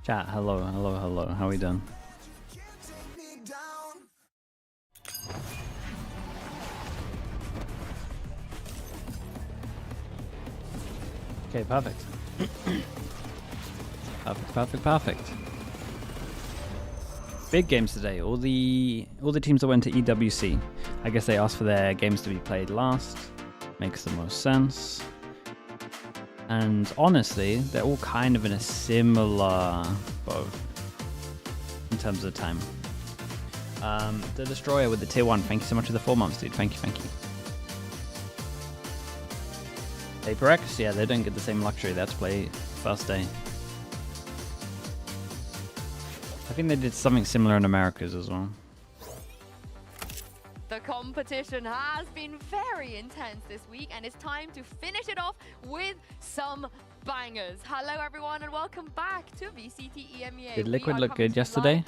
Chat, hello, hello, hello. How we doing? Okay, perfect. Perfect. Big games today. All the teams that went to EWC. I guess they asked for their games to be played last. Makes the most sense. And honestly, they're all kind of in a similar boat in terms of time. The Destroyer with the tier 1. Thank you so much for the 4 months, dude. Thank you. HyperX, yeah, they don't get the same luxury. They have to play first day. I think they did something similar in Americas as well. The competition has been very intense this week, and it's time to finish it off with some bangers. Hello everyone and welcome back to VCT EMEA. Did Liquid look good yesterday?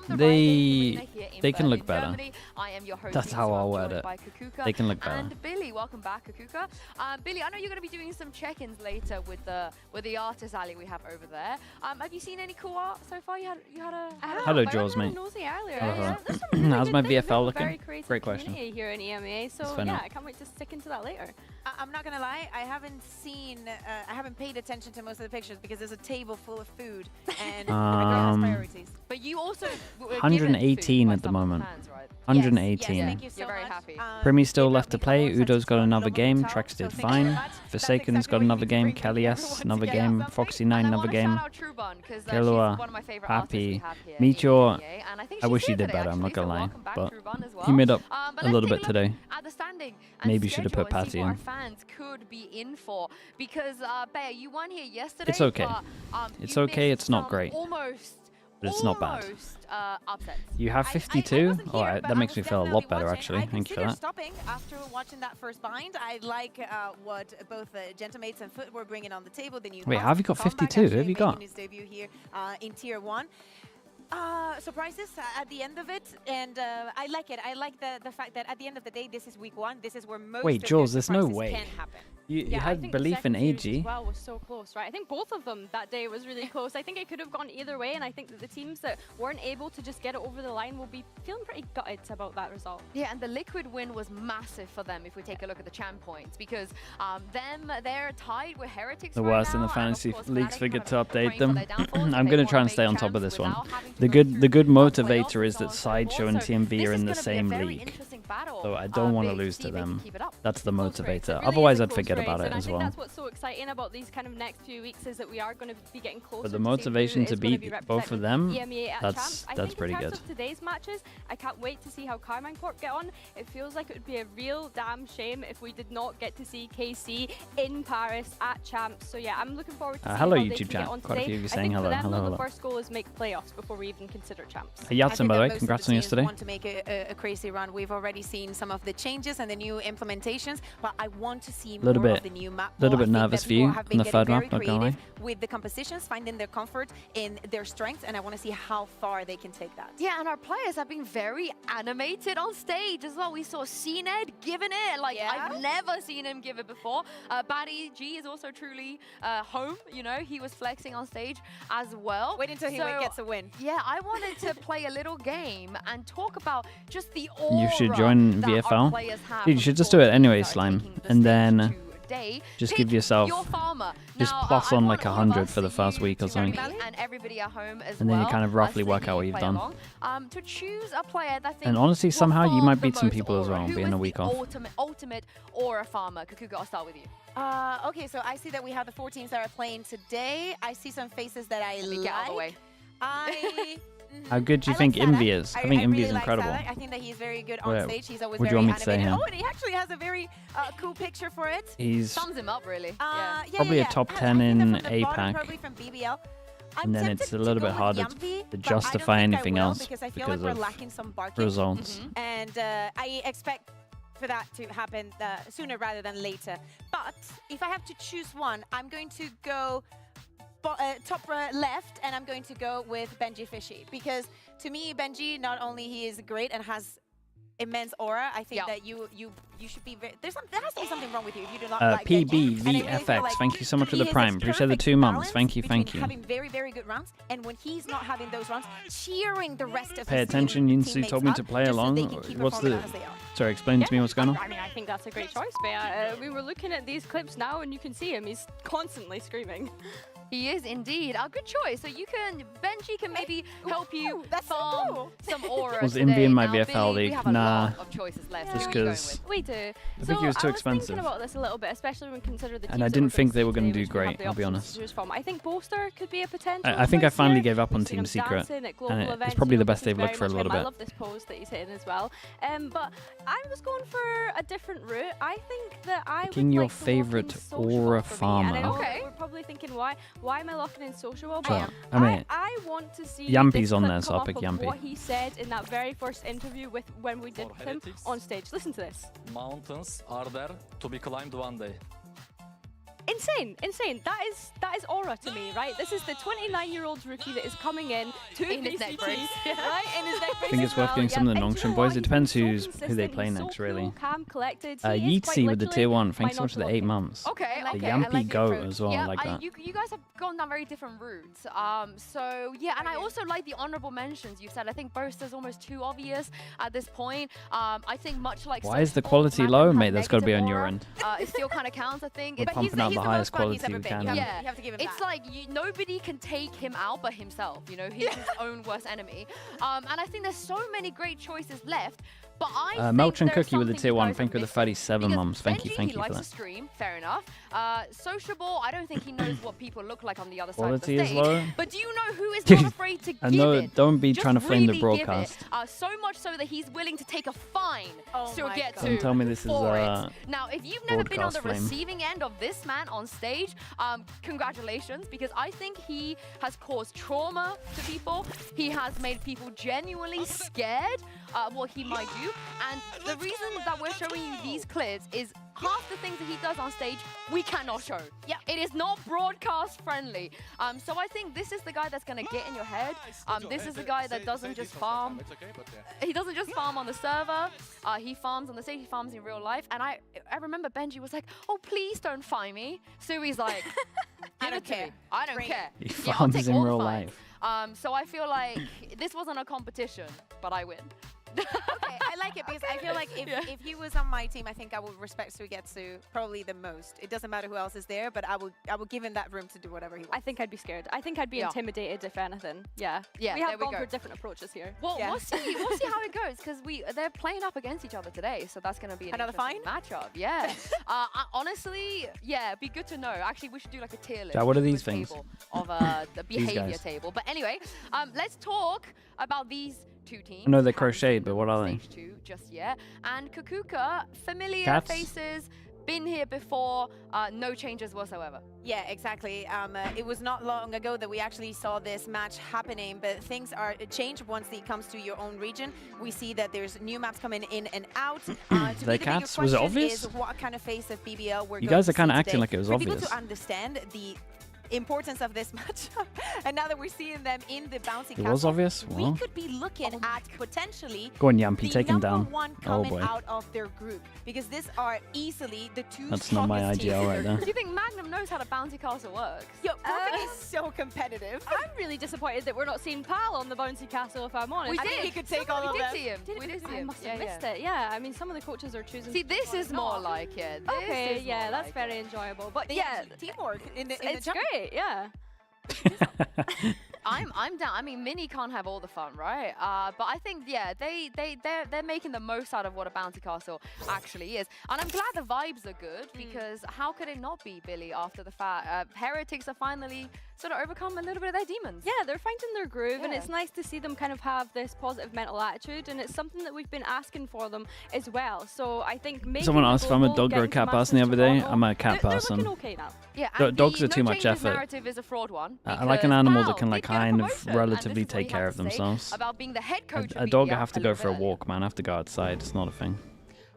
The they can look better. I am your host. That's how I'll word it. They can look better. And Billy, welcome back, Kakuka. Billy, I know you're going to be doing some check-ins later with the artist alley we have over there. Have you seen any cool art so far? You had a hello, Jaws, mate. How's my VFL looking? Great question. Here in EMEA, so yeah, I can't wait to stick into that later. I'm not gonna lie, I haven't paid attention to most of the pictures because there's a table full of food and priorities. But you also 118 at the moment. Fans, right? 118. Yes, thank you so You're very much. happy. Primi still left to play. Udo's got another game. Trax did fine. Forsaken's got another game. Kelly S, another game. Foxy9, another game. Killua, happy. Meteor, I wish he did better, I'm not gonna lie. But he made up a little bit today. Maybe should have put Patty in. Fans could be in for because Bear, you won here yesterday. It's okay. But, it's okay. It's not great. But it's not bad. You have 52? Alright, that makes me feel a lot better actually. Thank you for that. Stopping after watching that first bind. I like what both Gentlemates and Foot were bringing on the table. Wait, how have you got 52? Who have you got? His debut here in tier 1. Surprises at the end of it, and I like it. I like the fact that at the end of the day, this is week 1. This is where most Wait, of Jules, their there's no surprises way. can happen. You had belief in AG. Well, was so close, right? I think both of them that day was really close. I think it could have gone either way, and I think that the teams that weren't able to just get it over the line will be feeling pretty gutted about that result. Yeah, and the Liquid win was massive for them if we take a look at the champ points, because they're tied with Heretics. The worst in the fantasy leagues forget to update them. I'm gonna try and stay on top of this one. The good motivator is that Sideshow and TMV are in the same league, so I don't want to lose to them. That's the motivator. Otherwise, I'd forget about it as well. That's what's so exciting about these kind of next few weeks is that we are going to be getting closer. But the motivation to beat both of them, that's pretty good. Of today's matches, I can't wait to see how KARMINE Corp get on. It feels like it would be a real damn shame if we did not get to see KC in Paris at Champs. So yeah, I'm looking forward to seeing hello how YouTube they can chat. get on Quite a today. few of you I saying think hello. for them, Hello. the first goal is make playoffs before we even consider Champs. Yatsen, by the way, congrats on yesterday. Want to make a crazy run. We've already seen some of the changes and the new implementations, but I want to see more of the new map. A little bit nervous for you in the third map, not gonna lie. With the compositions, finding their comfort in their strengths, and I want to see how far they can take that. Yeah, and our players have been very animated on stage as well. We saw CNED giving it, like I've never seen him give it before. Batty G is also truly home, you know, he was flexing on stage as well. Wait until he gets a win. Yeah, I wanted to play a little game and talk about just the aura You should join that our VFL. players have Dude, you should just do it anyway, Slime, and then just give Pick yourself your farmer. just Now, plus I on want like all of 100 us for the first week or something. and everybody at home as And then you well, kind of roughly work out what you've play done. along, to choose a player that And honestly, will somehow you farm might the beat some most people as aura. well, Who being is a week the off. ultimate aura farmer? Kakuga, I'll start with you. Okay, so I see that we have the 4 teams that are playing today. I see some faces that I like. Get out of the way. How good do you think Envy is? I think Envy is incredible. I think that he's very good on stage. He's always What do you very want me to say animated. here? Oh, and he actually has a very cool picture for it. He's Sums him up, really. probably a top 10 in APAC. Probably from BBL. And then it's a little bit harder to justify anything else because of results. And I expect for that to happen sooner rather than later. But if I have to choose one, I'm going to go top left, and I'm going to go with Benji Fishy, because to me, Benji, not only he is great and has immense aura. I think that you should be very, there has to be something wrong with you if you do not like PBVFX, thank you so much for the Prime. Appreciate the 2 months. Thank you. Having very, very good rounds, and when he's not having those rounds, cheering the rest of Pay attention, Yinsu told me to play along. What's the... Sorry, explain to me what's going on. I mean, I think that's a great choice, but we were looking at these clips now, and you can see him. He's constantly screaming. He is indeed. A good choice. So you can, Benji can maybe help you farm some aura Was today. Envy in my Now, VFL Billy, league? we have a Nah. lot of choices left. Just Who are you going because... with? We do. I think he was too expensive. Thinking about this a little bit, especially when consider the teams And I that didn't we're think they were going going to do see today, which we great, have I'll be the honest. options to choose from. I think Bolster could be a potential. I think I this finally year. gave up on We've seen Team him Secret. dancing at global And it's events, probably you know, the best this is they've looked very for a much little him. bit. I love this pose that he's hitting as well. But I was going for a different route. I think that I Picking would your like to lock in favourite social aura for me. And I farmer. know Okay. that we're probably thinking, why am I locking in social? Well, So, but I mean, I want to see Yampy's this on clip there, so come I'll up pick of Yampy. what he said in that very first interview with when we did For him HERETICS, on stage. Listen to this. Mountains are there to be climbed one day. Insane. That is aura to me, right? This is the 29-year-old rookie that is coming in to In his neck VCT, brace. right? In his neck brace I think it's as worth well. getting some of the And Nongshim do you know boys. what? It depends He's so who they consistent, play he's so next, really. cool, calm, collected. He is quite Yeatsy with the literally tier 1. Thanks my so much for the Naruto 8 look. months. Okay, I like The okay. I Yampy like Goat it. as well, Yeah, I like that. You guys have gone down very different routes. So yeah, and I also like the honorable mentions you've said. I think Boaster's almost too obvious at this point. I think much like Why is the Social, quality Magnum low, has mate? That's got to be negative on your aura. end. It still kind of counts, I think. We're But pumping out the highest quality ever we been. can. You Yeah. have to give him It's that. like nobody can take him out but himself. You know, he's his own worst enemy. And I think there's so many great choices left. But I think Melch and there's Cookie with the something tier you 1. guys Thank are you for the missing. 37 Because months. Thank you Benji, for he likes that. to stream, fair enough. Sociable, I don't think he knows what people look like on the other side Quality of is the stage. low. But do you know who is not afraid to I give know, it? don't be Just trying to flame the really give it. broadcast. So much so that he's willing to take a fine Oh to my get God. to Don't tell me this is for it. Now, if you've never been on broadcast the flame. receiving end of this man on stage, congratulations, because I think he has caused trauma to people. He has made people genuinely scared what he might do. And the reason that we're showing you these clips is half the things that he does on stage we cannot show. Yeah, it is not broadcast friendly. So I think this is the guy that's going to get in your head. This is the guy that doesn't just farm. He doesn't just farm on the server. He farms on the stage. He farms in real life. And I remember Benji was like, "Oh, please don't fine me." Sui's like, "Give it to me. I don't care. He Yeah, I'll farms take in all the real fines." life. So I feel like this wasn't a competition, but I win. Okay, I like it because I feel like if he was on my team, I think I would respect Suigetsu probably the most. It doesn't matter who else is there, but I will give him that room to do whatever he wants. I think I'd be scared. I think I'd be intimidated if anything. Yeah. Yeah, We there have we gone go. for different approaches here. Well, Yeah. we'll see how it goes because they're playing up against each other today, so that's going to be an Another interesting matchup. Yeah. Honestly, yeah, it'd be good to know. Actually, we should do like a tier list. Yeah, what are these table things? Of the behavior guys. table. But anyway, let's talk about these two teams. I know they Haven't crocheted, seen but them what on are they? Stage 2 just yet. And Kakuka, familiar Cats? faces, been here before, no changes whatsoever. Yeah, exactly. It was not long ago that we actually saw this match happening, but things are changed once it comes to your own region. We see that there's new maps coming in and out. To They me, the bigger cats? Was it question obvious? is what kind of face of BBL we're You going guys to are kinda see acting today. like it was For people obvious. to understand the importance of this match, and now that we're seeing them in the bouncy It castle, was obvious? we Well. could be looking at potentially Go on, Yampy, the take him number down. one Oh coming boy. out of their group, because these are easily the two That's not my strongest teams IGL in right their there. Do you think Magnum knows how the bouncy castle works? Yo, Perfect is so competitive. I'm really disappointed that we're not seeing Pal on the bouncy castle, if I'm honest. We I did. think he could take all of We them. did see him. Did We did see I him. must Yeah, have missed yeah. it. Yeah, I mean, some of the coaches are choosing. See, this is more like it. This Okay, is yeah, more that's like very it. enjoyable. But The yeah, teamwork in the it's jungle. great. Yeah. I'm down. I mean, Mini can't have all the fun, right? But I think they're making the most out of what a bouncy castle actually is, and I'm glad the vibes are good because how could it not be, Billy? After the fact, Heretics are finally sort of overcome a little bit of their demons. Yeah, they're finding their groove, and Yeah. it's nice to see them kind of have this positive mental attitude, and it's something that we've been asking for them as well. So I think maybe Someone asked if I'm a dog or a cat person the other day. I'm a cat They're person. looking okay now. Yeah, Do- and dogs the are too no much changes effort. narrative is a fraud one. I like an because animal Val that can like did get a kind of promotion, and relatively this is what take he care had of to say themselves. About being the head coach A of dog, I BBL have to a go little for a bit earlier. walk, man. I have to go outside. It's not a thing.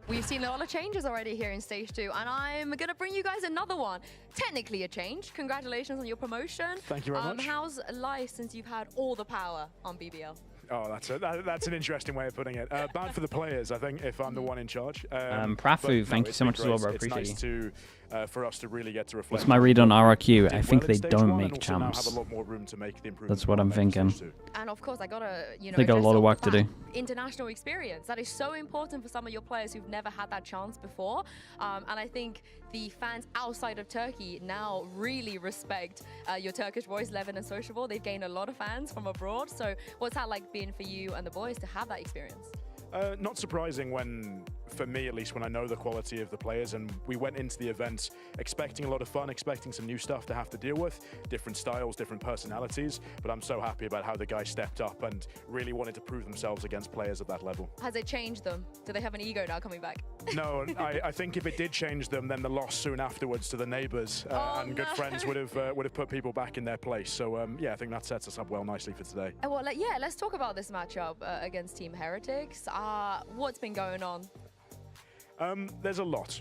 We've seen a lot of changes already here in Stage 2, and I'm going to bring you guys another one. Technically a change. Congratulations on your promotion. Thank you very much. How's life since you've had all the power on BBL? Oh, that's an interesting way of putting it. Bad for the players, I think, if I'm the one in charge. Prafu, thank you so much as well, bro. It's Appreciate nice you. for us to really get to reflect. What's my read on RRQ? I think they Stage don't one, make and also now champs. have a lot more room to make the improvements That's what I'm on Stage thinking. 2. And of course, I gotta, They got a lot of work to do. International experience. That is so important for some of your players who've never had that chance before. And I think the fans outside of Turkey now really respect your Turkish voice, Levin and Sociable. They've gained a lot of fans from abroad. So what's that like been for you and the boys to have that experience? Not surprising when, for me at least, when I know the quality of the players, and we went into the event expecting a lot of fun, expecting some new stuff to have to deal with, different styles, different personalities, but I'm so happy about how the guys stepped up and really wanted to prove themselves against players at that level. Has it changed them? Do they have an ego now coming back? No, I think if it did change them, then the loss soon afterwards to the neighbours and good friends would have put people back in their place. So yeah, I think that sets us up well nicely for today. Well, yeah, let's talk about this matchup against Team Heretics. What's been going on? There's a lot.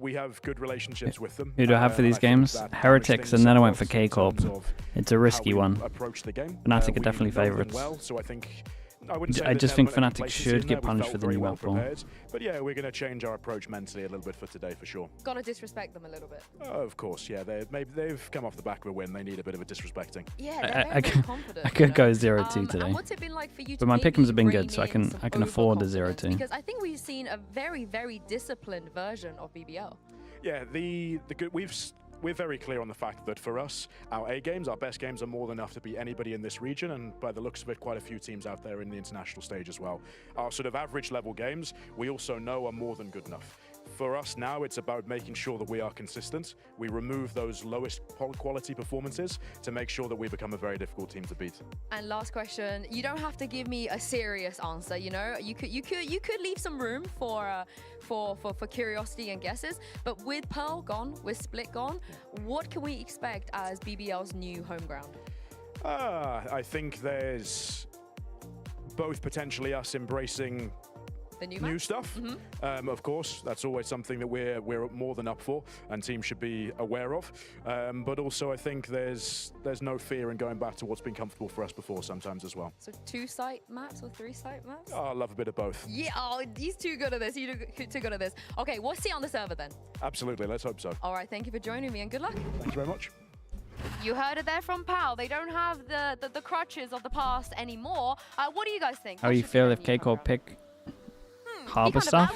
We have good relationships with them. Who do I have for these games? Heretics, and then I went for KCORP. It's a risky one. Approach the game. Fnatic are definitely favourites. Well, so I just think Fnatic should get punished for the new map ball. But yeah, we're going to change our approach mentally a little bit for today, for sure. Gotta disrespect them a little bit. Of course, yeah. They've come off the back of a win. They need a bit of a disrespecting. Yeah, they're very confident. I could go 0-2 today. And what's it been like for you? But my pick'ems have been good, so I can afford a 0-2. Because I think we've seen a very, very disciplined version of BBL. Yeah, we're very clear on the fact that for us, our A games, our best games, are more than enough to beat anybody in this region, and by the looks of it, quite a few teams out there in the international stage as well. Our sort of average level games, we also know are more than good enough. For us now, it's about making sure that we are consistent. We remove those lowest quality performances to make sure that we become a very difficult team to beat. And last question, you don't have to give me a serious answer, you know? You could leave some room for curiosity and guesses, but with Pearl gone, with Split gone, what can we expect as BBL's new home ground? I think there's both potentially us embracing the new stuff. Of course, that's always something that we're more than up for, and teams should be aware of. But also, I think there's no fear in going back to what's been comfortable for us before sometimes as well. So 2-site maps or 3-site maps? Oh, I love a bit of both. Yeah, oh, he's too good at this. He's too good at this. Okay, we'll see on the server then. Absolutely, let's hope so. All right, thank you for joining me and good luck. Thank you very much. You heard it there from Pal. They don't have the crutches of the past anymore. What do you guys think? How do you feel if KCORP pick Harbour stuff?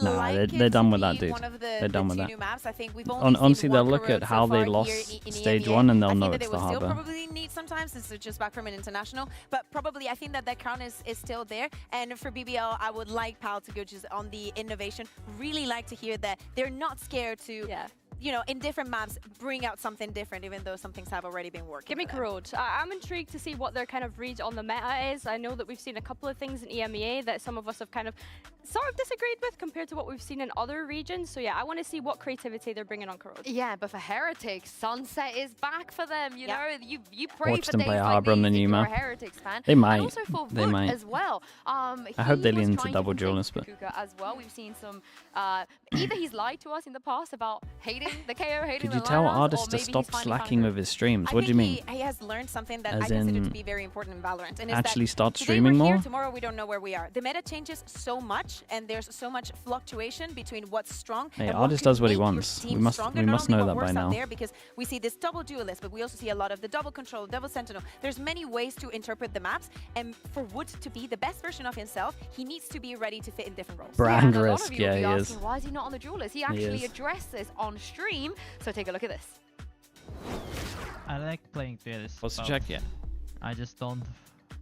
Nah, they're done with that, dude. They're done with that. Maps. I think we've only honestly, they'll look at how they lost stage 1 and they'll know it's the Harbour. Still probably need sometimes since they're just back from an international, but probably I think that that crown is still there. And for BBL, I would like Pal to go just on the innovation. Really like to hear that they're not scared to. Yeah. You know, in different maps, bring out something different, even though some things have already been working. Give me Corrode. I'm intrigued to see what their kind of read on the meta is. I know that we've seen a couple of things in EMEA that some of us have kind of sort of disagreed with compared to what we've seen in other regions. So yeah, I want to see what creativity they're bringing on Corrode. Yeah, but for Heretics, Sunset is back for them. You know, you pray Watch for them days play like Harbour on the these new if you're map. a Heretics fan. They might. And also for They Wood might. as well. I hope they lean into double duelist, but as well, we've seen some. Either he's lied to us in the past about hating the KO, hating. Could you tell artists to stop slacking with his streams? What do you mean? He has learned something that As I consider in to be very important in Valorant. And actually start today streaming we're here, more? Tomorrow we don't know where we are. The meta changes so much, and there's so much fluctuation between what's strong. Hey, and artist what does what he could make your wants. team We must stronger. know Not only that what by works out now. there, because we see this double duelist, but we also see a lot of the double control, double sentinel. There's many ways to interpret the maps, and for Wood to be the best version of himself, he needs to be ready to fit in different roles. Brand and a lot risk, of you will yeah, be he asking, is. why is he not on the duelist? He actually addressed this on stream. So take a look at this. I like playing duelist. What's the check? Yeah. I just don't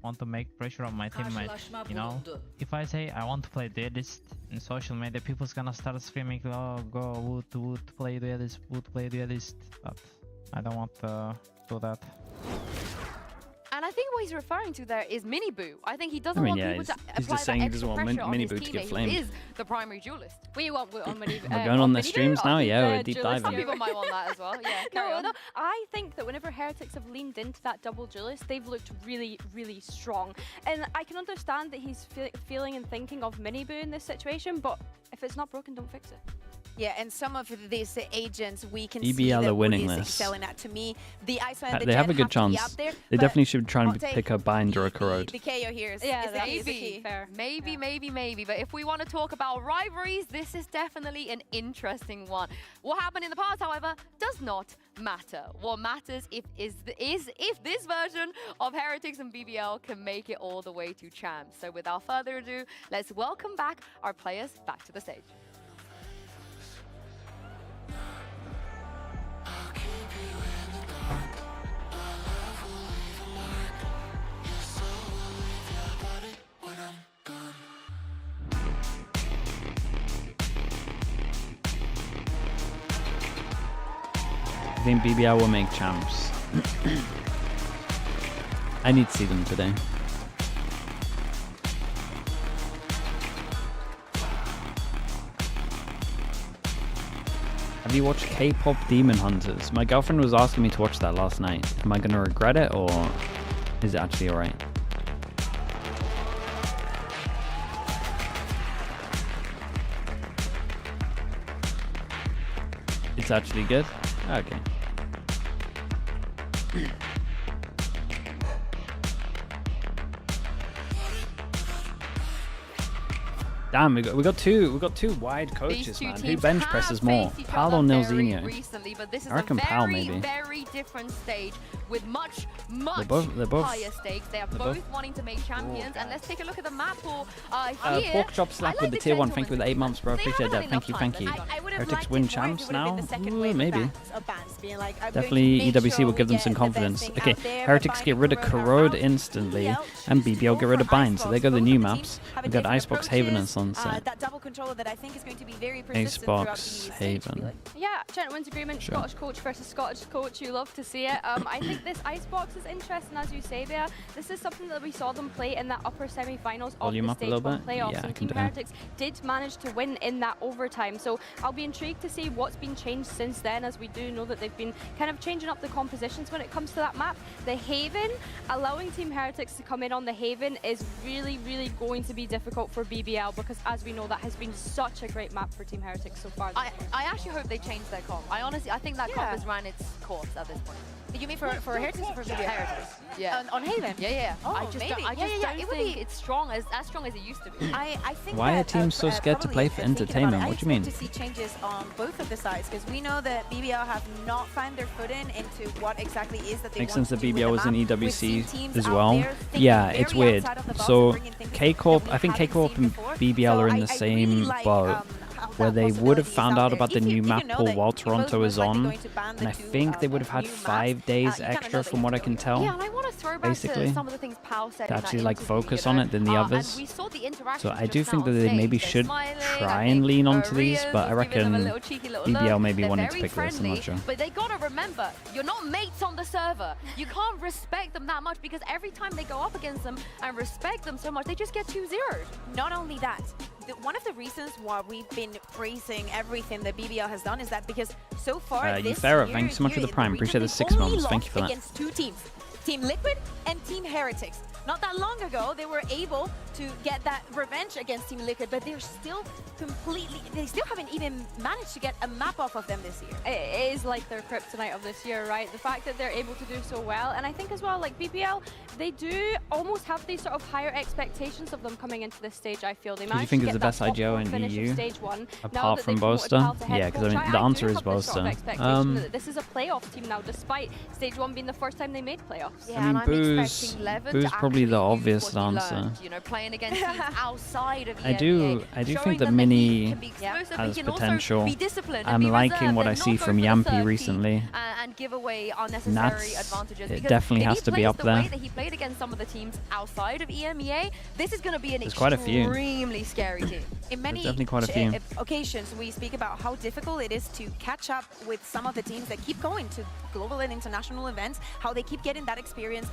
want to make pressure on my teammate. You know, if I say I want to play duelist in social media, people's gonna start screaming, "Oh, go Wood play duelist, Wood play duelist." But I don't want to do that. And I think what he's referring to there is Mini Boo. I think he doesn't I mean, want yeah, people to he's apply just saying that he doesn't extra want pressure on Mini his Boo to get teammate, flamed. who is the primary duelist. We want Wood on Mini. We're going on their Mini streams Boo, now, on yeah, the we're deep duelist diving. Some people might want that as well. Yeah, No, I think that whenever Heretics have leaned into that double duelist, they've looked really, really strong. And I can understand that he's feeling and thinking of Mini Boo in this situation, but if it's not broken, don't fix it. Yeah, and some of these agents we can BBL see that are winning is this. excelling at. To me, the Iceman and the They have Jet a good to be chance. up there, They but definitely should try I'll and take pick a bind or a corrode. The KO here is, Yeah, is the key, is the key. fair. Maybe, maybe. But if we want to talk about rivalries, this is definitely an interesting one. What happened in the past, however, does not matter. What matters is if this version of Heretics and BBL can make it all the way to champs. So without further ado, let's welcome back our players back to the stage. I think BBL will make champs. I need to see them today. Have you watched K-pop Demon Hunters? My girlfriend was asking me to watch that last night. Am I gonna regret it or is it actually alright? It's actually good? Okay. Damn, we got two wide coaches, man. Who bench presses more? Pal or Nilzinho? Recently, but this is I reckon a Pal, very, maybe. very different stage with much They're both- higher stakes. They are both wanting to make champions. And let's take a look at the map pool here. Pork chop slap with the tier 1. Thank you for the 8 months, bro. They Appreciate haven't that. had Thank you. enough time. I would have Heretics liked win it more if champs it would have been now? the second Ooh, wave maybe. of bans, being like, I'm going to Definitely make EWC sure will give them we some get the confidence. best thing Okay, out there, Heretics but get rid of binding Corrode Corrode instantly, BBL and choose BBL get rid of for Bind. So they go the Icebox. new Both of the maps. teams have We got different Icebox, Haven, and approaches. Sunset. That double controller that I think is going to be very persistent throughout the Icebox, stage, Haven. really. Yeah, gentlemen's agreement, Sure. Scottish coach versus Scottish coach. You love to see it. I think this Icebox is interesting, as you say, Bea. This is something that we saw them play in that upper semi-finals of Volume the up a stage little 1 bit? playoffs. Yeah, I and can Team do it. Heretics did manage to win in that overtime. So I'll be intrigued to see what's been changed since then, as we do know that they've been kind of changing up the compositions when it comes to that map. The Haven, allowing Team Heretics to come in on the Haven is really, really going to be difficult for BBL, because as we know, that has been such a great map for Team Heretics so far. I actually hope they change their comp. I think that comp has ran its course at this point. You mean for Heretics or for BBL? Heretics. Yeah. On Haven? Yeah. Oh, I just maybe. don't It would think be- it's strong as strong as it used to be. I think Why are that, teams so scared to probably play for thinking about entertainment? it, What do you mean? I expect to see changes on both of the sides, because we know that BBL have not found their footing into what exactly is that they Makes want sense that to do with BBL the was in map. We've seen EWC teams as out well. there thinking Yeah, very it's weird. outside of the box So and bringing things K-Corp, that we I think haven't K-Corp seen and before. BBL are in the I same really like, boat, how where that they would have possibility is found out out there. about the If you new map know pool that while you're Toronto most is likely on, going to ban the and I two, think they would have had new maps, 5 days you kinda know extra that from you what I can can go. tell. Yeah, and I want to throw back basically, to some of the things Pal said to in that actually like interview, focus you on know? it than the others. And we saw the interaction So I just do now think that on they stage. maybe They're should smiling, try I and think, lean onto these, Ria's but I was giving them a reckon little cheeky little BBL look. maybe They're wanted to very pick this, I'm friendly, not sure. But they gotta remember, you're not mates on the server. You can't respect them that much, because every time they go up against them and respect them so much, they just get 2-0'd. Not only that, one of the reasons why we've been praising everything that BBL has done is that because so far this Euphera, year, thank you so much for here the in Prime. region, Appreciate the they've 6 only months. Thank you lost for that. against two teams, Team Liquid and Team Heretics. Not that long ago, they were able to get that revenge against Team Liquid, but they're still they still haven't even managed to get a map off of them this year. It is like their kryptonite of this year, right? The fact that they're able to do so well. And I think as well, like BBL, they do almost have these sort of higher expectations of them coming into this stage, I feel. They you managed think to it's get the best that top IGO four in finish of EU, stage 1. Now apart that from they've promoted Pal Boaster? to head Yeah, because coach, the I answer do is have this sort of Boaster. expectation that this is a playoff team now, despite stage 1 being the first time they made playoffs. Yeah, I mean, and I'm Boo's expecting Levin Boo's to probably the actually use obvious what he answer. learned, you know, playing against teams outside of EMEA, I do showing think that them Mini he can be explosive, but has he can also potential. be disciplined I'm and be liking reserved what I and see not go from for the Yampy third team, recently. and give away unnecessary Nats, advantages. it Because definitely if has he to be plays up the there. way that he played against some of the teams outside of EMEA, this is going to be an There's quite a few. extremely scary team. In many definitely quite a few. occasions, we speak about how difficult it is to catch up with some of the teams that keep going to global and international events, how they keep getting that experience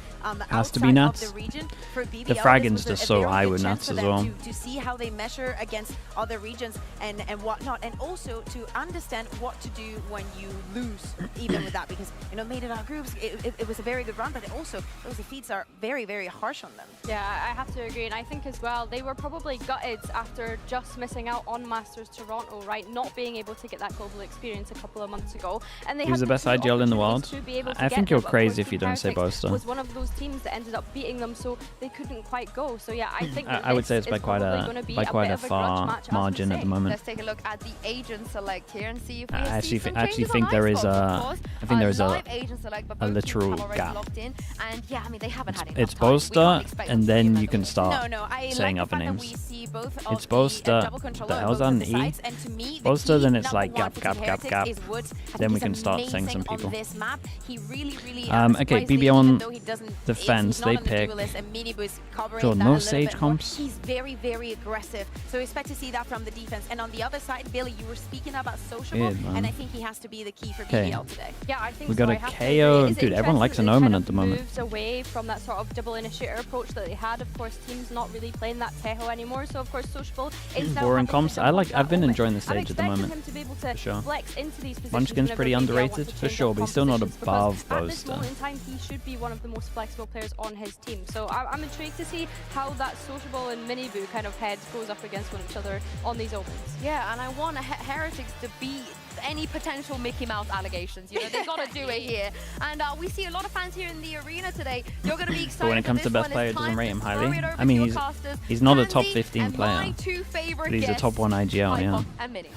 Has to be outside of Nats. the region. For BBL, The this Fraggins was just a so very high good with chance Nats for as them well. to see how they measure against other regions and whatnot, and also to understand what to do when you lose, even with that, because made it out groups. It was a very good run, but also those defeats are very, very harsh on them. Yeah, I have to agree, and I think as well they were probably gutted after just missing out on Masters Toronto, right? Not being able to get that global experience a couple of months ago, and they He was had the best IGL in the world. I think you're crazy if you don't say Boaster. Was one of those teams that ended up beating them, so they couldn't quite go. So yeah, I think I would say it's by quite a far margin at the moment. Let's take a look at the agent select here and see if we I see some actually changes think on there is Icebox, I think there is live agent select, but a both teams literal have already gap. locked in. And yeah, I mean, they haven't had enough It's time. We Boaster, can't expect them and to be then able you to can win. start I saying like other the fact that names. we see both It's of Boaster. double controller The on hell's both on of the E? sides, and to me, the Boaster, key then it's number like one gap, to gap, see gap, Heretics gap. is Wood. I Then think we he's can start saying amazing some people. on this map. He really Okay, surprisingly, BBL on even though he doesn't- defense, he's not they on the pick. duelist, and Minibu is covering Jordan, that no a little Sage bit more. comps? He's very, very aggressive. So we expect to see that from the defense. And on the other side, Billy, you were speaking about sociable, Weird, man. and I think he has to be the key for Okay. BBL today. Yeah, I think We so. got I a have to KO. agree. It's Dude, everyone likes interesting an that Omen they've at the kind of moment. moved away from that sort of double initiator approach that they had. Of course, teams not really playing that Teho anymore. So of course, sociable is now Boring having to comps. jump onto I've that been Omen. enjoying the I'm stage at the expecting moment. him to be able to For sure. flex into these positions Munchkin's whenever pretty BBL wants to underrated, for change sure, up but he's still not compositions, above because at this Boaster. moment in time, he should be one of the most flexible players on his team. So I'm intrigued to see how that sociable and Minibu kind of heads goes up against one each other on these Omens. Yeah, and I want Heretics to beat any potential Mickey Mouse allegations. They've got to do it here. And we see a lot of fans here in the arena today. You're going to be excited. But when it comes for to this best one. player, it It's doesn't time rate to him throw highly. it over I mean, to he's your casters. he's not a top Andy 15 and player. my two favorite But he's a guests, top 1 IGL, yeah. Icebox and Mini.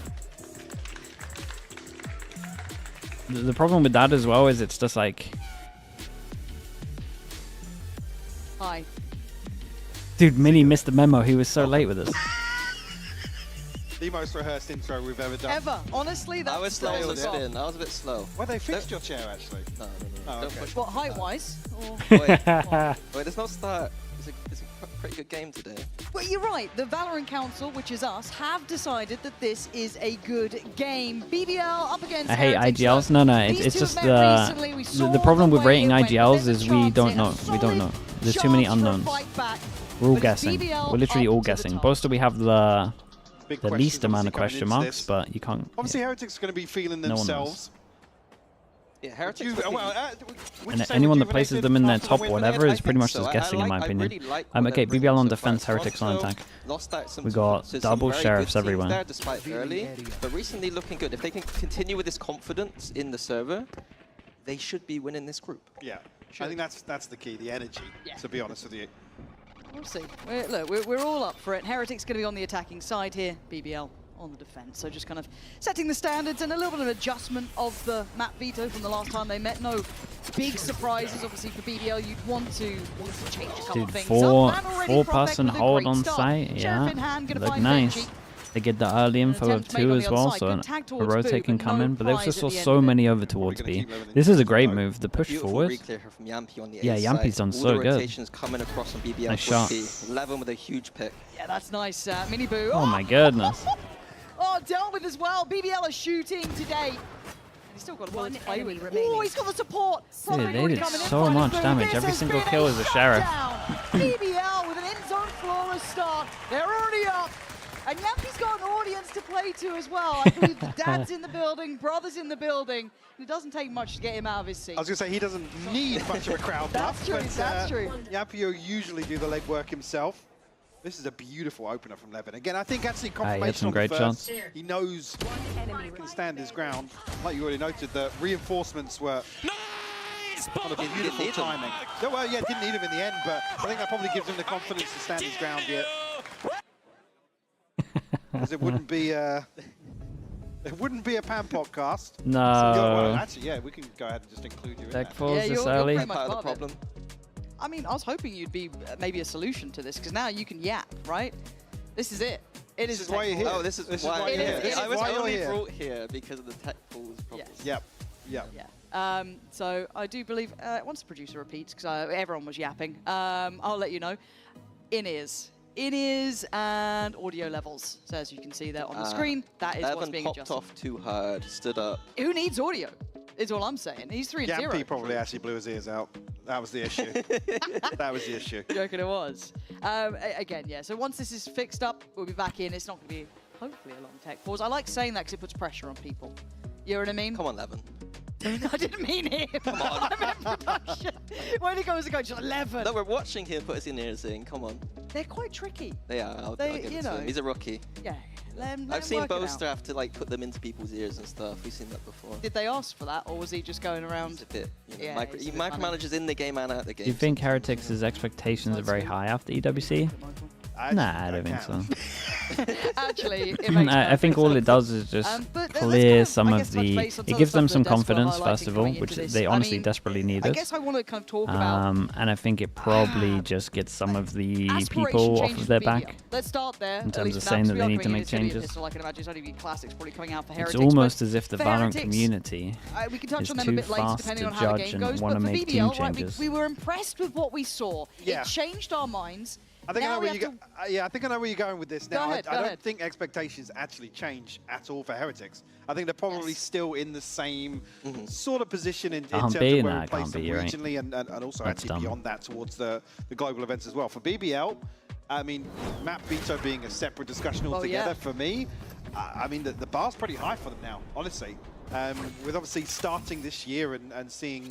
The problem with that as well is it's just like, Hi. dude, Mini missed the memo. He was so late with us. The most rehearsed intro we've ever done. Ever. Honestly, that's I was slow on the still spin. I was a bit slow. Well, they fixed your chair, actually. No. Oh, Don't okay. push What, me. height-wise? Or... Wait, there's no start. It's a pretty good game today. Well, you're right. The VALORANT Council, which is us, have decided that this is a good game. BBL up against I hate Heretics. IGLs. No, These it's two just have met recently. We the saw problem the with way rating it went, but IGLs there's is a we chance don't here, know. a We don't know. solid There's too many chance for a unknowns. fight back. We're all But it's guessing. BBL We're literally up all to the guessing. top. Boaster, we have the Big least questions amount of obviously question coming into marks, this. but you can't. Obviously, Heretics are going to be feeling No one knows. themselves. Yeah, Heretics. Would you- well, would And you say anyone that rejuvenated places them in their after the top win whatever with is pretty much so. just guessing, in my I opinion. really like what Okay, they're BBL on bringing so far. defense, Heretics on Also attack. Lost out some We got to some double very sheriffs good teams everywhere. there, despite early, but recently looking good. If they can continue with this confidence in the server, they should be winning this group. Yeah, I think that's the key, the energy, to be honest with you. We'll see. We're all up for it. Heretics going to be on the attacking side here. BBL on the defense. So just kind of setting the standards and a little bit of adjustment of the map veto from the last time they met. No big surprises, obviously, for BBL. You'd want to change a couple Dude, of things. four-person with a hold great on start. site. Sheriff Yeah, in hand, gonna look find nice. Benji. They get the early info of attempt made 2 on as the well, other so side. Good tag a towards rotate can Boo, come but in. no But they also prize saw at the end so of it. many over towards We're gonna B. keep everything This is a to great the move. The push Beautiful forward. reclear here from Yampy on the Yeah, A Yampy's side. done All so the good. rotations coming across on BBL. Nice shot. Levin with a huge pick. Yeah, that's nice. Minibu. Oh my goodness. Oh, dealt with as well. BBL are shooting today. He's still got a bullet to play with. Oh, he's got the support. Dude, they Roderick did coming in so front of much Boo. damage. This Every has single been kill is a sheriff. shutdown. BBL with an in-zone flawless start. They're already up. And Yampy's got an audience to play to as well. I believe the dad's in the building, brother's in the building. It doesn't take much to get him out of his seat. I was going to say, he doesn't need much of a crowd That's buff, true, but that's true. Yampio usually do the legwork himself. This is a beautiful opener from Levin. Again, I think actually he had confirmation some on the great first. shots. He knows he can stand his ground. Like you already noted, the reinforcements were on a beautiful timing. No, well, yeah, didn't need him in the end, but I think that probably gives him the confidence to stand his ground here. Because it wouldn't be a Pan podcast. No. Well, actually, yeah, we can go ahead and just include you in Deck that. falls Yeah, this you're early. pretty much Part of the above it. problem. I mean, I was hoping you'd be maybe a solution to this, because now you can yap, right? This is it. It This is is why you're here. Oh, this is This is why why I'm you're here. here. This I is was why you're only here. brought here because of the tech pools problem. Yes. Yep. Yeah. So I do believe, once the producer repeats, because everyone was yapping, I'll let you know. In-ears and audio levels. So as you can see there on the screen, that is what's Levin being popped adjusted. off too hard, stood up. Who needs audio? Is all I'm saying. He's 3-0. Yampy probably actually blew his ears out. That was the issue. That was the issue. You reckon it was? Again, yeah. So once this is fixed up, we'll be back in. It's not going to be, hopefully, a long tech pause. I like saying that because it puts pressure on people. You know what I mean? Come on, Levin. I didn't mean him. Come on. I meant production. When he goes to coach 11. No, we're watching him put his in ears in. Come on. They're quite tricky. They are. I'll give it to him. He's a rookie. Yeah. I've seen Boaster have to like put them into people's ears and stuff. We've seen that before. Did they ask for that, or was he just going around? He's a bit, yeah, he micromanages in the game and out the game. Do you think Heretics' expectations are very high after EWC? Nah, I don't think so. Actually, it makes I think all it does is just clear some of the... It gives them some confidence, first of all, which they honestly desperately need. I guess I want to kind of talk about... and I think it probably just gets some of the people off of their back. Let's start there. In terms of saying that they need to make changes. I can imagine it's only Classics probably coming out for It's Heretics, almost as if the Valorant community we can touch is on them a too bit later, fast depending to on how the judge game goes. and But want to for make team BBL, changes. we were impressed with what we saw. Yeah. It changed our minds. I think I know Now where we you have go. Yeah, I think I know where you're going with this now. Go ahead, I don't think expectations actually change at all for Heretics. I think they're probably still in the same sort of position in terms of where we place them regionally and also actually beyond that towards the global events as well. For BBL, I mean, map veto being a separate discussion altogether for me, I mean, the bar's pretty high for them now, honestly. With obviously starting this year and seeing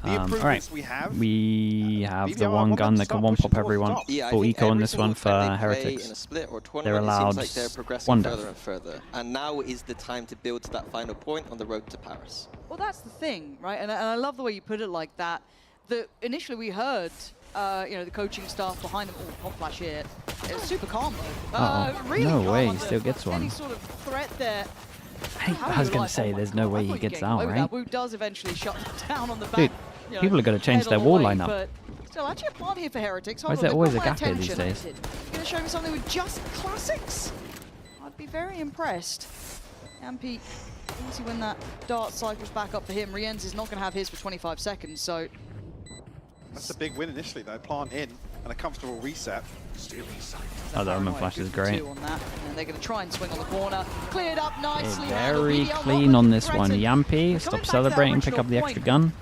the improvements we have the one gun that can one-pop everyone. Full eco on this one for Heretics. In a split or tournament, They're allowed it seems like they're progressing one further and further. And now is the time to build to that final point on the road to Paris. Well, that's the thing, right? And I love the way you put it like that. Initially we heard, the coaching staff behind them. Oh, hot flash here. It's super calm though. Really no calm way, under he still gets one. any sort of threat there. I was going to say, there's no way he gets out, right? Wu does eventually shut them down on the back. Dude, people are going to change their wall lineup. But still, actually a plan here for Heretics. Why is there always a gap here these days? You're going to show me something with just classics? I'd be very impressed. Yampy, easy when that dart cycles back up for him. Rienz is not going to have his for 25 seconds, so... That's a big win initially, though. Plant in and a comfortable reset. Oh, the Omen flash is great. On that. And they're going to try and swing on the corner. Cleared up nicely. Very clean on this one. Yampy, stop celebrating, pick up the extra gun.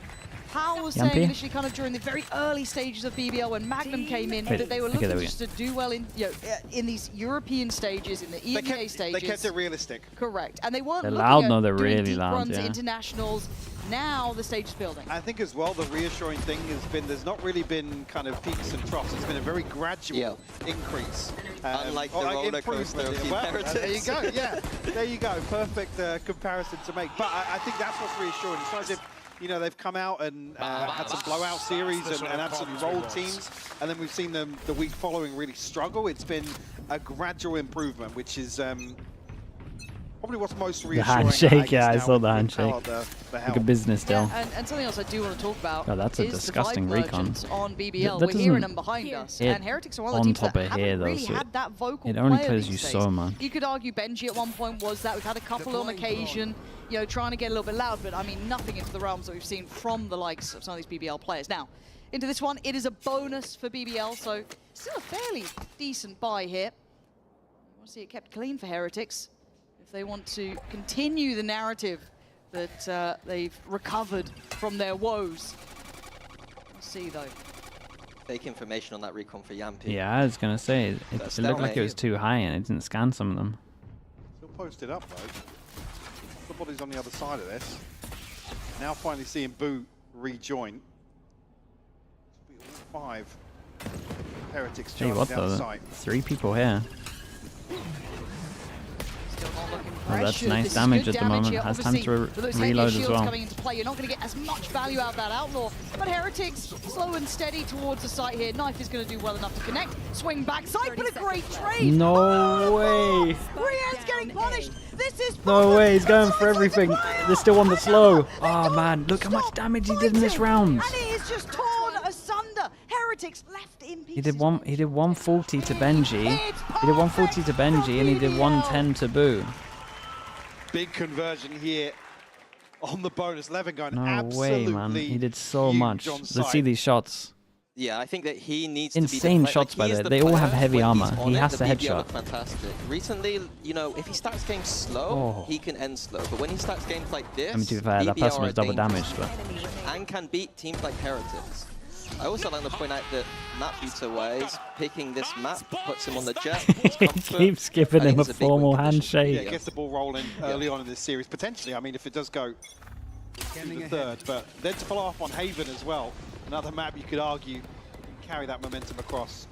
Powell was saying initially kind of during the very early stages of BBL when Magnum came in that they were looking just to do well in these European stages, in the EMEA stages. They kept it realistic. Correct. And they weren't they're looking loud, at no, they're doing really deep loud, runs, internationals. Now the stage is building. I think as well the reassuring thing has been there's not really been kind of peaks and troughs. It's been a very gradual increase. Unlike the roller coaster of Team Heretics. There you go, yeah. There you go. Perfect comparison to make. But I think that's what's reassuring. It's not as if they've come out and had some blowout series and absolutely rolled teams. And then we've seen them the week following really struggle. It's been a gradual improvement, which is... probably what's most reassuring. The handshake, I saw the handshake. Like a business deal. Yeah, and something else I do want to talk about that's a disgusting recon. On BBL, we're hearing them behind us, and Heretics are one of the teams that haven't really had that vocal It only player clears you these days. so much. You could argue Benji at one point was that. We've had a couple on occasion, trying to get a little bit loud, but I mean, nothing into the realms that we've seen from the likes of some of these BBL players. Now, into this one, it is a bonus for BBL, so still a fairly decent buy here. You want to see it kept clean for Heretics. If they want to continue the narrative that they've recovered from their woes. We'll see, though. Fake information on that recon for Yampy. Yeah, I was going to say, it looked like it was too high and it didn't scan some of them. Still posted up, though. Somebody's on the other side of this. Now finally seeing Boo rejoin. All 5 Heretics Hey, what the? 3 people here. Oh, that's nice damage at the moment. Has time to reload as well. Coming into play. You're not going to get as much value out of that Outlaw. But Heretics, slow and steady towards the site here. Knife is going to do well enough to connect. Swing backside, but a great trade. No way. Rienz getting punished. This is no way. He's going for everything. There's still one that's low. Oh, man. Look how much damage he did in this round. And it is just torn asunder. Heretics left in pieces. He did 140 to Benji. He did 140 to Benji, and he did 110 to Boo. Big conversion here on the bonus. Levin going no way, man. He did so much. Let's see these shots. Yeah, I think that he needs insane to be shots by the way. They all have heavy armor. He has to headshot. Fantastic. Recently, if he starts games slow, he can end slow. But when he starts games like this, I mean, to be fair, that person was double damaged, but and can beat teams like Heretics. I also like to point out that map veto-wise, picking this map puts him on the jet. He keeps giving him a formal handshake. Yeah, gets the ball rolling early on in this series. Potentially, I mean, if it does go to the third, but then to follow up on Haven as well, another map you could argue can carry that momentum across.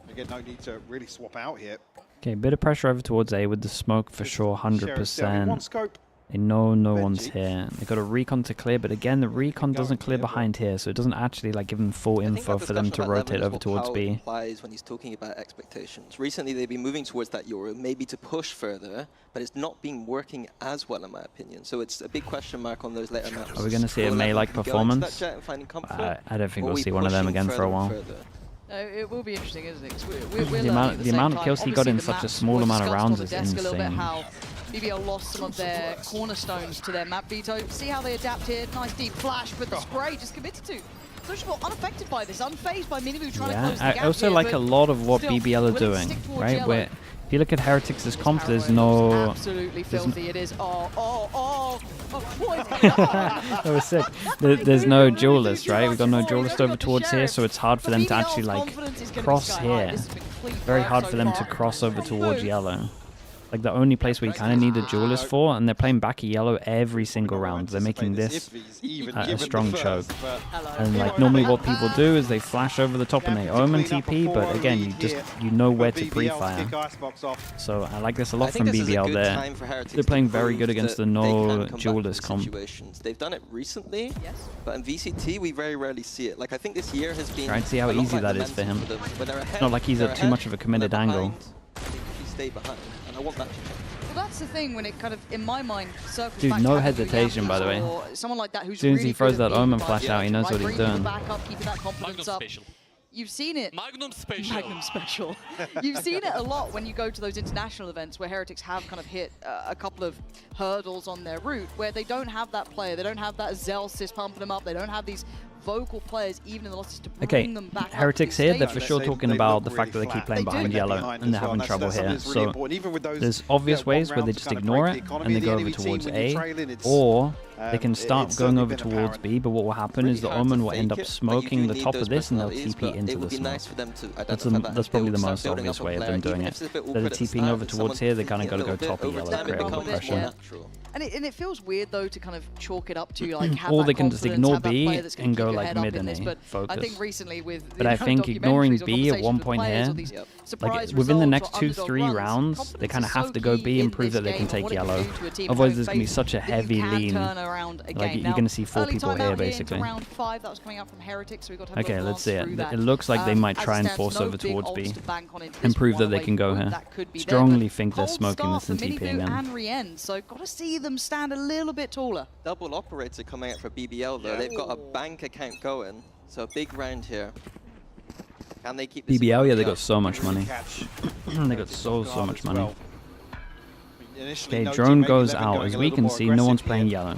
Again, no need to really swap out here. Okay, bit of pressure over towards A with the smoke for sure, 100%. One scope. They know no one's here. They got a recon to clear, but again, the recon doesn't clear behind here, so it doesn't actually like give them full info for them to rotate over towards B. Implies when he's talking about expectations. Recently, they've been moving towards that Euro, maybe to push further, but it's not been working as well, in my opinion. So it's a big question mark on those later maps. Are we going to see a May-like performance? I don't think we'll see one of them again for a while. No, it will be interesting, isn't it? 'Cause The amount of kills he got in such a small amount of rounds is insane. insane. BBL lost some of their cornerstones to their map veto. See how they adapt here. Nice deep flash, but the spray just committed to. Sociable unaffected by this, unfazed by Minibu trying to close the gap. I also here, like a lot of what BBL are doing, right? Where if you look at Heretics' comp, there's no... Absolutely filthy, it is. Oh, what? That was sick. There's no duelist, right? We've got no duelist over towards here, so it's hard for them to actually like cross here. Very hard for them to cross over towards yellow. Like the only place where you kind of need a duelist for, and they're playing back a yellow every single round. They're making this a strong choke. And like normally what people do is they flash over the top and they omen TP, but again, you know where to pre-fire. So I like this a lot from BBL there. They're playing very good against the no duelist comp. They've done it recently, but in VCT we very rarely see it. Like I think this year has been. Try and see how easy that is for him. It's not like he's at too much of a committed angle. Stay behind. I want that. Well, that's the thing when it kind of, in my mind, circles Dude, back no to hesitation, by the way. Someone like that who's as soon as really he throws good at that omen being flash out, he knows what he's doing. Back up, keeping that confidence up. You've seen it. Magnum Special. Magnum Special. You've seen it a lot when you go to those international events where Heretics have kind of hit a couple of hurdles on their route where they don't have that player, they don't have that Zellsis pumping them up, they don't have these vocal players even in the losses to bring them back. Heretics here, they're for sure talking about the fact that they keep playing behind yellow and they're having trouble here. So there's obvious ways where they just ignore it and they go over towards A, or they can start going over towards B, but what will happen is the Omen will end up smoking the top of this and they'll TP into the smoke. That's probably the most obvious way of them doing it. They're TPing over towards here, they kind of got to go top of yellow, create a lot of pressure. And it feels weird though to kind of chalk it up to like have or that they can just confidence, ignore have that B player that's gonna and go keep your like head up mid in and this, A, but focus. I think recently with But I think ignoring B at one point here, like within the next 2-3 rounds, they kind of have to go B and prove that they can take yellow. Otherwise there's going to be such a heavy lean. Like you're going to see 4 people here basically. Okay, let's see it. It looks like they might try and force over towards B and prove that they can go here. Strongly think they're smoking this in TP again. So got to see them stand a little bit taller. Double operator coming out for BBL though. They've got a bank account going, so a big round here. Can they keep this BBL? Yeah, they got so much money. They got so much money. Okay, drone goes out. As we can see, no one's playing yellow.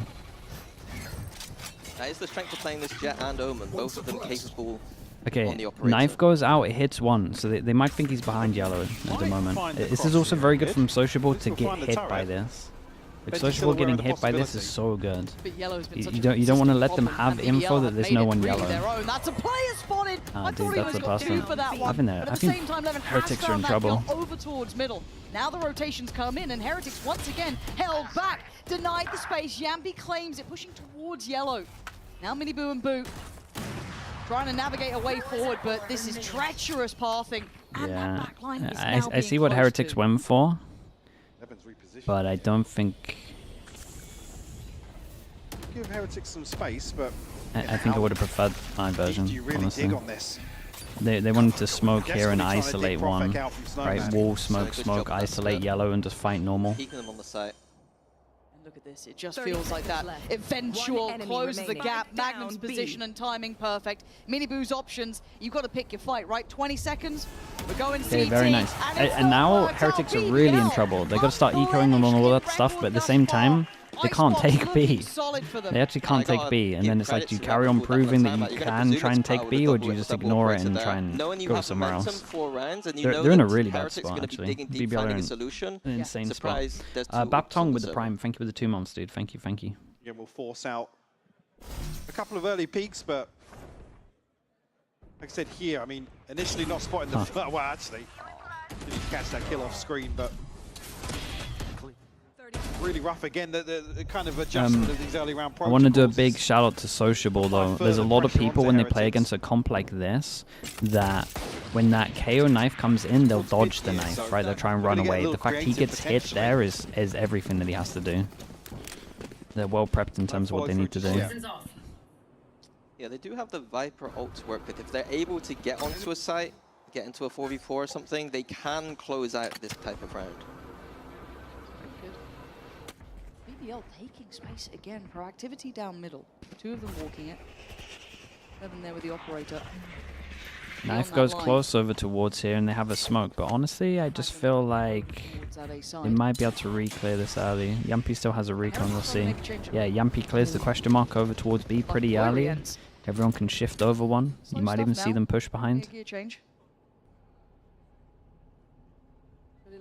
That is the strength of playing this Jet and Omen, both of them capable. Okay, knife goes out, it hits one, so they might think he's behind yellow at the moment. This is also very good from Sociable to get hit by this. Like Sociable getting hit by this is so good. You don't want to let them have info that there's no one yellow. Ah, dude, that's a bastard. I think Heretics are in trouble. Over towards middle. Now the rotations come in and Heretics once again held back, denied the space. Yambi claims it, pushing towards yellow. Now Minibu and Boo trying to navigate a way forward, but this is treacherous pathing. And yeah, that backline is I see what Heretics went for, but I don't think. Give Heretics some space, but I think I would have preferred my version, honestly. They wanted to smoke here and isolate one, right? Wall, smoke, isolate yellow, and just fight normal. Look at this, it just feels like that eventual close of the gap. Magnum's position and timing perfect. Minibu's options, you've got to pick your fight, right? 20 seconds, we're going CT. Okay, very nice. And now Heretics are really in trouble. They got to start ecoing on all that stuff, but at the same time, they can't take B. They actually can't take B, and then it's like, do you carry on proving that you can try and take B, or do you just ignore it and try and go somewhere else? They're in a really bad spot, actually. BBL are in an insane spot. Baptong with the Prime, thank you with the 2 months, dude. Thank you. Again, we'll force out A couple of early peaks, but like I said here, I mean, initially not spotting the... Well, actually, didn't catch that kill off screen, but really rough again, the kind of adjustment of these early round protocols. I want to do a big shout out to Sociable though. There's a lot of people when they play against a comp like this that when that KO knife comes in, they'll dodge the knife, right? They'll try and run away. The fact he gets hit there is everything that he has to do. They're well prepped in terms of what they need to do. Yeah, they do have the Viper ult to work with. If they're able to get onto a site, get into a 4v4 or something, they can close out this type of round. BBL taking space again. Proactivity down middle. Two of them walking it. 7 there with the operator. Knife goes close over towards here and they have a smoke, but honestly I just feel like they might be able to re-clear this early. Yumpy still has a recon, we'll see. Yeah, Yumpy clears the question mark over towards B pretty early. Everyone can shift over one. You might even see them push behind.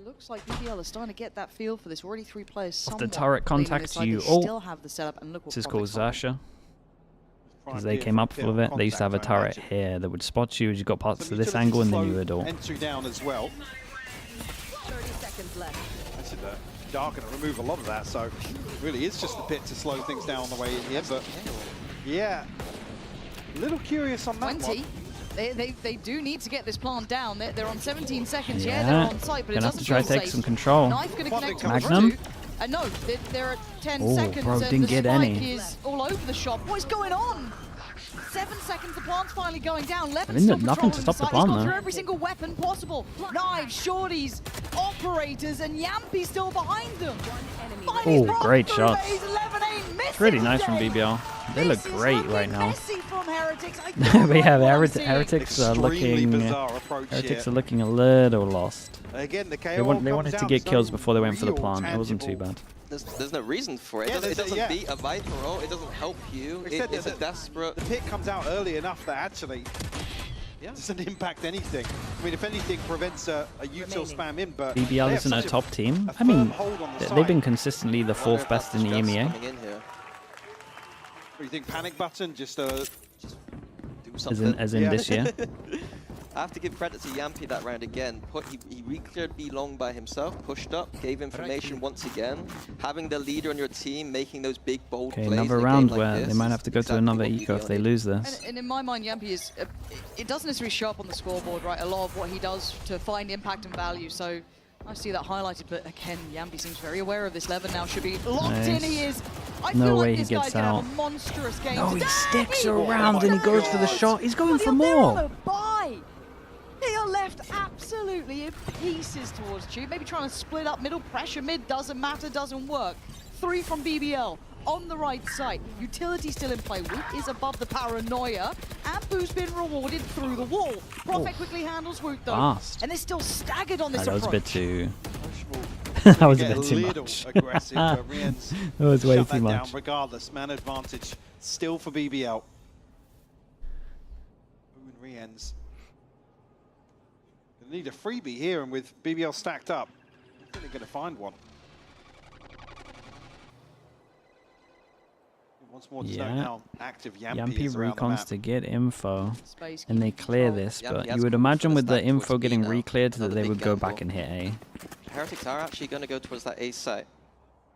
Looks like BBL is starting to get that feel for this. Already 3 players. If the turret contacts you, still have the setup, and look what this is called Xerxia. Because they came up with it, they used to have a turret here that would spot you as you got parts to this angle and then you would all. Entry down as well. 30 seconds left. Actually, the Dark going to remove a lot of that, so it really is just the pit to slow things down on the way in here. But yeah, a little curious on that 20. They do need to get this plant down. They're on 17 seconds. Yeah, they're on site, but it doesn't feel safe. Gonna have to try to take some control. Knife gonna connect Magnum. No, they're at 10 seconds. Bro, didn't the get spike any. is all over the shop. What is going on? 7 seconds, the plant's finally going down. Nothing to stop the plant, He's gone though. through every single weapon possible. Knives, shorties, operators, and Yampy still behind them. Oh, great shots. Pretty nice from BBL. They look great right now. We have Heretics are looking. Heretics are looking a little lost. Again, they wanted to get kills before they went for the plant. It wasn't too bad. There's no reason for it. It doesn't beat a Viper ult. It doesn't help you. It's a desperate. The pit comes out early enough that actually doesn't impact anything. I mean, if anything, prevents a util spam in. But BBL isn't a top team. I mean, they've been consistently the 4th best in the EMEA. What do you think? Panic button? Just do something. As in this year. I have to give credit to Yampy that round again. He re-cleared B long by himself, pushed up, gave information once again. Having the leader on your team, making those big, bold plays. Another round where they might have to go to another eco if they lose this. And in my mind, Yampy is, it doesn't necessarily show up on the scoreboard, right? A lot of what he does to find impact and value. So I see that highlighted, but again, Yampy seems very aware of this level now. Should be locked in. He is. I feel like this guy's gonna have a monstrous game. No, he sticks around and he goes for the shot. He's going for more. They are left absolutely in pieces towards Tube. Maybe trying to split up middle. Pressure mid doesn't matter, doesn't work. 3 from BBL on the right side. Utility still in play. Woot is above the paranoia. Ampu's been rewarded through the wall. Prophet quickly handles Woot though. Fast. And they're still staggered on this That was a bit approach. too... that was a bit too much. Aggressive, but Rien's that was way shut too that much. down regardless. Man advantage still for BBL. Rien's need a freebie here, and with BBL stacked up, I think they're going to find one. Once more to know how active Yampy is around the recons map. to get info, and they clear this, but you would imagine with the info getting re-cleared that they would go back and hit A. Heretics are actually going to go towards that A site.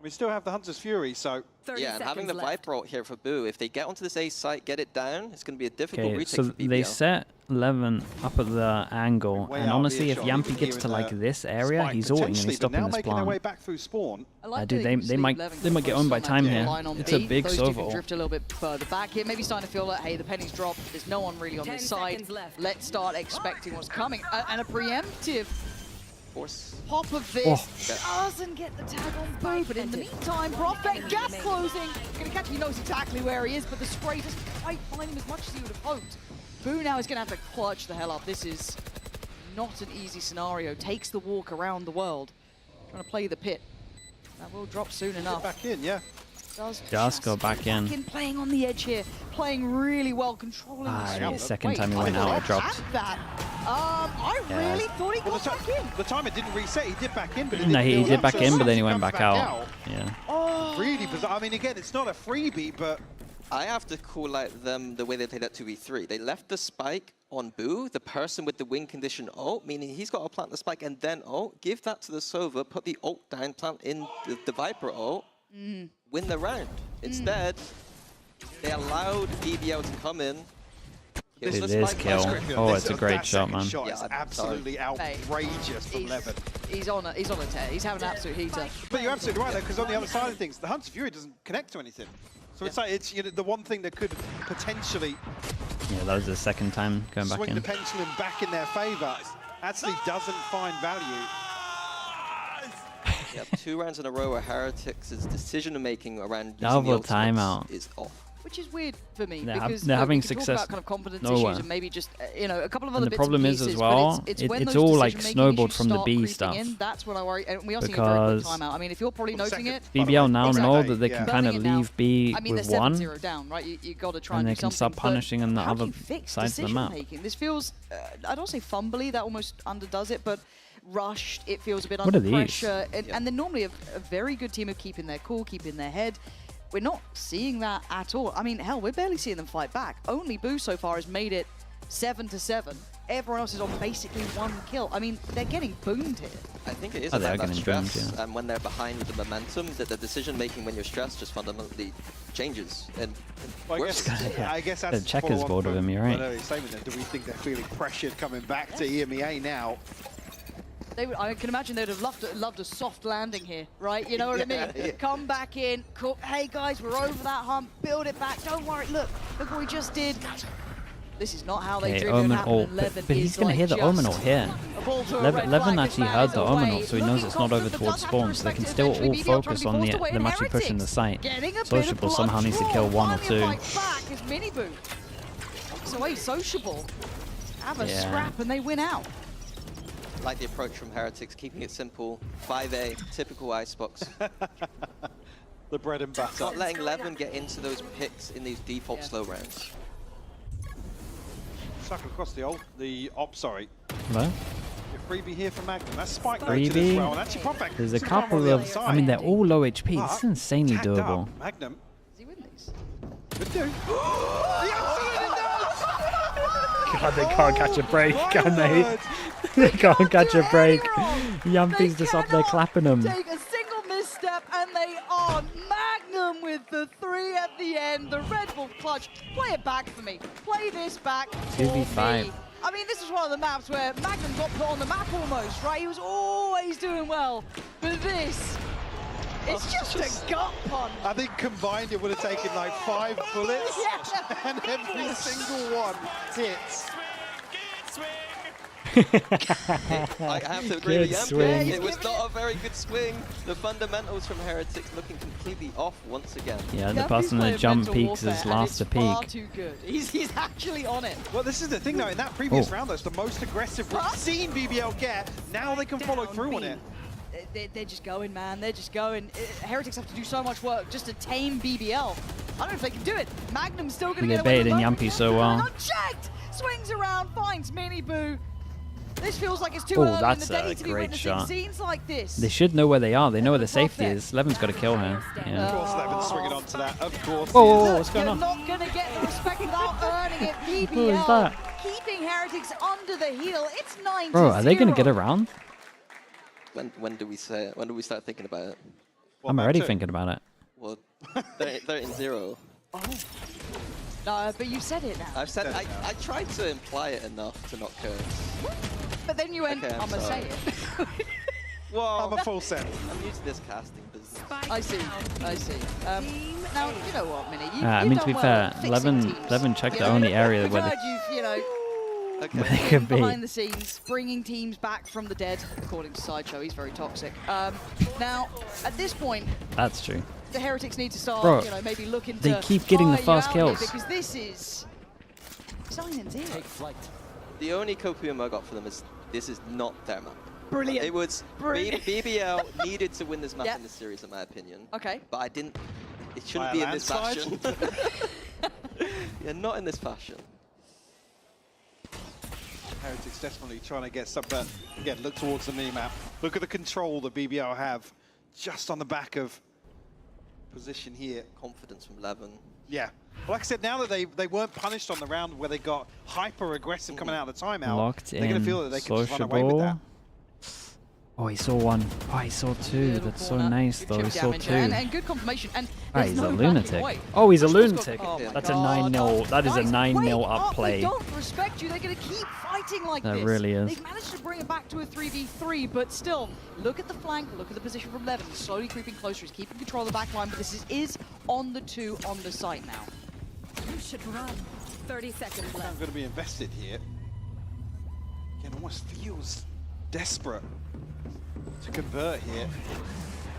We still have the Hunter's Fury, so... Yeah, and having the Viper ult here for Boo, if they get onto this A site, get it down, it's going to be a difficult retake so for BBL. they set 11 up at the angle, and honestly, if Yampy gets to like this area, he's ulting and he's stopping this their way plant. back through spawn. Dude, they might get owned by time here. It's a big Can overall. drift a little bit further back here. Maybe starting to feel like, hey, the penny's dropped. There's no one really on this side. Let's start expecting what's coming. And a preemptive pop of this doesn't get the tag on Boo, but in the meantime, Prophet gap closing. Gonna catch him, he knows exactly where he is, but the spray doesn't quite find him as much as he would have hoped. Boo now is gonna have to clutch the hell up. This is not an easy scenario. Takes the walk around the world. Trying to play the pit. That will drop soon enough. Back in, yeah. Just go back in. Playing on the edge here, playing really well, controlling the second time he went out, it dropped. I really thought he got back in. The timer didn't reset, he did back in, but No, he did back in, but then he went comes back out. Yeah. Really bizarre. I mean, again, it's not a freebie, but I have to call out them the way they played that 2v3. They left the spike on Boo, the person with the win condition ult, meaning he's got to plant the spike and then ult, give that to the Sova, put the ult down, plant in the Viper ult, win the round. Instead, they allowed BBL to come in. It is kill. Oh, it's a great shot, man. Shot is absolutely outrageous from Levin. He's on a tear. He's having an absolute heater. But you're absolutely right, though, because on the other side of things, the Hunt's Fury doesn't connect to anything. So it's like it's the one thing that could potentially that was the second time going back swing in. the pendulum back in their favour. Actually doesn't find value. Yep, 2 rounds in a row where Heretics' decision-making around Double using the timeout is off. Which is weird for me They're because they're having we can talk success about kind of confidence nowhere. issues and maybe just a couple of And other the bits problem and is pieces, as well, but it's when it's those all like decision-making snowballed issues from the start B creeping stuff. in, that's what I worry, and we are seeing a very quick Because timeout. I mean, if you're probably noting it, BBL now know Exactly, that they can yeah. kind of Burning it leave B I mean, with they're 1, 7-0 down, right? You got to try and and they do can start something, but punishing on the how do other you fix sides of the map. decision-making? This feels, I don't say fumbly, that almost underdoes it, but rushed, it feels a bit What under are these? pressure, and they're normally a very good team of keeping their cool, keeping their head. We're not seeing that at all. I mean, hell, we're barely seeing them fight back. Only Boo so far has made it 7-7. Everyone else is on basically 1 kill. I mean, they're getting boomed here. I think it is Oh, they about are that getting stress, boomed, yeah. and when they're behind with the momentum, that the decision-making when you're stressed just fundamentally changes. And Well, worse. I guess The that's checkers board of him, you're right. Do we think they're feeling pressured coming back to EMEA now? I can imagine they'd have loved a soft landing here, right? You know what I mean? Come back in, cool. Hey guys, we're over that hump, build it back. Don't worry, look what we just did. This is not how they Okay, dream it Omen happen. ult. And But Levin he's is going to hear the just Omen ult here. a ball to a red Levin flag. actually This heard man the is Omen away. ult, so he knows it's not over Looking towards comfortable, spawn, so they can does have to still respect it. all Eventually, BBL trying focus to be on forced away, the and matchy push in the Heretics site. getting a bit of Sociable somehow needs to kill 1 or 2. Back is Miniboo. Takes away Sociable. Have a scrap and they win out. Like the approach from Heretics, keeping it simple. 5A, typical Icebox. The bread and butter. Not letting Levin get into those picks in these default slow rounds. Suck across the op, sorry. Hello? Your freebie here for Magnum. That's spike Freebie. noted as well. And actually, Prophet There's a should come on couple the other of... side. I mean, they're all low HP. This is insanely Tagged doable. up. Magnum. Does he win these? Could do. God, they can't catch a break, can they? Word. They can't catch a break. wrong. Yumpy's just up there clapping them. Take a single misstep and they are Magnum with the 3 at the end. The Red Bull clutch. Play it back for me. Play this back for 2v5. me. I mean, this is one of the maps where Magnum got put on the map almost, right? He was always doing well. But this, it's just a gut punch. I think combined it would have taken like 5 bullets Yeah. and every single one hits. I have to agree with Good Yampi. swing. It was not a very good swing. The fundamentals from Heretics looking completely off once again. Yeah, the Yuppie's person that playing jump mental peaks warfare, is and last it's to far peak. too good. He's actually on it. Well, this is the thing though, in that previous Oh. round though, it's the most aggressive we've seen BBL get. Now they can follow through on it. They're just going, man. They're just going. Heretics have to do so much work just to tame BBL. I don't know if they can do it. Magnum's still going to They get away with baited it. Yumpy so well. Unchecked! Swings around, finds Miniboo. This feels like it's too Oh, early in that's the day a to be great witnessing shot. scenes like this. They should know where they are. They know where the At the top safety there. is. Levin's got to kill her. Of Yeah. course, Levin's swinging onto that. Of course. Whoa, he whoa, is. whoa, what's going You're on? not going to get the respect without earning it. BBL Who is that? keeping Heretics under the heel. It's 9-0. Bro, are they going to get around? When do we say it? When do we start thinking about it? What, I'm map already 2? thinking about it. Well, 13-0. No, but you said it now. I've said I tried to imply it enough to not curse. But then you went, Okay, I'm going to say sorry. it. Well, I'm a full set. I'm used to this casting business. I see. Now, you know what, Minnie? I mean, to be fair, Levin checked the only area We've where heard they... you've, you know, Okay. Where they could be. behind the scenes, bringing teams back from the dead, according to Sideshow. He's very toxic. Now, at this point, That's true. the Heretics need to start, Bro, you know, maybe looking they to keep getting the fire you fast out here kills. because this is 9-0. The only Copium I got for them is this is not their map. Brilliant. It was Brilliant. BBL needed to win this map Yeah. in this series, in my opinion. Okay. But I didn't. It shouldn't By a be in this landslide? fashion. Yeah, not in this fashion. Heretics definitely trying to get some, but again, look towards the mini-map. Look at the control that BBL have just on the back of position here. Confidence from Levin. Yeah. Well, like I said, now that they weren't punished on the round where they got hyper aggressive coming out of the timeout, Locked they're going to feel that they can just run away with that. Oh, he saw one. Oh, he saw two. That's so nice, though. He saw two. And good confirmation. And Ah, he's no a backing lunatic. away. Oh, he's a Crystal's lunatic. got- oh my That's a God. 9-0. That is a Guys, 9-0 wait up play. They don't respect you. They're going to keep fighting like That this. really is. They've managed to bring it back to a 3v3, but still, look at the flank, look at the position from Levin. He's slowly creeping closer. He's keeping control of the back line, but this is on the 2 on the site now. You should run. 30 seconds I'm left. going to be invested here. Again, almost feels desperate to convert here.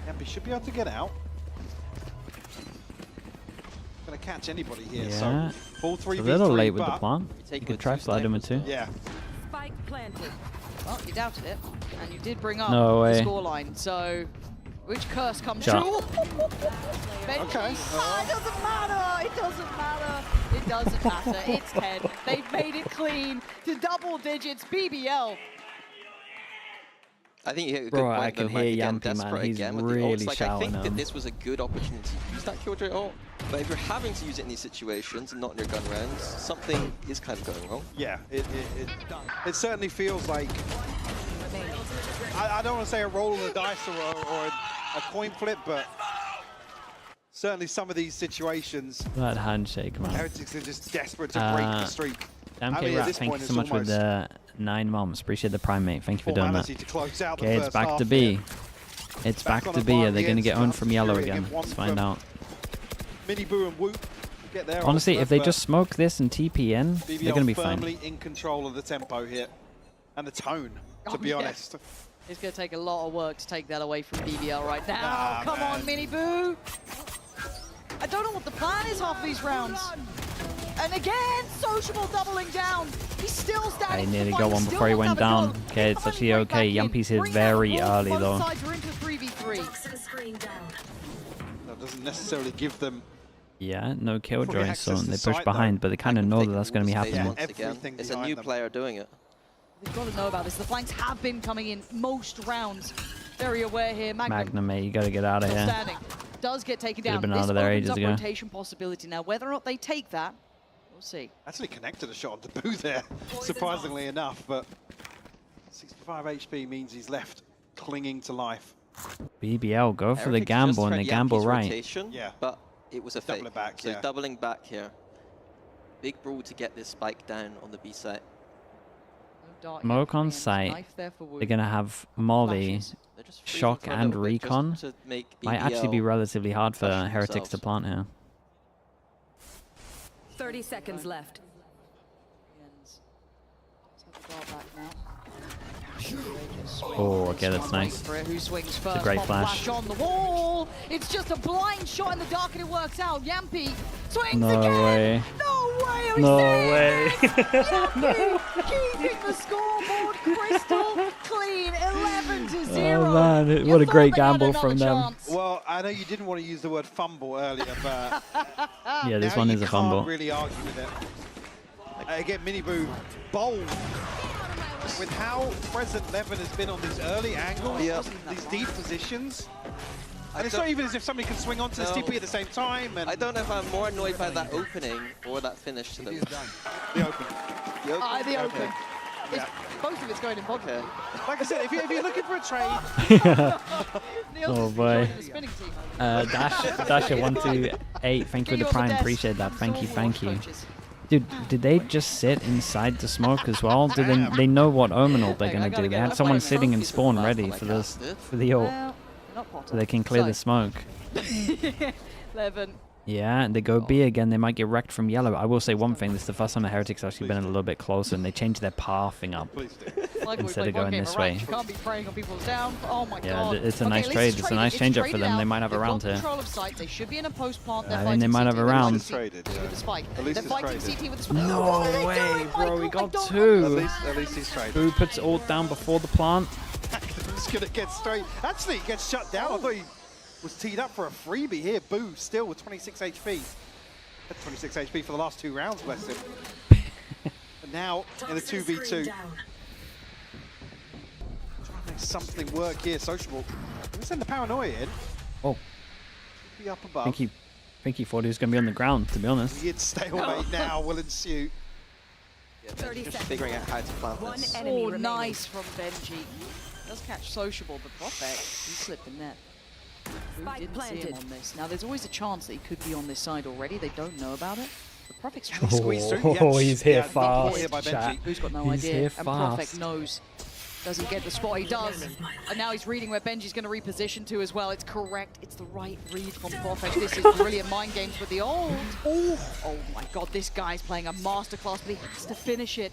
Yampy should be able to get out. Going to catch anybody here. Yeah. So full 3v3. A little late with the but- plant. You could try slide him with two. Yeah. Spike planted. Well, you doubted it, and you did bring up No way. the scoreline. So, which curse comes Shot. true? Okay. It doesn't matter. It doesn't matter. It doesn't matter. It's 10. They've made it clean to double digits. BBL. I think you hit a good Bro, point, I can though, Mike, hear again, Yampy, man. desperate He's again with the really ults. Like, I shouting think at that him. this was a good opportunity to use that Killjoy ult, but if you're having to use it in these situations and not in your gun rounds, something is kind of going wrong. Yeah, it certainly feels like, I don't want to say a roll of the dice or a coin flip, but certainly some of these situations, That handshake, man. Heretics are just desperate to break the streak. Damn, I mean, at K-Rap, this thank point, you it's so much with almost the 9 months. Appreciate the prime, mate. Thank you for doing that. formality to close out the Okay, it's first back half to here. B. It's back on to the B. Are mark they going to here, get owned Scout from yellow Fury again? get one Let's find from out. Mini Boo and Whoop get there. Honestly, also, if they but just smoke this and TPN, BBL they're going to be firmly fine. in control of the tempo here and the tone, to be yeah. honest. It's going to take a lot of work to take that away from BBL right now. Nah, Come man. on, Mini Boo. I don't know what the plan is half these rounds. And again, Sociable doubling down. He's still standing. I nearly for got the one fight, before he still went won't have a down. goal. Okay, it's Finally actually break okay. back in, Yumpy's hit bring very that ball. early, Both though. sides are into 3v3. Toxin screen down. That doesn't necessarily give them Yeah, no Killjoy, access so to they site, push though. behind, but they kind of know that that's going to be Space happening. once again. Everything It's a behind new them. player doing it. They've got to know about this. The flanks have been coming in most rounds. Very aware here. Magnum, mate, you got to get out of Still here. standing. Does get taken Could have down. been This out of there opens ages up ago. rotation possibility now. Whether or not they take that, we'll see. actually connected a shot on the Boo there, surprisingly enough, but 65 HP means he's left clinging to life. BBL, go for the Heretics just gamble, and tried they gamble Yampy's right. rotation, Yeah. but it was a Double fake. it back, so yeah. doubling back here. Big brawl to get this spike down on the B site. No dart Smoke yet. on Again, site. knife there for Wu. They're going to have Molly. Flashes. They're just freezing Shock for a and little bit just recon. to make Might actually be BBL relatively hard for push Heretics to themselves. plant here. 30 seconds left. Let's have the dart back now. Oh, okay, that's nice. For it. Who swings first? great Pop flash. on the wall. It's just a blind shot in the dark, and it works out. Yampy swings No again. way. No way. Are we No seeing way. this? Yampy keeping the scoreboard crystal clean. 11-0. Oh, man, You what a thought great they had gamble another from them. chance. Well, I know you didn't want to use the word fumble earlier, but Yeah, this now one you is a can't fumble. really argue with it. Again, Mini Boo, bold. With how present Levin has been on these early angles, these deep positions. And it's not even as if somebody can swing onto the TP at the same time. And I don't know if I'm more annoyed by that opening or that finish to them. the open. The open. Okay. It's, both of it's going in pocket. Okay. Like I said, if you're looking for a trade, Oh, boy. The spinning team. Dasher128, thank you for the Get you on prime. desk. Appreciate that. Thank you, All thank you. coaches. Dude, did they just sit inside the smoke as well? Do they know what Omen ult they're Hang on, gonna I gotta do? They get had that someone way, man. sitting in Trophies spawn are ready fast, for like this, that. for the ult, Well, not Potter. so they can clear the smoke. 11. Yeah, and they go B again, they might get wrecked from yellow. I will say one thing, this is the first time the Heretics actually been a little bit closer, and they changed their pathing up. please do. Like Instead we of played one going game this of rank, way. You can't be preying on people's down. Oh my Yeah, god. it's a Okay, nice at least trade. it's It's a traded. nice It's change up for traded them. They out. might have a They've round got here. control of site. They should be in a post plant. They're I think fighting they might have CT a with the round. CT with the spike. At least They're it's fighting traded. CT with the spike. No What are they way, doing, bro, we Michael? got I don't two. At least he's traded. Who puts ult down before the plant? He's going to get straight. Actually, he gets shut down. I thought he was teed up for a freebie here. Boo still with 26 HP. Had 26 HP for the last 2 rounds, bless him. And now in the 2v2. Trying to make something work here. Sociable. Let me send the paranoia in. Oh. Be up above. I think he thought he was going to be on the ground, to be honest. Weird stalemate now will ensue. Yeah, just figuring out how to plant One this. enemy Oh, remaining. nice from Benji. Does catch Sociable, but Prophet, he slipped in net. Who Spike didn't see him planted. on this? Now, there's always a chance that he could be on this side already. They don't know about it. But Prophet's He squeezed through. Oh, Yeah, he's here yeah, not fast, here by chat. Benji. Who's got no He's idea? here And Prophet fast. knows. Does he get the spot? He does. And now he's reading where Benji's going to reposition to as well. It's correct. It's the right read from Prophet. This is brilliant mind games with the old. Oh my god, this guy's playing a masterclass, but he has to finish it.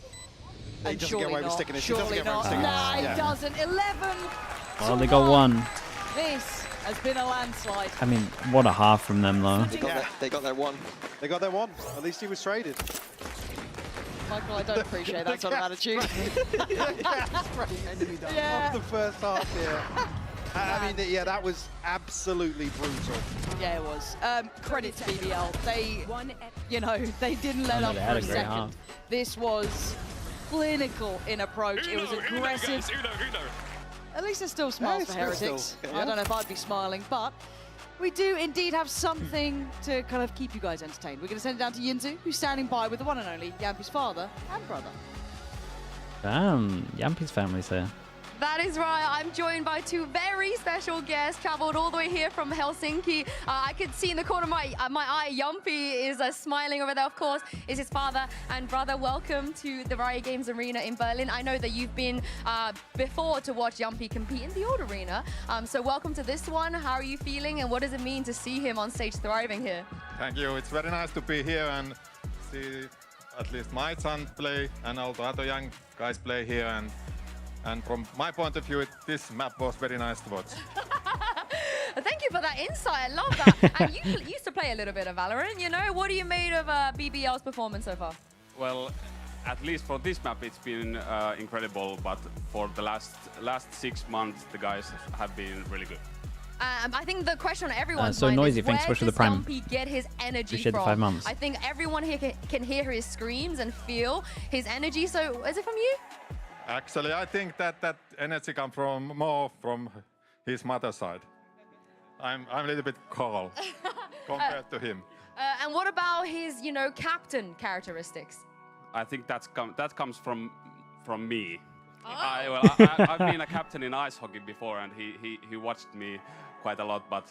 He And doesn't get surely away with not. sticking it. He doesn't Surely get away with not. sticking it. Nah, Yeah. he doesn't. 11. Well, to they got 1. This has been a landslide. I mean, what a half from them, though. They got their one. They got their one. At least he was traded. Michael, I don't appreciate that sort of attitude. Yeah. Off the first half here. I mean, yeah, that was absolutely brutal. Yeah, it was. Credit to BBL. They, you know, they didn't let know, up they for had a a great second. half. This was clinical in approach. It was aggressive. At least there's still smiles for Heretics. I don't know if I'd be smiling, but we do indeed have something to kind of keep you guys entertained. We're going to send it down to Yinzu, who's standing by with the one and only Yampi's father and brother. Damn, Yampi's family's here. That is right. I'm joined by 2 very special guests, traveled all the way here from Helsinki. I could see in the corner of my eye, Yumpy is smiling over there, of course, is his father and brother. Welcome to the Riot Games Arena in Berlin. I know that you've been before to watch Yumpy compete in the old arena. So welcome to this one. How are you feeling and what does it mean to see him on stage thriving here? Thank you. It's very nice to be here and see at least my son play and all the other young guys play here. And from my point of view, this map was very nice to watch. Thank you for that insight. I love that. And you used to play a little bit of Valorant, you know. What are you made of BBL's performance so far? Well, at least for this map, it's been incredible. But for the last 6 months, the guys have been really good. I think the question on everyone's so mind noisy, is thanks so where much for the does prime. Yumpy get his energy Appreciate the from? 5 months. I think everyone here can hear his screams and feel his energy. So is it from you? Actually, I think that energy comes more from his mother's side. I'm a little bit cold compared to him. And what about his, you know, captain characteristics? I think that comes from me. Oh. I've been a captain in ice hockey before, and he watched me quite a lot, but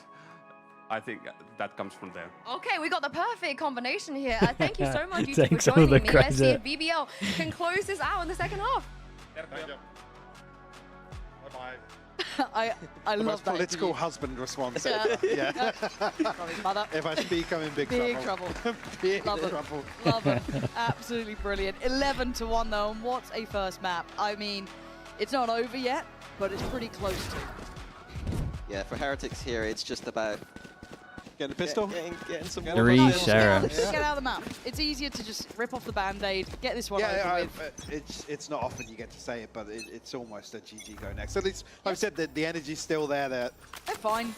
I think that comes from there. Okay, we got the perfect combination here. Thank you so much, you two, for Thanks for the joining me. Let's see if credit. BBL can close this out in the second half. Thank you. I The love most that. political husband response. Yeah. Yeah. From his mother. If I speak, I'm in big trouble. Big Love it. trouble. Love it. Absolutely brilliant. 11-1 though, and what a first map. I mean, it's not over yet, but it's pretty close to. Yeah, for Heretics here, it's just about Getting a pistol? Getting some more. 3 sheriffs. Just get out of the map. It's easier to just rip off the band-aid, get this one over with. It's not often you get to say it, but it's almost a GG go next. So at least, like I said, the energy's still there. They're fine.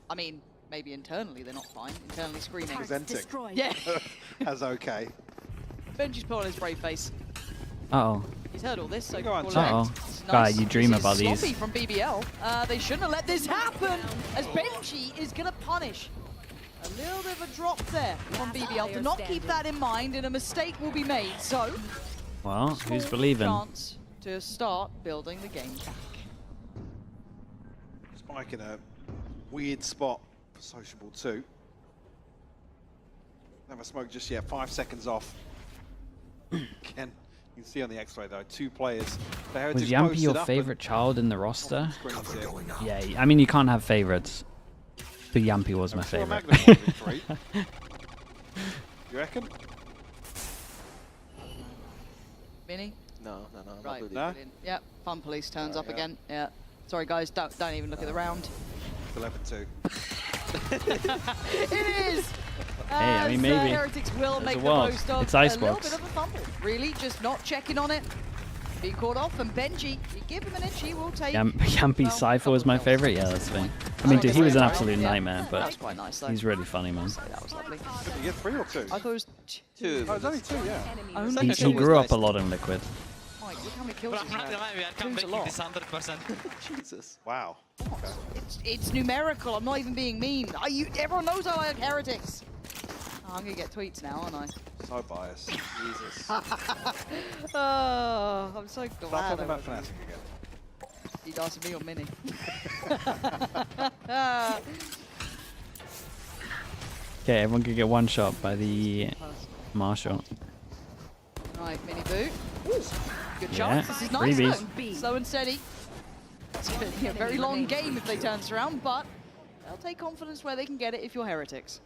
I mean, maybe internally they're not fine. Internally screaming. Presenting. Yeah. As okay. Benji's put on his brave face. Uh-oh. He's heard all this, so Go on, call it Uh-oh. out. It's God, you dream This is about these. sloppy from BBL. They shouldn't have let this happen, as Benji is going to punish. A little bit of a drop there from BBL. Do not keep that in mind, and a mistake will be made. So, Well, who's small believing? chance to start building the game back. Spike in a weird spot for Sociable too. Never smoked just yet. 5 seconds off. Again, you can see on the X-ray though, 2 players. The Was Heretics Yampy posted your up favorite child in the roster? and Yeah, I mean, you can't have favorites. But Yampy was my sure favorite. Magnum won in 3. You reckon? Vinny? No, I'm Right. not No? Brilliant. Yep, Fun Police turns up yeah. again. Yeah. Sorry guys, don't even look at the round. It's 11-2. It is! Hey, I mean, maybe. Heretics will There's make a the world. most of It's a Icebox. little bit of a fumble. Really, just not checking on it. Being caught off, and Benji, you give him an inch, he will take. Yampy well, Cypher was my couple of favorite. Yeah, that's the thing. I mean, dude, he was an absolute nightmare, but That's quite nice though. he's really funny, man. That was lovely. Did you get 3 or 2? I thought it was 2. Oh, it's only 2, yeah. only He grew up a lot in Liquid. My Look how many kills he's had. We are Two's a lot. this 100%. Jesus. Wow. Okay. It's numerical. I'm not even being mean. Everyone knows I like Heretics. Oh, I'm gonna get tweets now, aren't I? So biased. Jesus. Oh, I'm so glad. Start talking about Fnatic again. He's asking me or Mini. Okay, everyone could get one shot by the Marshall. Right, Mini boot. Good Yeah, shot. This is nice freebies. though. Slow and steady. It's going to be a very long game if they turn this around, but they'll take confidence where they can get it if you're Heretics.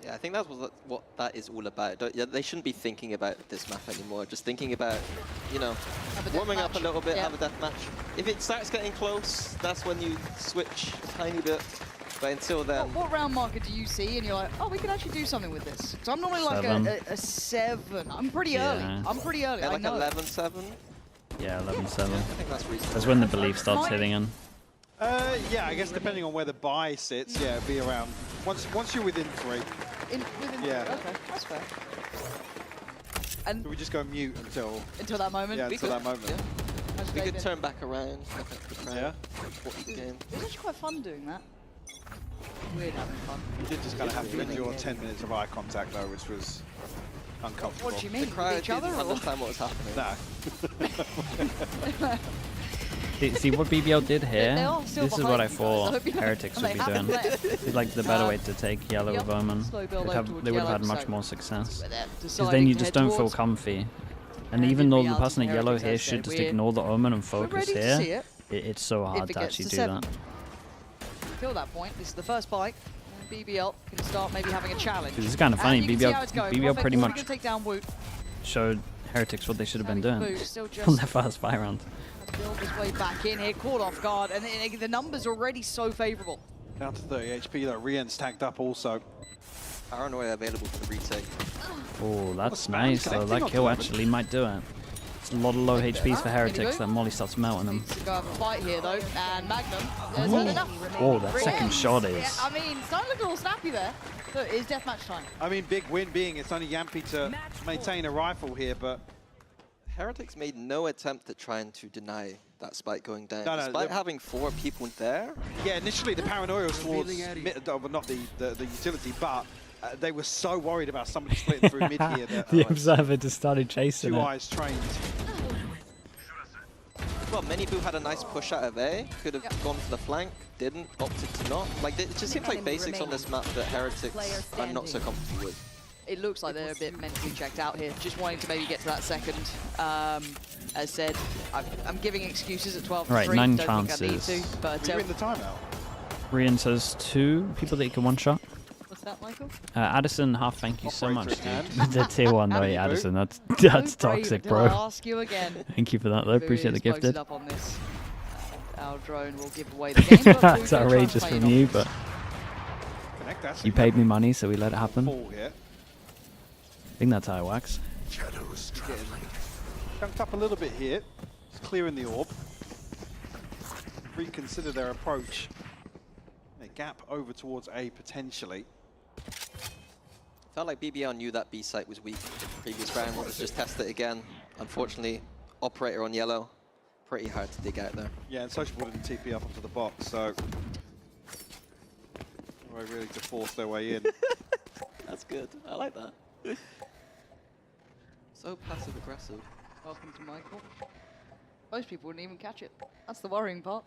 Yeah, I think that's what that is all about. They shouldn't be thinking about this map anymore. Just thinking about, you know, warming up a little bit, have a death match. If it starts getting close, that's when you switch a tiny bit. But until then... What round marker do you see and you're like, oh, we can actually do something with this? So I'm normally like a 7. I'm pretty early. I'm pretty early, yeah, I like know. 11-7? Yeah, 11-7. I think that's reasonable. That's when the belief starts hitting in. Yeah, I guess depending on where the buy sits, yeah, it'd be around... Once you're within 3. Yeah. Okay, that's fair. And so we just go mute until that moment? Yeah, until that moment. Yeah. We could turn back around. Yeah. It was actually quite fun doing that. Weird having fun. You did just kind of have to endure 10 minutes of eye contact though, which was uncomfortable. What do you mean? The crowd With each other, didn't or? understand what was happening. No. See what BBL did here? They are still This is what I behind you guys. I thought hope you know. Heretics would They be haven't doing. left. It's like the better way to take yellow with Omen. Slow build They over towards would have yellow, had much so more success. where they're Because deciding then you to just head don't feel towards. comfy. And And even in though the reality, person at yellow Heretics, here as I should said, just we're- ignore the Omen and focus ready to see here, it. it's so hard it to gets actually to do 7. that. Till that point, this is the first bite. And BBL can start maybe having a challenge. This is kind of funny. And you can see how it's going. BBL Prophet pretty already much gonna take down Woot. showed Heretics what they should have been doing Woot still on just their first buy round. build his way back in here, caught off guard, and the numbers are already so favourable. Down to 30 HP though, Rien's tagged up also. Paranoia available for the retake. Oh, that's spam nice. So connecting that onto kill them. actually might do it. It's a lot of low HPs for Heretics. That Molly starts melting them. Needs to go have a fight here though, and Magnum, there's not enough. Oh, that second shot Yeah, is... I mean, it's starting to look a little snappy there. Look, it's deathmatch time. I mean, big win being it's only Yampy to maintain a rifle here, but... Heretics made no attempt at trying to deny that spike going down. No, Despite having 4 people there. Yeah, initially the paranoia was towards not the utility, but they were so worried about somebody splitting through mid here that The Observer just started chasing two it. eyes trained. Well, Miniboo had a nice push out of A. Could have gone for the flank, didn't, opted to not. Like, it just seems like basics on this map that Heretics are not so comfortable with. It looks like they're a bit mentally checked out here, just wanting to maybe get to that second. As said, I'm giving excuses at 12-3. Right, 9 Don't chances. think I need to, but You're in the timeout. Rian says 2 people that you can one-shot. what's that, Michael? Addison, half thank you so much, Operator dude. The tier 1 though, How many Addison. That's Who toxic, brave? Did I bro. ask you again? Thank you for that though. Appreciate the Who is posted gifted. up on this. Our drone will give away the game. but That's we're gonna try and outrageous play from it off. you, but Connect that. you paid me money, so we let it happen. Full here. I think that's how it works. Jumped up a little bit here. Just clearing the orb. Reconsider their approach. A gap over towards A potentially. Felt like BBL knew that B site was weak the previous round. Wanted to just test it again. Unfortunately, operator on yellow. Pretty hard to dig out there. Yeah, and Sociable didn't TP up onto the box, so we're really to force their way in. That's good. I like that. So passive aggressive. Welcome to Michael. Most people wouldn't even catch it. That's the worrying part.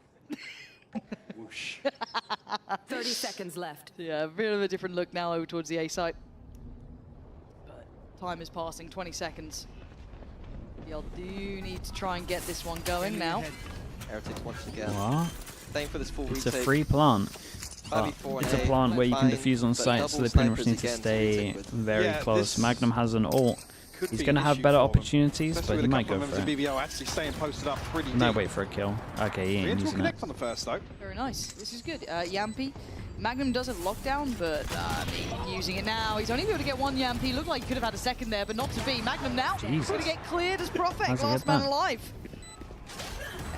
Whoosh. 30 seconds left. Yeah, a bit of a different look now over towards the A site. But time is passing, 20 seconds. Y'all do need to try and get this one going now. Heretics once again. What? Staying for this full It's retake. a free plant. But 5v4 it's a and A, plant where you can fine, defuse on but site, so double they pretty much snipers need to again stay retake with. very Yeah, close. this Magnum has an ult. Could He's be going to an have issue better for them. opportunities, Especially but with he a might couple go of for members it. of BBL actually staying posted up pretty He might deep. wait for a kill. Okay, he ain't Rien's will using it. connect on the first though. Very nice. This is good. Yampy. Magnum does have lockdown, but using it now. He's only able to get 1 Yampy. Looked like he could have had a second there, but not to be. Magnum now Jesus. going to get cleared as Prophet. How's he Last get man that? alive.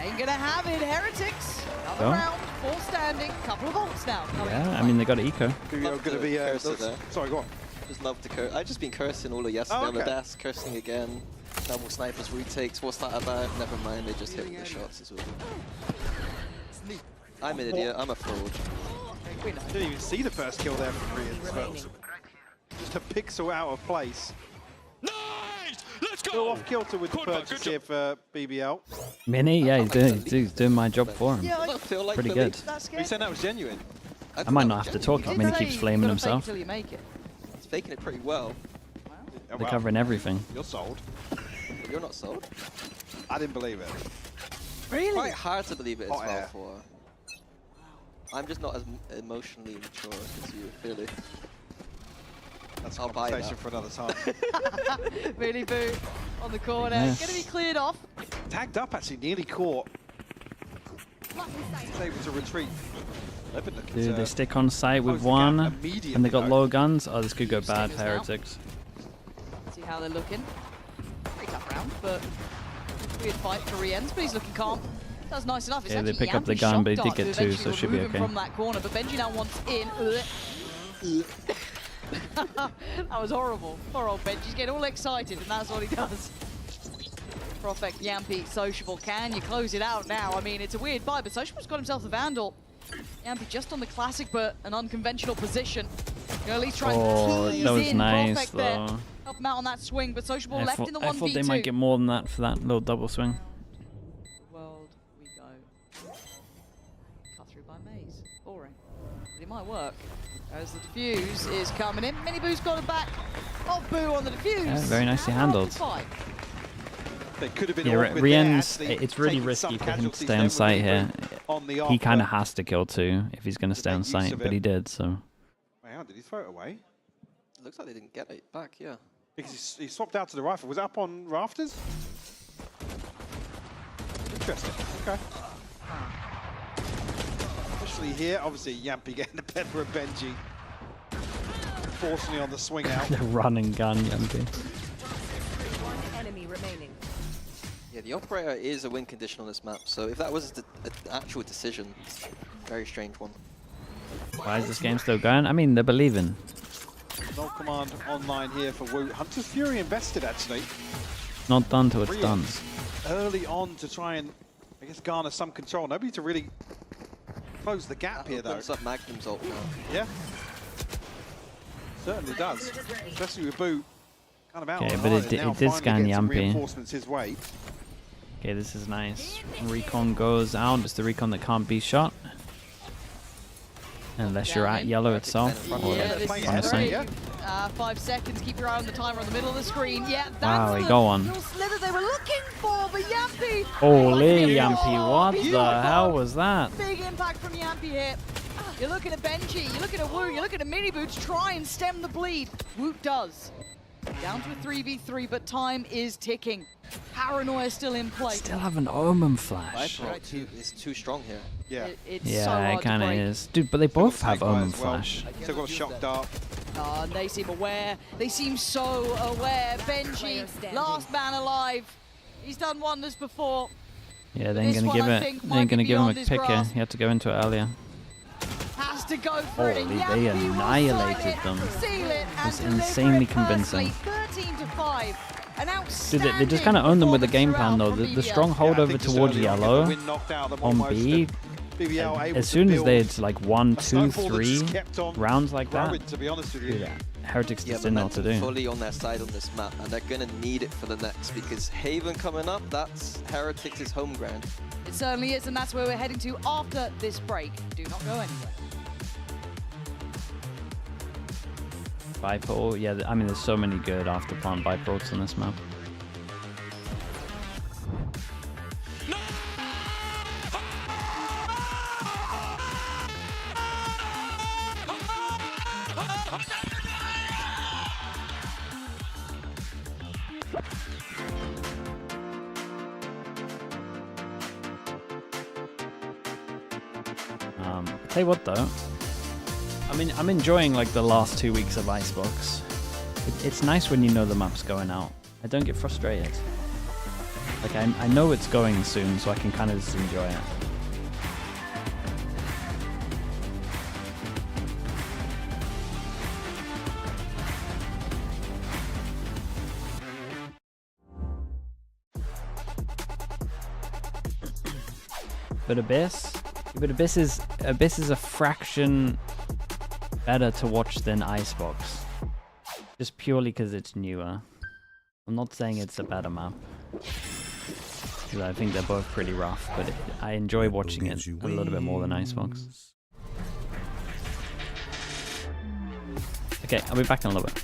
Ain't going to have it. Heretics. Another Go. round. 4 standing. Couple of ults now. coming Yeah, into I mean, they got eco. BBL Love going to to be curse it there. sorry, go on. Just love to curse. I've just been cursing all of yesterday on the okay. desk, cursing again. Double snipers retakes, what's that about? Never mind, they just hit with the shots as well. I'm an idiot, I'm a fraud. I didn't even see the first kill there from Koreans, but just a pixel out of place. Nice! Let's go! Still off kilter with the purchase here for BBL. Mini, yeah, he's doing my job for him. Yeah, I feel like pretty good. You said that was genuine. I might not have to talk if Mini keeps flaming himself. Until you make it. He's faking it pretty well. They're covering everything. You're sold. You're not sold? I didn't believe it. Really? Quite hard to believe it as Hot well air. for. I'm just not as emotionally mature as you, really. That's a I'll buy conversation that. for another time. Really boo on the corner. Yes. Going to be cleared off. Tagged up, actually, nearly caught. He's able to retreat. Dude, they stick on site with close the one, gap and immediately, they got though. low guns. Oh, this could go bad for Heretics. See how they're looking. Pretty tough round, but weird fight for Rienz, but he's looking calm. That's nice enough. It's Yeah, they actually pick up the Yampi's gun, shot but he did dart get to two, eventually so it should be remove him okay. from that corner, but Benji now wants in. That was horrible. Poor old Benji's getting all excited, and that's what he does. Perfect, Yampi, Sociable. Can you close it out now? I mean, it's a weird buy, but Sociable's got himself the Vandal. Yampi just on the classic, but an unconventional position. You know, at least try and tease that was in nice, Perfect there. though. Help him out on that swing, but Sociable left in the 1v2. I thought they might get more than that for that little double swing. World we go. Cut through by Maze. Boring. But it might work. As the defuse is coming in. Mini Boo's got it back. Oh, Boo on the defuse. Yeah, very nicely And handled. off the fight. They could have been Yeah, awkward there, Rien's, actually, it's really taking risky some for him to casualties stay on then site with here. on the He off, kind of but- has to kill two if he's going to stay on make use site, of but it. he did, so. Wow, did he throw it away? Looks like they didn't get it back, yeah. Because he swapped out to the rifle. Was it up on rafters? Interesting. Okay. Especially here, obviously Yampi getting the better of Benji. Fortunately on the swing out. The run and gun, Yampi. One enemy remaining. Yeah, the operator is a win condition on this map, so if that was an actual decision, very strange one. Why is this game still going? I mean, they're believing. No command online here for Wu. Hunter's Fury invested actually. Not done till it's done. Rienz early on to try and, I guess, garner some control. Nobody to really close the gap here, though. Opens up Magnum's ult now. Yeah. Certainly does. Especially with Boo kind of out Okay, on but line, it and did- now it did finally scan get some Yampi. reinforcements his way. Okay, this is nice. Recon goes out. It's the recon that can't be shot. Unless you're at yellow itself. Or Yeah, this on is a great. site. 5 seconds. Keep your eye on the timer on the middle of the screen. Yeah, that's Wow, he the go on. little slither they were looking for, but Yampi. Holy Yampi, what the Beautiful. hell was that? Big impact from Yampi here. You're looking at Benji, you're looking at Wu, you're looking at Mini Boo to try and stem the bleed. Woot does. Down to a 3v3, but time is ticking. Paranoia still in play. Still have an Omen flash. Viper ult is too strong here. Yeah. It's so Yeah, hard it to kind of break. is. Dude, but they both have Snake Eye Omen as well. flash. Still got a shock dart. And they seem aware. They seem so aware. Benji, last man alive. He's done wonders before. Yeah, they ain't This gonna one, give I it. think, They might ain't gonna be give him a beyond his pick here. grasp. He had to go into it earlier. Has to go for it. Holy, And they Yampi will annihilated sign it, them. seal it, and was deliver insanely it convincing. personally. 13-5. An Dude, outstanding they just kind of own them with the game plan performance though. throughout The from stronghold Yeah, I over think just towards early on, get yellow the wind knocked out of them on almost, B. and BBL able As to soon as build they had like 1, 2, snowball that 3 just kept on rounds like that, growing, to be honest with you. dude, Heretics Yeah, just didn't know what to momentum do. fully on their side on this map, and they're gonna need it for the next because Haven coming up, that's Heretics' home ground. It certainly is, and that's where we're heading to after this break. Do not go anywhere. Viper ult, yeah, I mean there's so many good after plant Viper ults on this map. Tell you what though, I mean I'm enjoying like the last 2 weeks of Icebox. It's nice when you know the map's going out. I don't get frustrated. Like I know it's going soon, so I can kind of just enjoy it. But Abyss is a fraction better to watch than Icebox. Just purely because it's newer. I'm not saying it's a better map. Because I think they're both pretty rough, but I enjoy watching it a little bit more than Icebox. Okay, I'll be back in a little bit.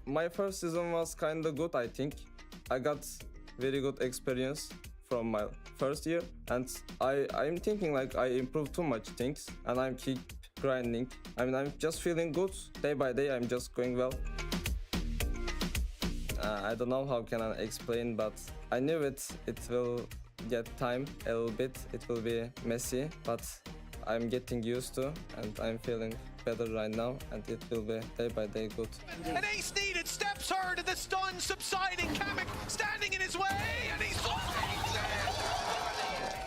My first season was kinda good, I think. I got very good experience from my first year, and I'm thinking like I improved too much things, and I'm keep grinding. I mean, I'm just feeling good day by day. I'm just going well. I don't know how can I explain, but I knew it will get time a little bit. It will be messy, but I'm getting used to, and I'm feeling better right now, and it will be day by day good. An ace needed, steps heard, and the stun subsiding. Kamek standing in his way, and he's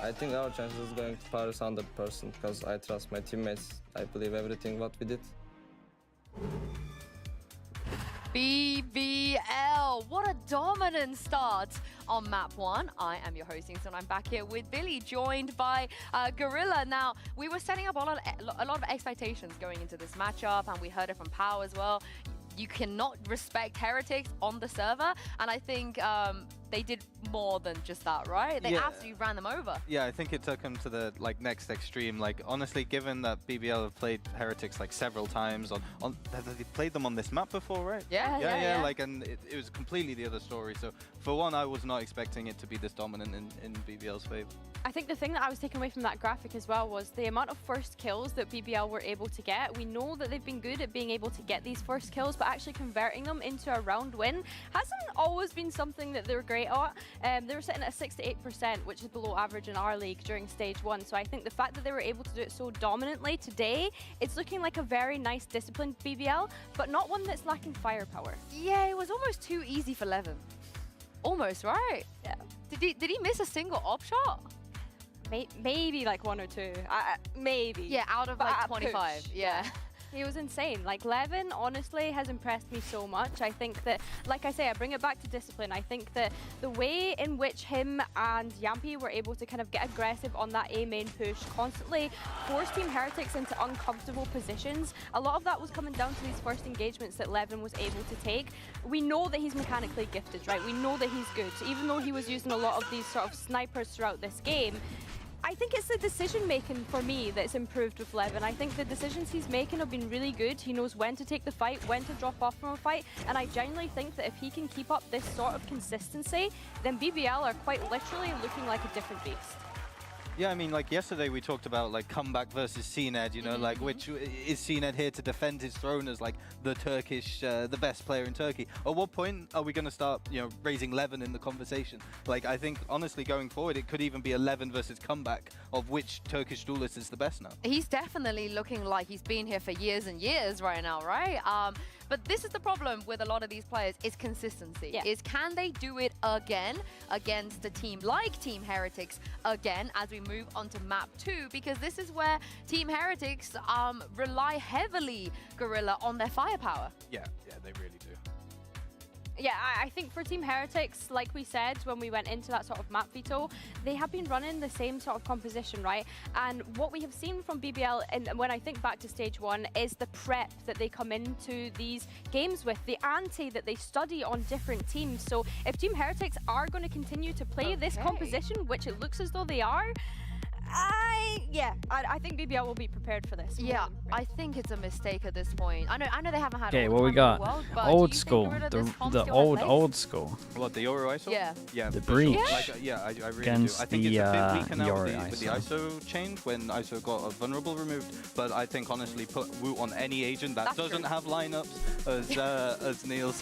I think our chances is going to Paris 100% because I trust my teammates. I believe everything what we did. BBL, what a dominant start on map 1. I am your hosting, so I'm back here with Billy, joined by Gorilla. Now, we were setting up a lot of expectations going into this matchup, and we heard it from Pow as well. You cannot respect Heretics on the server, and I think they did more than just that, right? They absolutely ran them over. Yeah, I think it took them to the next extreme. Like honestly, given that BBL have played Heretics like several times on have they played them on this map before, right? Yeah. Like, and it was completely the other story. So for one, I was not expecting it to be this dominant in BBL's favor. I think the thing that I was taking away from that graphic as well was the amount of first kills that BBL were able to get. We know that they've been good at being able to get these first kills, but actually converting them into a round win hasn't always been something that they're great at. They were sitting at 6 to 8%, which is below average in our league during stage 1. So I think the fact that they were able to do it so dominantly today, it's looking like a very nice disciplined BBL, but not one that's lacking firepower. Yeah, it was almost too easy for Levin. Almost, right? Yeah. Did he miss a single op shot? Maybe like 1 or 2. Maybe. Yeah, out of like 25. Push. Yeah. He was insane. Like, Levin, honestly, has impressed me so much. I think that, like I say, I bring it back to discipline. I think that the way in which him and Yampy were able to kind of get aggressive on that A main push, constantly force Team Heretics into uncomfortable positions, a lot of that was coming down to these first engagements that Levin was able to take. We know that he's mechanically gifted, right? We know that he's good. So even though he was using a lot of these sort of snipers throughout this game, I think it's the decision-making for me that's improved with Levin. I think the decisions he's making have been really good. He knows when to take the fight, when to drop off from a fight, and I genuinely think that if he can keep up this sort of consistency, then BBL are quite literally looking like a different beast. Yeah, I mean, like yesterday we talked about like comeback versus CNED, you know, like which is CNED here to defend his throne as like the Turkish, the best player in Turkey. At what point are we going to start, you know, raising Levin in the conversation? Like, I think honestly going forward, it could even be a Levin versus comeback of which Turkish duelist is the best now. He's definitely looking like he's been here for years and years right now, right? But this is the problem with a lot of these players, is consistency. Yeah. Is can they do it again against a team like Team Heretics again as we move on to map 2? Because this is where Team Heretics rely heavily, Gorilla, on their firepower. Yeah, they really do. Yeah, I think for Team Heretics, like we said when we went into that sort of map veto, they have been running the same sort of composition, right? And what we have seen from BBL, and when I think back to stage 1, is the prep that they come into these games with, the ante that they study on different teams. So if Team Heretics are going to continue to play this composition, which it looks as though they are, I think BBL will be prepared for this. Yeah, I think it's a mistake at this point. I know they haven't had. Okay, all what the we time got? in the world, but Old school, the old school. What, the Euro ISO? Yeah. The breach. Like, I really Against do. I think the, it's a bit weaker now Euro with the ISO change when ISO got a vulnerable removed. But I think honestly, put Woot on any agent that doesn't have lineups, as Neil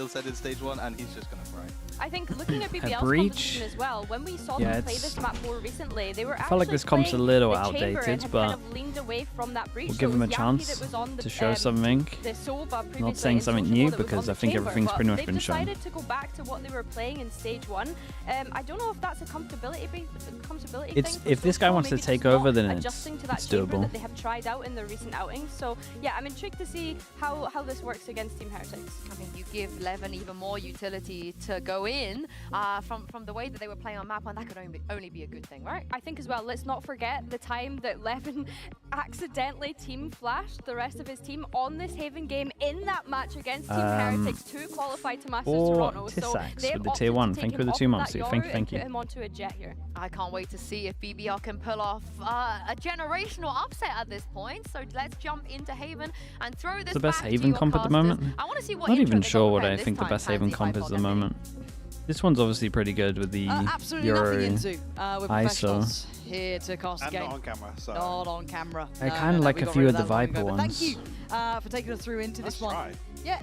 said in stage 1, and he's just gonna fry. I think looking at BBL's breach. composition as well, when we saw them play this map more recently, they were actually felt like this comp's a little playing the chamber outdated, and had but kind of leaned away from that breach. we'll give them a chance to show something. Not saying something new because I think everything's pretty much been shown. They decided to go back to what they were playing in stage 1. I don't know if that's a comfortability thing. If this guy wants to take over, then it's doable. That they have tried out in the recent outings. So yeah, I'm intrigued to see how this works against Team Heretics. I mean, you give Levin even more utility to go in from the way that they were playing on map 1. That could only be a good thing, right? I think as well, let's not forget the time that Levin accidentally team flashed the rest of his team on this Haven game in that match against Team Heretics to qualify to Masters Toronto. So they with the tier 1. Thank you for the 2 months. Thank you. Put him onto a jet here. I can't wait to see if BBL can pull off a generational upset at this point. So let's jump into Haven and throw this the best back Haven to comp your at the moment? I want to see what Not even intro they sure got what prepared I this think the time, best Haven comp is at the moment. This one's obviously pretty good with the absolutely Euro nothing into with professionals here to cast the game. Not on camera, so. Not on camera. I kind of like a few of the Viper ones. Thank you for taking us through into this one. Right. Yeah,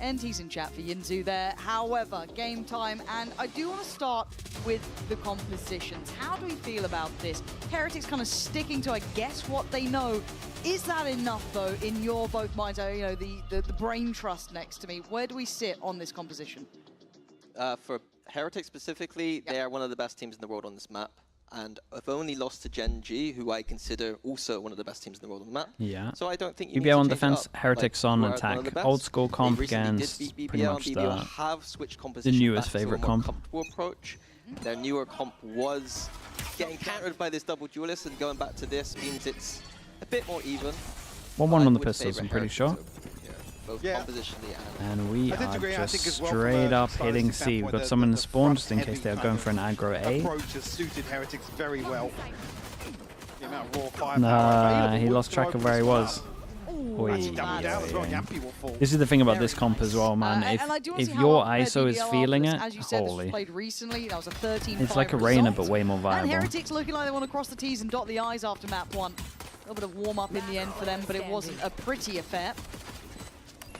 NT's in chat for Yinzu there. However, game time, and I do want to start with the compositions. How do we feel about this? Heretics kind of sticking to, I guess, what they know. Is that enough, though, in your both minds? You know, the brain trust next to me. Where do we sit on this composition? For Heretics specifically, they are one of the best teams in the world on this map. And I've only lost to Gen G, who I consider also one of the best teams in the world on the map. Yeah. So I don't think you BBL on need to defense, Heretics on attack. Old school comp against pretty much BBL have switched composition the newest back favorite to a more comp. comfortable approach. Their newer comp was getting countered by this double duelist, and going back to this means it's a bit more even. 1-1 on the pistols, I'm pretty sure. both Yeah. compositionally And we I tend to are agree, I just think as well from straight a up hitting stylistic C. We've standpoint, got the- someone in the the spawn front just in case heavy they're kind going of for an aggro A. approach has suited Heretics very well. The amount of raw firepower Nah, available he would lost go track over of where he as well. was. Ooh, actually double down as well. Oi. Yampy will fall. This is the thing about this comp as well, man. And I do wanna If see how your well ISO is BBL are feeling for it, this. As you said, this was holy. played recently. That was a 13-5 It's like Arena, result. but way more And viable. Heretics looking like they want to cross the T's and dot the I's after map 1. A little bit of warm-up in the end for them, but it wasn't a pretty affair.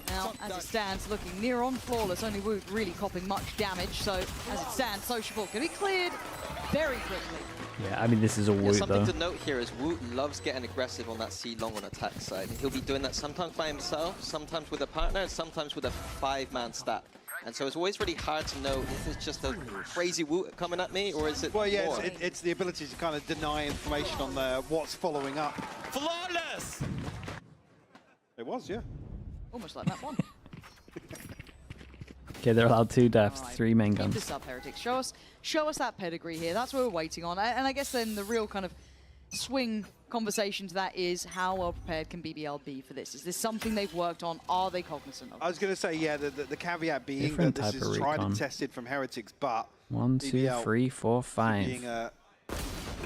Now, as it stands, looking near on flawless, only Woot really copping much damage. So, as it stands, Sociable can be cleared very quickly. Yeah, I mean, this is all Woot, something though. to note here is Woot loves getting aggressive on that C long on attack side. He'll be doing that sometimes by himself, sometimes with a partner, and sometimes with a 5-man stack. And so it's always really hard to know if it's just a crazy Woot coming at me, or is it Well, yeah, more? it's the ability to kind of deny information on what's following up. Flawless! It was, yeah. Almost like map 1. Okay, they're allowed 2 deaths, Alright, 3 main Keep guns. this up, Heretics. Show us that pedigree here. That's what we're waiting on. And I guess then the real kind of swing conversation to that is how well prepared can BBL be for this? Is this something they've worked on? Are they cognizant of it? I was going to say, yeah, the caveat being Different that this type is of tried recon. and tested from Heretics, but 1, 2, BBL 3, 4, 5. being a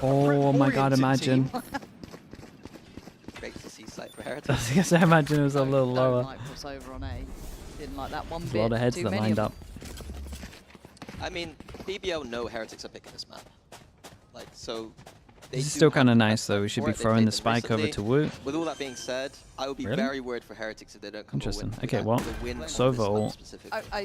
Oh my god, imagine. Great to see sight for Heretics. I was going to say, imagine it was a little Don't lower. like crossover on A. Didn't like that one There's bit. a lot of heads Too that many lined of up. I mean, BBL know Heretics are picking this map. Like, so... This is still kind of nice, though. We should be throwing the spike over to Woot. With all that being said, I would be Really? very worried for Heretics if they don't come Interesting. with Okay, that- well, with a win on Sova this map ult. specifically. I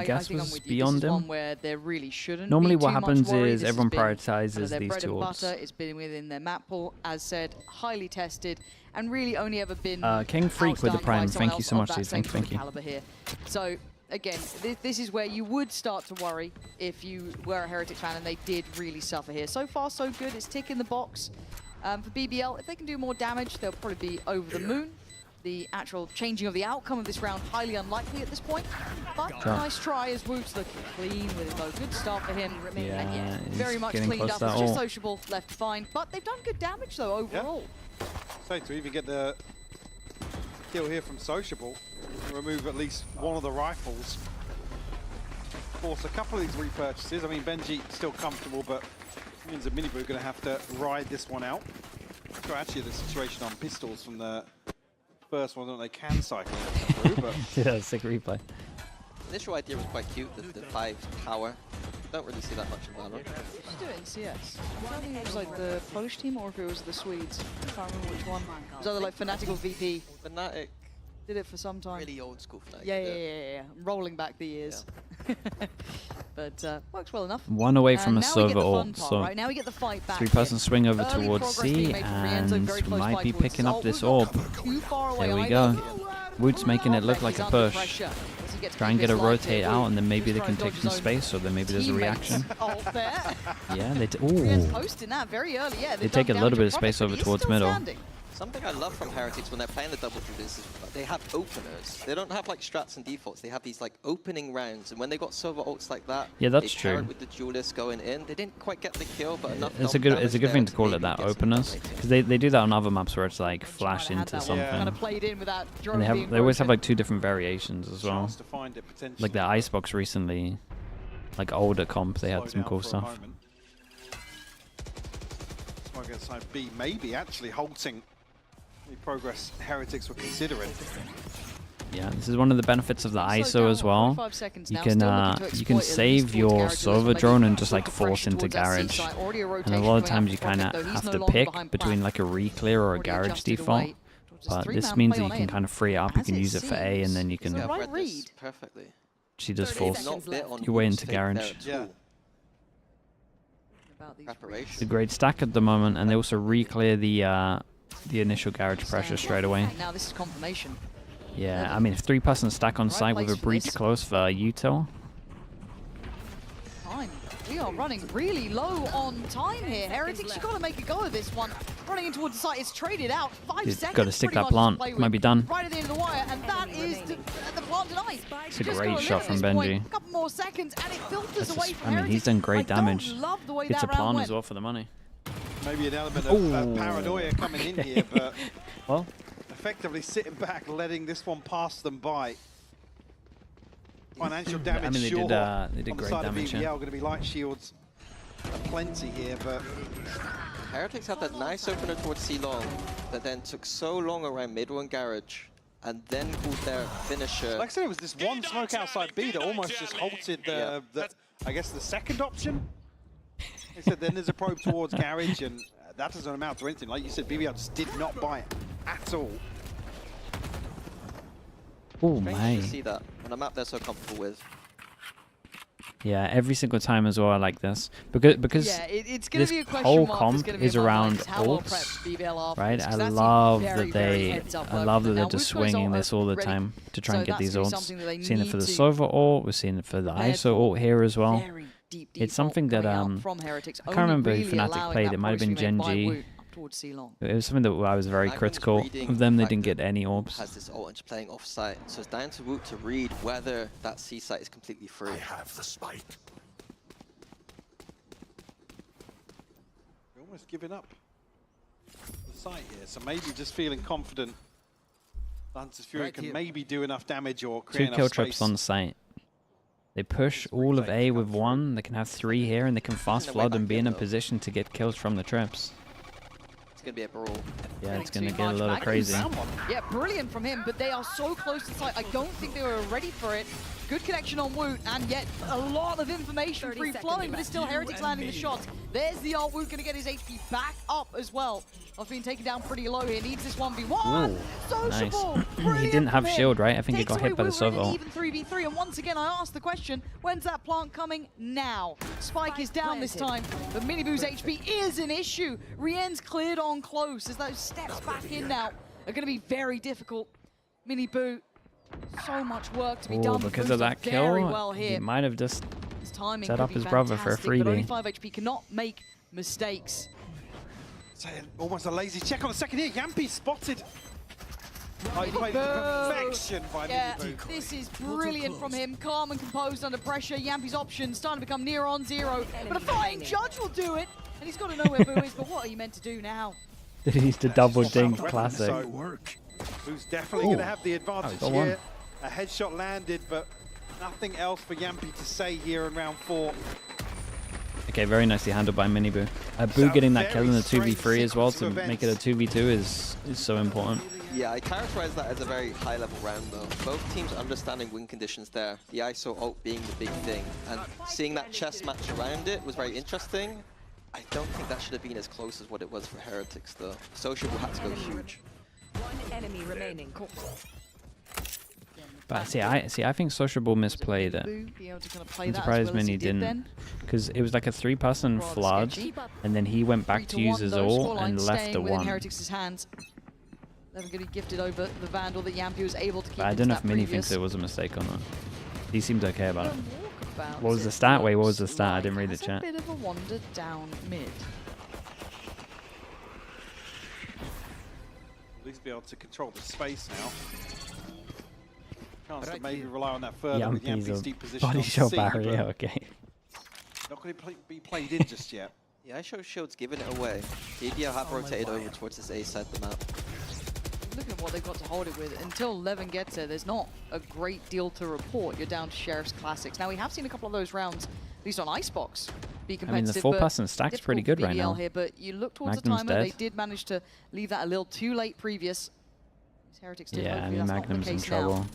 guess think I'm was with you. beyond This is him. one where there really shouldn't Normally be what too much happens worry. is This has everyone been prioritizes their these bread two and ults. butter. It's been within their map pool, as said, highly tested, and really only ever been King Freak with the outdone by Prime. someone Thank you else so of much, that dude. same Thank you. caliber here. So again, this is where you would start to worry if you were a Heretics fan and they did really suffer here. So far, so good. It's ticking the box. For BBL, if they can do more damage, they'll probably be over the moon. The actual changing of the outcome of this round, highly unlikely at this point. But Sure. nice try as Woot's looking clean with it though. Good start for him. Yeah, And he's very much getting cleaned close up. to It's that just ult. Sociable left to find. But they've done good damage though overall. So to even get the kill here from Sociable, remove at least one of the rifles, force a couple of these repurchases. I mean, Benji still comfortable, but Minions and Miniboo are going to have to ride this one out. So actually the situation on pistols from the first one that they can cycle through, but Yeah, sick replay. Initial idea was quite cute, the 5 tower. Don't really see that much in Valorant. Who's doing CS? I don't think it was like the Polish team or if it was the Swedes. I can't remember which one. It was either like Fnatic or VP. Fnatic. Did it for some time. Really old school Fnatic. Yeah. Rolling back the years. But works well enough. One away from And a now we get Sova the fun ult, part, so right? Now we get the fight back 3-person here. swing over Early towards progress C, being made from Rienzo, and very close might by be towards picking up Salt. this Woot not orb. too far away There we either. go. Woot's making it look like a push. Pressure. As he gets Try and keep get a his light rotate here. out, and then Woot maybe they just can trying take to some dodge his space, or then maybe there's a teammates. reaction. Ult there. Yeah, they Rien's ooh. posting that very early. Yeah, They they've take a done little bit of damage from it, space but over he's towards still middle. standing. Something I love from Heretics when they're playing the double through this is they have openers. They don't have like strats and defaults. They have these like opening rounds, and when they got Sova ults like that, Yeah, that's they paired true. with the duelist going in. They didn't quite get the kill, but enough. It's a good thing to call it that, openers, because they do that on other maps where it's like flash into Kind something. of played in without And they always have like 2 different variations as well. chance to find it potentially. Like the Icebox recently, like older comp, they had some cool stuff. Smoke inside B, maybe actually halting the progress Heretics were considering. Yeah, this is one of the benefits of the ISO as well. 45 seconds You now, can still looking to you can exploit it, save towards your Garage, Sova making drone and just like quicker force pressure into towards that Garage. C-side. Already a And a rotation lot of coming times up you from kind it, of though. He's have no to longer pick behind between plan. like a re-clear or a Already Garage adjusted default. away. Just But this three-man means play that you on can in. kind of free it up. You As can it use it for A, and then you seems. can Is it right Read this read? perfectly. she does 30 force seconds Not bit on your way Woot's into take there Garage. at Yeah. all. About these Preparation. It's a great stack at the moment, and they also re-clear the initial Garage pressure straight away. Now this is confirmation. Yeah, I mean, if 3-person stack on Right site with a place for breach this. close for util. Time. We are running really low on time here. Heretics, you've got to make a go of this one. Running in towards the site, it's traded out. 5 Dude, seconds. gotta stick pretty that much to plant. play Might with. be done. Right at the end of the wire, and that is the plant tonight. It's a great shot from Benji. A couple more seconds, and it filters That's away just- from I mean, Heretics. he's done great I don't damage. love the way It's that a plan round as went. well for the money. Maybe an element of Ooh. paranoia coming in here, but Well, effectively sitting back, letting this one pass them by. Financial damage, I mean, they did great damage. BBL, going to be light shields plenty here, but Heretics had that nice opener towards C-Long that then took so long around mid one garage and then called their finisher. Like I said, it was this one smoke outside B that almost just halted the I guess the second option. They said then there's a probe towards garage, and that doesn't amount to anything. Like you said, BBL just did not buy it at all. Oh Strange my. to see that on a map they're so comfortable with. Yeah, every single time as well I like this. Because yeah, it's going to be a question whole mark. comp is around ults, right? I love that they're just swinging this all the time to try and get these ults. We've seen it for the Sova ult, we've seen it for the ISO ult here as well. It's something that I can't remember who Fnatic played. It might have been Gen G. It was something that I was very critical of them. They didn't get any orbs. Has this ult and just playing off site, so it's down to Woot to read whether that C site is completely free. I have the spike. We're almost giving up the site here, so maybe just feeling confident. Hunter's Fury can maybe do enough damage or create enough Two kill space. traps on site. They push all of A with one. They can have 3 here, and they can fast flood and be in a position to get kills from the traps. It's going to be a brawl. Yeah, it's going to get a little crazy. Yeah, brilliant from him, but they are so close to site. I don't think they were ready for it. Good connection on Woot, and yet a lot of information free-flowing, but it's still Heretics landing the shots. There's the ult. Woot going to get his HP back up as well. I've been taken down pretty low here. Needs this 1v1. Sociable. Nice. He didn't have shield, right? I think he got hit by the Sova ult. Even 3v3, and once again, I asked the question, when's that plant coming? Now. Spike is down this time, but Miniboo's HP is an issue. Rien's cleared on close as those steps back in now are going to be very difficult. Miniboo, so much work to be done. Because of that kill, well he might have just set up his brother for a freebie. But only 5 HP cannot make mistakes. Almost a lazy check on the second here. Yampi spotted. Oh, he played perfection by Miniboo. This is brilliant from him. Calm and composed under pressure. Yampi's options starting to become near on 0. But a flying judge will do it. And he's got to know where Boo is, but what are you meant to do now? He's the double dink classic. Boo's definitely going to have the advantage here. A headshot landed, but nothing else for Yampi to say here in round 4. Okay, very nicely handled by Miniboo. Boo getting that kill in the 2v3 as well to make it a 2v2 is so important. Yeah, I characterize that as a very high-level round, though. Both teams understanding win conditions there. The ISO ult being the big thing, and seeing that chess match around it was very interesting. I don't think that should have been as close as what it was for Heretics, though. Sociable had to go huge. One enemy remaining. Cool. But see, I think Sociable misplayed it. I'm surprised Mini didn't, because it was like a 3-person flood, and then he went back to use his ult and left the 1. Heretics' hands. Never going to be gifted over the Vandal that Yampi was able to keep. But I don't know if Mini thinks it was a mistake or not. He seemed okay about it. What was the stat? Wait, what was the stat? I didn't read the chat. A bit of a wander down mid. At least be able to control the space now. Chance to maybe rely on that further with Yampi's deep position body on shot C, barrier, okay. Not going to be played in just yet. Yeah, ISO shield's giving it away. BBL have rotated over towards this A side of the map. Look at what they've got to hold it with. Until Levin gets there, there's not a great deal to report. You're down to Sheriff's Classics. Now, we have seen a couple of those rounds, at least on Icebox, be competitive. I mean, the 4-person stack's pretty good right now. Here, but you look towards the timer, they did manage to leave that a little too late previous. Heretics did. Yeah, I mean, Magnum's in trouble.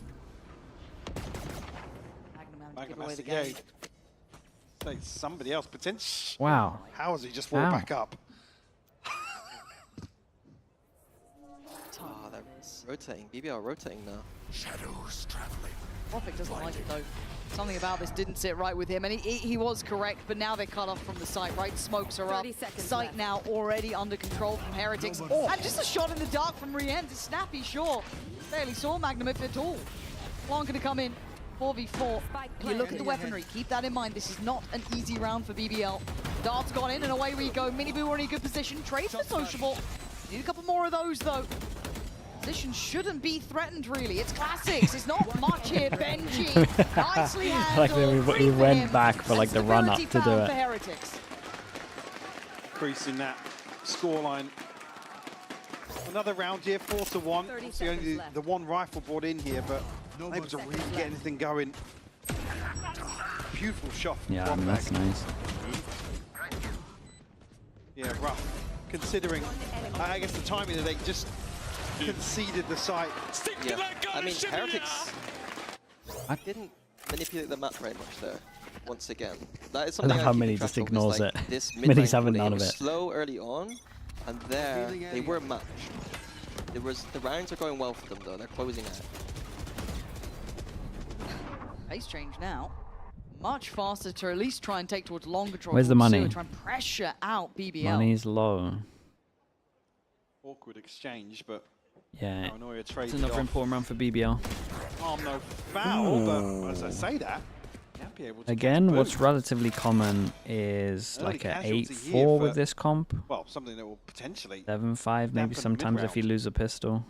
Magnum away the game. Say somebody else potentially. Wow. How has he just walked back up? Oh, they're rotating. BBL rotating now. Shadows traveling. Prophet doesn't like it though. Something about this didn't sit right with him, and he was correct, but now they're cut off from the site, right? Smokes are up. Site now already under control from Heretics. And just a shot in the dark from Rien. It's snappy, sure. Barely saw Magnum if at all. Blanc gonna come in. 4v4. You look at the weaponry, keep that in mind. This is not an easy round for BBL. Dart's gone in and away we go. Miniboo are in a good position. Trade for Sociable. Need a couple more of those though. Position shouldn't be threatened really. It's classics. It's not much here. Benji nicely handled. Like he went back for like the run up to do it. Increasing that scoreline. Another round here, 4-1. Obviously only the one rifle brought in here, but not able to really get anything going. Beautiful shot from Yeah, I mean, that's nice. Yeah, rough. Considering, I guess, the timing that they just conceded the site. Yeah, I mean, Heretics didn't manipulate the map very much there. Once again, that is I something love how keep Mini track just of, is, ignores like, it. This Mini's having mid-lane none of was it. slow early on, and there they were matched. The rounds are going well for them though. They're closing out. Pace change now. Much faster to at least try and take towards long control. Where's the money? Try and pressure out BBL. Money's low. Awkward exchange, but Yeah, Paranoia it's traded another off. important round for BBL. No foul, but as I say that, be able to Again, catch what's Boom. relatively common is Early like a casualty 8-4 here with for- this comp. Well, something that will potentially 7-5 maybe dampen sometimes if you mid-round. lose a pistol.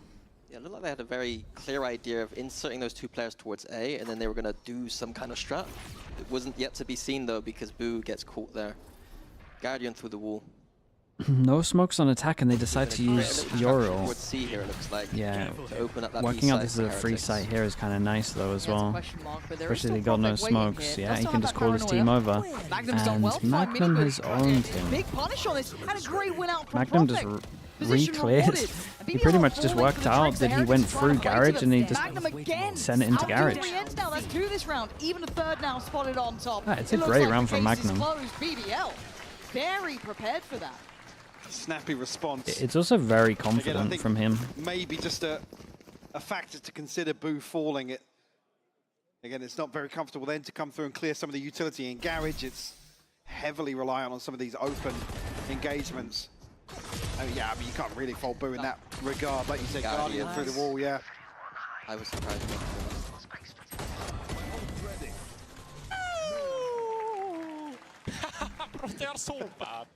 Yeah, it looked like they had a very clear idea of inserting those two players towards A, and then they were going to do some kind of strat. It wasn't yet to be seen though, because Boo gets caught there. Guardian through the wall. No smokes on attack and they decide to use Yoral. Towards C here, it looks like. Yeah, To open up that working B out side this is for a free Heretics. site here is kind of nice though as Yeah, it's a well. question mark, but there is Especially they still got no Prophet waiting smokes. here. Yeah, Does he still can have just that call his team paranoia. over. Magnum's done And well. Fine Magnum mini has boost. owned him. Big punish on this, and a great win out from Magnum just Prophet. Position re-cleared. rewarded. He BBL pretty much just falling worked for the out tricks. that he Heretics went trying through to play to Garage them. and he just Magnum again. sent it into Outdoing Garage. the ends now. That's 2 this round. Even a third now spotted on top. Ah, it's It a looks great like round the for case is Magnum. closed. BBL very prepared for that. Snappy response. It's also very Again, I confident think from him. maybe just a factor to consider. Boo falling it. Again, it's not very comfortable then to come through and clear some of the utility in Garage. It's heavily reliant on some of these open engagements. Oh yeah, I mean you can't really fault Boo in that regard. Like you said, Guardian through the wall, yeah. I was surprised. They are so bad.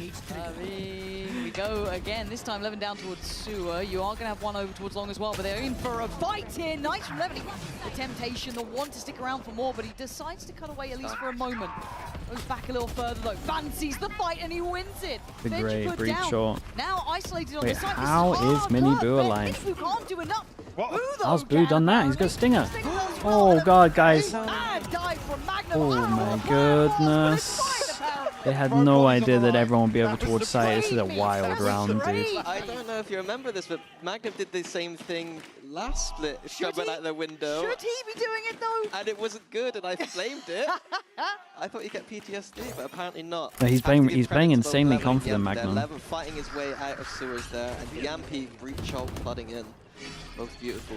Here we go again. This time Levin down towards Sewer. You are going to have one over towards Long as well, but they're in for a fight here. Nice from Levin. The temptation, the want to stick around for more, but he decides to cut away at least for a moment. Goes back a little further though. Fancies the fight and he wins it. The Benji great put breach down. short. Now isolated on Wait, the side. This how is hard Mini work, Boo but alive? Mini Boo can't do enough. Boo, though, How's Boo done that? He's got a stinger. Stinger as well. Oh god, guys. Mad dive from Magnum. Oh I don't know my what the plan was, but it's goodness. fine, apparently. They had no idea that everyone would be over towards site. This is a wild round, dude. I don't know if you remember this, but Magnum did the same thing last split, shoving he? out the window. Should he be doing it though? And it wasn't good, and I blamed it. I thought he'd get PTSD, but apparently not. No, he's Have to playing- give he's credit playing to both insanely Levin and confident, Yampi there. Magnum. Levin fighting his way out of sewers there, and Yampi breach ult flooding in. Both beautiful.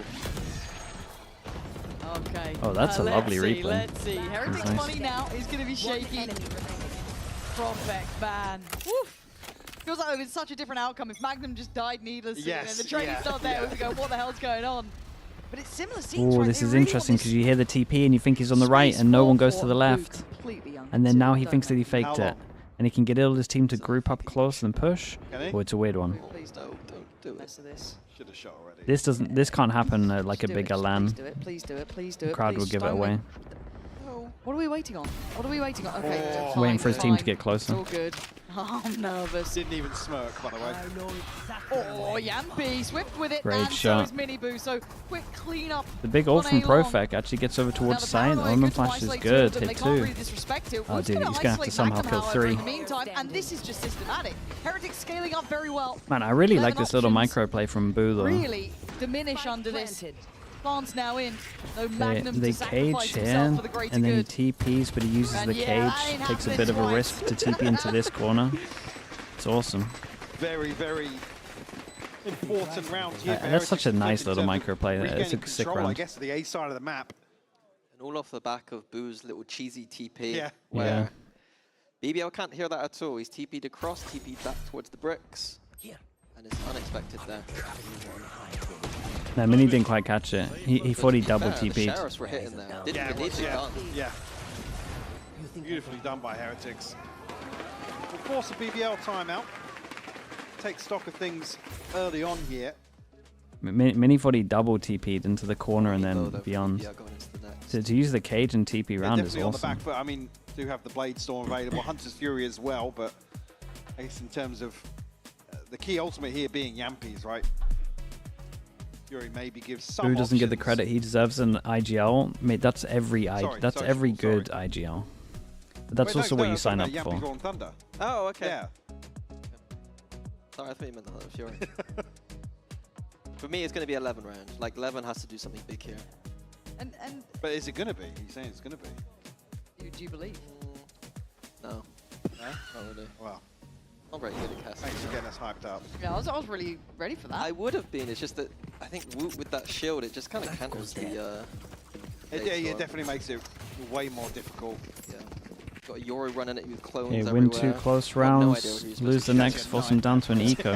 Okay. Oh, that's a lovely let's see, replay. Let's see. Heretics nice. money now is going to be shaky. Prophet ban. Woof. Feels like it would have been such a different outcome if Magnum just died needlessly Yes, and the training's not there. We go, what the hell's going on? But it's similar scenes, Oh, right? this They is really interesting want because you hear the TP and you think he's on the right and no one goes to the left. And then now he thinks that he faked it. And he can get all his team to group up close and push. Oh, it's a weird one. Please don't do it. This. Should have shot already. This can't happen at like a Do bigger it. LAN. Please do it. Please do it. Please do it. The crowd please will give it stone away. What are we waiting on? What are we waiting on? Okay. Waiting fine, for his team to fine. get closer. It's all good. Oh, I'm nervous. Didn't even smirk, by the way. Oh, Yampi, swift with it, Great and shot. so is Mini Boo. So quick clean up. The big ult on from A-Long. Profec actually gets over Now towards the side. paranoia Omen good to flash is isolate two good. of them. Hit They can't 2. really disrespect it. Oh, Who's dude, gonna he's gonna have to isolate somehow Magnum, kill however, 3. In the meantime, and this is just systematic. Heretics scaling up very well. Man, I really like 11 this little options. micro play from Boo though. Really diminish under this. Plants now in. No Magnum They to sacrifice cage himself here, for the greater and then he good. TPs, but he uses And the yeah, cage, that ain't takes a happening bit of a twice. risk to TP into this corner. It's awesome. Very, very important round here. for That's such a Heretics nice in little terms of micro play. It's regaining a sick control, I round. guess, of the A side of the map. And all off the back of Boo's little cheesy TP. Yeah. Where BBL can't hear that at all. He's TP'd across, TP'd back towards the bricks. And it's unexpected there. No, Mini didn't quite catch it. He thought he double The TP'd. sheriffs were hitting there. Didn't Yeah, even need to gun. yeah. Beautifully done by Heretics. We'll force a BBL timeout. Take stock of things early on here. Mini thought he double TP'd into the corner and then beyond. To use the cage and TP They're round is definitely on the awesome. back foot. I mean, do have the Blade Storm available. Hunter's Fury as well, but I guess in terms of the key ultimate here being Yampies, right? Fury maybe gives some Who doesn't get the options. credit he deserves in IGL? Mate, that's every every good IGL. But that's Wait, also no, what you sign up Yampi for. Golden Thunder. Oh, okay. Yeah. Sorry, I thought you meant the Fury. For me, it's going to be 11 round. Like, 11 has to do something big here. But is it going to be? He's saying it's going to be. Do you believe? No. No? Not really. Well. Not very good at casting. Thanks for getting us hyped up. Yeah, I was really ready for that. I would have been. It's just that I think Woot with that shield, it just kind of counters the. It definitely makes it way more difficult. Yeah. Got Yori running at you with clones Okay, everywhere. win 2 close I have no idea what rounds, he was lose supposed the to do. next, force them down to an eco.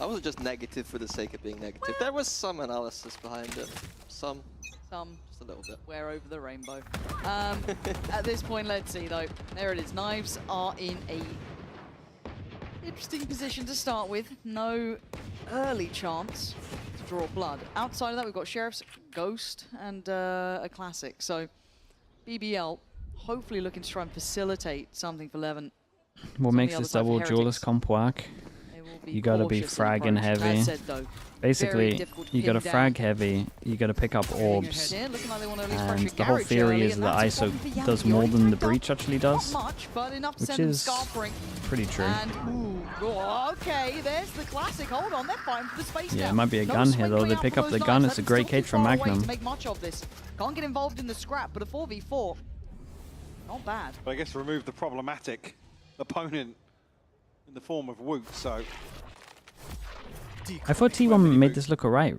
I wasn't just negative for the sake of being negative. There was some analysis behind it. Some. Just a little bit. Where over the rainbow. At this point, let's see though. There it is. Knives are in a interesting position to start with. No early chance to draw blood. Outside of that, we've got Sheriff's Ghost and a Classic. So BBL hopefully looking to try and facilitate something for Levin. What makes this double duelist comp work? You gotta be fragging heavy. Basically, you gotta frag heavy, you gotta pick up orbs, and the whole theory is that ISO does more than the breach actually does, which is pretty true. Okay, there's the Classic. Hold on, they're fighting for the space Yeah, now. it might be a gun here though. They pick up the gun. It's a great cage from Magnum. To make much of this. Can't get involved in the scrap, but a 4v4, not bad. But I guess remove the problematic opponent in the form of Woot, so... I thought T1 made this look alright.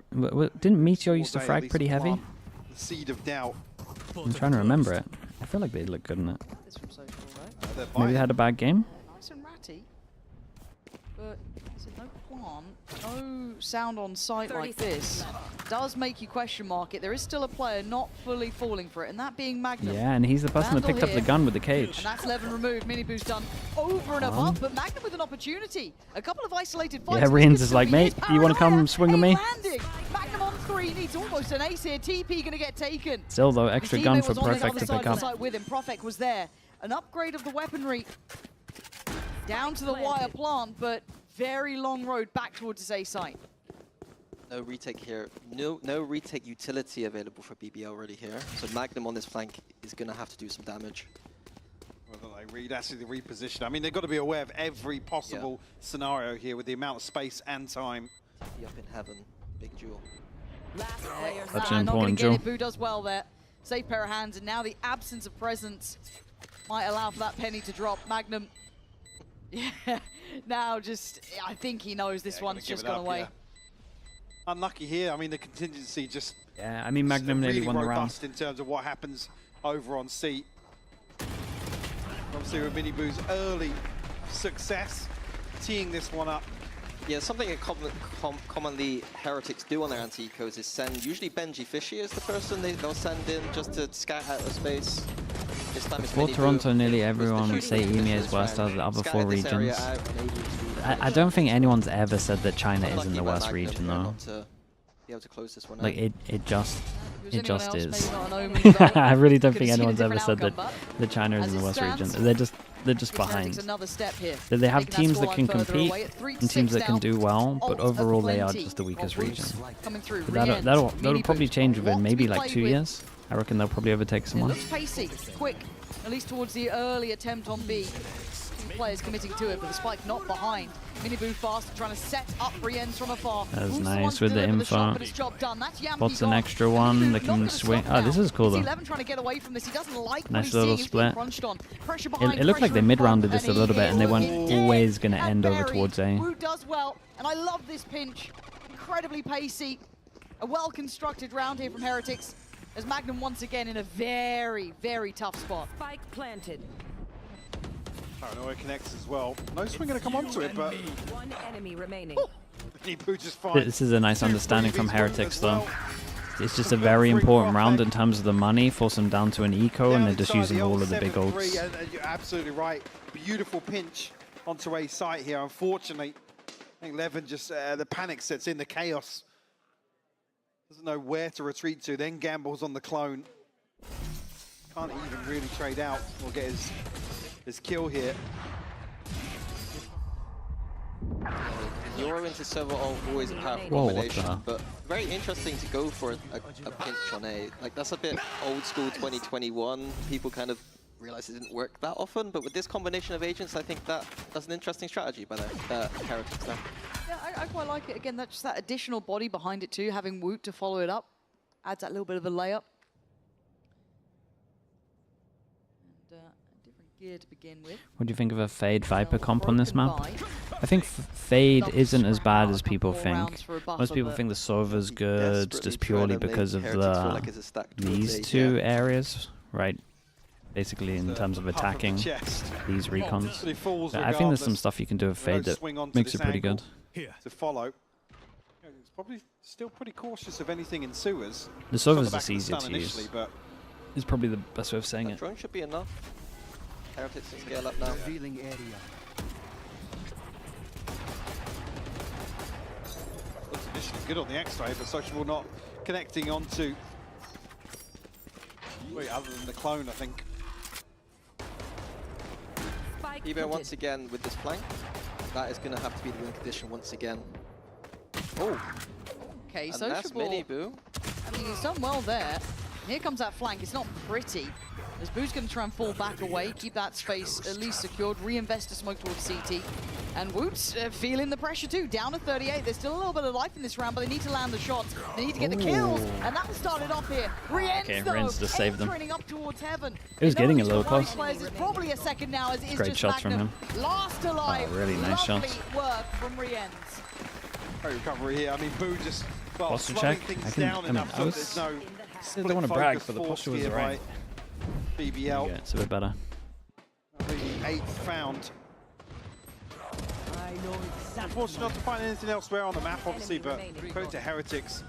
Didn't Meteor used to frag pretty heavy? The seed of doubt. I'm trying to remember it. I feel like they look good in it. This from Social, right? Maybe they had a bad game? Nice and ratty, but is it no plan? No sound on site like this does make you question mark it. There is still a player not fully falling for it, and that being Magnum. Yeah, and he's the person that picked up the gun with the cage. And that's Levin removed. Mini boost done over and above, but Magnum with an opportunity. A couple of isolated fights. Yeah, Reigns is like, mate, you want to come swing with me? Landing. Magnum on 3 needs almost an ace here. TP gonna get taken. Still though, extra His gun teammate for was on the Perfect other to side pick of up. the site with him. Profek was there. An upgrade of the weaponry down to the wire plant, but very long road back towards his A site. No retake here. No retake utility available for BBL already here. So Magnum on this flank is going to have to do some damage. Whether they read actually the reposition. I mean, they've got to be aware of every possible scenario here with the amount of space and time. Be up in heaven. Big duel. Such an not important gonna duel. get it. Boo does well there. Safe pair of hands, and now the absence of presence might allow for that penny to drop. Magnum, yeah, now just, I think he knows this one's just gone away. Yeah. Unlucky here. I mean, the contingency just... Yeah, I mean, Magnum nearly won the round. Robust in terms of what happens over on seat. Obviously, with Mini Boo's early success, teeing this one up. Yeah, something that commonly Heretics do on their anti-ecos is send, usually Benji Fishy is the person they'll send in just to scout out the space. This time it's For Mini Toronto, Boo. nearly everyone would say EMEA is worst out of the other 4 regions. I don't think anyone's ever said that China isn't the worst region though. Be able to close this one Like out. it just is. I I really don't think anyone's ever said that China isn't the worst region. They're just behind. Another step here. They have Taking teams that scoreline can further compete away at 3 to and teams 6 that can now. do well, but Ult overall they are plenty just the weakest of region. Roots coming through. But that'll Mini probably Boost. change within What maybe to be like 2 played with. years. I reckon they'll probably overtake It someone. looks pacey, quick, at least towards the early attempt on B. Two players committing to it, but the spike not behind. Miniboo fast, trying to set up Brienne's from afar. That's Who's the nice one to with the deliver info. shot, but it's job done. That's Yampi What's an gone. extra one? They can swing. Oh, this is cool though. 11 trying to get away from this. He doesn't like what Nice he's little seeing. He's being split. crunched on. Pressure behind, It looked like they pressure in front, mid-rounded this a little bit, and they weren't always going to end over towards A. Wu does well, and I love this pinch. Incredibly pacey. A well-constructed round here from Heretics, as Magnum once again in a very, very tough spot. Spike planted. Paranoia connects as well. No swing going to come onto it, but... One enemy remaining. Miniboo just fine. This is a nice understanding from Heretics though. It's just a very important round in terms of the money, force them down to an eco, and they're just using all of the big ults. You're absolutely right. Beautiful pinch onto a site here. Unfortunately, I think Levin just, the panic sets in, the chaos. Doesn't know where to retreat to, then gambles on the clone. Can't even really trade out or get his kill here. You're into server ult, always a powerful Whoa, what combination, the? but very interesting to go for a pinch on A. Like, that's a bit old school 2021. People kind of realize it didn't work that often, but with this combination of agents, I think that's an interesting strategy by the Heretics there. Yeah, I quite like it. Again, that's just that additional body behind it too, having Woot to follow it up. Adds that little bit of a layup. And a different gear to begin with. What do you think of a Fade Viper comp on this map? I think Fade isn't as bad as people think. Most people think the Sova's good just purely because of these two areas, right? Basically in terms of attacking these recons. I think there's some stuff you can do with Fade that makes it pretty good. To follow. It's probably still pretty cautious of anything in sewers. The Sova's just easier to use. It's probably the best way of saying it. Drone should be enough. Heretics can scale up now. Good on the X-ray, but Sociable not connecting onto. Wait, other than the clone, I think. Evo once again with this flank. That is going to have to be the win condition once again. Oh. Okay, and Sociable. That's mini Boo. I mean, he's done well there. Here comes that flank. It's not pretty. As Boo's going to try and fall back away, keep that space at least secured, reinvest a smoke towards CT. And Woot's feeling the pressure too, down to 38. There's still a little bit of life in this round, but they need to land the shots. They need to get the kills, and that will start it off here. Rienz, Okay, though, Rienz just saved them. up towards heaven. It was getting a little close. It's probably a second now, as it is Great just shots from Magnum. him. Last alive. Really nice Lovely shots. work from Rienz. Great recovery here. I mean, Boo just Posture slowing check. things I can. down I mean, enough so there's no. I don't want to brag, but the posture was right. BBL. Yeah, it's a bit better. The 8th found. Unfortunate not to find anything elsewhere on the map, obviously, but credit to Heretics.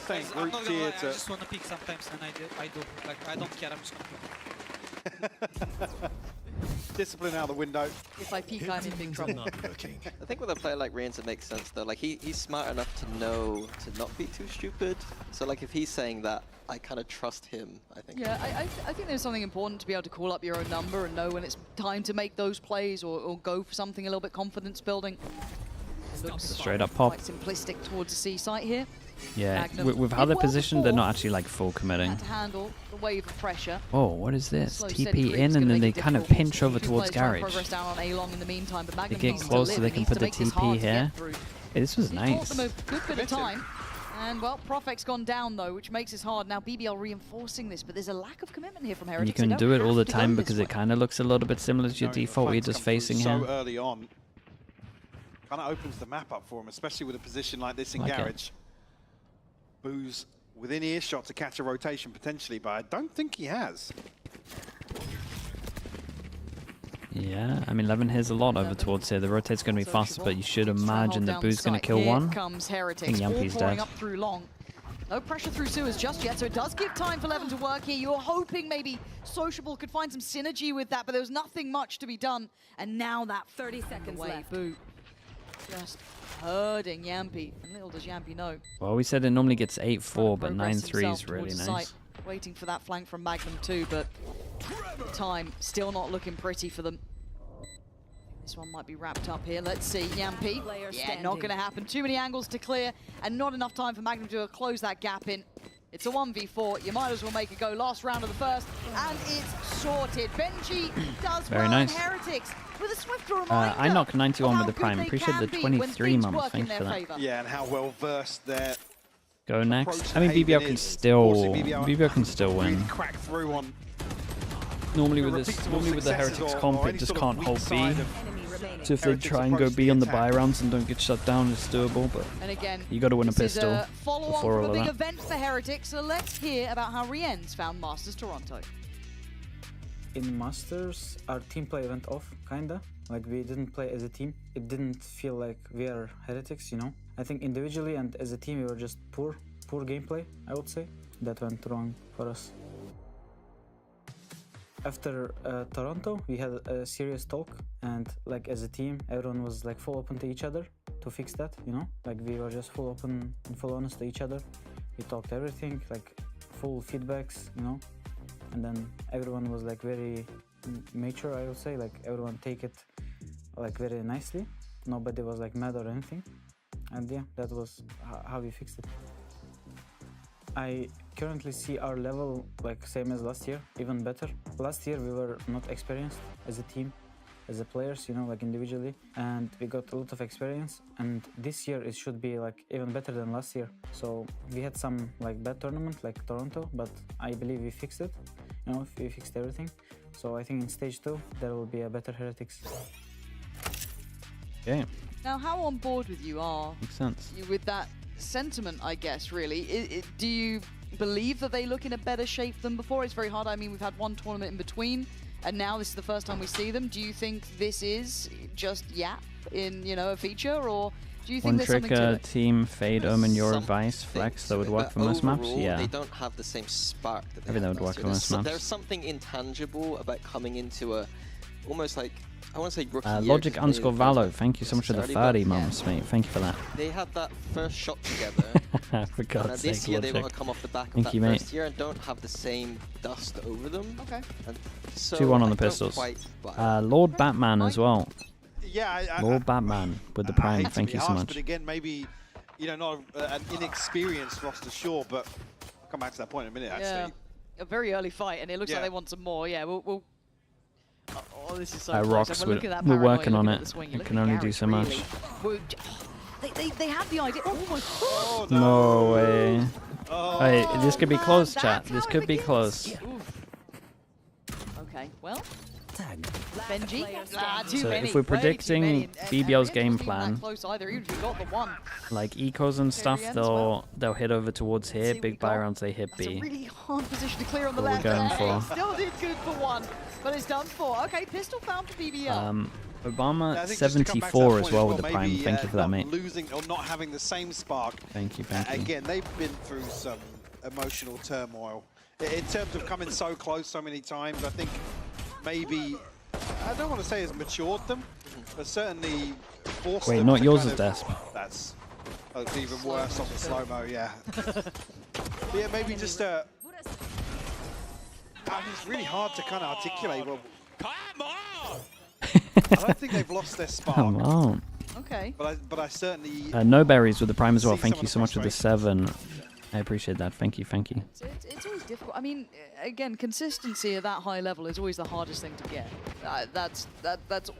Staying grouped here to. I just want to pick sometimes, and I do. Like, I don't care, I'm just going to pick. Discipline out the window. If I peek, I'm in big trouble. I think with a player like Rienz, it makes sense though. Like he's smart enough to know to not be too stupid. So like if he's saying that, I kind of trust him, I think. Yeah, I think there's something important to be able to call up your own number and know when it's time to make those plays or go for something a little bit confidence building. Straight up pop. Quite simplistic towards the C site here. Yeah, with how they're positioned, they're not actually like full committing. Had to handle the wave of pressure. Oh, what is this? Slow, TP in and then they kind of pinch over towards Garage. Progress down on A-Long in the meantime, but They Magnum get needs to close so live. they He can needs put to the make this TP hard to get here. through. Hey, this was Bought nice. them a good bit of time. And, well, Profec's gone down, though, which makes this hard. Now BBL reinforcing this, but there's a lack of commitment here from And Heretics. you can do it all the They don't time have to go because this it kind of looks a little bit similar to your default you're just facing so here. early on. Kind of opens the map up for him, especially with a position like this in Like it. Garage. Boo's within earshot to catch a rotation potentially, but I don't think he has. Yeah, I mean, Levin hears a lot over towards here. The rotate's going to be faster, but you should imagine that Boo's going to kill one. Comes I Heretics, think all Yampy's pouring dead. up through long. No pressure through sewers just yet, so it does give time for Levin to work here. You're hoping maybe Sociable could find some synergy with that, but there was nothing much to be done. And now that 30 seconds away, left. Boo. Just herding Yampy, and little does Yampy know. Well, we said it normally gets 8-4, but Progress 9-3 himself is really towards nice. site, waiting for that flank from Magnum too, but time still not looking pretty for them. This one might be wrapped up here. Let's see, Yampy. Yeah, not going to happen. Too many angles to clear, and not enough time for Magnum to close that gap in. It's a 1v4. You might as well make it go. Last round of the first, and it's sorted. Benji does Very well, nice. and Heretics with a swift reminder. I knocked 91 of with how the Prime. good they Appreciate the can be when 23 things months. work in Thanks for their that. favor. Yeah, and how well versed they're. Go next. approach I mean, Haven BBL can is. still Unfortunately, BBL can still win. Really crack through on. Normally with this, repeatable normally with the successes Heretics or comp, any it just sort of can't weak hold B. side of So if they Heretics try and go approach to B the on the attack. buy rounds and don't get shut down, it's doable. But And again, you got to win a this is pistol follow on before from all a big of that. event for Heretics, so let's hear about how Rienz found Masters Toronto. In Masters, our team play went off, kinda. Like, we didn't play as a team. It didn't feel like we are Heretics, you know? I think individually and as a team, we were just poor gameplay, I would say. That went wrong for us. After Toronto, we had a serious talk, and like as a team, everyone was like full open to each other to fix that, you know? Like, we were just full open and full honest to each other. We talked everything, like full feedbacks, you know? And then everyone was like very mature, I would say, like everyone take it like very nicely. nobody was like mad or anything. And yeah, that was how we fixed it. I currently see our level like same as last year, even better. Last year we were not experienced as a team, as a players, you know, like individually, and we got a lot of experience. And this year it should be like even better than last year. So we had some like bad tournament like Toronto, but I believe we fixed it. You know, we fixed everything. So I think in stage 2 there will be a better Heretics. Okay. Now, how on board with you are Makes sense. you with that sentiment, I guess, really? Do you believe that they look in a better shape than before? It's very hard. I mean, we've had one tournament in between, and now this is the first time we see them. Do you think this is just Yap in, you know, a feature, or do you think One there's something to trigger, it? team, fade, Omen, your advice, flex, that would work for most maps? Overall, Yeah. they don't have the same spark that they I think that had would work last for year. most maps. There's something intangible about coming into a, almost like, I want to say rookie year, Logic 'cause maybe _Valo, it feels like thank you so much for the necessarily, 30 but months, mate. Thank you for that. they had that first shot together. For God's And sake, this year they want Logic. to come off the back of Thank that you, mate. first year and don't have the same dust over them. Okay. And so 2-1 on I the don't pistols. quite Lord Batman as well. Yeah, Lord Batman with the I prime, hate to thank be you so harsh, much. But again, maybe, you know, not an inexperienced roster, sure, but I'll come back to that point in a minute, actually. Yeah, a very early fight, and it looks like Yeah. they want some more. Yeah, we'll oh, this is so close. Rocks, And we're looking at that we're paranoia, working on looking at it. the swing. It You're can looking only at do Garage, so really. much. They have the idea. Oh my god. No way. Wait, this could be close, chat. This could be close. Okay, well. Benji. Too So many. if we're way too predicting many. And BBL's Henriette game wasn't even that plan, close either, even if we got the one. like ecos and stuff, Very end as well. they'll hit over towards here. see, Big we buy got- rounds, they hit That's a B. really hard position to clear on the What we're left. going there. for. Still did good for one, but it's done for. Okay, pistol found for BBL. Obama Yeah, I think just to come back to that 74 point as well with the maybe, prime. Thank you for that, not mate. losing or not having the same spark. Thank you, thank you. Again, they've been through some emotional turmoil. In terms of coming so close so many times, I think maybe, I don't want to say it's matured them, but certainly forced Wait, them not to yours kind is of- Desp. That's even worse on the slow-mo, yeah. Yeah, maybe just I mean, it's really hard to kind of articulate. Well, I don't think they've lost their spark. Come on. Okay. But I certainly. No berries with the prime as well. See Thank some you of so the much for the 7. I appreciate that. Thank you, thank you. It's always difficult. I mean, again, consistency at that high level is always the hardest thing to get. That's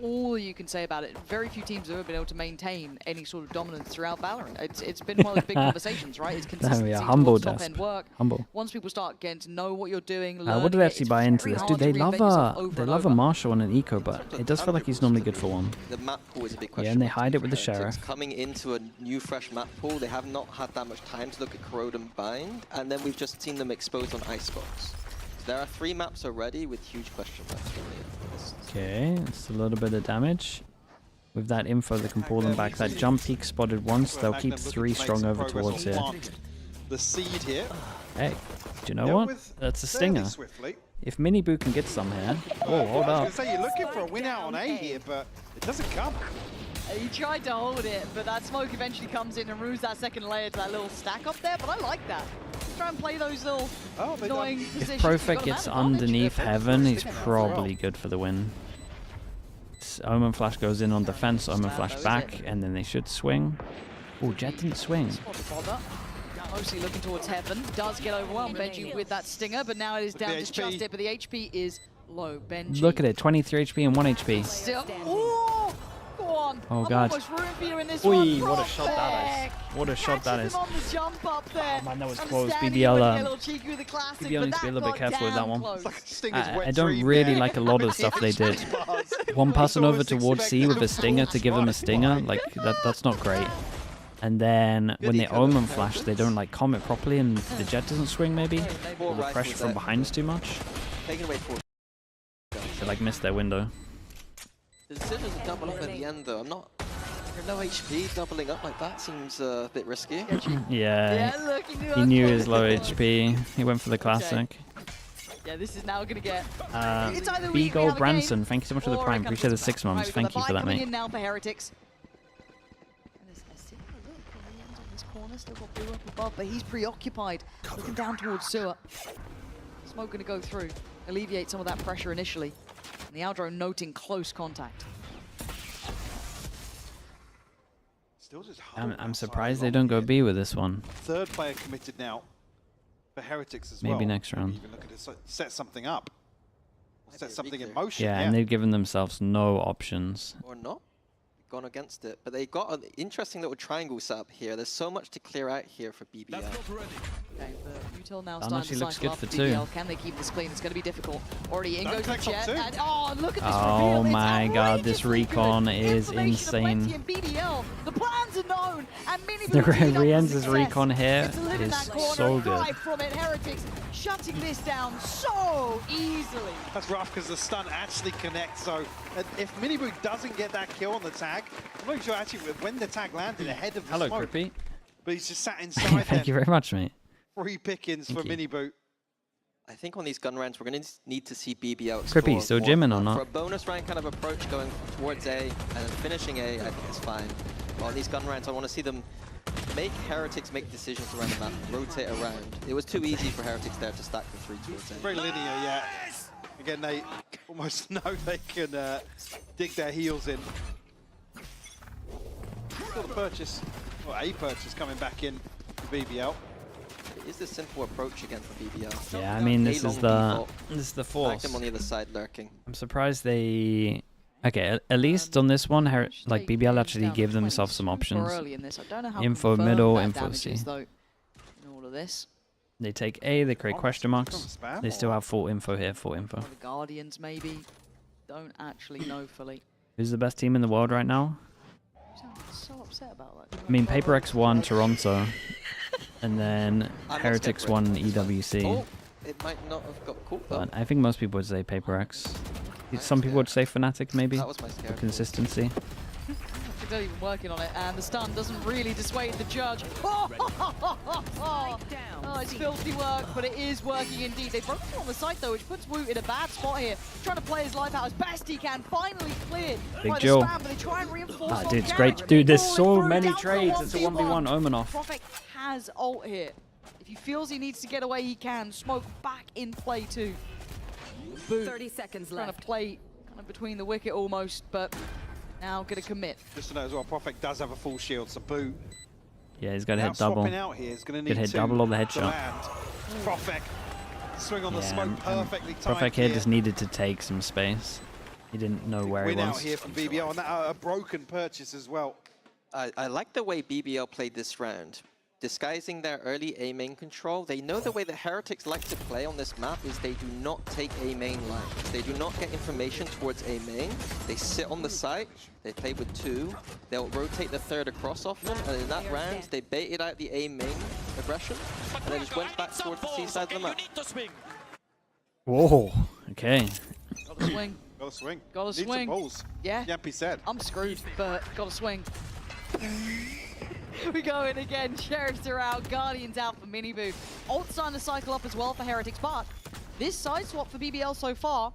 all you can say about it. Very few teams have ever been able to maintain any sort of dominance throughout Valorant. It's been one of the big conversations, right? It's consistency humble, towards top Desp. end work. Humble. Once people start getting to know what you're doing, What do learning they it, actually it's buy into very this? hard Dude, to they reinvent love yourself a over they and love a over. Marshall and an eco, but it does feel like he's normally good for one. The map pool is a big question. Yeah, and they hide it with the Heretics sheriff. Coming into a new, fresh map pool, they have not had that much time to look at Corrode and Bind, and then we've just seen them exposed on Icebox. There are 3 maps already with huge question marks really after this. Okay, it's a little bit of damage. With that info, they can pull them back. That jump peak spotted once. They'll keep 3 strong over towards here. The seed here. Hey, do you know Dealt what? with That's a fairly stinger. swiftly. If Mini Boo can get some here. Oh, hold I was up. going to say, you're looking for a win out on A here, but it doesn't come. He tried to hold it, but that smoke eventually comes in and removes that second layer to that little stack up there, but I like that. Try and play those little annoying positions. If Profit gets underneath Heaven, he's probably good for the win. Omen Flash goes in on defense, Omen Flash back, and then they should swing. Oh, Jet didn't swing. Mostly looking towards Heaven. Does get overwhelmed, Benji, with that stinger, but now it is down to just it, but the HP is low. Benji. Look at it, 23 HP and 1 HP. Still. Ooh, go on. Oh, I'm God. almost rooting for you in this Oi, one. what a shot that is. What a shot that Catches is. him on the jump up there. Oh, man, that was I'm close. standing BBL, here with a little cheeky with the classic, BBL but needs to be a that little bit got careful with that damn one. close. I don't really like a lot of the stuff they did. One passing over towards C with a stinger to give him a stinger, like that's not great. And then when they Omen Flash, they don't like comet properly and the Jet doesn't swing maybe. Or the pressure from behind is too much. Taking away 4. They like missed their window. The decision to double up at the end though, I'm not... You're low HP, doubling up like that seems a bit risky. Yeah, look, he knew his low HP. He went for the classic. Yeah, this is now going to get... it's either B-Gold have a Branson, game, thank you so much for the or prime. it comes Appreciate the back. 6 months. Right, Thank we've you got for the that, buy coming mate. in now for Heretics. And there's a similar look on the ends on this corner. Still got Blue up above, but he's preoccupied. Looking down towards Sewer. Smoke going to go through. Alleviate some of that pressure initially. And the Aldro noting close contact. Still just I'm surprised they don't go B with this one. Third player committed now for Heretics as Maybe well. next round. Maybe even looking to set something up. Or set something in motion. Yeah, and they've given themselves no options. Or not. Gone against it. But they got an interesting little triangle set up here. There's so much to clear out here for BBL. Okay, but Util now That starting actually to looks cycle good up for BBL. two. Can they keep this clean? It's going to be difficult. Already in Don't goes the take top Jet. two. And, oh, look at this Oh reveal. my It's god, this recon is insane. And BBL, the plans are known. And The Rienza's recon here is so good. Drive from it. Heretics shutting this down so easily. That's rough because the stun actually connects. So if Miniboo doesn't get that kill on the tag, I'm not sure actually when the tag landed ahead of the Hello, smoke. Crippy. But he's just sat inside. Thank you very much, mate. Free pickings for Miniboo. I think on these gun rounds, we're going to need to see BBL Crippy, still gymming or not? For a bonus round kind of approach going towards A and then finishing A, I think it's fine. But on these gun rounds, I want to see them make Heretics make decisions around the map, rotate around. It was too easy for Heretics there to stack the 3 towards A. Very linear, yeah. Again, they almost know they can dig their heels in. Still a purchase, or a purchase coming back in for BBL. It is the simple approach again for BBL. Yeah, I mean, this is the force. Them on the other side lurking. I'm surprised they... Okay, at least on this one, like BBL actually gave themselves some options. Early in this. I don't know how Info confirmed middle, that info damage C. is, though, in all of this. They take A, they create question marks. They still have full info here, full info. The Guardians maybe don't actually know fully. Who's the best team in the world right now? I'm so upset about that. I mean, Paper X won Toronto, and then Heretics won EWC. Oh, it might not have got caught though. But I think most people would say Paper X. Some people would say Fnatic maybe, That was my scare. for consistency. They're even working on it, and the stun doesn't really dissuade the judge. Oh, it's filthy work, but it is working indeed. They've broken on the site though, which puts Woot in a bad spot here. Trying to play his life out as best he can. Finally cleared Big by Jill. the spam, but they try and reinforce on Dude, it's Garrett. great. Dude, there's so Falling many through, trades. down It's a to 1v1 Omen-off. Prophet has ult here. If he feels he needs to get away, he can. Smoke back in play too. Boot 30 seconds trying left. to play kind of between the wicket almost, but now gonna commit. Just to know as well, Prophet does have a full shield, so Boo. Yeah, he's got to Now hit double. swapping out here is going to need Could hit to double or the headshot. land. Prophet swing on the smoke perfectly timed. Prophet here just needed to take some space. He didn't know where he Win out was. here from BBL, and that a broken purchase as well. I like the way BBL played this round. Disguising their early A main control, they know the way that Heretics like to play on this map is they do not take A main lines. They do not get information towards A main. They sit on the site, they play with 2, they'll rotate the 3rd across often, and in that round they baited out the A main aggression, and then just went back towards the C side of the map. Whoa, okay. Got to swing. Got to swing. Got to Need swing. some balls. Yeah. Yampy said. I'm screwed, but got to swing. We go in again. Sheriffs are out. Guardians out for Miniboo. Ult starting to cycle up as well for Heretics, but this side swap for BBL so far,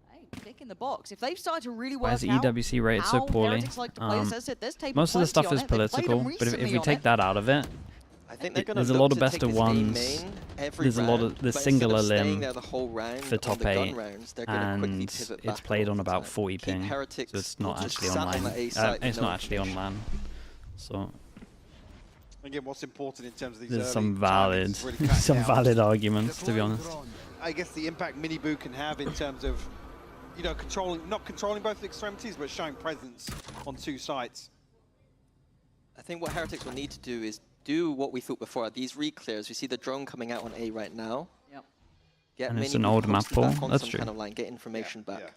hey, tick in the box. If they've started to really work Why is the EWC rated so poorly? Most of the stuff is political, but if we take that out of it, I think they're there's a lot of best of ones. There's a lot of the singular limb for top 8, and it's played on about 40 ping, so it's not actually online. It's not actually on LAN. So again, what's important in terms of these there's early some valid, timings really crack some down. valid arguments, to be honest. I guess the impact Miniboo can have in terms of, you know, not controlling both extremities, but showing presence on 2 sides. I think what Heretics will need to do is do what we thought before. These re-clears, we see the drone coming out on A right now. Yep. Get And it's Miniboo an old map posted pool, back on that's some true. kind of line, get information back. Yeah.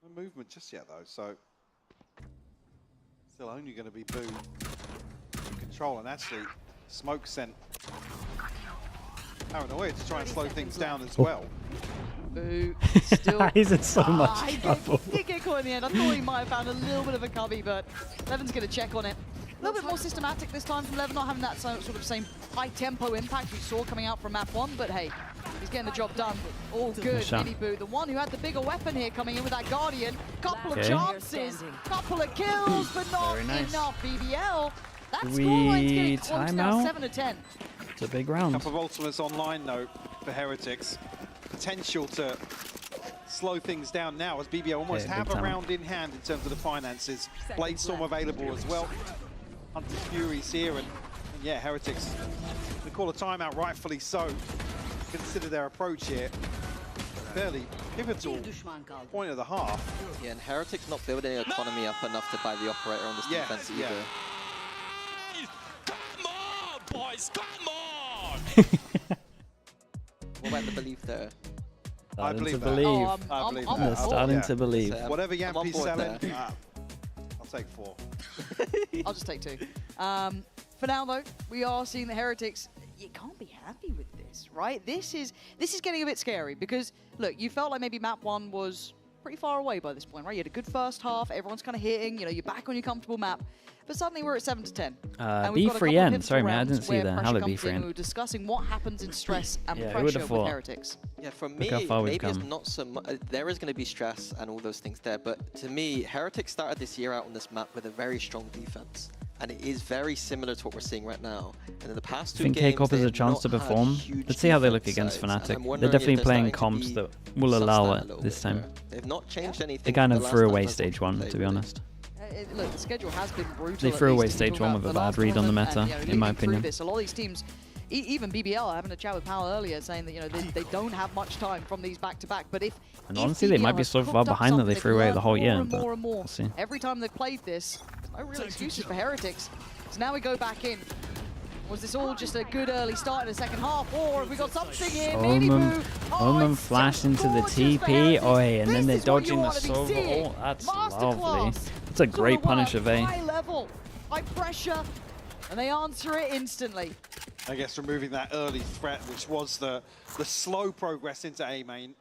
No movement just yet though, so still only going to be Boo in control, and actually Smoke sent Paranoia to try and slow things down as well. Boo. Still. He's in so much He trouble. did get caught in the end. I thought he might have found a little bit of a cubby, but Levin's going to check on it. A little bit more systematic this time from Levin, not having that sort of same high tempo impact we saw coming out from map 1, but hey, he's getting the job done. All good, Miniboo. The one who had the bigger weapon here coming in with that Guardian. Couple of chances, couple of kills, but not enough. BBL. That scoreline's getting close now, 7 to 10. It's a big round. Couple of ultimates online though for Heretics. Potential to slow things down now as BBL almost have a round in hand in terms of the finances. Bladestorm available as well. Hunter Fury's here, and yeah, Heretics, they call a timeout, rightfully so. Consider their approach here. Fairly pivotal point of the half. Yeah, and Heretics not building economy up enough to buy the operator on this defense either. Come on, boys, come on! What about the belief there? I believe that. I believe that. They're starting to believe. Whatever Yampi's selling, I'll take 4. I'll just take 2. For now, though, we are seeing the Heretics. You can't be happy with this, right? This is getting a bit scary because, look, you felt like maybe map 1 was pretty far away by this point, right? You had a good first half, everyone's kind of hitting, you know, you're back on your comfortable map. But suddenly we're at 7-10. B3N, sorry man, I didn't see that. Hello B3N. We were discussing what happens in stress and pressure with Heretics. Yeah, for me, maybe it's not so much. There is going to be stress and all those things there, but to me, Heretics started this year out on this map with a very strong defense. And it is very similar to what we're seeing right now. And in the past 2 games, I think KCORP has a chance to perform. Let's see how they look against Fnatic. They're definitely playing comps that will allow it this time. They've not changed anything. They kind of threw away stage 1, to be honest. Look, the schedule has been brutal. They threw away stage 1 with a bad read on the meta, in my opinion. A lot of these teams, even BBL, having a chat with Powell earlier, saying that they don't have much time from these back-to-back. But and honestly, they might be so far behind that they threw away the whole year. But we'll see. Every time they've played this, no real excuses for Heretics. So now we go back in. Was this all just a good early start in the second half, or have we got something here? Omen flash into the TP, and then they're dodging the Sova. Oh, that's lovely. That's a great punish of A. High level, high pressure, and they answer it instantly. I guess removing that early threat, which was the slow progress into A main.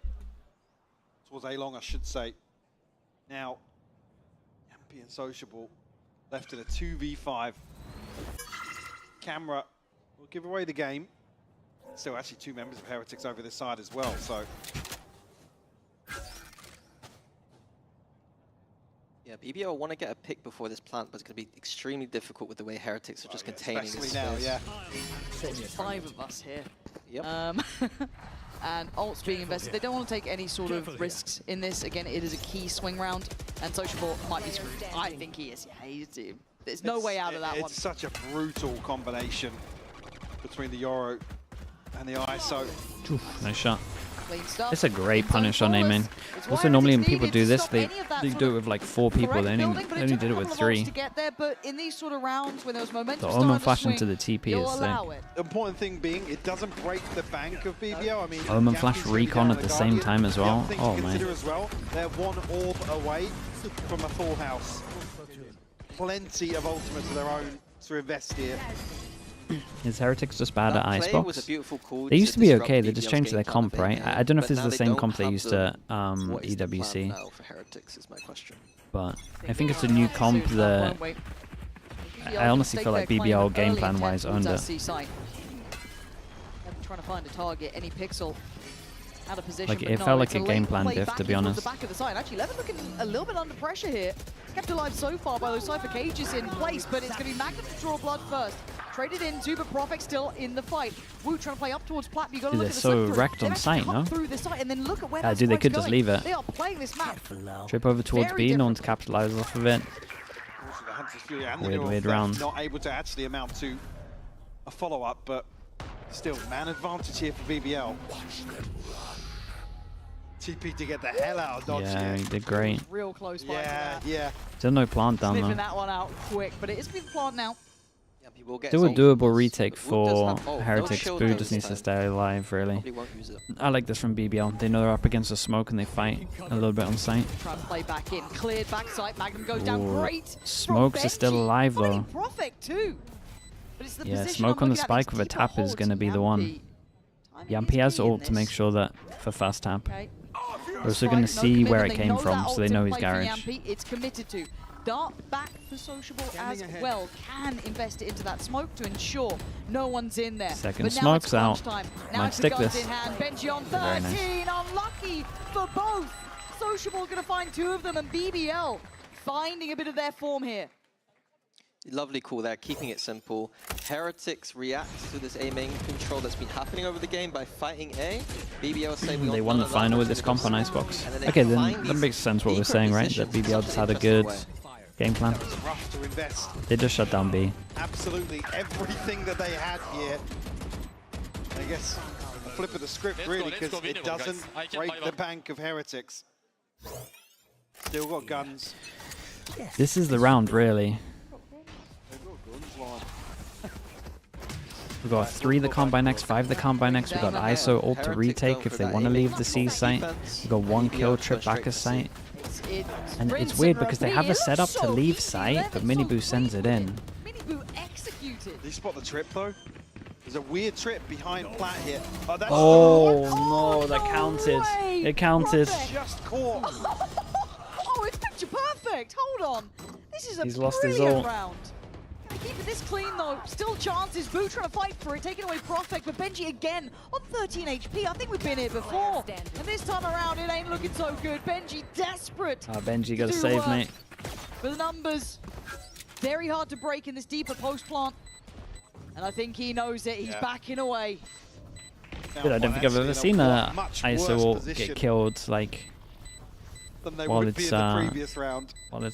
Towards A long, I should say. Now, Yampy and Sociable left in a 2v5. Camera will give away the game. Still actually 2 members of Heretics over this side as well, so. Yeah, BBL want to get a pick before this plant, but it's going to be extremely difficult with the way Heretics are just containing this now, yeah. 5 of us here. Yep. And ults being invested. They don't want to take any sort of risks in this. Again, it is a key swing round, and Sociable might be screwed. I think he is. Yeah, there's no way out of that one. It's such a brutal combination between the Yoro and the ISO. Nice shot. It's a great punish on A main. Also, normally when people do this, they do it with like 4 people. They only did it with 3. But in these sort of rounds, when there was momentum, the Omen flash into the TP is sick. The important thing being, it doesn't break the bank of BBL. I mean, Omen flash recon at the same time as well. Oh man. They're 1 orb away from a full house. Plenty of ultimates of their own to invest here. Is Heretics just bad at Icebox? They used to be okay, they just changed their comp, right? I don't know if this is the same comp they used at EWC. But I think it's a new comp that I honestly feel like BBL game plan wise owned it. Trying to find a target, any pixel out of position. Like it felt like a game plan diff, to be honest. The back of the side. Actually, Levin looking a little bit under pressure here. Kept alive so far by those Cypher cages in place, but it's going to be Magnum to draw blood first. Traded into, but Profek still in the fight. Wu trying to play up towards Plat. You got to look at the so wrecked on site, no? Through the site and then look at where dude, they could just leave it. They are playing this map. Trip over towards B, no one to capitalize off of it. Weird round. Not able to actually amount to a follow-up, but still man advantage here for BBL. TP to get the hell out of dodge. Yeah, he did great. Real close fight. Yeah. Still no plant down Sniffing though. that one out quick, but it is being plant now. Still a doable retake for Heretics. Boo just needs to stay alive, really. I like this from BBL. They know they're up against the smoke and they fight a little bit on site. Try and play back in. Cleared backside. Magnum goes down. Great. Smokes are still alive though. Profek too. But it's the yeah, smoke on the spike with a tap is going to be the one. Yampy has ult to make sure that for fast tap. We're also going to see where it came from, so they know his garage. It's committed to. Dart back for Sociable as well. Can invest it into that smoke to ensure no one's in there. Second smoke's out. Might stick this. Benji on 13, unlucky for both. Sociable going to find 2 of them, and BBL finding a bit of their form here. Lovely call there, keeping it simple. Heretics reacts to this A main control that's been happening over the game by fighting A. BBL say They won the final with this comp on Icebox. Okay, then that makes sense what we're saying, right? That BBL just had a good game plan. Rough to invest. They just shut down B. Absolutely everything that they had here. I guess a flip of the script really, because it doesn't break the bank of Heretics. Still got guns. This is the round, really. We've got 3 the Combine X, 5 the Combine X. We've got ISO ult to retake if they want to leave the C site. We've got 1 kill, trip back a site. And it's weird because they have a setup to leave site, but Miniboo sends it in. Miniboo executed. Did you spot the trip though? There's a weird trip behind Plat here. Oh, that's no, that counted. It counted. Just caught. Oh, it's picture perfect. Hold on. This is a He's lost his brilliant ult. round. Keeping this clean though, still chances. Boo trying to fight for it, taking away Prophet, but Benji again on 13 HP. I think we've been here before. And this time around, it ain't looking so good. Benji desperate. Benji got to save, mate. For the numbers, very hard to break in this deeper post plant. And I think he knows it. He's backing away. Dude, I don't think I've ever seen a ISO ult get killed like while it's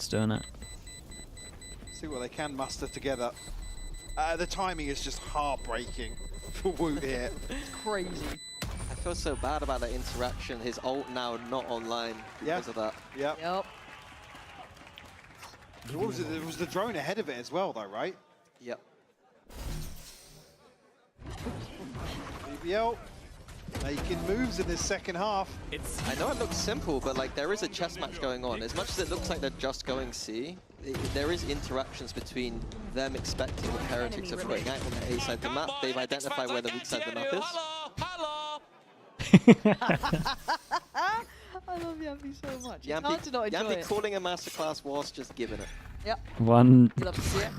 doing it. See what they can muster together. The timing is just heartbreaking for Woot here. It's crazy. I feel so bad about that interaction. His ult now not online because of that. Yep. What was it? It was the drone ahead of it as well, though, right? Yep. BBL making moves in this second half. I know it looks simple, but like there is a chess match going on. As much as it looks like they're just going C, there is interactions between them expecting what Heretics are putting out on the A side of the map. They've identified where the weak side of the map is. I love Yampy so much. It's hard to not enjoy Yampy it. calling a masterclass whilst just giving it. Yep. One You love to see it.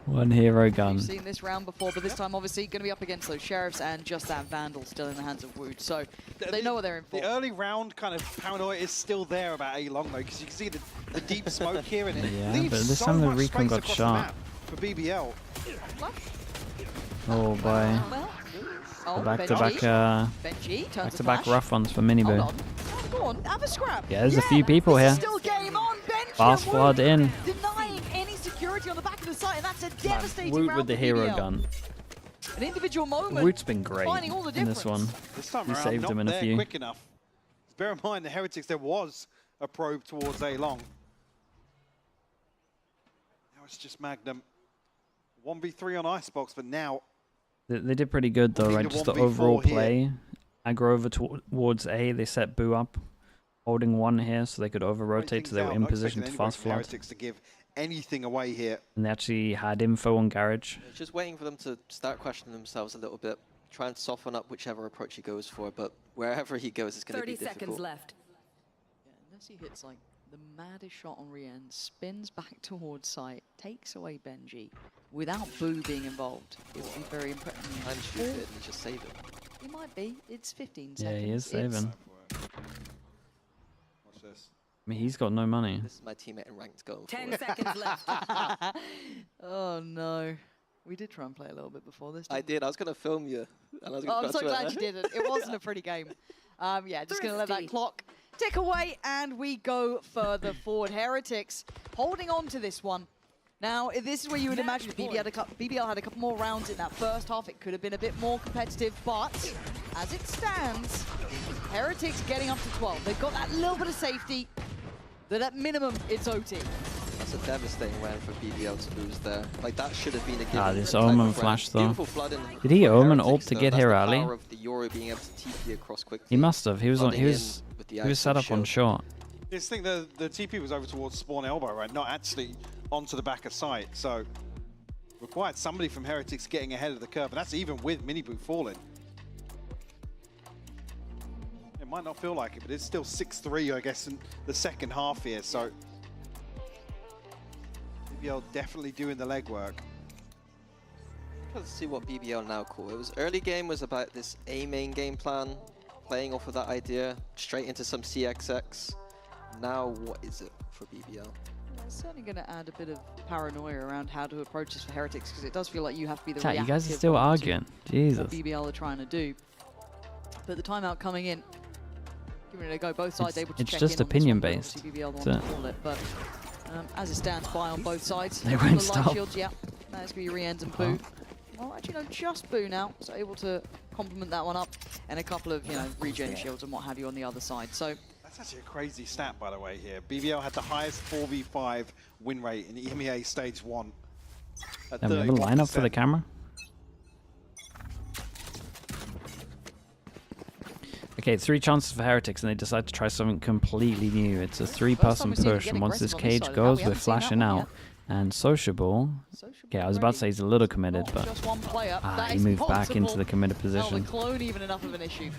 One hero gun. We've seen this round before, but this time obviously going to be up against those Sheriffs and just that Vandal still in the hands of Wood. So they know what they're in for. The early round kind of paranoia is still there about A-Long though, because you can see the deep smoke here, and it Yeah, leaves but this so time the much recon space got across the shot. map for BBL. Oh boy. Oh, Back-to-back rough ones for Miniboo. Go on, have a scrap. Yeah, there's a few people here. Still game on. Benji Fast and flood Wood in. denying any security on the back of the site, and that's a devastating Woot round with the for hero BBL. gun. An individual moment. Woot's been great finding all the in this one. This time He around, saved not him in a there few. quick enough. Bear in mind, the Heretics, there was a probe towards A-Long. Now it's just Magnum. 1v3 on Icebox, but now They did pretty good though, need right? a Just the 1v4 overall here. play. Aggro over towards A, they set Boo up, holding one here so they could over-rotate so they were in position to fast flood. Heretics to give anything away here. And they actually had info on Garage. Just waiting for them to start questioning themselves a little bit. Try and soften up whichever approach he goes for, but wherever he goes, it's going to be 30 difficult. seconds left. Yeah, unless he hits like the maddest shot on Rien, spins back towards site, takes away Benji without Boo being involved. It would be very impressive. I'm stupid and just save it. He might be. It's 15 Yeah, seconds. he is saving. Watch this. I mean, he's got no money. This is my teammate in ranked going 10 for it. seconds left. Oh no. We did try and play a little bit before this. I did. I was going to film you. And I was Oh, I'm so glad you didn't. It wasn't a pretty game. Yeah, just going to let that clock tick away, and we go further forward. Heretics holding on to this one. Now, this is where you would imagine BBL had a couple more rounds in that first half. It could have been a bit more competitive, but as it stands, Heretics getting up to 12. They've got that little bit of safety, that at minimum, it's OT. That's a devastating round for BBL to lose there. Like, that should have been a given. This type Omen of flash round. though. Beautiful flood in Did he Omen Heretics, ult to though. get That's here the early? power of the Yoru being able to TP across quickly. He must have. He was Flooding in with the he was set ISO up on shield. short. This thing, the TP was over towards spawn elbow, right? Not actually onto the back of site. So required somebody from Heretics getting ahead of the curve, and that's even with Miniboo falling. It might not feel like it, but it's still 6-3, I guess, in the second half here. So BBL definitely doing the legwork. Let's see what BBL now call. It was early game was about this A main game plan, playing off of that idea, straight into some CXX. Now what is it for BBL? certainly going to add a bit of paranoia around how to approach this for Heretics, because it does feel like you have to be the Chat, you guys are reactive still one to arguing. Jesus. what BBL are trying to do. But the timeout coming in, giving it a go. Both sides able to It's check just in on this opinion one, but based. obviously BBL the one That's to call it, but as it stands by on both sides. They The won't light stop. Shields, yeah, that's going to be re-ends and Boo. Well, actually, no, just Boo now, so able to complement that one up, and a couple of, regen shields and what have you on the other side. So that's actually a crazy stat, by the way, here. BBL had the highest 4v5 win rate in EMEA Stage 1. Then we have a lineup for the camera. Okay, 3 chances for Heretics, and they decide to try something completely new. It's a 3-person push, and once this cage goes, we're flashing out. And Sociable, okay, I was about to say he's a little committed, but just one player. That he is moved back into multiple. the committed Not position. the clone even enough of an issue.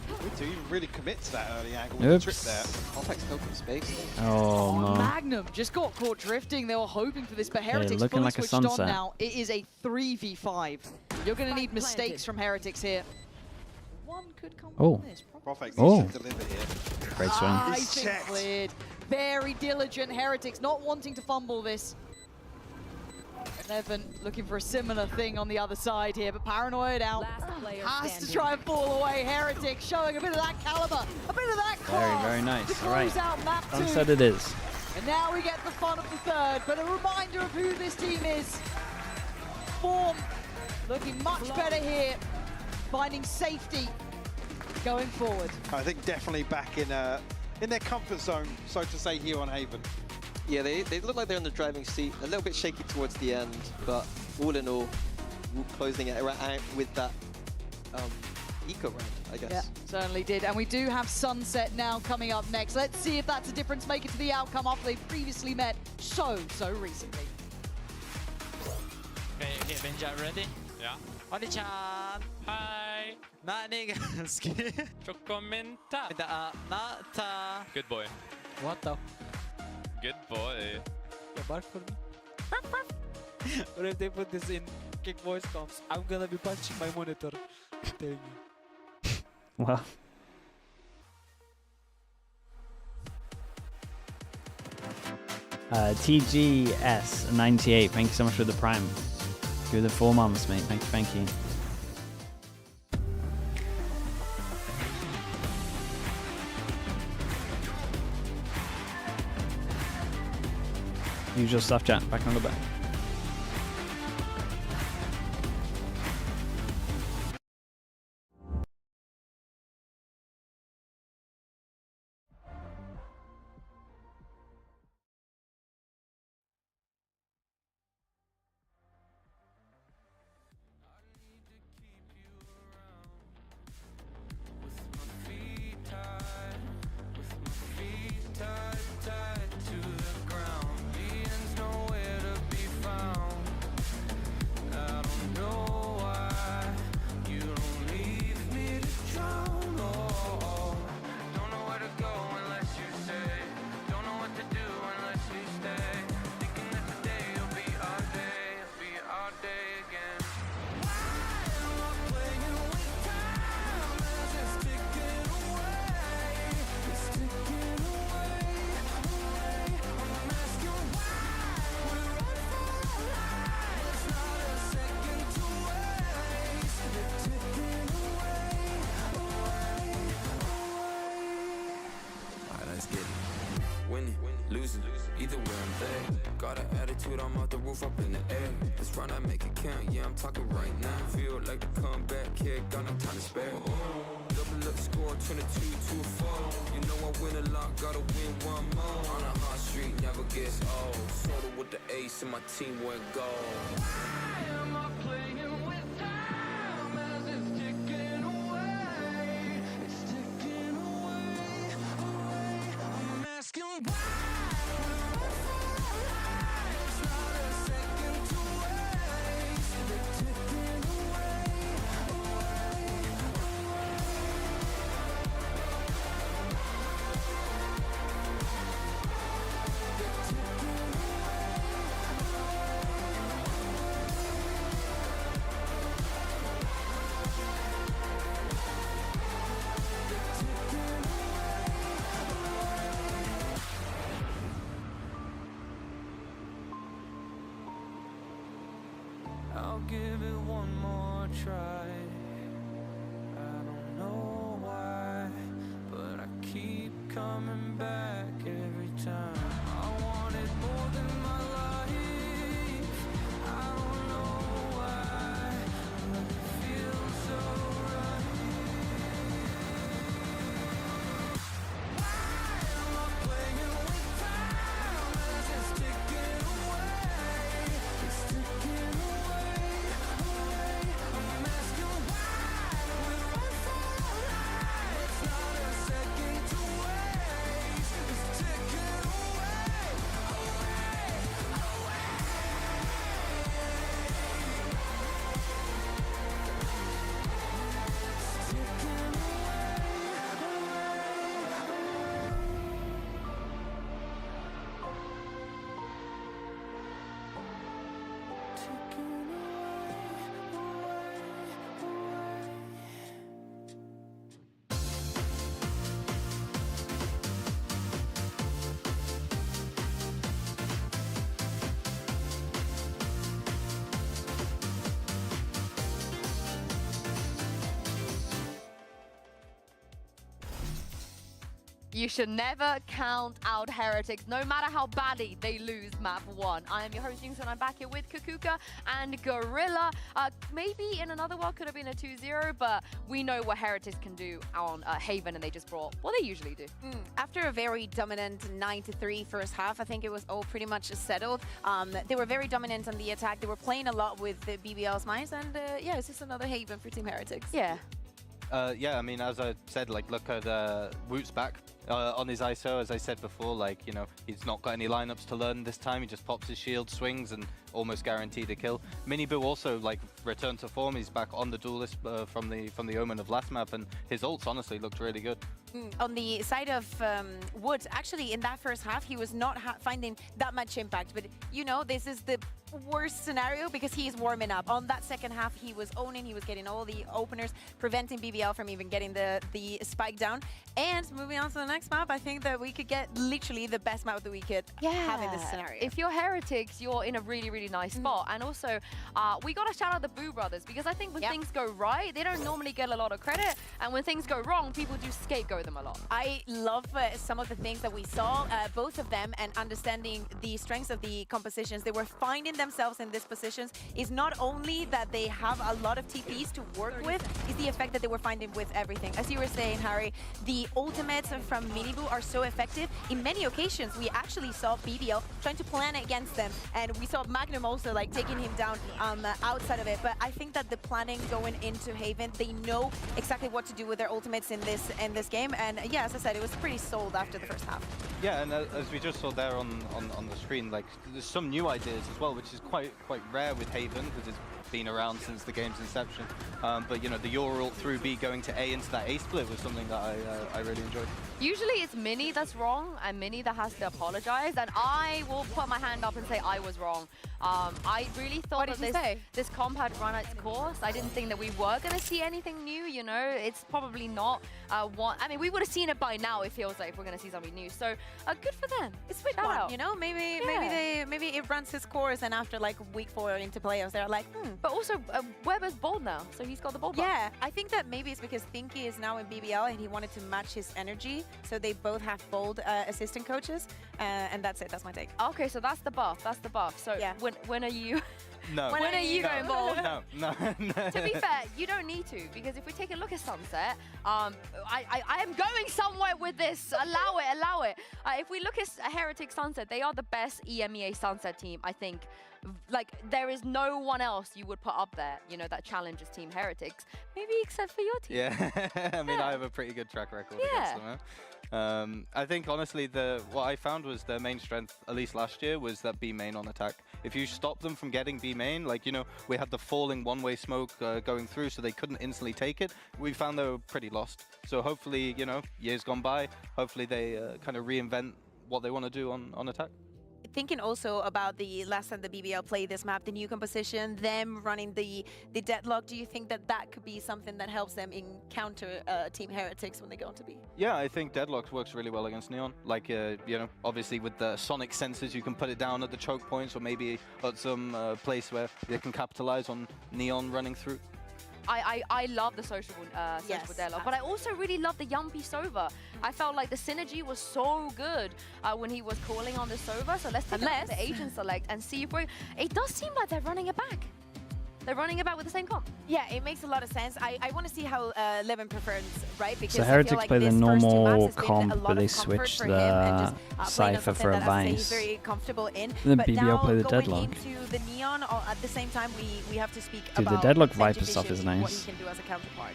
Good to even really commit to that early angle with the trip there. Complex open space. Oh no. Magnum just got caught drifting. They were hoping for this, but Heretics looking fully like a switched on sunset. now. It is a 3v5. You're going to need mistakes from Heretics here. One could come Oh. from this. Prophex Oh. needs to deliver here. Great swing. I think cleared. Very diligent Heretics, not wanting to fumble this. 11 looking for a similar thing on the other side here, but Paranoid out. Has to try and fall away. Heretics showing a bit of that caliber, a bit of that class. Very nice. To All right. close out map 2. Sunset it is. And now we get the fun of the third, but a reminder of who this team is. Form looking much better here, finding safety going forward. I think definitely back in their comfort zone, so to say, here on Haven. Yeah, they look like they're in the driving seat. A little bit shaky towards the end, but all in all, closing it out with that eco round, I guess. Yeah, certainly did. And we do have Sunset now coming up next. Let's see if that's a difference maker to the outcome after they previously met so recently. Okay, Benja ready? Ja. Oni-chan! Hi! Nani ganski? Chokomenta! Nata! Good boy. What the? Good boy. Yeah, bark for me. What if they put this in kick voice comms? I'm gonna be punching my monitor. I'm telling you. Wow. TGS98, thank you so much for the prime. Give it the 4 months, mate. Thank you. Usual stuff, chat. Back on the back. Either way I'm there. Got an attitude, I'm off the roof up in the air. This run I make it count, yeah, I'm talking right now. Feel like the comeback kid, got no time to spare. Double up score, 22-2-4. You know I win a lot, gotta win one more. On a hot street, never gets old. Soda with the ace and my team went gold. Why am I playing with time as it's ticking away? It's ticking away, away. I'm asking why. You should never count out Heretics, no matter how badly they lose map 1. I am your host, Jinx, and I'm back here with Kukuka and Gorilla. Maybe in another world could have been a 2-0, but we know what Heretics can do on Haven, and they just brought what they usually do. After a very dominant 9-3 first half, I think it was all pretty much settled. They were very dominant on the attack. They were playing a lot with the BBL's minds, and yeah, it's just another Haven for Team Heretics. Yeah. Yeah, I mean, as I said, like, look at Woot's back on his ISO. As I said before, like, you know, he's not got any lineups to learn this time. He just pops his shield, swings, and almost guaranteed a kill. Miniboo also, like, returned to form. He's back on the duelist from the Omen of last map, and his ults honestly looked really good. On the side of Woot, actually, in that first half, he was not finding that much impact. But, you know, this is the worst scenario because he's warming up. On that second half, he was owning, he was getting all the openers, preventing BBL from even getting the spike down. And moving on to the next map, I think that we could get literally the best map that we could have in this scenario. If you're Heretics, you're in a really, really nice spot. And also, we got to shout out the Boo brothers, because I think when things go right, they don't normally get a lot of credit. And when things go wrong, people do scapegoat them a lot. I love some of the things that we saw, both of them, and understanding the strengths of the compositions. They were finding themselves in these positions. Is not only that they have a lot of TPs to work with, is the effect that they were finding with everything. As you were saying, Harry, the ultimates from Miniboo are so effective. In many occasions, we actually saw BBL trying to plan against them, and we saw Magnum also like taking him down outside of it. But I think that the planning going into Haven, they know exactly what to do with their ultimates in this game. And yeah, as I said, it was pretty sold after the first half. Yeah, and as we just saw there on the screen, like, there's some new ideas as well, which is quite rare with Haven, because it's been around since the game's inception. But you know, the Your ult through B going to A into that A split was something that I really enjoyed. Usually it's Mini that's wrong and Mini that has to apologize, and I will put my hand up and say I was wrong. I really thought that this comp had run its course. I didn't think that we were going to see anything new, you know. It's probably not one. I mean, we would have seen it by now, it feels like, if we're going to see something new. So good for them. It's week one, you know. Maybe it runs his course, and after like week 4 into playoffs, they're like, But also, Weber's bold now, so he's got the bold buff. Yeah, I think that maybe it's because Thinky is now in BBL and he wanted to match his energy, so they both have bold assistant coaches, and that's it. That's my take. Okay, so that's the buff. That's the buff. So when are you? No. When are you going bold? No. To be fair, you don't need to, because if we take a look at Sunset, I am going somewhere with this. Allow it. If we look at Heretics Sunset, they are the best EMEA Sunset team, I think. Like, there is no one else you would put up there, you know, that challenges Team Heretics, maybe except for your team. Yeah, I mean, I have a pretty good track record against them. Huh? I think, honestly, what I found was their main strength, at least last year, was that B main on attack. If you stop them from getting B main, like, you know, we had the falling one-way smoke going through, so they couldn't instantly take it. We found they were pretty lost. So hopefully, you know, years gone by, hopefully they kind of reinvent what they want to do on attack. Thinking also about the last time the BBL played this map, the new composition, them running the deadlock, do you think that that could be something that helps them encounter Team Heretics when they go into B? Yeah, I think Deadlock works really well against Neon. Like, you know, obviously with the sonic sensors, you can put it down at the choke points, or maybe at some place where they can capitalize on Neon running through. I love the social Deadlock, but I also really love the Yumpy Sova. I felt like the synergy was so good when he was calling on the Sova. So let's take a look at the agent select and see if it does seem like they're running it back. They're running about with the same comp. Yeah, it makes a lot of sense. I want to see how Levin prefers, right? Because so Heretics play the normal comp, but they switch the Cypher for a Vice. He's very comfortable in. Then but BBL now play the going Deadlock. into the Neon, at the same time, we have to speak Dude, about the Deadlock Sliggy Viper stuff is Vision, what nice. he can do as a counterpart.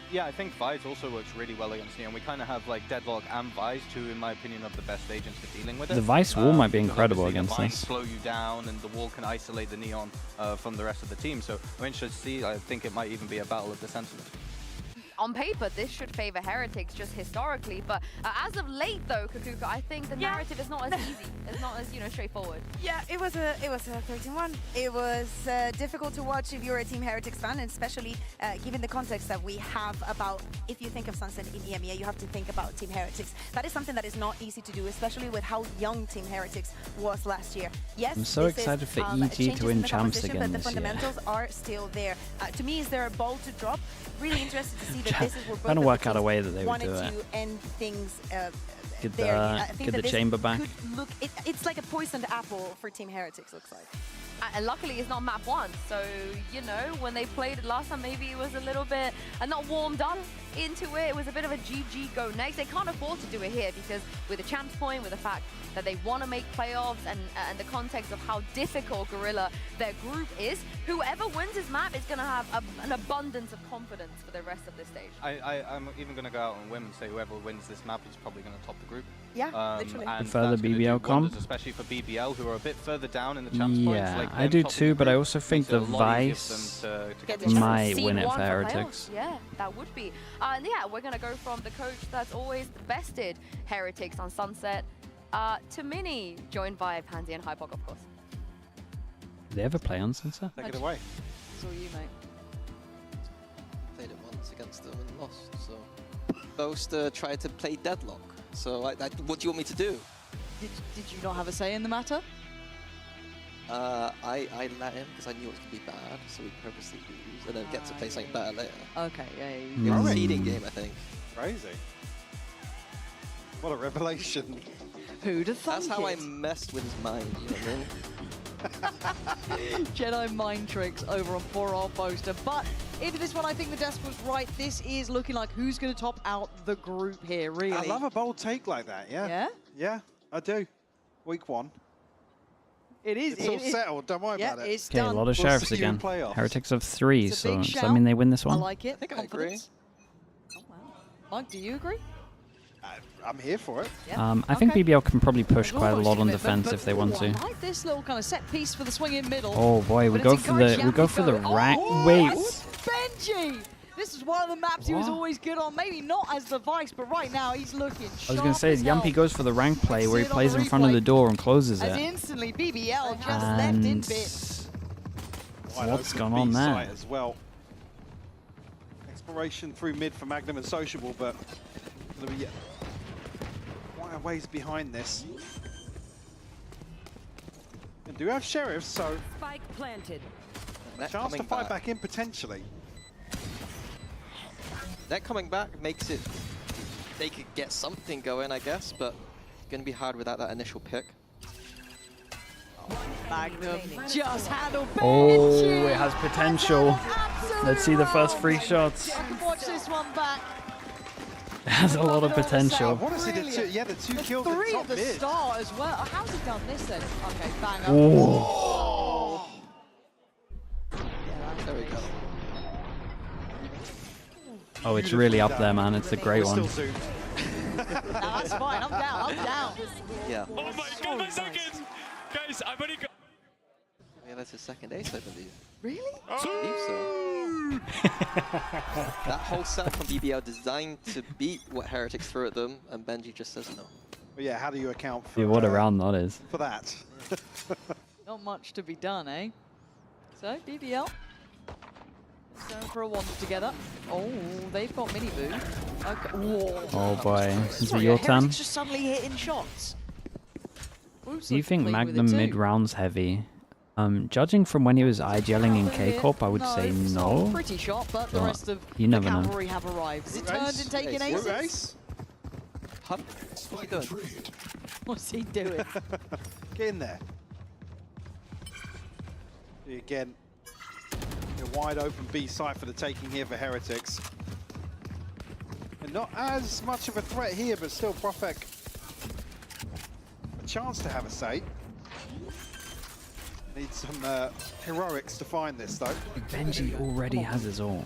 Yeah, I think Vise also works really well against Neon. We kind of have like Deadlock and Vise, two, in my opinion, of the best agents for dealing with it. The Vice wall might be incredible against the this. slow you down, and the wall can isolate the Neon from the rest of the team. So I'm interested to see. I think it might even be a battle of the sentinels. On paper, this should favor Heretics just historically, but as of late, though, Kukuka, I think the narrative is not as easy. It's not as, you know, straightforward. Yeah, it was a 13-1. It was difficult to watch if you're a Team Heretics fan, and especially given the context that we have about, if you think of Sunset in EMEA, you have to think about Team Heretics. That is something that is not easy to do, especially with how young Team Heretics was last year. Yes, I'm so excited for EG to win champs again but the this year. fundamentals are still there. To me, is there a ball to drop? Really interested to see that this is where both trying to work out a way that they would wanted do it. to end things Get there. I think the that this chamber back. could look, it's like a poisoned apple for Team Heretics, looks like. And luckily it's not map 1, so you know, when they played it last time, maybe it was a little bit not warmed up into it. It was a bit of a GG go next. They can't afford to do it here because with the champs point, with the fact that they want to make playoffs and the context of how difficult Gorilla their group is, whoever wins this map is going to have an abundance of confidence for the rest of this stage. I'm even going to go out on a whim and say whoever wins this map is probably going to top the group. Yeah, literally. And further that's gonna do BBL comp? wonders, especially for BBL, who are a bit further down in the champs points. Yeah, Like I do too, but I also think the Vice might win it for Heretics. Yeah, that would be. And yeah, we're going to go from the coach that's always bested Heretics on Sunset to Mini, joined by Pansy and Hypok, of course. Do they ever play on Sunset? Take it away. It's all you, mate. Played it once against them and lost, so... Boaster tried to play Deadlock, so what do you want me to do? Did you not have a say in the matter? I let him because I knew it was going to be bad, so we purposely lose and then get to play something better later. Okay, yeah. It was a seeding game, I think. Crazy. What a revelation. Who'd have thought That's how I messed with his mind, you know what I mean? Jedi mind tricks over on poor old Boaster. But into this one, I think the desk was right. This is looking like who's going to top out the group here, really. I love a bold take like that, yeah. Yeah? Yeah, I do. Week 1. It is. It's all settled, don't worry about it. It's Okay, done. a lot of We'll sheriffs see you in again. playoffs. Heretics of 3, It's a so big does that shout. mean they win this I one? like it. I think Confidence. Oh, wow. Mike, do you agree? I'm here for it. Yeah. I think Okay. BBL can probably push There's quite a almost lot on commitment, defense but if they want ooh, to. I like this little kind of set piece for the swing in middle. Oh boy, we But go it's for the encouraged rank. Yampi Wait, Benji! This is one of the maps he was What? always good on. Maybe not as the Vice, but right now he's looking I was gonna say as hell. Yumpy goes for the rank play where he See it on plays the in front of replay. the door and closes As it. instantly BBL just left in And bits. what's Open gone on B there? site as well. Exploration through mid for Magnum and Sociable, but gonna be quite a ways behind this. And do have sheriffs, so Spike planted. Net chance to coming fight back. back in potentially. Net coming back makes it... They could get something going, I guess, but going to be hard without that initial pick. Magnum just handled Benji. Oh, it has potential. Let's see the first 3 shots. I can watch this one back. It has a lot of I potential. want to see the two, yeah, the 2 kills at 3 top at the mid. start as well. How's he done this then? Okay, banger. Oh. There we go. Oh, it's really up there, man. It's a great We're one. still zoomed. No, that's fine. I'm down. I'm down. Yeah. Oh my god, my second! Guys, I've already got... Yeah, that's his second ace, I believe. Really? I believe so. That whole set from BBL designed to beat what Heretics threw at them, and Benji just says no. But yeah, how do you account for, Dude, what a round that is. for that? Not much to be done, eh? So, BBL. Let's go for a one together. Oh, they've got mini boo. Okay. Whoa. Oh boy, is it Sorry, your Heretics turn? just suddenly hitting shots. Do you think Magnum mid rounds heavy? Judging from when he was IGLing in K-Corp, I would say it's not no. a pretty shot, but the But rest of you the never know. cavalry have arrived. Is it turned and taken aces? Ace? Hunt, what's he doing? What's he doing? Get in there. Again, a wide open B site for the taking here for Heretics. And not as much of a threat here, but still Profek a chance to have a say. Need some heroics to find this though. Benji already has his all.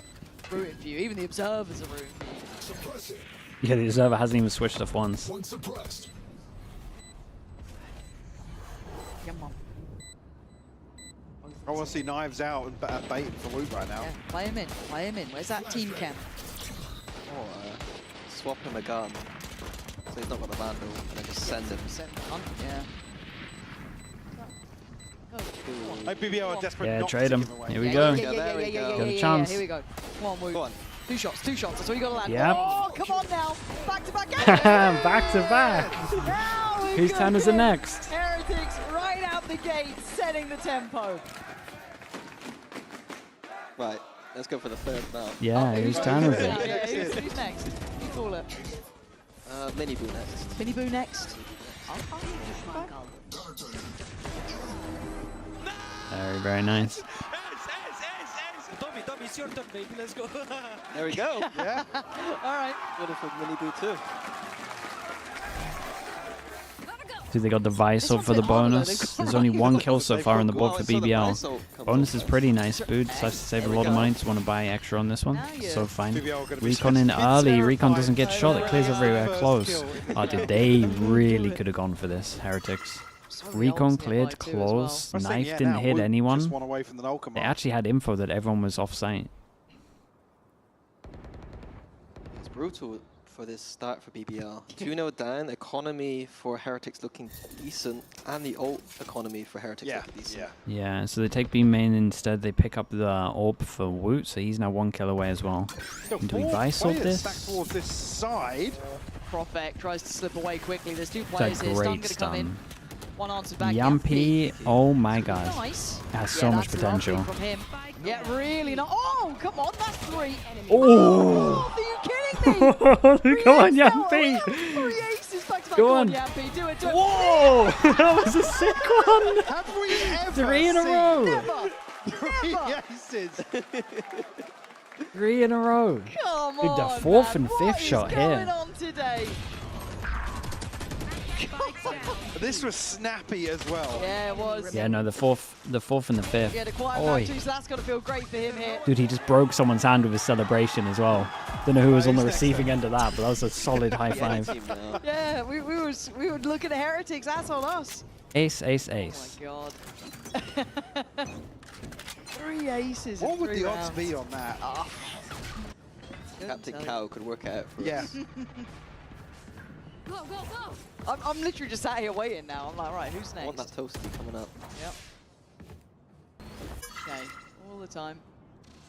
Rooting for you. Even the observers are rooting for you. Yeah, the observer hasn't even switched off once. Come on. I want to see Knives out and baiting for loot right now. Yeah, play him in. Play him in. Where's that team cam? Or swap him a gun, so he's not got the Vandal, and then just send him. Hunt, yeah. Hey, BBL are desperate Yeah, not trade to him. give him away. Here we go. There we go. Got a chance. Here we go. Come on, Woo. Go on. Two shots. That's all you got to land. Yep. Oh, come on now. Back to back. Back to back. Now we're Whose turn is it good. next? Heretics right out the gate, setting the tempo. Right, let's go for the third now. Yeah, whose turn is it? Yeah, who's next? You call it. Mini Boo next. Mini Boo next. Very, very nice. Tommy, it's your turn, baby. Let's go. There we go. Yeah. All right. Beautiful Mini Boo too. So they got the Visor for the bonus. There's only one kill so far on the board for BBL. Bonus is pretty nice. Boo decides to save a lot of money to want to buy extra on this one. So fine. Recon in early. Recon doesn't get shot. It clears everywhere close. Oh, dude, they really could have gone for this. Heretics. Recon cleared close. Knife didn't hit anyone. They actually had info that everyone was off-site. It's brutal for this start for BBL. 2-0 down, economy for Heretics looking decent, and the ult economy for Heretics looking decent. Yeah, so they take B main instead. They pick up the AWP for Woot, so he's now 1 kill away as well. Do we Visor this? Stacked towards this side. Prophet tries to slip away quickly. There's 2 players here. It's a Stun great going to come in. stun. One answered back. Yampy, oh my god. Nice. Has so much potential. From him. Yeah, really not. Oh, come on, that's 3. Oh! Are you kidding me? Come on, Yampy! 3 aces back to back. Go on. Yampy, do it. Do it. Whoa! That was a sick one! Have we ever 3 in a row! Never. 3 aces! 3 in a row. Come Dude, the on, 4th man. and 5th shot What is going here. on today? This was snappy as well. Yeah, it was. Yeah, no, the 4th and the 5th. Yeah, the quiet Oi. back too, so that's got to feel great for him here. Dude, he just broke someone's hand with his celebration as well. Don't know who was on the receiving end of that, but that was a solid high five. Yeah, we were looking at Heretics. That's on us. Ace, ace, ace. Oh my god. 3 aces. What in would 3 the odds rounds. be on that? Captain Cow could work it out for us. Go, go, go! I'm literally just sat here waiting now. I'm like, right, who's I want next? that toasty coming up. Yep. Okay, all the time.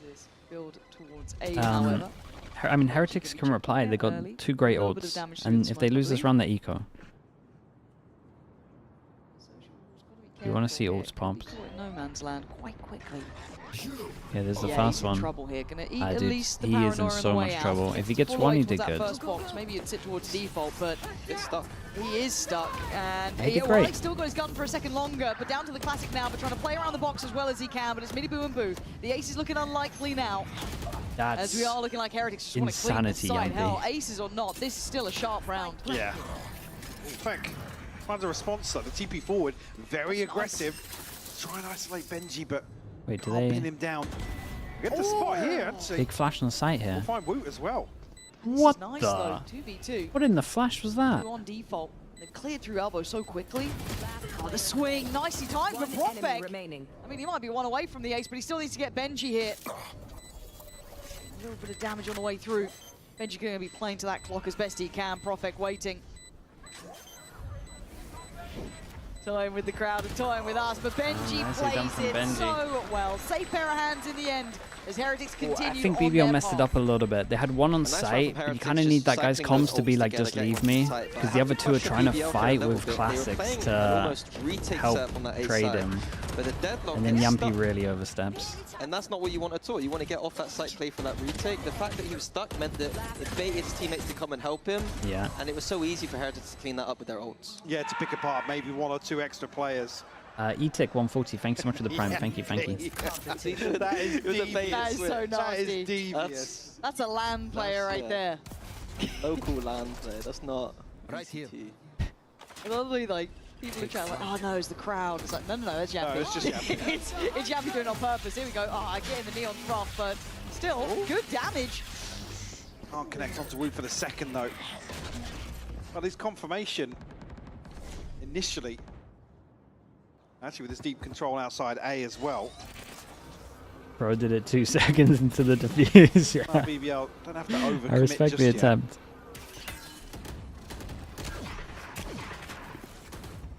This build towards A, however. I mean, Heretics can reply. They got 2 great ults, and if they lose this round, they're eco. You want to see ults pumped? No man's land quite quickly. Yeah, there's the he's first in one. trouble here. Gonna eat at Dude, least the he is in paranoia on so the much way out. trouble. If he gets All one, he towards did that good. First box, maybe it'd sit towards default, but it's stuck. He is stuck, and He did well, great. he's still got his gun for a second longer, but down to the classic now, but trying to play around the box as well as he can, but it's Mini Boo and Boo. The ace is looking unlikely now. That's as we are looking like Heretics just want to clean this insanity, side. Yampy. Hell, aces or not, this is still a sharp round. Yeah. Feck finds a response though. The TP forward, very aggressive. Try and isolate Benji, but Wait, do can't they? pin him down. Get the spot here. Actually. Big flash on the site We'll here. find Woot as well. What Nice the? though, 2v2. What in the flash was that? On default. They cleared through elbow so quickly. Oh, the swing, nicely timed from Prophet. I mean, he might be 1 away from the ace, but he still needs to get Benji here. A little bit of damage on the way through. Benji going to be playing to that clock as best he can. Prophet waiting. Toying with the crowd and toying with us, but Benji nicely done plays from it Benji. so well. Safe pair of hands in the end as Heretics continue. I think on BBL their messed path. it up a little bit. They had one on nice round site, from but you Heretics, kind of just need that guy's cycling those comms to be ults like, together, just getting leave me, site. because the other 2 are Pressure trying to BBL fight level with field. They were classics playing an to almost retake help setup on that A trade side. him. But the deadlock And then gets Yampy stuck. really oversteps. And that's not what you want at all. You want to get off that site play for that retake. The fact that he was stuck meant that it baited his teammates to come and help him. Yeah. And it was so easy for Heretics to clean that up with their ults. Yeah, to pick apart maybe 1 or 2 extra players. Etic 140, thanks so much for the prime. Thank you, thank you. That is devious. That is so That is nasty. devious. That's a land player right there. Local land play. That's not right here. Lovely, like, people are trying like, oh no, it's the crowd. It's like, no, that's Yampy. No, it's just Yampy. it's Yampy doing it on purpose. Here we go. Oh, I get in the neon trough, but still, good damage. Can't connect onto Woot for the second though. Well, his confirmation initially, actually with his deep control outside A as well. Bro did it 2 seconds into the defuse. Yeah. BBL don't have to overcommit I respect just the yet. attempt.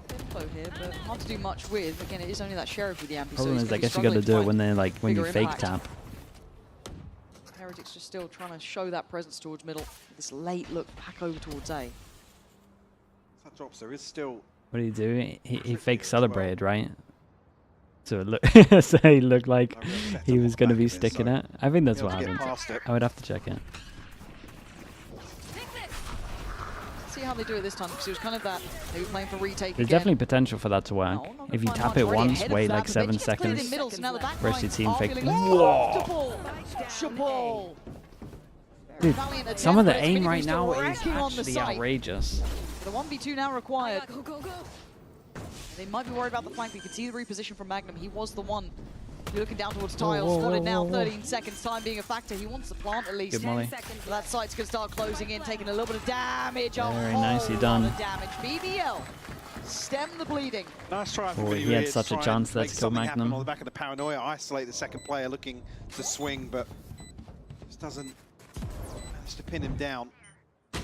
Info here, but hard to do much with. Again, it is only that sheriff with the Yampy. Problem so is, I guess you got to do it when they're like when you bigger fake impact. tap. Heretics just still trying to show that presence towards middle. This late look back over towards A. That drops there is still. What do you do? He fake celebrated, right? So it look, so he looked like he was going to be sticking it. I think that's what happened. I would have to check it. how they do it this time, because it was kind of that, they were playing for retake There's again. definitely potential for that to work. If you tap it once, wait like 7 seconds, rest your team fake. Whoa! Dude, some of the aim right now is actually outrageous. The 1v2 now required. They might be worried about the flank. You can see the reposition from Magnum. He was the one. You're looking down towards Tiles, spotted now. 13 seconds, time being a factor. He wants the plant at least. Good molly. So that site's going to start closing in, taking a little bit of damage. Very nicely done. Damage. BBL, stem the bleeding. Nice try. Oh, he had such a chance there to kill Magnum. On the back of the paranoia, isolate the second player, looking to swing, but just doesn't manage to pin him down. I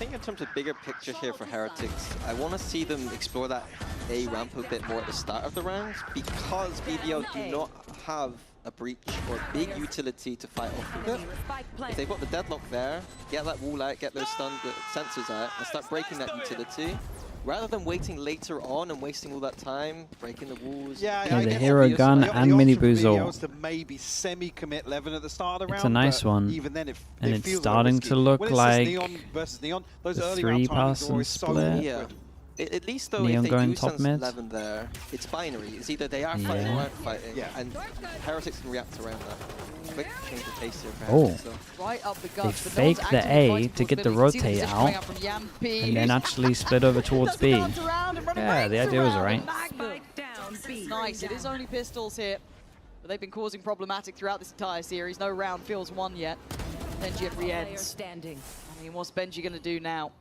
think in terms of bigger picture here for Heretics, I want to see them explore that A ramp a bit more at the start of the rounds, because BBL do not have a breach or big utility to fight off with it. If they've got the deadlock there, get that wall out, get those stun sensors out, and start breaking that utility. Rather than waiting later on and wasting all that time, breaking the walls. Yeah, the hero gun and mini boozle. Maybe semi-commit Levin at the start of the round. It's a nice one. Even then, And it's starting to look like Neon, those the early round timings 3-person split. Yeah. At least though, Neon if they going do top sense mid. 11 there, it's binary. It's either they are fighting or aren't fighting, and Heretics can react around that. Quick change of pace here for Heretics. Right up the They guts, but fake no one's the actively A fighting to get the towards Billy. You can see rotate position coming out, from Yampy. and then actually split over towards B. Yeah, the idea was alright. Nice, it is only pistols here, but they've been causing problematic throughout this entire series. No round feels won yet. Benji at re-ends. I mean, what's Benji going to do now?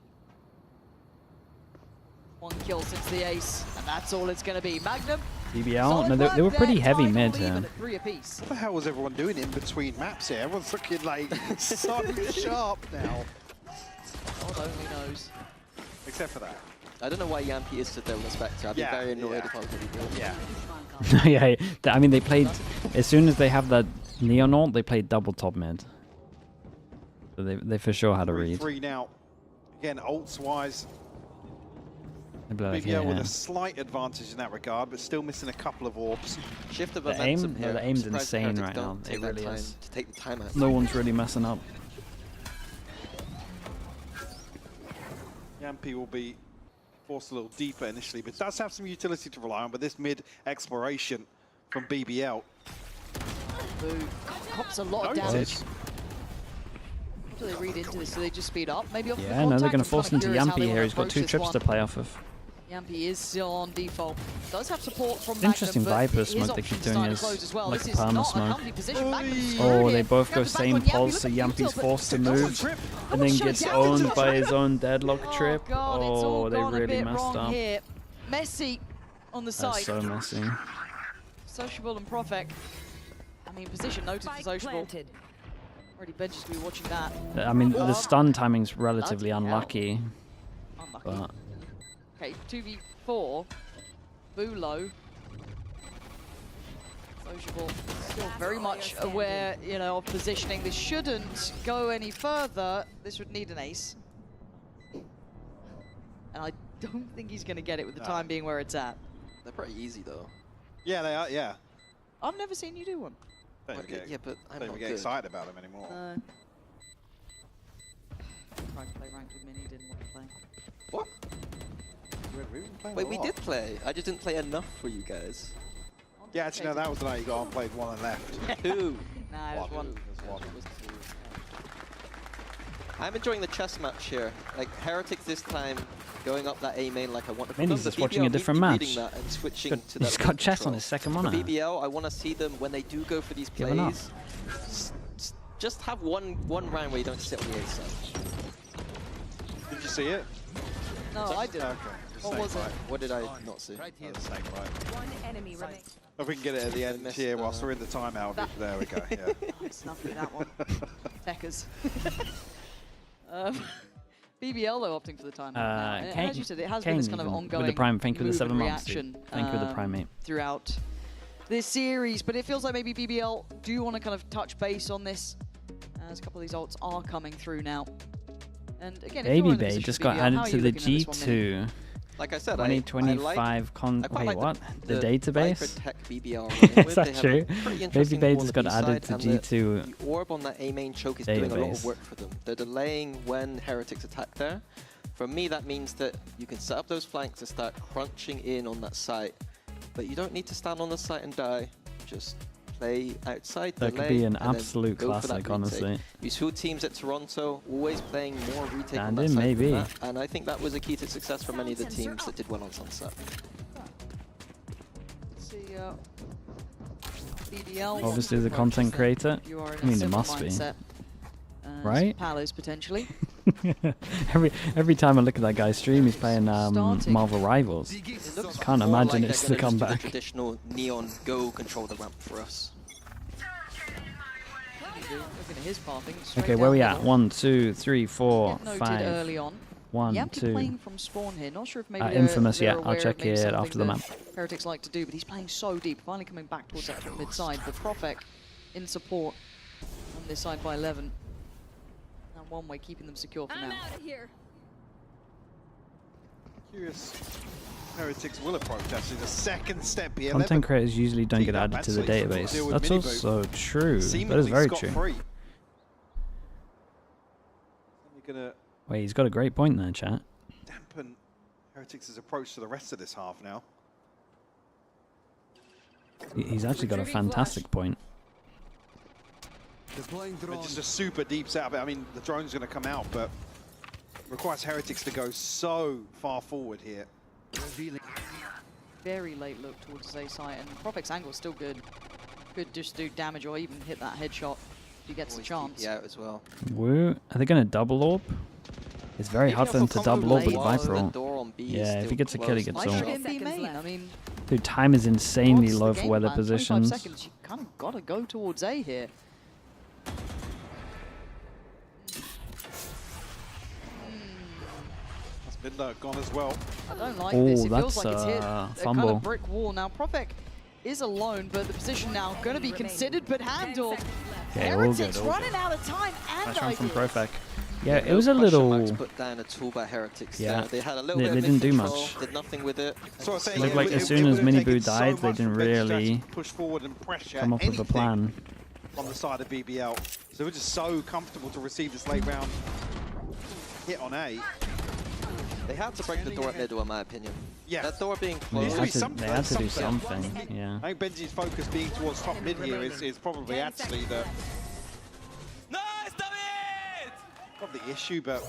One kill since the ace, and that's all it's going to be. Magnum. BBL? No, they were pretty heavy mid here. What the hell was everyone doing in between maps here? Everyone's looking like so sharp now. God only knows. Except for that. I don't know why Yampy is stood there with a Spectre. I'd be very annoyed if I was BBL. Yeah, I mean, they played, as soon as they have that Neon ult, they played double top mid. So they for sure had a read. 3 now. Again, ults-wise, Like BBL with a slight advantage in that regard, but still missing a couple of orbs. Shift of The momentum aim, here. the aim's Surprised insane Heretics right now. don't take It that really time is. to take the time out. No one's really messing up. Yampy will be forced a little deeper initially, but does have some utility to rely on. But this mid exploration from BBL. Cops a lot of damage. Do they read into this? Do they just speed up? Maybe off the Yeah, no, they're going to I'm force kinda into curious how Yampy they here. wanna He's got approach 2 this trips one. to play off of. Yampy is still on default. Does have support from Interesting Magnum, but Viper his smoke they options keep doing starting is to close as well. like This a is perma not a smoke. healthy position. Magnum's Oh, screwed they here. both go Grabs the back same on Yampy. pulse, Look so at the Yampy's details, but forced to no one move, trip. and then Almost gets shut down into owned the by trip. his own deadlock trip. God, it's all Oh, they gone a really bit messed wrong up. here. Messy on the That's side. so messy. Sociable and Profek. I mean, position noted for Sociable. Already Benji's going to be watching that. I mean, the stun timing's relatively unlucky. But Okay, 2v4. Bulo. Sociable still very much aware, you know, of positioning. This shouldn't go any further. This would need an ace. And I don't think he's going to get it with the time being where it's at. They're pretty easy though. Yeah, they are. Yeah. I've never seen you do one. Don't even get, yeah, but I'm don't not even get good. excited about them anymore. Tried to play ranked with Mini, didn't want to play. What? Wait, we did play. I just didn't play enough for you guys. Yeah, actually, no, that was the night you got on, played 1 and left. 2. Nah, it was 1. I'm enjoying the chess match here. Like, Heretics this time going up that A main like I want to Maybe he's just watching a different match. That and switching He's to that got chess control. on his second For monitor. BBL, I want to see them when they do go for these Giving up. plays. Just have one round where you don't sit on the A side. Did you see it? No, I didn't. Okay. What was it? What did I not see? Right here. Snake, right. One enemy remaining. If we can get it at the end here whilst we're in the timeout. There we go. Yeah. Snuffy that one. Techers. BBL though opting for the time. As you said, it has been this kind of ongoing with the prime. Thank you for the move 7 and months. reaction. Thank you for the prime, mate. Throughout this series, but it feels like maybe BBL do want to kind of touch base on this, as a couple of these ults are coming through now. And again, if you're Baby in the Bay position just of got BBL, how added are to you the looking at this one, Minnie? G2. Like I said, 2025 wait, what? The database? BBL Is that true? Baby Bay just got added to G2. The orb on that A main choke is database. doing a lot of work for them. They're delaying when Heretics attack there. For me, that means that you can set up those flanks and start crunching in on that site. But you don't need to stand on the site and die. Just play outside the That could be an absolute classic, honestly. You saw teams at Toronto always playing more retake Stand on that in, side maybe. than that, and I think that was a key to success for many of the teams that did well on Sunset. See, BBL. Obviously, the content creator. You are in I mean, a it similar must be. mindset, Right? Palos potentially. every time I look at that guy's stream, he's playing Marvel Rivals. Can't imagine Like it's they're the gonna just do comeback. traditional neon go control the ramp for us. Looking at his pathing. Okay, where we at? 1, 2, 3, 4, Noted 5. early on. 1, Yampy 2. playing from spawn here. Not sure if maybe Infamous, they're yeah. I'll aware of check maybe it something after the that map. Heretics like to do, but he's playing so deep. Finally coming back towards that mid side. The Prophet in support on this side by 11. And one way keeping them secure for now. Curious. Heretics will approach actually the second step here. Content creators usually don't get added to the database. That's also true. That is very true. Wait, he's got a great point there, chat. Dampen Heretics' approach to the rest of this half now. He's actually got a fantastic point. Just a super deep setup. I mean, the drone's going to come out, but it requires Heretics to go so far forward here. Very late look towards his A site, and Prophet's angle is still good. Could just do damage or even hit that headshot if he gets a chance. Yeah, as well. Woo. Are they going to double orb? It's very hard for them to double orb with Viper ult. Yeah, if he gets a kill, he gets ult. I mean, Dude, time is insanely what's the low for game weather plan? 25 positions. seconds, you kind of got to go towards A here. That's been gone as well. I don't like this. It feels that's like it's hit a kind fumble. of brick wall. Now, Prophet is alone, but the position now going to be considered, but handled. Okay, all Heretics good, all running out of time and Nice run from ideas. Profec. Yeah, it was a little. Put down a tool by Heretics. Yeah. There. They had a little They bit of didn't do control, much. Did nothing with it. So It looked like as soon as Minibu died, they didn't really push forward and pressure come up with a plan. on the side of BBL. So we're just so comfortable to receive this late round hit on A. They had to break the door at middle, in my opinion. Yeah. That door being They closed. had to do something. Yeah. I think Benji's focus being towards top mid here is probably actually the the issue, but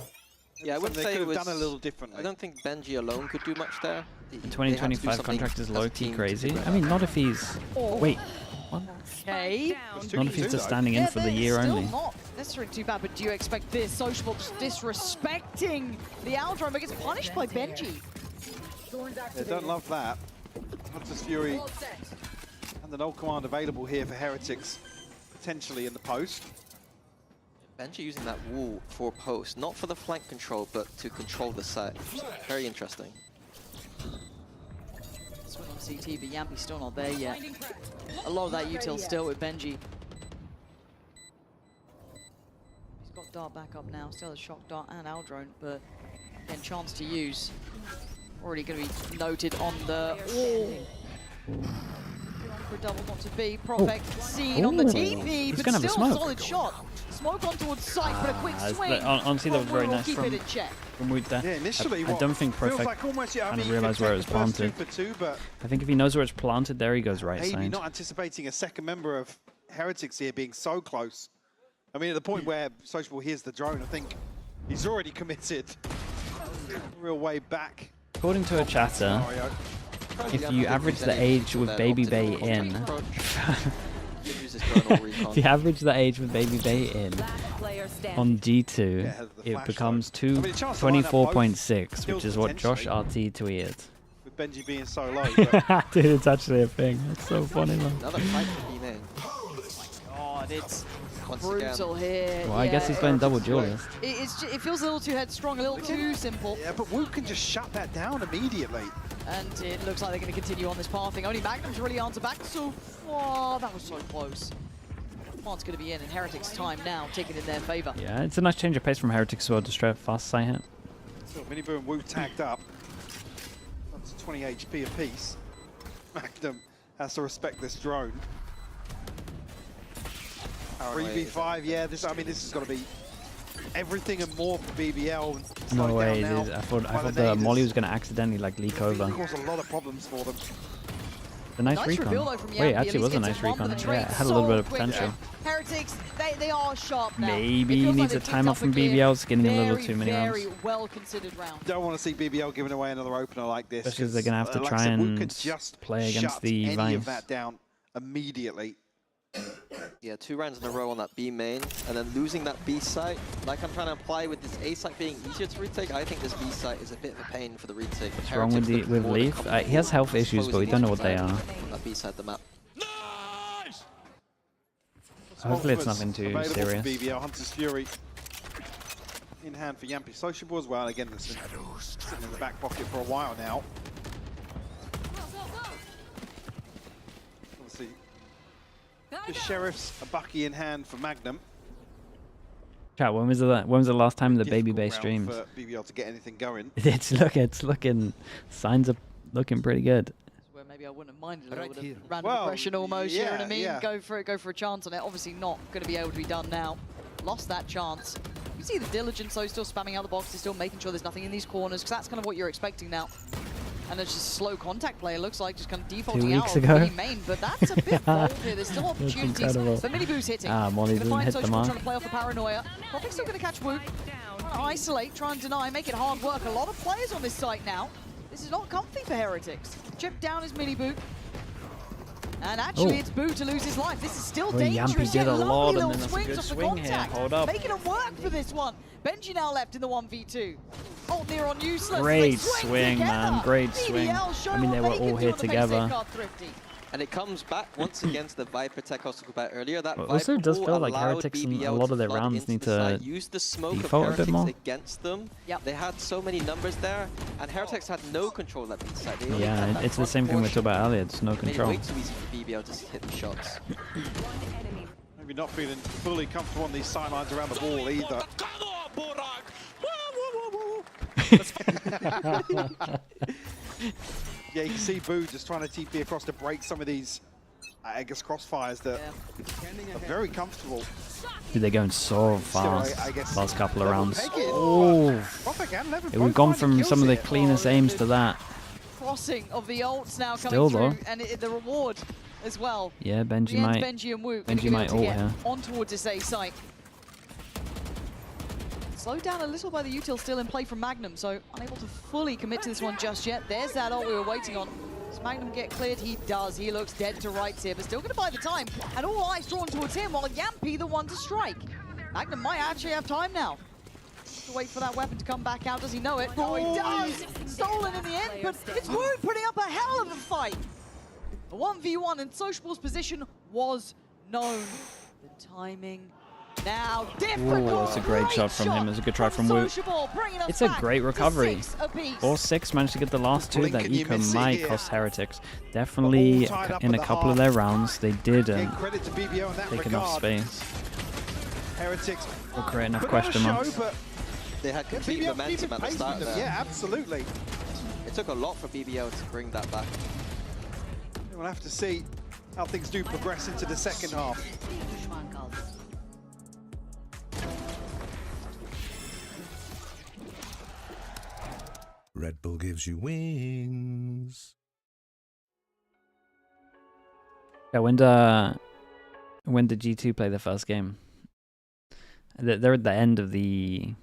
yeah, I wouldn't they say could it was have done a little differently. I don't think Benji alone could do much there. The 2025 contract is low-key crazy. I mean, not if he's... Wait. What? Okay. Not if he's just standing in for the year only. Still not necessarily too bad, but do you expect this? Sociable just disrespecting the Aldrome, but gets punished by Benji. They don't love that. Not just Fury and the null command available here for Heretics, potentially in the post. Benji using that wall for post, not for the flank control, but to control the site. Very interesting. Swing on CT, but Yampy's still not there yet. A lot of that util still with Benji. He's got Dart back up now, still has Shock Dart and Aldrone, but again, chance to use. Already going to be noted on the wall. For a double not to be. Prophet seen on the TP, but gonna have a still a smoke. solid shot. Smoke on towards sight, but a quick swing. Honestly, that was very nice keep from it in check. Wood there. Yeah, initially, I don't think feels Profec like almost, yeah, I kind mean, of realised where it was planted. but I think if he knows where it's planted, there he goes right maybe side. not anticipating a second member of Heretics here being so close. I mean, at the point where Sociable hears the drone, I think he's already committed. Real way back. According to a chatter, if you average the age with Baby Bay in, if you average the age with Baby Bay in on G2, it becomes 24.6, which is what Josh RT tweeted. With Benji being so low. Dude, it's actually a thing. That's so funny, man. Another fight for B-main. God, it's Once brutal here. Well, I guess he's playing double duelist. It feels a little too headstrong, a little too simple. Yeah, but Wu can just shut that down immediately. And it looks like they're going to continue on this pathing. Only Magnum's really answer back, so... Oh, that was so close. Command's going to be in, and Heretics' time now taken in their favour. Yeah, it's a nice change of pace from Heretics as well to straight fast sight hit. So Minibu and Wu tagged up. That's 20 HP apiece. Magnum has to respect this drone. 3v5, yeah, this has got to be everything and more for BBL. No way, dude. I thought the molly was going to accidentally like leak over. It caused a lot of problems for them. The nice recon. Wait, actually it was a nice recon. Yeah, it had a little bit of potential. Heretics, they are sharp now. Maybe he needs a timeout from BBL. It's getting a little too many rounds. Very well considered round. Don't want to see BBL giving away another opener like this. Especially as they're going to have to try and play against the any Vines. of that down immediately. Yeah, 2 rounds in a row on that B main, and then losing that B site, like I'm trying to apply with this A site being easier to retake. I think this B site is a bit of a pain for the retake. What's wrong with Leaf? He has health issues, but we don't know what they are. That B side the map. Hopefully it's nothing too serious. BBL Hunter's Fury in hand for Yampy Sociable as well. Again, this sitting in the back pocket for a while now. Obviously, the Sheriff's a Bucky in hand for Magnum. Chat, when was the last time the Baby Bay streamed? For BBL to get anything going. It's looking, signs are looking pretty good. Where maybe I wouldn't have minded a little bit of random aggression almost, you know what I mean? Go for a chance on it. Obviously not going to be able to be done now. Lost that chance. You see the diligence though, still spamming out the boxes, still making sure there's nothing in these corners, because that's kind of what you're expecting now. And it's just slow contact play, it looks like, just kind of defaulting out of the main, but that's a bit bold here. There's still opportunities, but Miniboo's hitting. Molly doesn't hit the mark. Trying to play off the paranoia. Probably still going to catch Wu. Trying to isolate, try and deny, make it hard work. A lot of players on this site now. This is not comfy for Heretics. Chip down his Miniboo. And actually, it's Boo to lose his life. This is still dangerous. Yampy did a lot, and then that's a good swing here. Hold up. Making it work for this one. Benji now left in the 1v2. Ult near on useless. Great swing, man. Great swing. I mean, they were all here together. And it comes back once again to the Viper tech I was talking about earlier. That also does feel like Heretics in a lot of their rounds need to default a bit more. Against them. They had so many numbers there, and Heretics had no control at the side. Yeah, it's the same thing we talked about earlier. It's no control. Way too easy for BBL to hit the shots. Maybe not feeling fully comfortable on these sidelines around the ball either. Yeah, you can see Boo just trying to TP across to break some of these, I guess, crossfires that are very comfortable. Dude, they're going so fast. I guess last couple of rounds. Oh, we've gone from some of the cleanest aims to that. Crossing of the ults now coming through, and the reward as well. Yeah, Benji might. Benji and Wu Benji ult here. On towards this A site. Slowed down a little by the util, still in play from Magnum, so unable to fully commit to this one just yet. There's that ult we were waiting on. Does Magnum get cleared? He does. He looks dead to rights here, but still going to buy the time. And all eyes drawn towards him, while Yampy the one to strike. Magnum might actually have time now. To wait for that weapon to come back out. Does he know it? Oh, he does! Stolen in the end, but it's Wu putting up a hell of a fight. A 1v1, and Sociable's position was known. The timing. Now, Ooh, it's a great shot from him. It's a good try from Wu. It's a great recovery. 4-6 managed to get the last two. That eco might cost Heretics. Definitely in a couple of their rounds, they did take enough space. Heretics will create enough question marks. They had complete momentum at the start there. Yeah, absolutely. It took a lot for BBL to bring that back. We'll have to see how things do progress into the second half. Red Bull gives you wings. Yeah, when did G2 play their first game? They're at the end of the.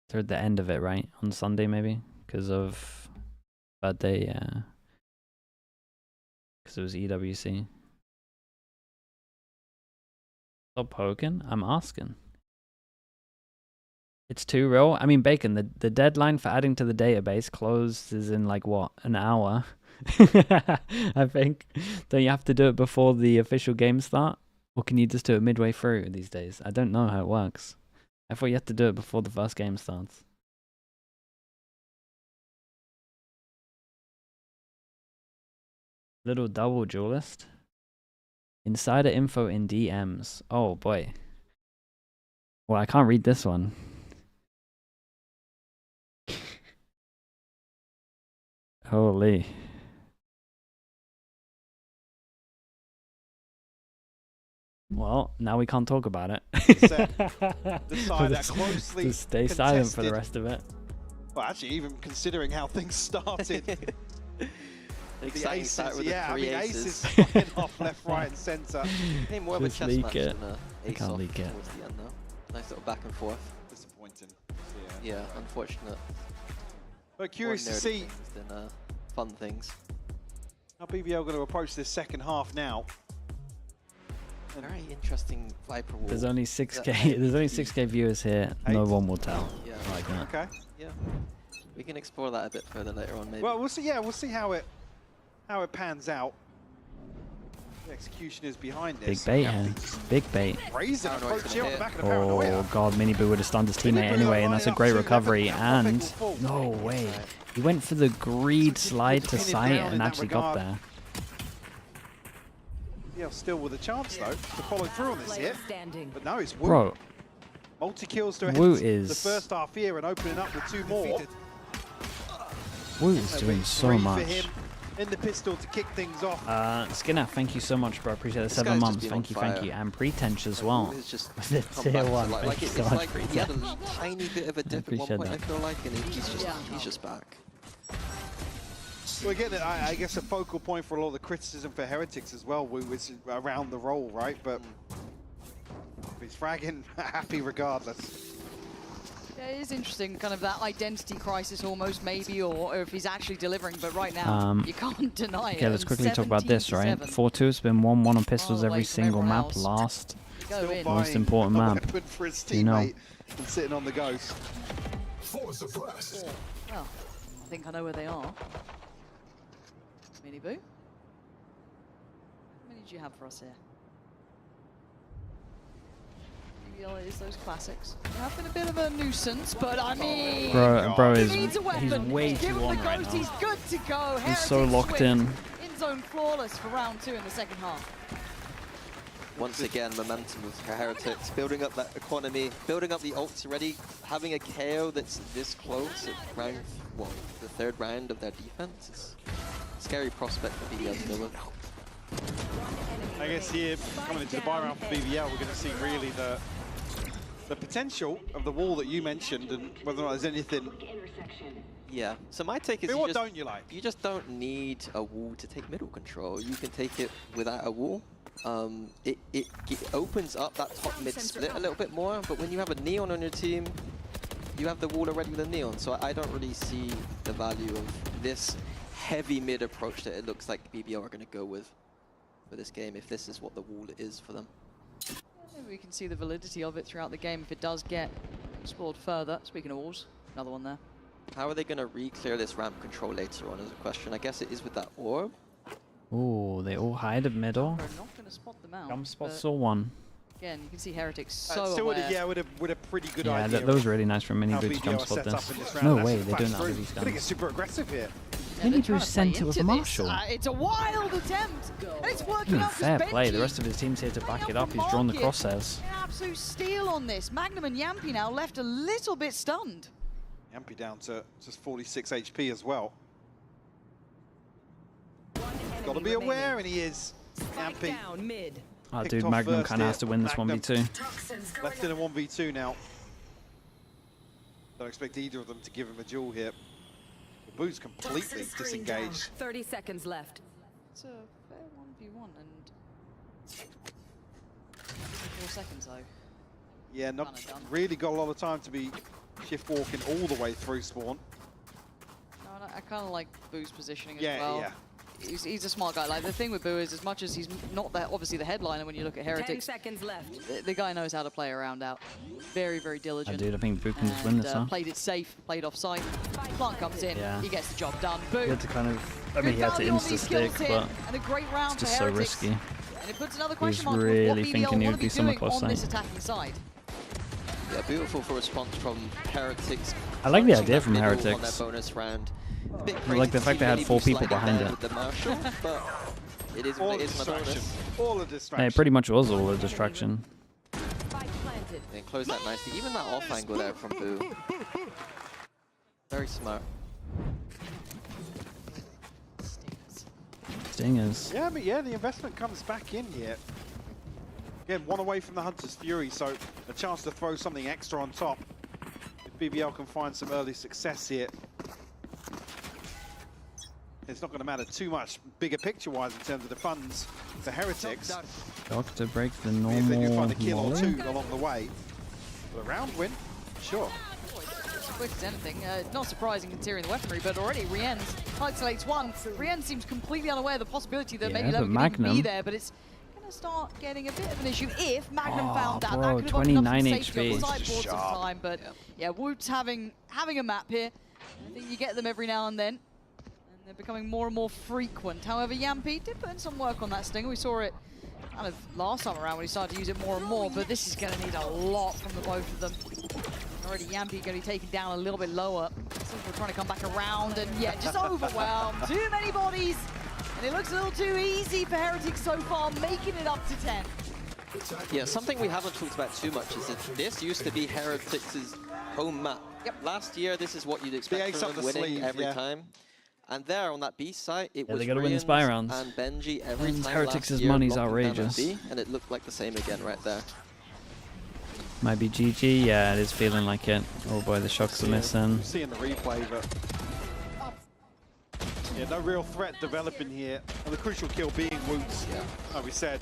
They're at the end of it, right? On Sunday, maybe, because of birthday. Because it was EWC. Stop poking. I'm asking. It's too real. I mean, Bacon, the deadline for adding to the database closes in like what, an hour? I think. Don't you have to do it before the official games start? Or can you just do it midway through these days? I don't know how it works. I thought you had to do it before the first game starts. Little double duelist. Insider info in DMs. Oh boy. Well, I can't read this one. Holy. Well, now we can't talk about it. Closely Just stay silent for the rest of it. Well, actually, even considering how things started. The aces, yeah, I mean, aces flying off left, right, and centre. Became more of a Just chess leak match it. than a I ace can't off leak it. towards the end, though. Nice little back and forth. Disappointing. Yeah, unfortunate. But curious to Ordinary see things than fun things. how BBL going to approach this second half now. Very interesting Viper wall. There's only 6K. There's only 6K viewers here. No one will tell. Yeah. Like that. Okay. Yeah. We can explore that a bit further later on, maybe. Well, we'll see. Yeah, we'll see how it pans out. The execution is behind this. Big bait here. Big bait. Brazen approach here on the back of the Oh Paranoia. god, Miniboo would have stunned his teammate anyway, and that's a great recovery. And no way, he went for the greed slide to sight and actually got there. Yeah, still with a chance though to follow through on this hit. But no, it's Wu. Bro, Multi-kills to Wu end is- the first half here and opening up with 2 more. Wu is doing so Three for much. him in the pistol to kick things off. Skinner, thank you so much, bro. Appreciate the This 7 guy's months. just been Thank you, thank on you. fire. And Pretense as well. It's just With the come tier back to 1. life. Thank Like, you it's so much, like he had a Pretense. tiny bit of a dip at one appreciate point, I that. feel like, and he's just back. Well, again, I guess a focal point for a lot of the criticism for Heretics as well, which is around the role, right? But if he's fragging, happy regardless. Yeah, it is interesting, kind of that identity crisis almost, maybe, or if he's actually delivering. But right now, you can't deny it. Okay, let's quickly talk about this, right? 17-7. 4-2 has been 1-1 on pistols Oh, every away from single everyone map. else. Last Go in. most important a map. weapon for his You know. teammate and sitting on the ghost. Well, I think I know where they are. Miniboo. How many do you have for us here? BBL is those classics. They have been a bit of a nuisance, but I mean... Bro he is needs a weapon. he's way Give too him on the right ghost, now. he's good to go. He's so Heretics locked Swift. in. In zone flawless for round 2 in the second half. Once again, momentum with Heretics, building up that economy, building up the ults already, having a KO that's this close at round, well, the 3rd round of their defense. It's a scary prospect for BBL to go with. I guess here, coming into the buy round for BBL, we're going to see really the potential of the wall that you mentioned and whether or not there's anything. Yeah, so my take is I mean, what don't you like? You just don't need a wall to take middle control. You can take it without a wall. It opens up that top mid split a little bit more, but when you have a Neon on your team, you have the wall already with a Neon, so I don't really see the value of this heavy mid approach that it looks like BBL are going to go with for this game, if this is what the wall is for them. Maybe we can see the validity of it throughout the game if it does get explored further. Speaking of walls, another one there. How are they going to re-clear this ramp control later on is a question. I guess it is with that orb. Ooh, they all hide at middle. They're not going to spot them out. Come spot but saw one. Again, you can see Heretics Still so with aware. with a pretty good Yeah, idea. that was really nice from how Miniboo to jump BBL are spot set up this. in this round. No That's way, the they're doing that flash with through. these I think it's guns. super aggressive here. Yeah, they're trying Miniboo to play sent it into with this. Marshall. It's a wild attempt, and it's working out for Fair play, Benji. the rest of his team's here to back it up. He's drawn the crosshairs. An absolute steal on this. Magnum and Yampy now left a little bit stunned. Yampy down to just 46 HP as well. Got to be aware, and he is. Yampy. Oh, Picked dude, off Magnum first kind of here. has to win this Magnum 1v2. Left in a 1v2 now. Don't expect either of them to give him a duel here. Well, Boo's completely disengaged. 30 seconds left. It's a fair 1v1 and 4 seconds though. Yeah, not really got a lot of time to be shift walking all the way through spawn. No, I kind of like Boo's positioning as Yeah, well. yeah. He's a smart guy. Like the thing with Boo is, as much as he's not obviously the headliner when you look at 10 Heretics, seconds left. the guy knows how to play around out. Very, very diligent. Dude, I think Boo can just win this, huh? Played it safe, played offside. Plant comes in, Yeah. he gets the job done. He Boo. had to kind of, I mean, he had to Good value on these insta-stick, kills here, but and a great round it's just for so Heretics. risky. And it puts another He was question mark with what really BBL thinking he want would to be be somewhat doing close on sight. this attacking side. Yeah, beautiful for response from Heretics. I like the Punching idea that from middle Heretics. On their bonus round. A bit I like the crazy fact to they had see 4 Miniboo people sliding behind down it. with the Marshall, but it is All what a it is on a bonus. distraction. All a distraction. Yeah, it pretty much was all a distraction. And close that nicely. Even that off angle there from Boo. Very smart. Stingers. Yeah, but yeah, the investment comes back in here. Again, one away from the Hunter's Fury, so a chance to throw something extra on top. If BBL can find some early success here, it's not going to matter too much bigger picture-wise in terms of the funds for Heretics. Doctor breaks the If they do normal find a kill or volley. two along the way. But a round win, sure. As quick as anything. Not surprising considering the weaponry, but already Rien's isolates one. Rien seems completely unaware of the possibility that maybe Lev can even be there, but it's going to start getting a bit of an issue if Magnum found that. That could have opened up some safety on the sideboard sometime, but yeah, Woot's having a map here. I think you get them every now and then. They're becoming more and more frequent. However, Yampi did put in some work on that stinger. We saw it kind of last time around when he started to use it more and more, but this is going to need a lot from the both of them. Already Yampi going to be taken down a little bit lower. We're trying to come back around and yeah, just overwhelmed. Too many bodies. And it looks a little too easy for Heretics so far, making it up to 10. Yeah, something we haven't talked about too much is that this used to be Heretics' home map. Last year, this is what you'd expect from them winning every time. And there on that B site, it was they gotta win the spy rounds. and Benji every And time Heretics' last year money's locking down outrageous. that B, and it looked like the same again right there. Might be GG. Yeah, it is feeling like it. Oh boy, the shocks are missing. Seeing the replay, but yeah, no real threat developing here. And the crucial kill being Woots, like we said.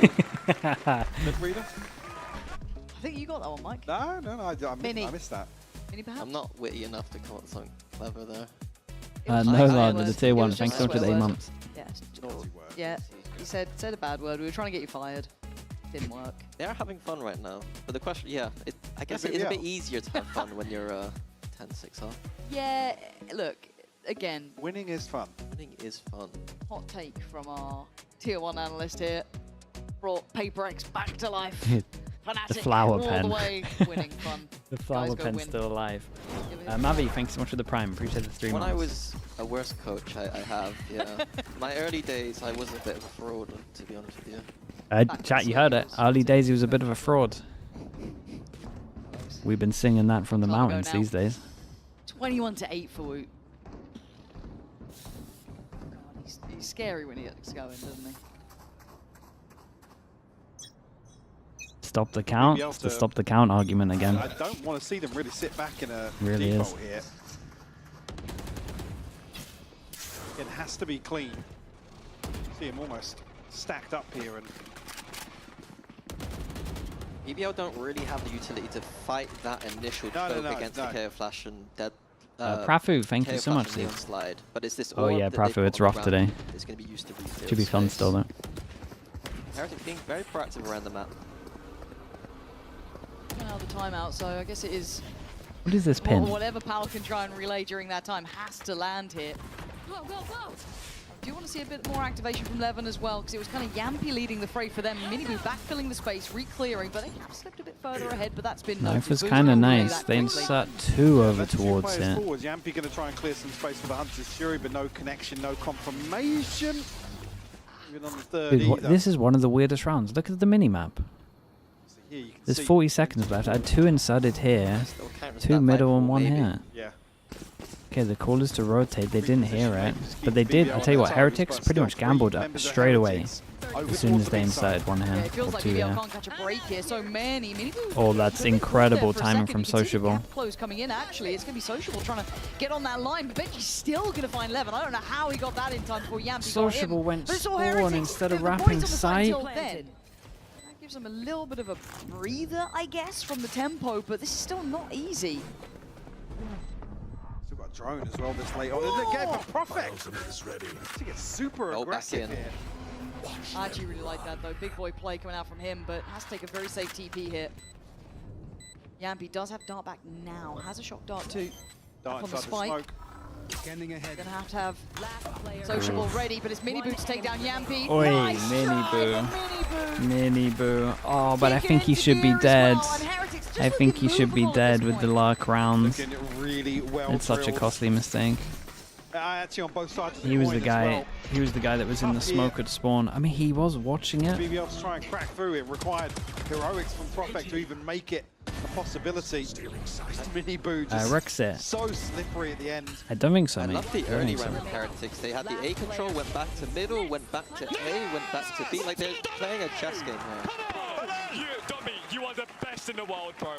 Lip reader? I think you got that one, Mike. No, I missed that. Mini perhaps? I'm not witty enough to come up with something clever there. No, lad, with the tier 1. Thanks so much for the 8 months. Yeah, he said a bad word. We were trying to get you fired. Didn't work. They are having fun right now. But the question, I guess it is a bit easier to have fun when you're 10-6 off. Yeah, look, again. Winning is fun. Winning is fun. Hot take from our tier 1 analyst here. Brought Paper X back to life. Fnatic, The flower all pen. the way, winning fun. The flower Guys, go pen's win. still alive. Mavi, thanks so much for the prime. Appreciate the 3 When months. I was a worse coach, I have, My early days, I was a bit of a fraud, to be honest with you. Chat, you heard it. Early days, he was a bit of a fraud. We've been singing that from the mountains these days. 21-8 for Woot. He's scary when he gets going, doesn't he? Stop the count. It's the stop the count argument again. I don't want to see them really sit back in a Really default is. here. It has to be clean. See him almost stacked up here, and BBL don't really have the utility to fight that initial choke against the KO Flash and Dead. Prafu, thank you so much, Neon Steve. Slide. But it's this Oh orb yeah, that they Prafu, put it's on the rough ground today. It's going to be used to refill Should be fun space. still though. Heretics being very proactive around the map. Now the timeout, so I guess it is. What is this pin? Whatever Pal can try and relay during that time has to land here. Go, go, go! Do you want to see a bit more activation from Levin as well? Because it was kind of Yampi leading the fray for them. Miniboo backfilling the space, re-clearing, but they have slipped a bit further ahead, but that's been Knife noted. was Boo's kind of gonna relay nice. that They quickly. insert 2 over let's towards players it. forwards. Yampi going to try and clear some space for the Hunter's Fury, but no connection, no confirmation. Even on the third Dude, either. this is one of the weirdest rounds. Look at the mini-map. Here you can There's see 40 seconds left. I had 2 inserted here, 2 middle and 1 here. Yeah. Okay, the call is to rotate. They didn't hear it, but they did. I'll tell you what, Heretics pretty much gambled up straight away as soon as they inserted 1 Yeah, here it feels or like 2 BBL here. can't catch a break here. So many Miniboo. Oh, that's incredible timing from Sociable. Close coming in. Actually, it's going to be Sociable trying to get on that line, but Benji's still going to find Levin. I don't know how he got that in time before Yampi Sociable got him. went But it's all spawn Heretics. instead of The points wrapping on the side sight. till then. That gives them a little bit of a breather, I guess, from the tempo, but this is still not easy. Still got a drone as well this late on. And again for Prophet. To get super aggressive here. I actually really like that though. Big boy play coming out from him, but has to take a very safe TP here. Yampi does have dart back now. Has a shock dart too. Dart On the inside the spike. smoke. Gonna have to have Sociable ready, but it's Miniboo to take down Yampi. Oi, Nice Miniboo. try, Miniboo. Oh, but I think he should be dead. I think he should be dead with the luck rounds. Looking really well It's such a drilled. costly mistake. Actually on both sides of the He was coin the as guy. well. He was the guy that was in the smoke at spawn. I mean, he was watching it. BBL to try and crack through it required heroics from Prophet to even make it a possibility. And Mini Boo just Rexit. so slippery at the end. I don't think so, I mate. love the I don't early think so. round of Heretics. They had the A control, went back to middle, went back to A, went back to B. Like they're playing a chess game here. You dummy, you are the best in the world, bro.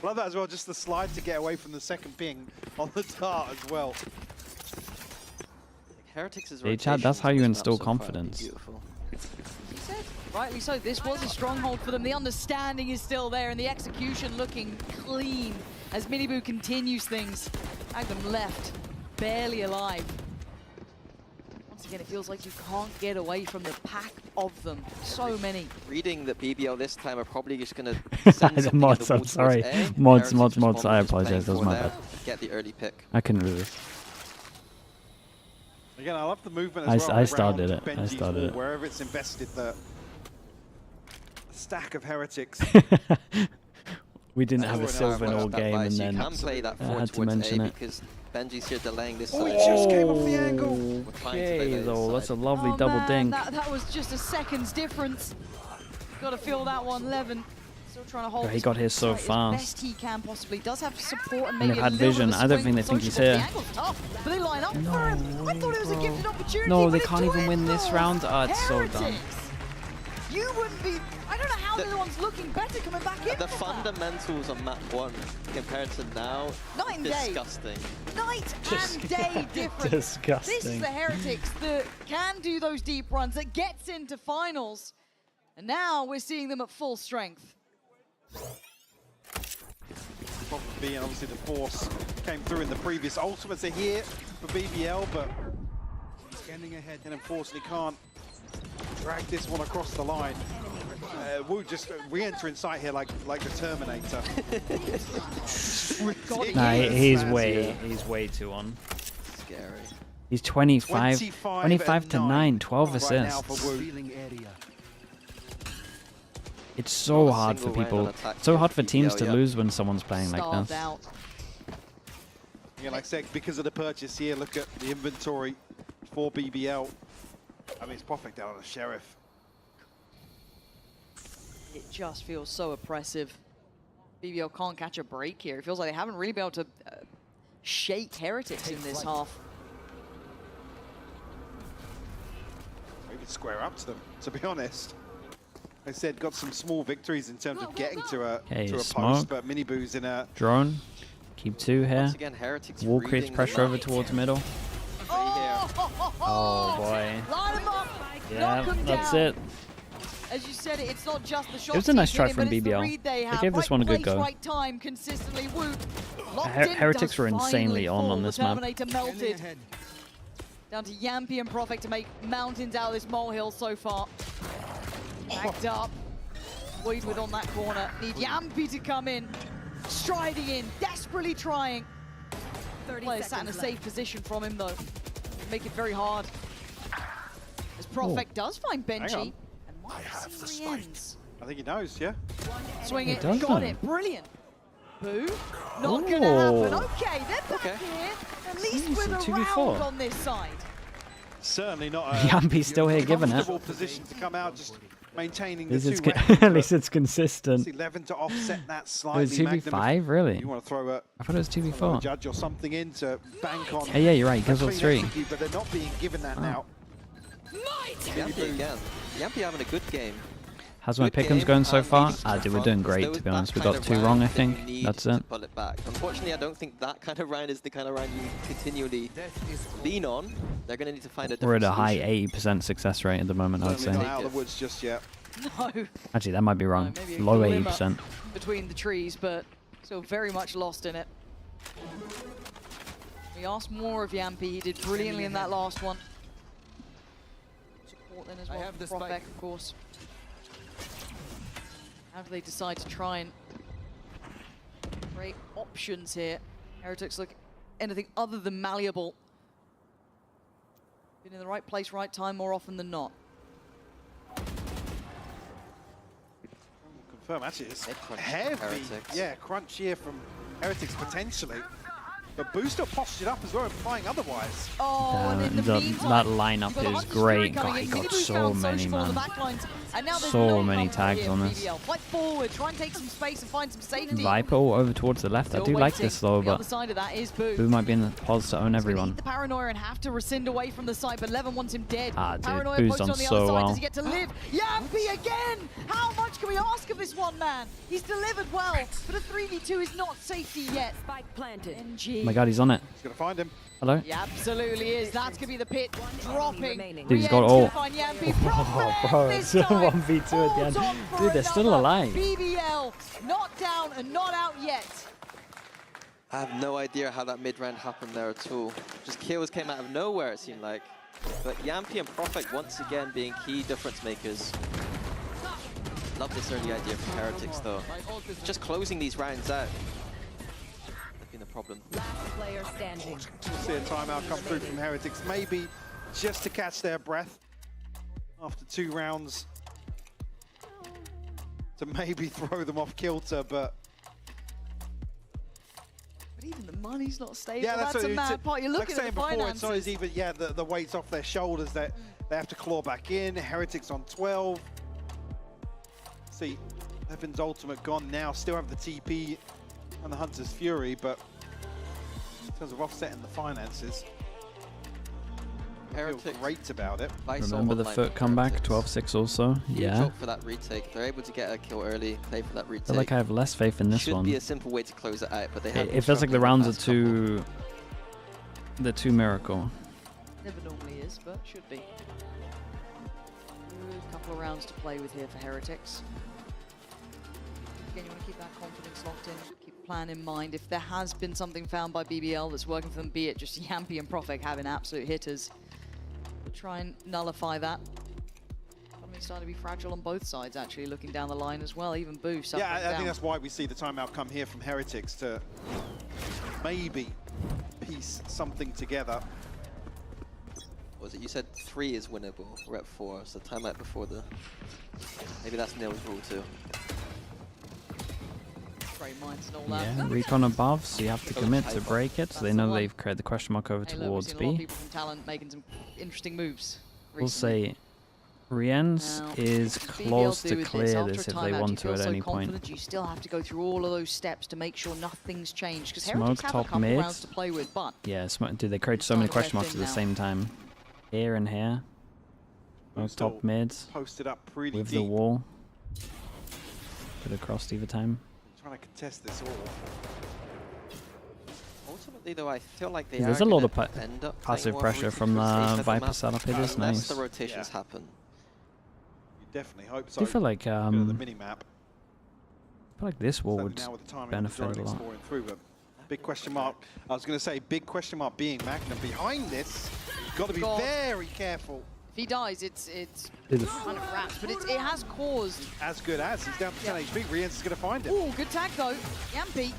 Love that as well, just the slide to get away from the second ping on the dart as well. Heretics is Hey, Chad, that's how you instill confidence. Beautiful. He said, rightly so, this was a stronghold for them. The understanding is still there and the execution looking clean as Miniboo continues things. Magnum left, barely alive. Once again, it feels like you can't get away from the pack of them. So many. Reading that BBL this time are probably just going to send something Mods, in the I'm wall sorry. towards A. Mods, Heretics mods. I responded, just playing apologize. That was for my their- bad. Get the early pick. I couldn't do this. Again, I love the movement as well. I started around it. I Benji's started wall, it. Wherever it's invested, the stack of Heretics. We didn't have a Everyone silver in else all got that game, vice. and You then can play that I forward had to towards mention A it. because Benji's here delaying this. Oh, side. it just came off the angle. We're trying to play this Oh, that's a side. lovely Oh, double man, dink. That was just a second's difference. Got to feel that one, Levin. Still trying to hold. God, he his got here so as fast. best he can possibly. Does have support and And maybe they've a had little vision. bit of I don't swing think they from think he's Sociable. here. The angle's tough, but they line up for him. I thought it was a gifted opportunity. No, but they it's can't even win this Dwindle. round. Oh, it's so dumb. Heretics. You wouldn't be. I don't know how the other one's looking better coming back in. The from that. fundamentals on map 1 compared to now, Night and day. disgusting. Night and day difference. Disgusting. This is the Heretics that can do those deep runs, that gets into finals. And now we're seeing them at full strength. Problem being obviously the force came through in the previous ultimates are here for BBL, but scanning ahead and unfortunately can't drag this one across the line. Wu just re-enter sight here like the Terminator. Nah, he's way too on. Scary. He's 25 to 9, 12 right now assists. for Wu. It's so Not a hard for single round people, on attack so here hard for for teams BBL, to yeah. lose when someone's playing like Starved this. out. Yeah, like I said, because of the purchase here, look at the inventory for BBL. I mean, it's perfect out on the Sheriff. It just feels so oppressive. BBL can't catch a break here. It feels like they haven't really been able to shake Heretics in this half. Maybe square up to them, to be honest. I said got some small victories in terms of getting to a Okay, to a smoke. post, but Miniboo's in a Drone. Keep 2 here. Once again, Heretics Wall creates reading the pressure over map. towards middle. Oh boy. Line him up. Yeah, knock him that's down. it. As you said, it's not just the shot. It was a nice try hitting, from but it's the BBL. read they have. gave this Right one a good place, go. Right time, consistently. Wu locked in, Heretics does were insanely finally on fall. this the map. Terminator melted. Down to Yampy and Profect to make mountains out of this molehill so far. Backed up. Voidwood on that corner. Need Yampy to come in. Striding in, desperately trying. Player sat in a safe position from him though. Make it very hard. As Profect does find Benji. And might see where he ends. I think he knows, yeah. Swing He it, does got know. it, brilliant. Boo, not gonna happen. Oh. Okay, they're back here, at least Jeez, with a a 2v4. round on this side. Certainly not a Yampy's still here giving it. comfortable position to come out, just maintaining the At least two it's, rounds, at least but it's consistent. 11 to offset that It was slightly. Magnum, 2v5, really? You want to throw a I thought it was 2v4. judge or something in to bank on. Hey, yeah, you're right, a gives us clean 3. execute, but they're not being given that now. Yampy again. Yampy having a good game. How's my Good pick'ems game, going so and far? leading to Ah, the dude, we're front. doing It's great, those- to be that honest. We kind got of 2 wrong, round I that you think. need That's to it. pull it back. Unfortunately, I don't think that kind of round is the kind of round you continually lean on. They're going to need to find a different We're at a high solution. 80% success rate at the moment, I'd Certainly say. not out of the woods just yet. No, Actually, that might be wrong. maybe a Low glimmer 80%. between the trees, but still very much lost in it. We asked more of Yampy. He did brilliantly in that last one. Support then as well. have the Profect, spike. of course. How do they decide to try and create options here? Heretics look anything other than malleable. Been in the right place, right time more often than not. Confirm, actually, it's Head crunch from heavy. Heretics. Yeah, crunch here from Heretics potentially. But Booster postured up as well, implying otherwise. Oh, and in the meantime, that lineup is great. God, he got so many, man. So many tags on this. Fight forward, try and take some space and find some safety. Viper over towards the left. I do like this though, but the other side of that is Boo. Boo might be in the pause to own everyone. The paranoia and have to rescind away from the side, but Levin wants him dead. Ah, dude, Paranoia Boo's posted done on the so other side. well. Does he get to live? Yampi again! How much can we ask of this one man? He's delivered well, but a 3v2 is not safety yet. Spike planted. NG. Oh my god, he's on it. He's going to find him. Hello? He absolutely is. That's going to be the pit dropping. Dude, he's got ult. Oh, bro, it's a 1v2 at the end. Dude, they're still alive. BBL, not down and not out yet. I have no idea how that mid-round happened there at all. Just kills came out of nowhere, it seemed like. But Yampi and Prophet once again being key difference makers. Love this early idea from Heretics though. Just closing these rounds out. That's been the problem. Last player standing. We'll see a timeout come through from Heretics, maybe just to catch their breath after 2 rounds. To maybe throw them off kilter, but even the money's not stable. yeah, that's a mad part. You're looking like at the before, finances. it's not as even, yeah, the weight's off their shoulders that they have to claw back in. Heretics on 12. See, Evan's ultimate gone now. Still have the TP and the Hunter's Fury, but in terms of offsetting the finances, I feel great about it. Remember the foot comeback, 12-6 also? Yeah. For that retake. They're able to get a kill early, play for that retake. I feel like I have less faith in this Should one. be a simple way to close it out, but they have It feels like the rounds are too... They're too miracle. Never normally is, but should be. Good couple of rounds to play with here for Heretics. Again, you want to keep that confidence locked in. Keep a plan in mind. If there has been something found by BBL that's working for them, be it just Yampi and Profek having absolute hitters, we'll try and nullify that. Economy's starting to be fragile on both sides, actually, looking down the line as well. Even Boo suffering Yeah, I down. think that's why we see the timeout come here from Heretics to maybe piece something together. What was it? You said 3 is winnable. We're at 4, so timeout before the... Maybe that's Nil's rule too. Great minds and all that. Yeah, recon above, so you have to commit to break it. So they know they've created the question mark over Hey, look, towards we've seen a lot of B. people from Talent making some interesting moves. We'll say Rien's Now, is what does BBL close do to with clear After this a if they timeout, want you to feel at so any point. confident you still have to go through all of those steps to make sure nothing's changed. Because Smoke Heretics have a top couple mid. rounds to play with, but Yeah, dude, they create so many Starting question marks left at the in same time. Here and here. Smoke Still top mids. posted up pretty With deep. the wall. Could have crossed either time. Trying to contest this all. Ultimately though, I feel like they There's are a lot of gonna end up passive playing more pressure routes from to safe at the Viper map, setup. It is unless nice. the rotations Yeah. happen. You definitely hope I so. do feel like Go to the mini-map. I feel like this wall would Now with the timing benefit of the a drone lot. exploring through, but big question mark. I was going to say big question mark being Magnum behind this. You've got to be God. very careful. if he dies, it's Dude, the kind of wraps. But it has caused. As good as he's down to 10 HP. Rienz is going to find him. Ooh, good tag though. Yampi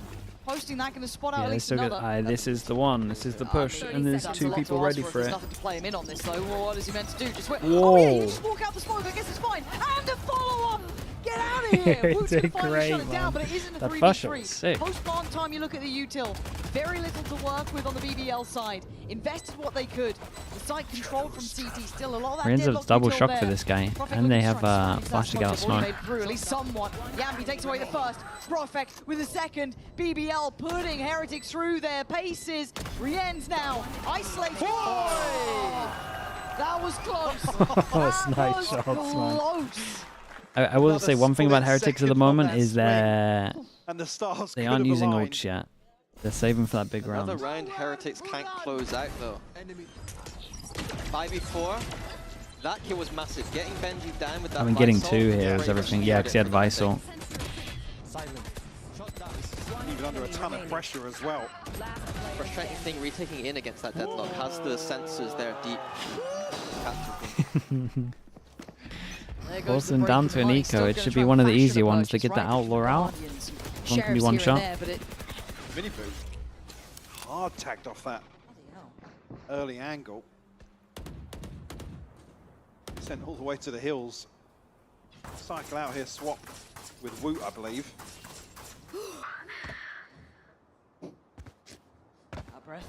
posting that, going to spot out Yeah, at they least still get. another. This is the one. This is the push, and there's That's a 2 lot people to ask ready for There's it. nothing to play him in on this though. Well, what is he meant to do? Just wait. Whoa. Oh yeah, you just walk out the smoke. I guess it's fine. And a follow-up. Get out of here. Woot's going to Did finally great, shut it down, man. but it isn't a That first shot 3v3. was sick. Post-plant time, you look at the util. Very little to work with on the BBL side. Invested what they could. The site controlled from CT. Still a lot of that Rienz deadlock is double util shock there. for this guy, Prophet and they looking have to try and flash to get out smoke. They've smoke. made through at least somewhat. Yampi takes away the first. Prophet with the second. BBL putting Heretics through their paces. Rienz now isolated. That was close. That's nice was shots, man. close. I will say one thing about split Heretics at the second on moment that is And the stars they could aren't have using aligned. ults yet. They're saving for that big Another round. round Heretics can't close out though. 5v4. That kill was massive. Getting Benji down with that I mean, getting Visol 2 here was was great everything. for Yeah, because he had Fnatic. Visol. Even under a ton of pressure as well. Frustrating thing, retaking in against that deadlock. Has the sensors there deep. Forcing down to an eco. It should be one of the easier ones to get the Outlaw out. One can be one shot. Mini boot. Hard tagged off that early angle. Sent all the way to the hills. Cycle out here, swap with Woot, I believe. breath.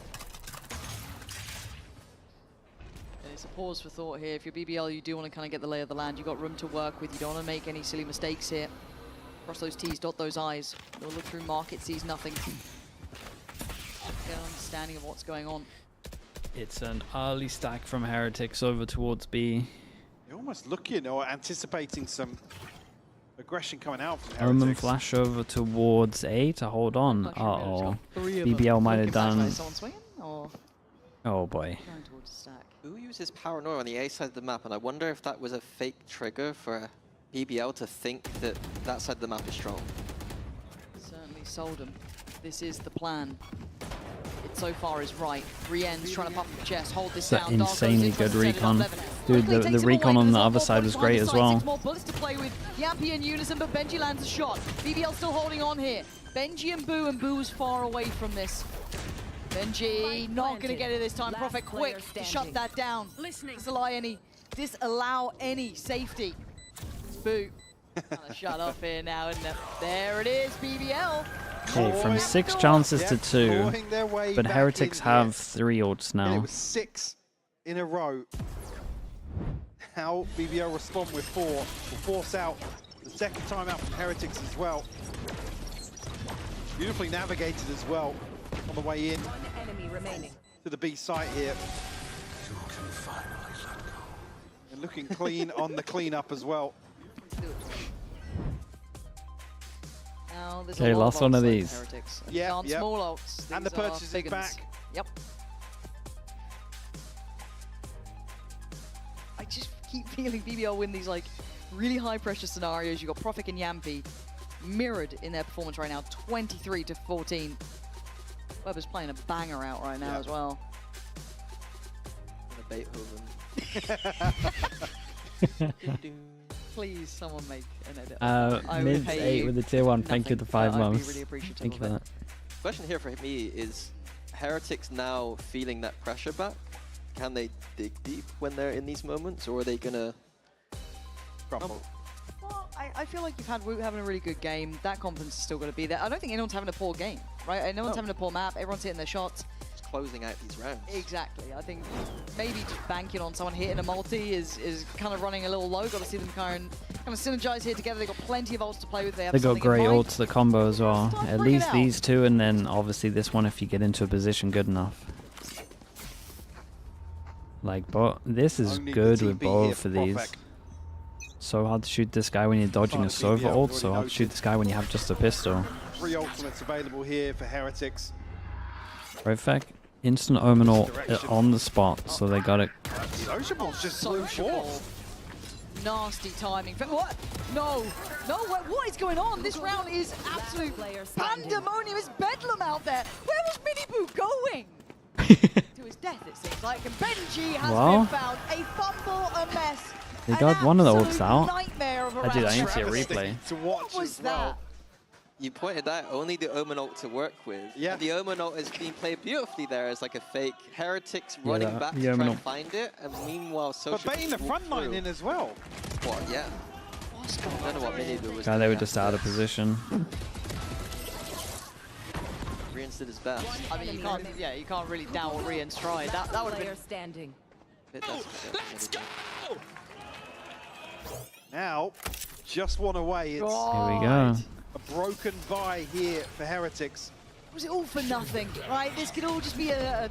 And it's a pause for thought here. If you're BBL, you do want to kind of get the lay of the land. You've got room to work with. You don't want to make any silly mistakes here. Cross those T's, dot those I's. They'll look through market, sees nothing. Get an understanding of what's going on. It's an early stack from Heretics over towards B. You're almost looking or anticipating some aggression coming out from Omen Heretics. flash over towards A to hold on. Uh-oh. BBL might have done... Someone swinging, or Oh boy. going towards the stack? Who uses Paranoia on the A side of the map? And I wonder if that was a fake trigger for BBL to think that that side of the map is strong. Certainly sold him. This is the plan. It so far is right. Rien's trying to pump the chest, hold this It's an down. insanely good recon. Dude, the recon on the other side was great as well. 6 more bullets to play with. Yampy in unison, but Benji lands a shot. BBL still holding on here. Benji and Boo's far away from this. Benji not going to get it this time. Prophet quick to shut that down. Disallow any safety. It's Boo. Trying to shut up here now, and there it is, BBL. Okay, from 6 chances to 2, but Heretics have 3 ults And it now. was 6 in a row. How BBL respond with 4 will force out the second time out from Heretics as well. Beautifully navigated as well on the way in Enemy remaining. to the B site here. And looking clean on the cleanup as well. Now, there's Okay, a lot last one of ults, these. Heretics. Yeah, Aren't yep. small ults. And the These are purchase is big uns. back. Yep. I just keep feeling BBL win these like really high pressure scenarios. You got Profik and Yampy mirrored in their performance right now, 23-14. Weber's playing a banger out right now as well. Please, someone make an edit. I would Mids pay 8 with the tier 1. Thank you nothing, for the 5 but I'd be months. really appreciative Thank you of for it. that. Question here for me is, Heretics now feeling that pressure back? Can they dig deep when they're in these moments, or are they gonna crumble? Well, I feel like you've had Woot having a really good game. That confidence is still going to be there. I don't think anyone's having a poor game, right? No one's having a poor map. Everyone's hitting their shots. Just closing out these rounds. Exactly. I think maybe just banking on someone hitting a multi is kind of running a little low. Got to see them kind of synergize here together. They've got plenty of ults to play with. They have They got something in great mind. ults, the combo as well. Time to At bring it least out. these 2, and then obviously this one if you get into a position good enough. Like, but this is Only the good with TP here both for of these. Profek. So hard to shoot this guy when you're dodging a Sorry, Sova BBL ult, so already hard to shoot this guy when you have just a pistol. 3 ultimates available here for Heretics. Perfect. Instant Omen ult on the spot, so they got it. Sociable's just Sociable. Nasty timing. What? No. No, what is going on? This round is absolute pandemonium. It's bedlam out there. Where was Miniboo going? To his death, it seems like. And Benji has Well, been found. A fumble, a mess. They got one of the ults Absolute out. nightmare of a I did, I round. need to see a replay. To watch What was as well. that? You pointed out only the Omen ult to work with. Yeah. And the Omen ult is being played beautifully there as like a fake. Heretics Yeah, running that- back the to Omen try ult. and find it, and meanwhile But Social baiting the front line in as well. What, yeah. I don't know what Miniboo was God, they were doing just after out of this. position. Rien's did his best. I mean, you can't really doubt what Rien's tried. That would have been standing. Let's go! Now, just one away. It's Here we go. a broken bye here for Heretics. Was it all for nothing, right? This could all just be a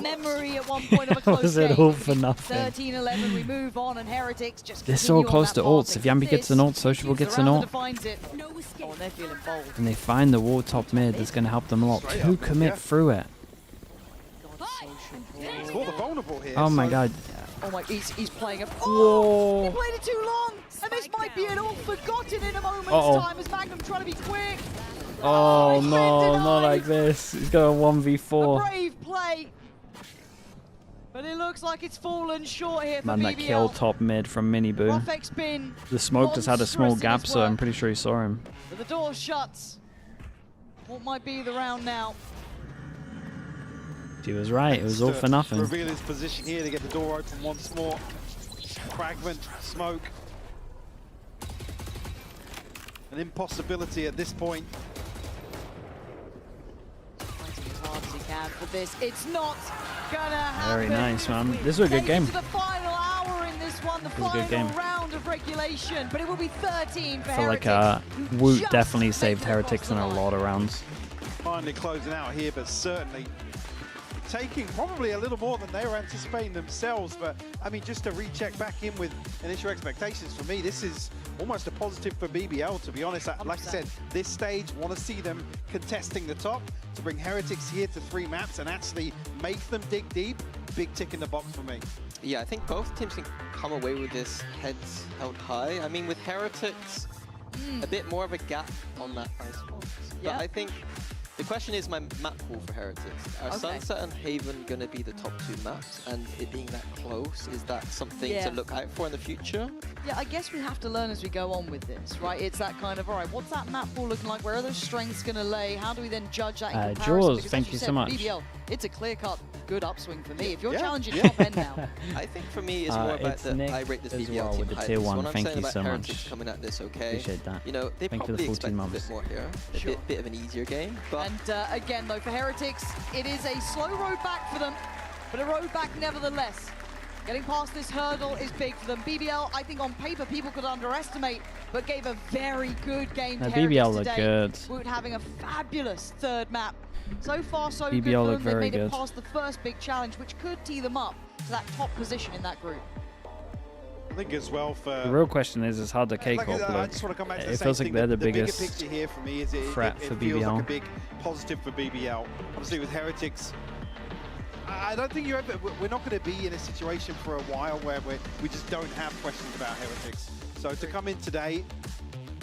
memory at one point of a close Was game. it all for nothing? 13-11, we move on, and Heretics just They're continue so on close that to path. ults. If Yambi gets an ult, Sociable gets an ult, Defines it. Oh, and they're feeling bold. and they find the wall top mid, that's going to help them a lot. Straight 2 up, commit yeah. through it. It's all the vulnerable here. Oh my so god. Oh my, he's playing a. Whoa. He played it too long, and this might be it all forgotten in a moment's Uh-oh. time as Magnum trying to be quick. Oh he's no, been not denied. like this. He's got a 1v4. Brave play. But it looks like it's fallen short here for Man, that BBL. kill top mid from Miniboo. Profek's been The smoke just had a small monstrous in gap, his so I'm work. pretty sure he saw him. But the door shuts. What might be the round now? He was right, it was all to for nothing. Reveal his position here to get the door open once more. Fragment, smoke. An impossibility at this point. Fighting as hard as he can. for this. It's not gonna happen. Very nice, man. This was a good game. Into the final hour in this one, the final round of regulation, but it will be 13 for I feel like Heretics. Woot definitely saved Heretics in a lot of rounds. Finally closing out here, but certainly taking probably a little more than they were anticipating themselves. But I mean, just to recheck back in with initial expectations, for me, this is almost a positive for BBL, to be honest. Like I said, this stage, want to see them contesting the top to bring Heretics here to 3 maps and actually make them dig deep. Big tick in the box for me. Yeah, I think both teams can come away with this heads held high. I mean, with Heretics, a bit more of a gap on that Icebox. But I think the question is my map pool for Heretics. Are Sunset and Haven going to be the top 2 maps? And it being that close, is that something to look out for in the future? Yeah, I guess we have to learn as we go on with this, right? It's that kind of, all right, what's that map pool looking like? Where are those strengths going to lay? How do we then judge that in comparison? Jaws, Because thank as you said, so much. BBL, it's a clear-cut good upswing for me. If you're challenging top end now. I think for me, it's more about that I rate this BBL team high. Tier 1, when I'm thank saying you about so Heretics much. coming at this okay. Appreciate that. You know, they Thank you for probably the expect 14 a bit months. more here. A bit of an easier game. But And again, though, for Heretics, it is a slow road back for them, but a road back nevertheless. Getting past this hurdle is big for them. BBL, I think on paper, people could underestimate, but gave a very good game to Heretics BBL looked today. good. Woot having a fabulous 3rd map. So far, so BBL good for looked them. They very made it good. past the first big challenge, which could tee them up to that top position in that group. I think as well for... The real question is how the K-Corp I look. just want to come back to the It same feels like thing. they're the bigger biggest picture here for me is it threat for feels BBL. like a big positive for BBL. Obviously with Heretics, I don't think we're not going to be in a situation for a while where we just don't have questions about Heretics. So to come in today,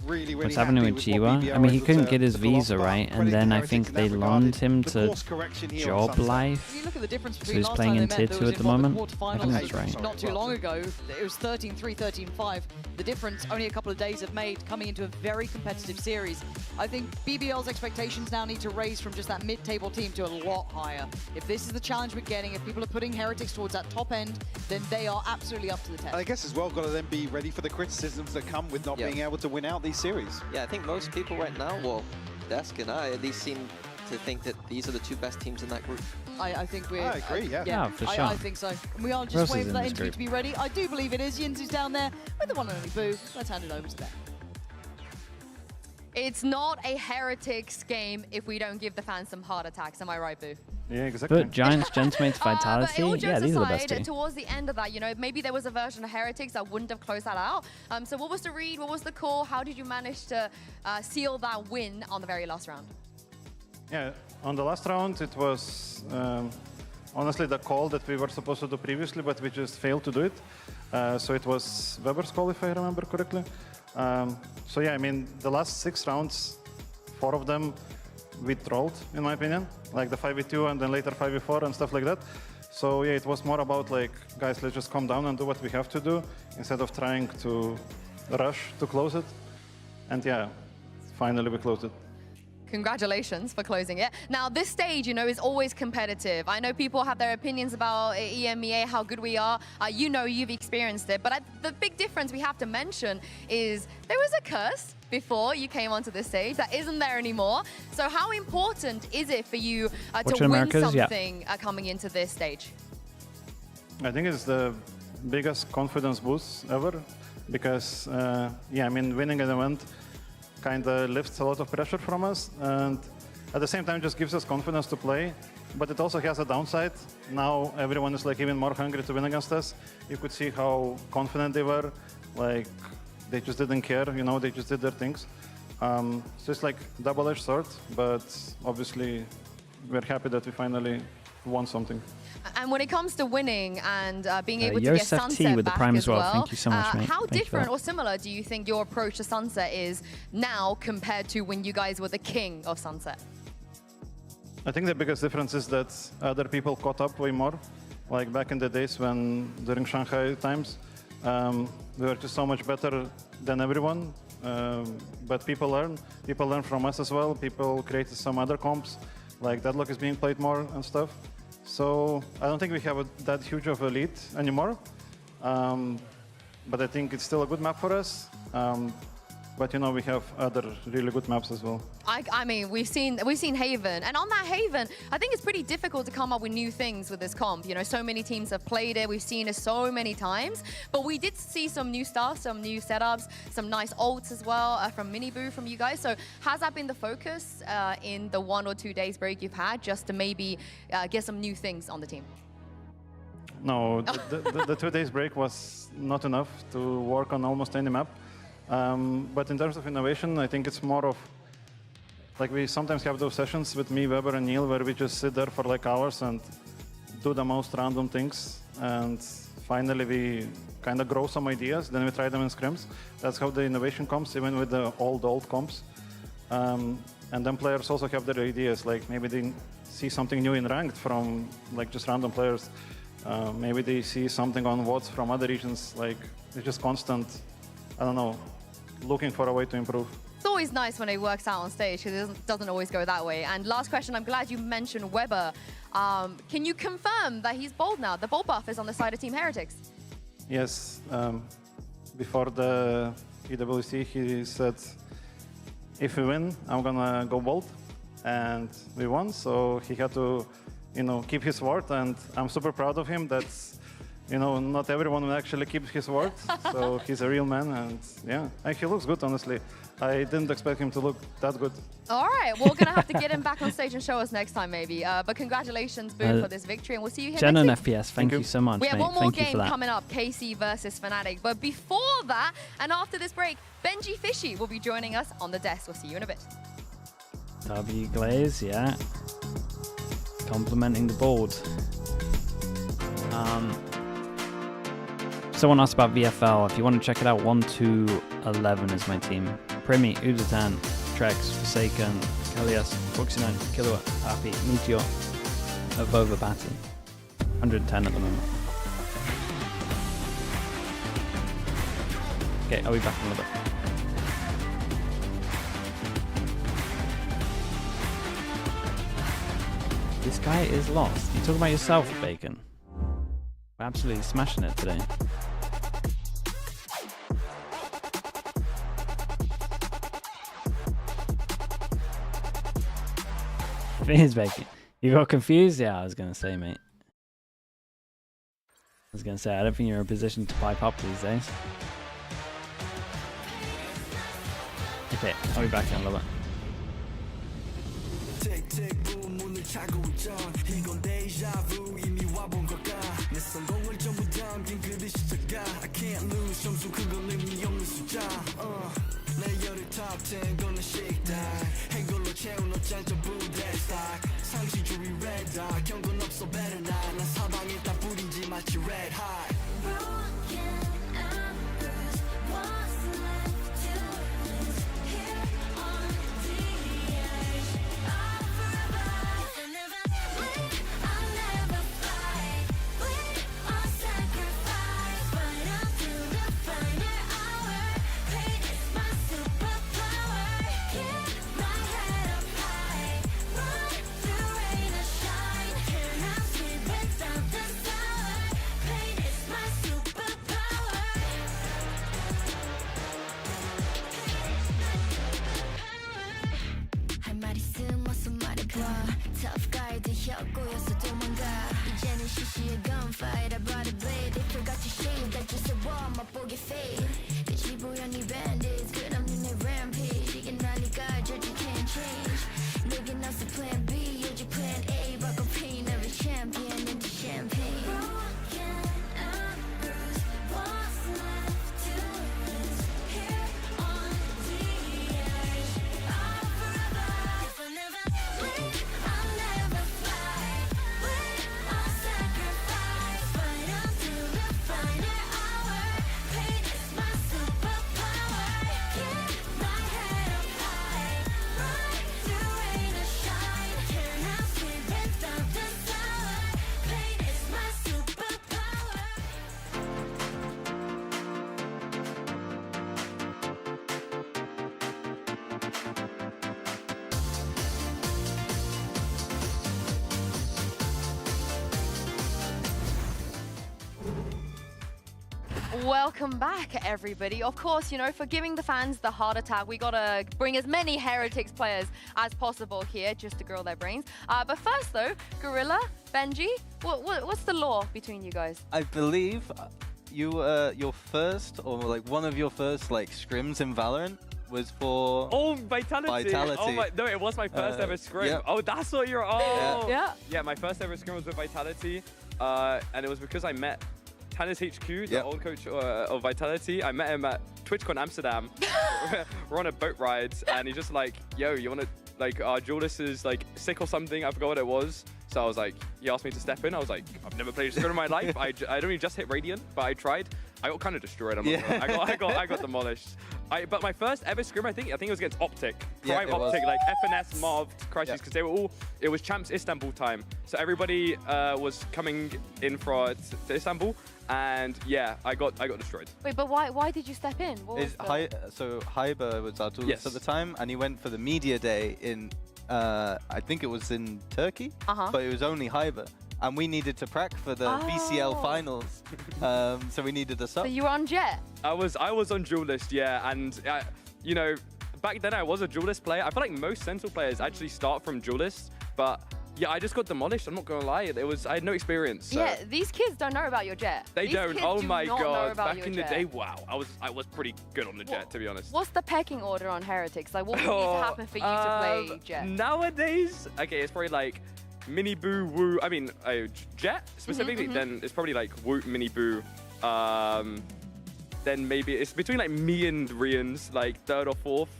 really What's happy happening with what Jiwa? BBL I mean, he able couldn't to get his pull off, visa but right, credit and to then I Heretics think in they that regard. loaned him The to course correction here on Job Sunset. Life. You look at the difference So between he's last playing time in they tier met, 2 at the moment. I think that's right. Not too long ago, it was 13-3, 13-5. The difference, only a couple of days have made, coming into a very competitive series. I think BBL's expectations now need to raise from just that mid-table team to a lot higher. If this is the challenge we're getting, if people are putting Heretics towards that top end, then they are absolutely up to the test. I guess as well, got to then be ready for the criticisms that come with not being able to win out these series. yeah, I think most people right now, well, Desk and I at least seem to think that these are the 2 best teams in that group. I think we're... I agree, yeah. Yeah, for sure. I think so. And we are else just is waiting for in that this interview group? to be ready. I do believe it is. Yinzu's down there with the one and only Boo. Let's hand it over to them. It's not a Heretics game if we don't give the fans some heart attacks. Am I right, Boo? Yeah, exactly. But Giants, Gentmates, But Vitality, all yeah, jokes these are the aside, best 2. towards the end of that, you know, maybe there was a version of Heretics that wouldn't have closed that out. So what was the read? What was the call? How did you manage to seal that win on the very last round? Yeah, on the last round, it was honestly the call that we were supposed to do previously, but we just failed to do it. So it was Weber's call, if I remember correctly. So yeah, I mean, the last 6 rounds, 4 of them we trolled, in my opinion, like the 5v2 and then later 5v4 and stuff like that. So yeah, it was more about like, guys, let's just calm down and do what we have to do instead of trying to rush to close it. And yeah, finally we closed it. Congratulations for closing it. Now, this stage, you know, is always competitive. I know people have their opinions about EMEA, how good we are. You know, you've experienced it. But the big difference we have to mention is there was a curse before you came onto this stage that isn't there anymore. So how important is it for you to win something coming into this stage? I think it's the biggest confidence boost ever because, yeah, I mean, winning an event kind of lifts a lot of pressure from us and at the same time just gives us confidence to play. But it also has a downside. Now everyone is like even more hungry to win against us. You could see how confident they were. Like they just didn't care, you know, they just did their things. So it's like double-edged sword, but obviously we're happy that we finally won something. And when it comes to winning and being able to Yosef get T Sunset with the back Prime as as well. Thank you so much, mate. How Thank you for different that. or similar do you think your approach to Sunset is now compared to when you guys were the king of Sunset? I think the biggest difference is that other people caught up way more. Like back in the days when, during Shanghai times, we were just so much better than everyone. But people learn from us as well. People created some other comps, like Deadlock is being played more and stuff. So I don't think we have that huge of a lead anymore. But I think it's still a good map for us. But you know, we have other really good maps as well. I mean, we've seen Haven, and on that Haven, I think it's pretty difficult to come up with new things with this comp. You know, so many teams have played it. We've seen it so many times, but we did see some new stuff, some new setups, some nice ults as well from Miniboo from you guys. So has that been the focus in the 1 or 2 days break you've had, just to maybe get some new things on the team? No, the 2 days break was not enough to work on almost any map. But in terms of innovation, I think it's more of, like, we sometimes have those sessions with me, Weber, and Neil, where we just sit there for like hours and do the most random things. And finally, we kind of grow some ideas, then we try them in scrims. That's how the innovation comes, even with the old comps. And then players also have their ideas, like maybe they see something new in ranked from like just random players. Maybe they see something on VODs from other regions. Like, it's just constant, I don't know, looking for a way to improve. It's always nice when it works out on stage, because it doesn't always go that way. And last question, I'm glad you mentioned Weber. Can you confirm that he's bold now? The bold buff is on the side of Team Heretics. Yes, before the EWC, he said, if we win, I'm gonna go bold. And we won, so he had to, you know, keep his word, and I'm super proud of him. That's, you know, not everyone will actually keep his word, so he's a real man, and yeah, and he looks good, honestly. I didn't expect him to look that good. All right, we're going to have to get him back on stage and show us next time, maybe. But congratulations, Boo, for this victory, and we'll see you here Jen next and week. FPS, thank you so much, We have mate. one more Thank you game for that. coming up, KC versus Fnatic. But before that, and after this break, Benji Fishy will be joining us on the desk. We'll see you in a bit. W Glaze, yeah. Complimenting the board. Someone asked about VFL. If you want to check it out, 1-2-11 is my team. Primi, Udatan, Trex, Forsaken, Kalias, Foxy9, Kilowatt, Happy, Meteor, Avova Batty. 110 at the moment. Okay, I'll be back in a little bit. This guy is lost. You talking about yourself, Bacon? We're absolutely smashing it today. Finish, Bacon. You got confused? Yeah, I was gonna say, mate. I was gonna say, I don't think you're in a position to pipe up these days. Okay, I'll be back in a little bit. 차고 있던 이건 데자부 이미 와본 걸까 내 성공을 전부 담긴 그릇이 작아 I can't lose 점수 그건 의미 없는 숫자 내 열의 top 10 gonna shake that 행걸로 채운 옷장 전부 that stock 상시주의 red dot 경고는 없어 better not 난 사방에 다 뿌린지 마치 red hot Tough guy 되었고였어 도망가 이제는 시시해 gunfight I brought a blade they forgot to shave that just a wall 맛보게 fade 빛이 보여 네 bandits 끝없는 내 rampage 이게 나니까 judge you can't change 내게 나서 plan B 요즘 plan A 바꿔 pain every champion into champagne Welcome back, everybody. Of course, you know, for giving the fans the heart attack, we gotta bring as many Heretics players as possible here just to grill their brains. But first, though, Gorilla, Benji, what's the law between you guys? I believe your first, or like one of your first like scrims in Valorant was for Vitality. Oh my, no, it was my first ever scrim. Yep. Oh, that's what you're. Oh, yeah. My first ever scrim was with Vitality, and it was because I met Tannis HQ, the old coach of Vitality. I met him at TwitchCon Amsterdam. We're on a boat ride, and he's just like, "Yo, you wanna like our duelist is like sick or something?" I forgot what it was. So I was like, he asked me to step in. I was like, I've never played a scrim in my life. I'd only just hit Radiant, but I tried. I got kind of destroyed. I'm not gonna I got demolished. But my first ever scrim, I think it was against Optic. Prime Optic, like FNC, Marv, Crisis, because they were all, it was Champs Istanbul time. So everybody was coming in to Istanbul, and yeah, I got destroyed. Wait, but why did you step in? So Hyber was our duelist at the time, and he went for the media day in, I think it was in Turkey, but it was only Hyber. And we needed to prac for the VCL finals, so we needed a sub. So you were on Jet? I was on duelist, yeah, and you know, back then I was a duelist player. I feel like most Sentinel players actually start from duelist, but yeah, I just got demolished. I'm not gonna lie, I had no experience. So. Yeah, these kids don't know about your Jet. They these don't. Kids Oh do my not god! Know about back in the Jet. day, wow, I was pretty good on the Jet, to be honest. What's the pecking order on Heretics? Like, what would need to happen for you to play Jet? Nowadays, okay, it's probably like Mini Boo, Woo. I mean, Jet specifically. Then it's probably like Woo, Mini Boo. Then maybe it's between like me and Rian's, like third or fourth,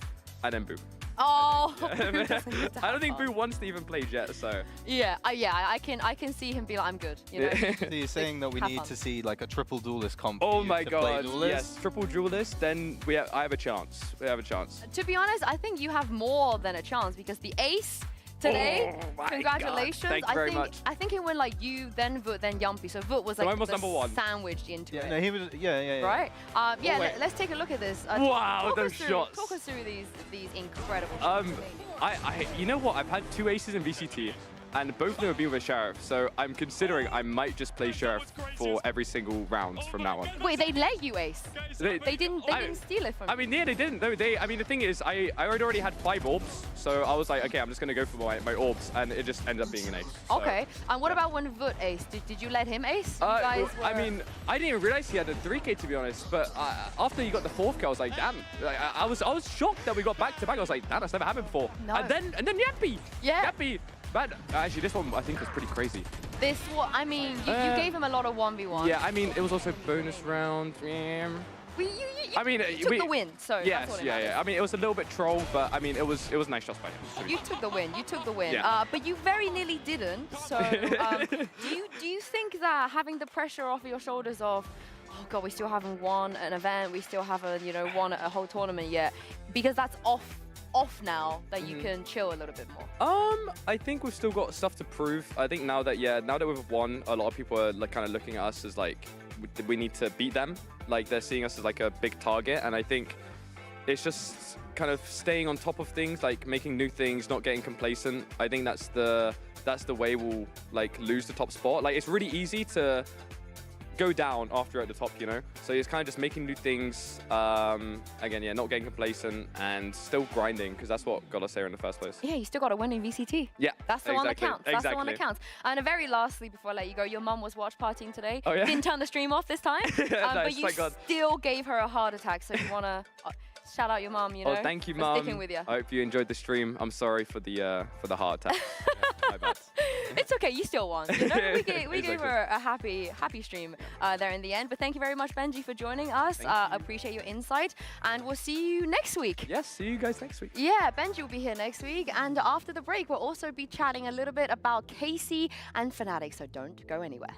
and then Boo. Oh, I don't think Boo wants to even play Jet, so. Yeah, I can see him be like, I'm good. You know? So you're saying that we need to see like a triple duelist comp. Oh my god, yes, triple duelist. Then I have a chance. We have a chance. To be honest, I think you have more than a chance because the ace today, congratulations. Thank you very much. I think it went like you, then Vut, then Yumpy. So Vut was like sandwiched into it. No, he was. Yeah. Right. Let's take a look at this. Wow, those shots. Talk us through these incredible. You know what? I've had 2 aces in VCT, and both of them have been with Sheriff. So I'm considering I might just play Sheriff for every single round from now on. Wait, they let you ace? They didn't steal it from you? I mean, yeah, they didn't. No, I mean, the thing is, I already had 5 orbs, so I was like, okay, I'm just gonna go for my orbs, and it just ended up being an ace. So. Okay. And what about when Vut ace? Did you let him ace? I mean, I didn't even realize he had a 3K, to be honest. But after he got the 4th kill, I was like, damn. I was shocked that we got back to back. I was like, damn, that's never happened before. No. And then Yappy. Yeah. Yappy. But actually, this one I think was pretty crazy. This one, I mean, you gave him a lot of 1v1. Yeah, I mean, it was also bonus round. I mean, you took the win, so yes, that's what yeah. I mean, it was a little bit troll, but I mean, it was nice shots by him. You took the win. You took the win. Yeah. But you very nearly didn't. So, do you think that having the pressure off your shoulders of, oh god, we still haven't won an event, we still haven't won a whole tournament yet, because that's off now, that you can chill a little bit more? I think we've still got stuff to prove. I think now that we've won, a lot of people are like kind of looking at us as like we need to beat them. Like they're seeing us as like a big target, and I think it's just kind of staying on top of things, like making new things, not getting complacent. I think that's the way we'll like lose the top spot. Like it's really easy to go down after you're at the top, you know? So it's kind of just making new things. Again, yeah, not getting complacent and still grinding, because that's what got us here in the first place. Yeah, you still got to win in VCT. Yeah, that's the one that counts. That's the one that counts. And very lastly, before I let you go, your mum was watch partying today. Oh, yeah? Didn't turn the stream off this time, nice, but you still gave her a heart attack. So you want to shout out your mum, you know? Oh, thank you, for mum. sticking with you. I hope you enjoyed the stream. I'm sorry for the heart attack. My bad. It's okay, you still won. You know, we gave her a happy stream there in the end. But thank you very much, Benji, for joining us. Appreciate your insight, and we'll see you next week. Yes, see you guys next week. Yeah, Benji will be here next week, and after the break, we'll also be chatting a little bit about Casey and Fnatic. So don't go anywhere.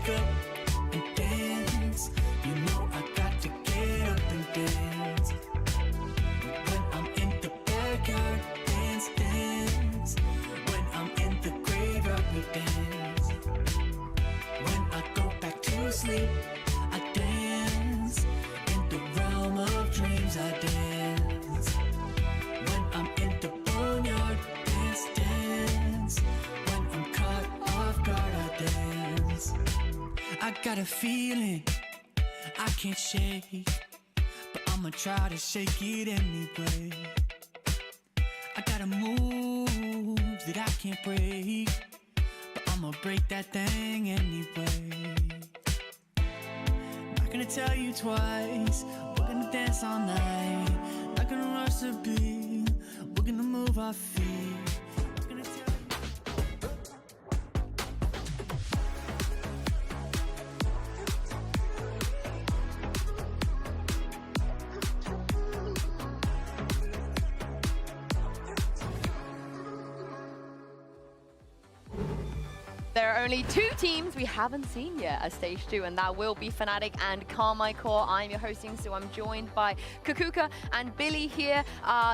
wake up and dance. You know I got to get up and dance. When I'm in the backyard, dance, dance. When I'm in the graveyard, we dance. When I go back to sleep, I dance. In the realm of dreams, I dance. When I'm in the boneyard, dance, dance. When I'm caught off guard, I dance. I got a feeling I can't shake, but I'ma try to shake it anyway. I got a move that I can't break, but I'ma break that thing anyway. Not gonna tell you twice, we're gonna dance all night. Not gonna rush the beat, we're gonna move our feet. Not gonna tell There are only two teams we haven't seen yet at Stage 2, and that will be Fnatic and KARMINE. I'm your hosting, so I'm joined by Kukuka and Billy here.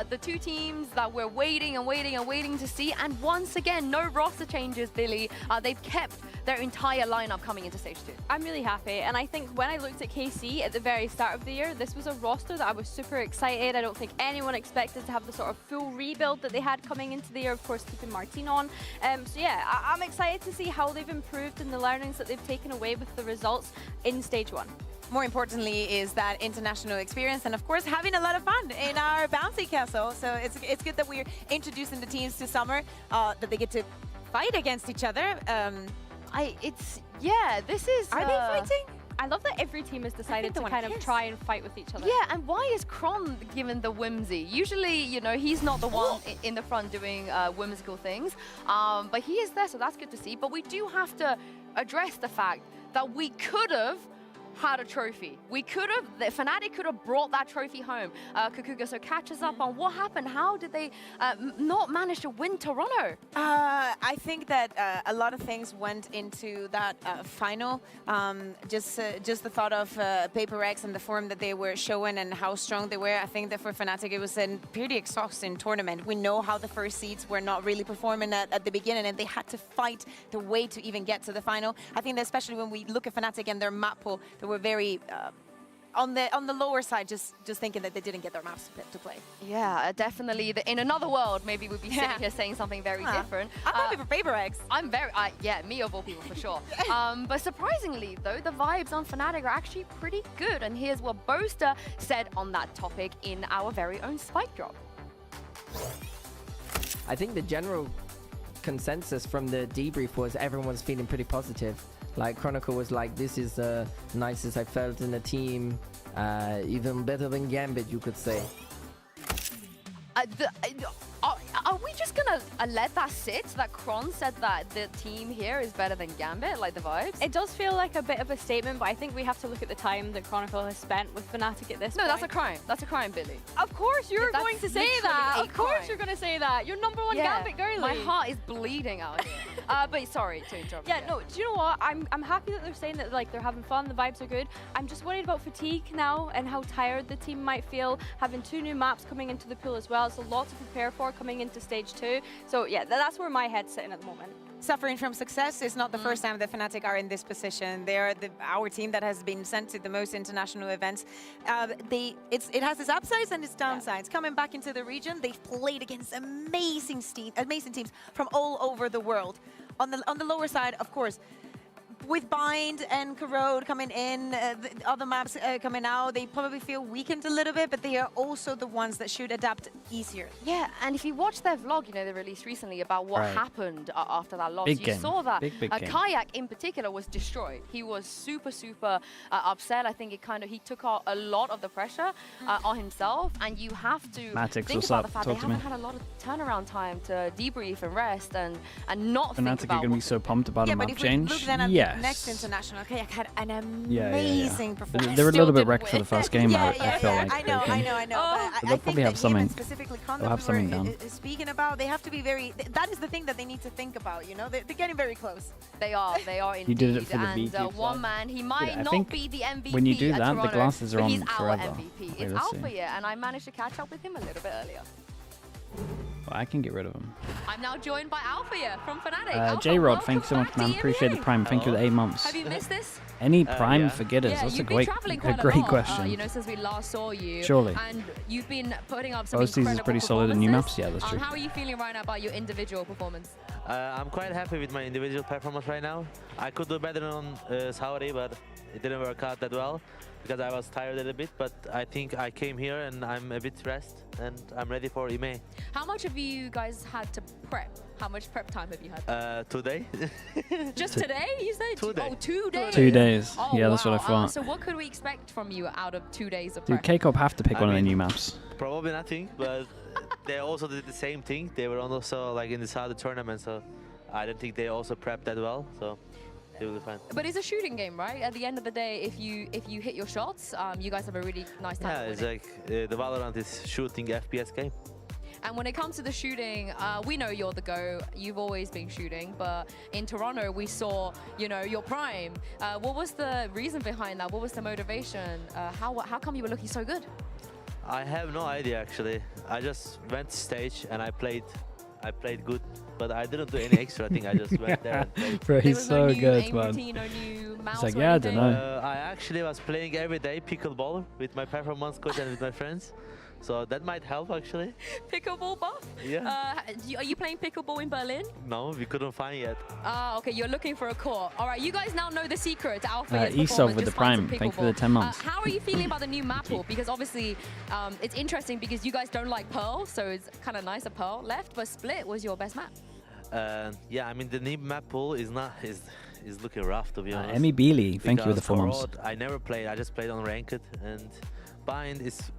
The two teams that we're waiting to see, and once again, no roster changes, Billy. They've kept their entire lineup coming into Stage 2. I'm really happy, and I think when I looked at KC at the very start of the year, this was a roster that I was super excited. I don't think anyone expected to have the sort of full rebuild that they had coming into the year, of course, keeping Martin on. So yeah, I'm excited to see how they've improved and the learnings that they've taken away with the results in Stage 1. More importantly is that international experience and of course having a lot of fun in our bouncy castle. So it's good that we're introducing the teams to summer, that they get to fight against each other. This is... Are they fighting? I love that every team has decided to kind of try and fight with each other. Yeah, and why is Kron given the whimsy? Usually, you know, he's not the one in the front doing whimsical things, but he is there, so that's good to see. But we do have to address the fact that we could have had a trophy. We could have, the Fnatic could have brought that trophy home. Kukuga, so catch us up on what happened. How did they not manage to win Toronto? I think that a lot of things went into that final. Just the thought of Paper X and the form that they were showing and how strong they were. I think that for Fnatic it was a pretty exhausting tournament. We know how the first seeds were not really performing at the beginning, and they had to fight the way to even get to the final. I think that especially when we look at Fnatic and their map pool, they were very on the lower side, just thinking that they didn't get their maps to play. Yeah, definitely. In another world, maybe we'd be sitting here saying something very different. I'm happy for Paper X. I'm very, yeah, me of all people for sure. But surprisingly, though, the vibes on Fnatic are actually pretty good. And here's what Boaster said on that topic in our very own Spike Drop. I think the general consensus from the debrief was everyone was feeling pretty positive. Like Chronicle was like, this is the nicest I felt in the team, even better than Gambit, you could say. Are we just gonna let that sit? That Kron said that the team here is better than Gambit, like the vibes? It does feel like a bit of a statement, but I think we have to look at the time that Chronicle has spent with Fnatic at this point. No, that's a crime. That's a crime, Billy. Of course you're going to say that. Of course crime. you're going to say that. You're #1 Gambit girly. My heart is bleeding out here. But sorry to interrupt. Yeah, no, do you know what? I'm happy that they're saying that like they're having fun, the vibes are good. I'm just worried about fatigue now and how tired the team might feel, having 2 new maps coming into the pool as well. It's a lot to prepare for coming into Stage 2. So yeah, that's where my head's sitting at the moment. Suffering from success is not the first time that Fnatic are in this position. They are our team that has been sent to the most international events. It has its upsides and its downsides. Yeah. Coming back into the region, they've played against amazing teams from all over the world. On the lower side, of course, with Bind and Corrode coming in, the other maps coming out, they probably feel weakened a little bit, but they are also the ones that should adapt easier. Yeah, and if you watch their vlog, you know, they released recently about what happened after that loss. Big you game. saw that Big game. Kayak in particular was destroyed. He was super upset. I think he took out a lot of the pressure on himself, and you have to think about the fact they haven't had a lot of turnaround time to debrief and rest and not think about Fnatic are going to be so pumped about a map change. But if we look then at Yes. next international, Kayak had an Yeah, amazing performance. They're a Still little bit didn't wrecked for win. the first game. Yeah, I feel like. I know. But But they'll probably have something. Specifically, They'll have something down. Speaking about, they have to be very. That is the thing that they need to think about. You know, they're getting very close. They are indeed. You did it for the and VP one man, he might I not think be the MVP. when you do at that, the Toronto, glasses are but on he's forever. our MVP. Okay, It's let's Alpha see. Year, and I managed to catch up with him a little bit earlier. Well, I can get rid of them. I'm now joined by Alpha Year from Fnatic. J-Rod, thank you so much, man. Appreciate the prime. Thank you for the 8 months. Have you missed this? Any prime for getters? Yeah, That's a you've great, been traveling a quite great lot, question. you know, since we last saw you. Surely. And you've been putting up some Overseas is pretty solid in new maps. Yeah, that's true. How are you feeling right now about your individual performance? I'm quite happy with my individual performance right now. I could do better on Saudi, but it didn't work out that well because I was tired a little bit. But I think I came here and I'm a bit stressed and I'm ready for EMEA. How much have you guys had to prep? How much prep time have you had? Today. Just today, you said? 2 days. Oh, 2 days. 2 days. Oh, Yeah, that's wow. what I thought. So what could we expect from you out of 2 days of Dude, prep? KCOP have to pick I one of the mean, new maps. Probably nothing, but they also did the same thing. They were also like in the Saudi tournament, so I don't think they also prepped that well. So they will be fine. But it's a shooting game, right? At the end of the day, if you hit your shots, you guys have a really nice time. Yeah, it's like the VALORANT is shooting FPS game. And when it comes to the shooting, we know you're the GOAT. You've always been shooting, but in Toronto, we saw, you know, your prime. What was the reason behind that? What was the motivation? How come you were looking so good? I have no idea actually. I just went stage and I played good, but I didn't do any extra thing. I just went there and played. Bro, he's so good, man. It's like, yeah, I don't know. I actually was playing every day pickleball with my performance coach and with my friends. So that might help actually. Pickleball buff? Yeah. Are you playing pickleball in Berlin? No, we couldn't find yet. Okay, you're looking for a court. All right, you guys now know the secret to Alpha. Esov with the prime. Thank you for the 10 months. How are you feeling about the new map pool? Because obviously, it's interesting because you guys don't like Pearl, so it's kind of nice a Pearl left, but Split was your best map. Yeah, I mean the new map pool is looking rough to be honest. Emmy Beely, thank you for the 4 months. I never played. I just played on ranked, and bind is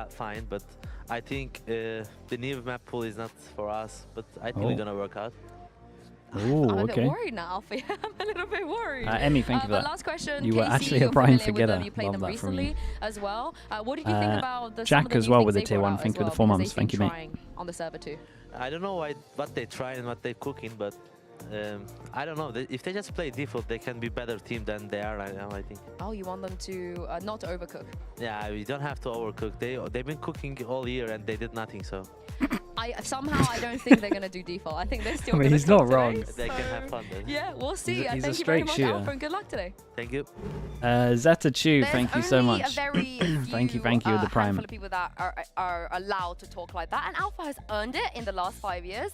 fine, but I think the new map pool is not for us. But I think we're gonna work out. Ooh, I'm a okay. bit worried now, Alfie. I'm a little bit worried. Emmy, thank you for that. Last question. You were Casey, actually a you're prime familiar with them, forgetter. You played Love them that from you. recently as well. What did you think about the Jack some of the as new well things with the they tier brought 1. out Thank as you for the well, 4 because months. they've Thank you, been mate. trying on the server too? I don't know what they're trying, what they're cooking, but I don't know. If they just play default, they can be better team than they are right now, I think. Oh, you want them to not to overcook? Yeah, we don't have to overcook. They've been cooking all year and they did nothing, so. Somehow I don't think they're gonna do default. I think they're still I mean, gonna he's not cook wrong. today, They can have fun then. Yeah, we'll see. He's a Thank you very straight much, shooter. Alpha, and good luck today. Thank you. Zeta Chu, thank you so only much. A very thank you with the prime. handful of people that are allowed to talk like that, and Alpha has earned it in the last 5 years.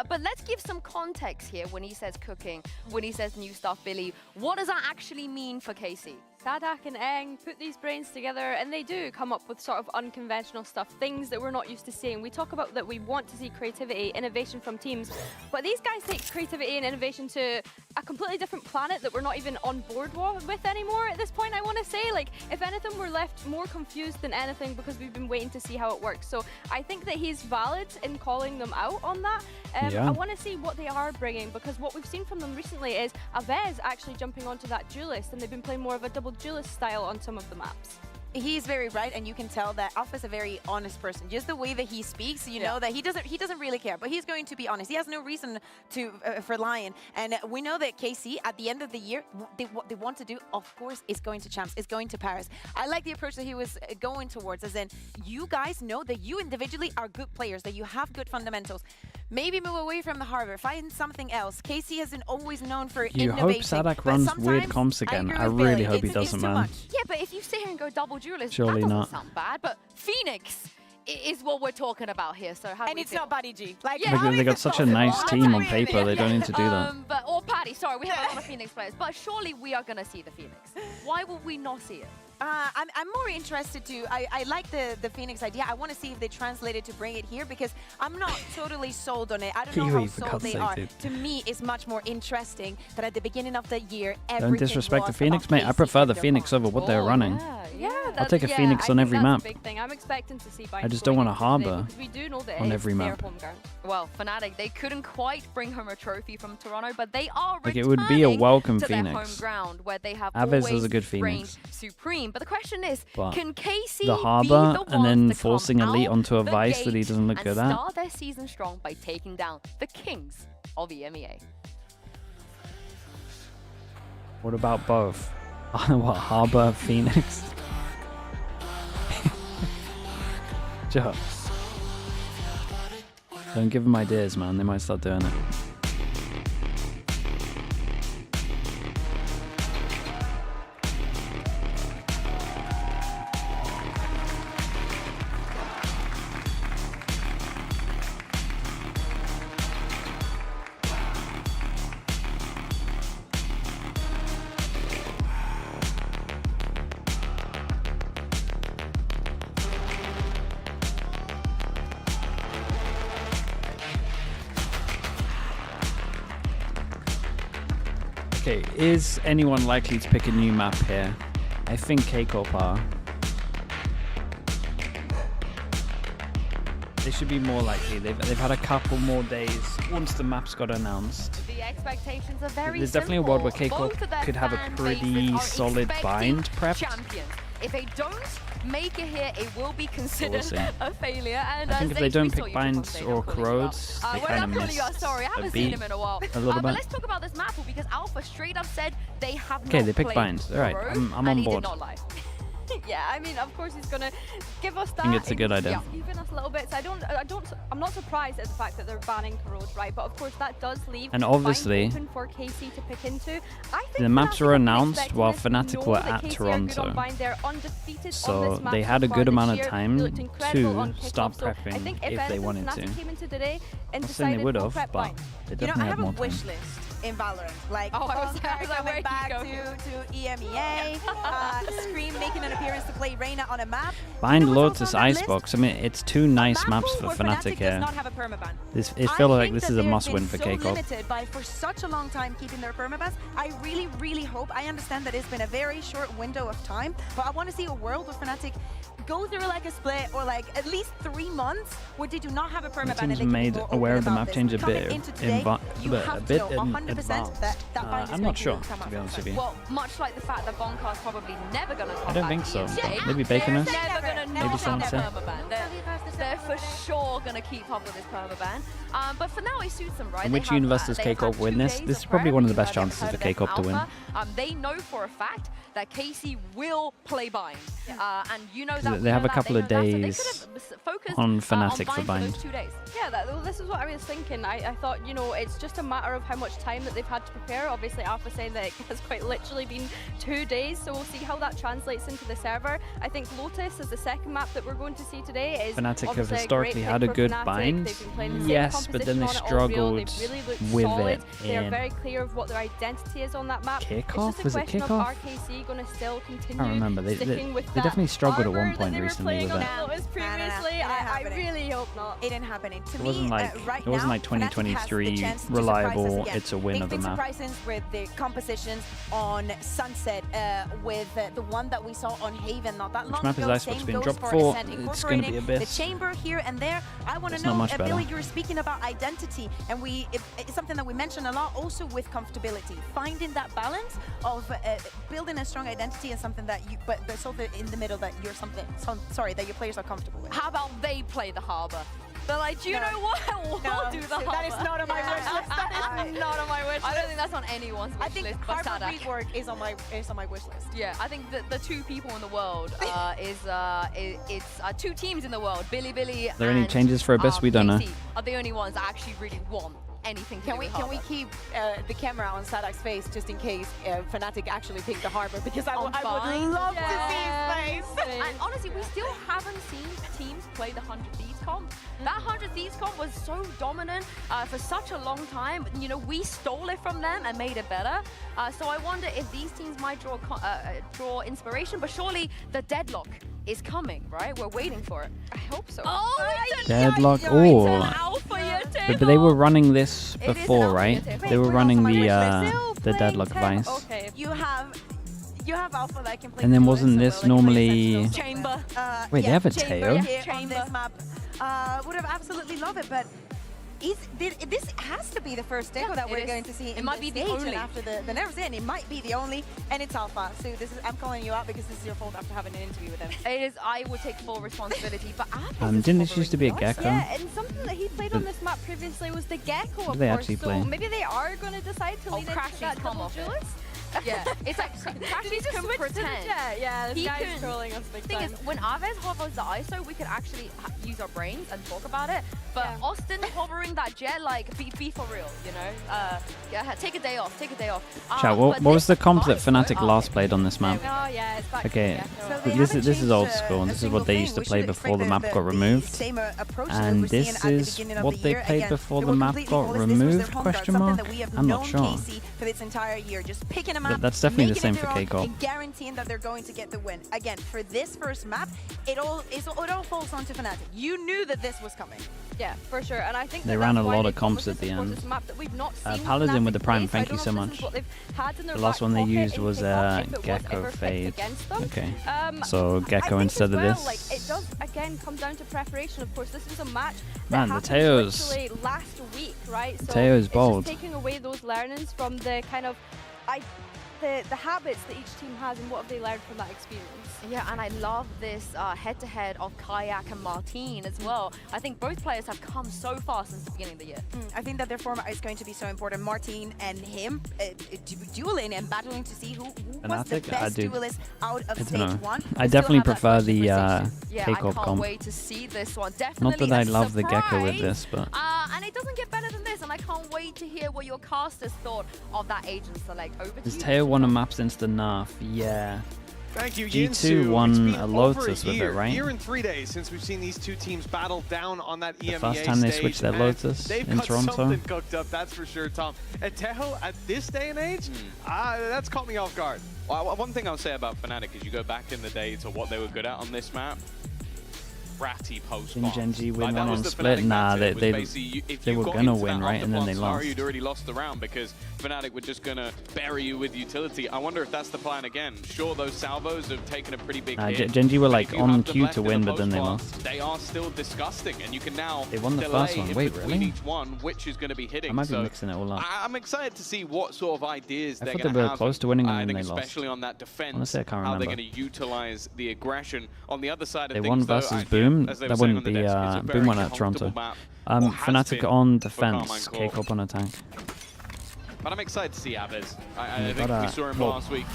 But let's give some context here when he says cooking, when he says new stuff, Billy. What does that actually mean for Casey? Sadak and Eng put these brains together and they do come up with sort of unconventional stuff, things that we're not used to seeing. We talk about that we want to see creativity, innovation from teams, but these guys take creativity and innovation to a completely different planet that we're not even on board with anymore at this point, I want to say. Like, if anything, we're left more confused than anything because we've been waiting to see how it works. So I think that he's valid in calling them out on that. Yeah. I want to see what they are bringing, because what we've seen from them recently is Avez actually jumping onto that duelist, and they've been playing more of a double duelist style on some of the maps. He's very right, and you can tell that Alpha's a very honest person. Just the way that he speaks, you know that he doesn't really care, but he's going to be honest. He has no reason to for lying. And we know that KC at the end of the year, what they want to do, of course, is going to Champs, is going to Paris. I like the approach that he was going towards, as in you guys know that you individually are good players, that you have good fundamentals. Maybe move away from the harbor, find something else. KC has been always known for You innovating. hope Sadak runs weird comps again. I really hope he doesn't, man. Yeah, but if you sit here and go double duelist, Surely that doesn't not. sound bad. But Phoenix is what we're talking about here. So how? And it's not Buddy G. Like, They got such a nice team on paper. They don't need to do that. Or Patty. Sorry, we have a lot of Phoenix players, but surely we are gonna see the Phoenix. Why would we not see it? I'm more interested to. I like the Phoenix idea. I want to see if they translate it to bring it here, because I'm not totally sold on it. I don't know how Kiwi, for sold God's they sake, are. dude. To me, it's much more interesting that at the beginning of the year, everything Don't disrespect the was Phoenix, about mate. I KC prefer and the their Phoenix bond. over what they're running. Yeah, I'll take a yeah, Phoenix on I think every that's map. a big thing. I'm expecting to see Bind I just don't going want a into today Harbor because we do know that on it is every their map. home ground. Well, Fnatic, they couldn't quite bring home a trophy from Toronto, but they are Like, it would be a returning welcome to their home Phoenix. ground where they have Aves always is a good reigned Phoenix. supreme. But the question is, But can KC the be Harbor the and then ones to come forcing Elite out onto a the Vice that he gate doesn't look and good at? start their season strong by taking down the kings of EMEA? What about both? What, Harbor, Phoenix? Just. Don't give them ideas, man. They might start doing it. Okay, is anyone likely to pick a new map here? I think KCORP are. They should be more likely. They've had a couple more days once the maps got announced. The expectations are very There's definitely a world where simple. KCORP Both of their could have a fan pretty bases are solid expecting bind prep. champions. If they don't make it here, it will be considered see. a failure. And I think if Zace, they don't we saw pick you on binds stage. or I'm calling you out. corrodes, We're they not kind of calling miss you out, sorry. I a haven't beat seen him in a while. a little But bit. let's talk about this map because Alpha straight up said they have Okay, not they pick played binds. All right, Corrode, I'm and on he board. did not lie. Yeah, I mean, of course he's gonna give us that. I think it's a good idea. Even us little bits. I'm not surprised at the fact that they're banning Corrode, right? But of course that does leave And Bind obviously, open for KC to pick into. I think the maps were announced expecting while this. We Fnatic know were that at KC are good on Toronto. Bind. They're undefeated on So this map they so had a far good this amount of year. time They looked incredible on to kickoff. start So I prepping think if they anything, wanted Fnatic to. came into today and Not saying they decided would full have, prep but bind. they You know, definitely I had have a more time. wish list in Valorant. Like, Oh, I was Conquer like, where coming back do you to EMEA, Scream making an appearance to play Reyna on a map. Bind, You know what's Lotus, also on that list? Icebox. I mean, it's two nice maps for Where Fnatic does here. not have a permaban. It feels like this is a must-win for so KCORP. limited by for such a long time keeping their permabans. I really, really hope. I understand that it's been a very short window of time, but I want to see a world where Fnatic go through like a split or like at least 3 months where they do not have a The permaban. and team's they can be made more aware open of the about map this. change a Coming bit, into today, you a have bit to know 100% advanced. that bind is I'm going not to sure, come to out be honest first. with you. Well, much like the fact that Bonkar's probably never going to come I don't back think to so. EMEA. Maybe Bacon is. Never going to Maybe not someone have said. their permaban. They're for sure going to keep up with this permaban. But for now, it suits them, right? In They which have, universe does they've KCORP had win 2 this? days This of is probably prep. one of the best They've chances heard for of this KCORP to win. Alpha. They know for a fact that KC will play bind. And you know that They have a couple of they know that, so they days could have focused on Fnatic for for bind. those 2 days. Yeah, well, this is what I was thinking. I thought, you know, it's just a matter of how much time that they've had to prepare. Obviously, Alpha saying that it has quite literally been 2 days, so we'll see how that translates into the server. I think Lotus is the second map that we're going to see today. Is Fnatic have obviously a historically great had pick a for good Fnatic. bind. They've been playing the same Yes, but then they composition on it all real. struggled They've really looked with solid. it They are in very clear of what their identity is on that map. Kickoff? It's Was just a it question kickoff? of RKC going to still continue I don't remember. They sticking with that definitely struggled at one armor that point they were recently playing with on it. Lotus previously. I really hope not. It didn't happen. To It me, wasn't like right it wasn't now, like Fnatic has the 2023 chance to surprise us reliable. again. It's a win They've of the been map. surprising with the compositions on Sunset, with the one that we saw on Haven not that Which long map is ago. Icebox Same being goes dropped for for? Ascent, It's gonna be incorporating Abyss. the chamber here and there. I want to It's not know, much better. Billy, you were speaking about identity, and it's something that we mention a lot also with comfortability. Finding that balance of building a strong identity and something that you, but there's also in the middle that you're that your players are comfortable with. How about they play the Harbor? They're like, do you know what? We'll do the Harbor. That is not on my wish list. That is not on my wish list. I don't think that's on anyone's wish I think list. Harbor Sadak. rework is on my wish list. Yeah, I think the 2 people in the world it's 2 teams in the world. Billy Are there any and, changes for Abyss? We don't know. KC are the only ones that actually really want anything to do with Can we Harbor. keep the camera on Sadak's face just in case Fnatic actually picked the Harbor, because I would love to see his face. And honestly, we still haven't seen teams play the 100 Thieves comp. That 100 Thieves comp was so dominant for such a long time. You know, we stole it from them and made it better. So I wonder if these teams might draw inspiration, but surely the deadlock is coming, right? We're waiting for it. I hope so. Oh, Deadlock. Oh, but they were running this before, right? They were running the Deadlock Vice. You have You have Alpha that can play. And then wasn't this normally... Chamber. Wait, they have a Chamber Teo? here on this map. Would have absolutely loved it, but this has to be the first deco that we're going to see. It might be the stage, only. and after the nerves in, it might be the only, and it's Alpha. So this is, I'm calling you out because this is your fault after having an interview with him. It is. I would take full responsibility, but Didn't this used to be a Gecko? Yeah, and something that he played on this map previously was the Gecko, of What do they course. actually So play? maybe they are going to decide to lean into Crashy's that come double off it. duelist. Yeah, it's like Crashy's can pretend. Yeah, this He guy's can- trolling us big Thing time. is, when Aves hovers the ISO, we can actually use our brains and talk about it. But Austin hovering that jet, like, be for real, you know? Yeah, take a day off, take a day off. Chat, what was the comp that Fnatic last played on this map? Oh, yeah, it's back Okay, to this is old school, and this is what they used to play before the map got removed. And this is what they played before the map got removed, question mark? I'm not sure. For this entire year, just picking them But up. that's definitely the making same it for their own, KCORP. and guaranteeing that they're going to get the win. Again, for this first map, it all falls onto Fnatic. You knew that this was coming. Yeah, for sure. And I think They ran a lot of comps at the end. Paladin with the Prime, thank you so much. The last one they used was Gecko Fade. Okay, so Gecko instead of this. Like, it does, again, come down to preparation. Of course, this was a match Man, that the happened Teos. literally last week, right? So Teo is it's bold. just taking away those learnings from the kind of... the habits that each team has and what have they learned from that experience. Yeah, and I love this head-to-head of Kayak and Martine as well. I think both players have come so far since the beginning of the year. I think that their format is going to be so important. Martine and him dueling and battling to see who was the Fnatic? best duelist out of I stage don't know. one. I definitely prefer the Yeah, I KCORP can't comp. wait to see this one. Definitely Not that I a love the Gecko with surprise. this, but And it doesn't get better than this, and I can't wait to hear what your casters thought of that agent select. Over to has you. Teo won a map since the nerf? Yeah. Thank you, G2 Yinsu. won It's been a over Lotus with it, year right? and 3 days since we've seen these two teams battle down on that EMEA first time they stage, switched their and Lotus they've in got Toronto. something cooked up, that's for sure, Tom. And Teho, at this day and age, that's caught me off guard. Well, one thing I'll say about Fnatic is you go back in the day to what they were good at on this map. Ratty post Didn't Gen G win that one was on the split? Fnatic Nah, matchup, was they basically if they you were got gonna into win, that right? And then they underplan scenario, lost. You'd already lost the round because Fnatic were just gonna bury you with utility. I wonder if that's the plan again. Sure, those salvos have taken a pretty big hit. Gen G were but like if you on have them cue left to in win, the but then they post plant, lost. They are still disgusting, and you can now They won the delay first one. in Wait, between really? each one, which is going to be hitting. I might be So mixing it all up. I'm excited to see what sort of ideas I they're thought going they to were have. close to winning and I then think they lost. especially on that defense, Honestly, I can't how they're remember. going to utilize the aggression. On the other side of They things, won though, versus Boom. as they That were saying wouldn't on the be desk, it's a Boom won very at Toronto. comfortable map, or has Fnatic been on for defense, KARMINE Corp. KCORP on attack. But I'm excited to see Aves. I Yeah, think but, we saw him well- last week.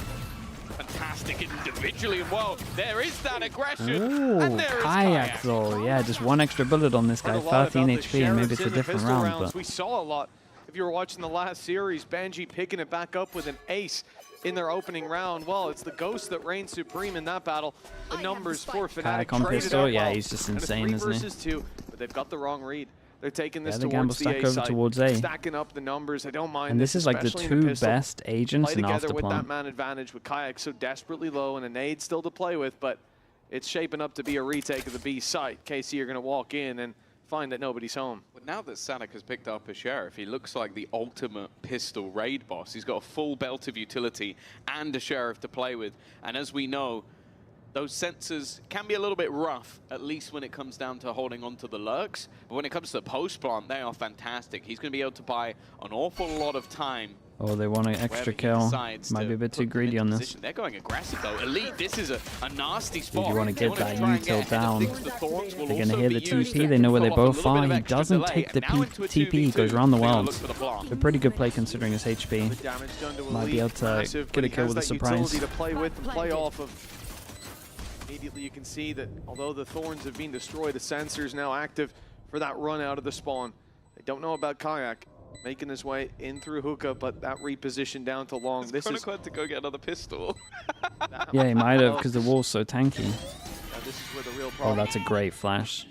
Fantastic individually, and well, there is that aggression. Ooh, and there is Kayak though. Yeah, just one extra bullet on this guy, Heard a lot 13 about the HP, and maybe sheriffs it's a in the different pistol round, rounds. but We saw a lot. If you were watching the last series, Benji picking it back up with an ace in their opening round. Well, it's the Ghost that reigns supreme in that battle. The numbers for Fnatic Kayak on traded pistol, out yeah, well. he's just And a insane, 3 isn't he? versus 2, but they've got the wrong read. They're taking this Yeah, they gamble towards the stack A over side, towards A. stacking up the numbers. I don't mind and this is like the especially in two pistol. best agents Play in together with that Afterplant. man advantage with Kayak so desperately low and a nade still to play with, but it's shaping up to be a retake of the B site. KC are going to walk in and find that nobody's home. But now that Sanic has picked up a Sheriff, he looks like the ultimate pistol raid boss. He's got a full belt of utility and a Sheriff to play with. And as we know, those sensors can be a little bit rough, at least when it comes down to holding on to the lurks. But when it comes to the post plant, they are fantastic. He's going to be able to buy an awful lot of time. Oh, they want an extra wherever he kill. decides Might to be a bit too put them greedy into on this. position. They're going aggressive though. Elite, this is a nasty Dude, spot. you want to get wanna that try and util get ahead of down. things. The Thorns will They're going to also hear the be used TP. to They know where they pull off a both little bit are. of He extra doesn't delay, take the and now into a TP. He goes 2v2. around the They're gonna world. look for the plant. A pretty good play considering his HP. The damage done to Might Elite, be able to massive, get but a he kill has with a that utility surprise. to play with and play off of. Immediately you can see that although the Thorns have been destroyed, the sensors now active for that run out of the spawn. They don't know about Kayak making his way in through hookah, but that reposition down to long. This is Chronicle had to go get another pistol. Yeah, he might have because the wall's so tanky. this is where the real Oh, problem that's a great flash.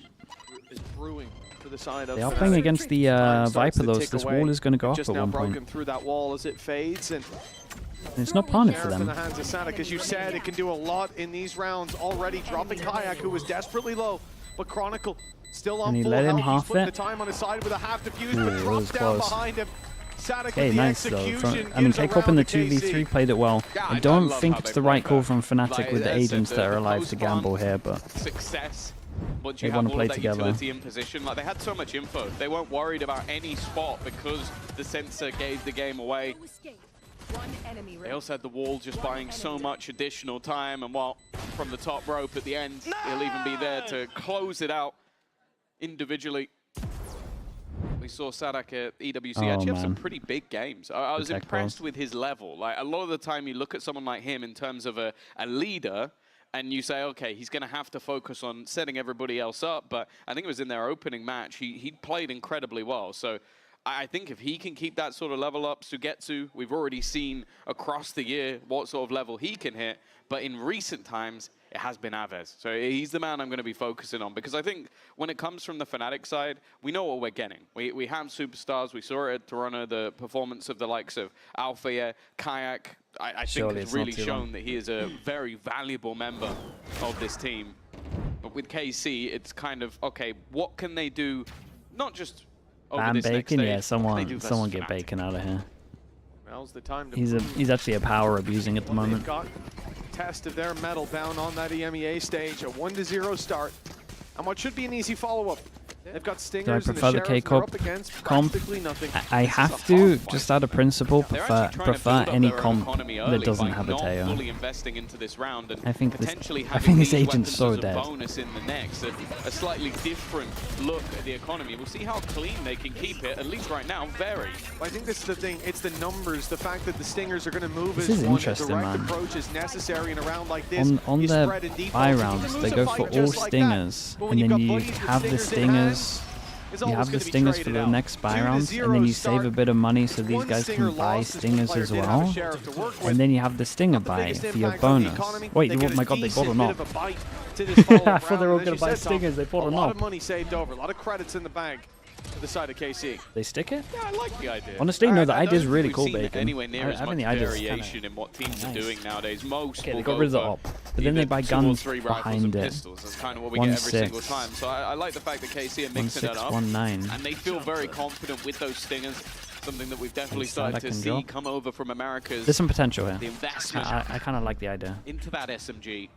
is brewing for the side of They are Fnatic. playing against the Time starts Viper to though, so tick this away. wall is going to go They've up just at now one broken point. through that wall as it fades, and And it's not planted for Sheriff in them. the hands of Sanic. As you said, it can do a lot in these rounds already, dropping Kayak, who was desperately low, but Chronicle still on And he full let him health. half He's putting it. the time on his side with a half defuse, Ooh, but that drops was down close. behind him. Okay, nice though. I mean, K-Corp in the 2v3 played it well. I don't think it's the right call from Fnatic with the agents that are alive to gamble here, but success. Once they you want have to all play that together. utility in position, like they had so much info, they weren't worried about any spot because the sensor gave the game away. They also had the wall just buying so much additional time, and while from the top rope at the end, he'll even be there to close it out individually. We saw Sadak at EWC actually have some pretty big games. I was impressed with his level. Like a lot of the time you look at someone like him in terms of a leader, and you say, okay, he's going to have to focus on setting everybody else up. But I think it was in their opening match, he played incredibly well. So I think if he can keep that sort of level up, Sugetsu, we've already seen across the year what sort of level he can hit. But in recent times, it has been Aves. So he's the man I'm going to be focusing on, because I think when it comes from the Fnatic side, we know what we're getting. We have superstars. We saw it at Toronto, the performance of the likes of Alpha, Kayak. I think has really shown that he is a very valuable member of this team. But with KC, it's kind of, okay, what can they do, not just over this next Bacon? stage, Yeah, someone get Bacon out of here. Now's the time to He's actually a power abusing at the moment. Test of their metal bound on that EMEA stage, a 1-0 start, and what should be an easy follow-up. They've got Stingers. Do I prefer and the K-Corp comp? Nothing. I have to, just out of principle, prefer any comp that doesn't have a Teo. Into this round and I think this agent's so dead. Bonus in the next, a slightly different look at the economy. We'll see how clean they can keep it, at least right now, very. I think this is the thing, it's the numbers, the fact that the Stingers are going to move this as one direct man. approach is necessary in a round like this. On their buy rounds, they go for all Stingers, and then you have the Stingers. You have the Stingers for the next buy rounds, and then you save a bit of money so these guys can buy Stingers as well. And then you have the Stinger buy for your bonus. Wait, oh my god, they bought an op. I thought they were all going to buy Stingers, they bought an op. A lot of money saved over, a lot of credits in the bank to the side of KC. They stick it? Yeah, I like the idea. Honestly, no, the idea is really cool, Bacon. Anywhere near as much variation in what teams are doing nowadays. Most they got rid of the op, but then they buy guns behind it. That's kind of what we get every single time. So I like the fact that KC are mixing that up. 1-6, 1-9. And they feel very confident with those Stingers. Something that we've definitely started to see come over from Americas. There's some potential here. The investment I kind of like the idea. Into that SMG.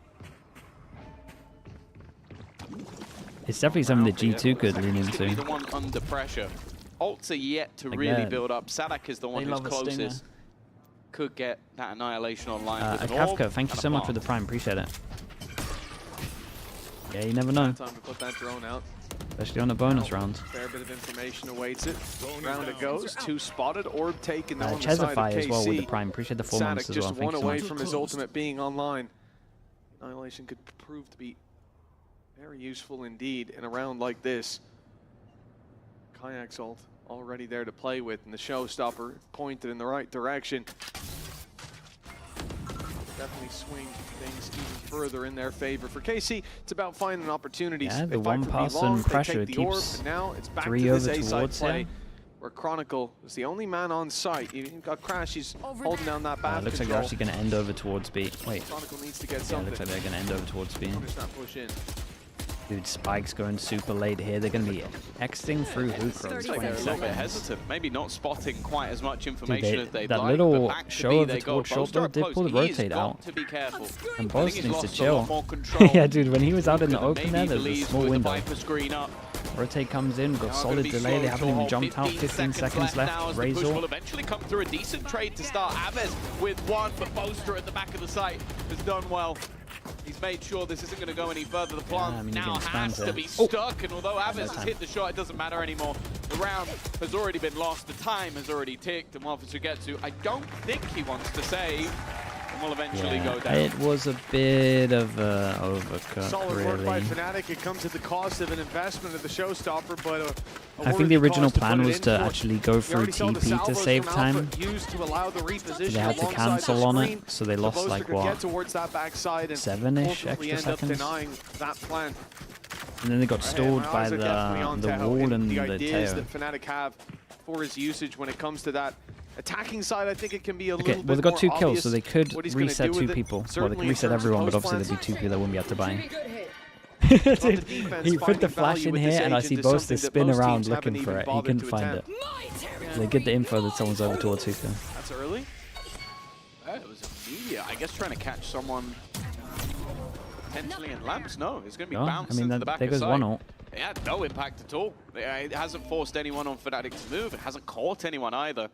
It's definitely something that G2 could lean into. The one under pressure. Ults are yet to really build up. Sadak is the one who's closest. Could get that annihilation online. Kafka, thank you so much for the prime. Appreciate it. Yeah, you never know. Time to put that drone out. Especially on a bonus round. Fair bit of information awaits it. Round it goes. 2 spotted, orb taken on the side of Chesify KC. as well with the prime. Appreciate the 4 months as well. Just one away from his ultimate being online. Annihilation could prove to be very useful indeed in a round like this. Kayak's ult already there to play with, and the showstopper pointed in the right direction. Definitely swing things even further in their favor. For KC, it's about finding opportunities. Yeah, they the fight for one-person belong, pressure they take the orb, keeps and now it's back 3 to this over A-side towards play, him. where Chronicle is the only man on site. You've got Crash, he's holding down that back Looks like they're actually going to end over towards B. Wait. Chronicle needs to get Yeah, something. looks like they're going to end over towards B. Punish that push in. Dude, Spike's going super late here. They're going to be Xing through Hook Road. They're a little bit hesitant, maybe not spotting quite as much information as they'd that like. little but back to show B of they the go. towards short though did pull the He has rotate got out. to be careful. And Boss he's needs to lost a lot chill. more control. Yeah, dude, when he was out in the Could've open there, maybe there's a believed small with the window. Viper screen up. Rotate comes in, got Now solid gonna be delay. They slow haven't to even hold. jumped out. 15 seconds now left. as the push will Razor. eventually come through. A decent trade to start. Aves with one, but Boaster at the back of the site has done well. He's made sure this isn't going to go any further. The plant now has to be stuck, and although Aves has hit the shot, it doesn't matter anymore. The round has already been lost, the time has already ticked, and while for Sugetsu, I don't think he wants to save, and will eventually go down. It was a bit of a overcut, Solid work by really. Fnatic. It comes at the cost of an investment of the showstopper, but I think the original plan was to actually go through TP to save time. They had to cancel on it, so they lost like what, 7-ish extra seconds. And then they got stalled by the wall and the tail. that Fnatic have for his usage when it comes to that attacking side. I think it can be a Okay, little well bit they got 2 more kills, so obvious they could what he's gonna reset do 2 with it. people. Well, they Certainly could in reset terms of everyone, but obviously post there'd be 2 people that wouldn't be able to buy. Dude, He put the flash in here, and I see Boaster spin around looking for it. He couldn't find it. They get the info that someone's over towards Hookah. That's early. It was immediate. I guess trying to catch someone potentially in lamps. No, it's going to be bounced into the back there of goes side. one ult. It had no impact at all. It hasn't forced anyone on Fnatic to move. It hasn't caught anyone either.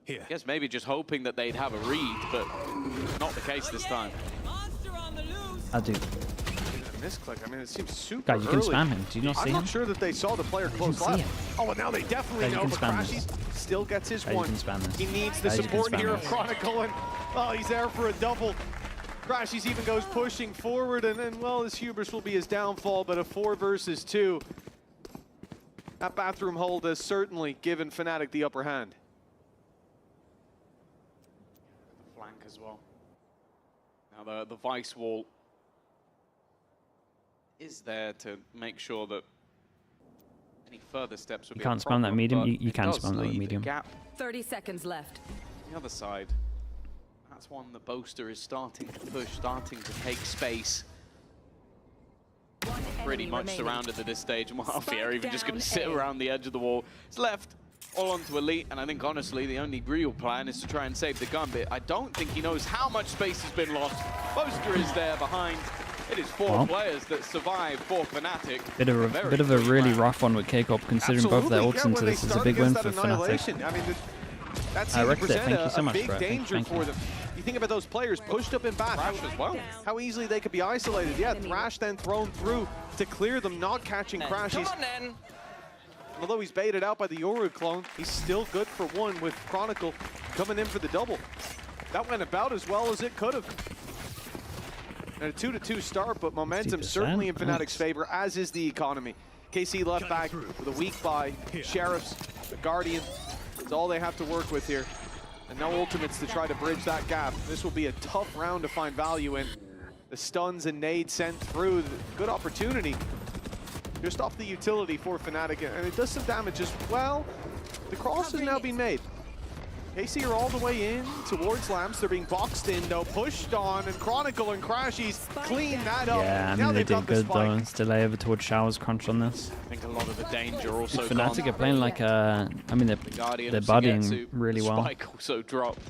I guess maybe just hoping that they'd have a read, but not the case this time. I do. Misclick. I mean, it seems super Guys, you can early. spam him. Do you not see I'm him? not sure that they saw the player close see left. him. Oh, well, now they definitely Guys, you know, can but spam Crashy this. still gets his Guys, you one. can spam this. He needs the Guys, you can support spam here of this. Chronicle, and oh, he's there for a double. Crashy's even goes pushing forward, and then, well, his hubris will be his downfall, but a 4 versus 2. That bathroom hold has certainly given Fnatic the upper hand. Flank as well. Now the Vice wall is there to make sure that any further steps would You be can't a spam that problem, medium. but You it can does spam that leave a medium. Gap 30 seconds left. on the other side. That's one that Boaster is starting to push, starting to take space. Pretty much remaining. surrounded at this stage. Mafia even just going to down sit A. around the edge of the wall. It's left all onto Elite, and I think honestly the only real plan is to try and save the gun, but I don't think he knows how much space has been lost. Boaster is there behind. It is 4 Well. players that survive for Fnatic. Bit of a really rough one with KCOP, considering both their ults into this is a big win for Fnatic. I mean, that I seems to wrecked it. present Thank you so a much, big bro. danger Thank you. for them. You think about those players pushed up in back, Thrash as well. how easily they could be isolated. Yeah, Thrash then thrown through to clear them, not catching Crashies. Although he's baited out by the Yoru clone, he's still good for 1 with Chronicle coming in for the double. That went about as well as it could have. And a 2-2 start, but momentum 60%, certainly in Fnatic's nice. favor, as is the economy. KC left back with a weak buy. Sheriffs, the Guardian, that's all they have to work with here. And no ultimates to try to bridge that gap. This will be a tough round to find value in. The stuns and nades sent through, good opportunity. Just off the utility for Fnatic, and it does some damage as well. The cross has now been made. KC are all the way in towards Lamps. They're being boxed in, though, pushed on, and Chronicle and Crashies clean that up. Yeah, I Now mean, they they've got did the good spike. though. It's delay over towards Showers crunch on this. I think a lot of the danger also Fnatic gone. are playing like a... I mean, Guardian they're of buddying Sugetsu, really the well. Spike also dropped.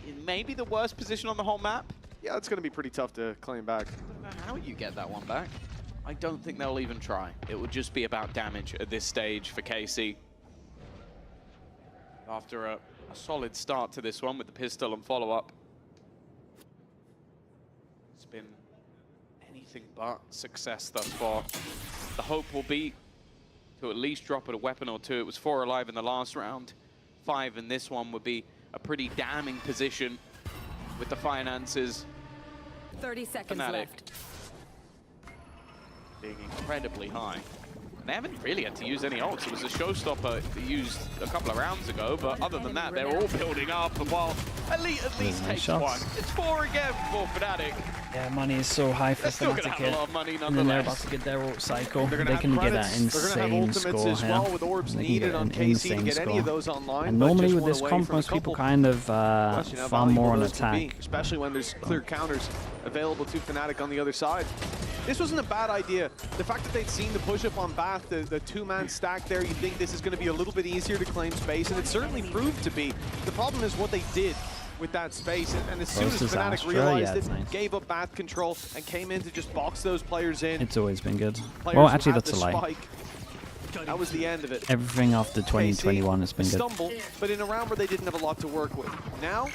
In maybe the worst position on the whole map. Yeah, it's going to be pretty tough to claim back. I don't know how you get that one back. I don't think they'll even try. It would just be about damage at this stage for KC. After a solid start to this one with the pistol and follow-up. It's been anything but success thus far. The hope will be to at least drop at a weapon or 2. It was 4 alive in the last round. 5 in this one would be a pretty damning position with the finances. 30 seconds Fnatic left. being incredibly high. And they haven't really had to use any ults. It was a showstopper they used a couple of rounds ago, but other than that, they're all building up. And while Elite at least takes shots. 1, it's 4 again for Fnatic. Yeah, money is so high for They're still gonna Fnatic have a here. lot of money And then they're about nonetheless. to get their ult cycle. They're They gonna can have get that credits. They're gonna have insane ultimates score as here. well with orbs They can needed get on an KC to insane get any score. of those online. And but normally just with one this away comp, from a most people couple. kind of Question how farm more on valuable those can be, attack. especially when there's clear counters available to Fnatic on the other side. This wasn't a bad idea. The fact that they'd seen the push-up on Bath, the 2-man stack there, you think this is going to be a little bit easier to claim space, and it certainly proved to be. The problem is what they did with that space, and as soon as Versus Fnatic Astra, realized yeah, it, it's nice. gave up Bath control, and came in to just box those players in. It's always been good. Players Well, who actually, had that's a the lie. spike. That was the end of it. Everything after 2021 has been good. Stumble, but in a round where they didn't have a lot to work with. Now,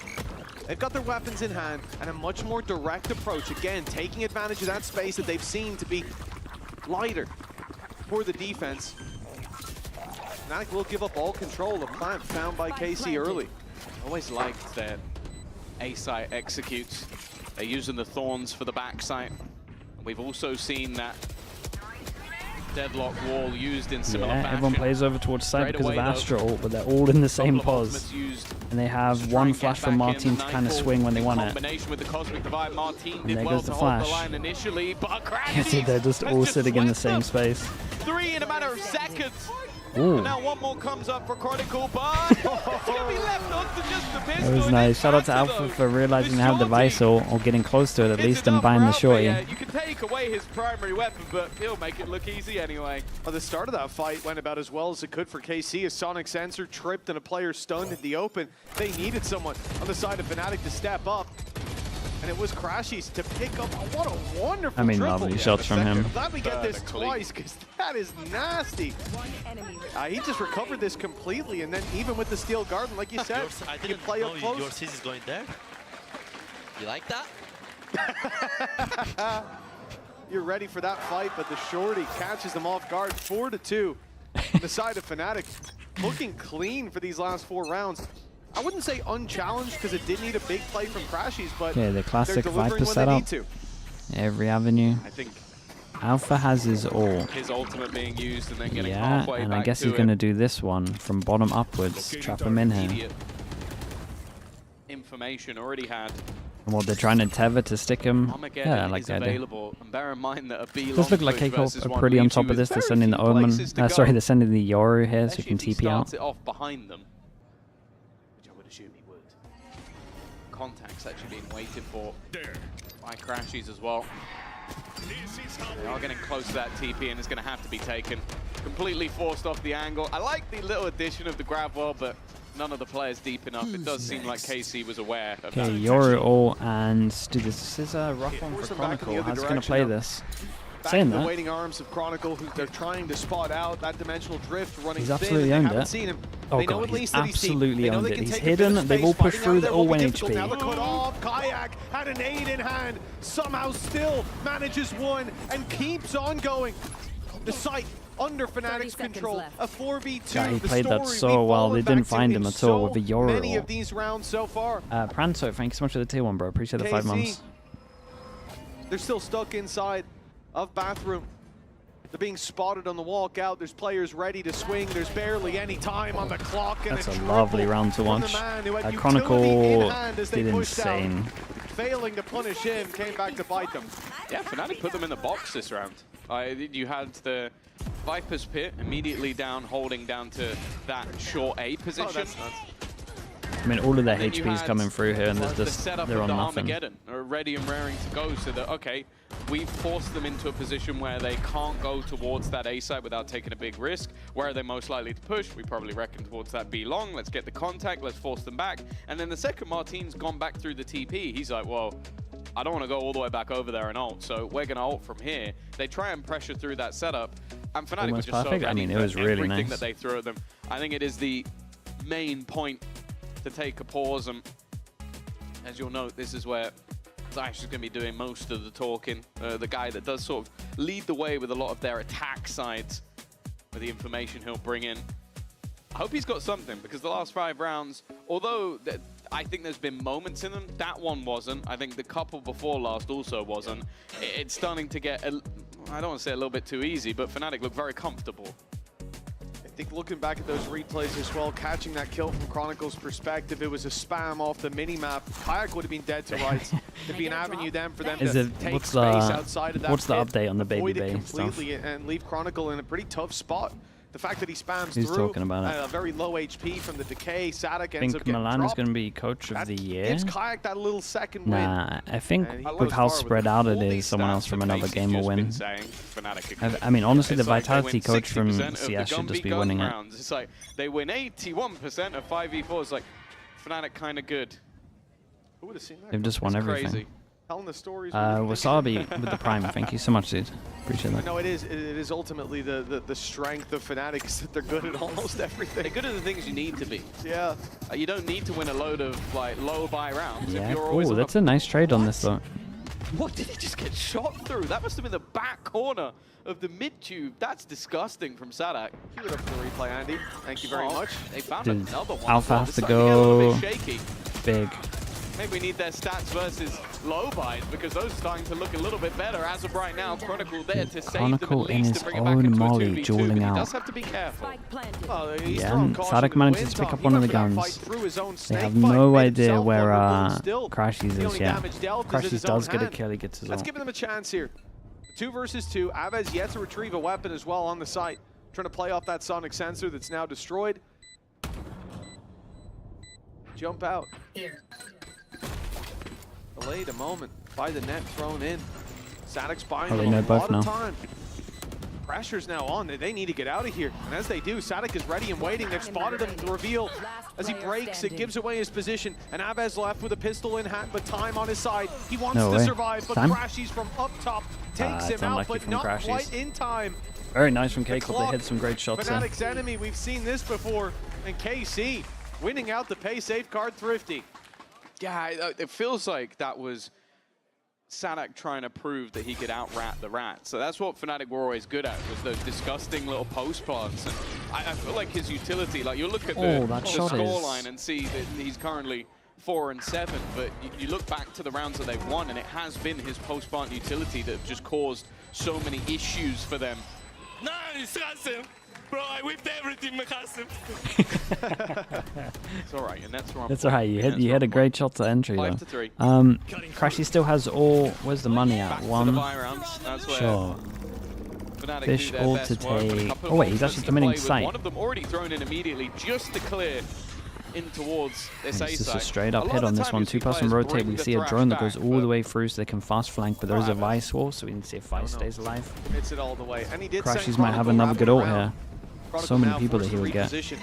they've got their weapons in hand and a much more direct approach. Again, taking advantage of that space that they've seen to be lighter for the defense. Fnatic will give up all control of plant found by KC early. Always liked that A site executes. They're using the thorns for the back site. We've also seen that deadlock wall used in similar Yeah, fashion. everyone plays over towards side Straight because of away, though, Astra ult, but they're all in the same couple of pause. ultimates used And they have one flash from Martin to kind of swing when they want it. Combination with the Cosmic Divide, Martin did there well goes to the hold the flash. line initially, but You see, they're just all sitting in the same space. 3 in a matter of seconds. Ooh. Now one more comes up for Chronicle, but it's going to be left onto just the pistol. That was nice. Shout out to Alpha for realizing they have the device or getting close to it at least and buying the shorty. You can take away his primary weapon, but he'll make it look easy anyway. Well, the start of that fight went about as well as it could for KC. A Sonic Sensor tripped and a player stunned in the open. They needed someone on the side of Fnatic to step up. And it was Crashies to pick up. Oh, what a wonderful triple. Lovely shots from him. I'm glad we get this twice, because that is nasty. He just recovered this completely, and then even with the Steel Garden, like you said, I you play up close. Your CC is going there. You like that? You're ready for that fight, but the shorty catches them off guard. 4-2 on the side of Fnatic. Looking clean for these last 4 rounds. I wouldn't say unchallenged because it did need a big play from Crashies, but the classic they're Viper delivering when they need setup. to. Every avenue. I think Alpha has his ult. his ultimate being used and then getting halfway and back I guess to he's going to do this one from bottom upwards. Trap him in here. Immediate information already had. And what they're trying to tether to stick him. Armageddon Yeah, I like is that idea. available, and bear in mind that a B Does look like KCOP are pretty on top of this. They're sending the Omen. Sorry, they're sending the Yoru here so he can TP out. It off behind them, which I would assume he would. Contact's actually being waited for by Crashies as well. They are getting close to that TP and it's going to have to be taken. Completely forced off the angle. I like the little addition of the grab wall, but none of the players deep enough. It does seem like KC was aware of that. Okay, Yoru ult, and dude, this is a rough one for Chronicle. How's he going to play this? Back Saying in the that, waiting arms of Chronicle, who they're trying to spot out. That dimensional drift running he's thin, absolutely and owned they haven't it. seen him. Oh They know god, at he's least that he's seen. absolutely They know owned they it. can He's take a bit of hidden. They've space. all pushed Fighting through. out They're there all will be 1 difficult. Now the cut HP. off. Kayak had an aid in hand. Somehow still manages one and keeps on going. The site under Fnatic's control. A 4v2. Yeah, he The played that story so we've well. fallen They didn't back to find in him at all with the Yoru many of ult. these rounds so far. Pranto, thank you so much for the tier 1, bro. Appreciate the 5 KC, months. They're still stuck inside of bathroom. They're being spotted on the walkout. There's players ready to swing. There's barely any time on the clock. And That's a lovely round to watch. Chronicle did insane. Failing to punish him, came back to bite them. Yeah, Fnatic put them in the box this round. You had the Viper's Pit immediately down, holding down to that short A position. Oh, that's nuts. I mean, all of their And then you HP's had coming through here, and the there's just setup they're of on the nothing. Armageddon are ready and raring to go, so that okay, we've forced them into a position where they can't go towards that A site without taking a big risk. Where are they most likely to push? We probably reckon towards that B long. Let's get the contact. Let's force them back. And then the second Martin's gone back through the TP. He's like, well, I don't want to go all the way back over there and ult, so we're going to ult from here. They try and pressure through that setup, and Fnatic Almost was just perfect. so I ready mean, it for was really everything nice. that they threw at them. I think it is the main point to take a pause, and as you'll note, this is where Zysh is going to be doing most of the talking. The guy that does sort of lead the way with a lot of their attack sides, with the information he'll bring in. I hope he's got something, because the last 5 rounds, although I think there's been moments in them, that one wasn't. I think the couple before last also wasn't. It's starting to get, I don't want to say a little bit too easy, but Fnatic look very comfortable. I think looking back at those replays as well, catching that kill from Chronicle's perspective, it was a spam off the mini-map. Kayak would have been dead to rights. There'd be an avenue then for them to take what's space outside of that the pit, update on the Baby avoid it Bay stuff? completely and leave Chronicle in a pretty tough spot. The fact that he spams Who's through talking about it? a very low HP from the decay, Sadik I ends think up getting Milan is dropped. going to be coach of the year. Gives Kayak that little second win. Nah, I think And he with goes how far with spread it. out it All is, these someone stats else from that another Casey's game will just win. been saying Fnatic are I mean, honestly, the It's like they Vitality win coach from 60% of the CS should just be gun winning it. rounds. It's like they win 81% of 5v4. It's like Fnatic kind of good. Who would have seen that? They've just won It's everything. Crazy. Telling the stories. Wasabi with the Prime. Thank you so much, dude. Appreciate that. No, it is ultimately the strength of Fnatic is that they're good at almost everything. They're good at the things you need to be. Yeah. You don't need to win a load of like low buy rounds. Yeah, If you're always cool. on That's a nice trade on this, though. What did he just get shot through? That must have been the back corner of the mid tube. That's disgusting from Sadak. Keep it up for the replay, Andy. Thank you very much. They found Dude, another one. Alpha has This to starting get a little go bit shaky. big. Maybe we need their stats versus low buys, because those are starting to look a little bit better as of right now. Chronicle there to save them Chronicle at in least his to bring it back own into a molly, 2v2, dueling but he out. does have to be careful. Well, he's Yeah, throwing caution Sadak to the manages wind, to pick Tom. up He one of went the for that guns. fight through his own They snake have fight, no made idea himself where vulnerable still. Crashies The is only yet. damage dealt is in Crashies his does own get a hand. kill, he gets his Let's ult. give them a chance here. 2 versus 2. Avez yet to retrieve a weapon as well on the site. trying to play off that sonic sensor that's now destroyed. Jump out. Delayed a moment by the net thrown in. Sadic's buying Oh, they them know a both lot now. of time. Pressure's now on. They need to get out of here. And as they do, Sadic is ready and waiting. They've spotted him to reveal. As he breaks, it gives away his position. And Avez left with a pistol in hand, but time on his side. He wants No to way. survive, but Time? Crashies from up top takes it's him out, unlucky but from not Crashies. quite in time. Very nice from The K-Club. They clock, hit some great shots there. Fnatic's enemy, we've seen this before. And KC winning out the pay safe card thrifty. Yeah, it feels like that was Sadic trying to prove that he could out-rat the rat. So that's what Fnatic were always good at, was those disgusting little post plants. And I feel like his utility, like you look at the scoreline and see that he's currently 4-7, but you look back to the rounds that they've won, and it has been his post plant utility that have just caused so many issues for them. Nice, Qasim. Bro, I whipped everything, Qasim. It's all right, and that's wrong. That's alright. You hit a great shot to entry though. 5-3. Crashy still has all. Where's the money at? Back to One the buy rounds. That's where shot. Fnatic Fish do their all best to work, but a take. couple Oh of wait, he's options actually to coming play in with. sight. One of them already thrown in immediately just to clear in towards this It's A just side. a straight up lot hit of on the this time one. you see 2-person players rotate. bring We the see a thrash drone that back, goes all but the way through so they can fast flank, but there is a Right. Vice wall, so we need to see if Vice stays alive. Hits it all the way. And he did send Crashies might have Chronicle another good wrapping ult around. here. Chronicle So many now people that forced he to would get. reposition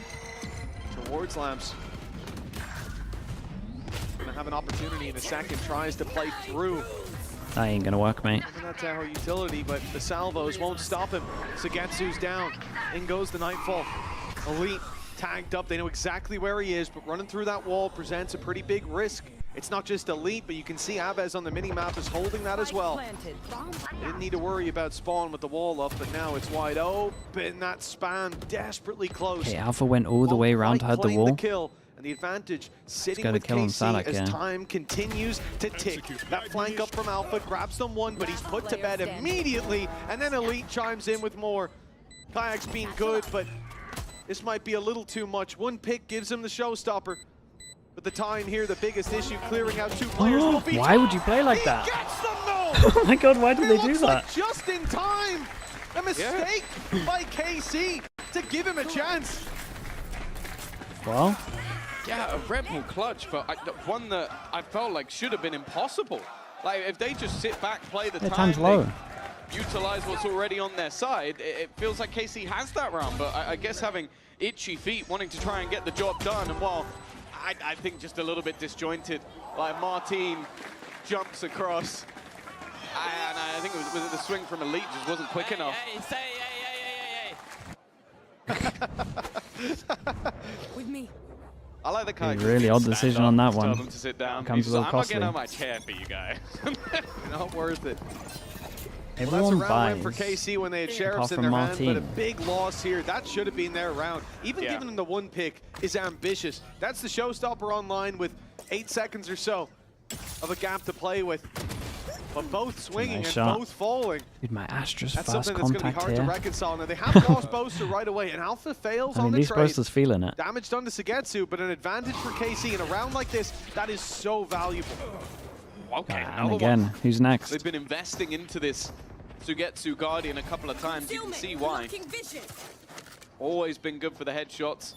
towards Lamps. Gonna have an opportunity in a second. Tries to play through. That ain't gonna work, mate. And that's our utility, but the salvos won't stop him. Sagetsu's down. In goes the Nightfall. Elite tagged up. They know exactly where he is, but running through that wall presents a pretty big risk. It's not just Elite, but you can see Avez on the mini-map is holding that as well. They didn't need to worry about spawn with the wall up, but now it's wide open. That span desperately close. Okay, Alpha went all the way around to hide the Claim wall. the kill, and the advantage sitting got a with kill on KC Sadic, as yeah. time continues to tick. That flank up from Alpha grabs someone, but he's put to bed immediately, and then Elite chimes in with more. Kayak's been good, but this might be a little too much. One pick gives him the showstopper. But the time here, the biggest issue, clearing out two players will be. Why would you play like He that? gets them though! Oh my god, why did they It do looks that? like just in time! A mistake by KC to give him a chance. Well, Yeah, a Red Bull clutch, but one that I felt like should have been impossible. Like, if they just sit back, play the their time, time's low. they utilize what's already on their side, it feels like KC has that round, but I guess having itchy feet, wanting to try and get the job done, and while I think just a little bit disjointed, like Martin jumps across, and I think it was the swing from Elite just wasn't quick enough. With me. I like the kind Really odd decision on that Tell one. them to sit down. Comes He's a just little like, I'm not costly. getting out of my chair for you guys. Not worth it. Everyone Well, that's a round win for buys, KC when they had apart Sheriffs in from their hand, but a Martin. big loss here. That should have been their round. Even Yeah. giving them the one pick is ambitious. That's the showstopper online with 8 seconds or so of a gap to play with. But both swinging Nice and shot. both falling. Dude, my Astra's That's fast something that's going to be contact hard to here. reconcile. Now, they have lost Boaster right away, and Alpha fails I on mean, the these trade. Boasters feeling it. Damage done to Sagetsu, but an advantage for KC in a round like this, that is so valuable. Okay, And another again, one. who's next? They've been investing into this Sugetsu Guardian a couple of times. You can see why. Always been good for the headshots.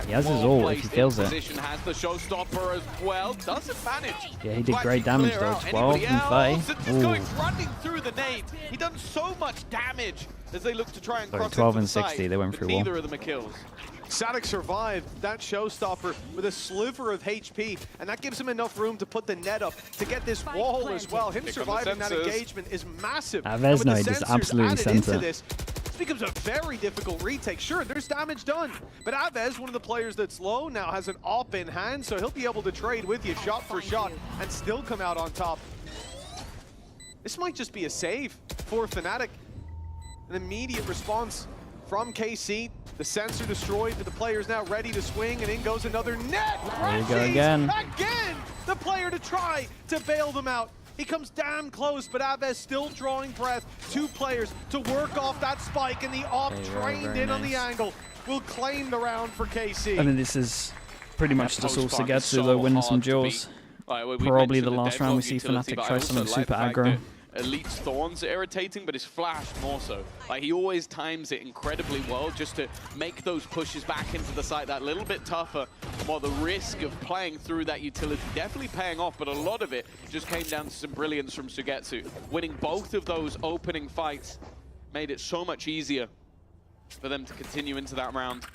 He has his ult if he kills it. Position has the showstopper as well. Doesn't manage. Yeah, he did to great actually damage clear though. out 12 anybody and else. 30. Just going Ooh. running through the nade. He done so much damage as they look to try and Sorry, cross 12 into and the site, 60, they went but through wall. neither of them are kills. Sadic survived that showstopper with a sliver of HP, and that gives him enough room to put the net up to get this wall as well. Him Here come the surviving that sensors. engagement is massive. Avez, And with no, the he just sensors absolutely added sent into it. this becomes a very difficult retake. Sure, there's damage done, but Avez, one of the players that's low, now has an AWP in hand, so he'll be able to trade with you shot for shot and still come out on top. This might just be a save for Fnatic. An immediate response from KC. The sensor destroyed, but the player's now ready to swing, and in goes another net. There you go Crashies again. Again, the player to try to bail them out. He comes damn close, but Avez still drawing breath. Two players to work off that spike, and the AWP Okay, trained very in on the nice. angle will claim the round for KC. I mean, this is pretty much That just all post farm is Sagetsu though, winning some hard to duels. beat. Like, we Probably mentioned the last round we deadlock see utility, Fnatic but I try also something like super the fact aggro. that Elite's Thorns are irritating, but his Flash more so. Like, he always times it incredibly well just to make those pushes back into the site that little bit tougher, while the risk of playing through that utility definitely paying off, but a lot of it just came down to some brilliance from Sugetsu. Winning both of those opening fights made it so much easier for them to continue into that round.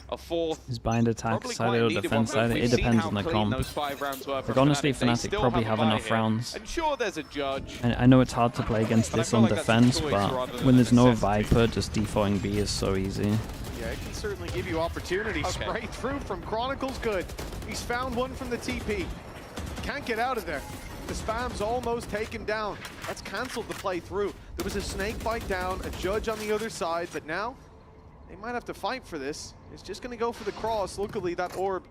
A fourth. His bind attack side or defense side, it depends on the comp. Like honestly, Fnatic probably have enough rounds. And sure, there's a judge. And I know it's hard to play against this on defense, but when there's no Viper, just defaulting B is so easy. Yeah, it can certainly give you opportunities. Okay. Spray through from Chronicle's good. He's found one from the TP. Can't get out of there. The spam's almost taken down. That's canceled the play through. There was a snake bite down, a judge on the other side, but now they might have to fight for this. It's just going to go for the cross. Luckily, that orb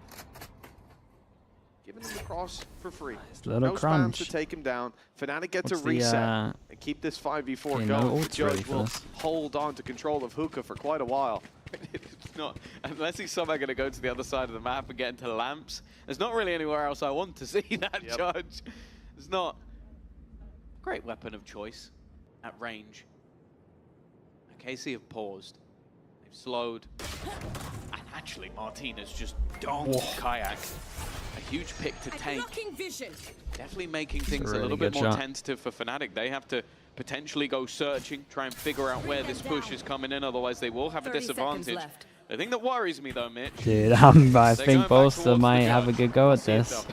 giving him the cross for free. No spams to take him down. Fnatic gets a reset and keep this 5v4 going. The judge will hold on to control of Hookah for quite a while. It's not, unless he's somehow going to go to the other side of the map and get into lamps. There's not really anywhere else I want to see that judge. It's not a great weapon of choice at range. KC have paused. They've slowed. And actually, Martinez just donked Kayak. A huge pick to take. Definitely making things a little bit more tentative for Fnatic. They have to potentially go searching, try and figure out where this push is coming in, otherwise they will have a disadvantage. The thing that worries me though, Mitch. Dude, I think Boaster might have a good go at this.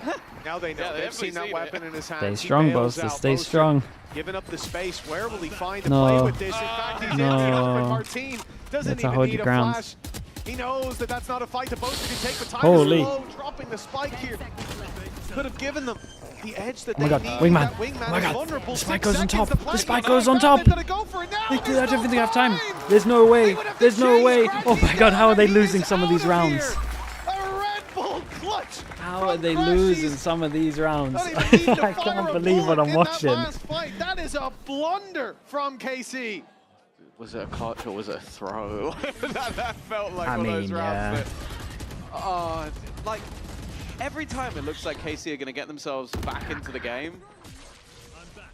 Now they know. They've seen that weapon in his hand. Stay strong, Boaster. Stay strong. Giving up the space. Where will he find a play with this? In fact, he's in the open. Martin doesn't even need a flash. He knows that that's not a fight the Boaster can take, but time is low, dropping the spike here. Could have given them the edge that they need. Wingman. Oh my god, the spike goes on top. The spike goes on top. I don't think they have time. There's no way. There's no way. Oh my god, how are they losing some of these rounds? How are they losing some of these rounds? I can't believe what I'm watching. That is a blunder from KC. Was it a clutch or was it a throw? that felt like one of those rounds. But, like, every time it looks like KC are going to get themselves back into the game,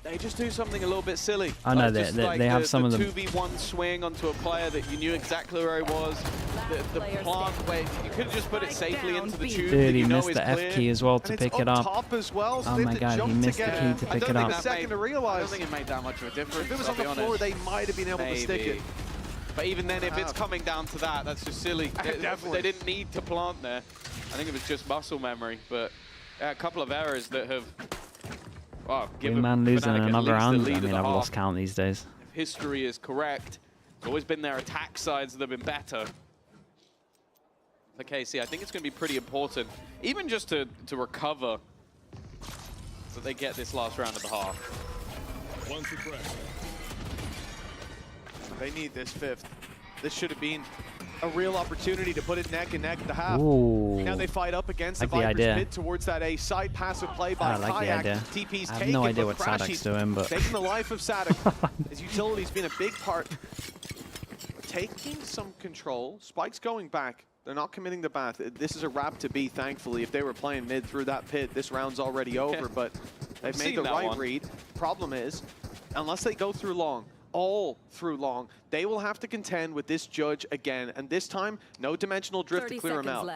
they just do something a little bit silly. I know, like they have some of them. 2v1 swing onto a player that you knew exactly where he was. The plant where you could have just put it safely into the tube. Dude, he missed the F key as well to pick it up. Oh my god, he missed the key to pick it up. I don't think it made that much of a difference. If it was on the floor, they might have been able to stick it. But even then, if it's coming down to that, that's just silly. They didn't need to plant there. I think it was just muscle memory. But a couple of errors that have Wingman losing another round. I mean, I've lost count these days. If history is correct, it's always been their attack sides that have been better. For KC, I think it's going to be pretty important, even just to recover, so they get this last round of the half. They need this fifth. This should have been a real opportunity to put it neck and neck at the half. Ooh. Now they fight up against the the Vipers idea. mid towards that A side passive play by I like Kayak. the idea. TP's I have taken, no idea but what Sadak's doing, but taking the life of Sadak. His utility's been a big part. Taking some control. Spike's going back. They're not committing the bath. This is a wrap to B, thankfully. If they were playing mid through that pit, this round's already over, but they've made the right read. Problem is, unless they go through long, all through long, they will have to contend with this judge again, and this time, no dimensional drift to clear him out.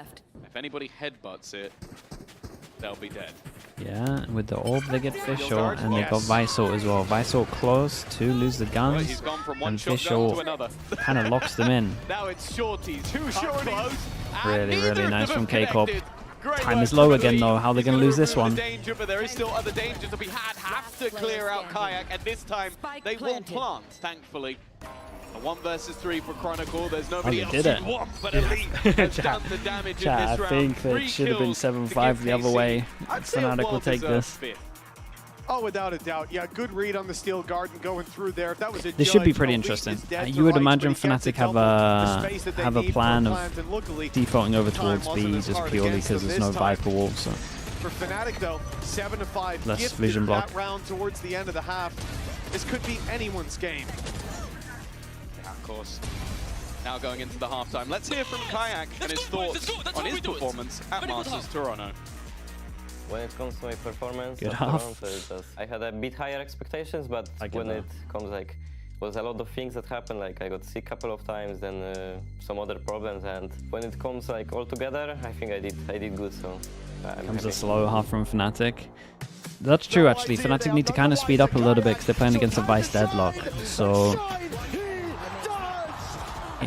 If anybody headbutts it, they'll be dead. yeah, with the orb they get Fischl, and they got Visor as well. Visor close to lose the guns, He's gone from one and shotgun to Fischl another. kind of locks them in. Now it's shorties, two shorties. Really nice from K-Corp. Time is low again though, how are they going to lose this one? Danger, but there is still other dangers to be had. Have to clear out Kayak, and this time they will plant, thankfully. A 1 versus 3 for Chronicle. There's nobody else did it. you want, but Elite has done the damage in I this round. think it should have been 7-5 the other way. Fnatic will take this. Oh, without a doubt. Yeah, good read on the Steel Garden going through there. If that was a This should be pretty interesting. You would imagine Fnatic have a plan of defaulting over towards B just purely because there's no Viper wall. So. For Fnatic though, 7-5. Less vision block. That round towards the end of the half. This could be anyone's game. Yeah, of course. Now going into the halftime. Let's hear from Kayak and his thoughts on his performance at Masters Toronto. When it comes to my performance, Good at half. Toronto, I had a bit higher expectations, but when it comes like, was a lot of things that happened. Like I got sick a couple of times, then some other problems, and when it comes like all together, I think I did good. So I'm Comes happy. a slow half from Fnatic. That's true, actually. Fnatic need to kind of speed up a little bit because they're playing against a Vice Deadlock. So,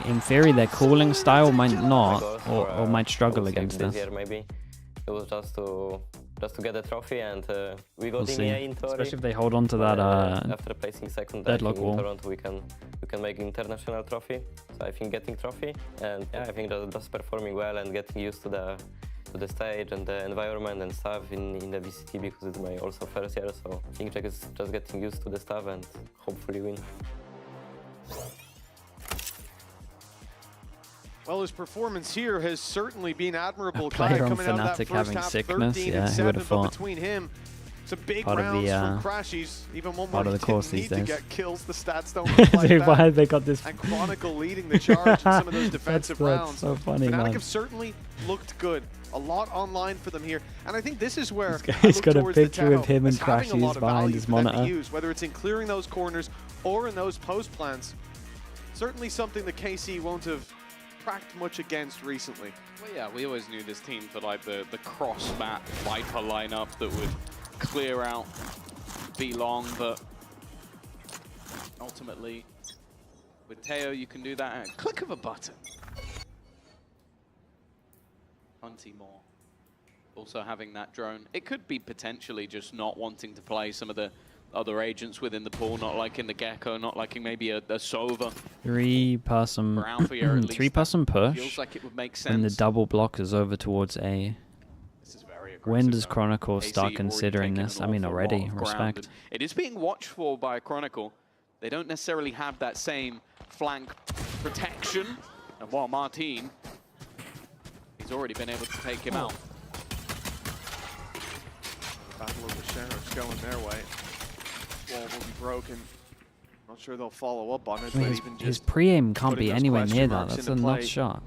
in theory, their cooling style might not, or might struggle against this this. year, maybe it was just to get the trophy, and we got We'll see. EMEA in theory. Especially if they hold on to that after placing second, I Deadlock think wall. in Toronto we can make international trophy. So I think getting trophy, and yeah, I think just performing well and getting used to the stage and the environment and stuff in the VCT, because it's my also first year. So I think it's just getting used to the stuff and hopefully win. Well, his performance here has certainly been admirable. player on coming out of that Fnatic first having half, sickness, 13 yeah, and who 7, would've but thought? between him, some big Part of rounds the, from Crashies. Even one part more of the he course didn't these need to days. get kills. The stats don't look like Dude, that. why have they got this? And Chronicle leading the charge in some of those defensive that's rounds. so funny, Fnatic man. have certainly looked good. A lot online for them here. And I think this is where He's got a towards the picture of Tahoe him and as having a lot Crashies of behind value his for them to monitor. use, whether it's in clearing those corners or in those post plans. Certainly something that KC won't have cracked much against recently. Well, yeah, we always knew this team for like the cross-map Viper lineup that would clear out B-Long, but ultimately with Teo you can do that at a click of a button. Plenty more. Also having that drone. It could be potentially just not wanting to play some of the other agents within the pool, not liking the Gecko, not liking maybe a Sova. Three-person push, Feels like it would make and the sense. double block is over towards A. When does Chronicle start KC considering already this? taken I mean, an awful already, lot of ground, respect. and it is being watched for by Chronicle. They don't necessarily have that same flank protection. And while Martin, he's already been able to take him out. Battle of the Sheriffs going their way. Wall will be broken. Not sure they'll follow up on it, I mean, but his, even his just pre-aim can't putting be those anywhere question near that. marks That's into a play. nuts shot.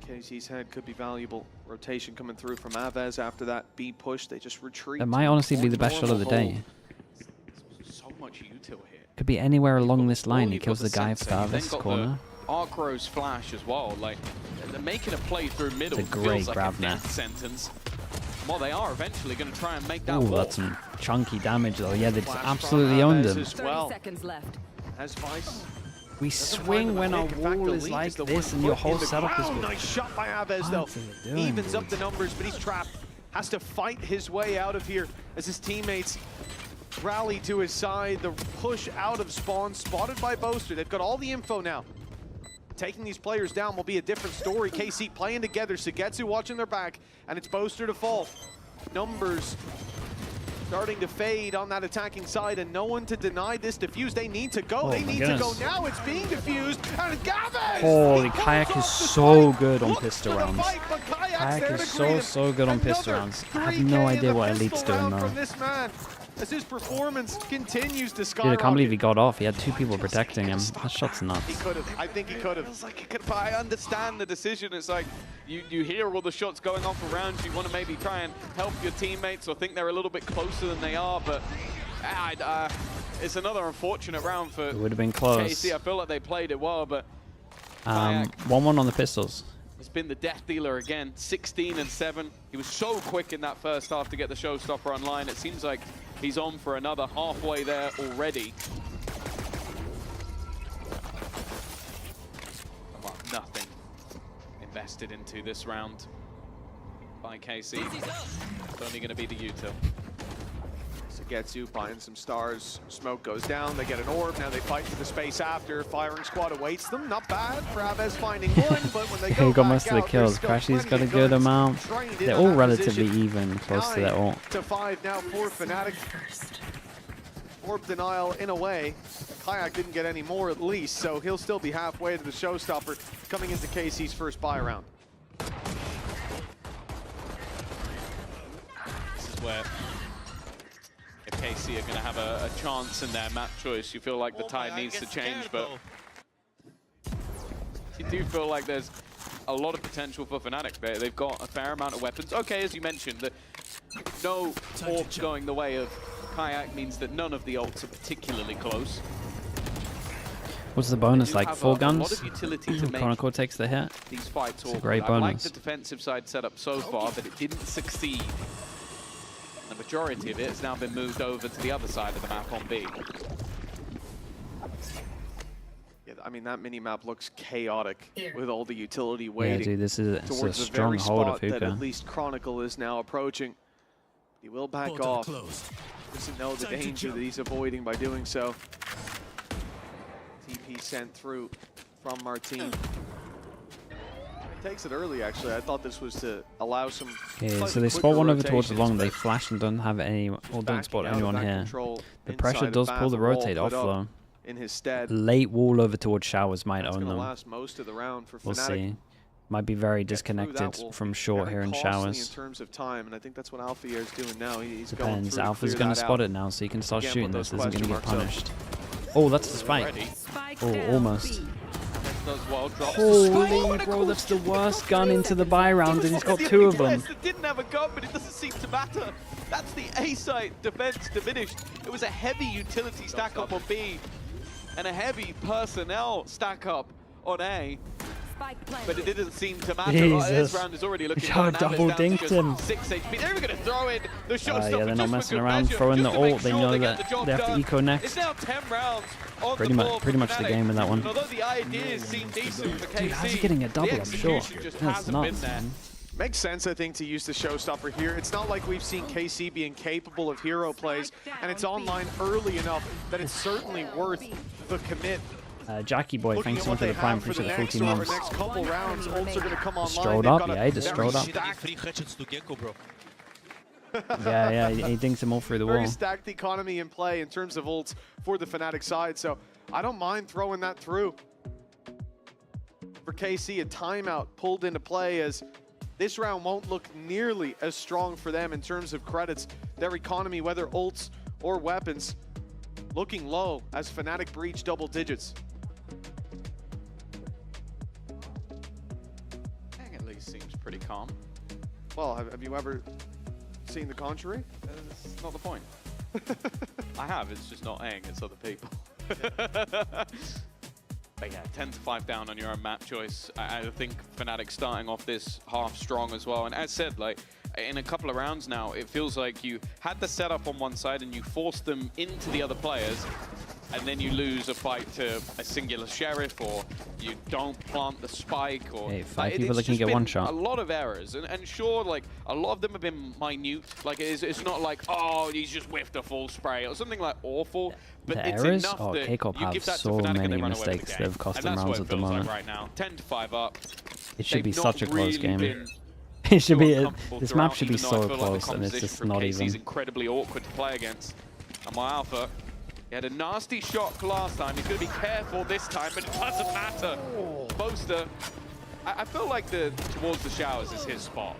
KC's head could be valuable. Rotation coming through from Avez after that B push. They just retreat. That might honestly be More the best shot of the normal day. hold. So much util here. Could be anywhere along this line. He You've kills got the guy sensor, you've then farthest got corner. the Arcrow's flash as well. Like, they're making a play through middle. It's a great Feels like grab a net. death sentence. Well, they are eventually going to try and make that Ooh, wall. that's some chunky damage though. Yeah, they just Flash absolutely from owned Avez him. as well. 30 seconds left. As Vice. We swing when our wall is like this and your whole setup is good. Nice shot by Avez though. Evens up the numbers, but he's trapped. Has to fight his way out of here as his teammates rally to his side. The push out of spawn, spotted by Boaster. They've got all the info now. Taking these players down will be a different story. KC playing together, Sugetsu watching their back, and it's Boaster to fall. Numbers starting to fade on that attacking side, and no one to deny this defuse. They need to go. Oh They my need to go goodness. now. It's being defused, and Gavin! Holy, Kayak is so good on pistol rounds. Kayak is so good on pistol rounds. I have no idea what Elite's doing from though. this man as his performance continues to Dude, I skyrocket. can't believe he got off. He had two people protecting him. That shot's He nuts. could have. I think he could have. But I understand the decision. It's like you hear all the shots going on for rounds. You want to maybe try and help your teammates or think they're a little bit closer than they are. But it's another unfortunate round for It would have been close. KC. I feel like they played it well, but 1-1 on the pistols. it's been the death dealer again. 16 and 7. He was so quick in that first half to get the showstopper online. It seems like he's on for another halfway there already. Well, nothing invested into this round by KC. It's only going to be the util. Sugetsu buying some stars. Smoke goes down. They get an orb. Now they fight for the space after. Firing squad awaits them. Not bad for Avez finding one, but when they He go got back most of the out, kills. there's still Crashy's got a plenty good of guns amount. trained in They're on all that relatively position. even, close to their ult. 9-5 now for Fnatic. Orb denial in a way. Kayak didn't get any more at least, so he'll still be halfway to the showstopper coming into KC's first buy round. This is where if KC are going to have a chance in their map choice, you feel like the tide needs to change, but you do feel like there's a lot of potential for Fnatic. They've got a fair amount of weapons. Okay, as you mentioned, no AWP going the way of Kayak means that none of the ults are particularly close. What's the bonus, like 4 A lot guns? of utility to make Chronicle takes the hit. these fights It's a awkward. great I like bonus. the defensive side set up so far, but it didn't succeed. The majority of it has now been moved over to the other side of the map on B. Yeah, I mean, that mini-map looks chaotic with all the utility waiting dude, this is it's a towards the strong very hold of spot that Hookah. at least Chronicle is now approaching. He will back off. Doesn't know the danger that he's avoiding by doing so. TP sent through from Martin. He takes it early, actually. I thought this was to allow some. Yeah, so they spot one over towards the long. They flash and don't have any, or don't spot anyone here. The pressure does pull the rotate off though. In his stead. Late wall over towards showers might That's own gonna them. last most of the round for We'll Fnatic. see. Might be very disconnected from short here in showers. In terms of time, and I think that's what Alpha is doing now. He's Depends. going Alpha's going to spot it now, so he can start Again, shooting with this. those Isn't going to get question punished. Oh, that's the spike. Oh, almost. Holy bro, that's the worst gun into the buy round, and he's got 2 of them. That didn't have a gun, but it doesn't seem to matter. That's the A site defense diminished. It was a heavy utility stack up on B and a heavy personnel stack up on A. But it didn't seem to matter. Jesus. This round is already looking Joe good. Now it's double down to dinked just him. 6 HP. They're even going to throw in the showstopper. Yeah, they're not just messing for around good throwing the measure, just ult. to They make know sure that get the job they have to done. eco next. It's now 10 rounds on Pretty the much, board pretty for much the Fnatic. game in that one. And although the ideas seem decent for KC, Dude, how's he getting a double? the I'm sure. execution just That's hasn't been nuts, there. man. Makes sense, I think, to use the showstopper here. It's not like we've seen KC being capable of hero plays, and it's online early enough that it's certainly worth the commit. Jackie boy, Looking thanks at so much what for they the prime. have for Appreciate the the next 14 over months. next couple rounds. Ults are going to come online. Strolled They've up, got a yeah, he just very strolled up. stacked- Yeah, he dinked him all through the Very wall. stacked economy in play in terms of ults for the Fnatic side, so I don't mind throwing that through. For KC, a timeout pulled into play as this round won't look nearly as strong for them in terms of credits. Their economy, whether ults or weapons, looking low as Fnatic breach double digits. At least seems pretty calm. Well, have you ever seen the contrary? That's not the point. I have, it's just not Aang, it's other people. But yeah, 10-5 down on your own map choice. I think Fnatic starting off this half strong as well. And as said, like in a couple of rounds now, it feels like you had the setup on one side and you forced them into the other players, and then you lose a fight to a singular sheriff, or you don't plant the spike, or Hey, 5 like, people it's that can just get been one shot. a lot of errors, and sure, like a lot of them have been minute. Like it's not like, oh, he's just whiffed a full spray or something like awful. But The it's errors? enough Oh, that KCOP you have give that so to Fnatic and many they run away with the mistakes game. that have cost And them that's rounds what at the it feels moment. like right now. 10-5 up. It should be They've such a not close really game. been It should be. uncomfortable This throughout, map should be even though I so feel like the close, and it's composition just from not KC is even. incredibly awkward to play against. And my Alpha, he had a nasty shot last time. He's going to be careful this time, but it doesn't matter. Boaster, I feel like towards the showers is his spot.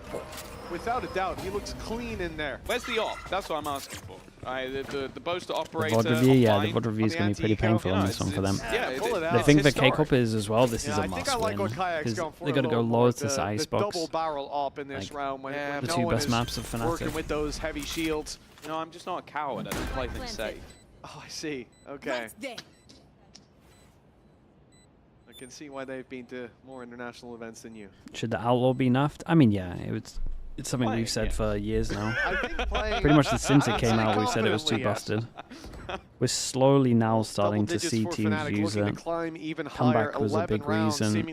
Without a doubt, he looks clean in there. Where's the op? That's what I'm asking for. The Boaster The operator. VOD review, yeah, the offline VOD review is on going the to be pretty anti-eco. painful on this one for them. Yeah, pull it out. They think that Historic. KCOP is as well. This is a I think must I like win what Kayak's because going for they a got to go little more, Lotus, the Icebox. double barrel op in this Like, round when the no two one best is maps of Fnatic. working with those heavy shields. No, I'm just not a coward. I don't play things safe. Oh, I see. Okay. I can see why they've been to more international events than you. Should the outlaw be nerfed? I mean, yeah, it's something we've said for years now. Pretty much since it came out, we've said it was too busted. We're slowly now starting to see teams use it. Comeback was a big reason.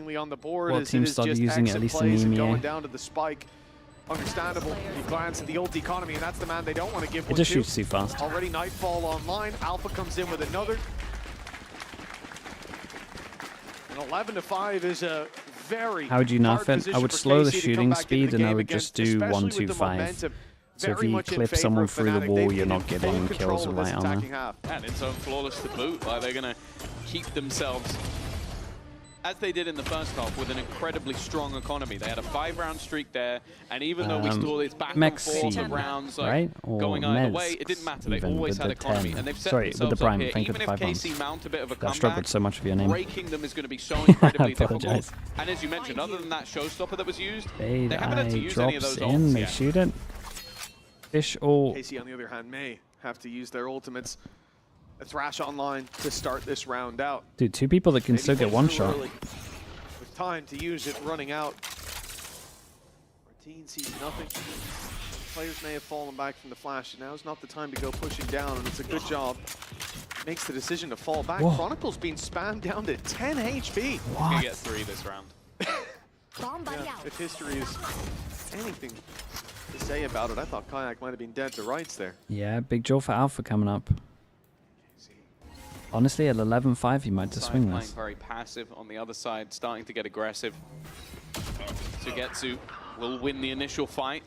Well, teams started using it at least in Going EMEA. down to the spike. Understandable. You glance at the ult economy, and that's the man they don't want to give It one just to. shoots too fast. Already Nightfall online. Alpha comes in with another. And 11-5 is a very How would you hard nerf it? I position would for slow the KC to come shooting back into speed, the and I game would just against, do especially with the 1-2-5. momentum So if very you much in clip favor someone of through the Fnatic. wall, They've you're been not in getting full kills control with of light this armor. attacking half. And it's on flawless to boot. Like they're going to keep themselves, as they did in the first half, with an incredibly strong economy. They had a 5-round streak there, and even though we saw this back and forth of rounds like, right? Or going either Mez, way, it didn't matter. They even always with had the economy, 10. and they've set Sorry, with the themselves prime. up here. Thank you Even for if the 5 KC months. mount a bit of a I struggled comeback, so much for your name. breaking them is going to be so incredibly difficult. Apologize. And as you mentioned, other than that showstopper that was used, Fade they haven't had to eye use any of drops those in, ults they yet. shoot it. Fish all... KC, on the other hand, may have to use their ultimates. A Thrash online to start this round out. Dude, 2 people that can Maybe still get one too shot. early. With time to use it running out. Martine sees nothing. Players may have fallen back from the flash. Now is not the time to go pushing down, and it's a good job. Makes the decision to fall back. Whoa. Chronicle's being spammed down to 10 HP. He's gonna get 3 this round. Yeah, if history is anything to say about it, I thought Kayak might have been dead to rights there. Yeah, big draw for Alpha coming up. Honestly, at 11-5, he might just swing Playing this. very passive on the other side, starting to get aggressive. Sugetsu will win the initial fight.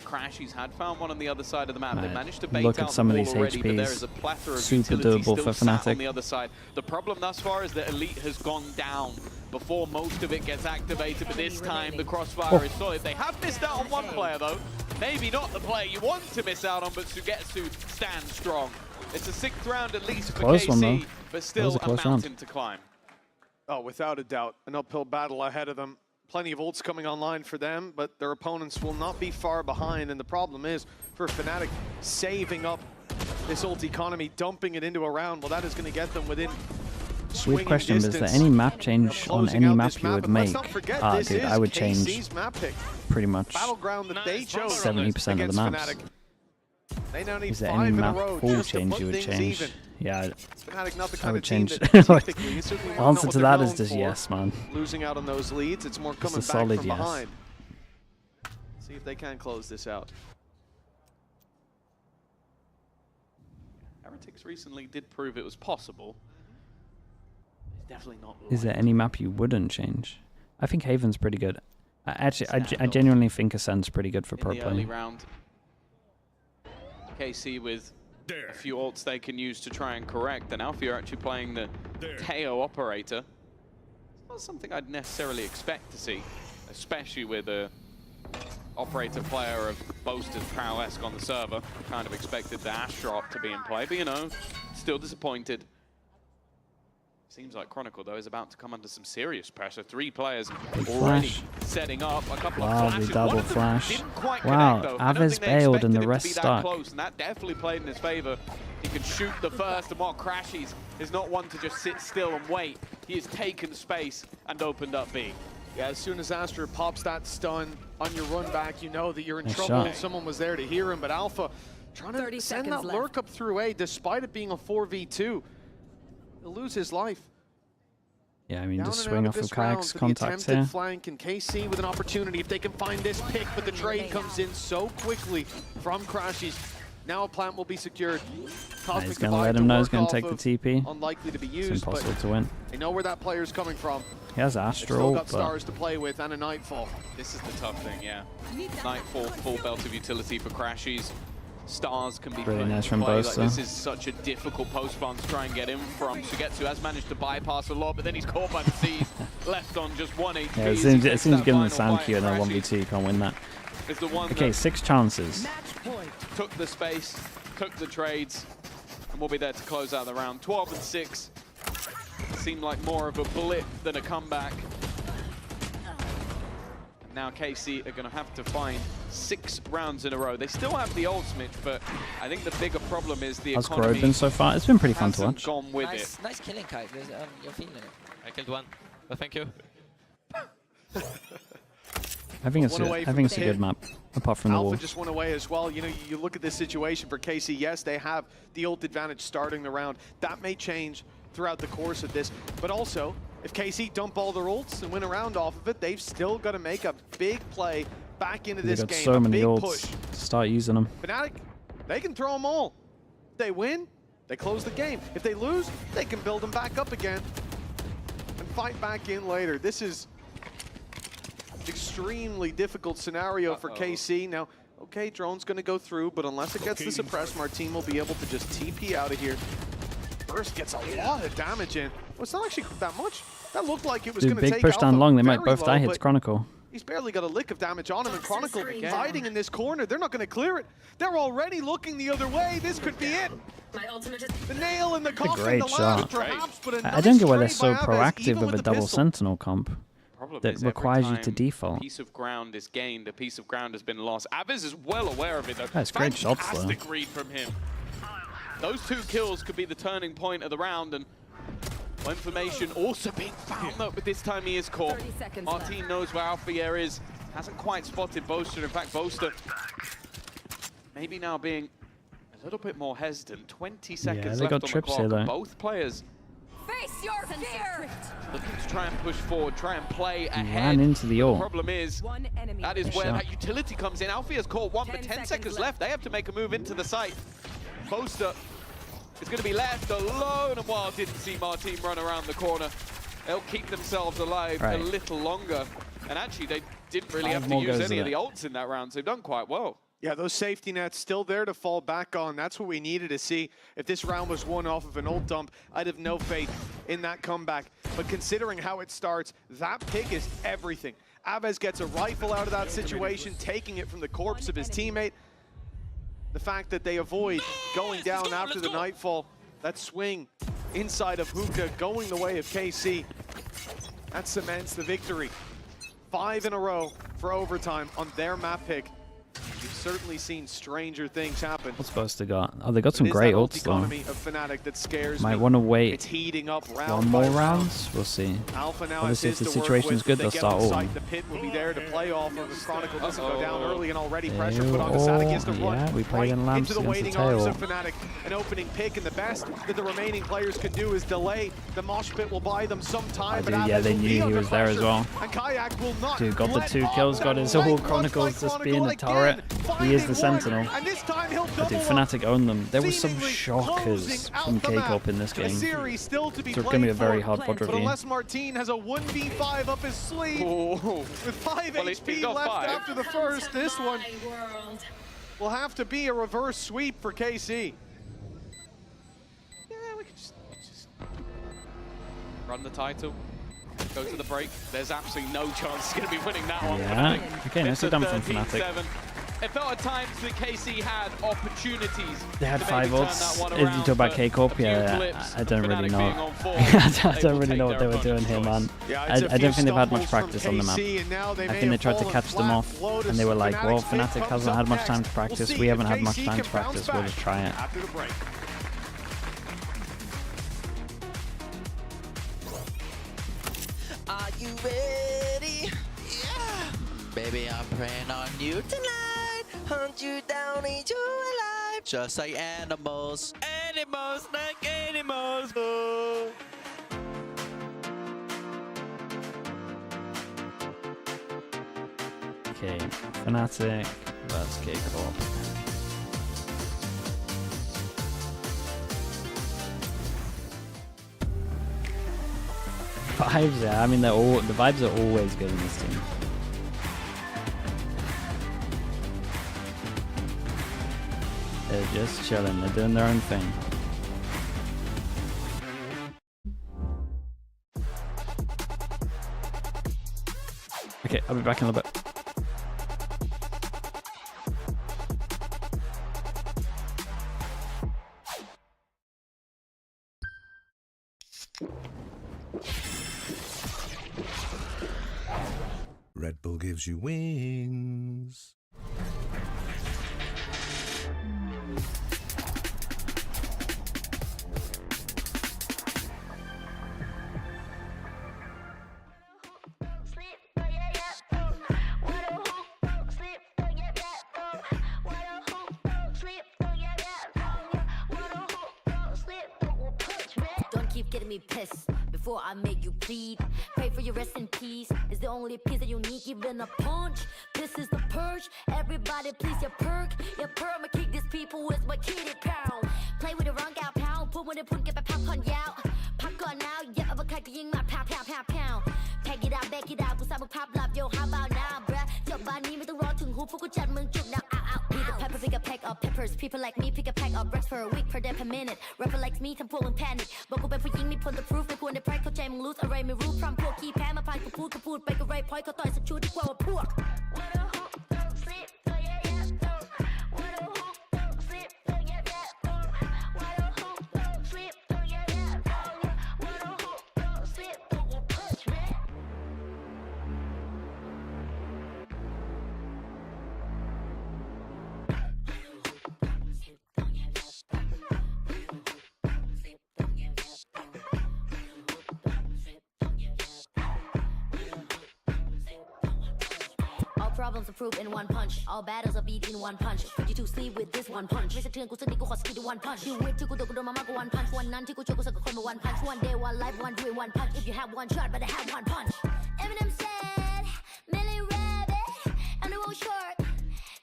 Crashies had found one on the other side of the map. They managed to bait Look out at some the of wall these already, but there HPs. is a plethora of Super utility doable still for sat on Fnatic. the other side. The problem thus far is that Elite has gone down before most of it gets activated, but this time the crossfire is solid. They have missed out on one player though. Maybe not the player you want to miss out on, but Sugetsu stands strong. It's a 6th round at least for Close one, KC, though. but still a close mountain round. to climb. Oh, without a doubt, an uphill battle ahead of them. Plenty of ults coming online for them, but their opponents will not be far behind. And the problem is, for Fnatic, saving up this ult economy, dumping it into a round, well, that is going to get them within Weird question, but is there any map change on any map you would make? Ah, dude, I would change pretty much 70% of the maps. They now need Is there 5 any in a map row full just to change put you would things change? even. Yeah, Fnatic, not the I kind would of team change. that tactically is certainly not Answer what to they're that known is just for. yes, man. Losing out on those leads, it's more coming a back solid from yes. behind. See if they can close this out. Heretics recently did prove it was possible. It's definitely not. Is there any map you wouldn't change? I think Haven's pretty good. I genuinely think Ascent's pretty good for pro in the early play. round. KC with a few ults they can use to try and correct, and Alfie are actually playing the KO operator. It's not something I'd necessarily expect to see, especially with a operator player of boasted prowess on the server. Kind of expected the Ash drop to be in play, but you know, still disappointed. Seems like Chronicle, though, is about to come under some serious pressure. 3 players already setting up. A couple of flashes. Double One of them flash. didn't quite Wow, connect, though. I don't Aves think they bailed and expected the it rest to be that stuck. close, and that definitely played in his favor. He could shoot the first, and while Crashies is not one to just sit still and wait, he has taken space and opened up B. Yeah, as soon as Astra pops that stun on your run back, you know that you're in Nice trouble. shot. Someone was there to hear him, but Alpha trying to 30 send seconds that left. lurk up through A, despite it being a 4v2. He'll lose his life. Yeah, I mean, Down just and swing out off of of this round Kayak's for the contacts attempted here. flank, and KC with an opportunity if they can find this pick, but the trade comes in so quickly from Crashies. Now a plant will be secured. Cosmic He's going to Divide let him know he's work going to off take the of. TP. Unlikely to be It's used, but impossible to win. they know where that player's coming from. He has They've Astral, still got but stars to play with and a Nightfall. This is the tough thing, yeah. Nightfall, full belt of utility for Crashies. Stars can be Really put nice into from play. both, Like, though. this is such a difficult post farm to try and get in from. Sugetsu has managed to bypass a lot, but then he's caught by the seas, left on just 1 HP. yeah, it as he seems takes given that the final sound fight. cue in a Crashies 1v2, you can't win that. is the one Okay, that 6 chances. took the space, took the trades, and will be there to close out the round. 12 and 6. Seemed like more of a blip than a comeback. And now KC are going to have to find 6 rounds in a row. They still have the ultimate, but I think the bigger problem is the How's economy. Grove been so far? It's been pretty fun to hasn't watch. gone with Nice, it. nice killing, Kai. You're feeling it. I killed one, but thank you. I think it's One away I from think it's a the good map, apart from the Alpha wall. just went away as well. You know, you look at this situation for KC. Yes, they have the ult advantage starting the round. That may change throughout the course of this. But also, if KC dump all their ults and win a round off of it, they've still got to make a big play back into They've this got game. so a many big ults. push. Start using them. Fnatic, they can throw them all. If they win, they close the game. If they lose, they can build them back up again and fight back in later. This is extremely difficult scenario for KC. Now, okay, drone's going to go through, but unless it gets the suppress, Martine will be able to just TP out of here. Burst gets a lot of damage in. Well, it's not actually that much. That looked like it was Dude, going to take big push down Alpha long. They might very both low, die. Hits but Chronicle. he's barely got a lick of damage on him, and Chronicle hiding in this corner. They're not going to clear it. They're already looking the other way. This could be it. The nail in the That's a coffin, great the last shot. perhaps, but a I don't get why they're nice so trade by Aves, proactive even with a the double pistol. Sentinel comp. problem that is every requires you to time default. a piece of ground is gained, a piece of ground has been lost. Aviz is well aware of it, though. That's great shots, though. Fantastic read from him. Those 2 kills could be the turning point of the round, and information also being found, though, but this time he is caught. Martin knows where Alpha is. Hasn't quite spotted Boaster. In fact, Boaster maybe now being a little bit more hesitant. 20 seconds they left got on trips the here, clock. though. Both players Face your fear! looking to try and push forward, try and play ahead. Ran into the The ult. problem is, that is where Shot. that utility comes in. Alfia's caught one, but 10 seconds left. They have to make a move into the site. Boaster is going to be left alone, and while didn't see Martin run around the corner, they'll keep themselves alive a little longer. And actually, they didn't really have to use any of the ults in that round, so they've done quite well. Yeah, those safety nets still there to fall back on. That's what we needed to see. If this round was won off of an ult dump, I'd have no faith in that comeback. But considering how it starts, that pick is everything. Aviz gets a rifle out of that situation, taking it from the corpse of his teammate. The fact that they avoid going down after the nightfall, that swing inside of Hookah going the way of KC, that cements the victory. 5 in a row for overtime on their map pick. We've certainly seen stranger things happen. What's supposed to got? Oh, they got some great ults though. Of Fnatic that scares Might me. want to wait It's heating up round one more by round. rounds. We'll see. Alpha now Obviously, if has the his to work situation's with. good, They they'll get start on ulting. site. The pit will be there to play off of. If Chronicle doesn't go down early and already pressure put on Ascent against the run. Yeah, we played in lamps into the against the waiting arms tail. of Fnatic. An opening pick, and the best that the remaining players can do is delay. The mosh pit will buy them some time. But Yeah, they Aviz will knew be he under was there as pressure, well. And Kayak will not Dude, got the let 2 off kills, that got his late all run Chronicles by just being a Chronicle turret. again, He is the finding one. Sentinel. And this time he'll But dude, double up. Fnatic owned them. There was some Seemingly shockers closing out from the map. K-Corp in this The game. series still to be So it's going to be a played very for. hard pod But review. unless Martin has a 1v5 up his sleeve, with 5 Well, he's HP got left 5. after the first, this one will have to be a reverse sweep for KC. Yeah, we could just run the title, go to the break. There's absolutely no chance he's going to be winning that one. Yeah. Okay, It's nicely a done from Fnatic. 13-7. It felt at times that KC had opportunities. They had to 5 maybe turn ults. that one If you around, talk about but K-Corp, a few yeah, clips, I don't really Fnatic know. being on form, I they don't will really take know what they their were doing here, man. opponent's Yeah, I it's a don't few think they've had much stumbles from practice on the map. KC, and now they I may think they have tried to fallen catch them flat. off, Lotus, and they were like, well, Fnatic's pick Fnatic comes hasn't up had much next. time to We'll practice. see We if haven't had much KC time can to practice. bounce We'll back just try it. after the break. Are you ready? Yeah. Baby, I'm praying on you tonight. Hunt you down, eat you alive. Just like animals. Animals like animals. Oh. Okay, Fnatic versus K-Corp. Vibes, yeah. I mean, the vibes are always good in this team. They're just chilling. They're doing their own thing. Okay, I'll be back in a little bit. Red Bull gives you wings. Don't keep getting me pissed before I make you bleed. Pray for your rest in peace. It's the only piece that you need, even a punch. This is the purge. Everybody, please, your perk. Your perk, I'ma kick these people with my kitty pound. Play with the wrong gal pound. Put when they put get my pop on out. Pop on now, yeah, I'm a cut my pound, pound, pound, pound. Pack it out, back it out. ผู้สาวมึงภาพลับ yo how about now bruh จบบ้านนี้ไม่ต้องรอถึงหูพวกกูจัดมึงจุกดังอ้าว Be the pepper, pick a pack of peppers. People like me pick a pack of bricks for a week per day per minute. Rapper like me ทำพวกมึง panic บอกกูเป็นผู้หญิงมีผล the proof ไม่ควรได้ pride เข้าใจมึง lose อะไรไม่รู้พร้อมพวกขี้แพ้มาพานกูพูดไปก็ไรพอยเขาต่อยสักชุดดีกว่าว่าพวก Don't problems approved in one punch. All battles are beat in one punch. 52 sleep with this one punch. ไม่สะเทือนกูสักนิดกูขอสกิลด้วย one punch. ชีวิตที่กูโดนมามากกว่า one punch. วันนั้นที่กูช่วยกูสักคนมา one punch. One day, one life, one dream, one punch. If you have one shot, better have one punch. Eminem said, Millie Rabbit, I'm the world short.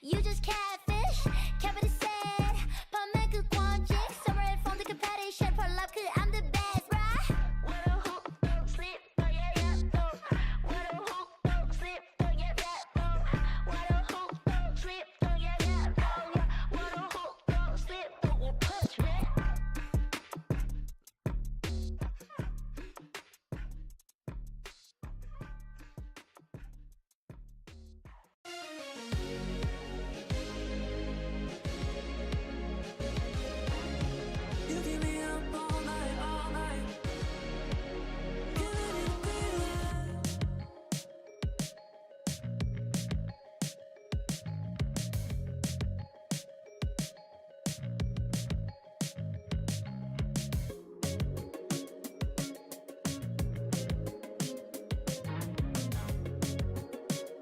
You just catfish. Kevin said, พ่อแม่คือความจริง Summer and phone ที่คือ competition ผลลัพธ์คือ I'm the best, right? What a hook, don't sleep, don't yeah, yeah, don't. What a hook, don't sleep, don't yeah, yeah, don't. What a hook, don't sleep, don't yeah, yeah, don't. What a hook, don't sleep, don't you punch me. You keep me up all night, all night. Giving it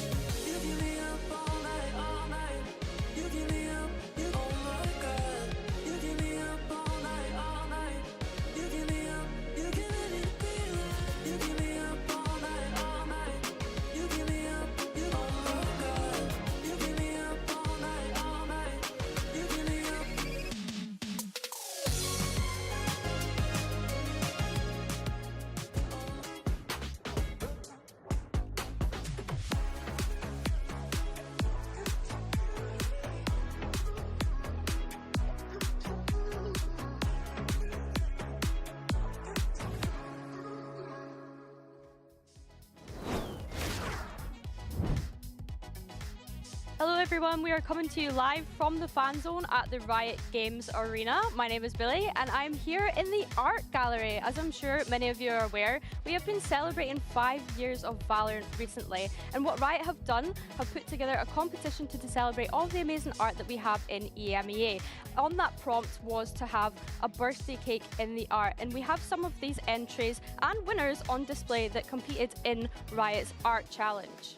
feeling. You keep me up all night, all night. You keep me up, you oh my God. You keep me up all night, all night. You keep me up, you giving it feeling. You keep me up all night, all night. You keep me up, you oh my God. You keep me up all night, all night. You keep me up. Hello everyone, we are coming to you live from the fan zone at the Riot Games Arena. My name is Billy and I'm here in the art gallery. As I'm sure many of you are aware, we have been celebrating 5 years of VALORANT recently, and what Riot have done have put together a competition to celebrate all the amazing art that we have in EMEA. On that prompt was to have a birthday cake in the art, and we have some of these entries and winners on display that competed in Riot's art challenge.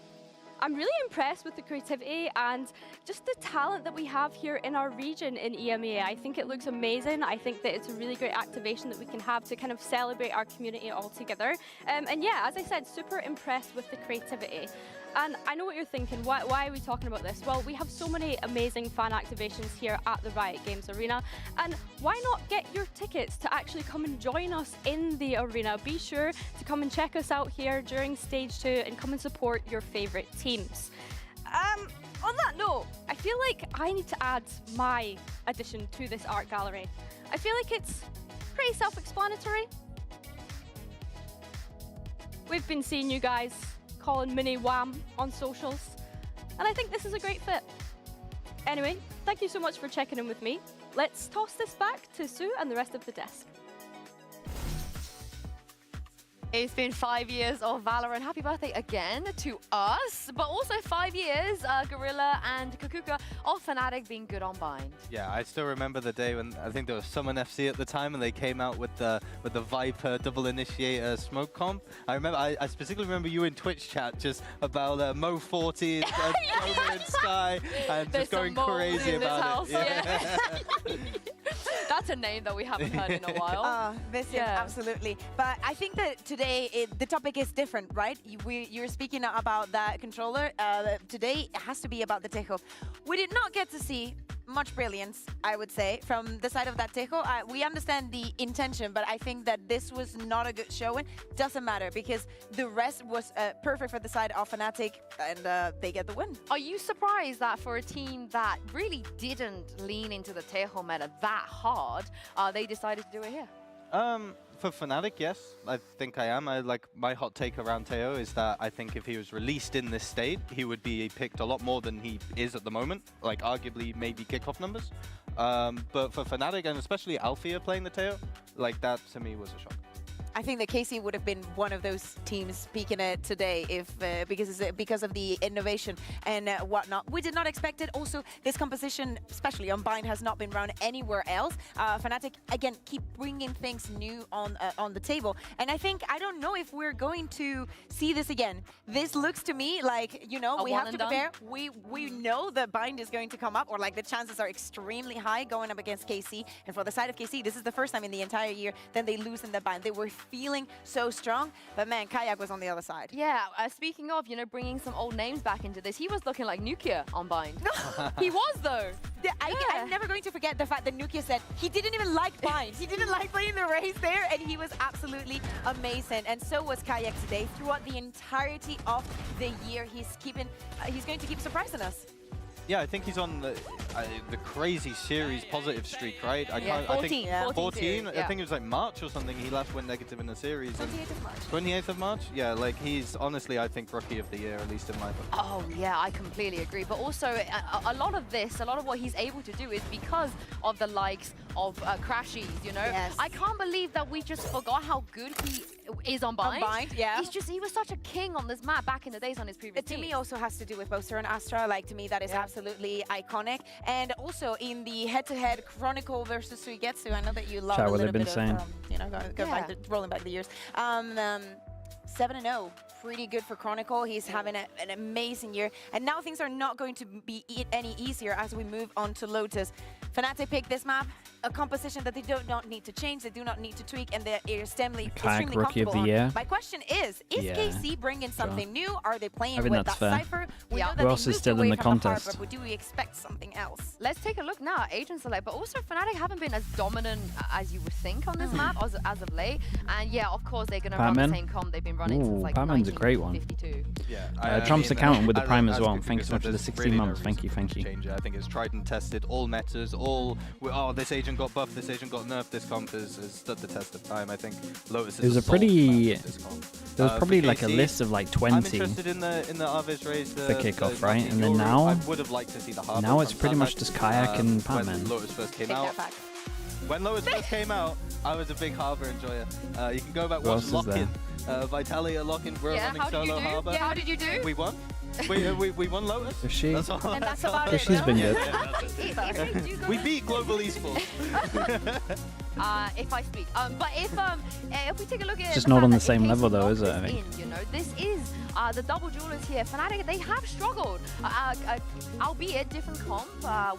I'm really impressed with the creativity and just the talent that we have here in our region in EMEA. I think it looks amazing. I think that it's a really great activation that we can have to kind of celebrate our community all together. And yeah, as I said, super impressed with the creativity. And I know what you're thinking, why are we talking about this? Well, we have so many amazing fan activations here at the Riot Games Arena, and why not get your tickets to actually come and join us in the arena? Be sure to come and check us out here during stage 2 and come and support your favorite teams. On that note, I feel like I need to add my addition to this art gallery. I feel like it's pretty self-explanatory. We've been seeing you guys calling Mini Wham on socials, and I think this is a great fit. Anyway, thank you so much for checking in with me. Let's toss this back to Sue and the rest of the desk. It's been 5 years of Valorant. Happy birthday again to us, but also 5 years, Gorilla and Kukuka of Fnatic being good on bind. Yeah, I still remember the day when I think there was Summon FC at the time, and they came out with the Viper double initiator smoke comp. I remember, I specifically remember you in Twitch chat just about Mo 40 and over in Sky, and There's just going some moles crazy in this about house, it. Yeah. That's a name that we haven't heard in a while. Absolutely. But I think that today the topic is different, right? You're speaking about that controller. Today it has to be about the Tejo. We did not get to see much brilliance, I would say, from the side of that Tejo. We understand the intention, but I think that this was not a good showing. Doesn't matter, because the rest was perfect for the side of Fnatic, and they get the win. Are you surprised that for a team that really didn't lean into the Tejo meta that hard, they decided to do it here? For Fnatic, yes, I think I am. My hot take around Teo is that I think if he was released in this state, he would be picked a lot more than he is at the moment, like arguably maybe kickoff numbers. But for Fnatic, and especially Althea playing the Teo, like that to me was a shock. I think that KC would have been one of those teams speaking it today if because of the innovation and whatnot. We did not expect it. Also, this composition, especially on Bind, has not been run anywhere else. Fnatic again keep bringing things new on the table, and I don't know if we're going to see this again. This looks to me like, you know, we have to prepare. We know the Bind is going to come up, or like the chances are extremely high going up against KC. And for the side of KC, this is the first time in the entire year that they lose in the Bind. They were feeling so strong, but man, Kayak was on the other side. Yeah, speaking of, you know, bringing some old names back into this, he was looking like Nukia on Bind. He was, though. I'm never going to forget the fact that Nukia said he didn't even like Bind. He didn't like playing the race there, and he was absolutely amazing. And so was Kayak today. Throughout the entirety of the year, he's going to keep surprising us. Yeah, I think he's on the crazy series positive streak, right? I 14. I think 14. Yeah. I think it was like March or something. He last went negative in a series. 28th of March. 28th of March? Yeah, like he's honestly, I think, Rookie of the Year, at least in my book. Oh, yeah, I completely agree. But also, a lot of what he's able to do is because of the likes of Crashies, you know? Yes. I can't believe that we just forgot how good he is on Bind. Yeah. He was such a king on this map back in the days on his previous To team. me, also has to do with Boaster and Astra. Like, to me, that is absolutely iconic. And also in the head-to-head Chronicle versus Suigetsu, I know that you love Chat, a what little they've bit been saying. of, you know, rolling back the years. 7-0. Pretty good for Chronicle. He's having an amazing year. And now things are not going to be any easier as we move on to Lotus. Fnatic picked this map, a composition that they do not need to change, they do not need to tweak, and they're extremely Rookie of comfortable the on. Year. My question is KC bringing something new? Are they playing with that fair. Cypher? We know that Who else they is moved still away in the from contest? Harbor, but do we expect something else? Let's take a look now at Agent Select, but also Fnatic haven't been as dominant as you would think on this map as of late. And yeah, of course, they're going to run the same comp they've been running since like Batman's a great one. 1952. Yeah, Trump's accountant with the Prime as well. Thank Thanks so much for the 16 months. Thank you. I think it's tried and tested, all metas, this agent got buffed, this agent got nerfed, this comp has stood the test of time. I think Lotus is there was probably like a list of like 20 I'm interested in the Arvis raise for kickoff, right? And then I now, would have liked to see the Harbor now it's from pretty much Sunlight. just Kayak and Batman. When Lotus first came out. When Lotus first came out, I was a big Harbor enjoyer. You can go back watch Lock-In. Vitalia Lock-In, we're running solo Harbor. Yeah, how did you do? We won. We won Lotus. Is she? That's all. And that's about it. She's been good. We beat Global Esports. If I speak. But if we take a look at Just not on the same level though, is it? I think. You know, this is the double jewelers here. Fnatic, they have struggled, albeit different comp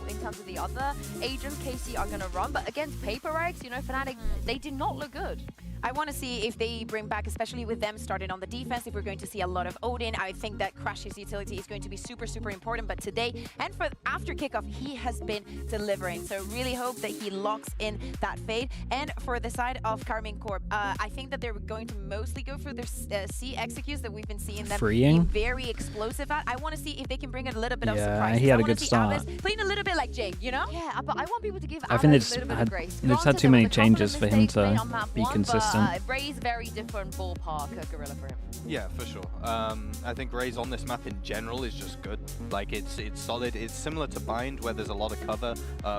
in terms of the other agents KC are going to run. But against Paper X, you know, Fnatic, they did not look good. I want to see if they bring back, especially with them started on the defense, if we're going to see a lot of Odin. I think that Crash's utility is going to be super, super important. But today and for after kickoff, he has been delivering. So really hope that he locks in that fade. And for the side of KARMINE Corp, I think that they're going to mostly go for their C executes that we've been seeing them being very explosive at. I want to see if they can bring a little bit of surprise. Yeah, he had a good start. Playing a little bit like Jake, you know? Yeah, but I want people to give I think a little bit of grace. they've had too many changes for him to be consistent. Ray's very different ballpark Gorilla for him. Yeah, for sure. I think Ray's on this map in general is just good. Like it's solid. It's similar to Bind where there's a lot of cover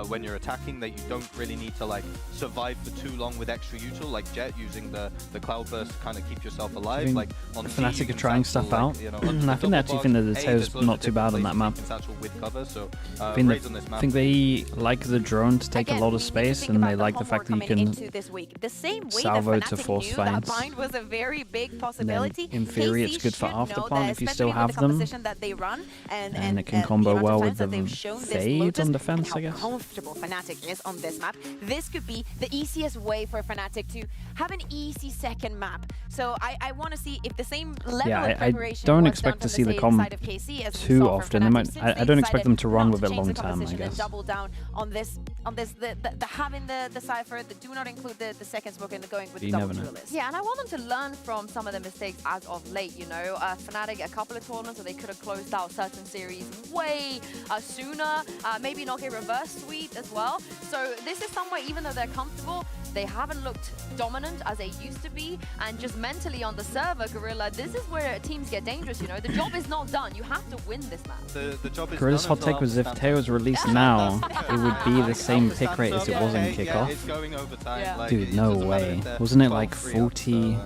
when you're attacking that you don't really need to like survive for too long with extra util like Jet using the cloud burst to kind of keep yourself alive. Like on Fnatic are trying stuff out. Like, you know, I think they actually think that the tail's not too bad on that map. With cover, so I think they like the drone to take a lot of space, and they like the fact that you can salvo to force finds. Bind was a very big possibility. In theory, it's good for afterplan if you still have the them. That they run And it can combo well with the fade on defense, I guess. How comfortable Fnatic is on this map. This could be the easiest way for Fnatic to have an easy second map. So I want to see if the same level of preparation I don't was expect done to see from the comp side of KC as we too saw often. from They Fnatic, might, since I don't expect decided them to run not with it change long the term, I composition and guess. double down on this the having the Cypher, the do not include the second smoke and the going with the double duelist. Yeah, and I want them to learn from some of the mistakes as of late, you know. Fnatic, a couple of tournaments where they could have closed out certain series way sooner, maybe not a reverse sweep as well. So this is somewhere, even though their comp comfortable. They haven't looked dominant as they used to be, and just mentally on the server, Gorilla, this is where teams get dangerous, you know? The job is not done. You have to win this map. The job is Gorilla's done hot take was if Teo was released now, it would be the same pick rate as it was in kickoff. It's going overtime. Yeah. Like, Dude, no way. Wasn't it like 40?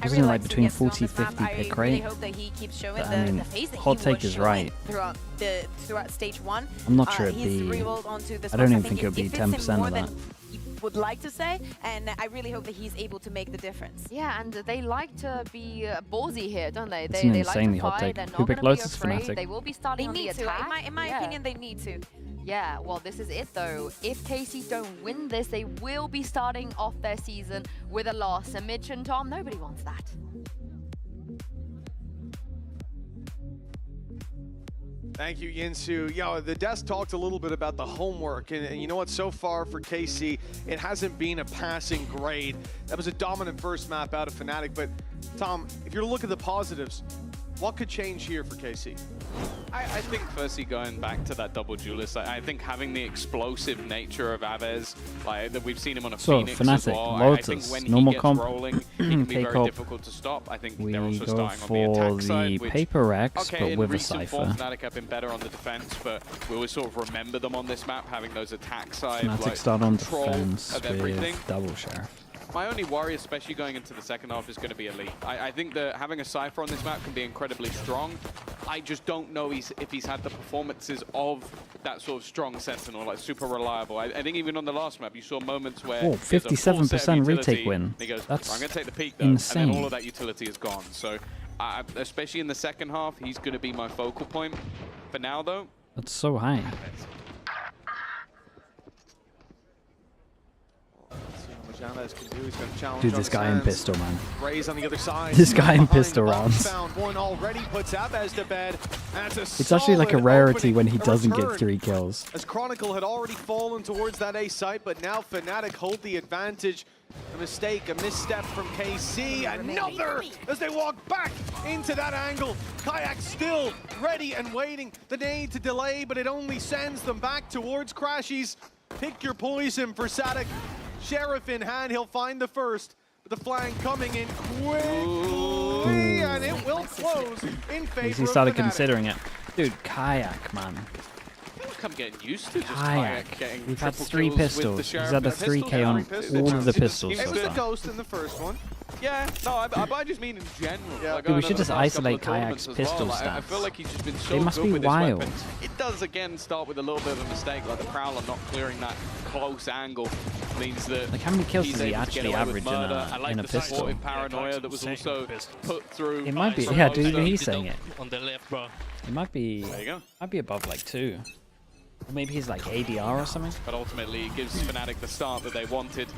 Wasn't it like between 40-50 pick I really rate? hope that he keeps showing But, I mean, the face that hot he take was is showing right. throughout stage 1. I'm not sure it'd He's be. re-rolled onto the I don't spots. even think it would be it fits him 10% more of than that. he would like to say, and I really hope that he's able to make the difference. Yeah, and they like to be ballsy here, don't they? It's They an like to insanely hot fight. take. They're Who not picked going to be Lotus, afraid. Fnatic? They will be They starting on the need to. attack. In my Yeah. opinion, they need to. Yeah, well, this is it though. If KC don't win this, they will be starting off their season with a loss. And Mitch and Tom, nobody wants that. Thank you, Yinsu. Yeah, the desk talked a little bit about the homework, and you know what? So far for KC, it hasn't been a passing grade. That was a dominant first map out of Fnatic, but Tom, if you're to look at the positives, what could change here for KC? I think firstly going back to that double duelist, I think having the explosive nature of Aves, like that we've seen him on a So, Phoenix Fnatic, as well. I think Lotus, when normal he gets comp, rolling, he can be very K-Corp. difficult to stop. I think We they're also go starting on the for attack the side, which, paper Rex, okay, but in with a recent form, Cypher. Fnatic have been better on the defense, but we always sort of remember them on this map having those attack side, Fnatic like, start on control defense of everything. with double sheriff. My only worry, especially going into the second half, is going to be Elite. I think that having a Cypher on this map can be incredibly strong. I just don't know if he's had the performances of that sort of strong Sentinel, like super reliable. I think even on the last map, you saw moments where Oh, 57% retake win. And he goes, That's I'm going to take the peak though, insane. and then all of that utility is gone. So, especially in the second half, he's going to be my focal point. For now, though, That's so high. Dude, this guy in pistol, man. Raise on the other side. This guy in Behind pistol box rounds. found one already puts Aves to bed. And that's a It's actually like a solid rarity opening, when he a doesn't get return. 3 kills. As Chronicle had already fallen towards that A site, but now Fnatic hold the advantage. A mistake, a misstep from KC. Another as they walk back into that angle. Kayak still ready and waiting. The need to delay, but it only sends them back towards Crashies. Pick your poison for Sadik. Sheriff in hand, he'll find the first. But the flank coming in quickly, and it will close in favor He started of Fnatic. considering it. Dude, Kayak, man. I feel like I'm getting used to just Kayak. getting We've had triple 3 kills with pistols. the He's Sheriff had a and the 3k pistol. on all of the pistols It so was a far. ghost in the first one. Yeah, no, I just mean in general. Yeah. Like, Dude, we going should over just the past couple isolate of tournaments Kayak's as pistol well. I stats. feel like he's just been so They must good be with his wild. weapons. It does again start with a little bit of a mistake, like the Prowler not clearing that close angle means that Like, how many kills he's does he able to actually get away with average in murder. I a, like in a the pistol? supporting paranoia that was also put through. It might be, by yeah, most dude, of he's saying it. On the left, bro. It might be, There you go. might be above like 2. Or maybe he's like ADR or something. But ultimately, it gives Fnatic the start that they wanted.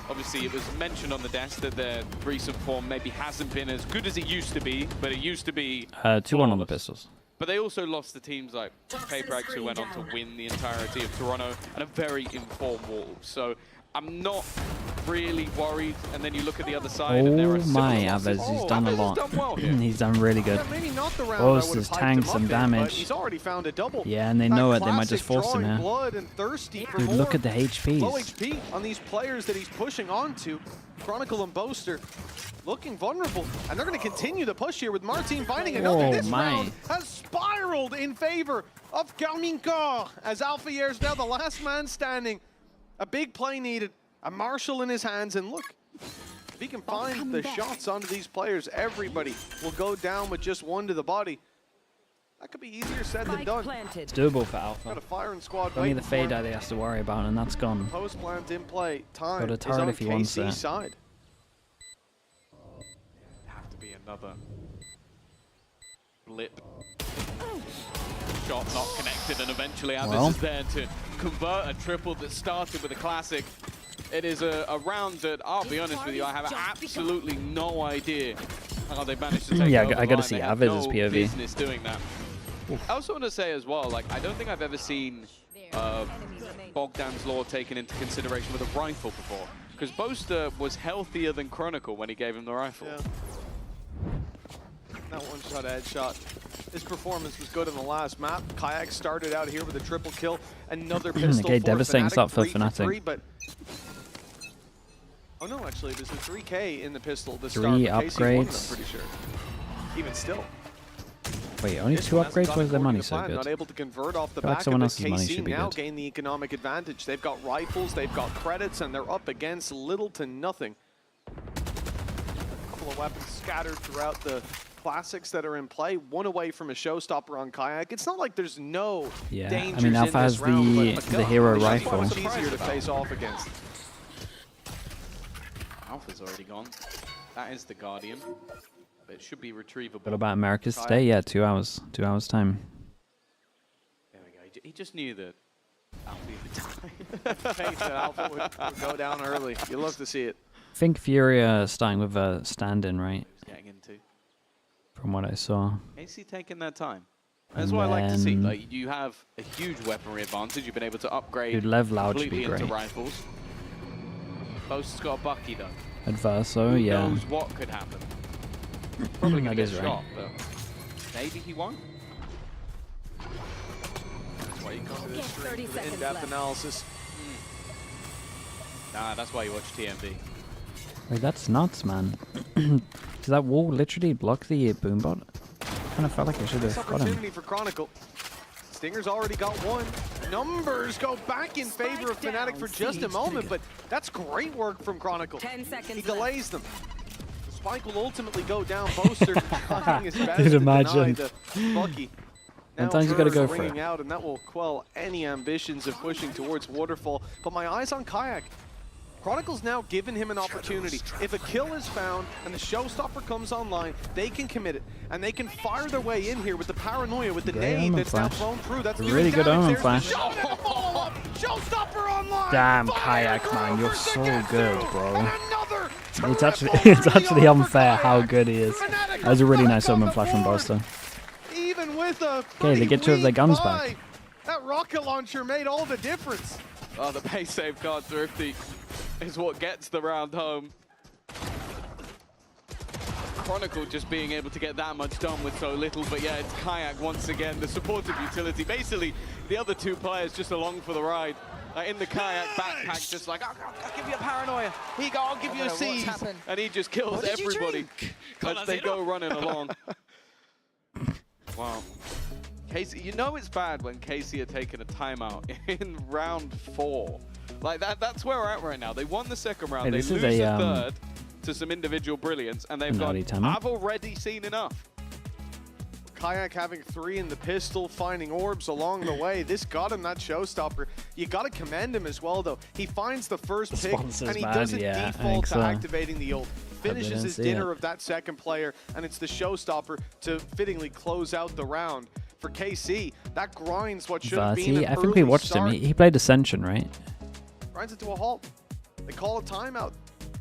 Obviously, it was mentioned on the desk that their recent form maybe hasn't been as good as it used to be, but it used to be 2-1 on the pistols. But they also lost to teams like Paperex, who went on to win the entirety of Toronto, and a very informed Wolves. So I'm not really worried. And then you look at the other side, and there Oh are similar my, losses. Aves, he's done a Aves has lot. done well here. He's done really good. Yeah, maybe not the round Both I would his have hyped tanks him some up in, but damage. he's already found a double. Yeah, and they That know it. They might just classic force him drawing here. blood and thirsty for Dude, more. look at the Low HPs. HP on these players that he's pushing onto. Chronicle and Boaster looking vulnerable, and they're going to continue the push here with Martin finding another. Oh This my. round has spiraled in favor of KARMINE as Alphayear is now the last man standing. A big play needed, a Marshall in his hands, and look, if he can find the shots onto these players, everybody will go down with just one to the body. That could be easier said than done. It's doable for Alpha. Got a firing squad Only the waiting for fade him. eye he has to worry about, and that's gone. Post plant in play. Time Got a is turret on if he wants KC's it. side. Have to be another blip. Shot not connected, and eventually Avis Well. is there to convert a triple that started with a classic. It is a round that, I'll be honest with you, I have absolutely no idea how they managed to take Yeah, it over I gotta line. see They have Avis's no POV. business doing that. I also want to say as well, like, I don't think I've ever seen Bogdan's Law taken into consideration with a rifle before. Because Boaster was healthier than Chronicle when he gave him the rifle. That one-shot headshot. His performance was good in the last map. Kayak started out here with a triple kill. Another pistol Okay, for devastating Fnatic. start for 3 Fnatic. 3, but oh no, actually, there's a 3K in the pistol. The 3 start for KC1, I'm upgrades. pretty sure. Even still. Wait, only This 2 one hasn't upgrades? gone Why is their according money to so plan, good? Not able to convert off the I feel like back someone of else's it. money KC should be now good. gain the economic advantage. They've got rifles, they've got credits, and they're up against little to nothing. A couple of weapons scattered throughout the classics that are in play. One away from a showstopper on Kayak. It's not like there's no Yeah, dangers I mean, in Alpha this has round, the but hero it's rifle. much easier to face off against. Alpha's already gone. That is the Guardian. But it should be retrievable. What about America's today? Yeah, 2 hours. 2 hours time. There we go. He just knew that Alpha would die. Faith that Alpha would go down early. You love to see it. I think FURIA starting with a stand-in, right? Getting into. From what I saw. AC taking their time. That's And what I like to see. then- Like, you have a huge weaponry advantage. You've been able to upgrade Dude, Lev Loud should completely be into great. rifles. Boast's got a Bucky though. Adverso, Who yeah. knows what could happen? Probably gonna That get is right. shot, but maybe he won't. That's why you come to this stream 30 for the seconds in-depth left. analysis. Nah, that's why you watch TMV. Wait, that's nuts, man. Does that wall literally block the boombot? I kind of felt like I should This have got him. opportunity for Chronicle. Stinger's already got one. Numbers go back in favor of Fnatic for just a moment, but that's great work from Chronicle. 10 seconds He delays them. The spike will ultimately go down. Boaster trying his best Dude, to deny imagine. the Bucky. Now Sometimes you gotta go Bird for it. ringing out, and that will quell any ambitions of pushing towards Waterfall. But my eyes on Kayak. Chronicle's now given him an opportunity. If a kill is found and the showstopper comes online, they can commit it. And they can fire their way in here with the paranoia, with the Great nade Omen that's now flash. thrown through. That's Really good damage. Omen There's flash. the shot and a follow-up. Showstopper online. Damn, Fire Kayak, man, you're so good, bro. Another It's actually unfair how good he is. That was a really nice Omen flash from Boaster. Even with a Okay, they get 2 of their guns buy, back. that rocket launcher made all the difference. Oh, the base save card Thrifty is what gets the round home. Chronicle just being able to get that much done with so little, but yeah, it's Kayak once again, the supportive utility. Basically, the other 2 players just along for the ride. In the Kayak backpack, just like, I'll give you a paranoia. Here you go, I'll give you a seize. And he just kills What did you everybody as they go running along. Wow. Casey, you know it's bad when Casey are taking a timeout in round 4. Like that's where we're at right now. They won the second round, Hey, they this lose is the a, third to some individual brilliance, and they've an gone, early timeout. I've already seen enough. Kayak having 3 in the pistol, finding orbs along the way. This got him that showstopper. You got to commend him as well, though. He finds the first pick, Sponsor's and he bad, doesn't yeah, I default think to so. activating the ult. Finishes didn't his see dinner it. of that second player, and it's the showstopper to fittingly close out the round. For KC, that grinds what should have been Verti, an I think we early watched start. him. He played Ascension, right? Grinds it to a halt. They call a timeout.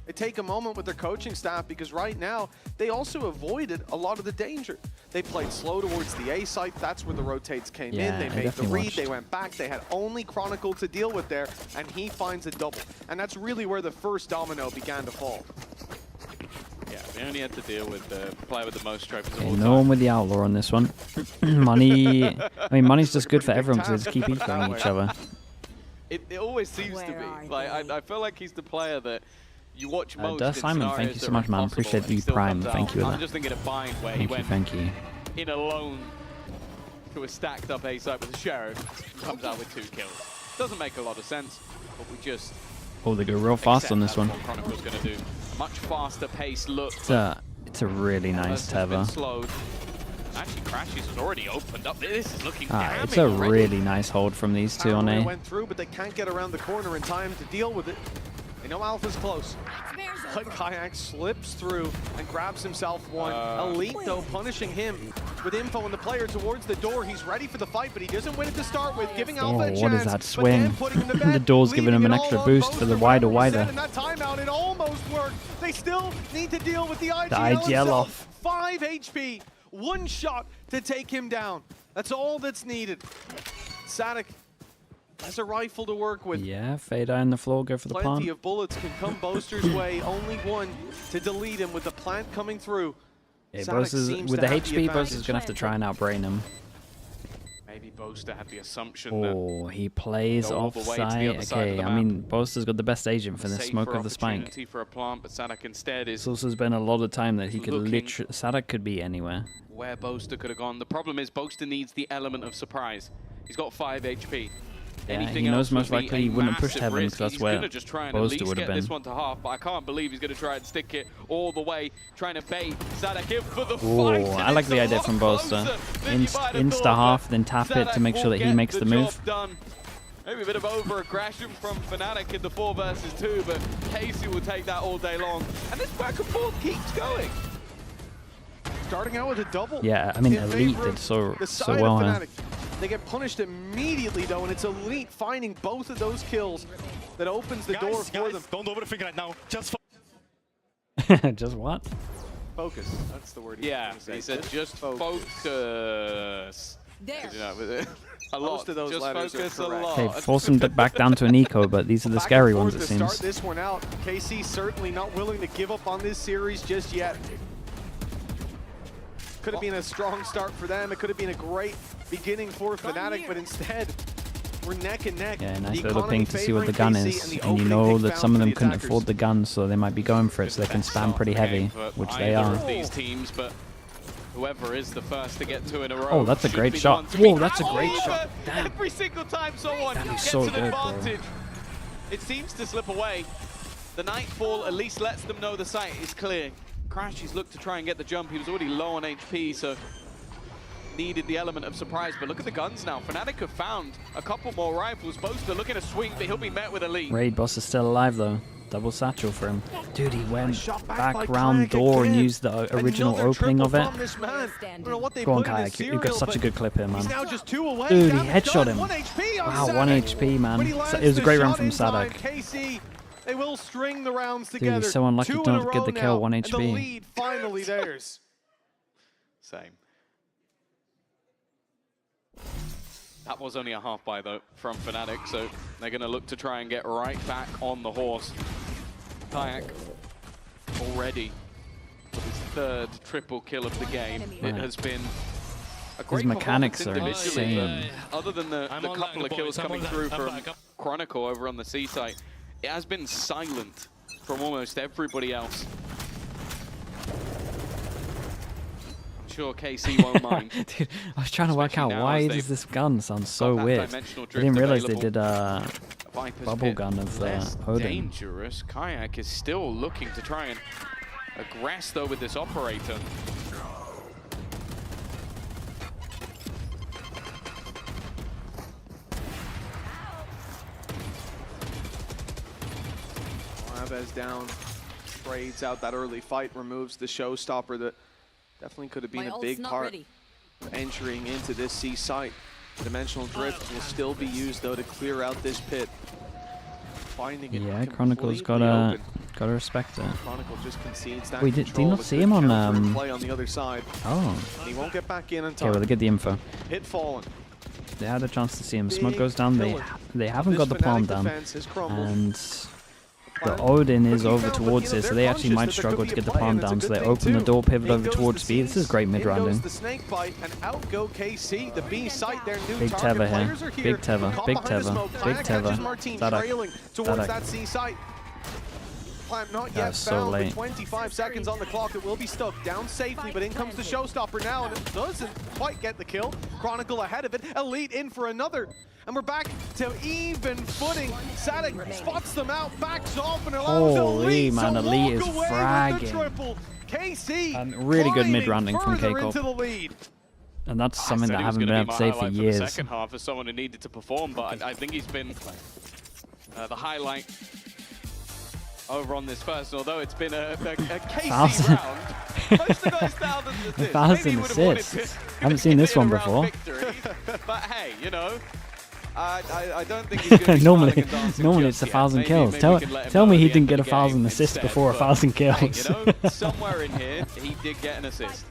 They take a moment with their coaching staff because right now they also avoided a lot of the danger. They played slow towards the A site. That's where the rotates came Yeah, in. They I made the definitely read. watched. They went back. They had only Chronicle to deal with there, and he finds a double. And that's really where the first domino began to fall. Yeah, we only had to deal with the player with the most trophies of Okay, all no time. one with the Outlaw on this one. Money. I mean, money's just good for everyone because they just keep equaling each other. It always seems to be. Like I feel like he's the player that you watch most Dur in Simon, thank scenarios you that so are much, man. impossible, Appreciate and he you still Prime. comes Thank out. you with I'm that. just thinking of Bind where he Thank you, went thank you. in alone to a stacked up A site with a Sheriff and comes out with 2 kills. Doesn't make a lot of sense, but we just Oh, they go real fast on this accept one. that's what Chronicle's going to do. Much faster pace look. It's a really nice tether. Slowed. Actually, Crashes has already opened up. This is looking damning It's a already. really nice hold from these 2 on Paranoia A. went through, but they can't get around the corner in time to deal with it. They know Alpha's close. But Kayak slips through and grabs himself one. Elite, though, punishing him with info on the player towards the door. He's ready for the fight, but he doesn't win it to start with, giving Alpha a chance. What is that but then swing? putting him to The bed, door's giving him leaving an it extra all on boost for Boaster. the wider, Remember we said wider. in that timeout, it almost worked. They still need to deal with the IGL, IGL himself. off. 5 HP, 1 shot to take him down. That's all that's needed. Fnatic has a rifle to work with. Yeah, Fade Eye on the floor, go for the Plenty plant. of bullets can come Boaster's way. Only one to delete him with the plant coming through. Yeah, Sonic Boaster's, seems with to the have the HP, Boaster's advantage. gonna have to try and outbrain him. Maybe Boaster had the assumption that Oh, he plays go all the way to the offside. other side of Okay, the I map. mean, Boaster's got the best agent for the safer smoke of the spike. opportunity for a plant, but Sonic instead is There's also been a lot of time that he could looking- literally... Sadak could be anywhere. where Boaster could have gone. The problem is Boaster needs the element of surprise. He's got 5 HP. Yeah, Anything he knows else would most be likely a he wouldn't have pushed massive heaven risk. because that's He's where gonna just try and Boaster at least would have get this been. one to half, but I can't believe he's going to try and stick it all the way, trying to bait Sadak in for the fight. Oh, and I like it's the a idea lot from Boaster. closer than you might have Insta thought, half, then tap it to make sure that he will makes get the move. job done. Maybe a bit of over-aggression from Fnatic in the 4 versus 2, but Casey will take that all day long. And this back and forth keeps going. Starting out with a double. Yeah, I mean, in Elite favor did of so the so side well of here. Fnatic. They get punished immediately though, and it's Elite finding both of those kills that opens the door for them. Don't overthink right now. Just Just what? Focus. That's the word. Yeah, he said just focus. There. You know, a lot. Most of those just letters are focus a correct. lot. Okay, force him back down to an eco, but these are the Back scary and ones, forth it to start seems. this one out. KC certainly not willing to give up on this series just yet. Could have been a strong start for them. It could have been a great beginning for Fnatic, but instead, we're neck and neck. Yeah, nice The little economy ping to see what the favoring gun KC is. and the And you opening know pick that found some of for them the couldn't attackers. afford the gun, so they might be going for it so they can spam pretty heavy, which they Either are. of these teams, but whoever is the first to get 2 in a row. Oh, that's a should great be the shot. one to Whoa, beat. that's a great However, shot. Damn. Every single time someone That is gets so an good, bro. advantage, it seems to slip away. The Nightfall at least lets them know the site is clear. Crash, he's looked to try and get the jump. He was already low on HP, so needed the element of surprise. But look at the guns now. Fnatic have found a couple more rifles. Boaster looking to swing, but he'll be met with a lead. Raid boss is still alive though. Double satchel for him. Dude, he went by back round door and again. used the original Another opening of triple it. from this man. I don't know what they Go on, put in his Kayak. You've got cereal, such a but good clip here, man. He's now just 2 away. Dude, he Damage headshot done. him. 1 HP on Wow, Sadak. 1 HP, man. When he So lands it was a the great round shot from inside, Sadak. KC, they will string the rounds Dude, together. he's so unlucky 2 to in not a get row the kill, now, 1 and the HP. lead finally theirs. Same. That was only a half buy though from Fnatic, so they're going to look to try and get right back on the horse. Kayak already with his 3rd triple kill of the game. It has been a great mechanics are performance individually, insane. but other than the I'm couple online, of kills boys. I'm coming online. through I'm from back. Chronicle over on the C site, it has been silent from almost everybody else. I'm sure KC won't mind. Dude, I was trying to work out Especially now why as does they've this gun sound so that weird. I dimensional didn't drift realize they available. did Viper's bubble Pit gun as less Odin. dangerous. Kayak is still looking to try and aggress though with this operator. Abez down, trades out that early fight, removes the showstopper that definitely could have been My a ult's big not part ready. of entering into this C site. Dimensional drift will still be used though to clear out this pit. Finding it Yeah, Chronicle's completely open. gotta respect it. Chronicle just concedes that Wait, did you control. not A see good him on counter in play on the other side. Oh. And he won't get back in Okay, time. well, they get the info. Hit fallen. They had a chance to see him. Smoke Big goes down. killer. They haven't This got the palm Fnatic down, defense has crumbled. and the Odin is over towards it, so they actually might struggle to get the palm down. So they open the door, pivot over towards B. This is great mid In goes rounding. the snake bite, and out go KC. The B site, their new Big target Teva here. players are here. Big Teva. Caught Big behind the Teva. smoke. Big Kayak catches Teva. Martin Sadak. trailing towards Sadak. that C site. Plant not yet That's so found, late. with 25 seconds on the clock. It will be stuck down safely, but in comes the showstopper now, and it doesn't quite get the kill. Chronicle ahead of it. Elite in for another. And we're back to even footing. Sadak spots them out, backs off, and allows Holy Elite man, to Elite is walk away with the fragging. triple. KC Really good mid climbing rounding from further K-Corp. into the lead. And that's something Said that I he was haven't been gonna able to be my say for highlight the years. second half as someone who needed to perform, but I think he's been the highlight over on this first, although it's been a KC round. Most of those thousands assists. Maybe he 1,000 would have wanted assists. to Haven't seen this get one a round before. victory. But hey, you know, I don't think he's going to be normally, smiling and dancing normally just it's yet. 1,000 Maybe kills. we Tell can let him tell know me at he the didn't end get of the 1,000 game assists instead, before but 1,000 hey, kills. you know, somewhere in here, he did get an assist.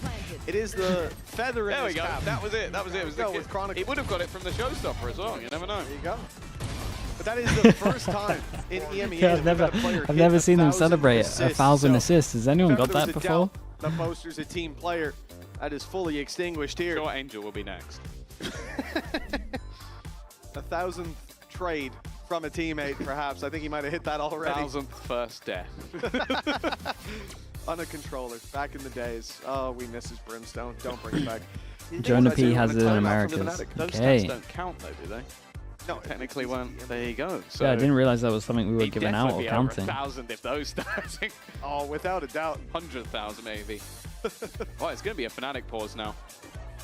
It is the feather in There we his go. cap. That was it. That was it. It was Go the with Chronicle. He would have got it from the showstopper as well. You never know. There you go. But that is the first time in EMEA Yeah, that we've had a player I've hit never seen them 1,000 celebrate assists. 1,000 So, assists. Has anyone got there was that a before? doubt that Boaster's a team player. That is fully extinguished here. Sure, Angel will be next. 1,000th trade from a teammate, perhaps. I think he might have hit that already. 1,000th first death. On a controller, back in the days. Oh, we miss his brimstone. Don't bring it back. Jonah P has it in Americas. Those Okay. stats don't count though, do they? No, technically weren't. There you go. So Yeah, I didn't realize that was something we were he'd giving out or definitely be over counting. 1,000 if those stats. Oh, without a doubt. 100,000 maybe. Oh, it's going to be a Fnatic pause now.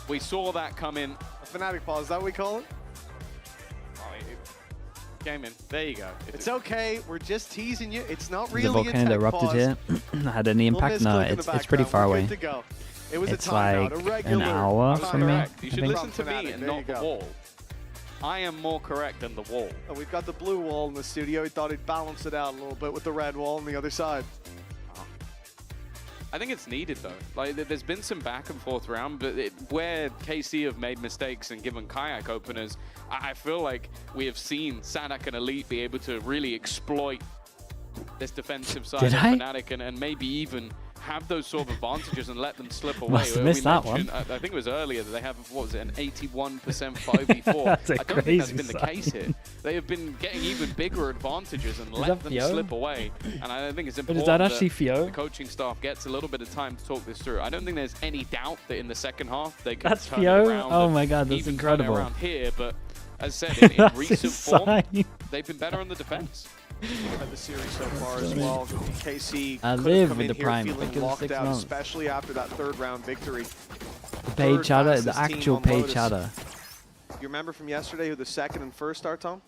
We saw that come in. A Fnatic pause, is that what we call it? Came in. There you go. It's okay. We're just teasing you. It's not The really volcano that erupted here had any impact? No, it's pretty far away. Good to go. It was It's a timeout, like a regular an hour from me. Correct. You I should think. listen to me and not the wall. I am more correct than the wall. And we've got the blue wall in the studio. He thought he'd balance it out a little bit with the red wall on the other side. I think it's needed though. Like there's been some back and forth round, but where KC have made mistakes and given kayak openers, I feel like we have seen Sanak and Elite be able to really exploit this defensive side of Fnatic and maybe even have those sort of advantages and let them slip away. Must have missed that one. I think it was earlier that they have, what was it, an 81% 5v4. That's a I don't think that's crazy been the case here. They have been getting even bigger advantages and let them Fio? slip away. And I think it's But important is that actually Fio? the coaching staff gets a little bit of time to talk this through. I don't think there's any doubt that in the second half they can That's turn Fio? it around. Oh and my god, that's even turn it incredible. around here, but as I said, in That's recent form, insane. they've been better on the defense. At the series so far as well. KC I could live have come with in the here Prime. feeling Think of the locked 6 out, months. especially after that third round victory. The paid Third chatter, the fastest team actual on paid Lotus. chatter. You remember from yesterday who the second and first are, Tom?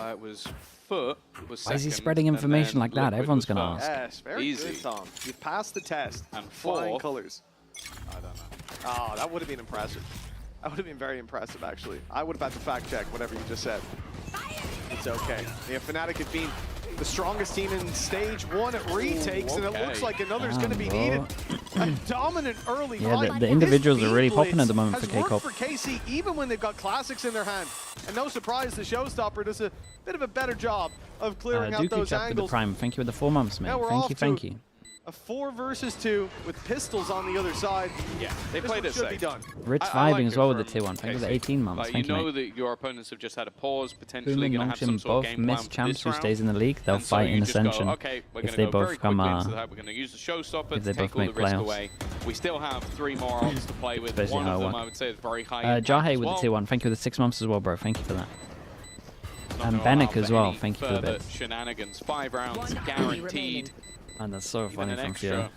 It was Foot. Was Why is he second, spreading and information then like that? Liquid Everyone's was gonna first. ask. Yes, very Easy. good, Tom. You've passed the test. And Flying fourth. colors. I don't know. Oh, that would have been impressive. That would have been very impressive, actually. I would have had to fact check whatever you just said. It's okay. Yeah, Fnatic have been the strongest team in stage 1 at retakes, and it looks like another's going to be needed. A dominant early Yeah, fight. the individuals This are really beat popping at the blitz moment for has worked K-Corp. for KC, even when they've got classics in their hand. And no surprise, the Showstopper does a bit of a better job of clearing out Dookie those Chuck with the angles. Prime. Thank you with the 4 months, mate. Now we're Thank off you, to thank you. A 4 versus 2 with pistols on the other side. Yeah, they This played one it should safe. be done. Rich I like vibing as it well with the from tier 1. Thank you for the KC. 18 months. Like, Thank you you, know mate. that your opponents have just had a pause, potentially Boom and going to have some Nongshim sort of both game plan missed for champs this who round. stays in the league. They'll And so fight you in just go, Ascension okay, we're if gonna they go both very come quickly into that. We're going to use the Showstopper if they to take both all the make risk playoffs. away. We still have 3 more ults to play with. Especially One of them, Hardware. I would say, is very high impact Jahe as with well. the tier 1. Thank you with the 6 months as well, bro. Thank you for that. Not And gonna allow Bannock as for well. any Thank you for the further bit. shenanigans. 5 rounds guaranteed. And that's so Even funny an from extra Fio.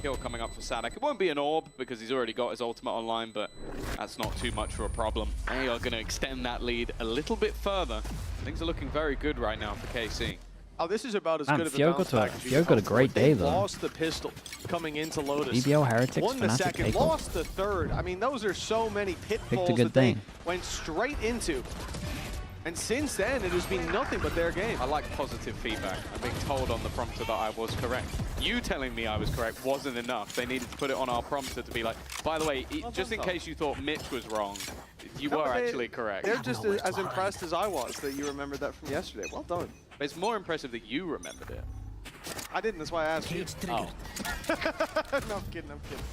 kill coming up for Sadak. It won't be an orb because he's already got his ultimate online, but that's not too much for a problem. They are going to extend that lead a little bit further. Things are looking very good right now for KC. Oh, this is about as Man, good of a Fio bounce got a- back as you Fio can got a hope for. great day, They though. lost the pistol coming into Lotus. BBL, Heretics, Won the Fnatic, second, K-Corp. lost the third. I mean, those are so many pitfalls good that they thing. went straight into. And since then, it has been nothing but their game. I like positive feedback. I'm being told on the prompter that I was correct. You telling me I was correct wasn't enough. They needed to put it on our prompter to be like, by the way, just in case you thought Mitch was wrong, you No, were they- actually correct. They're just as impressed as I was that you remembered that from yesterday. Well done. But it's more impressive that you remembered it. I didn't, that's why I asked you. Oh. No, I'm kidding, I'm kidding.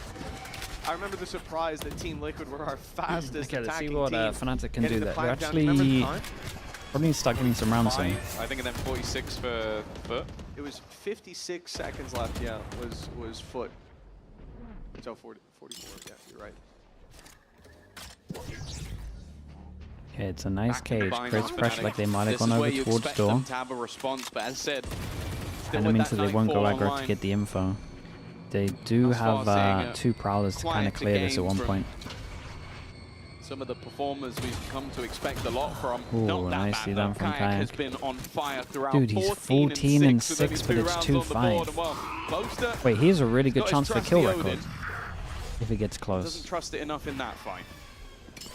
I remember the surprise that Team Liquid were our fastest Okay, let's see attacking what team. Fnatic can getting do the there. They're clamp down. Remember actually the time? probably need to start getting some rounds in. 5, I think, and then 46 for Foot. It was 56 seconds left, yeah, was Foot. So 44, yeah, you're right. Okay, it's a nice Back cage. combined Creates on pressure Fnatic. like they might have This gone is where over you towards expect door. them to have a response, but as said, still And it with means that they won't go Nightfall aggro to online, get the info. They do Thus far have seeing a 2 prowlers to kind of quieter clear this at game one from point. some of the performers we've come to expect a lot from. Ooh, Not that nicely bad, done though. from Kayak has Kayak. been on fire throughout. Dude, he's 14 and 6, but it's 2-5. Wait, he has a really good chance for a kill record if he gets close. Doesn't trust it enough in that fight.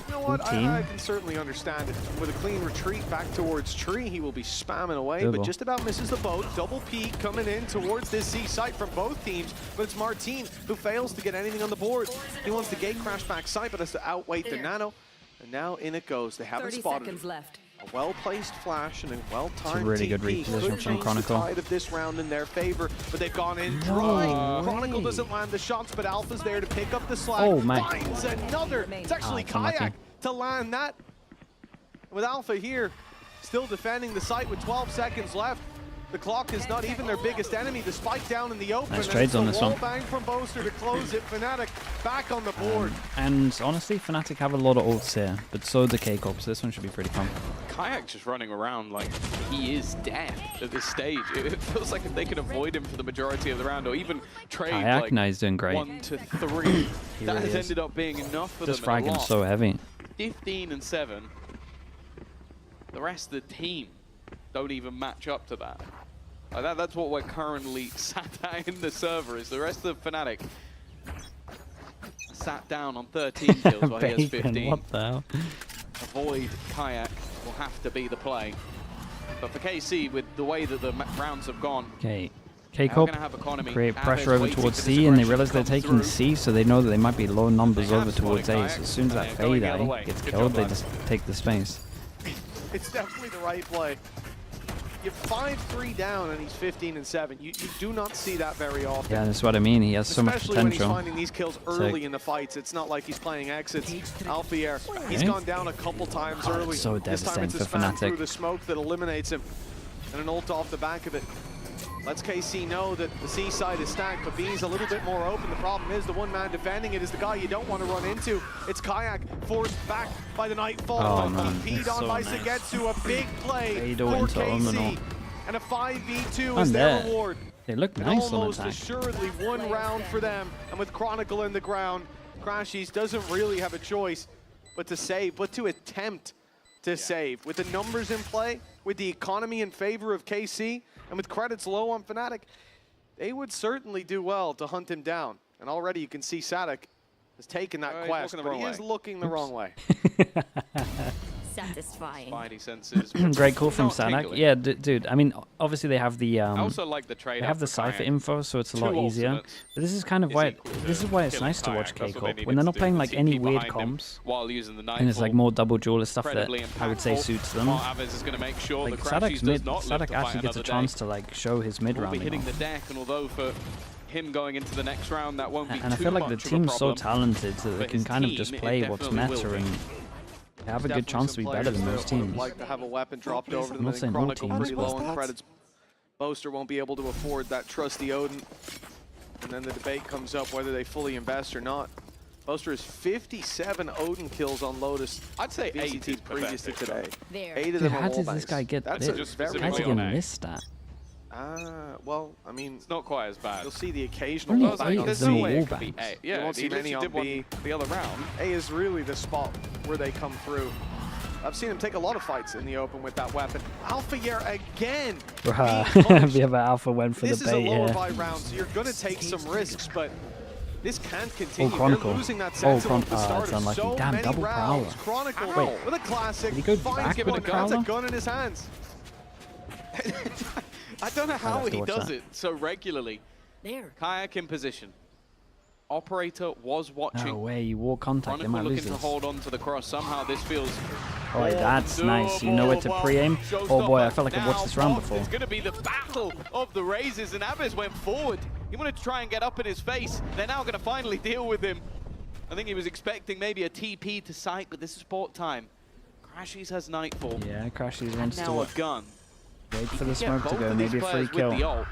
You know what, 14? I can certainly understand it. With a clean retreat back towards Tree, he will be spamming away, Double. but just about misses the boat. Double peek coming in towards this C site from both teams, but it's Martin who fails to get anything on the board. He wants the gate crash back site, but has to outweight the nano. And now in it goes. They haven't 30 spotted seconds him. left. A well-placed flash and a well-timed really good TP reposition could from change Chronicle. the tide of this round in their favor, but they've gone in dry. No Chronicle way. doesn't land the shots, but Alpha's there to pick up the slack. Oh, man. Finds another. It's actually it's unlucky. Kayak to land that. With Alpha here, still defending the site with 12 seconds left. The clock is not even their biggest enemy. The spike down in the open. Nice and trades it's a on this wall one. bang from Boaster to close it. Fnatic back on the board. And honestly, Fnatic have a lot of ults here, but so do KCOP, so this one should be pretty fun. Kayak just running around like he is dead at this stage. It feels like if they can avoid him for the majority of the round, or even trade Kayak, like no, he's doing great. 1 to 3, that really has is. ended up being enough for This them. And a fragging's lot. so heavy. 15 and 7. The rest of the team don't even match up to that. Like that's what we're currently sat at in the server. Is the rest of Fnatic sat down on 13 kills while he has 15. What the hell? Avoid Kayak will have to be the play. But for KC, with the way that the rounds have gone, Okay, Now we're gonna have KCOP economy. create Aves pressure over waiting towards for this C, and they aggression realize to they're come taking through. C, so they know that they might be low numbers They have over spotted towards A. So Kayak, as soon as and that they're going fade the other eye way. gets Good killed, job, they lads. just take the space. It's definitely the right play. You're 5-3 down and he's 15 and 7. You do not see that very often. Yeah, that's what I mean. He has so much Especially when he's potential. finding these kills early in the fights. It's not like he's playing exits. Alfier, he's Okay. gone down a couple times Oh, early. that's so This time it's a devastating for spam Fnatic. through the smoke that eliminates him. And an ult off the back of it. Lets KC know that the C side is stacked, but B's a little bit more open. The problem is the one man defending it is the guy you don't want to run into. It's Kayak, forced back by the Nightfall. Oh, man, DP'd that's on so by nice. Segetsu, a big play Fade for into KC. Omenal. And a 5v2 And is their there. reward. They look And nice on almost attack. assuredly one round for them. And with Chronicle in the ground, Crashies doesn't really have a choice but to save, but to attempt to save. With the numbers in play, with the economy in favor of KC, and with credits low on Fnatic, they would certainly do well to hunt him down. And already you can see Sadik has taken that he's quest, looking the but wrong he is way. looking the wrong way. Satisfying. Spidey senses. Great call from Not Sadak. tingling. Yeah, dude. I mean, obviously they have the I also like the trade. they have the Cypher info, so it's a lot Two easier. ultimates But this is kind of is why equal this is why it's killing nice to watch Kayak. That's what they KCOP needed when they're to not do. playing The like TP any weird behind him comps, while using the and it's like Nightfall. more double duel stuff that Incredibly I would say impactful. suits them. While Aves is going to make sure Like the Sadak's Crashies does mid, not live Sadak to fight actually gets a another chance day. to like show his mid Will be rounding. hitting off. the deck, and although for him going into the next round, that won't be And I too feel like the much of a team's so problem. talented that they But can his kind of team, just it play what's definitely meta will be. and they have a good Definitely chance to some be better than players most that would teams. like to have a weapon dropped over to I'm them. not I think saying all Chronicle teams, pretty low but- on credits. Boaster won't be able to afford that trusty Odin. And then the debate comes up whether they fully invest or not. Boaster has 57 Odin kills on Lotus. I'd say 8 VCT is previous to pathetic. today. There. 8 of Dude, them how are does wall this bangs. guy get That's this? a Just very How's he specifically getting on A. this stat? Well, I mean, It's not quite as bad. you'll see the occasional Only wall bang eight on is There's the no way wall it could be bangs. A. Yeah, won't see he many literally on did one B. the other round. A is really the spot where they come through. I've seen him take a lot of fights in the open with that weapon. Alfier again. Bruh, being punished. the other alpha went for This the is a bait lower here. buy round, so you're going to take some risks, but this can't continue. Chronicle. They're losing that Oh, sentinel at the start it's of unlucky. so Damn, many double rounds. prowler. Chronicle Wait. with a classic. Did he go finds back with one, the has a prowler? gun in his hands. I don't know how have to he watch does that. it so regularly. There. Kayak in position. Operator was watching. No way, you wall contact, they Chronicle might lose looking to this. hold on to the cross. Somehow this feels. Oh, that's nice. You know where to pre-aim. Oh boy, I felt like I've watched this round before. It's going to be the battle of the raises, and Aves went forward. He wanted to try and get up in his face. They're now going to finally deal with him. I think he was expecting maybe a TP to sight, but this is sport time. Crashies has Nightfall. Yeah, Crashies wants Now to a gun. wait for the Yeah, smoke to both go, of these maybe a free players with the kill. ult,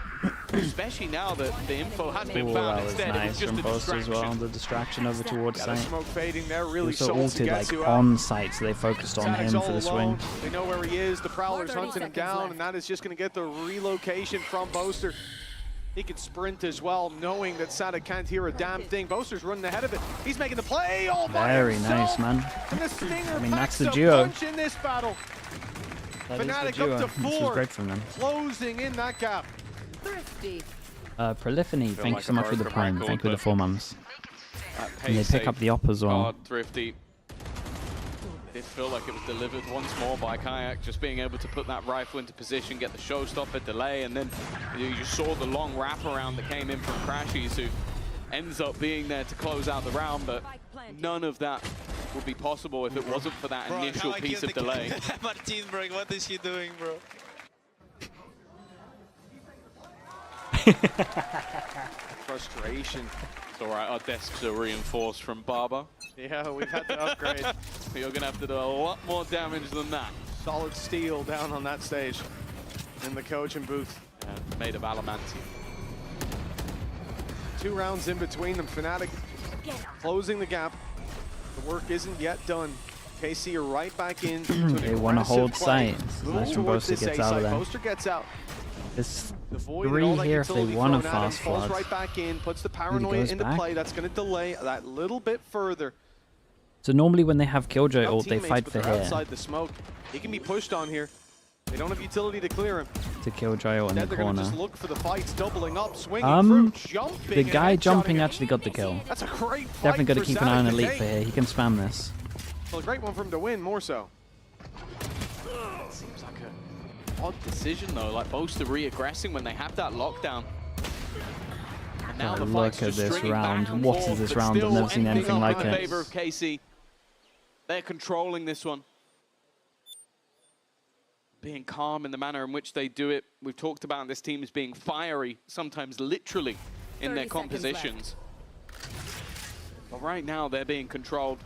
especially now that the info has been Oh, found. that was Instead, it nice was just from a Boaster as well. distraction. The distraction over towards Yeah, the site. smoke fading there He really also sold ulted like Segetsu out. on site, so they focused on Sadek's him all for the swing. alone. They know where he is. The Prowler's 30 hunting him seconds down, left. and that is just going to get the relocation from Boaster. He can sprint as well, knowing that Sadak can't hear a damn thing. Boaster's running ahead of it. He's making the play all by Very himself. nice, man. And the Stinger I mean, that's packs the a duo. punch in this battle. That is the Fnatic duo. up to This was 4, great from them. closing in that gap. Thrifty. Proliphony, thank you like so a much for the broken prime. record, Thank you for the but 4 months. That And they pace pick up save, the op as well. hard, thrifty. Did feel like it was delivered once more by Kayak, just being able to put that rifle into position, get the showstopper delay, and then you just saw the long wraparound that came in from Crashies, who ends up being there to close out the round, but none of that would be possible if it wasn't for that Bro, initial piece of delay. Martin, bro, what is he doing, bro? Frustration. It's all right, our desks are reinforced from Barber. Yeah, we've had to upgrade. You're going to have to do a lot more damage than that. Solid steel down on that stage in the coaching booth. And made of adamantium. 2 rounds in between them. Fnatic closing the gap. The work isn't yet done. KC are right back in. They want to hold sight. Nice from Boaster gets out of there. Boaster gets out. There's The void and 3 all that here if they utility want to thrown at him, fast falls flood. right back in, puts the paranoia goes into back. play. That's going to delay that little bit further. So normally when they have Killjoy Got ult, they teammates, fight but for they're here outside the smoke. He can be pushed on here. They don't have utility to clear him. to Killjoy ult in the Instead, they're going to corner. just look for the fights, doubling up, swinging through, jumping. The and guy headshotting jumping it. actually got the kill. That's a great fight. Definitely got to for keep an eye on Sliggy Elite take. for here. He can spam this. Well, a great one for him to win, more so. Seems like a odd decision though, like Boaster re-aggressing when they have that lockdown. And now Oh, the look fight's at just this stringing round. back and What is forth, this but round? I've still never seen anything up like in it. favor of KC. They're controlling this one. Being calm in the manner in which they do it. We've talked about this team as being fiery, sometimes literally, in their compositions. But right now, they're being controlled,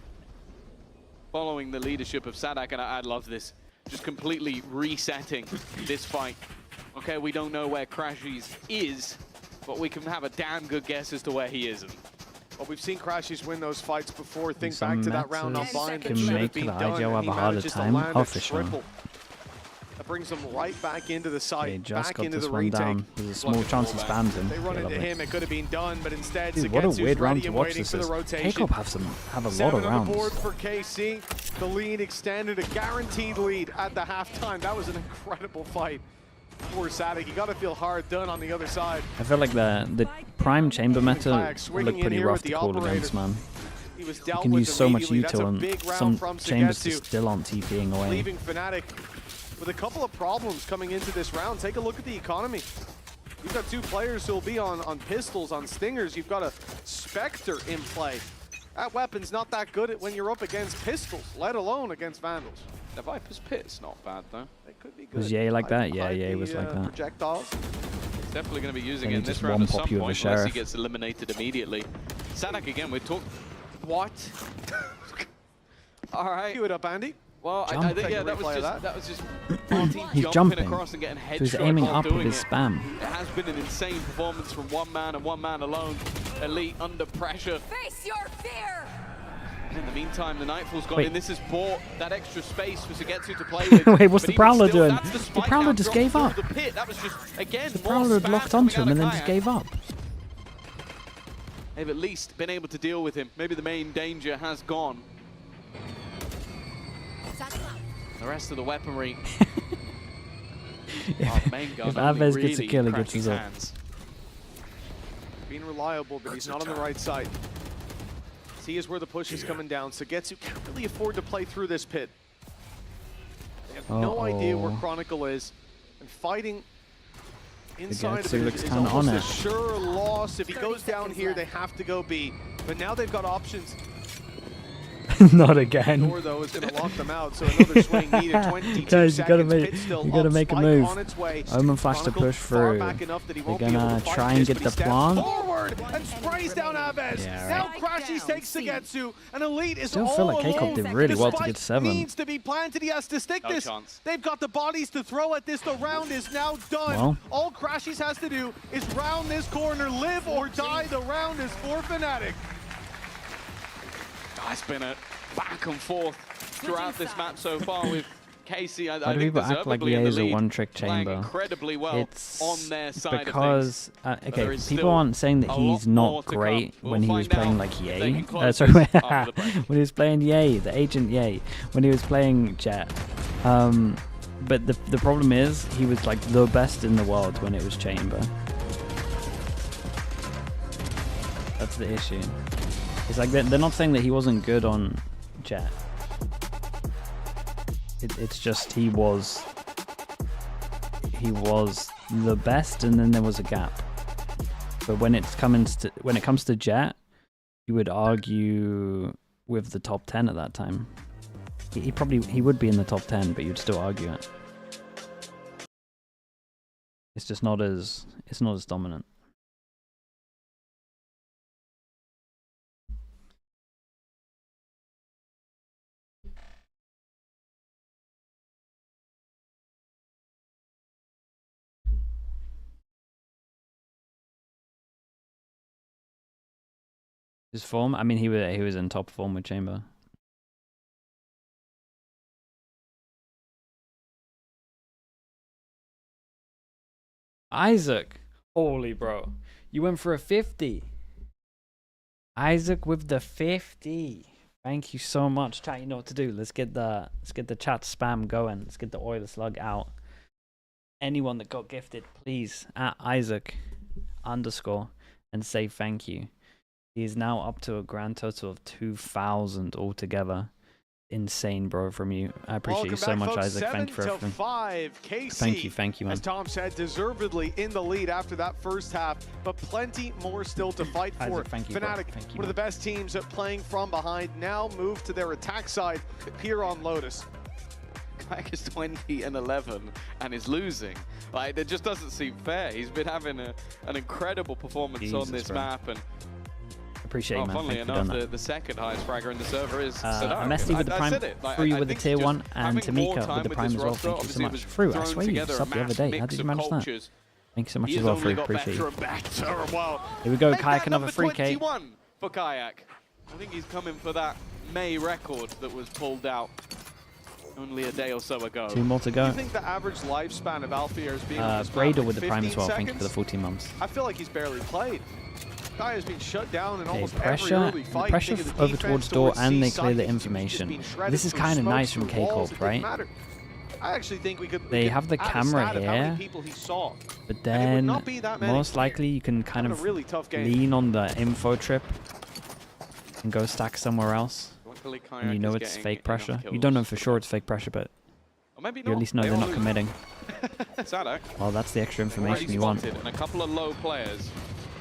following the leadership of Sadak, and I love this. Just completely resetting this fight. Okay, we don't know where Crashies is, but we can have a damn good guess as to where he isn't. Well, we've seen Crashies win those fights before. Think Some back to that round on matches Bind that can should have make been the done, IGL and have he a harder manages to time. land Oh, a for sure. triple. That brings them right back into the site, They just back got into this the one retake. down. There's a small chance he spams him. They run Yeah, into lovely. him, it could have been done, but instead, Dude, what a Sugetsu's weird round ready to and watch waiting this for the is. rotation. K-Corp have a lot 7 of on the board rounds. for KC. The lead extended, a guaranteed lead at the halftime. That was an incredible fight. Poor Sadak, you got to feel hard done on the other side. I feel like the prime chamber meta Kayak look swinging in pretty here rough with to the call operator. against, man. He was You dealt can with use so much immediately. That's a util big and round some from chambers Sugetsu. just still aren't TPing away. Leaving Fnatic with a couple of problems coming into this round. Take a look at the economy. You've got 2 players who will be on pistols, on stingers. You've got a Spectre in play. That weapon's not that good when you're up against pistols, let alone against Vandals. The Viper's Pit's not bad though. It could be good. Was Ye like that? Yeah, Hide Ye the, was like that. Projectiles. He's definitely going to be using Then it he in this just round at one-pop some you with point the unless he Sheriff. gets eliminated immediately. Sadak again, we're talking... What? All right. Cue it up, Andy. Well, I Jump. think, yeah, Take a replay of that was just Martin He's jumping jumping. across and getting headshot So he's aiming while up with doing his it. spam. It has been an insane performance from one man and one man alone. Elite under pressure. Face your fear! And in the meantime, the Nightfall's gone Wait. in. This has bought that extra space for Sugetsu to play with. Wait, what's But the Prowler even still, doing? that's The spike Prowler now just dropped gave through up. The pit. That was just, again, The more Prowler had spam locked coming onto out him of and then just Kayak. gave up. They've at least been able to deal with him. Maybe the main danger has gone. The rest of the weaponry. Main gun If only Aves gets a really kill, he cracks gets his his up. hands. Being reliable, but he's not on the right side. See is where the push is coming down. Sugetsu can't really afford to play through this pit. They have no idea where Chronicle is. And fighting inside of Sugetsu it looks is kinda almost on a it. sure loss. If he goes down here, they have to go B. But now they've got options. Not again. Door, though, is going to lock them out, so another swing needed. 22 Guys, you gotta seconds. make, Pit still you gotta up, make a Spike move. on its way. Omen flash to Chronicle push far through. back enough that he They're won't be able gonna to fight try and this, get but the he steps plant. forward and sprays down Aves. Yeah, Now right. Crashies takes Sugetsu, and Elite is Still all feel like K-Corp alone. did really The well to spike get 7. needs to be planted. He has to stick No this. chance. They've got the bodies to throw at this. The round is now done. Well. All Crashies has to do is round this corner, live or die. The round is for Fnatic. It's been a back and forth throughout this map so far with KC. Why do people act like deservedly in EA the is a lead, one-trick playing chamber? incredibly well It's on their side because, of things. okay, There is people still aren't saying that a he's lot more not to come. great We'll when he was find playing out like if they Ye. can close Sorry, this after the break. when he was playing Ye, the agent Ye, when he was playing Jet. But the problem is, he was like the best in the world when it was Chamber. That's the issue. It's like they're not saying that he wasn't good on Jet. It's just he was the best, and then there was a gap. But when it comes to Jet, you would argue with the top 10 at that time. He would be in the top 10, but you'd still argue it. It's just not as dominant. His form, I mean, he was in top form with Chamber. Isaac, holy bro, you went for a 50. Isaac with the 50. Thank you so much, chat. You know what to do. Let's get the chat spam going. Let's get the oil slug out. Anyone that got gifted, please at Isaac _ and say thank you. He is now up to a grand total of 2,000 altogether. Insane, bro, from you. I appreciate you so much, Isaac. Thank you for everything. 5, KC, thank you, man. As Tom said, deservedly in the lead after that first half, but plenty more still to fight for. Isaac, thank you, Fnatic, one of the best teams at playing from behind, now move to their attack side here on Lotus. Kayak is 20-11 and is losing. Like, it just doesn't seem fair. He's been having an incredible performance on this map, and appreciate it, man. funnily Thank enough, the second highest fragger in the server is Messi with the prime, Free with the tier 1, and Tamika with the prime as well. Thank you so much. Free, I swear you subbed the other day. How did you manage that? Thank you so much as well, Free. Appreciate you. Here we go, Kayak, another 3K. For Kayak. I think he's coming for that May record that was pulled out only a day or so ago. 2 more to go. Do you think the average lifespan of Alfia is being on this map, Brader like with the prime as well. 15 Thank you for the 14 months. I feel like he's barely played. Guy has been shut down in almost pressure, every early fight. pressure over towards door, and they clear the information. This is kind of nice from KCORP, right? I actually think we could. They have the camera here, but then most likely you can kind of lean on the info trip and go stack somewhere else. And you know it's fake pressure. You don't know for sure it's fake pressure, but you at least know they're not committing. Well, that's the extra information you want. And a couple of low players,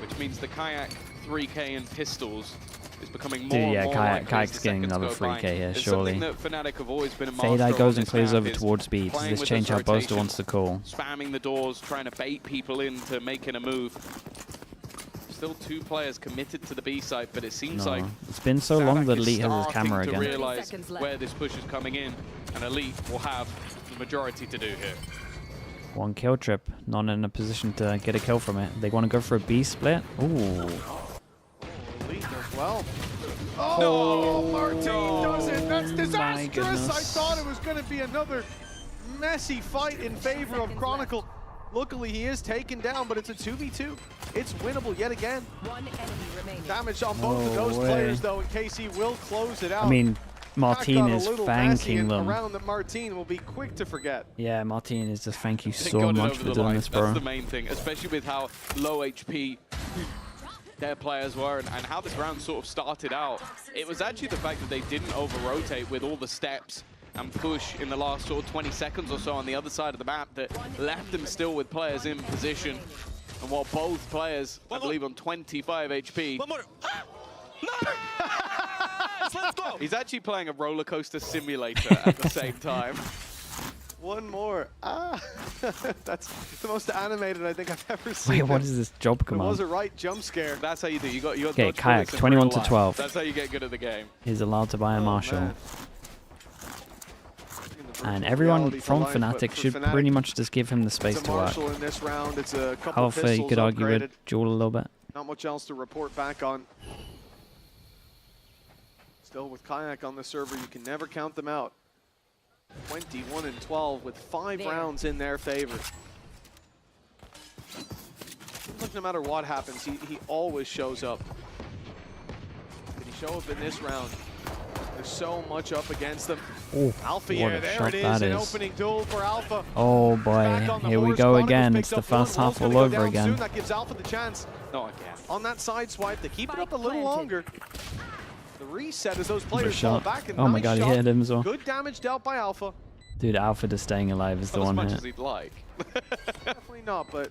which means the Kayak 3K and pistols is becoming more and more Kayak's getting another 3K here, surely. Fade goes and clears over towards speed. Does this change how Boaster wants to call? Spamming the doors, trying to bait people into making a move. Still 2 players committed to the B side, but it seems like it's been so long that Elite has his camera to again. realize where this push is coming in, and Elite will have the majority to do here. 1 kill trip, not in a position to get a kill from it. They want to go for a B split. Ooh. Elite does well. Oh, no, Martin does it. That's disastrous. I thought it was going to be another messy fight in favor of Chronicle. Luckily, he is taken down, but it's a 2v2. It's winnable yet again. 1 enemy remaining. Damage on both of those players, though, and KC will close it out. I mean, Martin is thanking them. Around that Martin will be quick to forget. Yeah, Martin is just thank you so much for doing this, bro. That's the main thing, especially with how low HP their players were and how this round sort of started out. It was actually the fact that they didn't over-rotate with all the steps and push in the last sort of 20 seconds or so on the other side of the map that left them still with players in position. And while both players, I believe, on 25 HP. Let's go. He's actually playing a roller coaster simulator at the same time. One more. That's the most animated I think I've ever seen. Wait, what is this job command? It was a right jump scare. That's how you do. You got okay, Kayak, 21 to 12. That's how you get good at the game. He's allowed to buy a Marshall. And everyone from Fnatic should pretty much just give him the space to work. In this round. It's a couple Alpha, you could argue with Jewel a little bit. Not much else to report back on. Still with Kayak on the server, you can never count them out. 21 and 12 with 5 rounds in their favor. Look, no matter what happens, he always shows up. Did he show up in this round? There's so much up against them. Ooh, Alpha here, there it is, an opening duel for Alpha. Oh boy, here we go again. It's the first half all over again. That gives Alpha the chance. Not again. On that side swipe, they keep it up a little longer. The reset as those players fall back. Oh my god, he hit him as well. Good damage dealt by Alpha. Dude, Alpha just staying alive is the one hit. As much as he'd like. Definitely not, but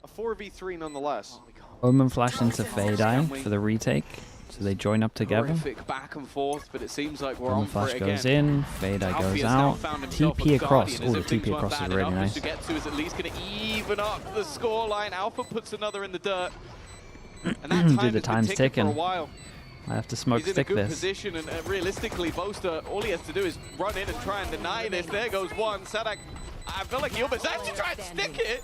a 4v3 nonetheless. Omen flashed into Fade Eye for the retake. This Do they join up together? Horrific back and forth, but it seems like we're When on the flash for it goes again. in, Fader Alfie goes has now out, found himself TP a across. Guardian, Oh, as the if things TP weren't across is bad really enough. nice. Sugetsu is at least going to even up the scoreline. Alpha puts another in the dirt. And that time Dude, the has been time's ticking for a ticking. while. I have to smoke He's in a stick good this. position, and realistically, Boaster, all he has to do is run in and try and deny this. There goes one. Sadak, I feel like he almost has to try and stick it.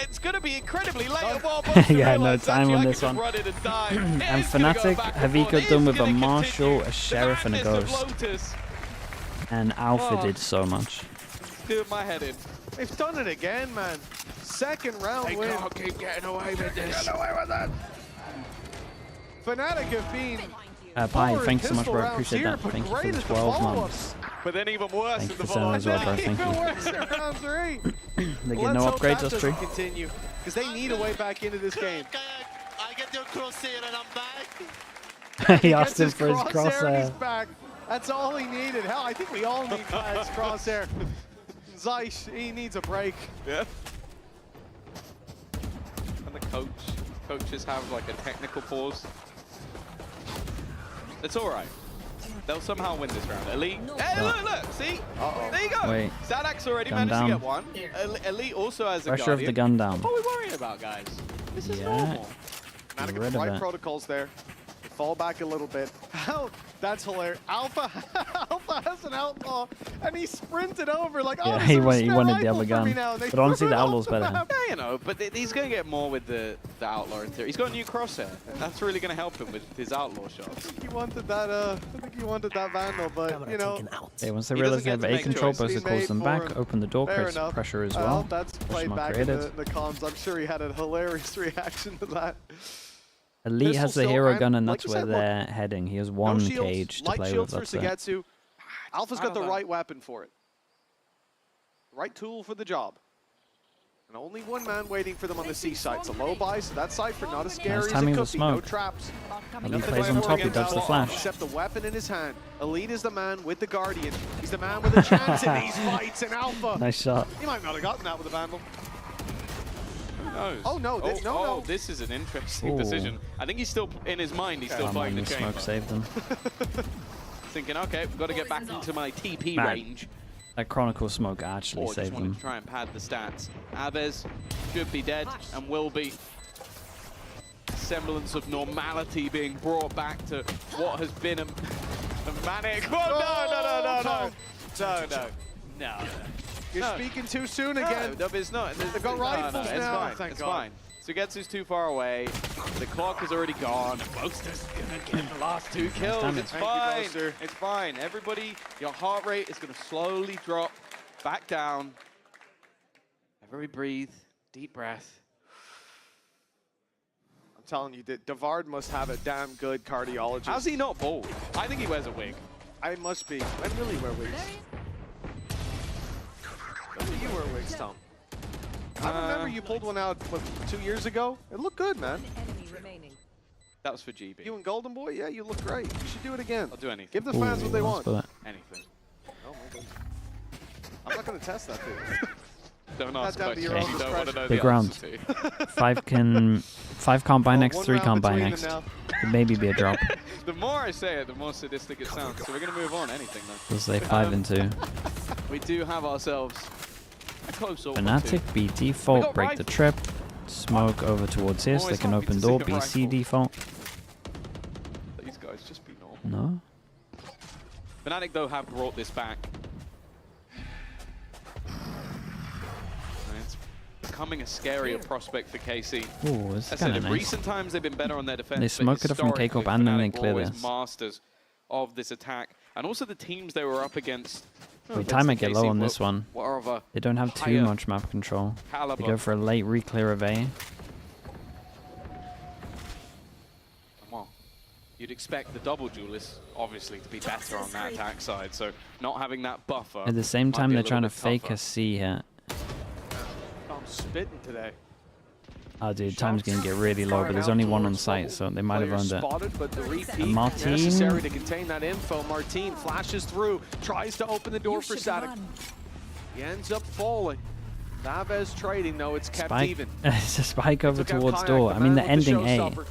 It's going to be incredibly late. Yeah, no time on this one. Run in and die. And Fnatic have eco done with a Marshall, a Sheriff, and a Ghost. Lotus. And Alpha did so much. Doing my head in. They've done it again, man. Second round win. Can't keep getting away with this. Get away with that. Fnatic have been Pi, thanks so much, pistol bro. rounds Appreciate here, that. but Thank you for great the at the 12 follow-ups. months. But then even worse Thank in you the for sending as well, bro. Thank even you. worse in round 3. They get Let's no hope upgrades, that that's true. doesn't continue, because they need a way back into this game. I get your crosshair and I'm back. He asked him Gets for his and crosshair. he's back. That's all he needed. Hell, I think we all need Kayak's crosshair. Zeiss, he needs a break. Yeah. And the coaches have like a technical pause. It's all right. They'll somehow win this round. Elite. Hey, look, see? There you go. Wait. Sadak's already Gun managed to down. get one. Elite also has a Pressure of Guardian. the gun down. What are we worrying about, guys? This is Yeah. normal. Fnatic Get have rid the of right it. protocols there. They fall back a little bit. How? That's hilarious. Alpha has an outlaw, and he sprinted over like, oh, Yeah, there's he a wanted spare the rifle other for me gun. now. And they But honestly, threw the it off outlaw's better. map. Yeah, you know, but he's going to get more with the outlaw in theory. He's got a new crosshair. That's really going to help him with his outlaw shots. He wanted that. I think he wanted that Vandal, but you know. Okay, once they He realize doesn't they get have to A make control, choice. Boaster Been calls made them for back, him. open the door, Fair creates enough. pressure as Well, well. that's Push played mark back created. in the comms. I'm sure he had a hilarious reaction to that. Elite Pistol has the still, hero and gun, and like that's you where said, look, they're heading. He has one no shields, cage to light play shields with. for That's it. Sugetsu. Alpha's got the right weapon for it. Right tool for the job. And only one man waiting for them on the C side. It's a low buy, so that Cypher not as scary as it timing could with be. No smoke. traps. Elite Nothing plays to on play top, for he does the against flash. Except the weapon in his hand. Elite is the man with the Guardian. He's the man with a chance in these fights, and Alpha. Nice shot. He might not have gotten that with a Vandal. Who knows? Oh, no, no. This is an interesting Ooh. decision. I think he's still, in his mind, he's still Come fighting on, the the chamber. smoke saved him. Thinking, okay, we've got to get back into my TP Man. range. That Chronicle smoke actually Or just saved wanted them. to try and pad the stats. Aves should be dead and will be. Semblance of normality being brought back to what has been a manic. Oh, no. You're speaking too soon again. No, it's not. They've got rifles it's now. Fine. Thank it's God. fine. Sugetsu's too far away. The clock is already gone. Boaster's gonna get the last 2 kills. damage. It's Thank you, fine. Boaster. It's fine. Everybody, your heart rate is gonna slowly drop back down. Everybody breathe. Deep breath. I'm telling you, Davard must have a damn good cardiologist. How's he not bald? I think he wears a wig. I must be. I really wear wigs. When do you wear wigs, Tom? I remember you pulled one out, what, 2 years ago? It looked good, man. That was for GB. You and Golden Boy? Yeah, you look great. You should do it again. I'll do anything. Give the fans what they Ooh, want. nice bullet. Anything. Oh my goodness. I'm not going to test that, dude. Don't ask down to questions your you own don't want to know Big the round. answer to. 5 can't buy next, one 3 round can't buy between next. them Could maybe be a drop. The more I say it, the more sadistic it sounds. So we're going to move on. Anything, though. We'll say 5 and 2. We do have ourselves a close order. Fnatic, B We default, got break the rifles. trip. Smoke over towards his. They Always can happy open to door, see a BC rifle. default. These guys just be normal. No? Fnatic, though, have brought this back. And it's becoming a scarier prospect for KC. Ooh, this I is said, kind in of nice. recent times, they've been better on their defense. They but smoke it up from historically, K-Corp and then they Fnatic were clear always this. masters of this attack. And also the teams they were up against. The time might get low on this one. Were of a They don't have too higher much map control. caliber. They go for a late re-clear of A. Well, you'd expect the double duelists, obviously, to be better on that attack side. So not having that buffer. At the same might time, be a they're trying to little bit fake tougher. a C here. I'm spitting today. Oh, dude, time's going to get really low, but there's only one on site, so they might have Players earned it. spotted, but the repeat And Martin. necessary to contain that info. Martin flashes through, tries to open the door for Static. He ends up falling. Naves trading, though, it's kept Spike. even. It's a spike over Took out towards Kayak, door. the I mean, man they're with the ending A. showstopper.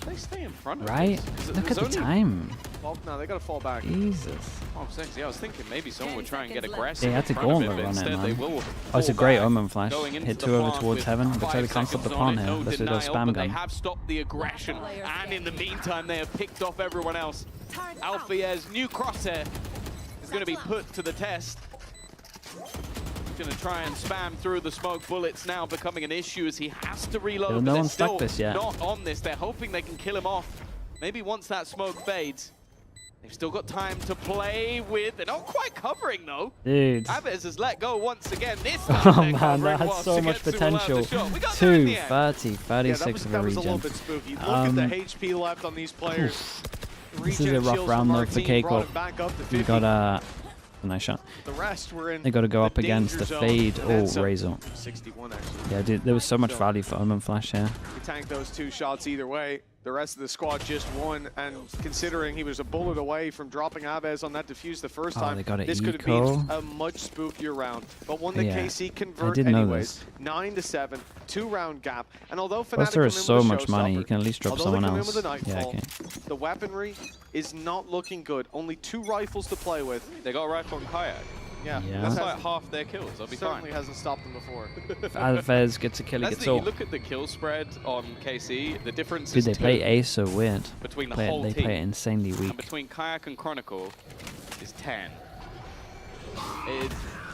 They stay in front of Right? this, 'cause Look at there's the only- time. Well, no, they got to fall back. Jesus. Oh, yeah, I was thinking maybe someone would try and get aggressive. They had to in front of gauntlet but run it, instead they man. will Oh, it's a fall great back, Omen flash. going into Hit the 2 over plant towards with heaven. Looks like 5 they can't stop the seconds pawn on it, here. no Let's do those denial, spam but they gun. have stopped the aggression, and in the meantime, they have picked off everyone else. Alfier's new crosshair is going to be put to the test. Going to try and spam through the smoke. Bullets now becoming an issue as he has to reload. Yeah, but no they're one's stuck still this yet. not on this. They're hoping they can kill him off. Maybe once that smoke fades. They've still got time to play with. They're not quite covering though. Dude. Abbas has let go once again. This Oh time man, that had so much potential. 2, 30, 36 of a That was a little region. bit spooky. Look at the HP left on these players. This is a rough round though for K-Corp. They got a nice shot. The rest were in They got to go the up against the danger fade zone. or That's a Razor. 61 actually. Yeah, dude, there was so much value for Omen Flash here. He tanked those 2 shots either way. The rest of the squad just won, and considering he was a bullet away from dropping Aves on that defuse the first time, they got a this could have eco. been a much spookier round. But one that Yeah, KC I convert did know anyways. this. 9-7, 2-round gap. And although Plus Fnatic there come is in so with a much money, you showstopper, can at least drop although someone they come else. in with a Yeah, nightfall, okay. the weaponry is not looking good. Only 2 rifles to play with. They got a rifle on Kayak. Yeah, Yeah. That's like half their kills. I'll be certainly fine. hasn't stopped them before. If Alves gets a kill, he That's gets the, you all. look at the kill spread on KC. The difference Dude, is they 2 play A so weird. between the Play it- whole they team. play it insanely And weak. between Kayak and Chronicle is 10.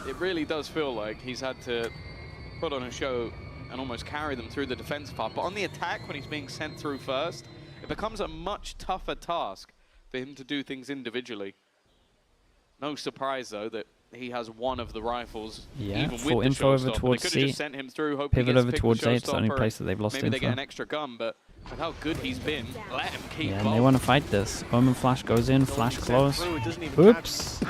It really does feel like he's had to put on a show and almost carry them through the defensive part. But on the attack, when he's being sent through first, it becomes a much tougher task for him to do things individually. No surprise, though, that he has one of the rifles, Yeah, even full with info the over showstopper. towards They could have C. just sent him through, hope Pivot he gets over picked towards the A, it's the only showstopper, place that they've lost maybe they info. get an extra gun, but with how good he's been, let him keep Yeah, going. and they want to fight this. Omen Flash goes in, Flash Sent close. through, it doesn't even Oops.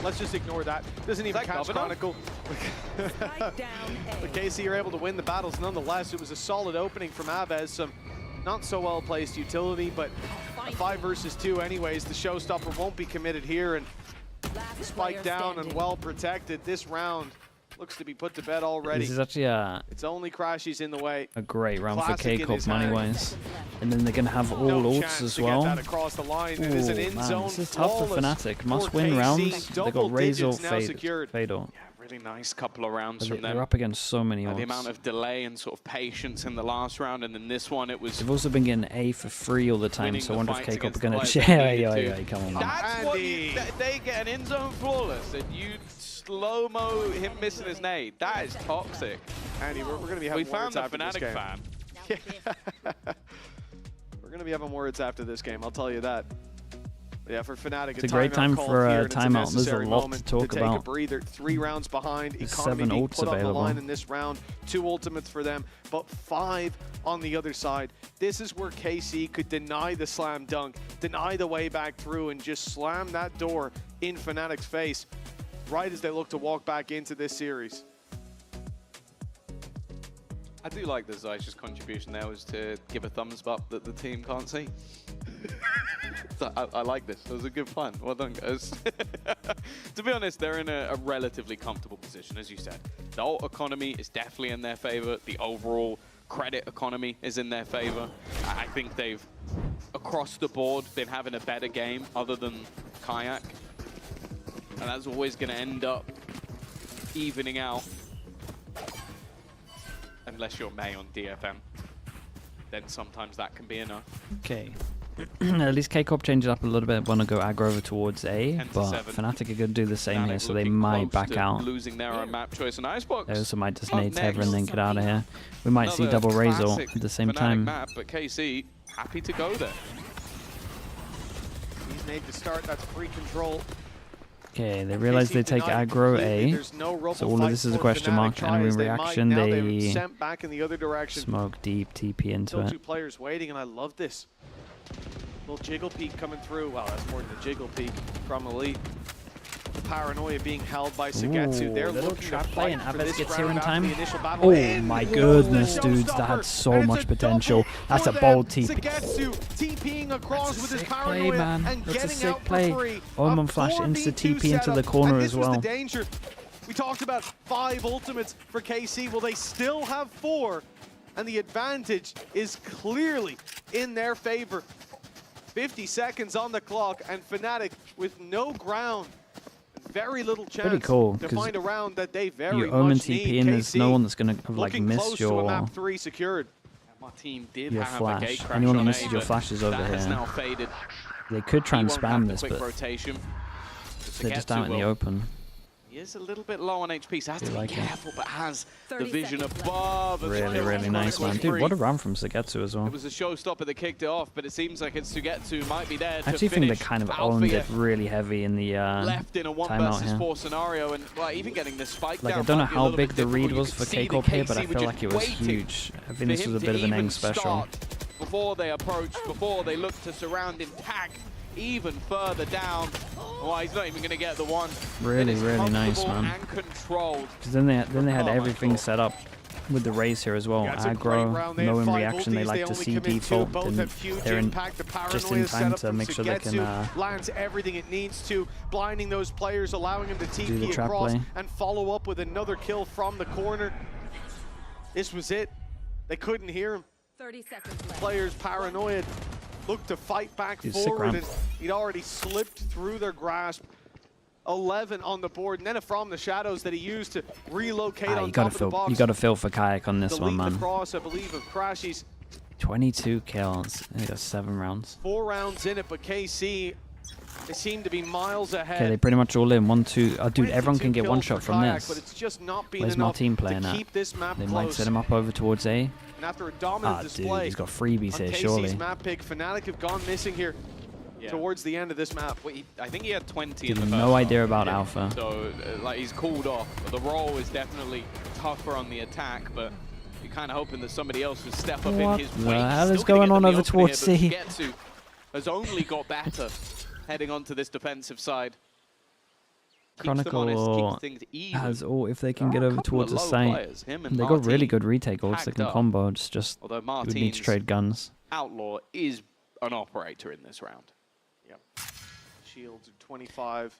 Let's just ignore that. Doesn't even catch Governor? Chronicle. But KC are able to win the battles nonetheless. It was a solid opening from Aves. Some not so well placed utility, but a 5 versus 2 anyways. The showstopper won't be committed here, and spike down and well protected. This round looks to be put to bed already. This is actually It's only Crashy's in the way. a great round for Classic in K-Corp his hand. money-wise. And then they're going to have all No ults chance as to well. get that across the line. It is an Ooh, in-zone man, this is tough for flawless Fnatic. Must for win KC. rounds. They Double got Razor digits now faded. secured. Fatal. Really nice couple of rounds But from they're them. up against so many The ults. amount of delay and sort of patience in the last round, and in this one it was They've also been getting A for free all the time, winning so I the wonder if fights K-Corp are against going the to players share. they needed Yeah, to. come on. Man. That's what they get an in-zone flawless, and you slow-mo him missing his nade. That is toxic. Andy, we're going to be We having found words the after this Fnatic game. fan. We're going to be having words after this game, I'll tell you that. Yeah, for Fnatic, It's a great time for a timeout. There's a lot to talk take a about. breather. 3 rounds behind. There's Economy 7 being ults put on the available. line in this round. 2 ultimates for them, but 5 on the other side. This is where KC could deny the slam dunk, deny the way back through, and just slam that door in Fnatic's face right as they look to walk back into this series. I do like the Zeish's contribution there was to give a thumbs up that the team can't see. So I like this. It was a good plan. Well done, guys. To be honest, they're in a relatively comfortable position, as you said. The ult economy is definitely in their favor. The overall credit economy is in their favor. I think they've, across the board, been having a better game other than Kayak. And that's always going to end up evening out. Unless you're May on DFM. Then sometimes that can be enough. Okay. At least K-Corp changes up a little bit. Want to go aggro over towards A, 10 to but 7. Fnatic are going to do the same Fnatic here, so they looking might close back to out. losing their own map choice, and Icebox. They also might just up nade Tether and next. then get out of here. We might see Another double Razor classic at the same Fnatic time. map, but KC happy to go there. He's made to start. That's free control. Okay, they realize they take aggro A, so all of this is a question mark. Enemy reaction, they sent back in the other direction. smoke deep, TP into Still it. 2 players waiting, and I love this. Little jiggle peek coming through. Wow, that's more than a jiggle peek from Elite. Paranoia being held by Sugetsu. Ooh, They're little looking trap to play fight and for Aves this gets here in round after time. the initial battle. Oh And my the goodness, dudes, showstopper. that had so And it's much a potential. double That's a for bold them. TP. Sugetsu TPing across That's a with his sick play, Paranoia man. and That's a getting sick out play. for free. Omen A Flash 4v2 insta TP into the setup, corner and as this was well. the danger. We talked about 5 ultimates for KC. Well, they still have 4. and the advantage is clearly in their favor. 50 seconds on the clock, and Fnatic with no ground, very little chance cool, to find a round that they very you own much TP need. and there's no one that's gonna like looking miss close to a your map 3 secured. My team did your have a gate flash. crash Anyone that on misses A, your but flashes over that has here. now faded. They could try He and won't have spam the this, quick but rotation. they're just out in the open. He is a little bit low on HP, so has to be like it. careful, but has the vision above. Really, really nice, man. Dude, what a run from Sugetsu as well. It was a showstopper that kicked it off, but it seems like it's Sugetsu might be there to I actually think they finish. kind of Alpha owned it get really heavy in the left in a 1 timeout versus here. 4 scenario, and well, even getting the spike Like, down I don't know might be a how little big bit the read difficult. was You for could see KCORP that here, but I KC were feel just like it was waiting huge. I think for this him was a to bit of an even Eng special. start before they approach, before they look to surround him, tag even further down. Well, he's not even going to get the one. Really, It is really nice, comfortable man. and controlled. Because then they had Oh my everything God. set up with the Raze here as well. That's a great Aggro, round. They no had in 5 reaction. They ultis, like they to only see commit 2. default. Both And have huge they're in impact. The just in paranoia time setup to from make sure they can Sugetsu lands everything it needs to, blinding those players, allowing him to do the TP trap across play. and follow up with another kill from the corner. This was it. They couldn't hear him. 30 seconds left. Players paranoid, looked to fight back Dude, sick forward, round. and he'd already slipped through their grasp. 11 on the board, and then from the shadows that he used to relocate on you top gotta of the feel, box. you gotta feel for Kayak on this Delete one, the man. cross, I believe, of Crashies. 22 kills. They got 7 rounds. 4 rounds in it, but KC, they seem to be miles ahead. Okay, they pretty much all in. 1, 2. Oh, dude, everyone can get 1 kills shot for from Kayak, this. but it's just not been Where's enough Martin playing to at? keep this map They close. might set him up over towards A. And after a dominant Dude, display he's got freebies on here, KC's surely. map pick, Fnatic have gone missing here towards the end of this map. Well, I think he had 20 Dude, in the first no idea half. about Alpha. So, like, he's cooled off. The role is definitely tougher on the attack, but you're kind of hoping that somebody else would step up What in his the way. hell Still is gonna going get on them the over opening towards here, C? but Sugetsu has only got better heading onto this defensive side. Keeps them honest, Chronicle keeps things even. has all if they can There get are a over couple of towards the low site. players, him and They got really Martin good retake ults they tagged can up. combo. It's just Although you would need to Martin's trade guns. Outlaw is an operator in this round. Yep. Shields are 25.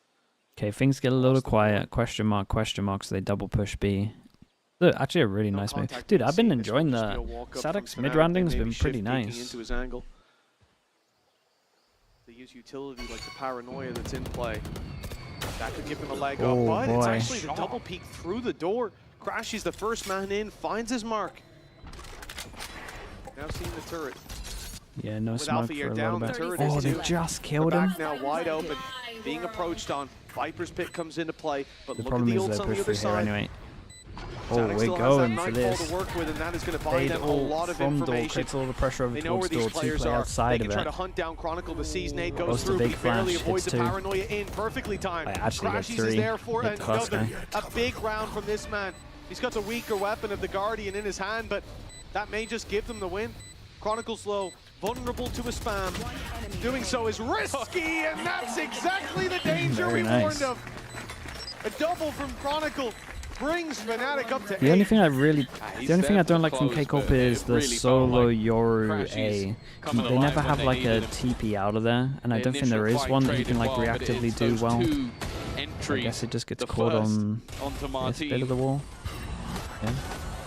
Okay, things get a little quiet. Question mark, so they double push B. Look, actually a really nice move. Contact Dude, from I've been C. This enjoying might just the be a walk-up from Static's Fnatic. mid-rounding has Maybe been shift pretty peeking nice. into his angle. They use utility like the paranoia that's in play. That could give him a leg Oh, up, but it's boy. actually the double peek through the door. Crashies the first man in, finds his mark. Now seeing the turret. Yeah, no With smoke Alpha, for you're a down, little the bit. turret Oh, is they too. just The killed him. back now wide open, being approached on. Viper's Pit comes into play, but The look at problem the is ults they're on the pushed other through here side. anyway. Oh, Static we're still has going that for nightfall this. to work with, and that is going to buy Fade them a all lot of from door, information. takes all the pressure over They know where towards these door, 2 players play are. outside They can of try it. to hunt down Chronicle. The Seas Nate goes Goes to through, but big he barely flash, avoids the hits 2. paranoia in. Perfectly timed. I actually get Crashies 3. is there for Hit the first another. guy. A big round from this man. He's got the weaker weapon of the Guardian in his hand, but that may just give them the win. Chronicle's low, vulnerable to a spam. Doing so is risky, and that's exactly the danger Very we nice. warned of. A double from Chronicle brings Fnatic up to The only 8. thing I really, he's the only thing there I don't for like from close, KCORP but is it the really felt solo like Yoru Crashies A. coming They alive never when have they like a needed him. TP out of there, and I The don't think there initial is fight one that you traded can like well, but reactively it's do those well. 2 I entries, guess it just gets the caught first on onto this Martin, bit of the wall. Yeah. and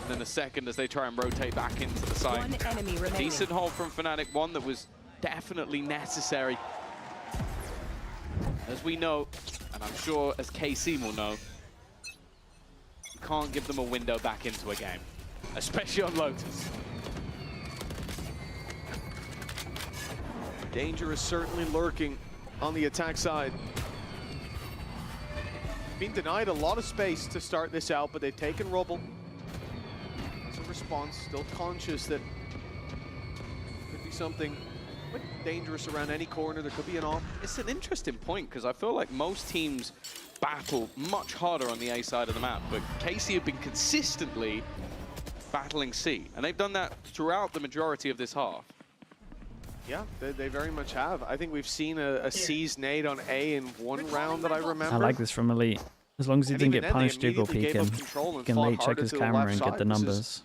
then the second as they try and rotate back into the site. One enemy remaining. Decent hold from Fnatic, one that was definitely necessary. As we know, and I'm sure as KC will know, you can't give them a window back into a game, especially on Lotus. Danger is certainly lurking on the attack side. Been denied a lot of space to start this out, but they've taken rubble. As a response, still conscious that could be something quite dangerous around any corner. There could be an off. It's an interesting point because I feel like most teams battle much harder on the A side of the map, but KC have been consistently battling C, and they've done that throughout the majority of this half. Yeah, they very much have. I think we've seen a C's nade on A in one round that I remember. I like this from Elite. As long as he And didn't even get then, they punished, you go immediately peek gave him. up control He and can fought late check harder his to the camera left and get side. the This is numbers.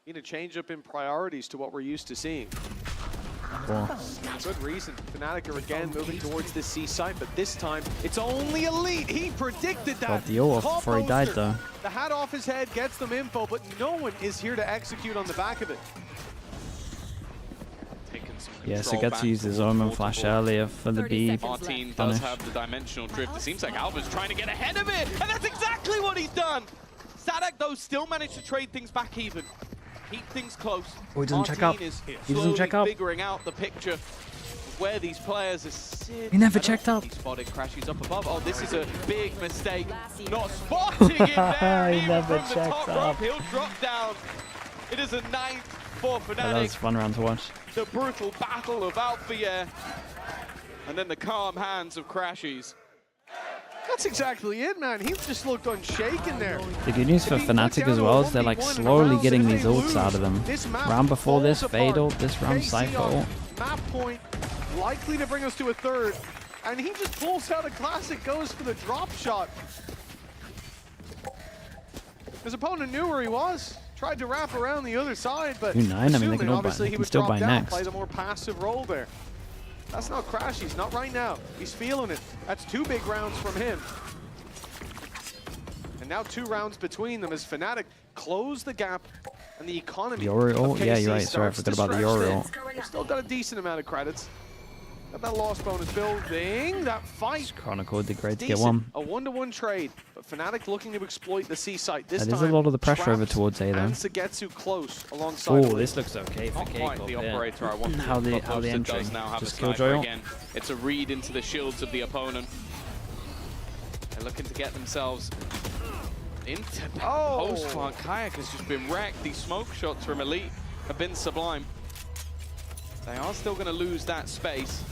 been a change up in priorities to what we're used to seeing. Good reason. Fnatic are again moving towards the C site, but this time it's only Elite. He predicted that. Got the ult off before he died though. The hat off his head gets them info, but no one is here to execute on the back of it. Yeah, so gets to use his Omen flash earlier for the B. Martin does have the dimensional drift. It seems like Alva's trying to get ahead of it, and that's exactly what he's done. Sadak, though, still managed to trade things back even. Keep things close. Oh, he doesn't check up. He doesn't check up. Figuring out the picture of where these players are sitting. He never checked up. He spotted Crashies up above. Oh, this is a big mistake. Not spotting him there. He never from the checked top up. rope, he'll drop down. It is a 9th for Fnatic. That was a fun round to watch. The brutal battle of Alpha, and then the calm hands of Crashies. That's exactly it, man. He just looked unshaken there. The good news for Fnatic as well is they're like slowly getting these ults out of them. Round before this, Fade ult, this round Cypher ult. Map point, likely to bring us to a third. And he just pulls out a classic, goes for the drop shot. His opponent knew where he was. Tried to wrap around the other side, but 2-9, I mean, they can all buy, obviously they he can would still drop buy down, next. plays a more passive role there. That's not Crashies, not right now. He's feeling it. That's 2 big rounds from him. And now 2 rounds between them as Fnatic close the gap and the economy. Yoru ult? Yeah, you're right. KC Sorry, I starts forgot to about the stretch Yoru thin. ult. They've still got a decent amount of credits. Got that lost bonus building, that fight. Chronicle did great to get Decent. one. A 1-to-1 trade, but Fnatic looking to exploit the C site. This That is time, a lot of the pressure over Traps towards A though. and Sagetsu close alongside. Oh, Elite. this looks okay for Not quite the KCOP, operator I wanted. How the But Boaster entry? does now have Just a sniper Killjoy ult? again. It's a read into the shields of the opponent. They're looking to get themselves into that post plant. Kayak has just been wrecked. These smoke shots from Elite have been sublime. They are still going to lose that space.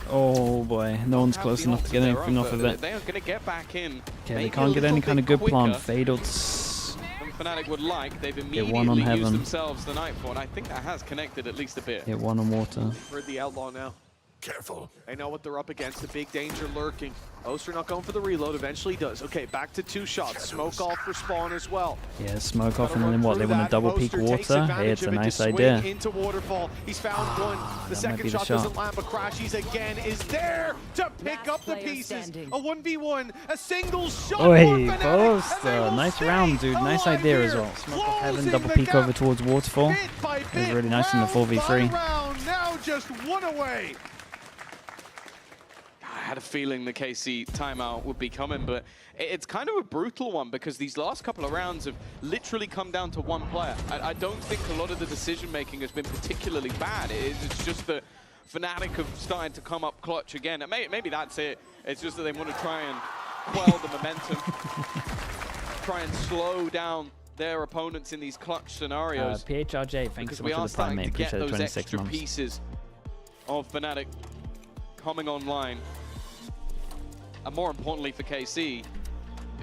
Oh boy, no one's close enough to get anything off of it. They are going to get back in. Okay, they maybe can't a get any little kind of bit good plan. quicker Fade ults. than Fnatic would like. They've Get one on immediately used Heaven. themselves the Nightfall, and I think that has connected at least a bit. Hit one on water. For the Outlaw now. Careful. They know what they're up against. The big danger lurking. Oster not going for the reload. Eventually does. Okay, back to 2 shots. Smoke off for spawn as well. Yeah, smoke off and then what? They want to double peek water? Hey, it's a nice idea. Into waterfall. He's found one. The second shot doesn't land, but Crashies again is there to pick up the pieces. A 1v1, a single shot. Oi, Boaster. Nice round, dude. Nice idea as well. Smoke off Heaven, double peek over towards waterfall. It was really nice in the 4v3. Now just 1 away. I had a feeling the KC timeout would be coming, but it's kind of a brutal one because these last couple of rounds have literally come down to one player. I don't think a lot of the decision-making has been particularly bad. It's just that Fnatic have started to come up clutch again. And maybe that's it. It's just that they want to try and quell the momentum, try and slow down their opponents in these clutch scenarios. PHRJ, thanks so much for the prime, mate. Appreciate the 26 extra months. pieces of Fnatic coming online. And more importantly for KC,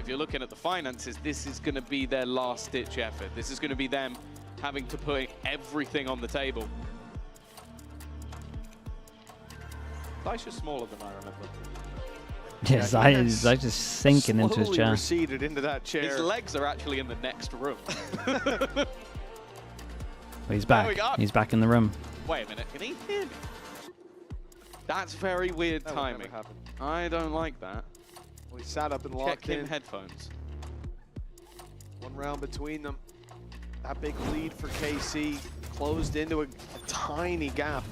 if you're looking at the finances, this is going to be their last-ditch effort. This is going to be them having to put everything on the table. Dice is smaller than I remember. Yeah, Zai just sinking into his chair. Receded into that chair. His legs are actually in the next room. Well, he's back. He's back in the room. Wait a minute, can he hear me? That's very weird timing. I don't like that. We sat up and locked Check him in. headphones. 1 round between them. That big lead for KC closed into a tiny gap.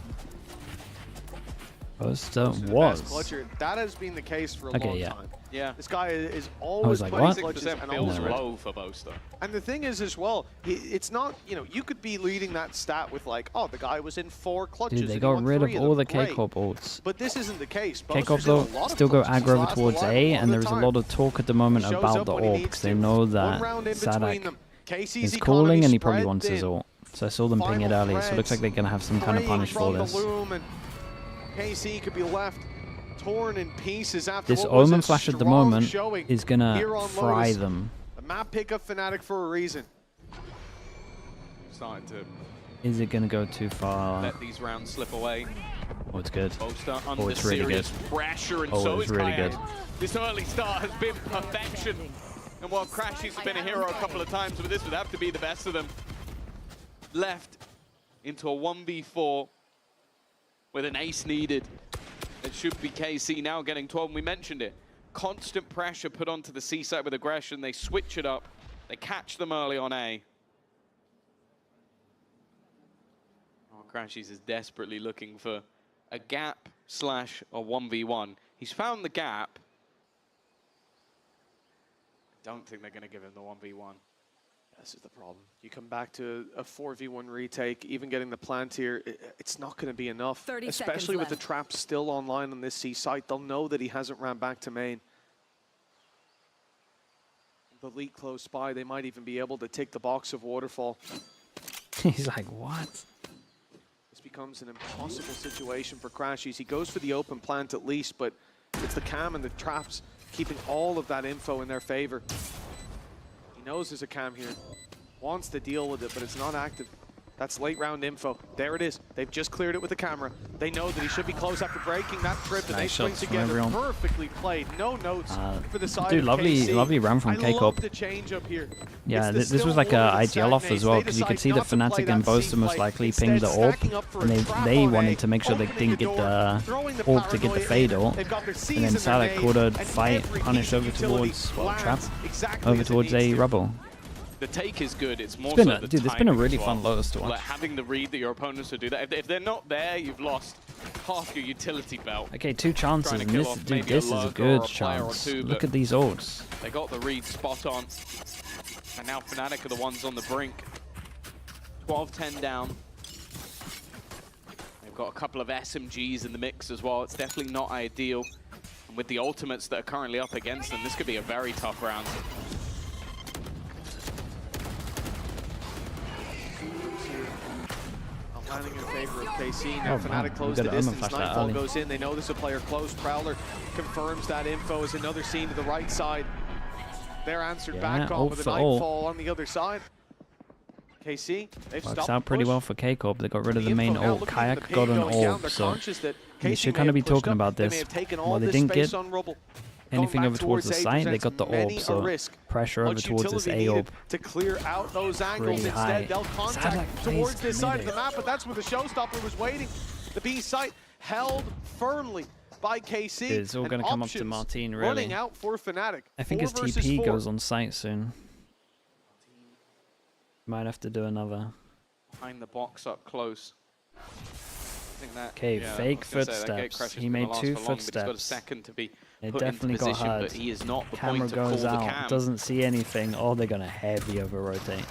Boaster Best was. clutcher. That has been the case for a Okay, long yeah. time. Yeah. This guy is always like, putting what? clutches and feels always low for Boaster. And the thing is as well, it's not, you know, you could be leading that stat with like, oh, the guy was in 4 clutches. Dude, they and he got won rid of 3 all the them. KCOP ults. But this isn't the case. KCOP Boaster's in though a lot of still go clutches. aggro over He's towards last A, alive and all there's the a time. lot of talk at the moment Shows about up the when he AWP needs because they to. know 1 that round in between Sadak them. KC's is economy calling and he probably spread wants his thin. ult. So I saw them ping it Final early, so it looks like they're going to have some kind of praying punish for from the this. loom, and KC could be left torn in pieces after This what was Omen a flash at the strong moment showing is going here to on fry Lotus. them. The map pick up Fnatic for a reason. Starting to Is it going to go too far? let these rounds slip away. Oh, it's good. Boaster Oh, under it's really good. serious pressure, and Oh, so it's is really Kayak. good. This early start has been perfection. And while Crashies has been a hero a couple of times, but this would have to be the best of them. Left into a 1v4 with an ace needed. It should be KC now getting 12, and we mentioned it. Constant pressure put onto the C side with aggression. They switch it up. They catch them early on A. Oh, Crashies is desperately looking for a gap / a 1v1. He's found the gap. I don't think they're going to give him the 1v1. This is the problem. You come back to a 4v1 retake, even getting the plant here, it's not going to be enough. 30 especially with seconds the trap still online on this C site. They'll know that he hasn't ran back to main. The leak close by, they might even be able to take the box of Waterfall. He's like, what? This becomes an impossible situation for Crashies. He goes for the open plant at least, but it's the cam and the traps keeping all of that info in their favor. He knows there's a cam here, wants to deal with it, but it's not active. That's late round info. There it is. They've just cleared it with the camera. They know that he should be close after breaking that trip, and Nice they string shots from together. everyone. Perfectly played. No notes for the side Dude, of lovely, KC. lovely run from I KCOP. love the change up here. Yeah, It's the this was still like a order that ideal off as stagnates. well, They because you could decide see the not to play Fnatic that and Boaster C most play. likely Instead, pinged the orb, stacking up for a and trap they on wanted A, to make sure they opening didn't the get door, the throwing the orb to get the paranoia fade in. ult, They've got their and C's then in their Salak name, called a and fight, every punish decent over utility towards, well, lands trap, exactly over as it towards needs A to. rubble. The take is good. It's more It's been so a- the dude, it's been a timing really as fun well. Lotus to watch. Like having the read that your opponents will do that. If they're not there, you've lost half your utility belt. Okay, 2 chances, Trying to and kill this, off dude, maybe this a is a lurker or good a player or chance. two, Look but at these ults. They got the read spot on. And now Fnatic are the ones on the brink. 12-10 down. They've got a couple of SMGs in the mix as well. It's definitely not ideal. And with the ultimates that are currently up against them, this could be a very tough round. Landing in favor of KC. Now Oh, Fnatic man, closed we the got an Omen distance. flash that Nightfall early. goes in. They know there's a player close. Prowler confirms that info as another scene to the right side. They're answered back on ult with a for ult. Nightfall on the other side. KC, they've Works stopped out the pretty push. well for KCOP. They got rid of The the main info now ult. looking at the Kayak ping got an going down. orb, They're so conscious that we KC should may kind of have be pushed talking up. about They may this. have taken all Well, they this didn't space get on Rubble. anything Going over back towards the towards A site. They got the presents orb, many a so risk. pressure over Much towards this utility A needed orb. to clear out those angles. Pretty high. Instead, they'll contact Salak towards plays this side of the committed. map, but that's where the showstopper was waiting. The B site held firmly by KC. It's all and going to come up to options Martin, running really. out for Fnatic. I think 4 his versus TP 4. goes on site soon. Might have to do another. Behind the box up close. I think that, Okay, yeah, fake I was gonna say, that gate footsteps. crash is He gonna made last 2 for long, but he's got a footsteps. second to be It put definitely into got position, hard. but he is not the Camera point to call goes the out, cam. doesn't see anything. Oh, they're going to heavy over rotate.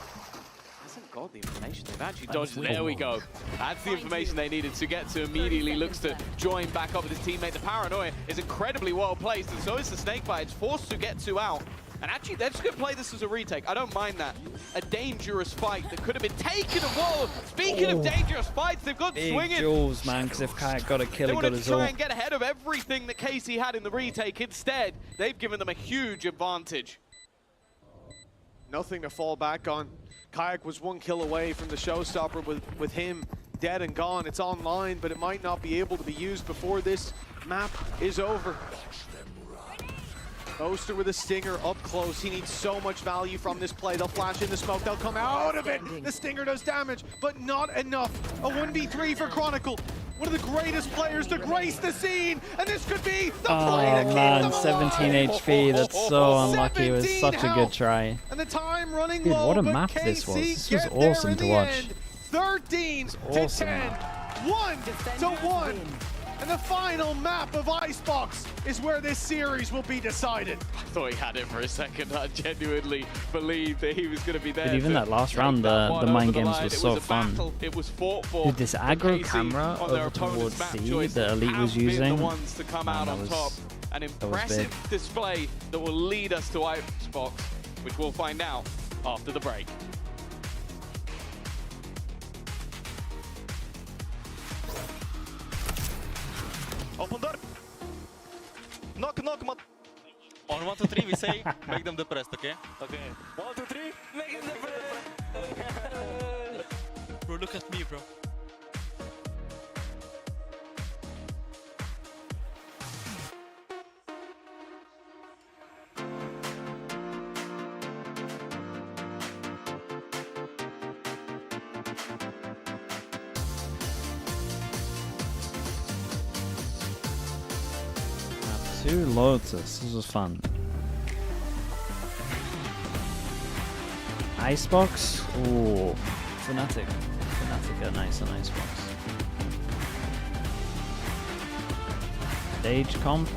Hasn't got the information. They've actually dodged it. There we go. That's the information they needed. Sugetsu immediately looks to join back up with his teammate. The paranoia is incredibly well placed, and so is the snakebite. It's forced Sugetsu out. And actually, they're just going to play this as a retake. I don't mind that. A dangerous fight that could have been taken. Whoa! Speaking of dangerous fights, they've got Big swinging. Jules, man, because if Kayak got a kill, They he got wanted to his try ult. and get ahead of everything that KC had in the retake. Instead, they've given them a huge advantage. Nothing to fall back on. Kayak was 1 kill away from the showstopper with him dead and gone. It's online, but it might not be able to be used before this map is over. Boaster with a stinger up close. He needs so much value from this play. They'll flash in the smoke. They'll come out of it. The stinger does damage, but not enough. A 1v3 for Chronicle. One of the greatest players to grace the scene. And this could be the play to Oh keep man, them 17 alive. HP. That's so unlucky. It was 17 such a good health. try. And the time running Dude, low, what a but map this was. KC This was get there awesome in to the watch. end. 13 to awesome 10. 1-1. And the final map of Icebox is where this series will be decided. I thought he had it for a second. I genuinely believed that he was going to be there. But even to that last take round, that the one over mind games line. was It so a fun. battle. It was fought for. Dude, this aggro KC camera on their over opponent's towards map C choice that Elite was have been using, the ones to come out that on was- top. An was impressive display that will lead us to Icebox, which we'll find out after the break. Open door. Knock, knock, on 1, 2, 3, we say, make them depressed, okay? Okay. 1, 2, 3, make them depressed. Bro, look at me, bro. To Lotus. This was fun. Icebox. Ooh. Fnatic. Fnatic are nice on Icebox. Stage comp.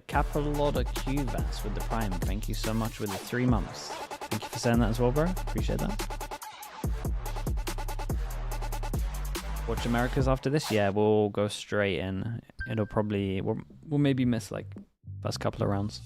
Capaloda Qvas with the Prime. Thank you so much with the 3 months. Thank you for saying that as well, bro. Appreciate that. Watch Americas after this? Yeah, we'll go straight in. It'll probably... We'll maybe miss like first couple of rounds.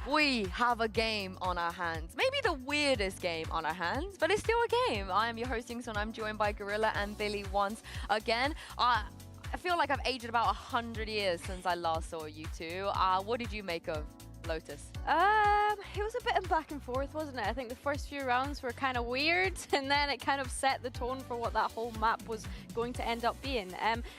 We have a game on our hands. Maybe the weirdest game on our hands, but it's still a game. I am your hosting, so I'm joined by Gorilla and Billy once again. I feel like I've aged about 100 years since I last saw you two. What did you make of Lotus? It was a bit of back and forth, wasn't it? I think the first few rounds were kind of weird, and then it kind of set the tone for what that whole map was going to end up being.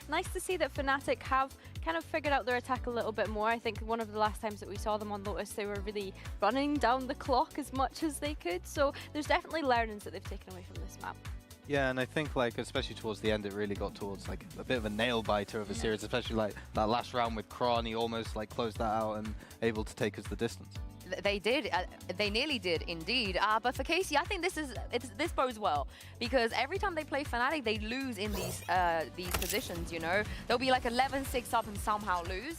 Nice to see that Fnatic have kind of figured out their attack a little bit more. I think one of the last times that we saw them on Lotus, they were really running down the clock as much as they could. So there's definitely learnings that they've taken away from this map. Yeah, and I think like especially towards the end, it really got towards like a bit of a nail biter of a series, especially like that last round with Kron. He almost like closed that out and able to take us the distance. They did. They nearly did, indeed. But for KC, I think this bodes well, because every time they play Fnatic, they lose in these positions. You know, they'll be like 11-6 up and somehow lose.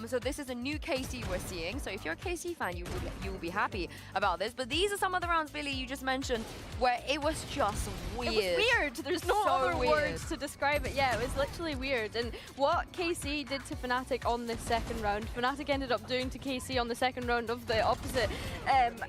So this is a new KC we're seeing. So if you're a KC fan, you will be happy about this. But these are some of the rounds, Billy, you just mentioned, where it was just weird. It was weird. There's no other words to describe it. Yeah, it was literally weird. And what KC did to Fnatic on this second round, Fnatic ended up doing to KC on the second round of the opposite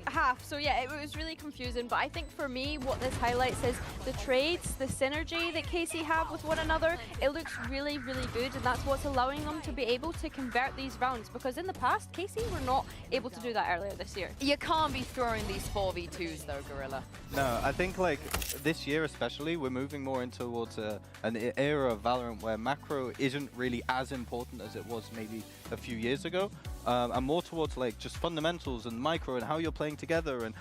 half. So yeah, it was really confusing. But I think for me, what this highlights is the trades, the synergy that KC have with one another. It looks really, really good, and that's what's allowing them to be able to convert these rounds. Because in the past, KC were not able to do that earlier this year. You can't be throwing these 4v2s though, Gorilla. No, I think like this year especially, we're moving more into towards an era of Valorant where macro isn't really as important as it was maybe a few years ago. And more towards like just fundamentals and micro and how you're playing together and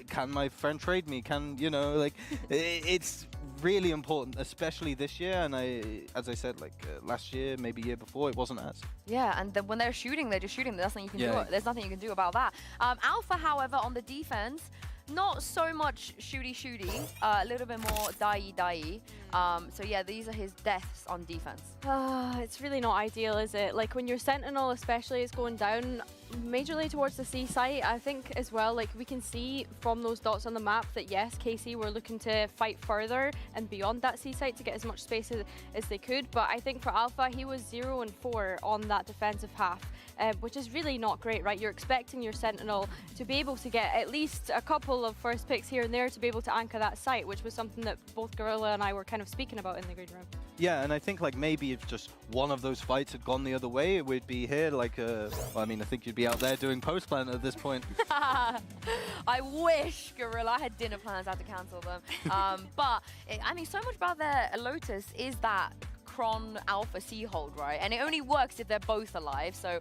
can my friend trade me, can you know, like it's really important, especially this year. And as I said, like last year, maybe year before, it wasn't as. Yeah, and when they're shooting, they're just shooting. There's nothing you can do. There's nothing you can do about that. Alpha, however, on the defense, not so much shooty, a little bit more die. So yeah, these are his deaths on defense. It's really not ideal, is it? Like when your Sentinel especially is going down majorly towards the C site, I think as well, like we can see from those dots on the map that yes, KC were looking to fight further and beyond that C site to get as much space as they could, but I think for Alpha, he was 0 and 4 on that defensive half, which is really not great, right? You're expecting your Sentinel to be able to get at least a couple of first picks here and there to be able to anchor that site, which was something that both Gorilla and I were kind of speaking about in the green room. Yeah, and I think like maybe if just one of those fights had gone the other way, it would be here. Like, well, I mean, I think you'd be out there doing post plan at this point. I wish Gorilla had dinner plans. I had to cancel them. But I mean, so much about their Lotus is that Kron Alpha C hold, right? And it only works if they're both alive. So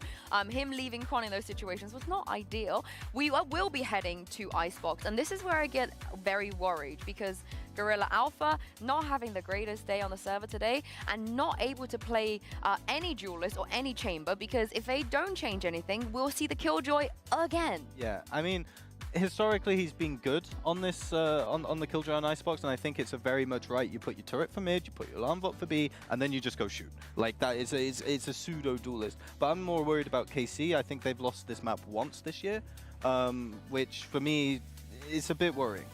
him leaving Kron in those situations was not ideal. We will be heading to Icebox, and this is where I get very worried because Gorilla Alpha not having the greatest day on the server today and not able to play any duelist or any chamber, because if they don't change anything, we'll see the Killjoy again. Yeah, I mean, historically he's been good on this on the Killjoy on Icebox, and I think it's a very much right. You put your turret for mid, you put your alarm bot for B, and then you just go shoot. Like that is it's a pseudo duelist. But I'm more worried about KC. I think they've lost this map once this year, which for me is a bit worrying.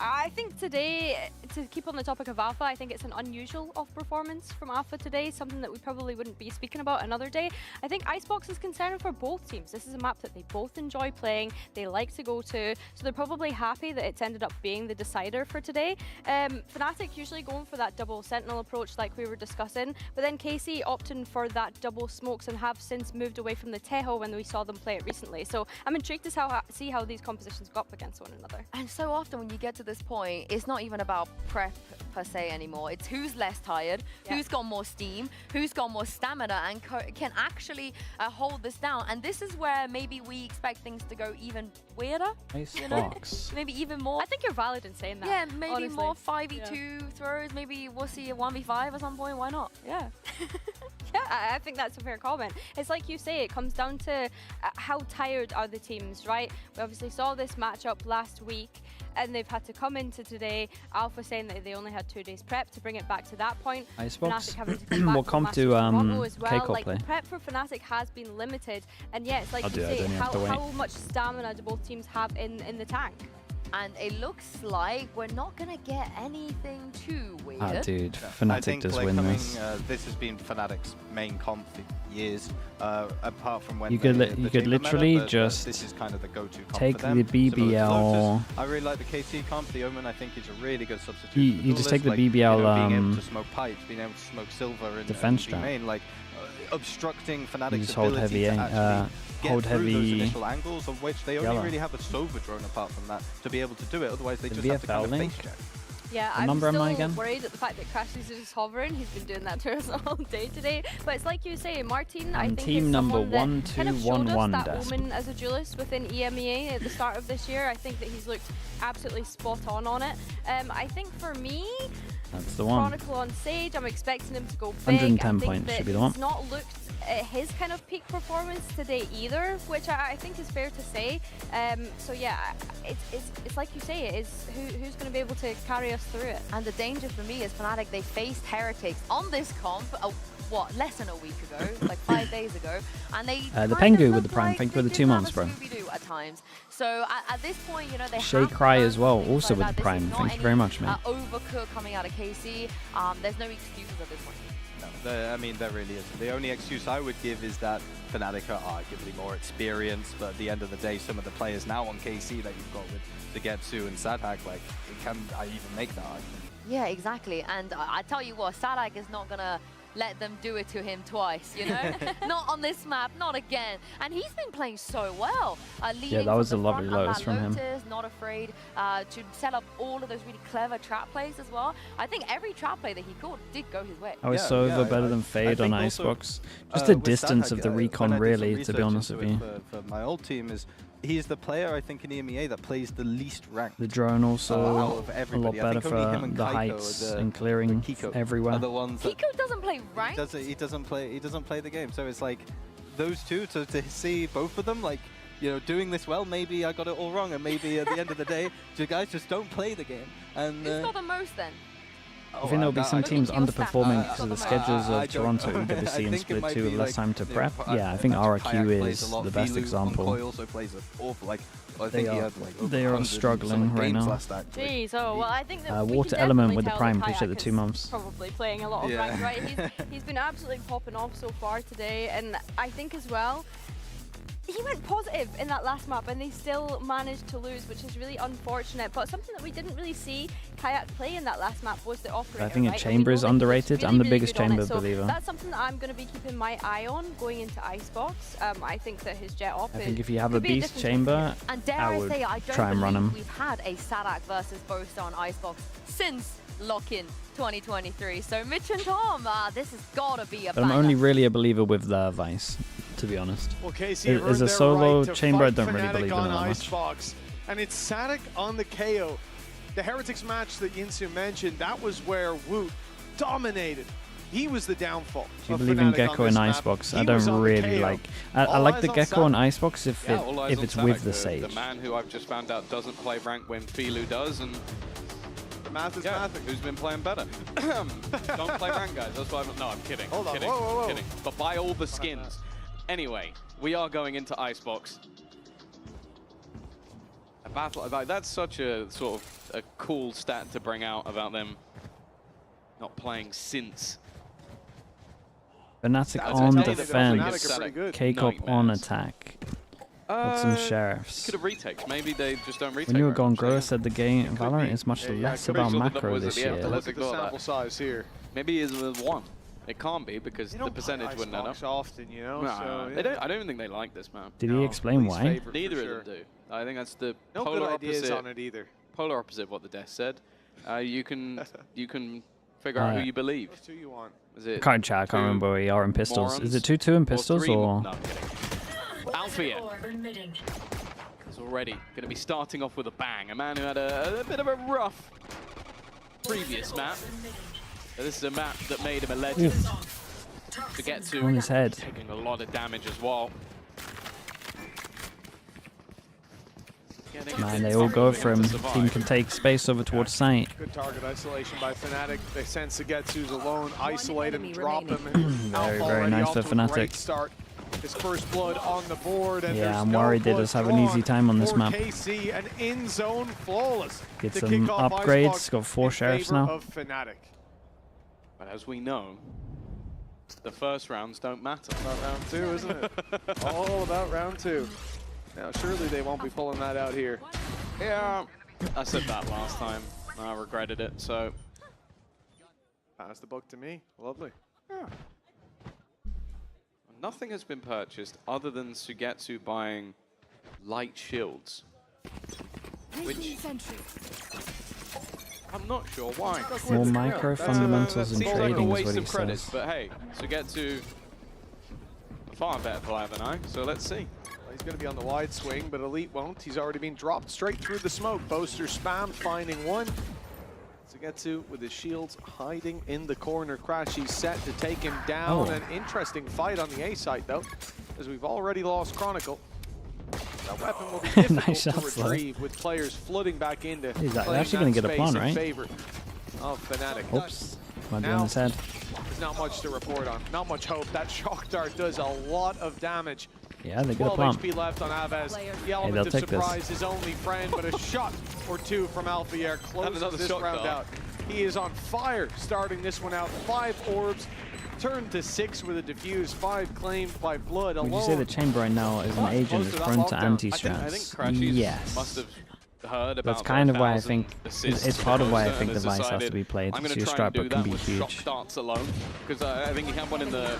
I think today, to keep on the topic of Alpha, I think it's an unusual off-performance from Alpha today, something that we probably wouldn't be speaking about another day. I think Icebox is concerning for both teams. This is a map that they both enjoy playing, they like to go to, so they're probably happy that it's ended up being the decider for today. Fnatic usually going for that double Sentinel approach like we were discussing, but then KC opting for that double smokes and have since moved away from the Teho when we saw them play it recently. So I'm intrigued to see how these compositions go up against one another. And so often when you get to this point, it's not even about prep per se anymore. It's who's less tired, who's got more steam, who's got more stamina, and can actually hold this down. And this is where maybe we expect things to go even weirder. Icebox. Maybe even more. I think you're valid in saying that. Yeah, maybe honestly. more 5v2 throws. Maybe we'll see a 1v5 at some point. Why not? Yeah. Yeah, I think that's a fair comment. It's like you say, it comes down to how tired are the teams, right? We obviously saw this matchup last week, and they've had to come into today. Alpha saying that they only had 2 days prep to bring it back to that point. Icebox. Fnatic having to come back We'll from come Masters to Toronto as well. K-Corp Like play. the prep for Fnatic has been limited, and yeah, it's like I'll you do it, I say, don't have to wait. how much stamina do both teams have in the tank? And it looks like we're not going to get anything too weird. Ah, dude, I Fnatic think does like win coming, this. this has been Fnatic's main comp for years, apart from when You could the you could chamber literally meta, but just this is kind of the go-to comp take for them. the Similar to BBL. Lotus. I really like the KC comp. The Omen I think is a really good substitute. You for just take the Duelist, like, BBL, you know, being able to smoke pipes, being able to smoke silver and defense B strat. main, like obstructing You Fnatic's just hold ability heavy, to actually get hold through those heavy. initial angles, of which they only yellow. really have a Sova drone apart from that to be able to do it. Otherwise, they The just have to kind of VFL link. face check. Yeah, What I'm number am I still again? worried at the fact that Crashes is just hovering. He's been doing that to us all day today. But it's like you say, Martin, I And think team is number someone that kind of showed 1211 us that Desp. Omen as a duelist within EMEA at the start of this year. I think that he's looked absolutely spot on it. I think for me, That's the one. Chronicle on Sage, I'm expecting him to go big. 110 I think points that should be the one. he's not looked at his kind of peak performance today either, which I think is fair to say. So yeah, it's like you say, it is who's going to be able to carry us through it. And the danger for me is Fnatic, they faced Heretics on this comp, less than a week ago, like 5 days ago, and they The kind of Pengu with look the Prime. like Thank you for they the do 2 have months, a bro. Scooby-Doo at times. So at this point, you know, they Shay have Cry to as well, learn also things with like the that. Prime. This is Thank not you very much, mate. Overcook coming out of KC. There's no excuses at this point. I mean, there really isn't. The only excuse I would give is that Fnatic are arguably more experienced, but at the end of the day, some of the players now on KC that you've got with Zagetsu and Sadhak, like, can I even make that argument? Yeah, exactly. And I tell you what, Sadak is not going to let them do it to him twice, you know? Not on this map, not again. And he's been playing so well. Yeah, that was a lovely Lotus from him. Lotus, not afraid to set up all of those really clever trap plays as well. I think every trap play that he caught did go his way. I was Sova better than Fade on Icebox. Just the distance of the recon, really, to be honest with you. For my old team is, he's the player, I think, in EMEA that plays the least ranked. The drone also out of a lot everybody. I better think for only him and the Kaiko heights are and clearing Kiko everywhere. are the ones that Kiko doesn't play ranked. he doesn't play the game. So it's like those two to see both of them, like you know, doing this well. Maybe I got it all wrong, and maybe at the end of the day, you guys just don't play the game. And Who's got the most then? I think there'll be some teams underperforming because of the schedules of Toronto, EWC, and Split 2 with less time to prep. Yeah, I think RRQ is the best example. Also plays an awful, like, I think They are struggling right now. Jeez, oh, well, I think that Water Element with the Prime, appreciate the 2 months. Probably playing a lot of rank, right? He's been absolutely popping off so far today, and I think as well, he went positive in that last map and they still managed to lose, which is really unfortunate. But something that we didn't really see Kayak play in that last map was the operator. I think a chamber is underrated. I'm the biggest chamber believer. That's something that I'm going to be keeping my eye on going into Icebox. I think that his jet op I think if you have a beast chamber, and dare I I would say, I don't try and run him. We've had a Sadak versus Boaster on Icebox since lock-in 2023. So Mitch and Tom, this has got to be a But I'm banger. only really a believer with the Vice, to be honest. Well, Casey, As a solo chamber, I don't really believe in it that much. Icebox. And it's Sadak on the KO. The Heretics match that Yinsu mentioned, that was where Woot dominated. He was the downfall. Do you believe in Gecko and Icebox? I don't really like. I like the Gecko and Icebox if it's with the Sage. The man who I've just found out doesn't play rank when Filu does, and the math is mathing. Who's been playing better? Don't play rank, guys. That's why no, I'm kidding. Hold on. Kidding. Whoa. Kidding. But buy all the skins. Anyway, we are going into Icebox. A battle, like, that's such a sort of a cool stat to bring out about them not playing since. Fnatic on defense, K-Corp on attack. Got some sheriffs. Could have retakes. Maybe they just don't retake. When you were gone, Grower said the game Valorant is much less about macro this year. Look at the sample size here. Maybe it's with 1. It can't be because the percentage wouldn't add up. Often, you know. No, they don't. I don't even think they like this map. Did he explain why? Neither of them do. I think that's the no polar good ideas opposite. on it either. Polar opposite of what the desk said. You can figure out who you believe. Who you want? Is it? Can't chat. I can't remember where you are in pistols. Is it 2-2 in pistols or? No, I'm kidding. Althea is already going to be starting off with a bang. A man who had a bit of a rough previous map. This is a map that made him a legend. To get to on his head. Taking a lot of damage as well. Man, they all go for him. Team can take space over towards site. Good target isolation by Fnatic. They sense Sugetsu's alone, isolate him, drop him. Very nice for Fnatic. Start. His first blood on the board, and yeah, I'm worried they just have an easy time on this map. KC and in zone flawless. Get some upgrades. Got 4 sheriffs now. Of Fnatic. But as we know, the first rounds don't matter. About round 2, isn't it? All about round 2. Now, surely they won't be pulling that out here. Yeah, I said that last time. I regretted it, so. Pass the book to me. Lovely. Yeah. Nothing has been purchased other than Sugetsu buying light shields. Which I'm not sure why. More micro fundamentals and trading is what he credit, says. but hey, Sugetsu a far better player than I, so let's see. He's going to be on the wide swing, but Elite won't. He's already been dropped straight through the smoke. Boaster spam, finding one. Sugetsu with his shields hiding in the corner. Crashy's set to take him down. An interesting fight on the A site, though, as we've already lost Chronicle. That weapon will be difficult Nice to shots, retrieve with players flooding back into He's playing actually going to get a pawn, right? favor of Fnatic. Oops. Might be on his head. There's not much to report on. Not much hope. That shock dart does a lot of damage. Yeah, they get a 12 pump. HP left on Avaz. The element they'll of take this. surprise, his only friend, but a shot or 2 from Alphier closes this round out. He is on fire starting this one out. 5 orbs, turned to 6 with a diffuse, 5 claimed by Blood alone. Would you say the chamber right now is an agent is prone to anti-strats? I think Crashy yes. must have heard about That's kind of why I think assists it's part of why I Boaster think and the has Vice has to decided, be played. I'm going So to your try and strap do book can that be with shock huge. darts alone, because I think he had one in the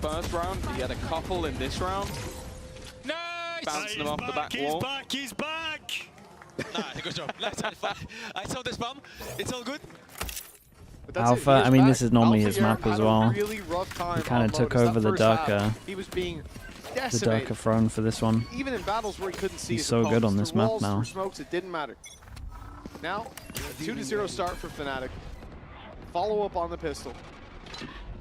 first round. He had a couple in this round. Nice! Bouncing them off the back wall. He's back! Nah, good job. I saw this bomb. It's all good. Alpha, I mean, this is normally his map as well. Really rough time He kind of took Lotus. over the That first Durka. half, he was being The decimated. Durka throne for this one. Even in battles where he couldn't see He's his so good opponents, on this through map walls, now. through smokes, it didn't matter. Now, a 2-0 start for Fnatic. Follow up on the pistol.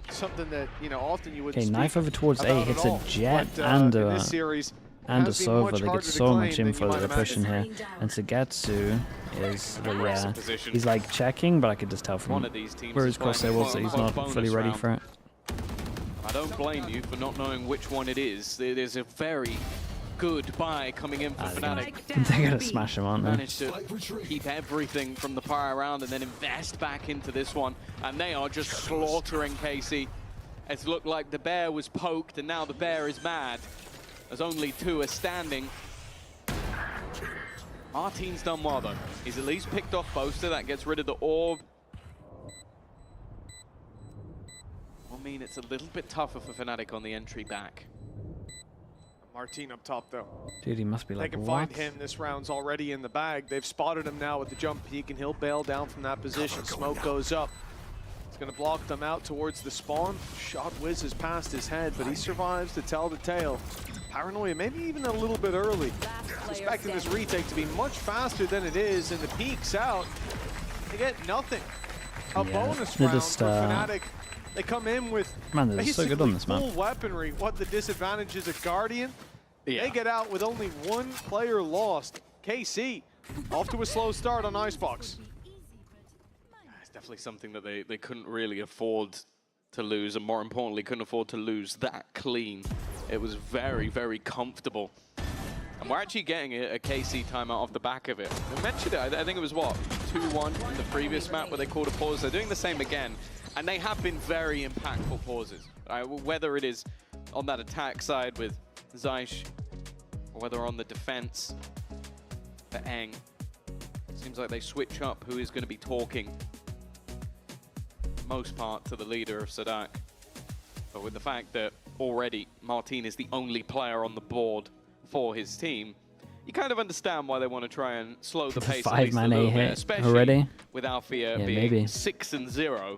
Something that, you know, often you wouldn't Okay, speak knife over towards A, about hits at all. a jet But, and in a this series, and a has been Sova. much They harder get to so claim much than info you that they're might pushing here. imagine. And Sagetsu is, well, yeah, Aggressive position. he's like checking, but I could just tell from One of these teams where is his crosshair was that he's playing not bonus fully ready round. for it. I don't blame you for not knowing which one it is. It is a very good buy coming in for Fnatic. They're gonna smash him, aren't they? Managed to keep everything from the prior round and then invest back into this one. And they are just slaughtering KC. It's looked like the bear was poked and now the bear is mad. As only 2 are standing. Martin's done well though. He's at least picked off Boaster. That gets rid of the orb. I mean, it's a little bit tougher for Fnatic on the entry back. Martin up top, though. Dude, he must be like, they can what? find him. This round's already in the bag. They've spotted him now with the jump peek, and he'll bail down from that position. Smoke goes up. It's going to block them out towards the spawn. Shot whizzes past his head, but he survives to tell the tale. Paranoia, maybe even a little bit early. Expecting this retake to be much faster than it is, and the peek's out. They get nothing. A bonus they're round just, for Fnatic. They come in with Man, they're so good on this map. full weaponry. What the disadvantage is a Guardian. Yeah. They get out with only 1 player lost. KC off to a slow start on Icebox. It's definitely something that they couldn't really afford to lose, and more importantly, couldn't afford to lose that clean. It was very, very comfortable. And we're actually getting a KC timeout off the back of it. We mentioned it, I think it was what, 2-1 in the previous map where they called a pause. They're doing the same again, and they have been very impactful pauses. Whether it is on that attack side with Zysh, or whether on the defense for Eng. Seems like they switch up who is going to be talking most part to the leader of Sadak. But with the fact that already Martin is the only player on the board for his team, you kind of understand why they want to try and slow the pace at least a little bit, especially already with Alfia Yeah, being maybe. 6-0.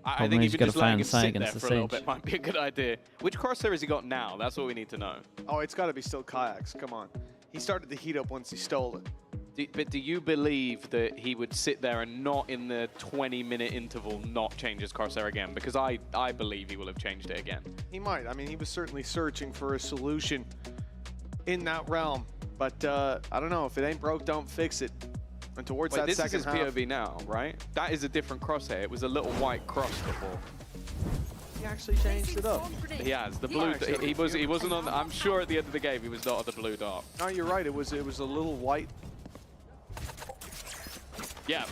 I Problem think is even you just gotta letting him find sight sit there against the for a little Sage. bit might be a good idea. Which crosshair has he got now? That's what we need to know. Oh, it's got to be still Kayaks. Come on. He started to heat up once he stole it. But do you believe that he would sit there and not in the 20-minute interval not change his crosshair again? Because I believe he will have changed it again. He might. I mean, he was certainly searching for a solution in that realm. But I don't know. If it ain't broke, don't fix it. And towards Wait, that this second is his half, POV now, right? That is a different crosshair. It was a little white cross before. he actually changed it up. He has the blue. He wasn't on. I'm sure at the end of the game he was not on the blue dot. No, you're right. It was a little white. Yeah,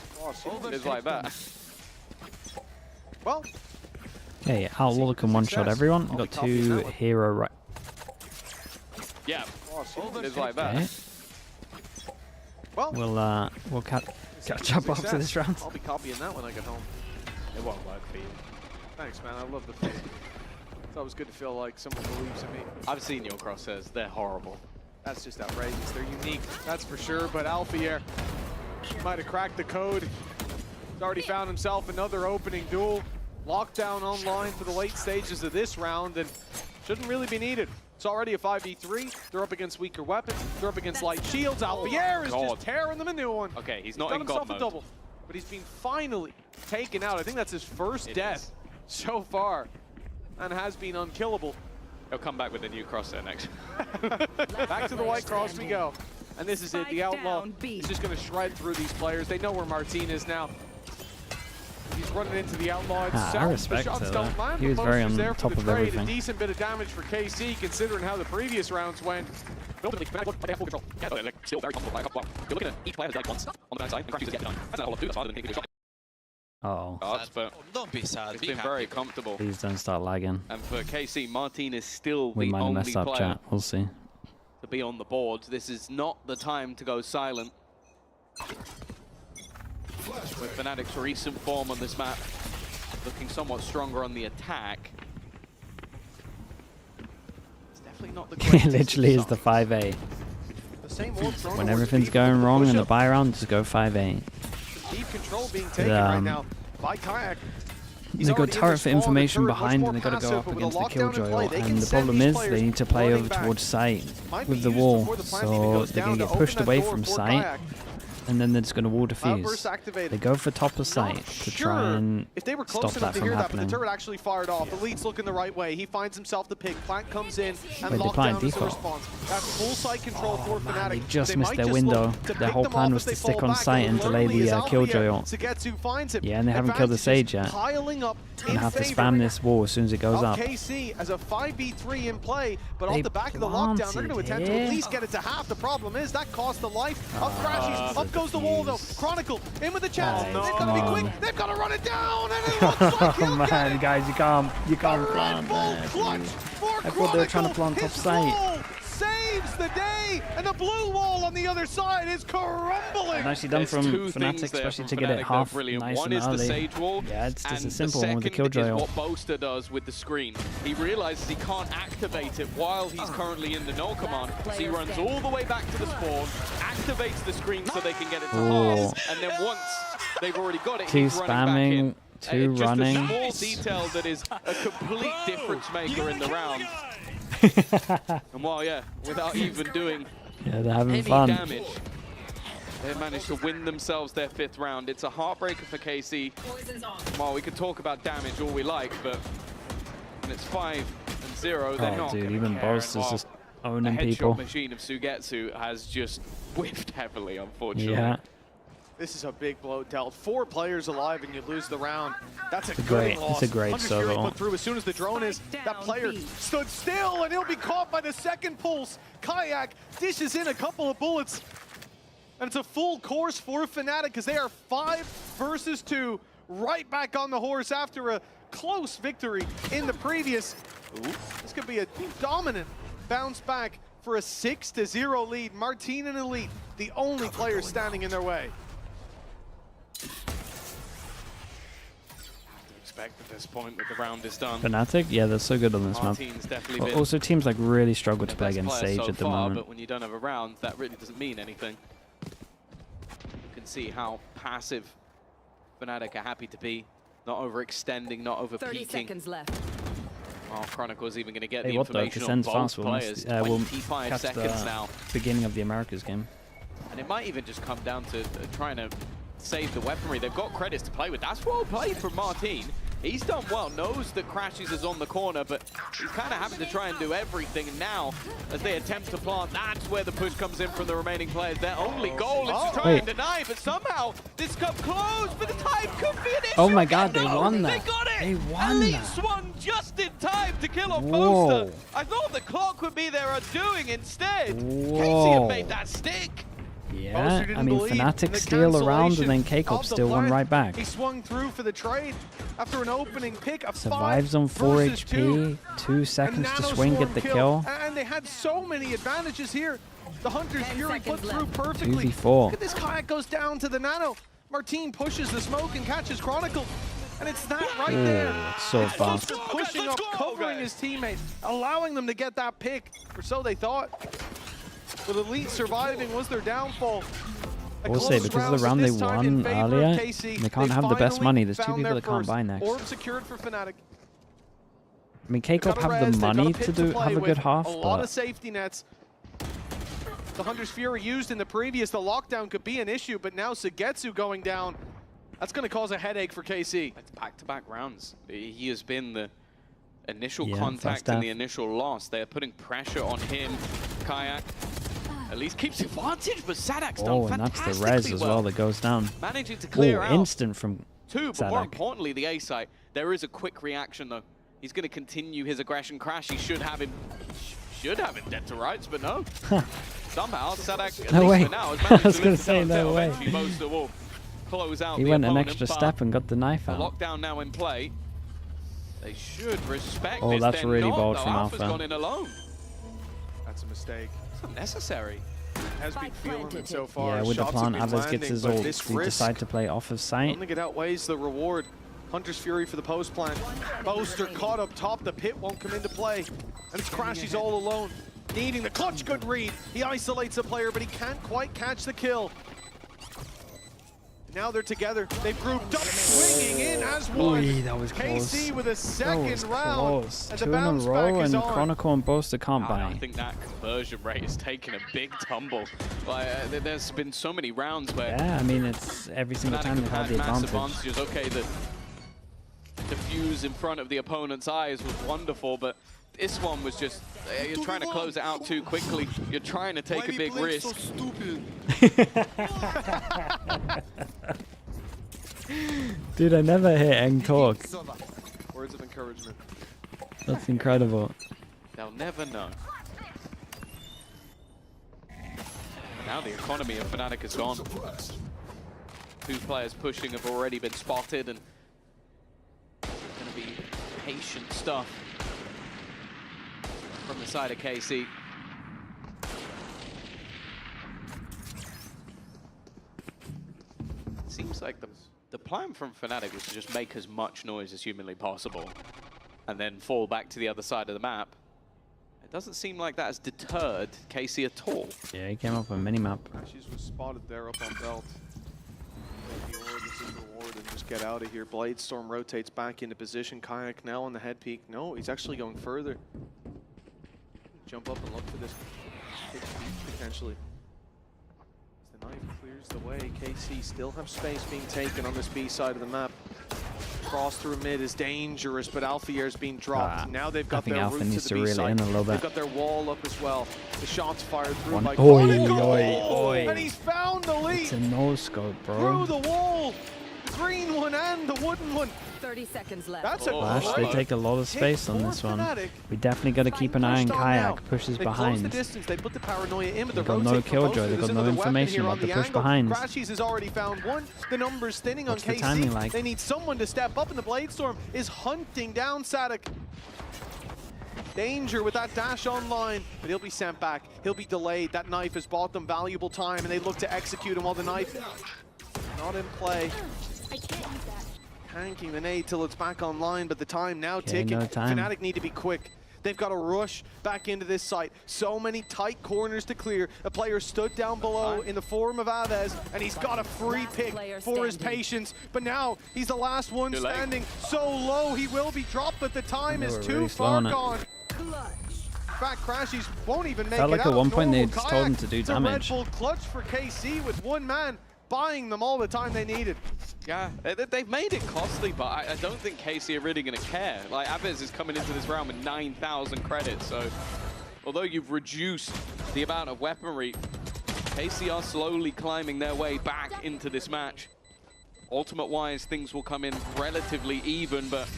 it's like that. Well, Hey, Outlaw can one-shot everyone. Got 2 hero right. Yeah, it's like that. Okay. We'll catch up after this round. I'll be copying that when I get home. It won't work for you. Thanks, man. I love the feeling. It's always good to feel like someone believes in me. I've seen your crosshairs. They're horrible. That's just outrageous. They're unique, that's for sure. But Alfier might have cracked the code. He's already found himself another opening duel. Lockdown online for the late stages of this round, and shouldn't really be needed. It's already a 5v3. They're up against weaker weapons. They're up against light shields. Alfier is just tearing them a new one. Okay, he's He's not got in himself God a mode. double, but he's been finally taken out. I think that's his first death so far, and has been unkillable. He'll come back with a new crosshair next. Back to the white cross we go. And this is it. The Outlaw is just going to shred through these players. They know where Martin is now. He's running into the Outlaw itself. I respect the shots it, don't though. land. He was The very poster's on there for top the of trade. everything. A decent bit of damage for KC, considering how the previous rounds went. Ultimately, Fnatic look like they have full control. Yeah, they're still very comfortable by a couple. You're looking at each player has died once on the back side, and Crash uses get done. That's not all of 2. That's harder than taking a shot. Oh, But Don't be sad. it's Be been happy. very comfortable. please don't start lagging. And for KC, Martin is still We the might have only messed up, player chat. We'll see. to be on the board. This is not the time to go silent. With Fnatic's recent form on this map, looking somewhat stronger on the attack. It's definitely not the It greatest literally is of the 5A. The same orb thrown When towards everything's people going with the wrong in the push-up. buy round, just go 5A. Deep control being taken right now by Kayak. He's They've got already in turret the for spawn, information the turret behind, much and they've got to go more up passive, against the but with a lockdown in play, Killjoy. they can And the send problem these is, players they need to play running over back. towards site Might with be the used wall, before the planting so goes they're down going to to get pushed open that away door from for site. Kayak. and then they're just going to wall defuse. Burst activated. They go for top of site to try and if they were stop close enough that to from hear that, but happening. the turret actually fired off. Elite's looking the right way. He finds himself the pick. Plant comes in and Wait, they lockdown planted is the default. response. That's full site control for Fnatic. They just missed might their just window. look to Their pick whole them plan off was as to they stick fall on back. site and delay Lurley is the out Killjoy here. ult. Sugetsu finds him. Yeah, and they haven't killed the Sage yet. Piling up Gonna have to spam this wall as soon as it goes up. KC as a 5v3 in play, but They off the back of the lockdown, they're going to attempt to planted at it. least get it to half. The problem is that cost the life of Crashies. Up goes the wall though. Chronicle in with the chance. Nice, They've got to be come quick. on. They've got to run it down, and it looks like he'll Oh get man, it. guys, you can't plant there. Clutch dude. for I thought they were trying to plant top His site. wall saves the day, and the blue wall on the other side is crumbling. Nicely done There's from two Fnatic, things there especially from to get Fnatic it that are half brilliant. nice One and is the early. Sage wall, Yeah, it's just and a simple the one with the second Killjoy is ult. what Boaster does with the screen. He realizes he can't activate it while he's currently in the null command, so he runs all the way back to the spawn, activates the screen so they can get it to Ooh. half, and then once they've already got it, Two he's running back in. spamming, two It's running. just a small detail that is a complete difference maker in the round. And while, yeah, without even doing Yeah, they're having any fun. damage, they managed to win themselves their 5th round. It's a heartbreaker for KC. Well, we could talk about damage all we like, but when it's 5-0, they're Oh, not dude, gonna even care. Boaster's While just the owning headshot people. machine of Sugetsu has just whiffed heavily, unfortunately. Yeah. This is a big blow dealt. 4 players alive and you lose the round. That's a It's a good great- loss. it's a great Hunter's Fury solo. put through as soon as the drone is. That player stood still and he'll be caught by the second pulse. Kayak dishes in a couple of bullets. And it's a full course for Fnatic because they are 5 versus 2. Right back on the horse after a close victory in the previous. This could be a dominant bounce back for a 6-0 lead. Martin and Elite, the only players standing in their way. Expect at this point that the round is done. Fnatic, yeah, they're so good on this map. Martin's definitely But been also, teams like really struggle to the play best against player Sage so at the far, moment. But when you don't have a round, that really doesn't mean anything. You can see how passive Fnatic are happy to be. Not overextending, not over 30 peaking. seconds left. Well, Chronicle's even going to get Hey, the what though? information on Descends both fast. players. We'll 25 catch seconds the now. beginning of the Americas game. And it might even just come down to trying to save the weaponry. They've got credits to play with. That's well played from Martin. He's done well, knows that Crashies is on the corner, but he's kind of having to try and do everything. And now, as they attempt to plant, that's where the push comes in from the remaining players. Their only goal is to try and deny, but somehow this comes close, but the time could be an issue. Oh my god, they No, won They that. got it! They won Elite that. swung just in time to kill off Whoa. Boaster. I thought the clock would be their undoing instead. Whoa. Casey had made that stick. Yeah, didn't I mean, believe in Fnatic the steal around and then cancellation K-Corp of the steal one plant. right back. He swung through for the trade after an opening pick of Survives 5 on 4 versus HP, 2 A seconds to nano swing, swarm get the kill. And they had so many advantages here. The Hunter's Fury put through perfectly. 2v4. Look at this kayak goes down to the nano. Martin pushes the smoke and catches Chronicle. And it's that right Ooh, there. it's so It's fast. Buster pushing up, covering his teammates, allowing them to get that pick, or so they thought. But Elite surviving was their downfall. I will say, because of the round they won earlier, they can't have the best money. There's 2 people that can't buy next. Orb secured for Fnatic. I mean, K-Corp have the money to have a good half, A lot of but safety nets. The Hunter's Fury used in the previous, the lockdown could be an issue, but now Sugetsu going down, that's going to cause a headache for KC. It's back-to-back rounds. He has been the initial Yeah, contact first and half. the initial loss. They are putting pressure on him. Kayak at least keeps advantage, but Sadak's done oh, and that's the res as well that goes down. Managing to clear out instant from 2, but more Sadak. importantly, the A site. There is a quick reaction though. He's going to continue his aggression crash. He should have him dead to rights, but no. Somehow Sadak, at No least way. for now, has I managed was to gonna lift say, himself no out. way. Eventually, Boaster will close out He the went an opponent, extra but step and got the knife the out. lockdown now in play. They should respect Oh, this. that's They're really not, bold though. from Alpha's Alpha. gone in alone. That's a mistake. It's unnecessary. Has been feeling it so far. Yeah, with the Shots plant, have been Avaz gets landing, his but ult. this They risk, decide to play off of I sight. don't think it outweighs the reward. Hunter's Fury for the post plant. Boaster caught up top. The pit won't come into play. And it's Crashies all alone. Needing the clutch, good read. He isolates a player, but he can't quite catch the kill. Now they're together. They've grouped up, swinging in as one. Oy, that was close. KC with a second round. Close. And 2 the in a bounce row, back is and on. Chronicle and Boaster can't buy. I think that conversion rate is taking a big tumble. Like, there's been so many rounds where... Yeah, I mean, it's every single time they've had the massive advantage. advantages. Okay, the diffuse in front of the opponent's eyes was wonderful, but this one was just, you're trying to close it out too quickly. You're trying to take a big risk. So Dude, I never hear Eng talk. Words of encouragement. That's incredible. They'll never know. Now the economy of Fnatic is gone. 2 players pushing have already been spotted, and going to be patient stuff from the side of KC. Seems like the plan from Fnatic was to just make as much noise as humanly possible and then fall back to the other side of the map. It doesn't seem like that has deterred KC at all. Yeah, he came up with a mini-map. Ashes was spotted there up on belt. The Aura, this is reward, and just get out of here. Bladestorm rotates back into position. Kayak now on the head peak. No, he's actually going further. Jump up and look for this potentially. As the knife clears the way, KC still have space being taken on this B side of the map. Cross through mid is dangerous, but Alfier's being dropped. Now they've got their route to the B side. They've got their wall up as well. The shots fired through by Chronicle. And he's found the lead. It's a no-scope, bro. Through the wall. The green one and the wooden one. 30 seconds left. That's a Flash, they take a lot of space on this one. We definitely got to keep an eye on Kayak. Pushes behind. The distance. They put the paranoia in, but They've got no killjoy. They've got no information about the push behind. Crashies has already found one. The numbers thinning on KC. What's the timing like? They need someone to step up, and the Bladestorm is hunting down Sadik. Danger with that dash online, but he'll be sent back. He'll be delayed. That knife has bought them valuable time, and they look to execute him while the knife not in play. I can't use that. Tanking the nade till it's back online, but the time now ticking. No time. Fnatic need to be quick. They've got to rush back into this site. So many tight corners to clear. A player stood down below in the form of Aves, and he's got a free pick for his patience. But now he's the last one standing. So low, he will be dropped, but the time is too far gone. In fact, Crashies won't even make it out. Felt like at one point they just told him to do damage. It's a Red Bull clutch for KC with one man buying them all the time they needed. Yeah, they've made it costly, but I don't think KC are really going to care. Like, Aves is coming into this round with 9,000 credits, so although you've reduced the amount of weaponry, KC are slowly climbing their way back into this match. Ultimate-wise, things will come in relatively even, but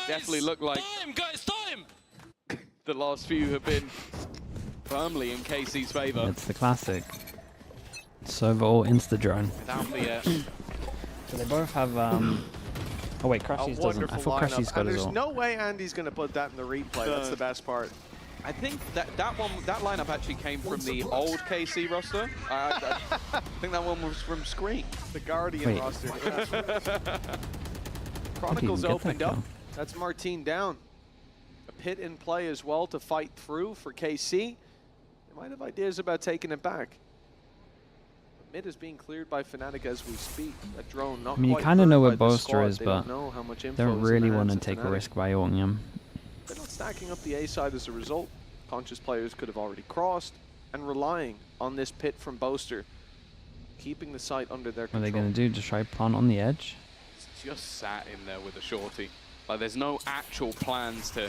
definitely look like the last few have been firmly in KC's favor. It's the classic. Sova or Insta-drone. Without the, so they both have, oh wait, Crashies doesn't. I thought Crashies got and as well. there's no way Andy's going to put that in the replay. That's the best part. I think that lineup actually came from the old KC roster. I think that one was from Screen. The Guardian roster. Chronicles opened up. That's Martine down. A pit in play as well to fight through for KC. They might have ideas about taking it back. Mid is being cleared by Fnatic as we speak. That drone not I mean, you kind of know where Boaster is, but they don't really want to take a risk by ulting him. They're not stacking up the A side as a result. Conscious players could have already crossed, and relying on this pit from Boaster, keeping the site under their control. What are they going to do? Just try plant on the edge? It's just sat in there with a shorty. Like, there's no actual plans to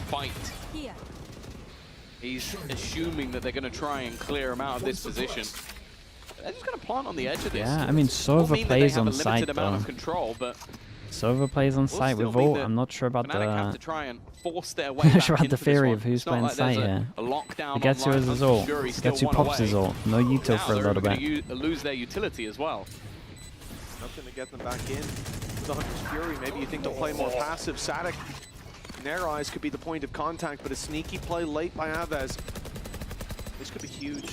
fight. Here. He's assuming that they're going to try and clear him out of this position. They're just going to plant on the edge of this. Yeah, I mean, Sova plays on site, amount though. of control, but Sova plays on site with ult. I'm not sure about Fnatic have to the... try and force their way not sure about the this theory one. of who's It's not playing like site there's here. a lockdown Getsu online has his until ult. Fury still Getsu one pops his away. ult. No util Now for a they're little bit. going to lose their utility as well. Nothing to get them back in. With the Hunter's Fury, maybe you think they'll play more passive. Sadik, in their eyes, could be the point of contact, but a sneaky play late by Aves. This could be huge.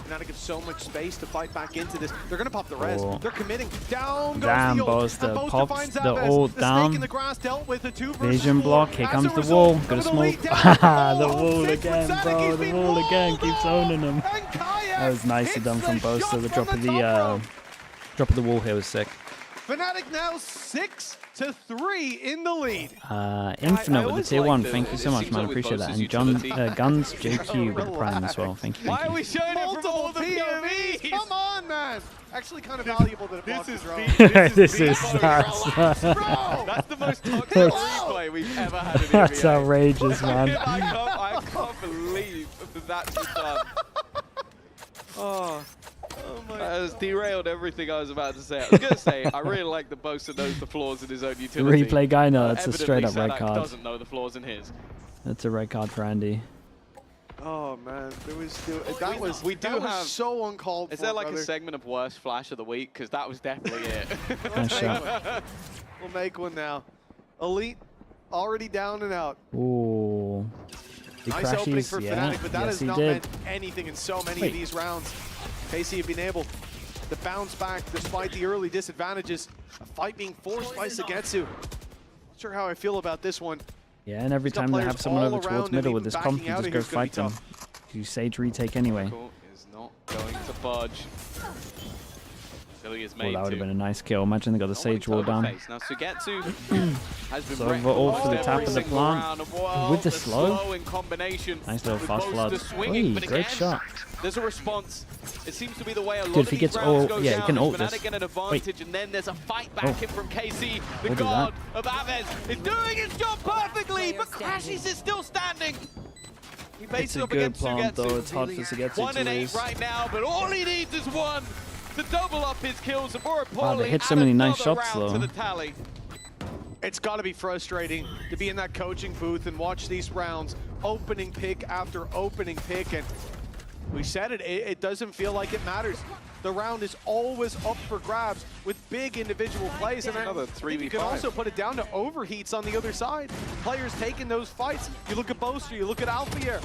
Fnatic have so much space to fight back into this. They're going to pop the res. They're committing. Down goes the ult. Boaster And pops finds the Aves. ult The down. snake in the grass dealt with the 2 versus Vision 4. block. Here As comes a the result, wall. Gonna some of the smoke. lead down. The wall again, bro. The wall again keeps owning him. And Kayak That was nicely done from Boaster. The drop of the wall here was sick. Fnatic now 6-3 in the lead. Infinite with the tier 1. Thank you so much, man. Appreciate that. And John Guns JQ with the Prime as well. Thank you. Why are we showing it from all the POVs? Come on, man. Actually, kind of valuable that it blocks the drone. This is nuts. That's the most toxic replay we've ever had in That's EMEA. outrageous, man. I can't believe that's just done. Oh my that has derailed everything I was about to say. I was going to say, I really like the Boaster knows the flaws in his own utility. Replay guy, no, that's a straight up red Evidently, card. doesn't know the flaws in his. That's a red card for Andy. Oh man, there was still, that was so uncalled for. Is there like a segment of worst flash of the week? Because that was definitely it. Nice shot. We'll make one now. Elite already down and out. Ooh. He Nice opening for yeah. Fnatic, but that has not meant anything in so many of these rounds. KC have been able to bounce back despite the early disadvantages. A fight being forced by Sugetsu. Not sure how I feel about this one. Yeah, and every time they have someone over towards middle with this comp, you just go fight them. You Sage retake anyway. Is not going to budge. Is Well, that would have been a nice kill. Imagine they got the Sage wall down. Now Sugetsu has been So overall for the tap of the plant with the slow. in combination. Nice little fast flood. Swinging, but Great again, shot. There's a response. It seems to be the way a lot Dude, of if he these gets rounds ult, go yeah, he down. can ult Fnatic this. get an advantage, and then there's a fight back in from KC. The We'll do guard of Aves is doing his job perfectly, but Crashes is still standing. He faces It's a up good against plant, Sugetsu. though. It's hard for Sugetsu 1 to and 8 lose. right now, but all he needs is 1 to double up his kills, and more Wow, importantly, they hit so add many nice another shots, round to though. the tally. It's got to be frustrating to be in that coaching booth and watch these rounds, opening pick after opening pick, and we said it doesn't feel like it matters. The round is always up for grabs with big individual plays, and Another I think you 3v5. can also put it down to overheats on the other side. Players taking those fights. You look at Boaster, you look at Alphier.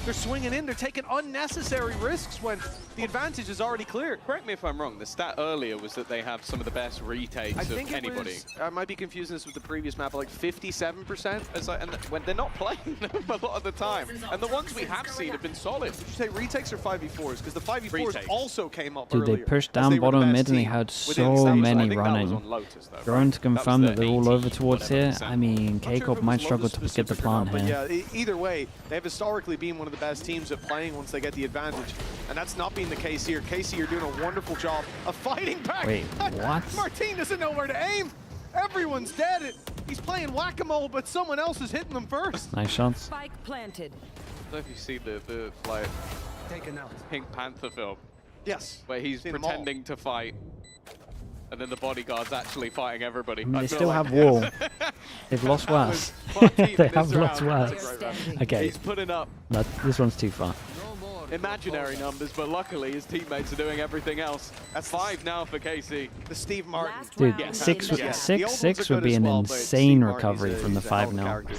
They're swinging in, they're taking unnecessary risks when the advantage is already clear. Correct me if I'm wrong, the stat earlier was that they have some of the best retakes I think of anybody. I might be confusing this with the previous map, but like 57%. And when they're not playing them a lot of the time. And the ones we have seen have been solid. Did you say retakes or 5v4s? Because the 5v4s Retakes. also came up Dude, earlier. they pushed as down they were the bottom best mid and they team had within so South. many I think that was running. on Lotus, though, Drone right? to confirm that the they're all 80 over towards here. whatever I mean, I'm not sure if K-Corp it might was struggle Lotus to get the specific or plant not, but here. yeah, either way, they have historically been one of the best teams at playing once they get the advantage. And that's not being the case here. KC are doing a wonderful job of fighting back. Wait, what? Martin doesn't know where to aim. Everyone's dead. He's playing whack-a-mole, but someone else is hitting them first. Nice shots. Spike planted. I don't know if you see the like Pink Panther film. Yes. Where he's Seen them all. pretending to fight. And then the bodyguard's actually fighting everybody. I mean, they feel still like- have wall. They've lost That worse. was Martin They in have this lost round. worse. That's a great round. Okay. He's putting up This one's too far. imaginary numbers, but luckily his teammates are doing everything else. That's 5 now for KC. The Steve Martin. Dude, Yeah. 6-6 The would be old an ones are good as well, but insane Steve recovery Martin's from the he's a hell of 5 a 0 character.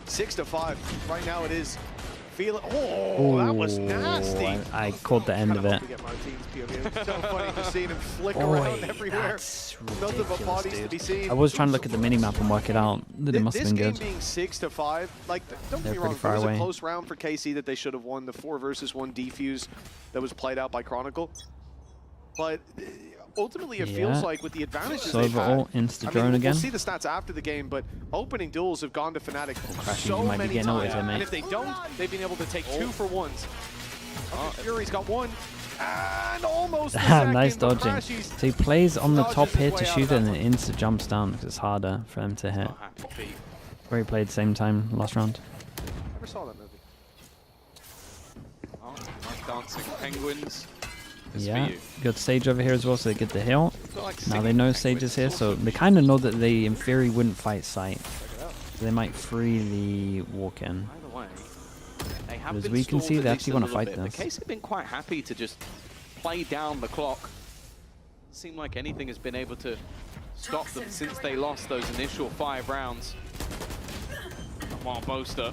6-5. Right now it is. Feel it. Oh, that was nasty. I caught the end of it. To get Martin's POV. It's so funny just seeing him flick Boy, around everywhere. that's Nothing but bodies to be seen. I was trying to look at the minimap and work it out. That it must have This been game good. being 6-5, like, don't get They're me wrong, pretty far it was away. a close round for KC that they should have won, the 4 versus 1 defuse that was played out by Chronicle. But ultimately, it feels Yeah. like with the advantages So they've overall, had, insta-drone we'll again. see the stats after the game, but opening duels have gone to Fnatic Crashy, so you might be many getting away times. with it, mate. And if they don't, they've been able to take 2 for 1s. Fury's got 1. And almost the second, Nice but dodging. Crashy's So he plays on the dodges top his here way to out shoot of it and that then insta jumps down because it's harder for him to hit. Not happy feet. Where he played same time last round. Never saw that movie. Oh, nice dancing penguins. This Yeah, for you. good Sage over here as well, so they get the hill. feel like Now they singing know penguins Sage is here, is so they kind of know that they, in theory, wouldn't fight sight. So they might free the walk in. Either way, they have As been we can stalled see, at they least actually a wanna little fight bit. this. The case have been quite happy to just play down the clock. Seem like anything has been able to stop them since they lost those initial 5 rounds. While Boaster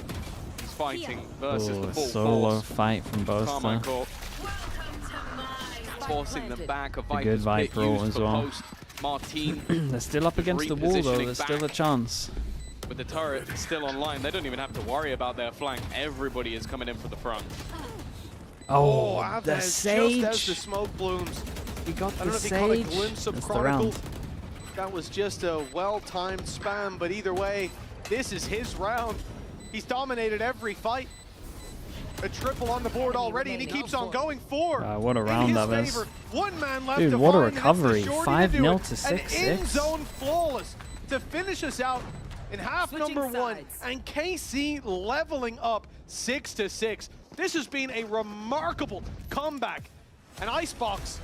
is fighting versus Oh, the a full solo force. fight from KARMINE Boaster. Corp forcing them back. A A good Viper's pick Viper ult used as for well. post. Martin They're still up against the wall though, repositioning there's back. still a chance. With the turret still online, they don't even have to worry about their flank. Everybody is coming in from the front. Oh, Avez the Sage. just as the smoke blooms. He got I don't the know if he Sage. caught a glimpse of That's the Chronicle. round. That was just a well-timed spam, but either way, this is his round. He's dominated every fight. A triple on the board already, and he keeps on going. 4 What a in round his that was. favor. 1 man left Dude, to what a find, and it's the recovery. shorty 5-0 do it. to An 6-6. in-zone flawless to finish us out in half number 1. And KC leveling up 6-6. This has been a remarkable comeback. And Icebox,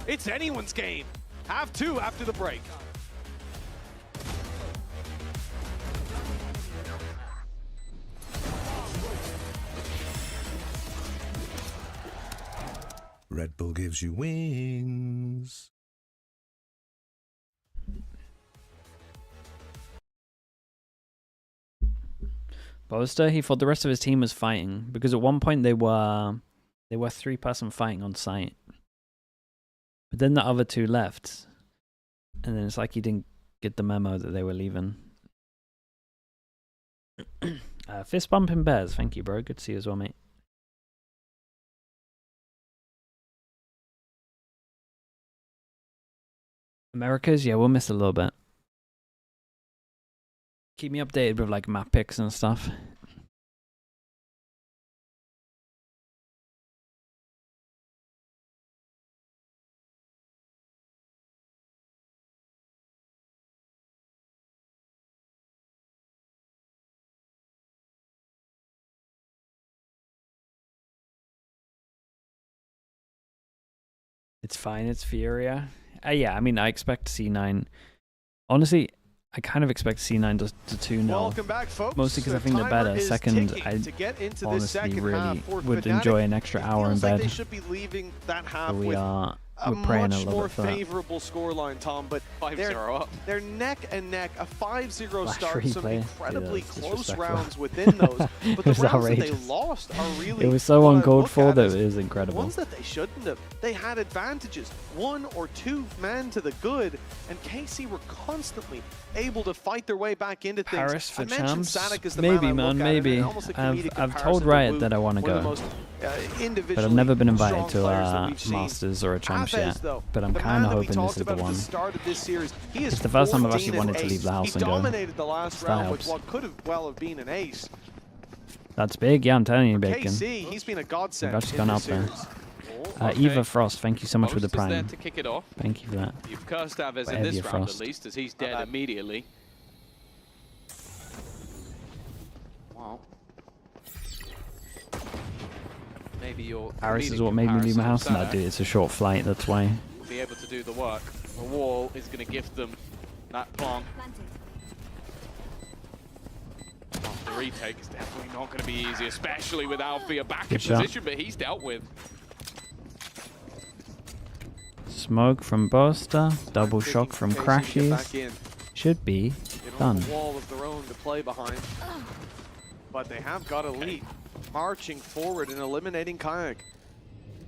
it's anyone's game. Half 2 after the break. Red Bull gives you wings. Boaster, he thought the rest of his team was fighting because at one point they were 3-person fighting on site. But then the other 2 left. And then it's like he didn't get the memo that they were leaving. Fist bumping bears, thank you, bro. Good to see you as well, mate. Americas, yeah, we'll miss a little bit. Keep me updated with like map picks and stuff. It's fine, it's FURIA. Yeah, I mean, I expect C9. Honestly, I kind of expect C9 to 2-0. Welcome back, folks. Mostly because I think they're better. Second, I honestly really would enjoy an extra hour in bed. They should be leaving that half But we're a praying a much little more bit for that. favorable scoreline, Tom. But 5-0 up. They're neck and neck, a 5-0 Flash start, some replay. incredibly Yeah, close disrespectful. rounds within those. But It the was rounds that they outrageous. lost are really It was so what I uncalled look for at that as it was incredible. Ones that they shouldn't have. They had advantages, 1 or 2 man to the good, and KC were constantly able to fight their way back into things. Paris for I mentioned champs? Sanic as the Maybe, man, I man, look at, maybe. and almost a comedic I've told comparison Riot to that I want to one of the go. most, But I've individually never been invited strong to players that a we've seen. Masters or a Champs Hafez, yet. though, But I'm the kind man of that we hoping this talked is the about at one. the start of this series, he is It's the first time I've 14 actually wanted to and leave the ace. house He and go. dominated the last That round with helps. what could have well have been an ace. That's big. Yeah, I'm telling you, Bacon. KC, he's been a godsend. I've actually in gone this out there. series. Eva Frost, thank you so much for the Boaster's there prime. to kick it off. Thank you for that. You've cursed Avez in Whatever this you round frost. at least, as he's dead immediately. Wow. Maybe your Paris is what made me leave my house. No, Sanic dude, it's a short flight. That's why. will be able to do the work. The wall is going to gift them that plonk. The retake is definitely not going to be easy, especially with Alfia back in Good shot. position, but he's dealt with. Smoke from Boaster. Double shock from KC to get back Crashies. in. Should be They don't done. have a wall of their own to play behind. But they have got a lead. Marching forward and eliminating Kayak.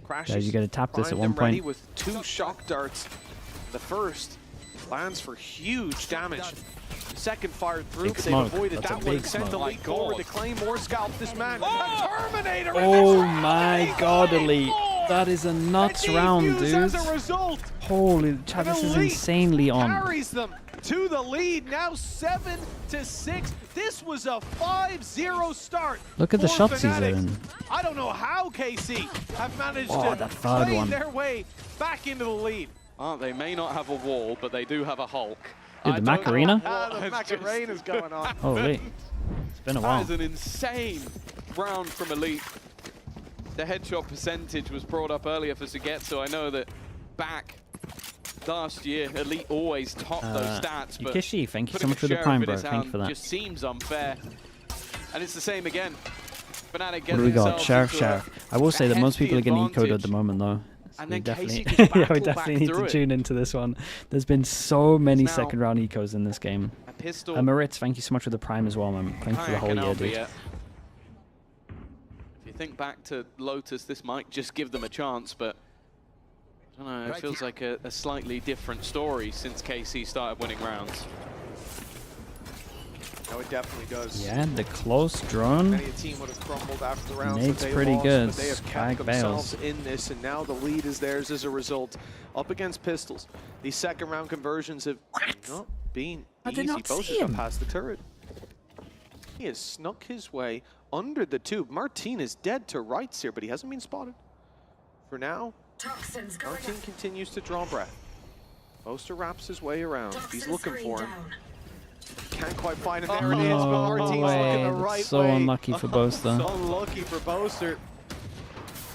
Crashes. Guys, you gotta tap this at primed one them ready point. with 2 shock darts. The first lands for huge damage. Second fired through, Big but smoke. they've avoided That's a that one. big Sent the smoke. lead forward to claim more scalp this man. Terminator! Oh my god, Elite. That is a nuts round, dude. As a result, Holy Chad, this is Elite insanely on. carries them to the lead, now 7-6. This was a 5-0 start. Look at the for shots he's Fnatic. in. I don't know how KC have managed Oh, to that third play one. their way back into the lead. They may not have a wall, but they do have a Hulk. Dude, the Macarena? The Macarena's going on. Holy. It's been a while. That is an insane round from Elite. The headshot percentage was brought up earlier for Sugetsu. I know that back last year, Elite always topped those stats. But Yukishi, thank you so putting much a for the sheriff prime, in bro. his Thank you hand for that. just seems unfair. And it's the same again. Fnatic What getting do we got? themselves Sheriff, into a Sheriff. I will say that most people are getting hefty ecoed at the moment, though. So And we then definitely, Casey just yeah, we battled definitely back need to through it. tune into this one. There's been so many Now, second round ecos in this game. a pistol. Maritz, thank you so much for the prime as well, man. Thank you for the whole Kayak year, and dude. Alfia. If you think back to Lotus, this might just give them a chance, but I don't know, it feels like a slightly different story since KC started winning rounds. No, it definitely does. Yeah, the close drone. Many a team would have crumbled after the rounds Nate's that they pretty lost, good. but they have Kayak kept themselves bails. in this, and now the lead is theirs as a result. Up against Pistols, these second round conversions have not been easy. Both have got past the turret. He has snuck his way under the tube. Martin is dead to rights here, but he hasn't been spotted. For now, Martin continues to draw breath. Boaster wraps his way around. He's looking for him. Can't quite find him. There it is, but Martin's looking the right so way. unlucky for Boaster. So unlucky for Boaster.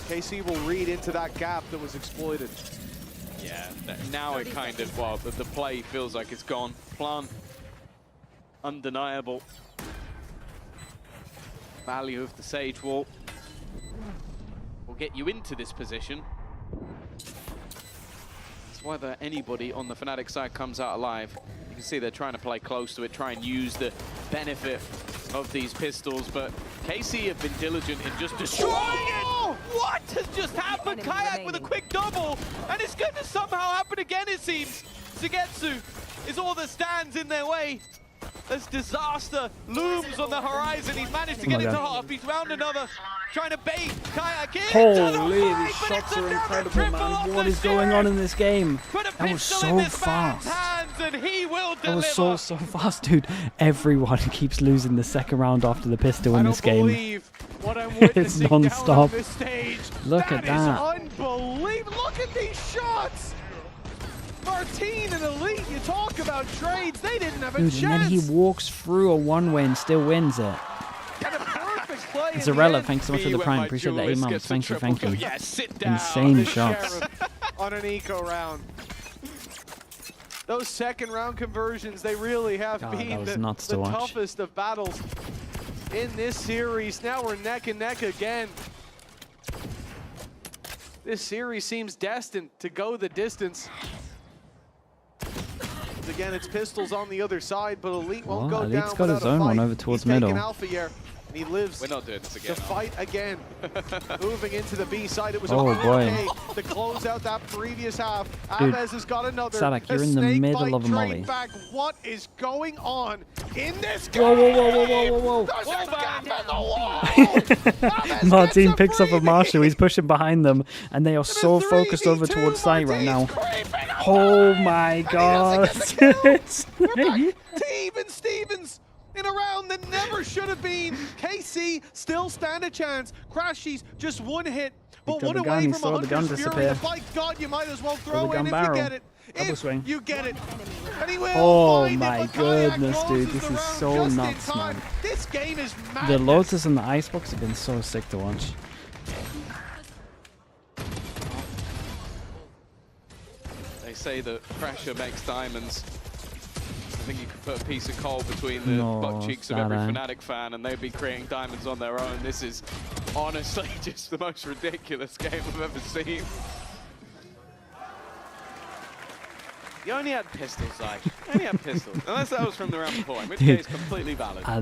KC will read into that gap that was exploited. Yeah, now it kind of, well, the play feels like it's gone. Plan, undeniable. Value of the Sage Wall will get you into this position. It's whether anybody on the Fnatic side comes out alive. You can see they're trying to play close to it, try and use the benefit of these pistols, but KC have been diligent in just destroying it! What has just happened? Kayak with a quick double, and it's going to somehow happen again, it seems. Sugetsu is all that stands in their way. As disaster looms on the horizon, he's managed to get into half. He's round another, trying to bait Kayak in. Holy, these shots are incredible, man. What is going on in this game? That was so fast. And he will that was so fast, dude. Everyone keeps losing the second round after the pistol in this game. What I'm it's non-stop. Look at that. Unbelievable. Look at these shots. Martin and Elite, you talk about trades, they didn't have a chance. And then he walks through a one-way and still wins it. It's Zarella, thanks so much for the prime. Appreciate the 8 months. Thank you, thank you. Yeah, sit down. Insane shots. On an eco round. Those second round conversions, they really have been the toughest of battles in this series. Now we're neck and neck again. This series seems destined to go the distance. Again, it's Pistols on the other side, but Elite won't go down. Elite's got his own one over towards middle. Alpha here, and he lives We're not doing this again, to fight again. Moving into the B side, it was boy. to close out that previous half. Dude, Aves has got another. Sadak, you're in the middle of a molly. Back. What is going on in this game? Whoa. Martin picks up a Marshall. He's pushing behind them, and they are so focused over towards side right now. Oh my god. Even Stevens in a round that never should have been. KC still stand a chance. Crashies just one hit, but one away from a Hunter's Fury. By God, you might as well throw in if you get it. If you get it. And he will oh my goodness, dude. This is so nuts, man. This game is madness. The Lotus and the Icebox have been so sick to watch. They say that pressure makes diamonds. I think you could put a piece of coal between the butt cheeks of every Fnatic fan and they'd be creating diamonds on their own. This is honestly just the most ridiculous game I've ever seen. You only had pistols, like. You only had pistols. Unless that was from the round before, in which case completely valid. I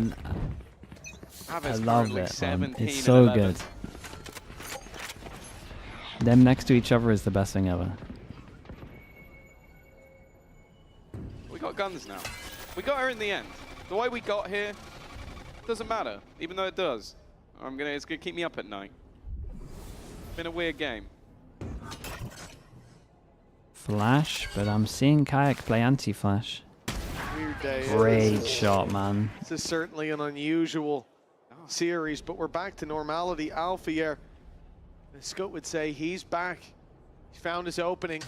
love it, man. It's so good. Them next to each other is the best thing ever. We got guns now. We got her in the end. The way we got here doesn't matter, even though it does. It's gonna keep me up at night. It's been a weird game. Flash, but I'm seeing Kayak play anti-flash. Weird day. Great shot, man. This is certainly an unusual series, but we're back to normality. Alpha here. Scott would say he's back. He found his opening.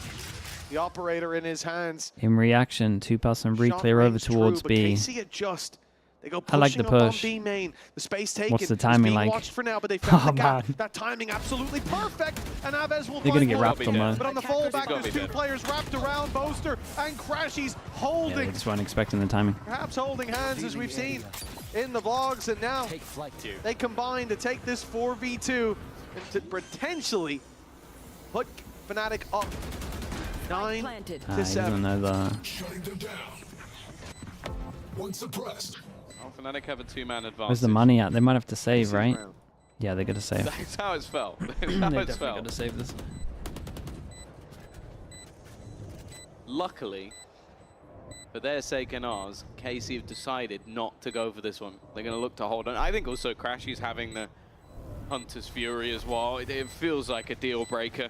The operator in his hands. In reaction, 2-person re-clear over towards B. KC adjust. They go I like the push. B main. The space taken. What's the timing like? Watched for now, but they found the gap. That timing absolutely perfect. And Aves will They're gonna get wrapped on there. But on the fallback, there's two players wrapped around Boaster and Crashies holding. Yeah, they just weren't expecting the timing. Perhaps holding hands as we've seen in the vlogs, and now they combine to take this 4v2 and to potentially put Fnatic up 9 to 7. He doesn't know that. One suppressed. Oh, Fnatic have a 2-man advantage. Where's the money at? They might have to save, right? Yeah, they're gonna save. That's how it's felt. That's They how definitely it's felt. gotta save this. Luckily, for their sake and ours, KC have decided not to go for this one. They're going to look to hold on. I think also Crashy's having the Hunter's Fury as well. It feels like a deal breaker.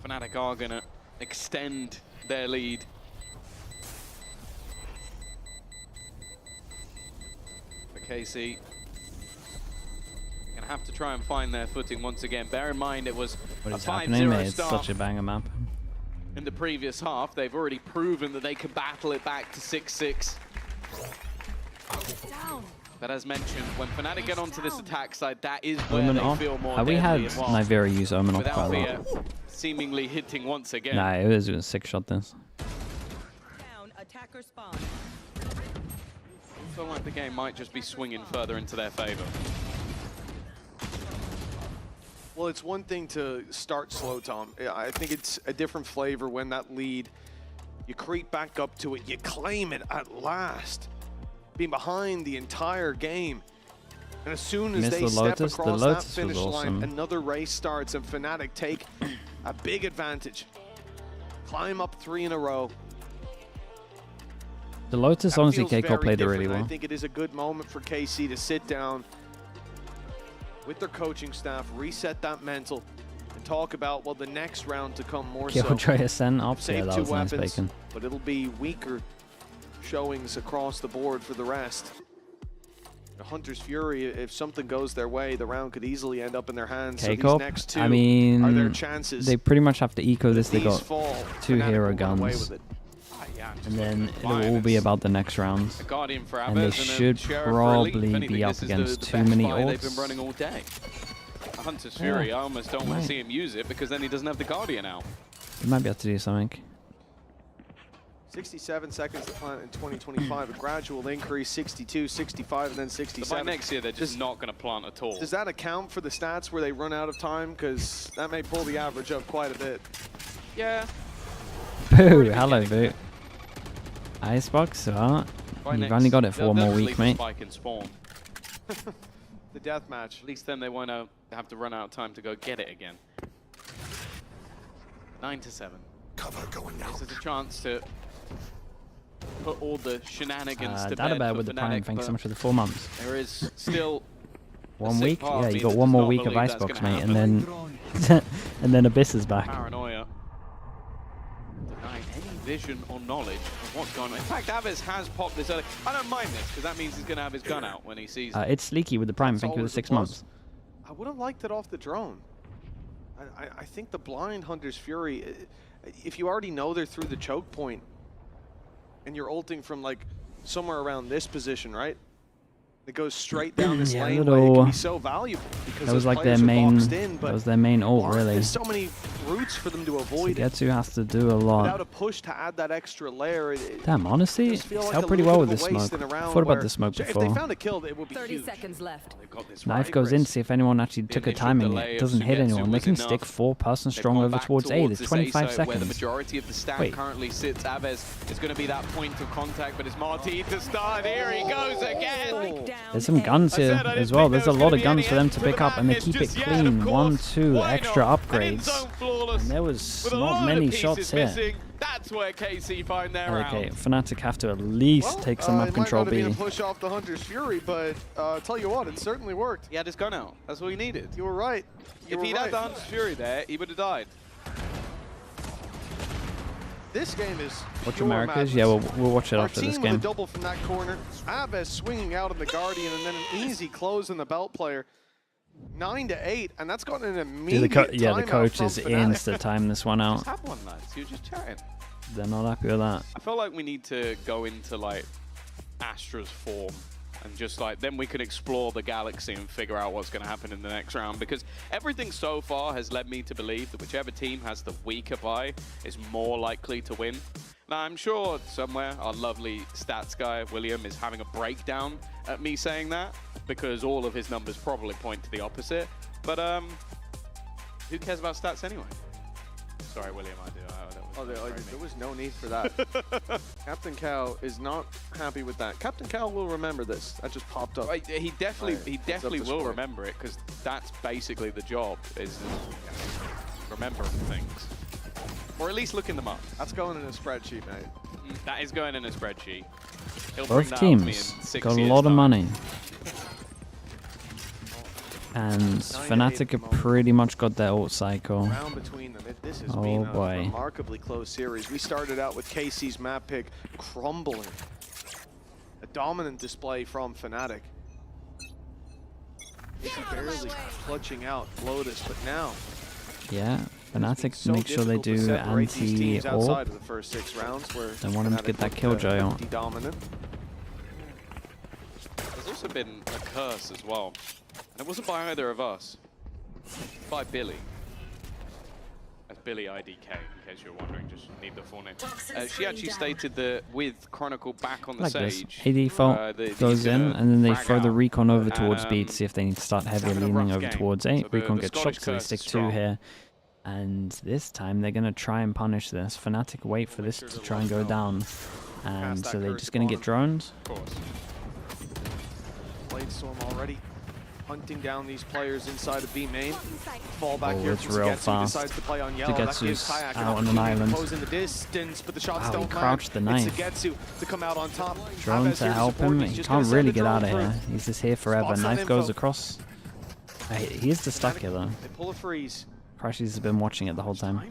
Fnatic are going to extend their lead. For KC, going to have to try and find their footing once again. Bear in mind it was What a is happening, 5-0 mate? It's start. such a banger map. In the previous half, they've already proven that they can battle it back to 6-6. But as mentioned, when Fnatic get onto this attack side, that is where Omen they off. feel more Have we had deadly. And while Nigeria use Omen off without quite a Via lot? seemingly hitting once again. Nah, it was a 6-shot this. I feel like the game might just be swinging further into their favor. Well, it's one thing to start slow, Tom. I think it's a different flavor when that lead, you creep back up to it, you claim it at last. Being behind the entire game. And as soon as they step across that finish line, another race starts and Fnatic take a big advantage. Climb up 3 in a row. The Lotus, honestly, KCOR played it really well. I think it is a good moment for KC to sit down with their coaching staff, reset that mental, and talk about, well, the next round to come more so. Killjoy Ascent up, yeah, Save that 2 was nice weapons, bacon. but it'll be weaker showings across the board for the rest. The Hunter's Fury, if something goes their way, the round could easily end up in their hands. So these KCOR, next 2 I mean, are their chances. they pretty much have to eco this. They These got fall, 2 Fnatic hero will run away guns. with it. And then it'll all be about the next rounds. A Guardian for And they Abbas should Sheriff for Elite. If probably anything, be up this is against the too best many buy they've ults. been running all day. A Hunter's Fury, I almost don't want to see him use it because then he doesn't have the Guardian out. You might be able to do something. 67 seconds to plant in 2025, a gradual increase, 62, 65, and then 67. So by next year, they're just not going to plant at all. Does that account for the stats where they run out of time? Because that may pull the average up quite a bit. Yeah. Boo! Hello, Boo. Icebox, well, By you've next, only got it for they'll one more just week, leave the mate. Spike and spawn. The death match. At least then they won't have to run out of time to go get it again. 9-7. Cover going down. This is a chance to put all the shenanigans to Dada bed Bear for with the Fnatic, Prime, thanks so much for the 4 months. There is still 1 sick week? part of Yeah, me you got that one does more not week of believe that's Icebox, gonna mate, and then Abyss is back. paranoia. Denying any vision or knowledge of what's going on. In fact, Avis has popped this early. I don't mind this, because that means he's going to have his gun out when he sees it. It's Sliggy with the Prime, That's thank you for the always a 6 plus. months. I would have liked it off the drone. I think the blind Hunter's Fury, if you already know they're through the choke point, and you're ulting from like somewhere around this position, right? It goes straight down this Yeah, lane. It little- can be so valuable because That was those like their players are main. boxed in, That but was their main ult, really. there's so many routes for them to avoid it. Sugetsu has to do a lot. Without a push to add that extra layer, Damn, honestly, does feel it's like held a pretty little well bit with of this a waste smoke. in a I round thought about where- the smoke If before. they found a kill, it would be 30 huge. seconds left. Knife goes in, see if anyone actually took a initial timing. delay It of doesn't hit Sugetsu anyone. They was can enough. stick 4-person They've strong gone over back towards A. There's this 25 A site Where the seconds. majority of the stack Wait. currently sits. Aves is going to be that point of contact, but it's Marti to start. Here he goes again. There's some guns here as well. There's a lot of guns for them to pick up, and they keep it clean. 1, 2 extra upgrades. And there was not many shots here. That's where KC find their Okay, round. Fnatic have to at least take some it map might control not have been B. a push off the Hunter's Fury, but tell you what, it certainly worked. He had his gun out. That's all he needed. You were right. You If were he'd right. had the Hunter's Fury there, he would have died. This game is Watch pure Americas? madness. Yeah, we'll watch it Our after team this with game. a double from that corner. Aves swinging out on the Guardian, and then an easy close in the belt player. 9-8, and that's gotten an immediate The timeout coach from is Fnatic. insta-time this one out. Just have one, lads. You're just chatting. They're not happy with that. I feel like we need to go into like Astra's form and just like then we can explore the galaxy and figure out what's going to happen in the next round, because everything so far has led me to believe that whichever team has the weaker buy is more likely to win. Now I'm sure somewhere our lovely stats guy William is having a breakdown at me saying that, because all of his numbers probably point to the opposite, but who cares about stats anyway? Sorry William, I do. There was no need for that. Captain Cow is not happy with that. Captain Cow will remember this. That just popped up. He definitely It's up the will score. remember it, because that's basically the job, is remembering things. Or at least looking them up. That's going in a spreadsheet, mate. That is going in a spreadsheet. He'll Both bring that up to me in teams 6 got a years' lot of time. money. And Fnatic have pretty much got their ult cycle. Round between them. This has Oh been a boy. remarkably close series. We started out with KC's map pick crumbling. A dominant display from Fnatic. KC barely clutching out Lotus, but now Yeah, Fnatic so make sure they difficult to do separate these teams outside anti-AWP. of the first 6 rounds where They want him to Fnatic get that looked, killjoy on. pretty dominant. There's also been a curse as well. And it wasn't by either of us. By Billy. That's Billy IDK, in case you're wondering, just need the full name. She actually stated that with Chronicle back on the Like this. stage, A default goes in, and then they throw the recon over towards B to see if they need to start heavily leaning over towards A. Recon gets shot because they stick 2 here. And this time they're going to try and punish this. Fnatic wait for this to try and go down. And so they're just going to get drones. Of course. Bladestorm already hunting down these players inside of B main. Fall back here it's from real Sugetsu, fast. decides to play on yellow. That gives Sugetsu's Kayak an out on an opportunity to island. close in the distance, but the shots Wow, he don't crouched the land. knife. It's Sugetsu to come out on top. Drone Aves to here help support. him. He's He just gonna can't send really the get out of drone here. through. He's just here forever. Spots that Knife info. goes across. He is the stuck here though. They pull a freeze. Crashies has been watching it the whole time.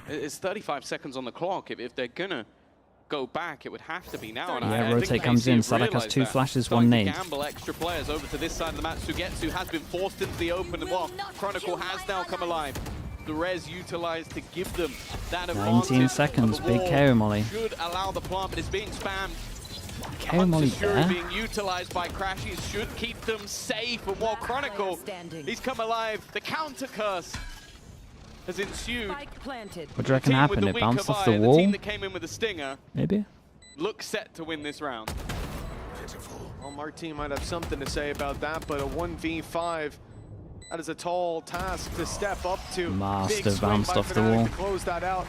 It's 35 seconds on the clock. If they're going to go back, it would have to be now. And Yeah, I rotate think comes in. KC have Sadak has realised 2 that. flashes, Starting 1 to nade. gamble extra players over to this side of the map. Sugetsu has been forced into the open. Well, Chronicle has now come alive. The res utilized to give them that advantage. 19 seconds. The Big wall KO molly. should allow the plant, but it's being spammed. KO molly Fury there. being utilized by Crashies should keep them safe. And while Chronicle, he's come alive. The counter curse has ensued. What do you The reckon team with happened? the It weaker bounced off buy, the The wall? team that came in with a stinger Maybe? looks set to win this round. Well, Martin might have something to say about that, but a 1v5, that is a tall task to step up to. Must Big have swing bounced by off the Fnatic wall. to close that out.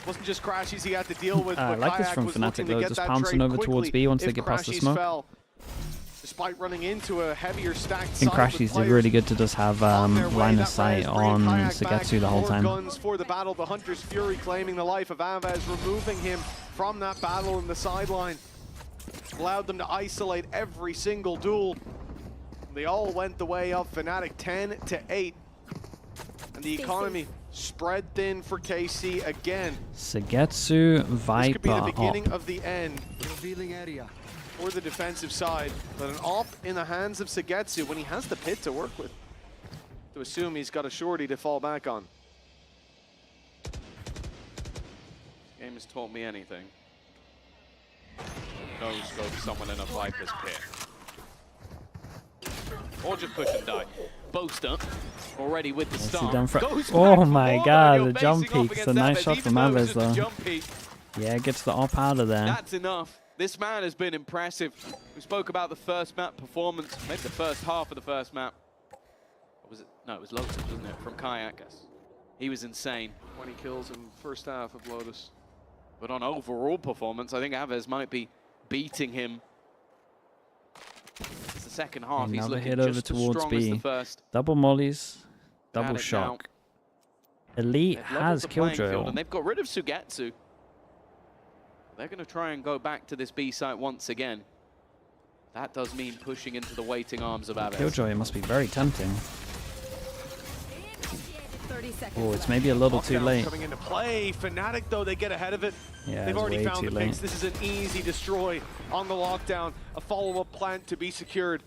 Wasn't just Crashies he had to deal with, I but like this Kayak from was Fnatic looking to though, get just that pouncing trade over towards quickly B once they if get past the Crashies smoke. fell. Despite running into a heavier stacked I think side with Crashies did players really good to just have on their way, line that of sight res bringing on Kayak back. Sugetsu the whole More time. guns for the battle. The Hunter's Fury claiming the life of Aves, removing him from that battle in the sideline. Allowed them to isolate every single duel. They all went the way of Fnatic 10-8. And the economy spread thin for KC again. Sugetsu, This Viper could be the up. beginning of the end. Revealing area. For the defensive side, but an op in the hands of Sugetsu when he has the pit to work with. To assume he's got a shorty to fall back on. Game has taught me anything. No scope someone in a Viper's pit. Or just push and die. Boaster already with the What's he start. done for- Goes Oh back my forward, god, you're the jump facing off peak. It's a against nice Aves, shot even from though it was Aves just a though. jump peak. Yeah, gets the op out of there. That's enough. This man has been impressive. We spoke about the first map performance, maybe the first half of the first map. Or was it? No, it was Lotus, wasn't it? From Kayak. He was insane. 20 kills in first half of Lotus. But on overall performance, I think Aves might be beating him. It's the second half. He's Another looking hit over just as towards strong as the B. first. Double mollies, double At it shock. Elite They've leveled has the playing field, Killjoy. and they've got rid of Sugetsu. They're going to try and go back to this B site once again. That does mean pushing into the waiting arms of Aves. Killjoy must be very tempting. Oh, it's maybe a little too Lockdown late. coming into play. Fnatic, though, they get ahead of it. Yeah, They've it's already way found too the late. picks. This is an easy destroy on the lockdown. A follow-up plant to be secured.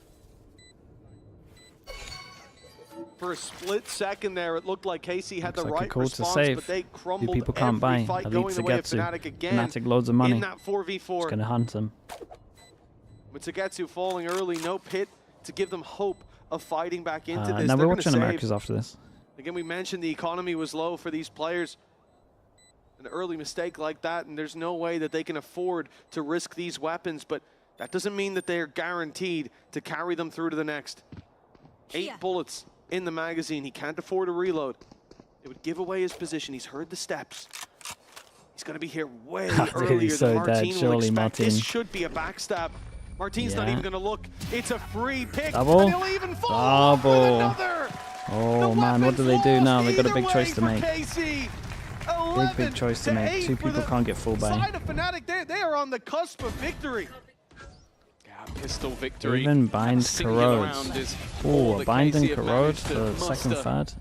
For a split second there, it looked like KC had Looks the like a right call to response, save. but they You crumbled people can't buy. every fight Elite going the way of Sugetsu. Fnatic again Fnatic loads of money. in that 4v4. It's gonna hunt him. With Sugetsu falling early, no pit to give them hope of fighting back into this. Now They're we're gonna watching save. Americas after this. Again, we mentioned the economy was low for these players. An early mistake like that, and there's no way that they can afford to risk these weapons, but that doesn't mean that they're guaranteed to carry them through to the next. 8 bullets in the magazine. He can't afford a reload. It would give away his position. He's heard the steps. He's going to be here way Dude, earlier he's so than Martin dead. will Surely expect. Martin. This should be a backstab. Martin's not Yeah. even going to look. It's a free pick. Double. And he'll even fall off with Double. another. Oh man, what do they do now? They got a big choice to make. KC. Big choice to make. 2 people can't get full by. Side of Fnatic, they are on the cusp of victory. Pistol victory. Even bind corrode. Oh, bind and corrode for muster second third.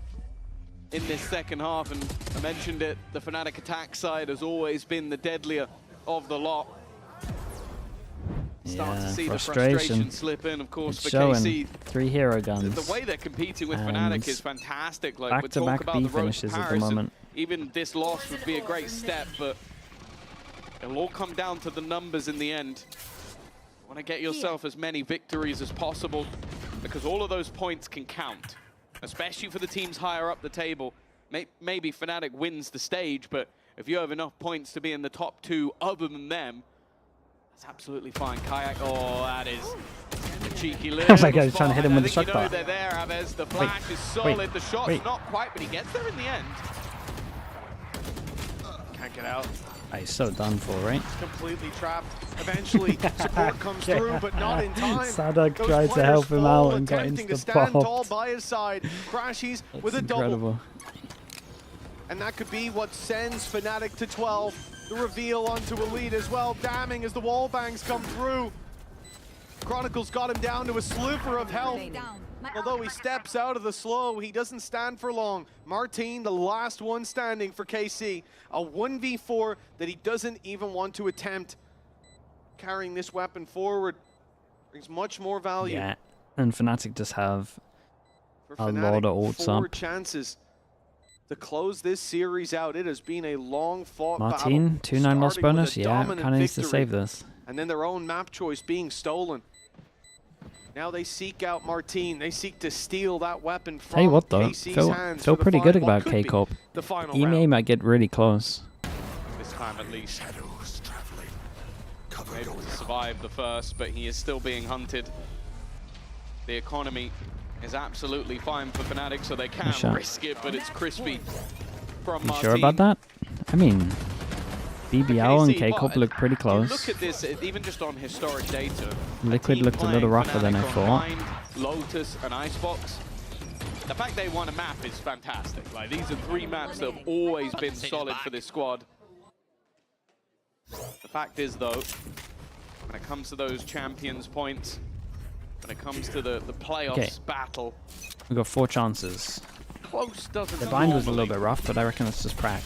In this second half, and I mentioned it, the Fnatic attack side has always been the deadlier of the lot. Start to see the frustration slip in, of course, It's for showing. KC. 3 hero guns. The way they're competing with And Fnatic is fantastic. Like, we talk back-to-back about B the road to finishes at the Paris, and moment. even this loss would be a great step, but it'll all come down to the numbers in the end. You want to get yourself as many victories as possible, because all of those points can count, especially for the teams higher up the table. Maybe Fnatic wins the stage, but if you have enough points to be in the top 2 other than them, that's absolutely fine. Kayak, oh, that is a cheeky little I was like, I was trying to hit him with the shot bar. they're there, Aves. The flash is solid. The shot's not quite, but he gets there in the end. Can't get out. Oh, he's so done for, right? Completely trapped. Eventually, support comes through, but not in time. Sadak Those tried to players help him fall, out and got attempting to insta stand tall popped. by his side. Crashies with a Incredible. double. And that could be what sends Fnatic to 12. The reveal onto Elite as well, damning as the wall bangs come through. Chronicles got him down to a sliver of health. Although he steps out of the slow, he doesn't stand for long. Martin, the last one standing for KC. A 1v4 that he doesn't even want to attempt. Carrying this weapon forward brings much more value. Yeah, and Fnatic just have For a Fnatic, lot of ults 4 up. chances to close this series out. It has been a long-fought battle. Martin, 2-9 loss starting with bonus. a Yeah, dominant kind of needs to victory, save this. and then their own map choice being stolen. Now they seek out Martin. They seek to steal that weapon from Tell you what though, KC's feel hands feel for the pretty good what about could be K-Corp. the final EMEA round. might get really close. This time at least. Able to survive the first, but he is still being hunted. The economy is absolutely fine for Fnatic, so they can shot. risk it, but it's crispy from You Martin. sure about that? I mean, BBL and KC, K-Corp but look pretty close. Look at this, even just on historic data. Liquid looked a little rougher than I thought. Lotus and Icebox. The fact they won a map is fantastic. Like, these are 3 maps that have always been solid for this squad. The fact is, though, when it comes to those champions points, when it comes to the playoffs battle, We got 4 chances. close doesn't The bind was a normally little bit rough, but I reckon it's just prac.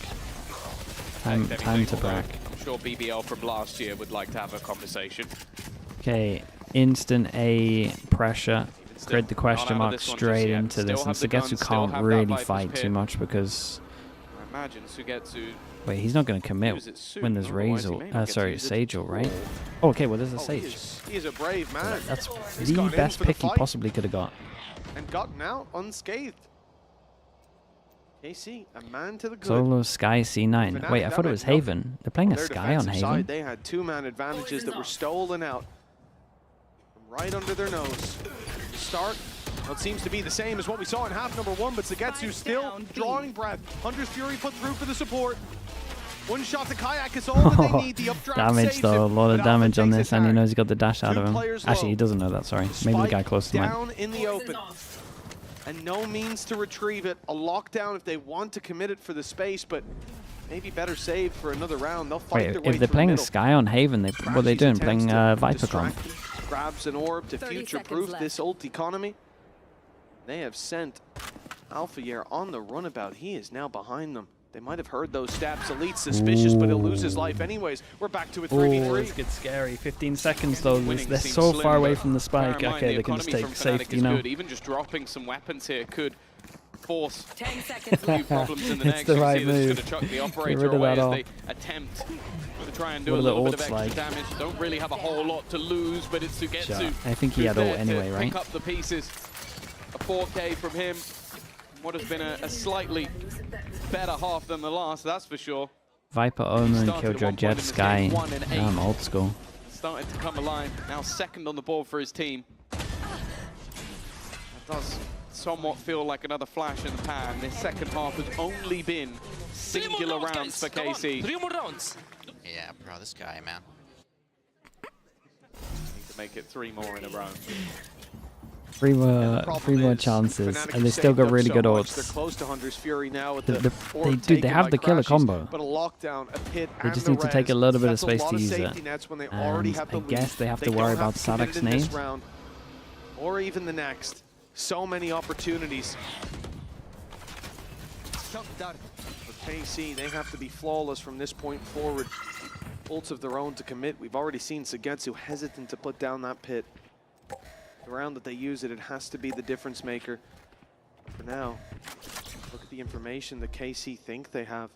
Time to prac. I'm sure BBL from last year would like to have a conversation. Okay, instant A pressure. Still Grid the question not out of mark this one just straight yet. into Still this, have and the Sugetsu guns, still can't have that really Viper's fight pit. too much because... I imagine Sugetsu. Wait, he's not going to commit Use it soon, when there's otherwise he Razor. may not get to Sorry, use it Sage, at right? all. Oh, okay, well, there's a Oh, Sage. he is a brave man. That's He's the gone in best for the pick he fight possibly could have got. and gotten out unscathed. KC, a man to the good. Solo Sky C9. Fnatic, Wait, I that thought it might was help Haven. They're playing a their Sky on defensive Haven. side. They had 2-man advantages that were stolen out from right under their nose. Start, well, it seems to be the same as what we saw in half number 1, but Sugetsu still drawing breath. Hunter's Fury put through for the support. One shot to Kayak is all that they need. The updraft Damage saves though, a him, lot of but Alpha damage on takes this, a and he tag. knows he got the dash out of him. players Actually, low. he doesn't know that, sorry. Maybe the Spike guy close to him. down in the open. And no means to retrieve it. A lockdown if they want to commit it for the space, but maybe better saved for another round. They'll fight Wait, their way if they're through playing the middle. Sky on Haven, what are they doing? Playing Viper comp? Grabs an orb to 30 future-proof seconds this ult economy. They have sent Alphayer on the runabout. He is now behind them. They might have heard those steps. Elite's suspicious, but he'll lose his life anyways. We're back to a 3v3. Oh, this gets scary. 15 seconds though. Winning They're seems so slim, far away but from the spike. bear in mind, Okay, the they can just economy take from Fnatic safety is now. good. Even just dropping some weapons here could force 10 seconds a few problems in the It's next. the You right see this is going move. to chuck the Get operator rid of away that as all. they attempt to try and do What a are the little bit of ults extra like? damage. Don't really have a whole lot to lose, but it's Sugetsu. Sure. I think he who's had ult there to anyway, right? Pick up the pieces. A 4K from him. What has been a slightly better half than the last, that's for sure. Viper, Omen, Started at Killjoy, one point Jet, in this Sky. game, 1 and 8. Damn, old school. Starting to come alive. Now second on the board for his team. That does somewhat feel like another flash in the pan. This second half has only been singular rounds for KC. 3 more rounds. Yeah, bro, this guy, man. Need to make it 3 more in a row. Three more chances, and they still got really good odds. They're close to Hunter's Fury now with They have the killer combo. But a lockdown, a pit, They just need to take a little bit of space to use it. And I guess they have to worry about Sadak's nade. Or even the next. So many opportunities. For KC, they have to be flawless from this point forward. Ults of their own to commit. We've already seen Sagetsu hesitant to put down that pit. The round that they use it, it has to be the difference maker. For now, look at the information that KC think they have.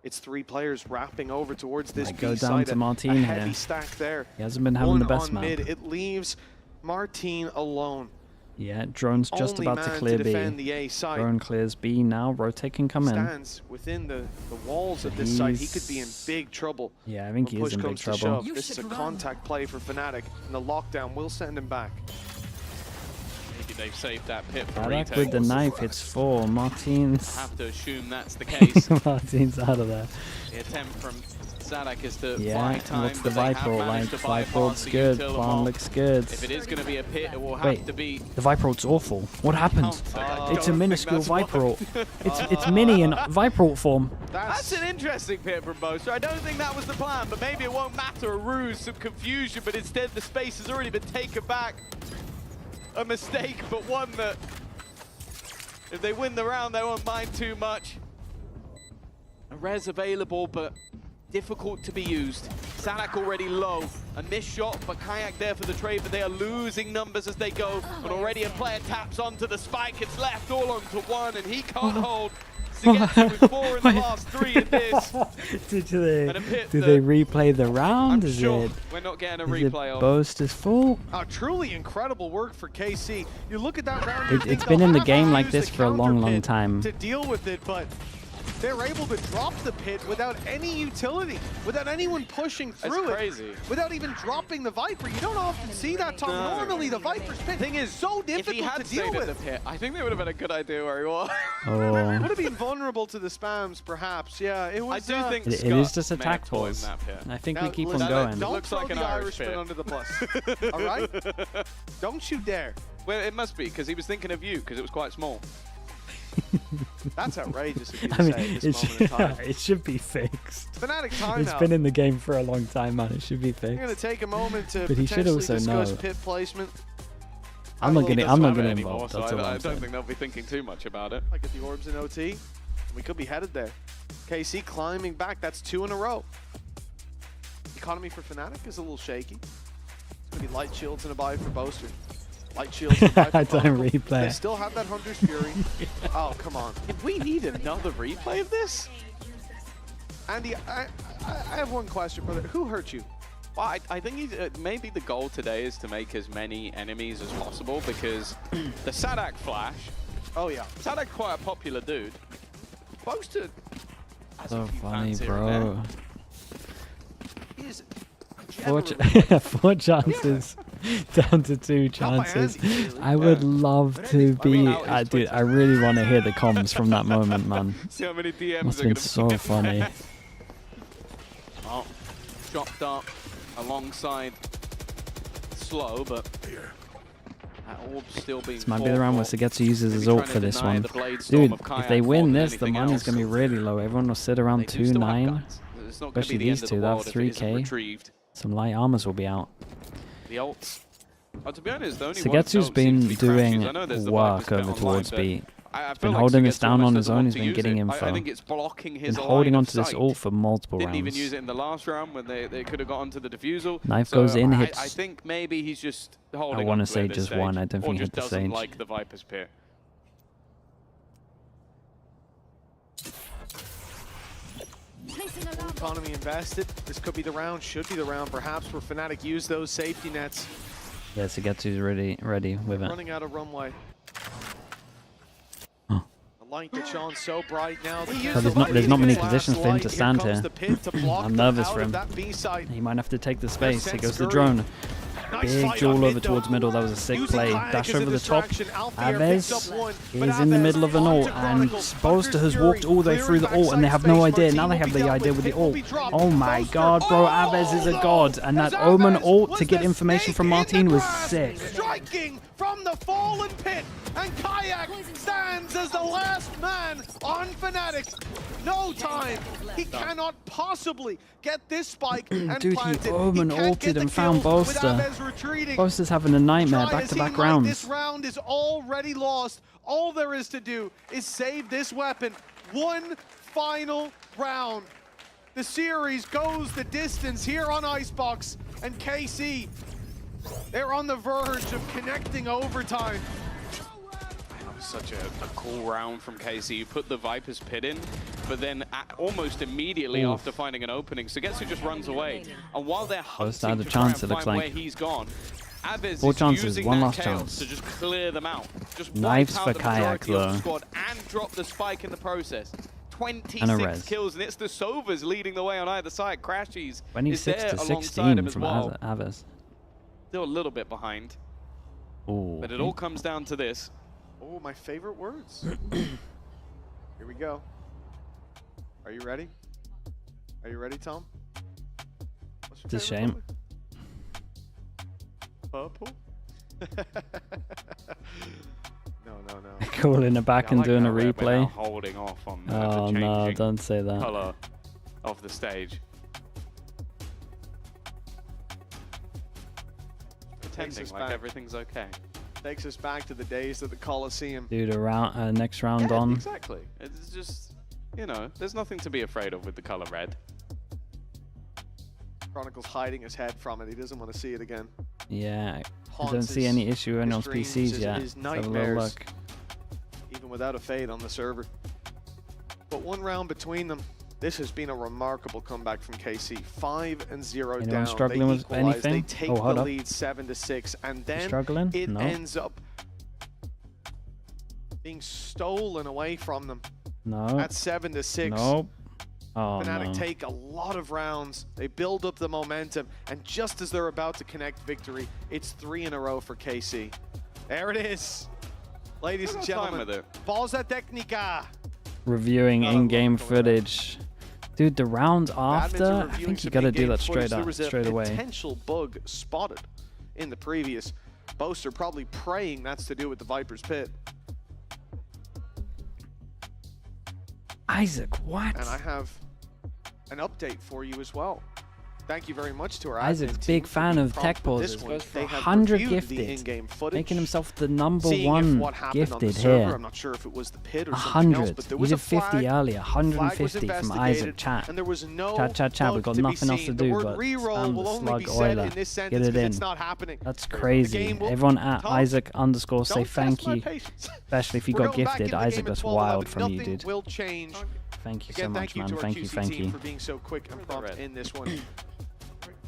It's 3 players wrapping over towards this B go side. down to Martin a heavy here. stack there. He hasn't been having the best on map. mid. It leaves Martin alone. Yeah, drone's just Only about to man clear to B. defend the A side. Drone clears B now. Rotate can come in. Stands within the walls of this site. He could be in big trouble. Yeah, I think he is in big trouble. This is a contact play for Fnatic, and the lockdown will send him back. Maybe they've saved that pit for Sadak retake. with the knife hits 4. Martin's. Have to assume that's the case. Martin's out of there. The attempt from Sadak is to Yeah, buy and time, what's the but they have Viper ult like? managed to buy Viper ult's past the good. util Farm amount. looks good. If it is going to be a pit, it will have Wait, to be. the Viper ult's awful. What happened? It's a minuscule Viper ult. It's mini in Viper ult form. That's an interesting pit from Boaster. I don't think that was the plan, but maybe it won't matter. A ruse, some confusion, but instead the space has already been taken back. A mistake, but one that, if they win the round, they won't mind too much. A res available, but difficult to be used. Sadak already low. A missed shot, but Kayak there for the trade, but they are losing numbers as they go. But already a player taps onto the spike. It's left all onto one, and he can't hold. Sagetsu with 4 in the last 3 in this. Do they replay the round? I'm Is sure it? we're not getting a Is it replay of. Boaster's fault? Truly incredible work for KC. You look at that round. It's been in the game like this for a long time. To deal with it, but they're able to drop the pit without any utility, without anyone pushing through That's crazy. without even dropping the Viper. You don't often see that, Tom. No. Normally, the Viper's pit thing is so If he difficult had to deal stayed with. at the pit, I think they would have been a good idea where he was. Oh. Would have been vulnerable to the spams, perhaps. Yeah, it was. I do think It is just attack pause. I think we keep on going. Don't looks throw like an the Irish Irishman pit. under the bus. All right? Don't you dare. Well, it must be, because he was thinking of you, because it was quite small. That's outrageous if you I mean, say at this moment in time. it should be fixed. Fnatic timeout. It's been in the game for a long time, man. It should be You're going fixed. to take a moment to But he should potentially also discuss know. pit placement. I'm not getting Doesn't have it involved. anymore, That's so all I I'm don't saying. think they'll be thinking too much about it. I get the orbs in OT. We could be headed there. KC climbing back. That's 2 in a row. Economy for Fnatic is a little shaky. It's going to be light shields and a buy for Boaster. Light shields and a buy for I don't Chronicle. replay. They still have that Hunter's Fury. Oh, come on. Did we need another replay of this? Andy, I have one question, brother. Who hurt you? Well, I think maybe the goal today is to make as many enemies as possible, because the Sadak flash. Oh, yeah. Sadak's quite a popular dude. Boaster has So a few funny, fans here and there. bro. He is 4 chances, down to 2 chances. I would love to be. Dude, I really want to hear the comms from that moment, man. See how many DMs Must are have been gonna so be funny. there. Oh, chopped up alongside Slow, but that orb's still being. This might be the round where Sagetsu uses his ult for this one. Dude, if they win this, the money's going to be really low. Everyone will sit around 2-9. Especially these two, they have 3k. Some light armors will be out. The ults. To be honest, the only Sagetsu's been doing work over towards B. He's been holding this down on his own, he's been getting info. I think it's blocking his Been holding line onto of this sight. ult for multiple Didn't even rounds. use it in the last round when they could have got onto the defusal. Knife So goes in, I hits. think maybe he's just holding I want on to say it at this just one, stage, I don't or think he just hit the doesn't stage. like the Viper's Pit. Economy invested. This could be the round, should be the round, perhaps, where Fnatic use those safety nets. Yeah, Sagetsu's ready with it. Running out of runway. Huh. The light that shone so bright now. So there's not many positions for him to stand here. I'm nervous for him. He might have to take the space. Here goes the drone. Big duel over towards middle. That was a sick play. Dash over the top. Aves is in the middle of an ult, and Boaster has walked all the way through the ult, and they have no idea. Now they have the idea with the ult. Oh my god, bro. Aves is a god. And that Omen ult to get information from Martin was sick. striking from the fallen pit, and Kayak stands as the last man on Fnatic. No time. He cannot possibly get this spike and Dude, plant he it. omen ulted and found Boaster. Retreating. Boaster's having a nightmare, back-to-back rounds. This round is already lost. All there is to do is save this weapon. One final round. The series goes the distance here on Icebox, and KC, they're on the verge of connecting overtime. That was such a cool round from KC. You put the Viper's pit in, but then almost immediately after finding an opening, Sugetsu just runs away. And while they're hunting to try and find where he's gone, Aves Four is chances, using one that last chaos chance. to just clear them out. Just Knives wipe for out the Kayak, majority of the though. squad and drop the spike in the process. And a 26 res. kills, and it's the Sovas leading the way on either side. Crashies 26 is there to alongside 16 him as from well. Aves. Still a little bit behind. Ooh. But it all comes down to this. Oh, my favorite words. Here we go. Are you ready? Are you ready, Tom? It's a shame. Purple? No. Calling it back Yeah, I and like doing how a we're replay. now holding off on the Oh no, changing don't say that. color of the stage. Pretending like everything's okay. Takes us back to the days of the Coliseum. Dude, a round, next round Yeah, on. exactly. It's just, you know, there's nothing to be afraid of with the color red. Chronicle's hiding his head from it. He doesn't want to see it again. Yeah, I don't Haunts see his- any issue in his those dreams, PCs yet. his Let's have a little nightmares. look. Even without a fade on the server. But one round between them. This has been a remarkable comeback from KC. 5-0 Anyone down. struggling they with equalize. anything? They take Oh, hold the up. lead 7-6, and then struggling? it No. ends up being stolen away from them. No. At 7-6. Nope. Oh Fnatic no. take a lot of rounds. They build up the momentum, and just as they're about to connect victory, it's 3 in a row for KC. There it is, ladies and gentlemen. Bolsa Technica. Reviewing in-game footage. Dude, the round after, Badminton I reviewing think you some gotta do in-game that footage. straight There was a straight away. potential bug spotted in the previous. Boaster probably praying that's to do with the Viper's Pit. Isaac, what? And I have an update for you as well. Thank you very much to our Isaac's admin big team for fan being of prompt tech with this pauses. one. Goes for They have 100 reviewed the gifted, in-game footage, making himself the number seeing one if what happened on the gifted server. here. I'm not sure if it was the pit or something else, 100. but there We was did a 50 flag. earlier. Flag was 150 from investigated, Isaac. Chat. and there was no Chat. We've bug got to be nothing else to seen. The do word but reroll spam will the only slug be said oiler. in this Get sentence it in. it's not happening. That's The crazy. game will- Everyone at Tom, Isaac _ say don't thank test my you. patience. Especially if you We're got going back gifted. into the game Isaac, at that's 12-11. wild from you, Nothing dude. will change. Thank you Again, so much, thank you man. to our Thank you, QC thank team you. for being so quick and prompt in this one.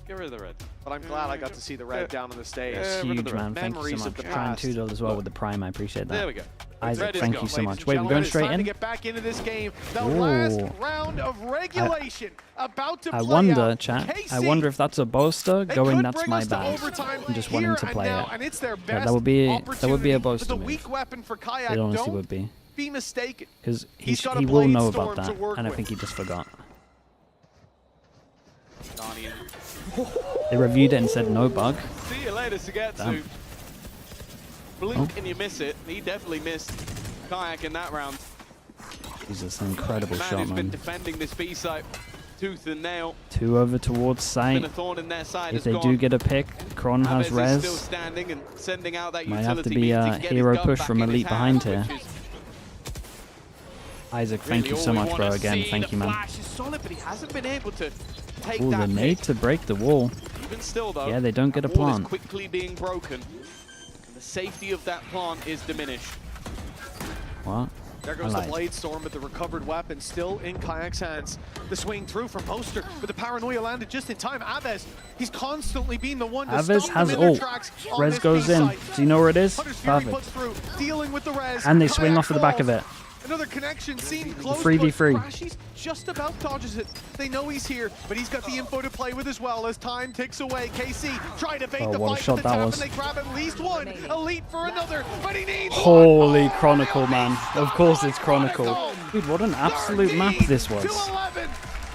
Get rid of the red. But I'm glad I got to see the red down on the stage. It's huge, man. Thank you Memories so of much. the Trying past. $2 as well with the Prime. I appreciate that. There we go. Isaac, Red is thank gone. you so Ladies much. and Wait, we're gentlemen, going it's straight time to in? get back into this game. The Ooh. last round of regulation about to I play wonder, out. chat. KC, I wonder if that's a boaster they going, could that's bring my us to bad. overtime I'm just here wanting to and play now, it. and it's their Yeah, best that would be a opportunity, boaster but the move. weak weapon for Kayak, It honestly don't would be. be mistaken. Because He's got a he will blade know storm about to that, work and I with. think he just forgot. Guardian. They reviewed it and said no bug. See you later, Sugetsu. Damn. Blink Oh. and you miss it. He definitely missed Kayak in that round. Jesus, an incredible Man shot, who's been man. defending this B site tooth and nail. 2 over towards Been site. a thorn in their side. If has they gone. do get a pick, Kron has Aves is still res. standing and sending out that Might have to utility be beam a to get hero his gun push back from in his Elite behind hand, here. which is Isaac, thank really you all so we much, bro. wanna Again, see. thank The you, man. flash is solid, but he hasn't been able to take Ooh, the that nade hit. to break the wall. Even still, though, Yeah, they don't get a that wall plant. is quickly being broken. And the safety of that plant is diminished. What? There goes the blade storm, but the recovered weapon still in Kayak's hands. The swing through from Poster, but the paranoia landed just in time. Aves, he's constantly been the one to Aves stop has them in their ult. tracks on Res this goes in. B-site. Do you know where it is? Hunter's Fury Perfect. puts through, dealing with the res. And they swing Kayak off of the back of falls. it. Another connection seemed close, 3v3. but Crashy's just about dodges it. They know he's here, but he's got the info to play with as well as time ticks away. KC trying to bait Oh, the what a fight shot with the that tap, was. and they grab at least one. Elite for another, but he needs Holy Chronicle, man. Of course it's Chronicle. Dude, what an absolute map this was. 11.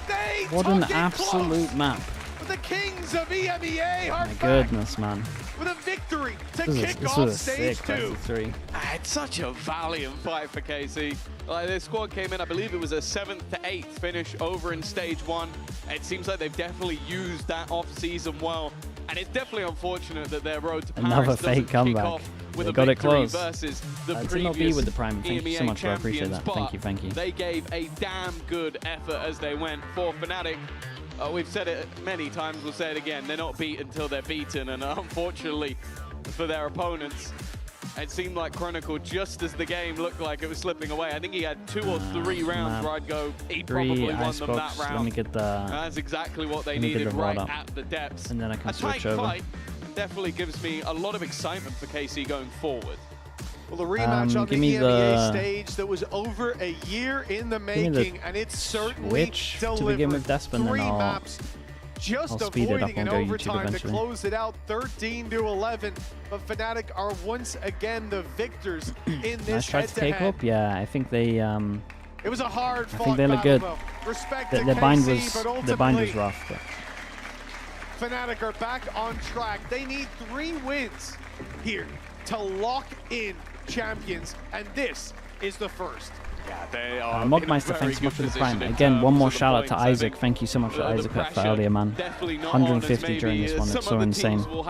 They What an took it absolute close. map. The kings of EMEA are My back. goodness, man. with a victory to kick this off was a stage sick 2. 3. It's such a valiant fight for KC. Like, their squad came in, I believe it was a 7th to 8th finish over in stage 1. It seems like they've definitely used that off-season well. And it's definitely unfortunate that their road to Paris Another doesn't fake kick comeback. off with They a got it victory close. versus the To not previous be with the Prime. Thank you EMEA so much, bro. I appreciate champions, that. Thank you, but thank you. They gave a damn good effort as they went for Fnatic. We've said it many times, we'll say it again. They're not beat until they're beaten, and unfortunately for their opponents, it seemed like Chronicle, just as the game looked like it was slipping away. I think he had 2 or 3 rounds where I'd go, he probably won them that round. Let me get the. That's exactly what they let me get needed the rod right up. at the depths. And then I can a switch tight over. fight definitely gives me a lot of excitement for KC going forward. Well, the rematch on the give me EMEA stage that was over a year in the me the making, and it's certainly switch delivered. to begin with Despen, 3 then maps, just I'll speed it up avoiding and an go YouTube overtime to eventually. close it out, 13-11. But Fnatic are once again the victors in Nice this try to take head-to-head. up. Yeah, I think they. It was a hard I fought think they look battle, good. though. Respect Their to bind KC, was but ultimately, rough. But. Fnatic are back on track. They need 3 wins here to lock in champions, and this is the first. Yeah, they are. Modmeister, thanks so much for the Prime. Again, one more shout out to Isaac. Thank you so much for Isaac for earlier, man. 150 during this one. That's so insane. For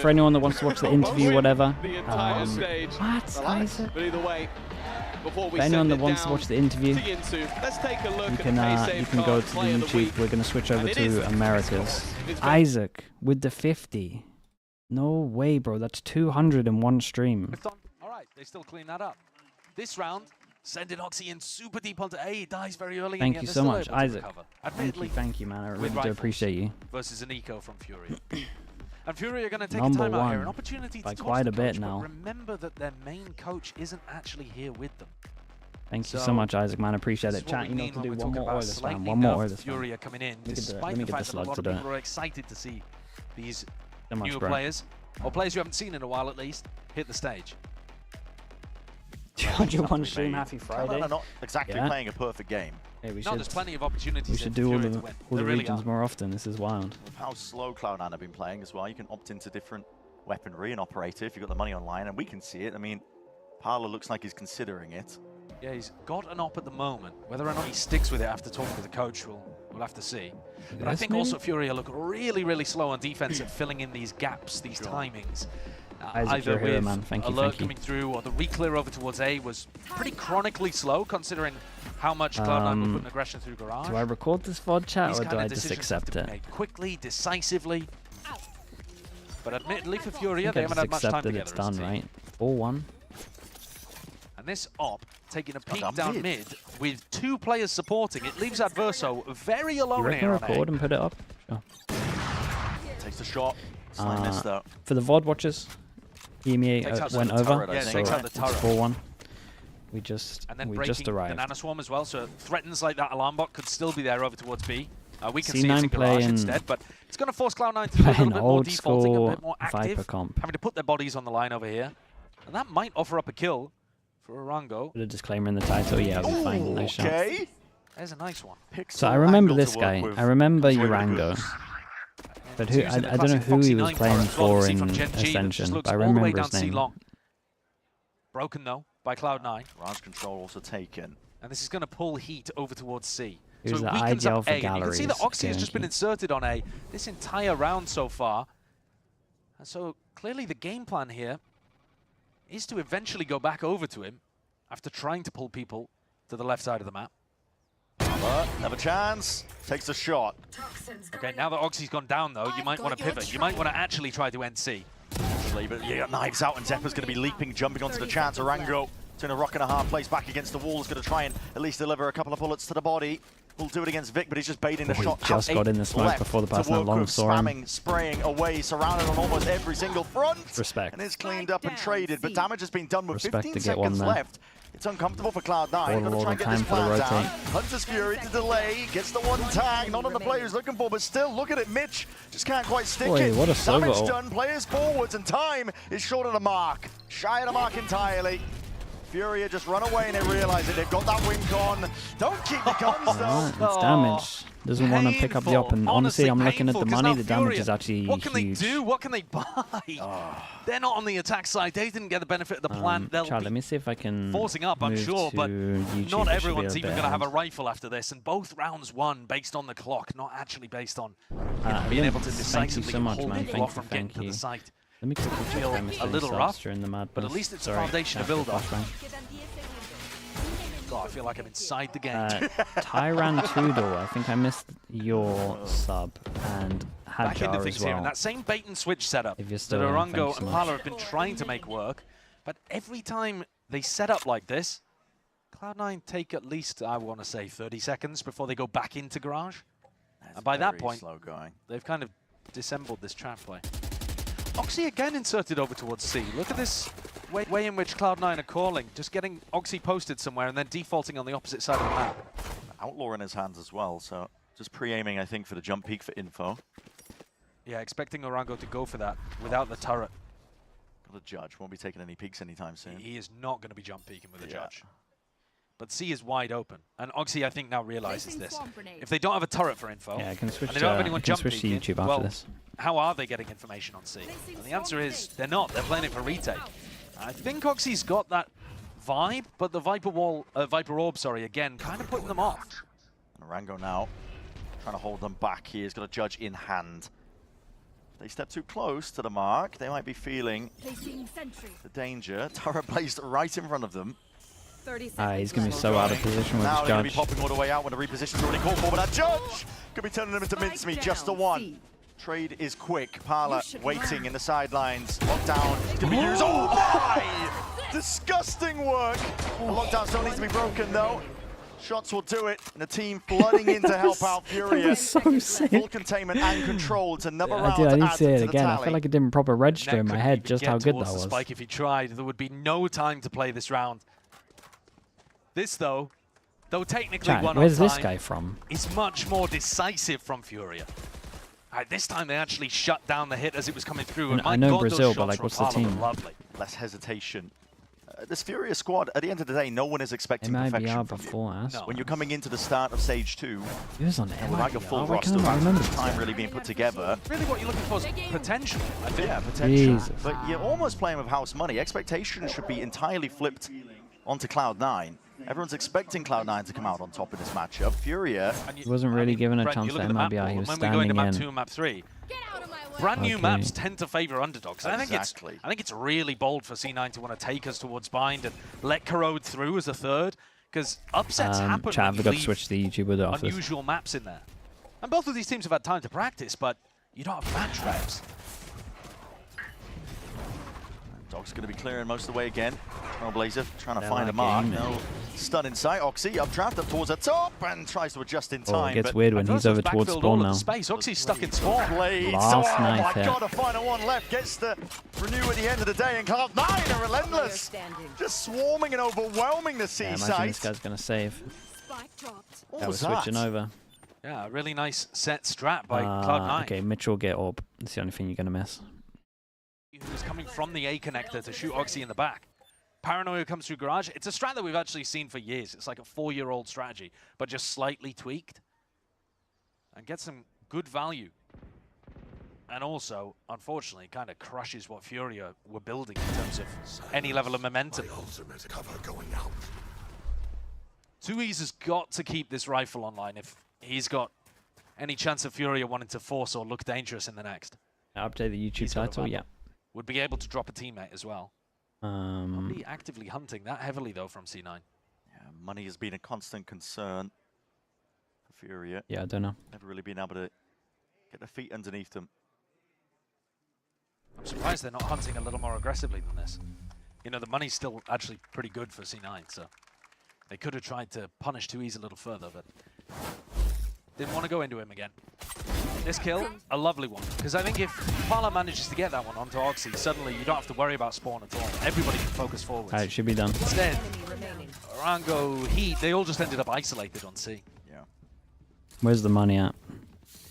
anyone that wants to watch the interview, whatever. What? Isaac? But either way, before we For anyone send that it wants to down watch the interview, to Yinsu, let's take a look you at can go to the player of the YouTube. week. We're going to switch over And it is to Americas. It's Isaac with the 50. No way, bro. That's 200 in one stream. All right, they still clean that up. This round, sending Oxy in super deep onto A. He dies very early. Thank and you yet so they're much, still able to Isaac. recover. Thank you, man. I with really do rifles appreciate you. Versus an eco from Furia. And Furia are going to take Number a time out here, one, an opportunity by to quite talk a to the bit coach, now. But remember that their main coach isn't actually here with them. Thank you so much, Isaac, man. I appreciate This it. is what Chat, we you know mean what to when do. we're One talking more about oil this slightly time. One more nerfed oil this time. Furia coming in, Let me despite get the the fact that a slug lot to of do it. people are excited to see these So much, newer bro. players, or players you haven't seen in a while at least, hit the stage. 201 stream, happy Friday. They're not exactly Yeah. playing a perfect game. Hey, we No, should, there's plenty of opportunities we here should for do all Furia the, to win. all the There really regions are. more often. This is wild. With how slow Cloud9 have been playing as well, you can opt into different weaponry and operator if you've got the money online, and we can see it. I mean, Parla looks like he's considering it. Yeah, he's got an op at the moment. Whether or not he sticks with it after talking to the coach, we'll have to see. But I Yes, think maybe? also Furia look really, really slow on defense at filling in these gaps, these timings. Isaac, Either you're a hero, with man. Thank you, alert thank you. coming through or the re-clear over towards A was pretty chronically slow considering how much Cloud9 were putting aggression through Garage. Do I record this VOD chat These or do kind of I just decisions have accept to be it? made quickly, decisively. But admittedly for Furia, I they think I haven't just had much time accepted together it's as a done, team. right? 4-1. And this op, taking a peek down down mid. mid with 2 players supporting, it leaves Adverso very You alone reckon here on record A. and put it up? Sure. Takes the shot. Slight miss though. For the VOD watchers, EMEA Takes out went the over, turret, I so think. Takes out the it's turret. 4-1. We just And then we breaking just arrived. the Nano Swarm as well, so threatens like that alarm bot could still be there over towards B. We can C9 see it's in Garage playing- instead, but it's going to force Cloud9 to do a little Playing bit more old defaulting, a school bit more Viper active, comp. having to put their bodies on the line over here. And that might offer up a kill for Orango. Put a disclaimer in the title. Yeah, we'll find nice shot. Okay. There's a nice one. So I remember this angle to guy. work with. I remember That's really Urango. good. But who, Using the I don't know classic who he was Foxy 9 playing turret as well, for you see in from Gen G that just Ascension. looks I all the way remember down his name. C-long. Broken though by Cloud9. Range control also taken. And this is going to pull heat over towards C. He So was it the weakens IGL up for A. And you can see that galleries, Oxy has just been inserted on A this entire round so far. And so clearly the game plan here is to eventually go back over to him after trying to pull people to the left side of the map. Have a chance. Takes a shot. Okay, now that Oxy's gone down though, you might want to pivot. You might want to actually try to end C. But you got knives out and Zeppa's going to be leaping, jumping onto the chance. Orango in a rock and a hard place back against the wall. Is going to try and at least deliver a couple of bullets to the body. We'll do it against Vic, but he's just baiting the Oh, he shot. just Have got in the 8 smoke left before the to person that work long with, saw him. spamming, spraying away, surrounded on almost every single front. Respect. And it's cleaned up and traded, but damage has been done with Respect 15 to get one seconds there. left. It's uncomfortable for Cloud9. All Got to try and get time this for the plan down. rotate. Hunter's Fury to delay, gets the one tag. Not on the player he's looking for, but still, look at it. Mitch just can't quite stick Boy, it. what a solo Damage ult. done, players forwards, and time is short of the mark. Shy of the mark entirely. Furia just run away and they realize it. They've got that wink on. Don't keep the guns though. Alright, it's damage. Doesn't want to pick up the op, and honestly, I'm looking at the money. The damage is actually What can huge. they do? What can they buy? They're not on the attack side. They didn't get the benefit of the plan. They'll Chad, be let me see if I can forcing up, I'm move sure, to but YouTube. not It should everyone's be even a going to have a bit rifle after this. And both rounds won based on the clock, not actually based on ahead. being able to Thank you decisively so much, hold man. the clock Thank from you, getting to the site. Let me quickly check if I missed A any little subs rough, during the madness. but at least it's a Sorry, foundation to that's build the on. flashbang. God, I feel like I'm inside the game. Tyran2door, I think I missed your sub and Back into Hadjar things as here, well. and that same bait and switch setup If you're that still in, thank Orango you so and much. Pala have been trying to make work, but every time they set up like this, Cloud9 take at least, I want to say, 30 seconds before they go back into Garage. And by that point, slow going. they've kind of dissembled this trap play. Oxy again inserted over towards C. Look at this way in which Cloud9 are calling, just getting Oxy posted somewhere and then defaulting on the opposite side of the map. Outlaw in his hands as well, so just pre-aiming, I think, for the jump peak for info. Yeah, expecting Orango to go for that without the turret. Got a judge, won't be taking any peeks anytime soon. He is not going to be jump peeking with a judge. But C is wide open, and Oxy, I think, now realizes this. If they don't have a turret for info, Yeah, I can switch and they don't have to- anyone I can jump switch to peeking, YouTube after well, this. how are they getting information on C? And the answer is they're not. They're playing it for retake. I think Oxy's got that vibe, but the Viper Orb, again, kind of putting them off. And Orango now trying to hold them back here. He's got a judge in hand. If they step too close to the mark, they might be feeling the danger. Turret placed right in front of them. He's going to be so out of position with Now his they're going to judge. be popping all the way out when the reposition's already called for, but that judge could be turning them into mincemeat, just the one. Trade is quick. Pala waiting in the sidelines. Lockdown is going to be used. Oh my! Disgusting work. The lockdown still needs to be broken though. Shots will do it, and the team flooding in to help out Furia. That was so sick. Full containment and control. It's another round I to need add to see it the again. I tally. feel like it didn't proper register in my Couldn't head even just get how good towards that the was. spike if he tried. There would be no time to play this round. This, though technically Chat, one where's on this time, guy from? is much more decisive from Furia. This time they actually shut down the hit as it was coming through. And I my know God, those Brazil, but shots like, from what's the Apollo were team? Lovely. Less hesitation. This Furia squad, at the end of the day, no one is expecting perfection MIBR from you. before us. When you're coming into the start of Stage 2, He was on without your full MIBR. Why roster, can't I remember without this? time really being put together. Really what you're looking for is potential, I think. Yeah, potential. Jesus. But you're almost playing with house money. Expectations should be entirely flipped onto Cloud9. Everyone's expecting Cloud9 to come out on top in this matchup. Furia... He wasn't really given a Brent, chance you to look at the map MIBR. pool, He was and when we go into standing map in. 2 and map 3, brand new Okay. maps tend to favor underdogs. I Exactly. think it's really bold for C9 to want to take us towards Bind and let Corrode through as a third, because upsets happen Chat, when we you got to leave switch the YouTube window after this. unusual maps in there. And both of these teams have had time to practice, but you don't have match reps. Dog's going to be clearing most of the way again. Trailblazer trying to They're find a like mark. aiming. No stun in sight. Oxy updraft up towards the top and tries to adjust in Oh, time. it gets but weird when he's over towards Backfilled spawn all of now. the space. Oxy's stuck in spawn. Played. Last oh knife my hit. god, a final one left. Gets the renew at the end of the day, and Cloud9 are relentless. Just swarming and overwhelming the C Yeah, imagine site. this guy's going to save. What That was was switching that? over. Yeah, a really nice set strat by Cloud9. Okay, Mitchell get orb. That's the only thing you're going to miss. Who's coming from the A connector to shoot Oxy in the back. Paranoia comes through Garage. It's a strat that we've actually seen for years. It's like a 4-year-old strategy, but just slightly tweaked. And gets some good value. And also, unfortunately, kind of crushes what Furia were building in terms of any level of momentum. 2E's has got to keep this rifle online if he's got any chance of Furia wanting to force or look dangerous in the next. Update the YouTube title, yeah. Would be able to drop a teammate as well. Be actively hunting that heavily though from C9. Yeah, money has been a constant concern for Furia. Yeah, I don't know. Never really been able to get their feet underneath them. I'm surprised they're not hunting a little more aggressively than this. You know, the money's still actually pretty good for C9, so they could have tried to punish 2E's a little further, but didn't want to go into him again. This kill, a lovely one, because I think if Pala manages to get that one onto Oxy, suddenly you don't have to worry about spawn at all. Everybody can focus forwards. Alright, it should be done. Instead, Orango, Heat, they all just ended up isolated on C. Yeah. Where's the money at?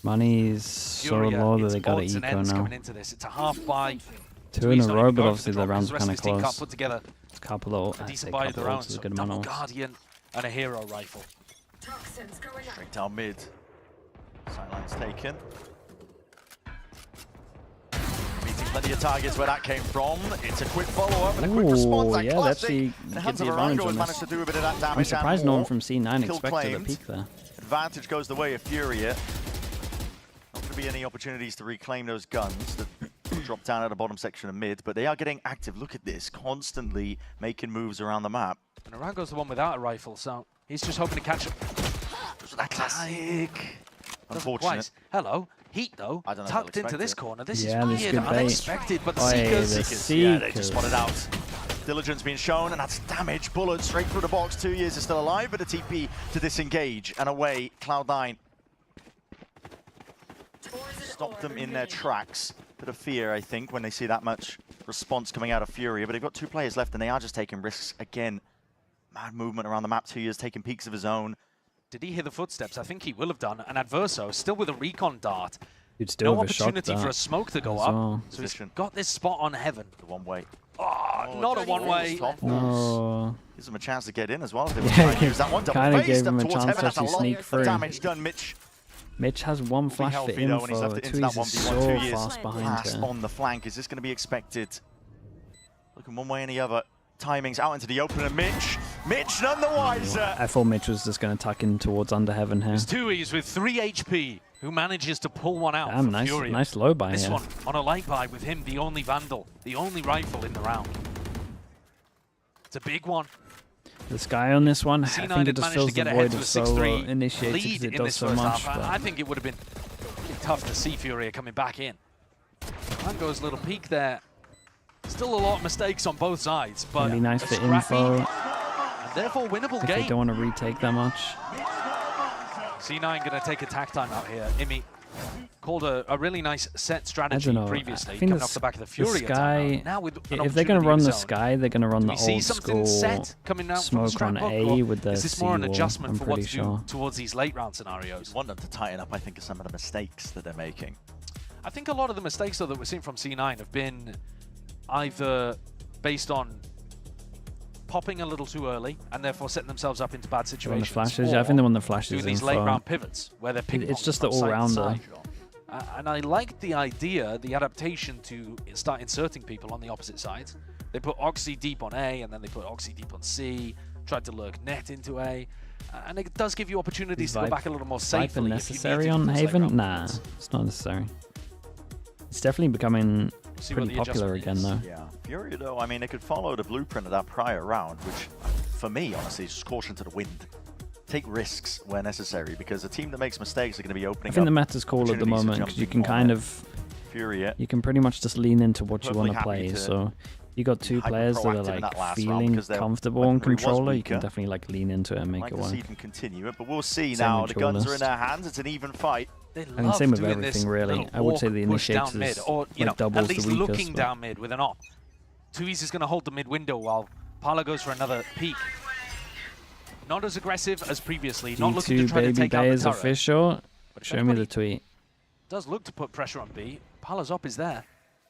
Money's so low that they got to odds and eco ends now. coming into this. It's a half buy. 2 in a not row, even but going obviously for the the drop, rounds the are rest kind of of his team can't close. put together Couple A of decent buy of their own. is a So good double amount. Guardian and a hero rifle. Straight down mid. Sideline's taken. Meeting plenty of targets where that came from. It's a quick follow-up and a quick response. That yeah, classic. actually And gives Hands the of advantage Arango on has managed to this. do a bit of that damage. I'm surprised no one from C9 Kill expected claimed. a peek there. Advantage goes the way of Furia. Not going to be any opportunities to reclaim those guns that drop down at the bottom section of mid, but they are getting active. Look at this, constantly making moves around the map. And Arango's the one without a rifle, so he's just hoping to catch him. That classic. Unfortunate. Twice. Hello. Heat, though, I don't know tucked into this corner. This is this weird, good bait. unexpected, but the Oi, Seekers... Yeah, they just spotted out. Diligence being shown, and that's damage. Bullet straight through the box. 2 years is still alive, but a TP to disengage. And away, Cloud9. Stopped them in their tracks. Bit of fear, I think, when they see that much response coming out of Furia. But they've got 2 players left, and they are just taking risks again. Mad movement around the map. 2 years taking peeks of his own. Did he hear the footsteps? I think he will have done. And Adverso, still with a recon dart. Still No have a shot opportunity for a smoke to go as up. well. So he's got this spot on Heaven. The one way. Oh, not a one-way. No. Gives them a chance to get in as well if they want to try and use that one. Kind of gave him a towards chance Heaven. to That's a actually lot sneak of through. damage done. Mitch has one flash for healthy though, when he's info. left it into that Twiz is 1v1, 2 so years fast behind last her. on the flank. Is this going to be expected? Looking one way and the other. Timings out into the open, and Mitch none the wiser. I thought Mitch was just going to tuck in towards under Heaven here. It's Tuiz with 3 HP who manages to pull one out Damn, for nice, Furia. nice low buy This here. one on a light buy with him, the only Vandal, the only rifle in the round. It's a big one. The sky on this one, I C9 think it had just managed fills to get the ahead void to of a solo 6-3 initiated because lead it in does this so first much. half. But I think it would have been tough to see Furia coming back in. Mango's little peek there. Still a lot of mistakes on both sides, but It'd be nice a for scrappy info. and therefore winnable If game. they don't want to retake that much. C9 going to take attack time out here. Imi called a really nice set I strategy don't know. previously, I think coming off the back of the Furia sky. timeout. Now with an If they're going to opportunity run of the his own. sky, they're going to run Do the we see old something school set coming out from the smoke on scrapbook, A or with the is this more an C-wall, adjustment I'm for what pretty to do sure. towards these late round scenarios? Want them to tighten up, I think, of some of the mistakes that they're making. I think a lot of the mistakes though that we're seeing from C9 have been either based on popping a little too early and therefore setting themselves up into bad They want situations. the flashes. Yeah, I think they want the flashes. Doing these info. late round pivots where they're picking It's just the all-rounder. And I like the idea, the adaptation to start inserting people on the opposite sides. They put Oxy deep on A, and then they put Oxy deep on C, tried to lurk net into A, and it does give you opportunities to go back a little more safely. Viper necessary on Haven? Nah, it's not necessary. It's definitely becoming pretty popular again, though. Yeah, Furia, though, I mean, they could follow the blueprint of that prior round, which, for me, honestly, is just caution to the wind. Take risks where necessary, because a team that makes mistakes are going to be opening I think up the meta's cool at the moment because you can kind of, Furia. you can pretty much just lean into what you Perfectly want to happy play. to So you got 2 players that are proactive in that like last round feeling because their comfortable on weaponry was controller. You can weaker. definitely like lean into it and make Like it to work. see them continue it, but we'll see Same now. with The guns are in Duelist. their hands. It's an even fight. They I mean, same with doing everything this really. little I would say walk the push down initiators mid, or you know, doubles at least the weakest. looking down mid with an op. Tuiz is going to hold the mid window while Parla goes for another peek. Not as aggressive as previously. Not looking to D2 try to Baby take out Bay the is turret. official. But if Show me the anybody tweet. Does look to put pressure on B. Parla's op is there.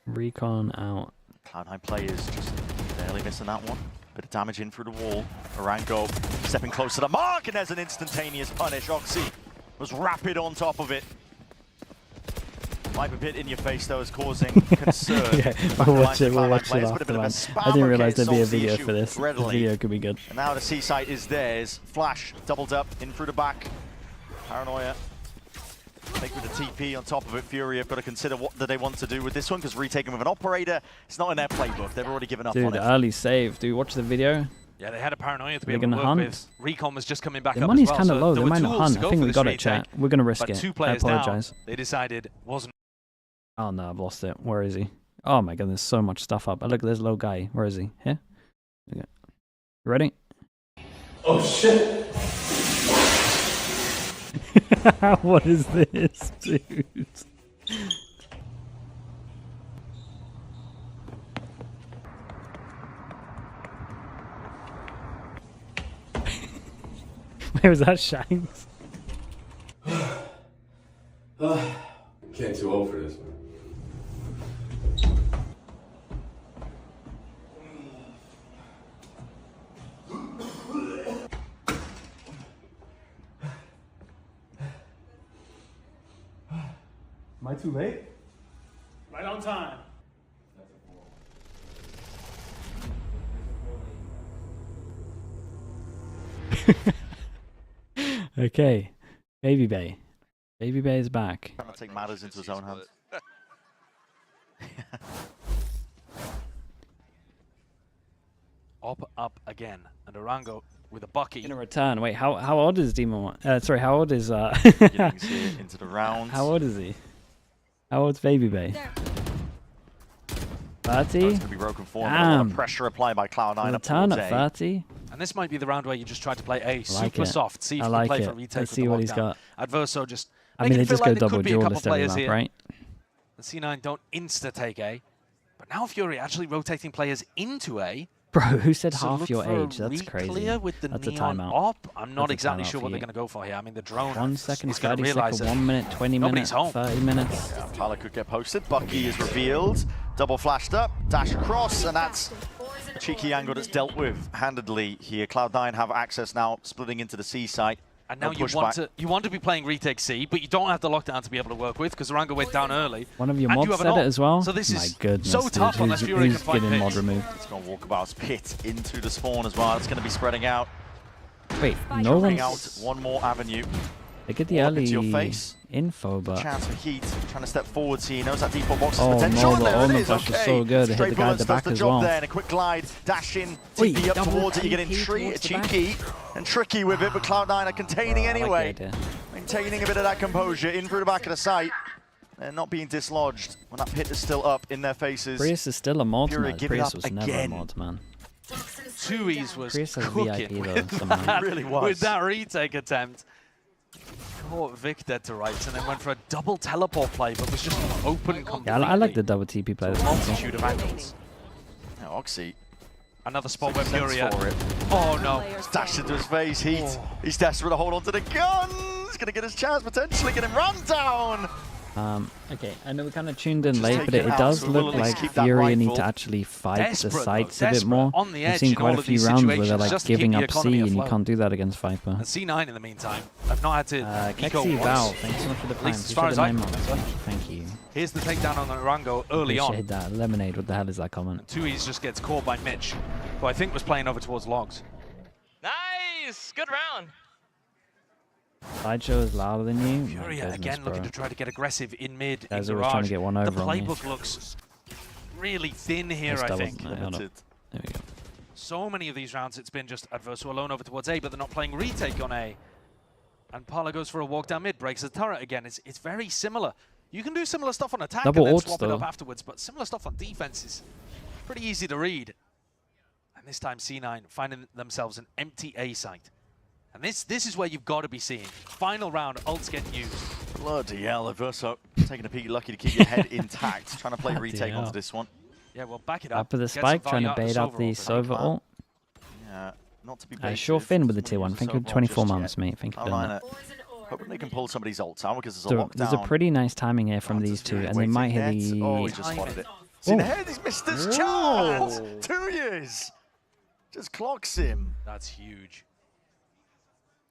Recon out. Cloud9 players just barely missing that one. Bit of damage in through the wall. Arango stepping close to the mark, and there's an instantaneous punish. Oxy was rapid on top of it. Might be a bit in your face though, is causing concern. Yeah, we'll watch it afterwards. I didn't realize there'd be a video for this. This video could be good. And now the C site is theirs. Flash doubled up in through the back. Paranoia. Take with the TP on top of it. Fury have got to consider what do they want to do with this one, because retaking with an operator, it's not in their playbook. They've already given up Dude, on it. early save. Dude, watch the video. Yeah, they had a paranoia to be They're able to gonna work hunt. with. Recon was just coming back The up money's as well, kind of so low. there They were might not tools hunt. to I go think for we this got it, retake, chat. We're gonna risk but it. 2 I players down, apologize. they decided wasn't. Oh no, I've lost it. Where is he? Oh my god, there's so much stuff up. Oh, look, there's low guy. Where is he? Here? Okay. You ready? Oh shit! What is this, dude? Wait, was that Shanks? Can't too old for this, man. Am I too late? Right on time. Okay, Baby Bay. Baby Bay is back. Trying to take matters into his own hands. Up again, and Orango with a bucky. In a return. Wait, how old is Demon? Sorry, how old is Beginnings here into the round. How old is he? How old's Baby Bay? 30? It's going to be broken form. A lot of pressure applied by Cloud9. Return at 30? And this might be the round where you just try to play A like super it. soft. See if I you like can play it. for a retake. Let's see what he's got. Adverso just. I mean, they just go double duelist duelist every map, right? The C9 don't insta take A, but now Fury actually rotating players into A. Bro, who said So half look your for a age? That's crazy. With the That's a neon timeout. op. I'm not That's a exactly timeout sure for what you. they're going to go for here. I mean, the drone 1 second, is going to 30 realize seconds, that 1 minute, 20 nobody's minutes, home. 30 minutes. Yeah, Tyler could get posted. Bucky is revealed. Double flashed up, dash across, and that's a cheeky angle that's dealt with handedly here. Cloud9 have access now, splitting into the C site. And now you want to be playing retake C, but you don't have the lockdown to be able to work with because Orango went down early. One of your and mods said it as well. So this My is goodness, so dude. tough unless Fury can Who's find getting mod picks. removed? It's going to Walkabout's pit into the spawn as well. It's going to be spreading out. Wait, no Bring out one's... one more avenue. They get the Walk early into your face. info, but... Chance for Heat, trying to step forwards here. He knows that default box is Oh, potential. no, And the there it Omen is. flash was Okay. so good. It hit Stray the guy at the Bullets back does the as job well. there, and a quick glide, dash in, Wait, TP up double towards it. You're getting TP towards the back. cheeky and tricky with it, but Cloud9 are containing I like the anyway. idea. Maintaining a bit of that composure in through the back of the site. They're not being dislodged when that pit is still up in their faces. Prius is still a mod, Furia man. give it Prius up was never a again. mod, man. 2Es was Prius has cooking VIP though, with somehow. that, really was. with that retake attempt. Caught Vic dead to rights and then went for a double teleport play, but was just open completely. Yeah, I like the double TP play. Multitude of angles. Now, Oxy. Another spot where Sense Furia. for it. Oh no! Dashed into his face. Heat. He's desperate to hold on to the gun. He's going to get his chance, potentially get him run down. Okay, I know we kind of tuned in Just late, take but it it out, does so we'll look at least like keep that Furia need rifle. to actually fight Desperate, the though, sites a bit desperate. more. On the We've edge seen in quite all a of few these rounds where they're situations like just to keep giving the up economy C, and you afloat. can't do that against Viper. And C9 in the meantime have not had to eco Kexi once. Val, thanks so much for the At prime. least as far as I'm concerned. Thank you. Here's the takedown on Orango early on. Appreciate that. Lemonade, what the hell is that comment? 2Es just gets caught by Mitch, who I think was playing over towards Logs. Nice! Good round. Sideshow is louder than you. My Furia goodness, again looking bro. to try to get aggressive in mid. Guys in are always trying garage. to get one The over on me. playbook looks really thin here, Yes, I that think. wasn't it. Hold up. There we go. So many of these rounds, it's been just Adverso alone over towards A, but they're not playing retake on A. And Parla goes for a walk down mid, breaks the turret again. It's very similar. You can do similar stuff on attack Double and then ults, swap it up though. afterwards, but similar stuff on defense is pretty easy to read. And this time C9 finding themselves an empty A site. And this is where you've got to be seeing. Final round, ults getting used. Bloody hell, Adverso taking a peek, lucky to keep your head intact. Trying to play Bloody retake hell. onto this one. Yeah, well, back it up. Up with the Get some spike, trying to value bait out the Sova ult. Yeah, not to be baited. Sure Finn with the tier 1. Use Thank the you, Sova 24 just months, yet. mate. Thank you for doing that. Hoping they can pull some of these ults out because there's a So lockdown. there's a pretty nice timing here from these two, and they might hit the... Oh, he just spotted it. See the head, he's missed his chance! 2 years! Just clocks him. That's huge.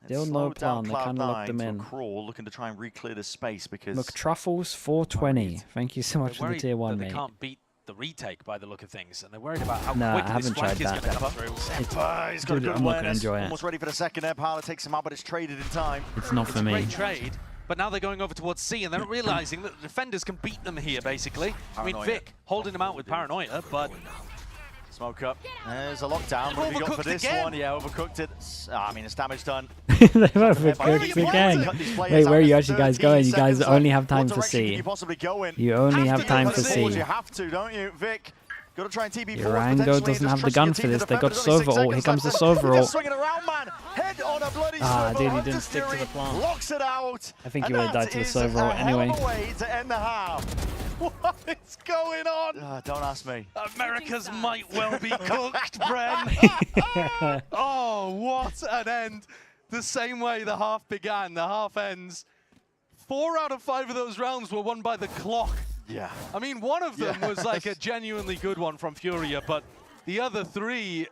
Still no Slowed down plan, they kind of locked them Cloud9 to a in. crawl, looking to try and re-clear the space because... Look, Truffles 420. Thank you so much for the tier 1, they mate. can't beat the retake by the look of things, and they're worried about how Nah, I quickly this haven't flank tried is going to that. come through. He's got a Dude, good I'm not gonna awareness. enjoy it. Almost ready for the second there. Parla takes him out, but it's traded in time. It's not for me. Great trade, but now they're going over towards C, and they're realizing that the defenders can beat them here, basically. I mean, Paranoia. Vic holding them out with Paranoia, but... Smoke up. There's a lockdown. What have you got for Overcooked this again. one? Yeah, overcooked it. I mean, it's damage done. They both were cooked again. Wait, where are you actually guys going? You guys only have time for C. You only have time for C. You have to, don't you, Vic? Got to try and TB forward. Urango doesn't have the gun for this. They got Sova ult. Here comes the Sova ult. Ah, dude, he didn't stick to the plan. Locks it out. I think he would have died to the Sova ult anyway. Way to end the half. What is going on? Don't ask me. America's might well be cooked, Bren. Oh, what an end. The same way the half began, the half ends. 4 out of 5 of those rounds were won by the clock. Yeah. I mean, one of them was like a genuinely good one from Furia, but the other 3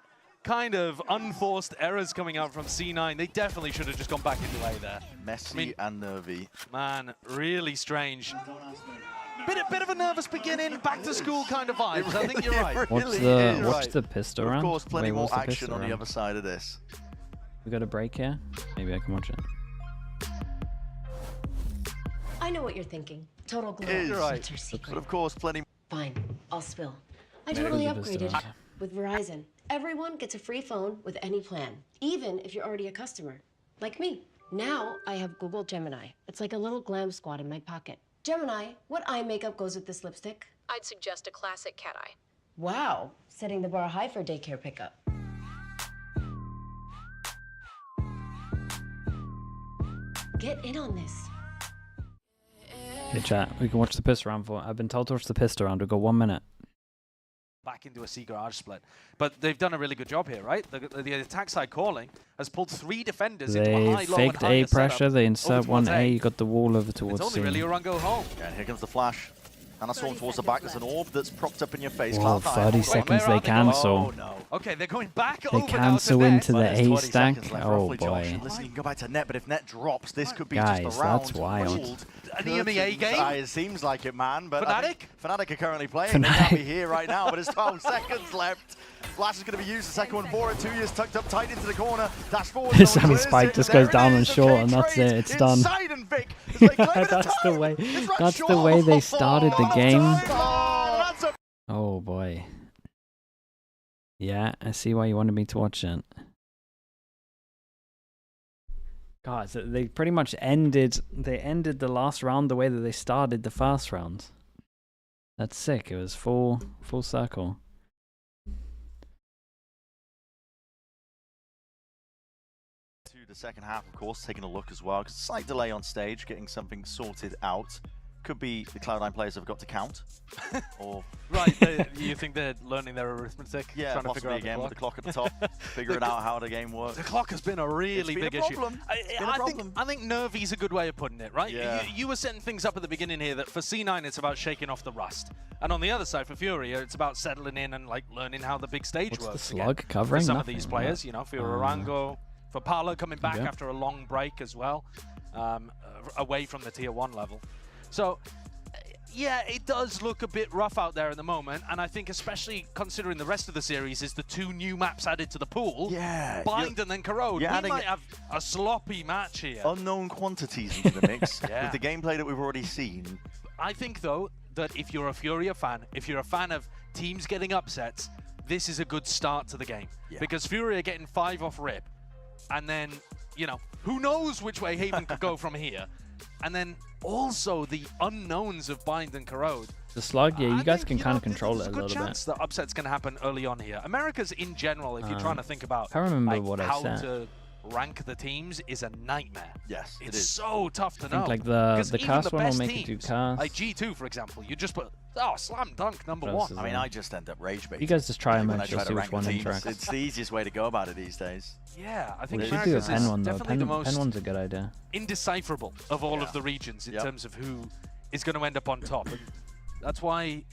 kind of unforced errors coming out from C9. They definitely should have just gone back into A there. Messy and nervy. Man, really strange. Bit of a nervous beginning, back to school kind of vibes. I think you're right. What's the pistol round? Of course, plenty Wait, more what's the action pistol on the round? other side of this. We got a break here. Maybe I can watch it. I know what you're thinking. Total glow. Is. What's your secret? But of course, plenty. Fine, I'll spill. I Maybe totally it was a pistol upgraded round. with Verizon. Everyone gets a free phone with any plan, even if you're already a customer, like me. Now I have Google Gemini. It's like a little glam squad in my pocket. Gemini, what eye makeup goes with this lipstick? I'd suggest a classic cat eye. Wow, setting the bar high for daycare pickup. Get in on this. Hey chat, we can watch the pistol round for. I've been told to watch the pistol round. We've got 1 minute. Back into a C garage split. But they've done a really good job here, right? The attack side calling has pulled 3 defenders into a They high, low, and faked higher A pressure. setup They over insert towards 1A. You got the wall over towards It's C. only really a run go home. Yeah, and here comes the flash. And a storm towards the back. There's an orb that's propped up in your face. Whoa, Cloud9. 30 seconds they cancel. Oh, no. Okay, they're going back They over now to cancel net. into the There's A 20 stack. seconds left, Oh roughly, Josh. boy. And listen, you can go back to net, but if net drops, this could be Guys, just a round. that's wild. Pulled. An EMEA game? It seems like it, man. But Fnatic? Fnatic are currently playing. They can't be here right now, but there's 12 seconds left. Flash is going to be used. The second one for it. 2 years tucked up tight into the corner. Dash forward. This time his spike just goes down and short, and that's it. It's done. That's the way. That's the way they started the game. Oh boy. Yeah, I see why you wanted me to watch it. God, so they pretty much ended. They ended the last round the way that they started the first round. That's sick. It was full circle. To the second half, of course, taking a look as well. Because slight delay on stage, getting something sorted out. Could be the Cloud9 players have got to count. Or Right, you think they're learning their arithmetic? yeah, trying to figure possibly out again the with the clock at the top, figuring out how the game works. The clock has been a really It's been big a issue. problem. It's been a problem. I think nervy's a good way of putting it, right? Yeah. You were setting things up at the beginning here that for C9 it's about shaking off the rust. And on the other side for FURIA it's about settling in and like learning how the big stage What's the works. slug again. covering? For some Nothing. of these players, you know, for Orango, for Parla coming back Okay. after a long break as well, away from the tier 1 level. So yeah, it does look a bit rough out there at the moment, and I think especially considering the rest of the series is the 2 new maps added to the pool. Yeah. Bind and then Corrode. you're We adding might have a sloppy match here. unknown quantities into the mix Yeah. with the gameplay that we've already seen. I think, though, that if you're a FURIA fan, if you're a fan of teams getting upsets, this is a good start to the game. Yeah. Because FURIA getting 5 off rip, and then, you know, who knows which way Haven could go from here. And then also the unknowns of Bind and Corrode. The slug, yeah, you guys can kind of There's control it a a good little chance bit. that upsets can happen early on here. America's in general, if you're trying to think about I remember like, what I how said. to rank the teams, is a nightmare. Yes, it It's is. so tough to I think know. like the 'Cause even cast the one will best make it do teams, cast. Like G2, for example, you just put, oh, slam dunk, number What 1. else is I mean, there? I just end up rage baiting. You guys just try and when I match, try you'll to see rank which the one teams. interacts. It's the easiest way to go about it these days. Yeah, I think They should do a America's pen is one though. definitely the most Pen one's a good idea. indecipherable of all of the regions in terms of who is going to end up on top. And that's why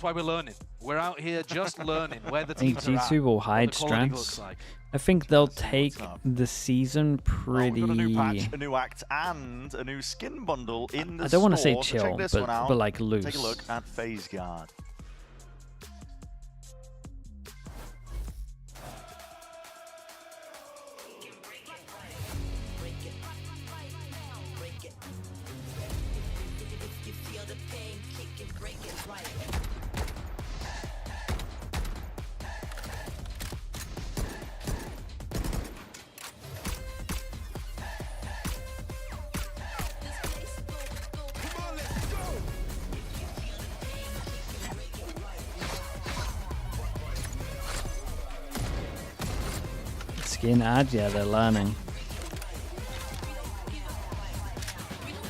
we're learning. We're out here just learning where the I think teams are at, G2 will what hide the quality looks strengths. like. I think they'll take the season pretty. We've got a new patch, a new act, and a new skin bundle in the I don't want to say store. So check chill, this but one out. like loose. Take a look at Phase Guard. Skin ad, yeah, they're learning.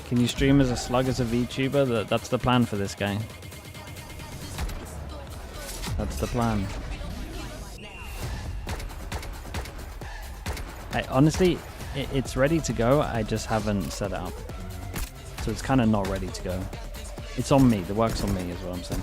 Can you stream as a slug as a VTuber? That's the plan for this game. That's the plan. Honestly, it's ready to go. I just haven't set it up. So it's kind of not ready to go. It's on me. The work's on me is what I'm saying.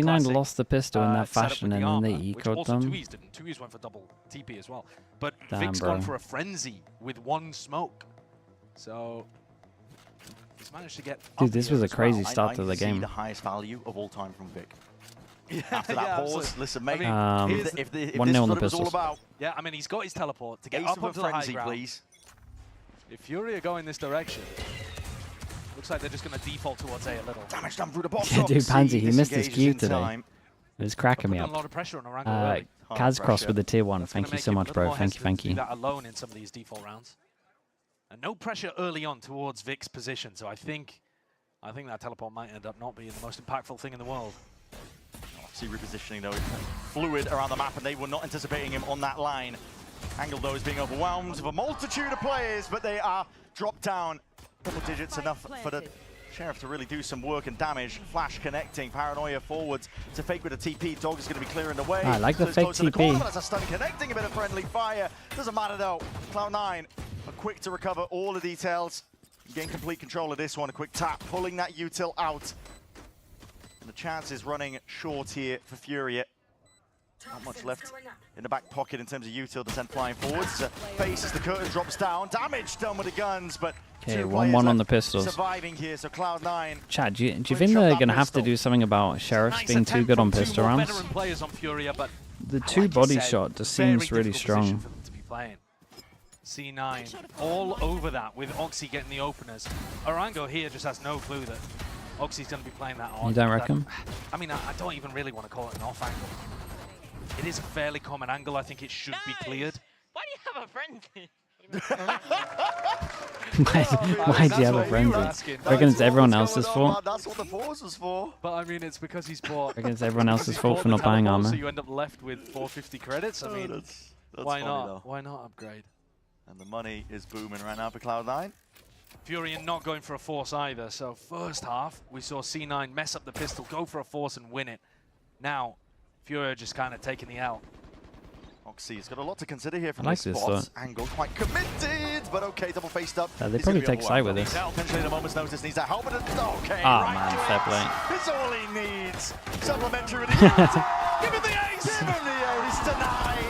C9 Classic, lost the pistol in that setup fashion, with and the then they armor, which ecoed also them. 2Es didn't. 2Es went for double TP as well. But Damn, Vic's bro. gone for a frenzy with one smoke. So He's managed to get. Dude, this was a crazy well. start to the see game. the highest value of all time from Vic. Yeah, After that yeah, pause, absolutely. listen, mate. I mean, if 1-0 this on is the what it was all pistols. about, yeah, I mean, he's got his teleport to get ace up of a onto the high frenzy, ground. please. If Furia go in this direction, looks like they're just going to default towards A a little. Damage done through the box. Yeah, dude, Pansy, he missed his disengages cue in today. time. It was cracking me Putting up. a lot of pressure on Orango early. Kaz Cross with the tier 1. That's Thank gonna you make so him a much, little bro. more Thank you, hesitant thank to do you. that alone in some of these default rounds. And no pressure early on towards Vic's position, so I think that teleport might end up not being the most impactful thing in the world. See repositioning though, fluid around the map, and they were not anticipating him on that line. Angle though is being overwhelmed with a multitude of players, but they are dropped down. Double digits enough for the Sheriff to really do some work and damage. Flash connecting, Paranoia forwards to fake with a TP. Dog is going to be clearing the way. I like the fake TP. That's a stun connecting, a bit of friendly fire. Doesn't matter though. Cloud9 are quick to recover all the details. Gain complete control of this one. A quick tap, pulling that util out. And the chance is running short here for Furia. Not much left in the back pocket in terms of util to send flying forwards. Face as the curtain drops down. Damage done with the guns, but Okay, 1-1 on the pistols. surviving here, so Cloud9. Chad, do you think they're going to have to do something about Sheriffs being too good on pistol rounds? Veteran players on Furia, but The two body shot just seems really strong. For them to be playing. C9 all over that with Oxy getting the openers. Orango here just has no clue that Oxy's going to be playing that on. You don't reckon? I mean, I don't even really want to call it an off angle. It is a fairly common angle. I think it should be cleared. Why do you have a frenzy? Why do you have a frenzy? I reckon it's everyone else's fault. That's what the force was for. But I mean, it's because he's bought. I reckon it's everyone else's fault for not buying armor. So you end up left with 450 credits. I mean, that's why funny, not? though. Why not upgrade? And the money is booming right now for Cloud9. Furion not going for a force either. So first half, we saw C9 mess up the pistol, go for a force and win it. Now, Furia just kind of taking the L. Oxy's got a lot to consider here from I like this this spot. though. Angle quite committed, but okay, double faced up. They He's probably gonna be take sight with overwhelmed. this. Needs help, potentially at a moment's notice, needs that help, but okay, Ah, right man, to fair it. play. It's all he needs. Supplementary with the Give him the ace! Give him the ace tonight!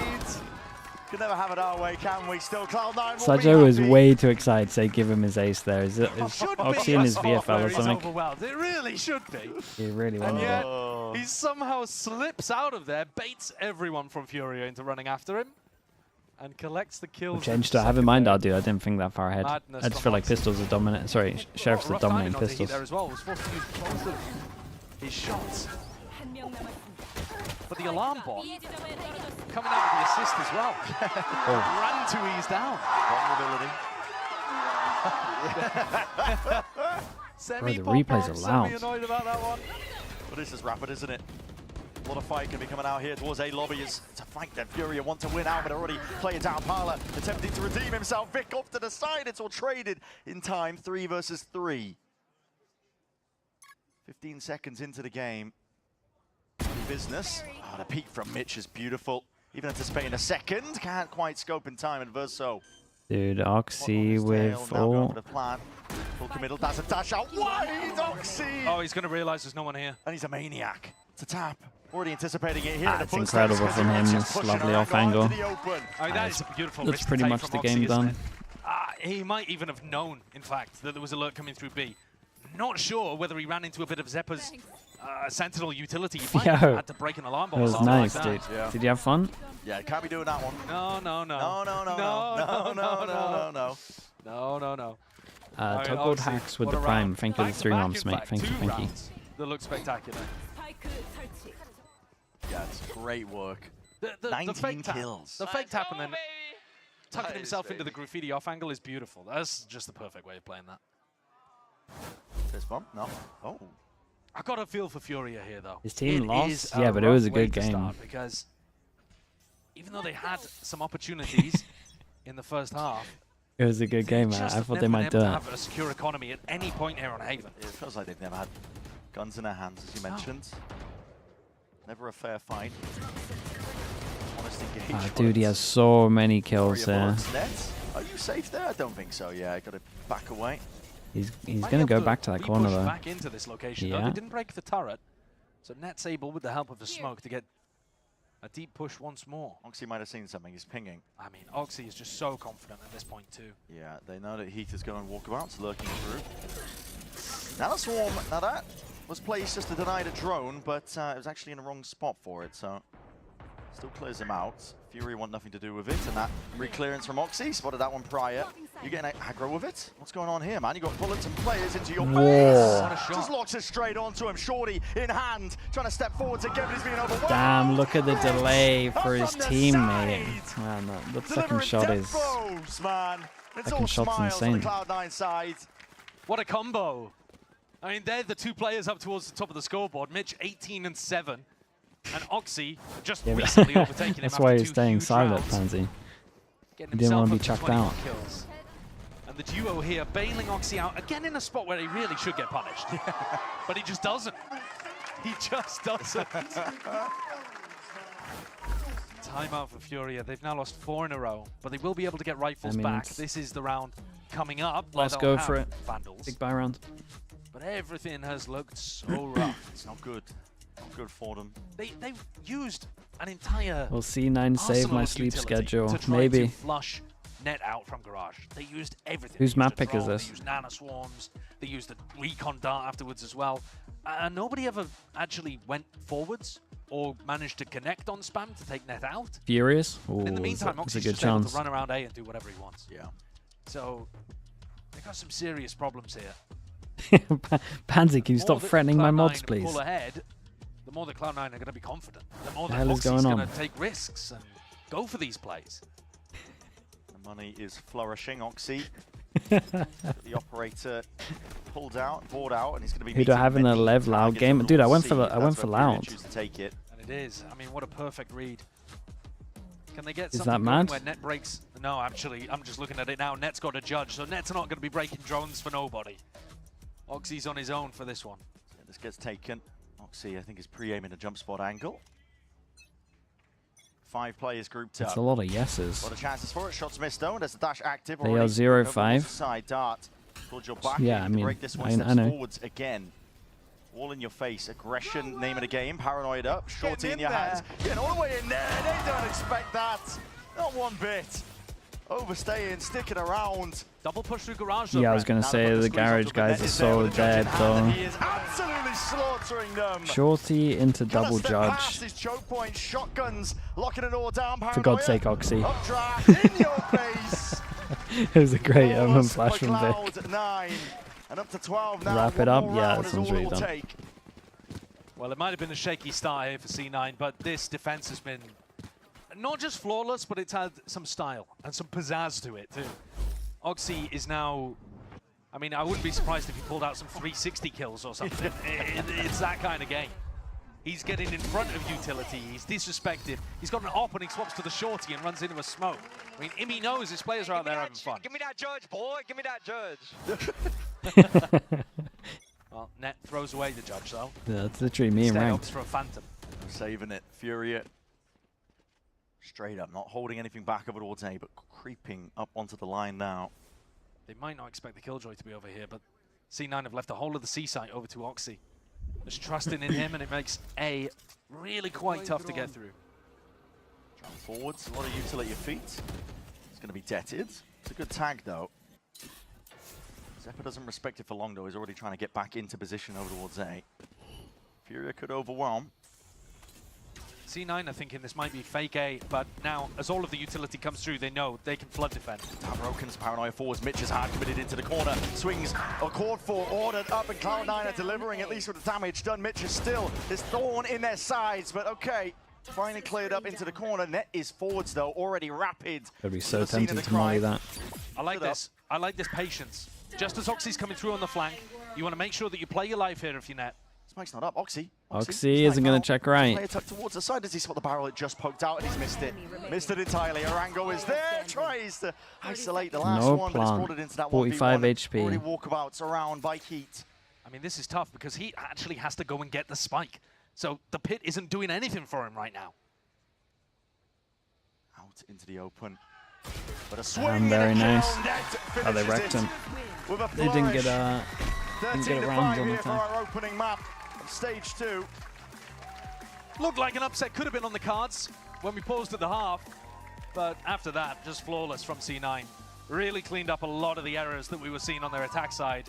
Can never have it our way, can we? Still Cloud9 will be Sajo is happy. way too excited to say give him his ace there. Is Oxy in his VFL or something? Overwhelmed. It really should be. He really And wanted yet, it. he somehow slips out of there, baits everyone from Furia into running after him, and collects the kills. Changed to have in mind, I didn't think that far ahead. Madness I just from feel like Oxy. pistols are dominant. Sorry, Sheriffs are Rough dominating timing on the heat pistols. there as well. Was forced to use both of his shots. But the alarm bot coming out with the assist as well. Ran to ease down. Vulnerability. Bro, the replays are loud. Semi-annoyed about that one. But this is rapid, isn't it? A lot of fight can be coming out here towards A lobby. It's a fight that Furia want to win out, but already play it down. Parla attempting to redeem himself. Vic off to the side. It's all traded in time. 3 versus 3. 15 seconds into the game. Business. Oh, the peek from Mitch is beautiful. Even anticipating a second. Can't quite scope in time. And Verso. Dude, Oxy with Full committal. That's a dash out wide. Oxy. Oh, he's going to realize there's no one here. And he's a maniac. It's a tap. Already anticipating it here. That's incredible from him. This lovely off angle. I mean, that is a beautiful That's risk pretty to take much from the Oxy, game isn't done. it? He might even have known, in fact, that there was alert coming through B. Not sure whether he ran into a bit of Zeppa's Sentinel utility. He might have Yo, had to break an alarm that bomb. was or something nice, like dude. that. Yeah. Did you have fun? Yeah, can't be doing that one. No. Tugboat Hacks with the Prime. Thank you for the 3 months, mate. Thank you, thank you. That looks spectacular. Yeah, it's great work. The 19 fake tap. kills. The fake tap and then tucking Nice, himself into the baby. graffiti off angle is beautiful. That's just the perfect way of playing that. This bump? No. Oh. I got a feel for Furia here, though. His team It lost? is Yeah, but it was a rough way good to game. start because even though they had some opportunities in the first half, It was a good game, man. just I have thought never they been might able do to it. have a secure economy at any point here on Haven. It feels like they've never had guns in their hands, as you mentioned. Never a fair fight. Honest engagement. Dude, he has so many kills there. Are you safe there? I don't think so. Yeah, I got to back away. He's Might going to have go back to that corner, re-push though. back into this location. though. Yeah. They didn't break the turret, so Net's able, with the help of the smoke, to get a deep push once more. Oxy might have seen something. He's pinging. I mean, Oxy is just so confident at this point, too. Yeah, they know that Heat is going walkabouts, lurking through. Swarm, now that was placed just to deny the drone, but it was actually in the wrong spot for it, so still clears him out. Fury want nothing to do with it, and that re-clearance from Oxy, spotted that one prior. You getting aggro with it? What's going on here, man? You got bullets and players into your face. Just locks it straight onto him. Shorty in hand, trying to step forwards again, but he's being overwhelmed. Damn, look at the delay for his teammate. Man, that second shot is... man. It's second all shot's smiles on the insane. Cloud9 side. What a combo. I mean, they're the two players up towards the top of the scoreboard. Mitch 18 and 7. And Oxy just recently overtaking him. That's after why 2 he's staying huge silent, rounds. Pansy. Getting He didn't want to be himself chucked up out. 21 kills. And the duo here bailing Oxy out, again in a spot where he really should get punished. But he just doesn't. He just doesn't. Timeout for Furia. They've now lost 4 in a row, but they will be able to get rifles back. This is the round coming up. Let's go for it. Vandals. Big buy round. But everything has looked so rough. It's not good. Not good for them. They've used an entire Will C9 save arsenal my of sleep utility schedule? to try Maybe. to flush net out from Garage. They used everything. Whose They used map a pick is drone, this? They used nano swarms. They used the recon dart afterwards as well. And nobody ever actually went forwards or managed to connect on spam to take net out. Furious? Ooh, In the meantime, that's a Oxy's good just able chance. to run around A and do whatever he wants. Yeah. So they've got some serious problems here. Pansy, can you stop threatening my mobs, Cloud9 please? pull ahead, the more that Cloud9 are going to be confident. The more The that hell is Oxy's going going on? to take risks and go for these plays. The money is flourishing. Oxy, the operator pulled out, bored out, and he's going to be. Who do I have in a many Lev Loud targets game? over Dude, I Lord went C, for the, but I went that's for where Furia Loud. choose to take it. And it is. I mean, what a perfect read. Can they get Is something that going mad? where Net breaks? No, actually, I'm just looking at it now. Net's got a judge, so Net's not going to be breaking drones for nobody. Oxy's on his own for this one. Yeah, this gets taken. Oxy, I think, is pre-aiming a jump spot angle. 5 players grouped That's up. a lot of yeses. A lot of chances for it. Shots missed though. There's the dash active. They already. are 0-5. Over the side dart. Towards your back. Yeah, You I need to mean, break this one I steps know. forwards again. All in your face. Aggression, name of the game. Paranoid up. Shorty in your hands. Getting all the way in there. They don't expect that. Not one bit. Overstaying, sticking around. Double push through Garage. Yeah, I was going to say the garage guys are so dead though. He is absolutely slaughtering them. Shorty into Gonna double step judge. past his choke point. Shotguns locking it all down. For God's Paranoia. sake, Oxy. Updraft in your face. It was a great Flawless flash for from Vic. Cloud9. And up to 12 now. Wrap it One up? more Yeah, round that is sounds all really it will done. take. Well, it might have been a shaky start here for C9, but this defense has been not just flawless, but it's had some style and some pizzazz to it too. Oxy is now, I mean, I wouldn't be surprised if he pulled out some 360 kills or something. It's that kind of game. He's getting in front of utility, he's disrespected. He's got an op and he swaps to the shorty and runs into a smoke. I mean, Imi knows his players are out there having fun. Give me that judge, boy. Give me that judge. Well, Net throws away the judge though. Yeah, that's literally me in Instead ranked. opts for a phantom. Saving it. Furia. Straight up, not holding anything back of it all day, but creeping up onto the line now. They might not expect the Killjoy to be over here, but C9 have left the whole of the C site over to Oxy. Just trusting in him, and it makes A really quite tough to get through. Trying forwards, a lot of utility at your feet. It's going to be deaded. It's a good tag, though. Zephyr doesn't respect it for long, though. He's already trying to get back into position over towards A. Furia could overwhelm. C9 are thinking this might be fake A, but now, as all of the utility comes through, they know they can flood defend. Broken's paranoia forwards. Mitch is hard committed into the corner. Swings a chord 4 ordered up, and Cloud9 are delivering at least with the damage done. Mitch is still his thorn in their sides, but okay. Finally cleared up into the corner. Net is forwards, though, already rapid. I'd be so tempted to molly that. I like this. I like this patience. Just as Oxy's coming through on the flank, you want to make sure that you play your life here if you're Net. Spike's not up. Oxy. Oxy isn't going to check right. Player tucked towards the side. Does he spot the barrel? It just poked out and he's missed it. Missed it entirely. Arango is there. Tries to isolate the last No one, but it's plant. brought it into that 45 1v1. HP. Already walkabouts around by Heat. I mean, this is tough because he actually has to go and get the spike. So the pit isn't doing anything for him right now. Out into the open. But a swing. Very nice. Oh, they wrecked him. They didn't get a round on the for time. our opening map of stage 2. Looked like an upset could have been on the cards when we paused at the half, but after that, just flawless from C9. Really cleaned up a lot of the errors that we were seeing on their attack side.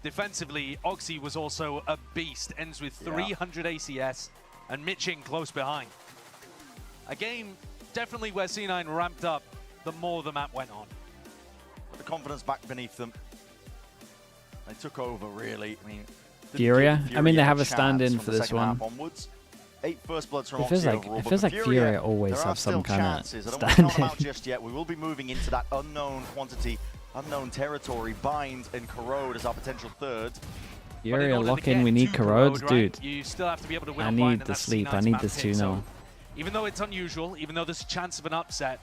defensively, Oxy was also a beast. Ends with 300 ACS and Mitching close behind. A game definitely where C9 ramped up the more the map went on. The confidence back beneath them. They took over, really. I mean, Furia? I mean, they have a stand-in for this one. Onwards. 8 first bloods from It feels Oxy like, overall, it but feels for like Furia always there are have some still kind chances. of I don't want to count them out stand-in. just yet. We will be moving into that unknown quantity, unknown territory. Bind and Corrode as our potential third. Furia lock in, we need corrodes, dude. You still have to be able to win I on Bind, need and the that's sleep, I C9's need map this pick. 2-0. So even though it's unusual, even though there's a chance of an upset,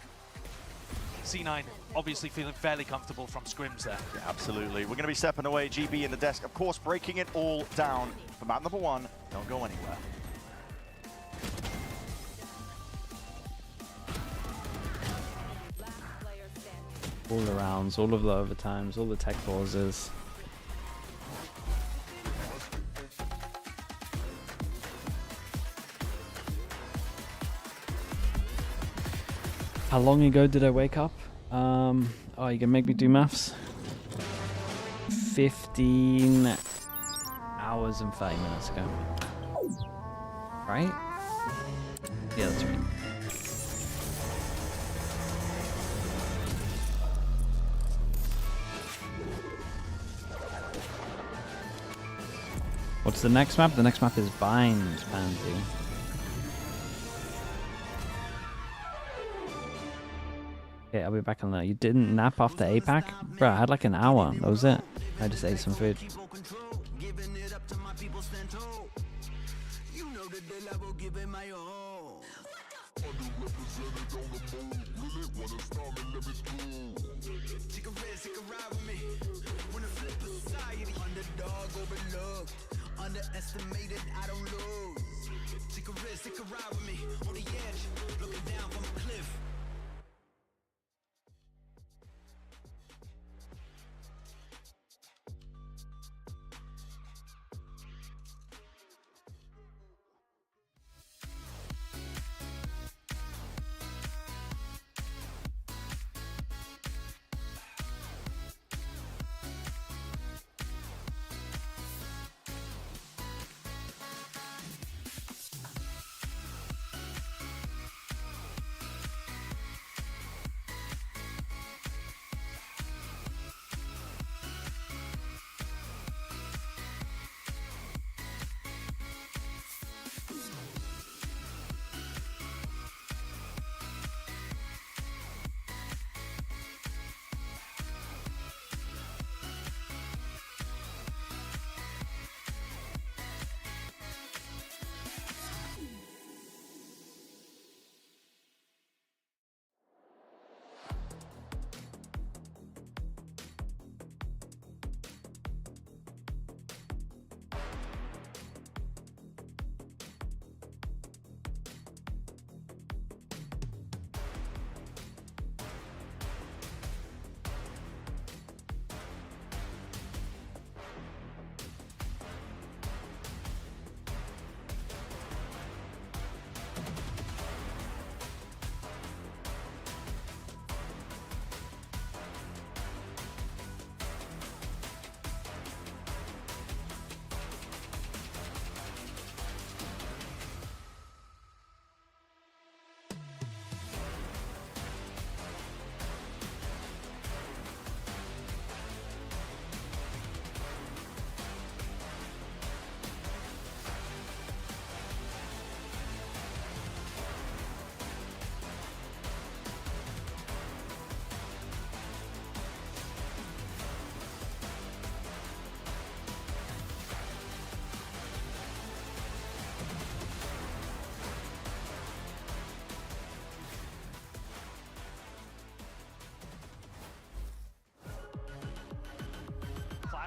C9 obviously feeling fairly comfortable from scrims there. Yeah, absolutely. We're going to be stepping away. GB in the desk, of course, breaking it all down. For map number 1, don't go anywhere. All the rounds, all of the overtimes, all the tech pauses. How long ago did I wake up? Oh, you can make me do maths. 15 hours and 30 minutes ago. Right? Yeah, that's right. What's the next map? The next map is Bind, Pansy. Okay, I'll be back on that. You didn't nap after APAC? Bro, I had like an hour. That was it. I just ate some food. Underestimated, I don't lose. Take a risk, take a ride with me. On the edge, looking down from a cliff.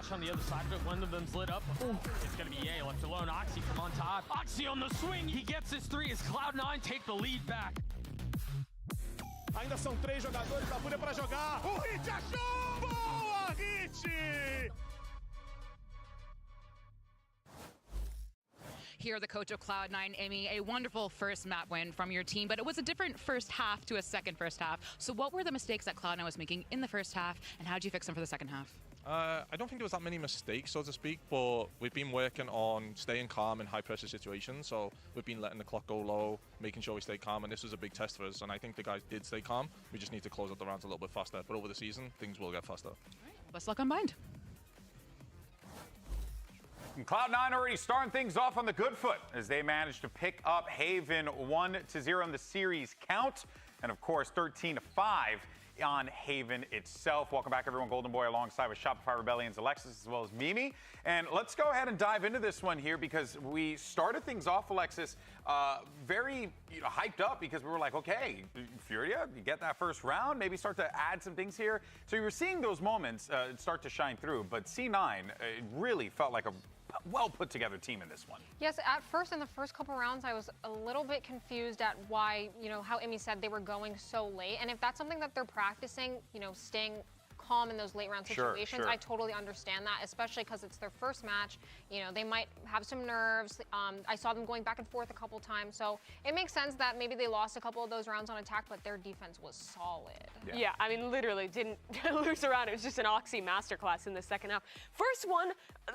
On the other side of it, one of them's lit up. Ooh. It's gonna be Ye left alone. Oxy from on top. Oxy on the swing. He gets his 3 as Cloud9 take the lead back. Ainda são 3 jogadores da FURIA para jogar. O Hit achou! Boa, Hit! Here, the coach of Cloud9, Amy, a wonderful first map win from your team, but it was a different first half to a second first half. So what were the mistakes that Cloud9 was making in the first half, and how did you fix them for the second half? I don't think there was that many mistakes, so to speak, but we've been working on staying calm in high-pressure situations. So we've been letting the clock go low, making sure we stay calm, and this was a big test for us. And I think the guys did stay calm. We just need to close out the rounds a little bit faster. But over the season, things will get faster. Best luck on Bind. And Cloud9 already starting things off on the good foot as they managed to pick up Haven 1-0 in the series count. And of course, 13-5 on Haven itself. Welcome back, everyone. Golden Boy alongside with Shopify Rebellion's Alexis as well as Mimi. And let's go ahead and dive into this one here because we started things off, Alexis, very hyped up because we were like, okay, Furia, you get that first round, maybe start to add some things here. So you were seeing those moments start to shine through, but C9 it really felt like a well put together team in this one. Yes, at first in the first couple rounds I was a little bit confused at why, how Emmy said they were going so late, and if that's something that they're practicing, staying calm in those late round situations. Sure. I totally understand that, especially because it's their first match. They might have some nerves. I saw them going back and forth a couple times, so it makes sense that maybe they lost a couple of those rounds on attack, but their defense was solid. Yeah, I mean, literally didn't lose a round. It was just an Oxy masterclass in the second half. First one,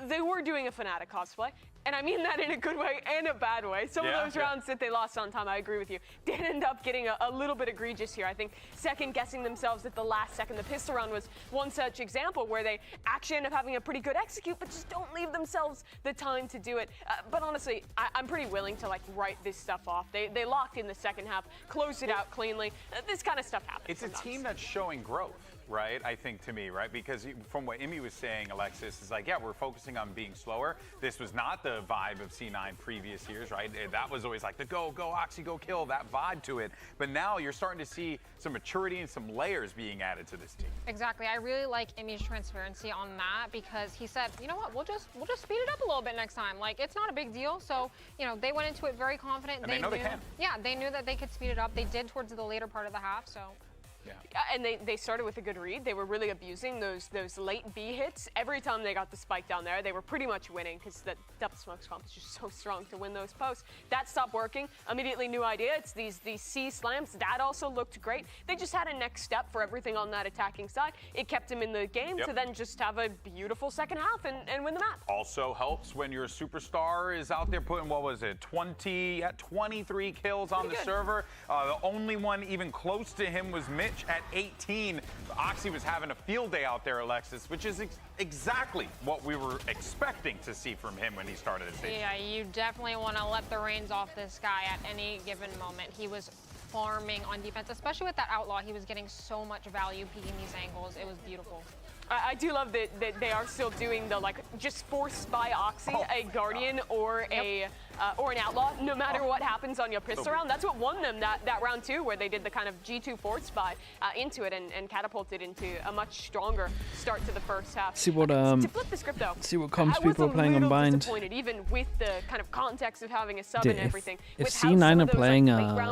they were doing a Fnatic cosplay, and I mean that in a good way and a bad way. Some of those rounds that they lost on time, I agree with you, did end up getting a little bit egregious here. I think second guessing themselves at the last second. The pistol round was one such example where they actually end up having a pretty good execute, but just don't leave themselves the time to do it. But honestly, I'm pretty willing to write this stuff off. They locked in the second half, closed it out cleanly. This kind of stuff happens. It's sometimes. a team that's showing growth, right? I think to me, right? Because from what Emmy was saying, Alexis, is like, yeah, we're focusing on being slower. This was not the vibe of C9 previous years, right? That was always like the go Oxy, go kill, that vibe to it. But now you're starting to see some maturity and some layers being added to this team. Exactly. I really like Emmy's transparency on that because he said, you know what, we'll just speed it up a little bit next time. Like, it's not a big deal. So, they went into it very confident. And they know they can. Yeah, they knew that they could speed it up. They did towards the later part of the half, so. Yeah, and they started with a good read. They were really abusing those late B hits. Every time they got the spike down there, they were pretty much winning because the double smokes comp is just so strong to win those posts. That stopped working. Immediately new idea. It's these C slams. That also looked great. They just had a next step for everything on that attacking side. It kept them in the game to then just have a beautiful second half and win the map. Also helps when your superstar is out there putting, 23 kills on the server. The only one even close to him was Mitch at 18. Oxy was having a field day out there, Alexis, which is exactly what we were expecting to see from him when he started his stage. Yeah, you definitely want to let the reins off this guy at any given moment. He was farming on defense, especially with that outlaw. He was getting so much value peeking these angles. It was beautiful. I do love that they are still doing the just force by Oxy, a Guardian or or an Outlaw, no matter what happens on your pistol round. That's what won them that round too, where they did the kind of G2 force buy into it and catapulted into a much stronger start to the first half. See what to flip the script though, see what comps people are playing on Bind. Disappointed, even with the kind of context of having a sub and everything. If C9 are playing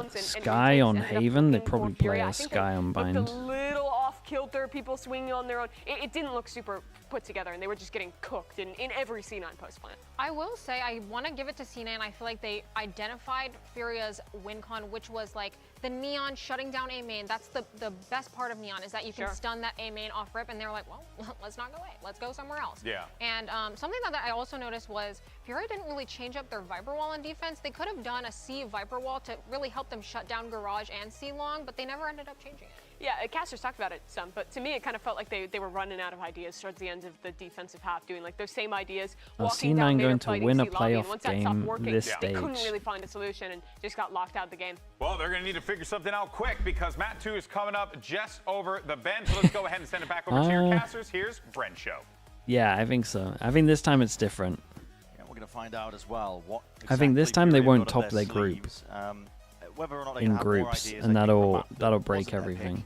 Sky on Haven, they probably play a Sky on Bind. A little off kilter, people swinging on their own. It didn't look super put together, and they were just getting cooked in every C9 post plant. I will say, I want to give it to C9. I feel like they identified Furia's win con, which was like the Neon shutting down A main. That's the best part of Neon, is that you can stun that A main off rip, and they're like, well, let's not go away. Let's go somewhere else. Yeah. And something that I also noticed was Furia didn't really change up their Viper Wall on defense. They could have done a C Viper Wall to really help them shut down Garage and C Long, but they never ended up changing it. Yeah, Casters talked about it some, but to me it kind of felt like they were running out of ideas towards the end of the defensive half, doing like those same ideas. C9 going to win a playoff game this stage. They couldn't really find a solution and just got locked out of the game. Well, they're going to need to figure something out quick because Mat 2 is coming up just over the bench. Let's go ahead and send it back over to your casters. Here's Brent Show. Yeah, I think so. I think this time it's different. Yeah, we're going to find out as well what I think this time they won't top their group whether or not they in have groups, more ideas, and I think that'll break everything.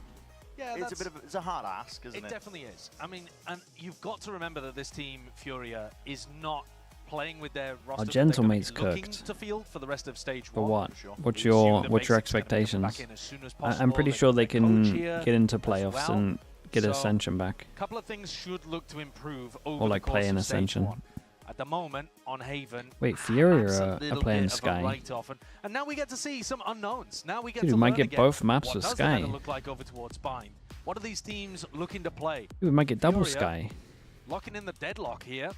Yeah, it's a hard ask, isn't it? It definitely is. I mean, and you've got to remember that this team, Furia, is not playing with their roster. Our gentlemate's looking cooked. to field for the rest of stage For 1. what? What's your expectations? I'm pretty sure they can get into playoffs and get Ascension back. A couple of things should look to improve over Or like the course play in of stage Ascension. 1. At the moment, on Haven, Wait, Furia are little playing bit of a Sky. write-off, and now we get to see some unknowns. Now we get Dude, to we might learn get again both maps what with does the Sky. meta look like over towards Bind. What are these teams looking to play? Dude, we might get double Furia, Sky. locking in the deadlock here,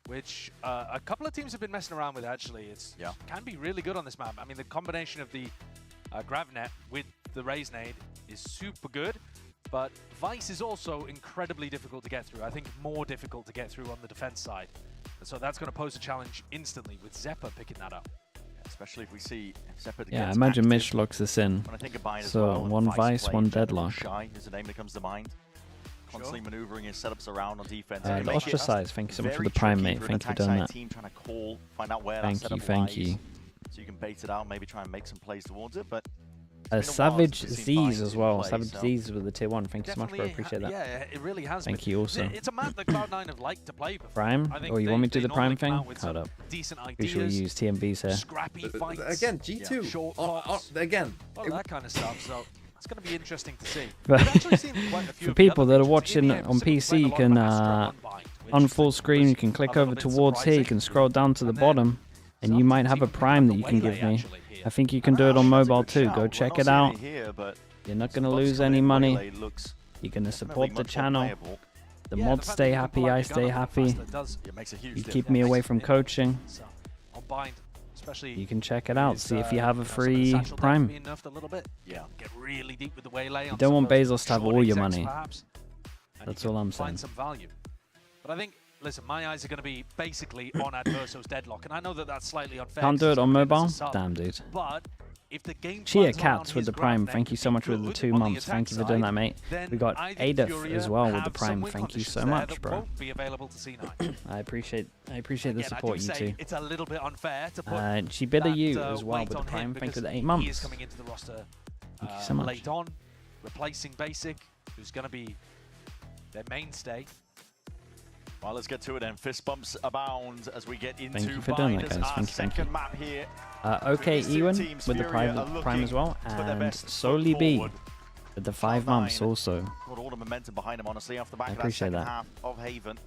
which a couple of teams have been messing around with, actually. It's can be really good on this map. I mean, the combination of the Gravnet with the Raise Nade is super good, but Vice is also incredibly difficult to get through. I think more difficult to get through on the defense side. And so that's going to pose a challenge instantly with Zeppa picking that up. Especially if we see Zeppa. Yeah, imagine Mitch locks this in. When I think of Bind as So well, one Vice, one deadlock. Shy is the name that comes to mind. Constantly maneuvering his setups around on defense. The Ostracize, thank you so much for the Prime, mate. Thank you for doing that. Team trying to call, find out where Thank you. So you can bait it out, maybe try and make some plays towards it, but Savage Z's as well. Savage Z's with the tier 1. Thank you so much, bro. Appreciate that. Yeah, it really has. Thank you also. It's a map that Cloud9 have liked to play before. Prime? Or you want me to do the Prime thing? Hold up. Decent ideas. We should use TMBs here. Scrappy fights. Again, G2. Short again. All that kind of stuff. So it's going to be interesting to see. For people that are watching on PC, you can on full screen. You can click over towards here. You can scroll down to the bottom, and you might have a Prime that you can give me. I think you can do it on mobile too. Go check it out. You're not going to lose any money. You're going to support the channel. The mods stay happy. I stay happy. You keep me away from coaching. You can check it out. See if you have a free Prime. You don't want Bezos to have all your money. That's all I'm saying. But I think, listen, my eyes are going to be basically on Adverso's deadlock, and I know that that's slightly unfair. Can't do it on mobile? Damn, dude. But if the game Chia Cats with the Prime, thank you so much for the 2 months. Thank you for doing that, mate. We got Adif as well with the Prime. Thank you so much, bro. I appreciate the support, you two. It's a little bit unfair to put Chibida you as well with the Prime. Thank you for the 8 months. He is coming into the roster thank you so much. late on, replacing Basic, who's going to be their mainstay. Well, let's get to it then. Fist bumps abound as we get into Thank you for doing that, guys. Thank you. Map here. Okay, Ewan with the Prime as well, and Solely B with the 5 months also. Got all the momentum behind him, honestly, off the back I of that appreciate second that. half of Haven.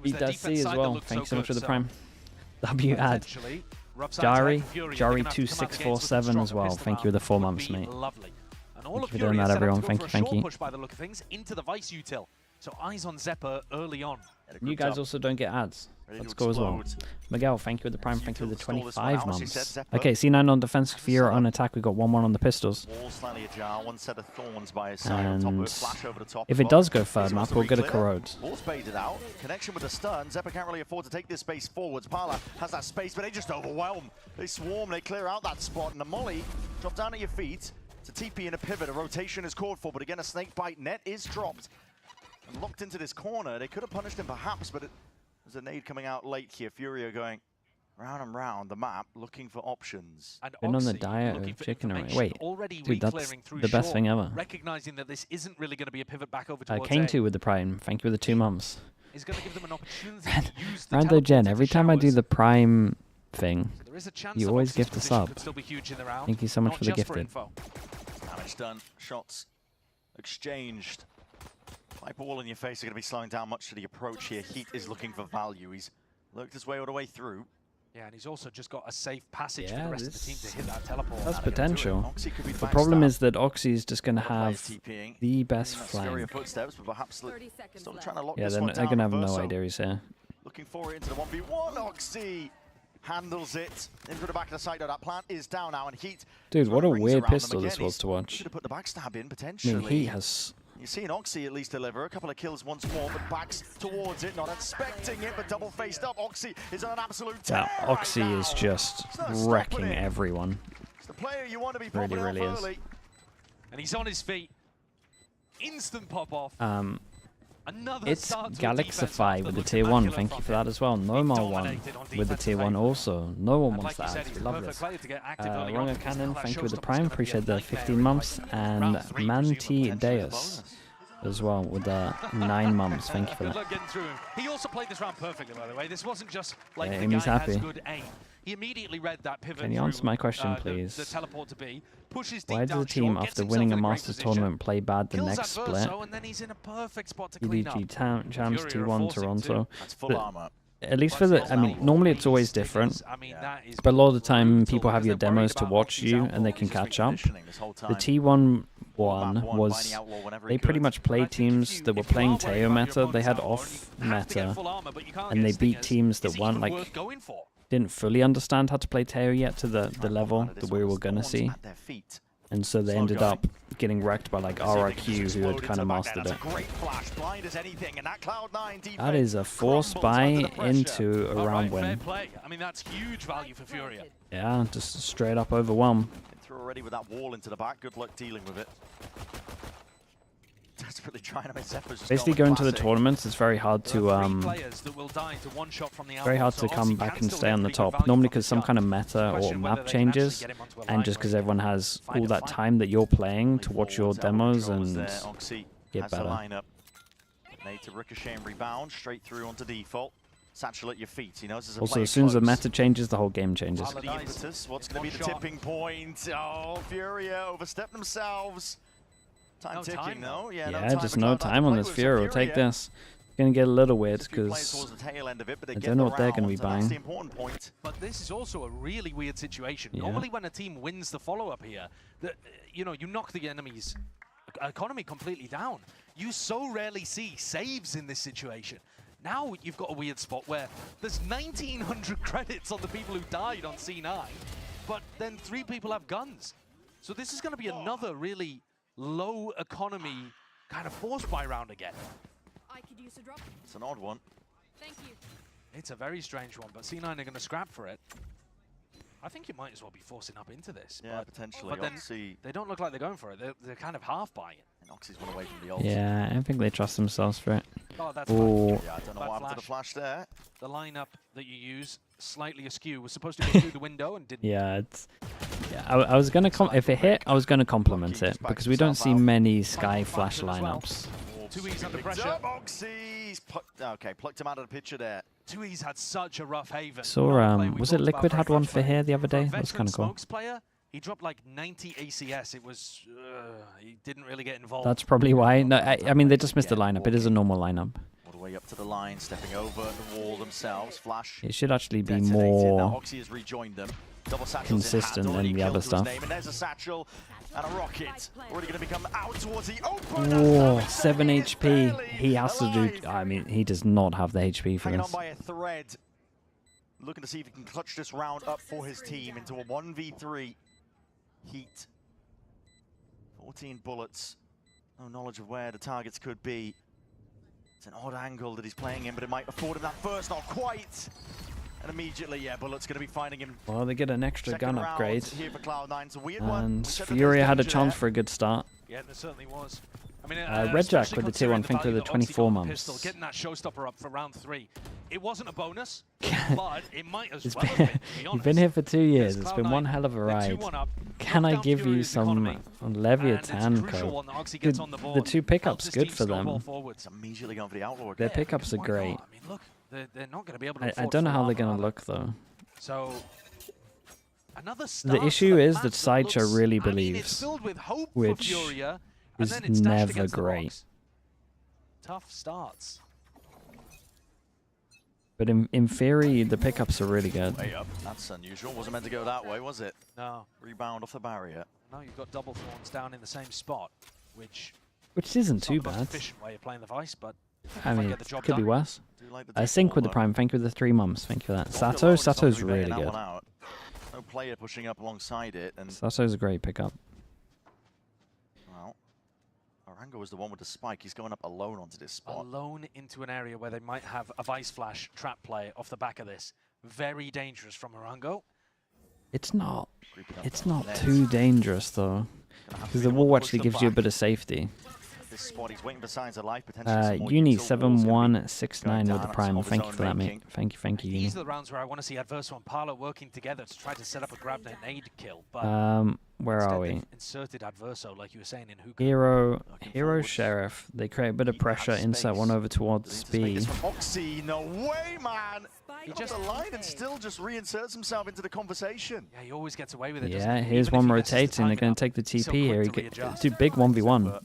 He does see as well. Thank you so much for the Prime. W ad. Jari 2647 as well. Thank you for the 4 months, mate. Thank you for doing that, everyone. Thank you. Push by the look of things into the Vice util. So eyes on Zeppa early on. You guys also don't get ads. Let's go as well. Miguel, thank you with the Prime. Thank you with the 25 months. Okay, C9 on defense, FURIA on attack. We got 1-1 on the pistols. And if it does go third map, we'll get a corrode. Ball's baited out. Connection with the stun. Zeppa can't really afford to take this space forwards. Parla has that space, but they just overwhelm. They swarm. They clear out that spot, and the molly drop down at your feet. It's a TP and a pivot. A rotation is called for, but again, a snake bite net is dropped. And locked into this corner. They could have punished him perhaps, but there's a nade coming out late here. FURIA going round and round the map, looking for options. Been on the diet of chicken already. Wait, dude, that's the best thing ever. Recognizing that this isn't really going to be a pivot back over towards Kane 2 with the Prime. Thank you with the 2 months. Is going to give them an opportunity to use the Rando Jen, every time I do the Prime thing, you always gift a sub. Thank you so much for the gifted. Damage done. Shots exchanged. Pipe wall in your face are going to be slowing down much to the approach here. Heat is looking for value. He's lurked his way all the way through. Yeah, and he's also just got a safe passage for the rest of the team to hit that teleport. That's potential. The problem is that Oxy is just going to have the best flank. Footsteps, but perhaps still trying to lock Yeah, this they're one going to have down. no idea he's here. Looking for it into the 1v1. Oxy handles it into the back of the site. That plant is down now, and Heat. Dude, what a weird pistol this was to watch. Should have put the backstab in I potentially. mean, Heat has. You're seeing Oxy at least deliver a couple of kills once more, but backs towards it, not expecting it, but double faced up. Oxy is on an absolute tear. Yeah, Oxy is just wrecking everyone. It's the player you want to be really is. And he's on his feet. Instant pop off. It's Galixify with the tier 1. Thank you for that as well. Nomar 1 with the tier 1 also. No one wants that. We love this. Runga Cannon, thank you with the Prime. Appreciate the 15 months. And Manti Deus as well with the 9 months. Thank you for that. He also played this round perfectly, by the way. This wasn't just like the Amy's guy happy. has good aim. He immediately read that pivot. Can you answer my question, please? The teleport to B, pushes Why does the team, after winning a Masters tournament, play bad the next split? And then he's in a perfect spot to clean up. EDG Champs 2-1 Toronto. That's full armor. At least for the, I mean, normally it's always different, but a lot of the time people have your demos to watch you and they can catch up. The T1 one was they pretty much played teams that were playing Teo meta. They had off meta, and they beat teams that weren't like didn't fully understand how to play Teo yet to the level that we were gonna see. And so they ended up getting wrecked by like RRQ, who had kind of mastered it. That is a force buy into a round win. I mean, that's huge value for Furia. Yeah, just straight up overwhelm. Through already with that wall into the back. Good luck dealing with it. Desperately trying to make Zephyr's just Basically, going to the tournaments, it's very hard to come back and stay on the top. Normally, because some kind of meta or map changes, and just because everyone has all that time that you're playing to watch your demos and get better. Made to ricochet and rebound straight through onto default. Satchel at your feet. He knows there's a Also, as soon as the meta changes, the whole game changes. The impetus. What's going to be the tipping point? Oh, Furia overstepped themselves. Time ticking, though. Yeah, just no time on this. Furia will take this. It's going to get a little weird because I don't know what they're going to be buying. But this is also a really weird situation. Yeah. Normally when a team wins the follow-up here, you knock the enemy's economy completely down. You so rarely see saves in this situation. Now you've got a weird spot where there's 1,900 credits on the people who died on C9, but then 3 people have guns. So this is going to be another really low economy kind of force buy round again. I could use a drop. It's an odd one. Thank you. It's a very strange one, but C9 are going to scrap for it. I think you might as well be forcing up into this. Yeah, potentially. But then they don't look like they're going for it. They're kind of half buying. And Oxy's one away from the ult. Yeah, I don't think they trust themselves for it. Oh, that's Ooh. Yeah, I don't know what happened to the flash there. The lineup that you use, slightly askew, was supposed to go through the window and didn't. Yeah, it's. Yeah, I was gonna if it hit, I was gonna compliment it because we don't see many Sky Flash lineups. 2E's under pressure. Oxy's plucked him out of the picture there. 2E's had such a rough haven. Saw was it Liquid had one for here the other day? That was kind of cool. Smokes player, he dropped like 90 ACS. It was he didn't really get involved. That's probably why. No, I mean they just missed the lineup. It is a normal lineup. All the way up to the line, stepping over the wall themselves. Flash. It should actually be more Oxy has rejoined them. consistent than the other stuff. And there's a satchel and a rocket. Already going to become out towards the open. Whoa, 7 HP. He has to do. I mean, he does not have the HP for Hanging this. on by a thread. Looking to see if he can clutch this round up for his team into a 1v3 heat. 14 bullets. No knowledge of where the targets could be. It's an odd angle that he's playing in, but it might afford him that first. Not quite. And immediately, yeah, Bullet's going to be finding him. Well, they get an extra gun upgrade. Here for Cloud9. It's a weird and Furia had a chance for a good start. Yeah, there certainly was. I mean, Red Jack with the tier 1, think they're the 24 months. Pistol, getting that showstopper up for round 3. It wasn't a bonus, but it might as well have been, You've been here for 2 years. It's been one hell of a ride. Can I give you some Leviathan code? The 2 pickups good for them. Immediately going for the Outlaw. Their pickups are great. I mean, look, they're not going to be able to. I don't know how they're going to look though. So another the issue is that Sideshow really believes, which is never great. Tough starts. But in theory, the pickups are really good. Way up. That's unusual. Wasn't meant to go that way, was it? No. Rebound off the barrier. No, you've got double thorns down in the same spot, which isn't too not the bad. most efficient way of playing the Vice, but I mean, get the job could be done. worse. Sync with the Prime. Thank you for the 3 months. Thank you for that. Sato's really good. No player pushing up alongside it, and Sato's a great pickup. Well, Orango is the one with the spike. He's going up alone onto this spot. Alone into an area where they might have a Vice Flash trap play off the back of this. Very dangerous from Orango. It's not too dangerous though, because the wall actually gives you a bit of safety. This spot, he's waiting for signs of life. Potentially Uni 7169 with the Prime. Thank you for that, mate. Thank you, Uni. These are the rounds where I want to see Adverso and Parla working together to try to set up a grab nade kill. But where are we? Inserted Adverso, like you were saying in Hookah. Hero Sheriff. They create a bit of pressure. Insert one over towards B. Oxy, no way, man! He just a line and still just reinserts himself into the conversation. Yeah, he always gets away with it. Yeah, here's one rotating. They're going to take the TP here. He gets two big 1v1.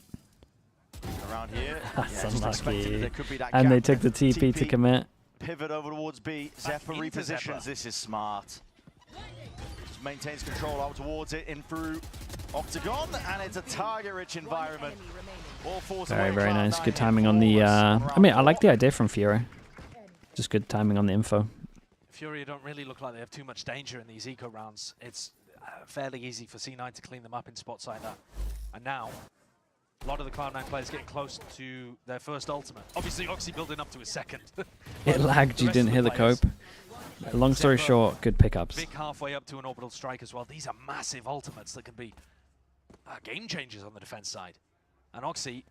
Around here, that's unlucky. And they took the TP to commit. Pivot over towards B. Zephyr repositions. This is smart. Just maintains control out towards it, in through Octagon, and it's a target-rich environment. Very nice. Good timing on the... I mean, I like the idea from FURIA. Just good timing on the info. FURIA don't really look like they have too much danger in these eco rounds. It's fairly easy for C9 to clean them up in spots like that. And now, a lot of the Cloud9 players getting close to their first ultimate. Obviously, Oxy building up to his second. It lagged, you didn't hear the cope. Long story short, good pickups. Big halfway up to an orbital strike as well. These are massive ultimates that can be game changers on the defense side. And Oxy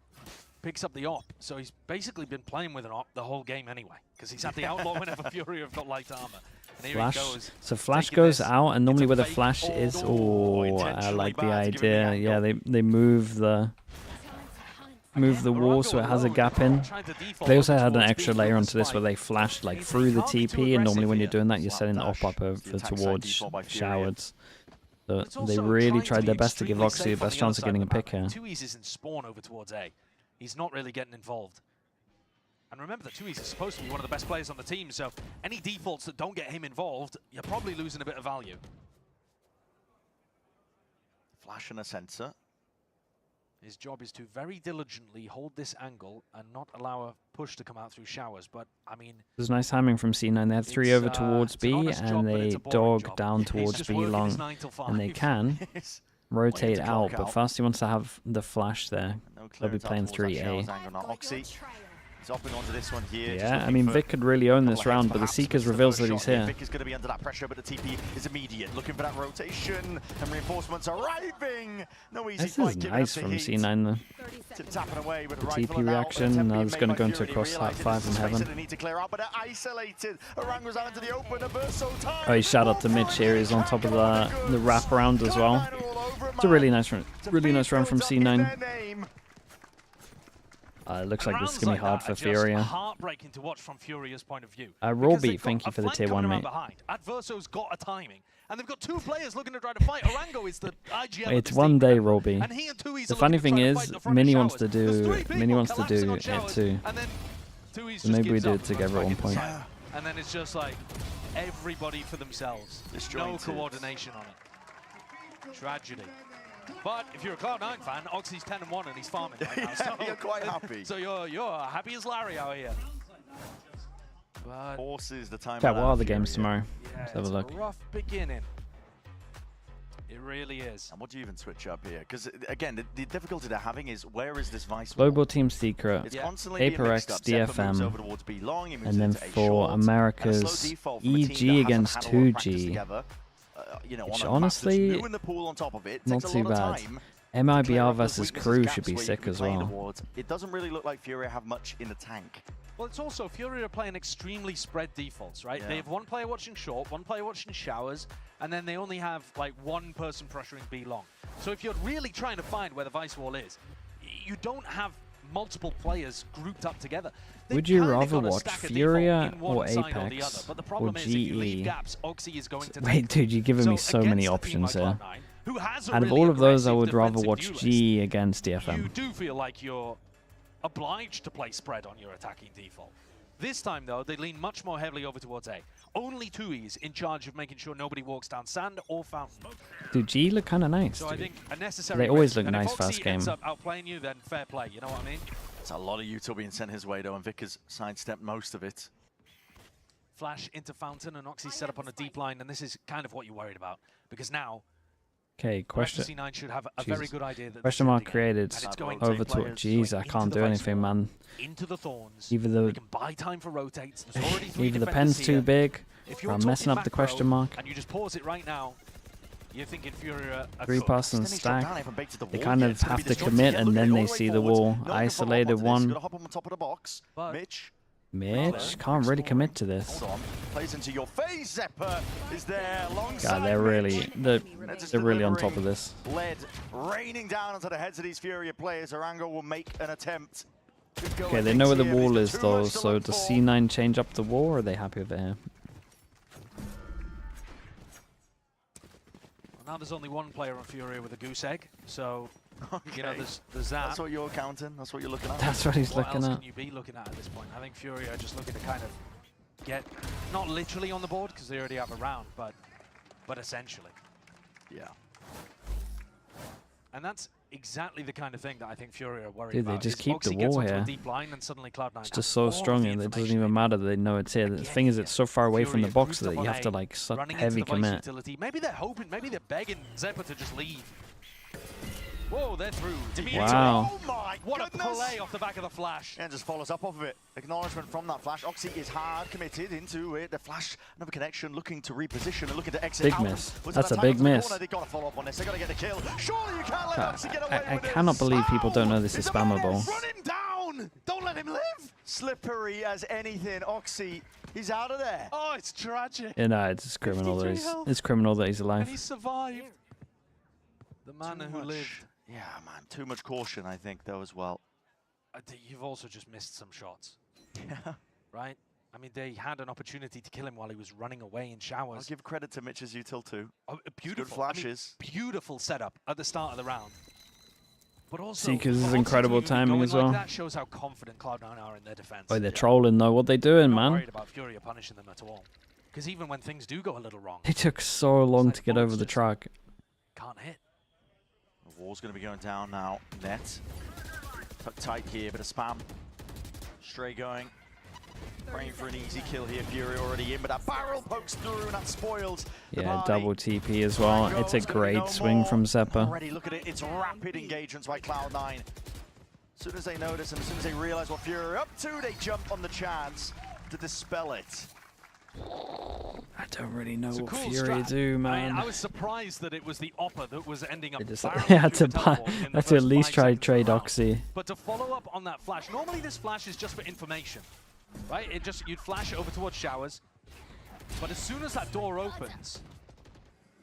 picks up the op, so he's basically been playing with an op the whole game anyway, because he's had the outlaw whenever FURIA have got light armor. And here Flash. he goes. So flash goes out, and normally where the flash is... Oh, I like the idea. Yeah, they move the wall so it has a gap in. They also had an extra layer onto this where they flashed like through the TP, and normally when you're doing that, you're setting the op up over towards showers. So they really tried their best to give Oxy the best chance of getting a pick here. 2E's is in spawn over towards A. He's not really getting involved. And remember that 2E's is supposed to be one of the best players on the team, so any defaults that don't get him involved, you're probably losing a bit of value. Flash and a sensor. His job is to very diligently hold this angle and not allow a push to come out through showers, but I mean... There's nice timing from C9. They had 3 over towards B, and they dog down towards B long, and they can rotate out, but first he wants to have the flash there. They'll be playing 3A. He's hopping onto this one here. Yeah, I mean, Vic could really own this round, but the Seekers reveals that he's here. Vic is going to be under that pressure, but the TP is immediate. Looking for that rotation, and reinforcements arriving. No easy This is nice from C9, though. Tapping away with the TP reaction, now it's going to go into a cross top 5 in heaven. Oh, he shout out to Mitch here. He's on top of the wraparound as well. It's a really nice run from C9. It looks like this is going to be hard for FURIA. Heartbreaking to watch from FURIA's point of view. Rawbeat, thank you for the tier 1, mate. Adverso's got a timing, and they've got 2 players looking to try to fight. Orango is the IGL. It's one day, Rawbeat. The funny thing is, Mini wants to do it too. So maybe we do it together at one point. And then it's just like everybody for themselves. No coordination on it. Tragedy. But if you're a Cloud9 fan, Oxy's 10-1 and he's farming right now. So you're quite happy. So you're happy as Larry out here. But forces the time. Yeah, what are the games tomorrow? Yeah, Let's have a look. It's a rough beginning. It really is. And what do you even switch up here? Because again, the difficulty they're having is where is this vice? Global Team Secret, APERX, DFM, and then for America's EG against 2G. Which honestly, not too bad. MIBR versus Crew should be sick as well. It doesn't really look like FURIA have much in the tank. Well, it's also FURIA are playing extremely spread defaults, right? Yeah. They have 1 player watching short, 1 player watching showers, and then they only have like 1 person pressuring B long. So if you're really trying to find where the vice wall is, you don't have multiple players grouped up together. Would you rather watch FURIA or Apex or GE? Wait, dude, you're giving me so many options here. Out of all of those, I would rather watch GE against DFM. You do feel like you're obliged to play spread on your attacking default. This time, though, they lean much more heavily over towards A. Only 2E's in charge of making sure nobody walks down sand or fountain. Dude, GE look kind of nice. So I think a necessary they always look and nice if first game. Ends up outplaying you, then fair play. You know what I mean? It's a lot of util being sent his way, though, and Vic has sidestepped most of it. Flash into fountain, and Oxy set up on a deep line, and this is kind of what you're worried about, because now Okay, question. C9 should have a very good idea that question mark created over to it. Jeez, I can't do anything, man. Into the thorns. Either the can buy time for rotates. either the pen's too big, or I'm messing up the question mark. And you just pause it right now. You're thinking FURIA 3-person stack. They kind of have to commit, and then they see the wall. Isolated one. Mitch can't really commit to this. Plays into your face. Zepper is there alongside. God, they're really on top of this. Lead raining down onto the heads of these FURIA players. Orango will make an attempt. Okay, they know where the wall is though, so does C9 change up the wall, or are they happy with it here? Well, now there's only 1 player on FURIA with a goose egg, so you know there's that. That's what you're counting. That's what you're looking at. That's what he's looking at. What else can you be looking at this point? I think FURIA are just looking to kind of get not literally on the board because they already have a round, but essentially. Yeah. And that's exactly the kind of thing that I think FURIA are worried Dude, they about. just is keep the Oxy gets wall onto a here. deep line and suddenly Cloud9 It's have just so all of strong, the and it doesn't information. even matter. They know it's here. The thing is, it's so far away from the FURIA box moved that up you on have to A, like running heavy into the Vice commit. utility. Maybe they're hoping, maybe they're begging Zeppa to just leave. Whoa, they're through. Wow. Oh my What goodness. a play off the back of the flash. And just follows up off of it. Acknowledgement from that flash. Oxy is hard committed into it. The flash, another connection, looking to reposition and looking to exit Big out. miss. Was That's that a big time to the miss. corner? They got to follow up on this. They got to get the kill. Surely you can't let Oxy get away I with this. cannot believe people don't know this is It's a menace. spammable. Run him down. Don't let him live. Slippery as anything. Oxy, he's out of there. Oh, it's tragic. Yeah, no, it's criminal that 53 he's. health. It's criminal that he's And alive. he survived. The man Too who much. lived. Yeah, man. Too much caution, I think, though, as well. You've also just missed some shots. Right? I mean, they had an opportunity to kill him while he was running away in showers. I'll give credit to Mitch's util too. Oh, beautiful. Good flashes. I mean, beautiful setup at the start of the round. But also, Seekers is for Oxy incredible to timing going as like well. That shows how confident Cloud9 are in their defense. Boy, they're trolling though. What they doing, I'm not man? worried about FURIA punishing them at all. Because even when things do go a little wrong, They took so long to get over the track. can't hit. The wall's going to be going down now. Net. Tucked tight here, bit of spam. Stray going. Praying for an easy kill here. Fury already in, but that barrel pokes through and that spoils the Yeah, party. double TP as well. It's a great swing from Zeppa. Already, look at it. It's rapid engagements by Cloud9. As soon as they notice and as soon as they realize what Fury are up to, they jump on the chance to dispel it. I don't really know It's a what cool Fury strat. do, I mean, man. I was surprised that it was the Oppa that was ending up They just barreling had through to the buy. teleport in the Had to at first least 5 try seconds of trade the round. Oxy. But to follow up on that flash, normally this flash is just for information, right? It just, you'd flash it over towards showers, but as soon as that door opens,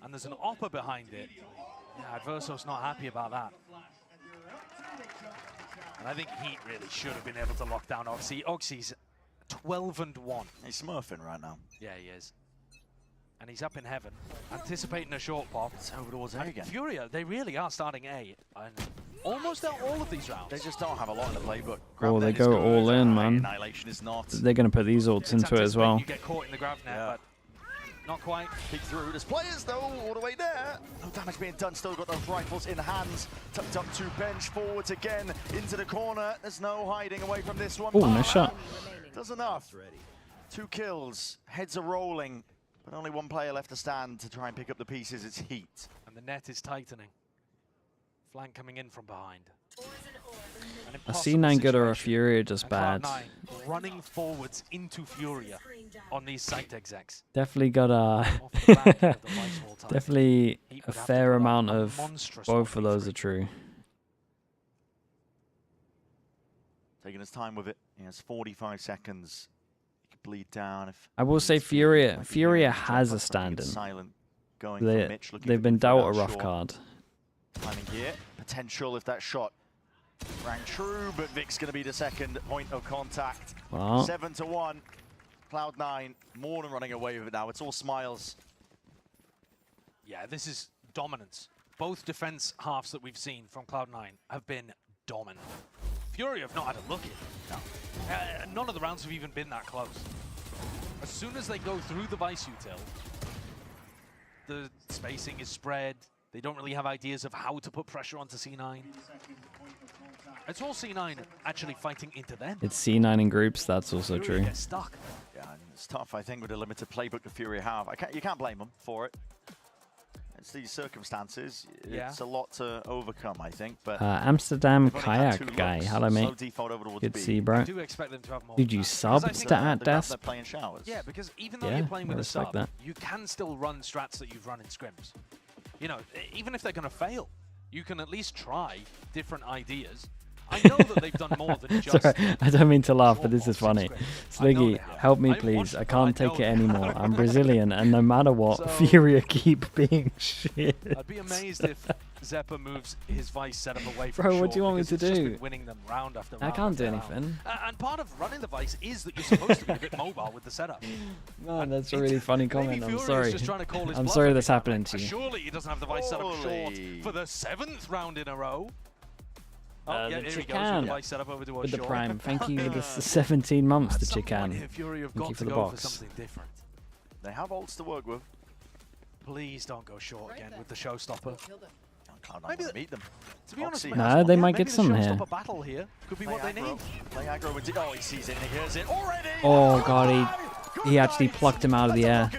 and there's an Oppa behind it, yeah, Adverso's not happy about that. And I think Heat really should have been able to lock down Oxy. Oxy's 12-1. He's smurfing right now. Yeah, he is. And he's up in heaven, anticipating a short pop. It's over towards A And again. Furia, they really are starting A, and almost out all of these rounds. They just don't have a lot in the playbook. Oh, they Grab net is go good. all in, man. Annihilation is not. They're gonna put these ults into it as well. You get caught in the grab net, but not quite. Peek through. There's players though, all the way there. No damage being done. Still got those rifles in hands. Tucked up to bench. Forwards again into the corner. There's no hiding away from this one. Oh, nice shot. Does enough. 2 kills. Heads are rolling. But only one player left to stand to try and pick up the pieces. It's Heat. And the net is tightening. Flank coming in from behind. A C9 good or a Fury just bad. Cloud9 running forwards into Furia on these site execs. Definitely got a the back of the Vice wall type. definitely Heat a would have to fair put up amount a of monstrous both of 1v3. those are true. Taking his time with it. He has 45 seconds. He could bleed down if I will say needs be. Furia Might be Furia hearing has the a jump, but I think stand-in. it's silent going for Mitch, looking They've for been good dealt a foot out rough short. card. Timing here, potential if that shot rang true, but Vic's going to be the second point of contact. Wow. 7-1, Cloud9 more than running away with it now. It's all smiles. Yeah, this is dominance. Both defense halves that we've seen from Cloud9 have been dominant. Fury have not had a look at it. No. None of the rounds have even been that close. As soon as they go through the Vice util, the spacing is spread. They don't really have ideas of how to put pressure onto C9. It's all C9 actually fighting into them. It's C9 in groups, that's also Fury true. get stuck. Yeah, and it's tough, I think, with the limited playbook the Fury have. You can't blame them for it. It's these circumstances. Yeah. It's a lot to overcome, I think. But Amsterdam they've only had 2 kayak guy, looks. hello Slow mate. default over towards Good B. to see you, bro. I do expect them to have more. Did you sub Because I think to that at desk? They're playing showers. Yeah, because even though Yeah, you're playing I with a respect sub, that. you can still run strats that you've run in scrims. You know, even if they're going to fail, you can at least try different ideas. I know that they've done more than just... Sorry, I don't mean to laugh, but this is funny. I know Sliggy, they have. help me I haven't please. watched I them, can't but I take know it they anymore. have. I'm Brazilian, and no matter what, So- Furia keep being shit. I'd be amazed if Zeppa moves his Vice setup away from Bro, short what do you want me because to it's just do? been winning them round after round. I can't after do round. anything. And part of running the Vice is that you're supposed to be a bit mobile with the setup. Man, that's a really funny comment. Maybe I'm Fury sorry. is just trying to call his I'm bluff sorry every that's time. happening to you. Surely he doesn't have the Vice set up short for the 7th round in a row. Oh, yeah, the here he goes with the Chican Vice set up over towards with the short. prime. Thank you for the 17 months, the At some point here, Chican. Fury have Thank got you for to the go for box. something different. They have ults to work with. Please don't go short again with the showstopper. Cloud9 want to meet them. To be honest, No, they might get some here. Stop a battle here could be what they need. Play aggro with Oh, he sees it and he hears it already. Oh god, he actually plucked him out of the air.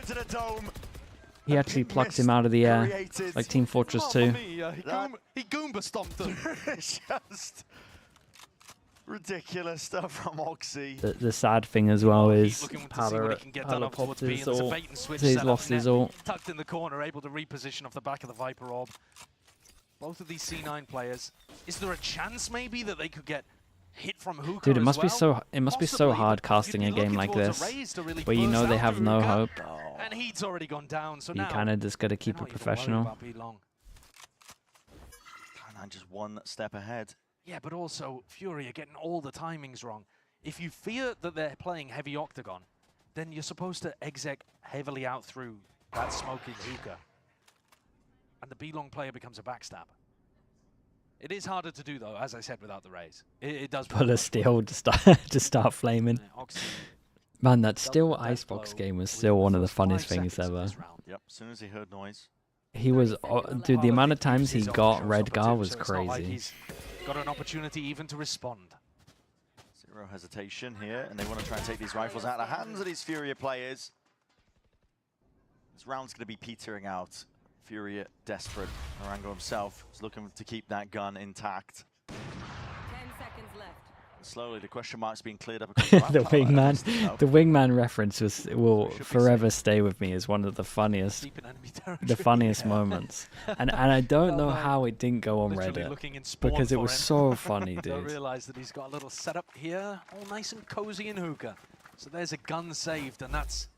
He actually plucked him out of the air, like Team Fortress 2. He Goomba stomped them. It's just ridiculous stuff from Oxy. The sad thing as well is Pala popped his ult. He's lost his ult. Tucked in the corner, able to reposition off the back of the Viper Orb. Both of these C9 players. Is there a chance maybe that they could get hit from hookah? Dude, it must as well? be so hard casting a game like this, where you know they have no hope. And he's already gone down, so You now kind of just got to keep it professional. Cloud9 just one step ahead. Yeah, but also FURIA getting all the timings wrong. If you fear that they're playing heavy octagon, then you're supposed to exec heavily out through that smoking hookah. And the B-long player becomes a backstab. It is harder to do, though, as I said, without the raise. It does. Pull a steal to start flaming. Man, that still Icebox game was still one of the funniest things ever. Yep, as soon as he heard noise. He was, dude, the amount of times he got Redgar was crazy. Like he's got an opportunity even to respond. Zero hesitation here, and they want to try and take these rifles out of the hands of these FURIA players. This round's going to be petering out. FURIA desperate. Orango himself is looking to keep that gun intact. 10 seconds left. Slowly, the question mark's being cleared up. Across The wingman reference will forever stay with me as one of the funniest moments. And I don't know how it didn't go on Reddit, because it was so funny, dude. I realize that he's got a little setup here, all nice and cozy in hookah. So there's a gun saved, and that's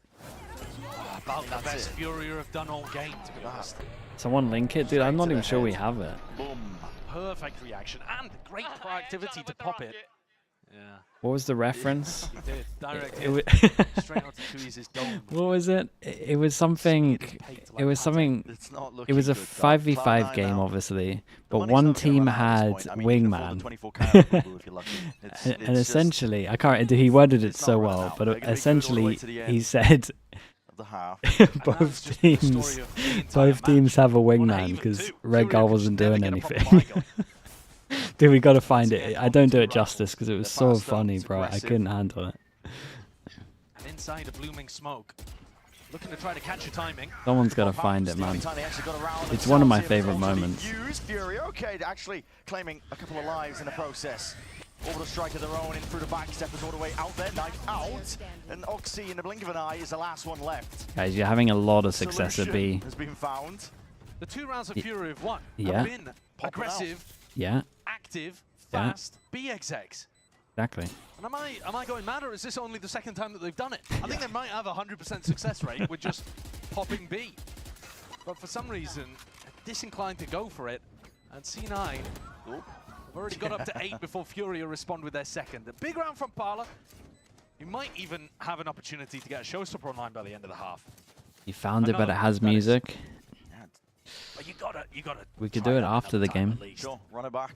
about the best FURIA have done all game, to be honest. Someone link it, dude. I'm not even sure we have it. Boom. Perfect reaction and great proactivity to pop it. Yeah. What was the reference? He did. Direct straight onto Tui's dome. What was it? It was something. It was something. It was a 5v5 game, obviously, but one team had wingman, and essentially, I can't. He worded it so well, but essentially, he said both teams have a wingman because Redgar wasn't doing anything. Dude, we gotta find it. I don't do it justice because it was so funny, bro. I couldn't handle it. And inside a blooming smoke, looking to try to catch your timing. Someone's gotta find it, man. It's one of my favorite moments. FURIA, okay, actually claiming a couple of lives in the process. Orbital strike of their own in through the back, steppers all the way out there, knife out, and Oxy in the blink of an eye is the last one left. Guys, you're having a lot of success at B. Has been found. The 2 rounds of FURIA have won. Yeah. Have been aggressive. Yeah. Active, fast, B execs. Exactly. And am I going mad, or is this only the second time that they've done it? I think they might have a 100% success rate with just popping B. But for some reason, disinclined to go for it. And C9 have already got up to 8 before FURIA respond with their second. A big round from Pala. You might even have an opportunity to get a showstopper online by the end of the half. You found it, but it has music. But you gotta We could do it after the game. Sure, run it back.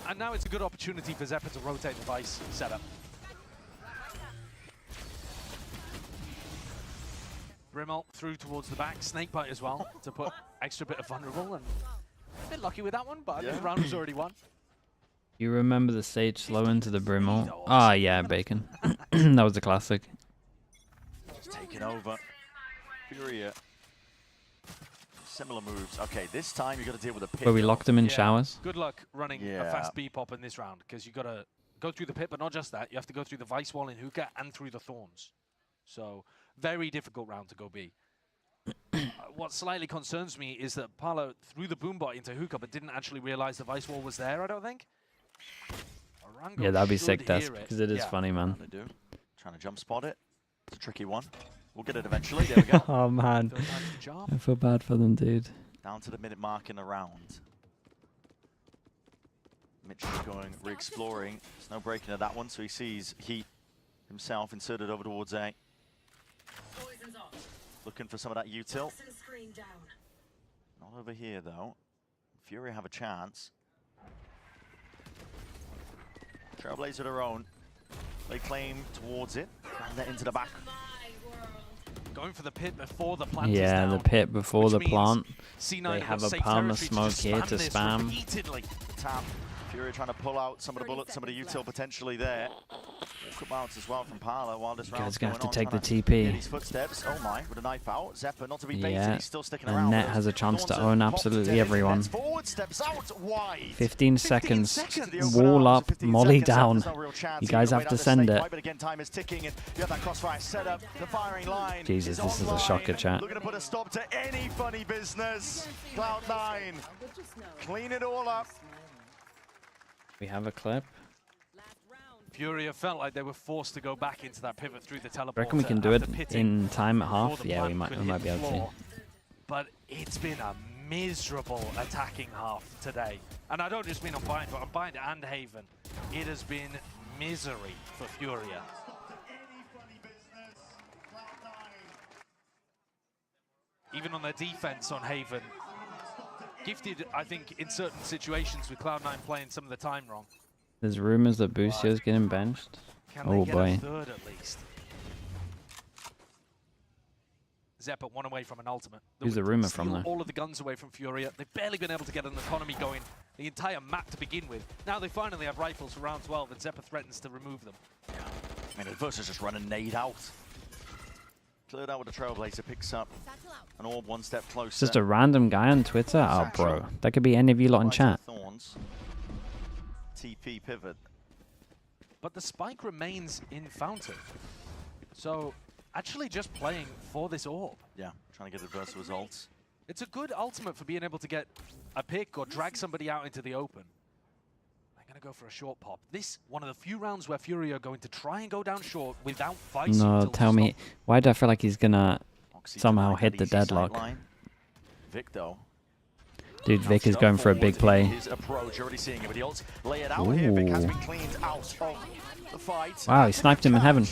And now it's a good opportunity for Zephyr to rotate the Vice setup. Brimble through towards the back, Snakebite as well, to put extra bit of vulnerable, and a bit lucky with that one, but the round was already won. You remember the stage slow into the Brimble? Ah, yeah, Bacon. That was a classic. Just taking over. FURIA. Similar moves. Okay, this time you got to deal with a pit. Where we locked them in showers. Good luck running a fast B pop in this round, because you got to go through the pit, but not just that. You have to go through the Vice wall in hookah and through the thorns. So very difficult round to go B. What slightly concerns me is that Pala threw the boombot into hookah, but didn't actually realize the Vice wall was there. I don't think. Orango Yeah, that'd be sick, Desk, because it is funny, man. Trying to jump spot it. It's a tricky one. We'll get it eventually. There we go. Oh, man. I feel bad for them, dude. Down to the minute mark in the round. Mitch is going, re-exploring. There's no breaking of that one, so he sees Heat himself inserted over towards A. Looking for some of that util. Not over here, though. FURIA have a chance. Trailblazer their own. They claim towards it. And they're into the back. Going for the pit before the plant is Yeah, down, the pit before the plant. C9 They have a safe palm of territory smoke here to this spam. repeatedly. Tap. Furia trying to pull out some of the bullets, some of the util potentially there. Walk bounce as well from Parla while this round's Guy's gonna going have to on, take the trying to TP. hear these footsteps. Oh my, with a knife out. Zephyr not to be baited, Yeah, he's still sticking and around. Net has a chance to Thorns own have popped absolutely dead. everyone. Nets forward, steps out wide. 15 seconds. seconds. Wall up, 15 molly seconds, down. there's no real chance You here. guys You'll have wait to out the send snake it. fight, but again, time is ticking, and you have that crossfire set up. The firing line. Jesus, is this is a online. shocker, chat. Looking to put a stop to any funny business. Cloud9, clean it all up. We have a clip. Furia felt like they were forced to go back into that pivot through the teleporter. Reckon we can do it after pitting in time at before half? the Yeah, we plant might could be hit able to. floor. But it's been a miserable attacking half today. And I don't just mean on Bind, but on Bind and Haven. It has been misery for Furia. Even on their defense on Haven. Gifted, I think, in certain situations with Cloud9 playing some of the time wrong. There's rumors that Boostio's getting benched. Can Oh they get boy. a third at least? Zephyr one away from an ultimate. Who's the rumor from Steal there? all of the guns away from Furia. They've barely been able to get an economy going the entire map to begin with. Now they finally have rifles for round 12 and Zephyr threatens to remove them. I mean, Adverse is just running nade out. Cleared out with the Trailblazer, picks up an orb one step closer. It's just a random guy on Twitter? Oh, bro. That could be any of you lot in chat. Thorns. TP pivot. But the spike remains in Fountain. So actually just playing for this orb. Yeah, trying to get adverse results. It's a good ultimate for being able to get a pick or drag somebody out into the open. I'm going to go for a short pop. This, one of the few rounds where Furia are going to try and go down short without fighting. No, tell me. Why do I feel like he's gonna somehow hit the deadlock? Vic though. Dude, Vic is going for a big play. His approach, already seeing it with the ults. Lay it out here. Vic has been cleaned out of the fight. Wow, he sniped him in heaven.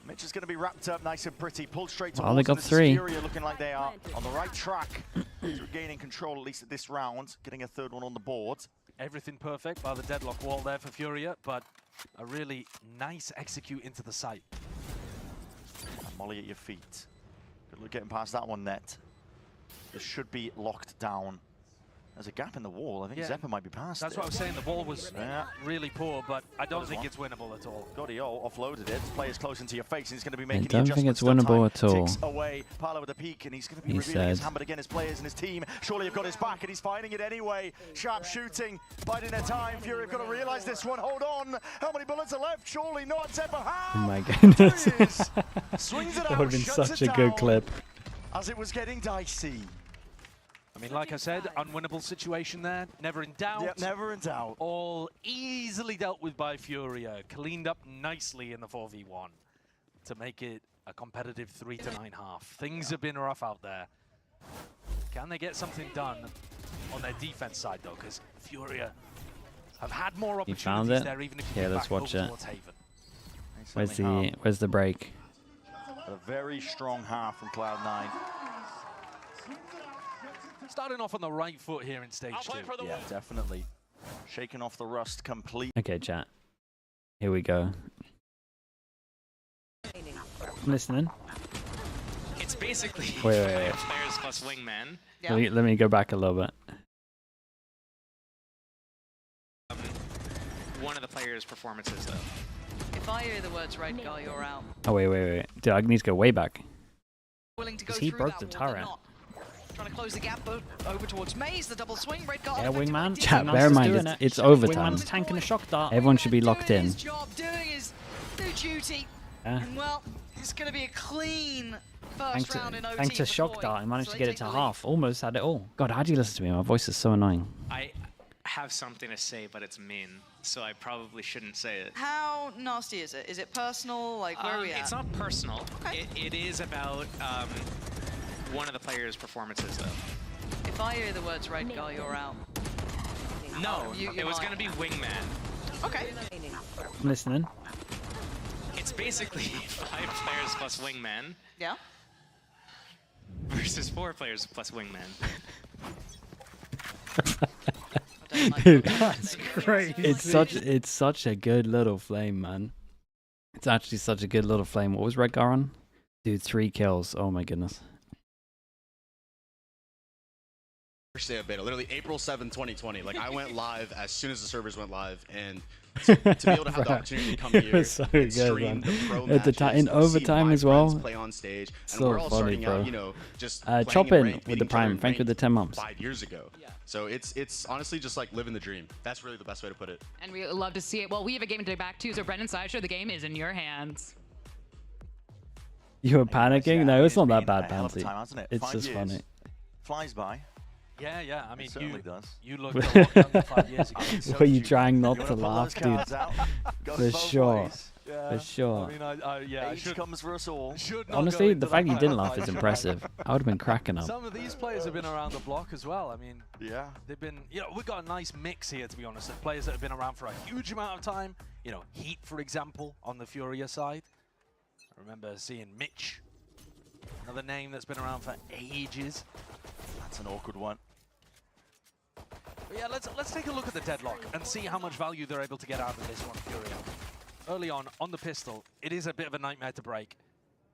Mitch is going to be wrapped up nice and pretty, pulled straight Well, towards they got this is 3. Furia looking like they are on the right track to regaining control, at least at this round, getting a third one on the board. Everything perfect by the deadlock wall there for Furia, but a really nice execute into the site. Molly at your feet. Good luck getting past that one, Net. This should be locked down. There's a gap in the wall. I think Zephyr might be past That's it. what I was saying. The ball was really poor, but I don't think it's winnable at all. Godio offloaded it. Players close into your face, and he's going to be I making the don't think adjustments. it's winnable at all. Ticks away. Parla with a peek, and he's going to be He revealing his said. hand, but again, his players and his team surely have got his back, and he's finding it anyway. Sharp shooting, biding their time. Fury have got to realize this one. Hold on. How many bullets are left? Surely not. Zephyr has. Oh my goodness. Swings it That out, would have been shuts such it a good down clip. as it was getting dicey. I mean, like I said, unwinnable situation there. Never in doubt. Yep, never in doubt. All easily dealt with by Furia. Cleaned up nicely in the 4v1 to make it a competitive 3-9 half. Things have been rough out there. Can they get something done on their defense side, though? Because Furia have had more You opportunities found it? there, even if you Yeah, get let's back watch over it. towards Haven. Where's the break? A very strong half from Cloud9. Starting off on the right foot here in stage 2. Yeah, definitely. Shaking off the rust complete. Okay, chat. Here we go. I'm listening. It's basically Wait. 5 players plus wingman. Let me go back a little bit. One of the players' performances, though. If I hear the words red guy, you're out. Oh, wait. Dude, I need to go way back. Willing to go Because he through broke that the wall, they're turret. not. Trying to close the gap over towards Maze, the double swing, red guard. Yeah, wingman. effectively Chat, did bear in mind, doing it's it. overtime. Wingman's tanking a shock dart. Everyone should be locked in. His job, doing his duty. Yeah. And well, it's going to be a clean first round in OT. Thanks to for shock Koi. dart, I managed So to they get it take to the lead. half. Almost had it all. God, how do you listen to me? My voice is so annoying. I have something to say, but it's mean, so I probably shouldn't say it. How nasty is it? Is it personal? Like, where are we at? It's not personal. It is about one of the players' performances, though. If I hear the words red guy, you're out. No, You it was might. going to be wingman. Okay. I'm listening. It's basically 5 players plus wingman Yeah. versus 4 players plus wingman. Dude, that's crazy. It's such a good little flame, man. It's actually such a good little flame. What was Redgar on? Dude, 3 kills. Oh my goodness. First day of beta, literally April 7th, 2020. Like, I went live as soon as the servers went live, and to be able to have the opportunity to come here was so and good, stream man. the pro At the matches, in overtime see as my well. friends play on stage, and So we're all funny, starting bro. out, you know, just playing Chop in in ranked, with the beating each other prime. in Thank you for the ranked 10 months. 5 years ago. So it's honestly just like living the dream. That's really the best way to put it. And we love to see it. Well, we have a game to back too, so Brendan Sideshow, the game is in your hands. You were panicking? No, it's not that bad, a hell of a Bouncy. time, hasn't it? It's 5 just years. funny. Flies by. Yeah, yeah. I mean, certainly does. You looked a lot younger 5 years ago. Were you trying not to laugh, dude? For sure. Yeah. For sure. I mean, yeah, Age comes for us all. Honestly, the fact you didn't laugh is impressive. I would have been cracking up. Some of these players have been around the block as well. I mean, yeah, they've been. You know, we've got a nice mix here, to be honest, of players that have been around for a huge amount of time. You know, Heat, for example, on the FURIA side. I remember seeing Mitch, another name that's been around for ages. That's an awkward one. But yeah, let's take a look at the deadlock and see how much value they're able to get out of this one, FURIA. Early on the pistol, it is a bit of a nightmare to break.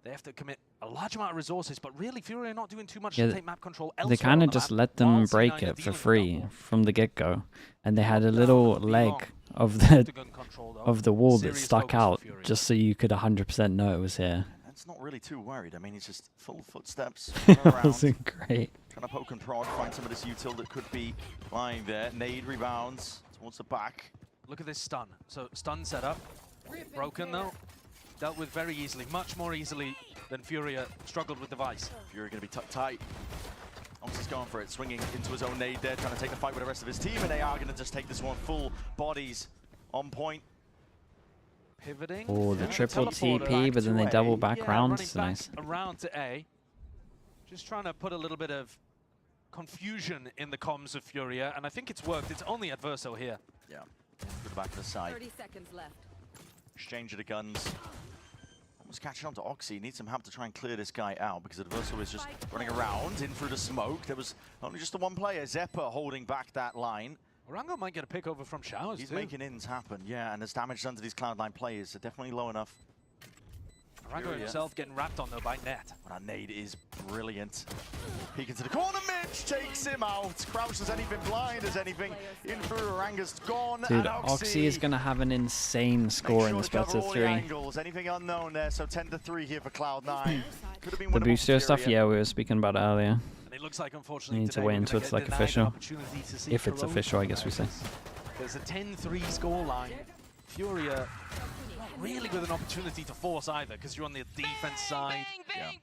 They have to commit a large amount of resources, but really FURIA are not doing too much to take map control elsewhere. They kind on of the just map, let them while break C9 it are for dealing free from the get-go, and they had a little leg of the wall that stuck out just so you could 100% know it was here. That's not really too worried. I mean, he's just full footsteps That wasn't great. Trying to poke and prod, find some of this util that could be lying there. Nade rebounds towards the back. Look at this stun. So stun setup. Broken though. Dealt with very easily, much more easily than FURIA struggled with the Vice. FURIA going to be tucked tight. Oxy's going for it, swinging into his own nade there, trying to take the fight with the rest of his team, and they are going to just take this one full bodies on point. Pivoting. Oh, the triple TP, but then they double back round. It's nice. Around to A. Just trying to put a little bit of confusion in the comms of FURIA, and I think it's worked. It's only Adverso here. Yeah. To the back of the side. 30 seconds left. Exchange of the guns. Almost catching on to Oxy. Needs some help to try and clear this guy out because Adverso is just running around in through the smoke. There was only just the one player, Zeppa, holding back that line. Orango might get a pick over from Showers. He's too. making ins happen, yeah, and there's damage done to these Cloud9 players. They're definitely low enough. Orango himself getting wrapped on though by Net. That nade is brilliant. Peek into the corner, Mitch takes him out. Crouch as anything, blind as anything. In through, Oranga's gone. Dude, and Oxy is going to have an insane score in this best of 3. Angles. Anything unknown there, so 10-3 here for Cloud9. Could have been The winnable booster for stuff, Furia. yeah, we were speaking about it earlier. And it looks like, unfortunately, You need to today wait we're until gonna it's get like denied an official. opportunity to see If it's Corona. official, I guess we say. There's a 10-3 scoreline. Furia not really with an opportunity to force either, because you're on the defense side. Bang,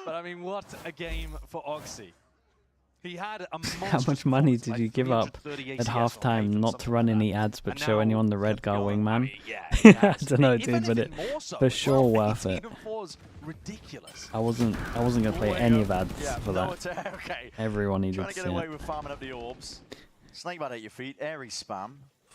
But I mean, what a game for Oxy. He had a How much money did you give up at halftime not to run any ads but show anyone the red guy wingman? I don't know, dude, but it for sure worth it. Ridiculous. I wasn't gonna play any of ads for no, that. okay. Everyone needed Trying to to see get away it. with farming up the orbs. Snakebite at your feet, airy spam.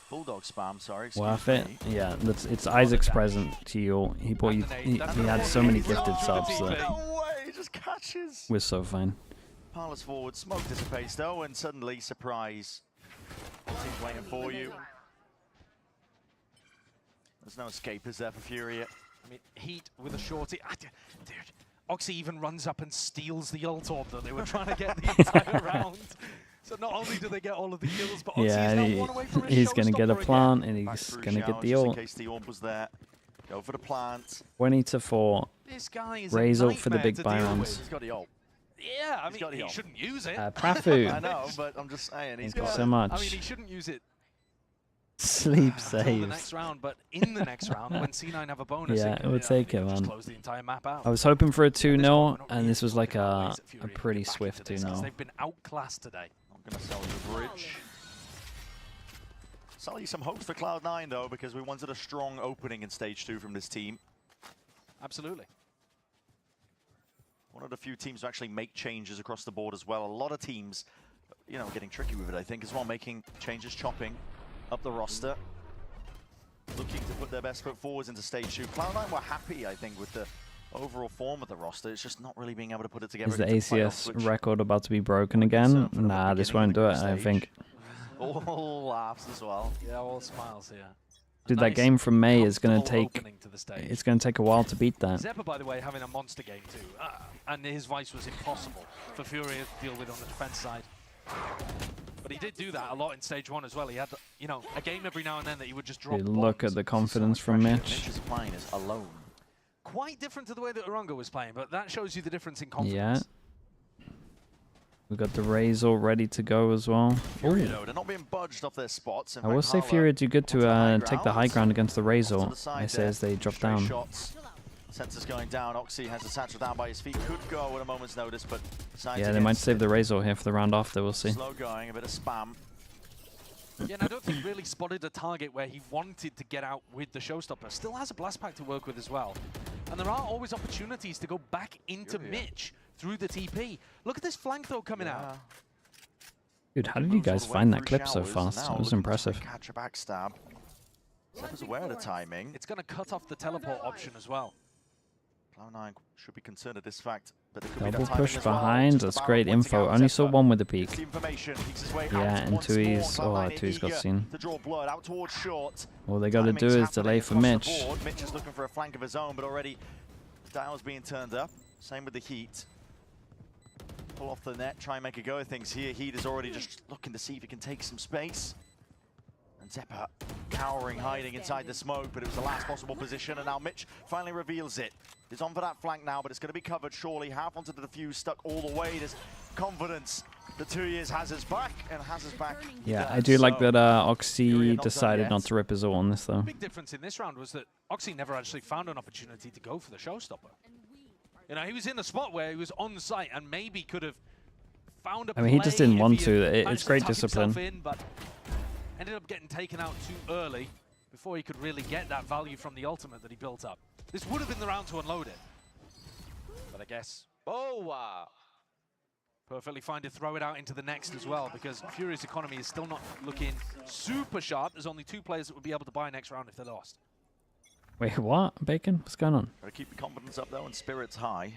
Bulldog spam, sorry. Worth it? Yeah, it's Isaac's present to you all. He bought you. He had so many gifted subs that No way, just catches. we're so fine. Parlors forward, smoke dissipates though, and suddenly, surprise. Team's waiting for you. There's no escape, is there, for Furia? I mean, Heat with a shorty. Dude, Oxy even runs up and steals the ult orb that they were trying to get the entire round. So not only do they get all of the kills, but Oxy Yeah, is now and one away from a he's gonna get a showstopper plant again. and Back he's through gonna get showers, the just in ult. case the orb was there. Go for the plant. 20-4. This guy is a Raise ult for the nightmare big to buy deal rounds. with. He's got the ult. Yeah, I He's got mean, the he ult. shouldn't use it. Prafu. I know, but I'm just saying, he's Thank you got so it. much. I mean, he shouldn't use it Sleep until the saves. next round, but in the next round, when C9 have a bonus, Yeah, it would take it, just man. close the entire map out. I was hoping for a 2-0, and this was like a pretty swift Because 2-0. they've been outclassed today. I'm going to sell you the bridge. Sell you some hopes for Cloud9, though, because we wanted a strong opening in Stage 2 from this team. Absolutely. One of the few teams to actually make changes across the board as well. A lot of teams, you know, getting tricky with it, I think, as well, making changes, chopping up the roster. Looking to put their best foot forwards into Stage 2. Cloud9 were happy, I think, with the overall form of the roster. It's just not really being able to put it together. Is the into playoffs, ACS which record about to be broken again? Nah, this won't do it, I think. all laughs as well. Yeah, all smiles here. Dude, that game from May is going to take... It's going to take a while to beat that. Zeppa, by the way, having a monster game too. And his Vice was impossible for Furia to deal with on the defense side. But he did do that a lot in stage 1 as well. He had, you know, a game every now and then that he would just drop Dude, look at the confidence from Mitch. Mitch's playing is alone. Quite different to the way that Orango was playing, but that shows you the difference in confidence. Yeah. We've got the Razor ready to go as well. Furia, though, they're not being budged off their spots. I will say Furia do good to take the high ground against the Razor. I say as they drop down. Sensors going down. Oxy has the satchel down by his feet. Could go at a moment's notice, but yeah, they might save the Razor here for the round after. We'll see. Slow going, a bit of spam. Yeah, and I don't think he really spotted a target where he wanted to get out with the Showstopper. Still has a blast pack to work with as well. And there are always opportunities to go back into Mitch through the TP. Look at this flank though coming out. Dude, how did you guys find that clip so fast? It was impressive. Catch a backstab. Zeppa's aware of the timing. It's going to cut off the teleport option as well. Cloud9 should be concerned at this fact. But there could Double be push behind, that's great info. Only saw one with the peak. Yeah, and Tui's, Tui's got seen. All they got to do is delay for Mitch. Mitch is looking for a flank of his own, but already dial's being turned up. Same with the Heat. Pull off the net, try and make a go of things here. Heat is already just looking to see if he can take some space. And Zeppa cowering, hiding inside the smoke, but it was the last possible position, and now Mitch finally reveals it. He's on for that flank now, but it's going to be covered surely. Half onto the defuse, stuck all the way. There's confidence. The 2 years has his back, and has his back. Yeah, I do like that Oxy decided not to rip his all on this, though. The big difference in this round was that Oxy never actually found an opportunity to go for the Showstopper. You know, he was in the spot where he was on site and maybe could have found a play. I mean, he just didn't want to. It's great discipline. In, but ended up getting taken out too early before he could really get that value from the ultimate that he built up. This would have been the round to unload it. But I guess... Oh, wow. Perfectly fine to throw it out into the next as well, because Furia's economy is still not looking super sharp. There's only 2 players that would be able to buy next round if they lost. Wait, what? Bacon? What's going on? Gotta keep the confidence up though and spirits high.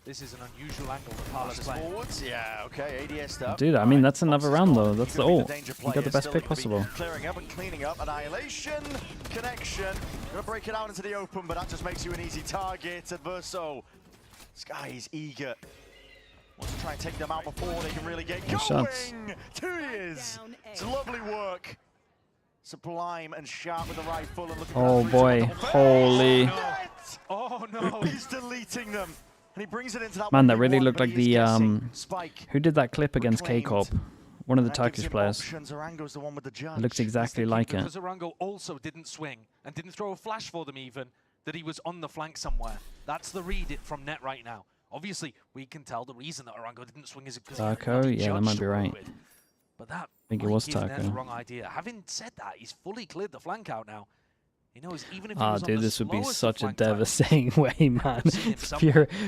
This is an unusual angle that Parler's playing. Forwards. Yeah, okay, ADS up. Dude, I mean, that's another round though. That's the ult. You got the best pick possible. Clearing up and cleaning up. Annihilation. Connection. Gonna break it out into the open, but that just makes you an easy target. Adverso. Sky is eager. Wants to try and take them out before they can really get going. Shots. 2 years. It's lovely work. Sublime and sharp with the rifle and looking oh boy, holy. Oh no. He's deleting them. And he brings it into that Man, that really looked like the who did that clip against KCORP? One of the Turkish players. It looks exactly like it. Because Orango also didn't swing and didn't throw a flash for them even, that he was on the flank somewhere. That's the read from net right now. Obviously, we can tell the reason that Orango didn't swing is because Taco? Yeah, that might be right. But that I think it was Net the Taco. wrong idea. Having said that, he's fully cleared the flank out now. He knows even if he was dude, on the this would be slowest such a flank time, devastating way, man.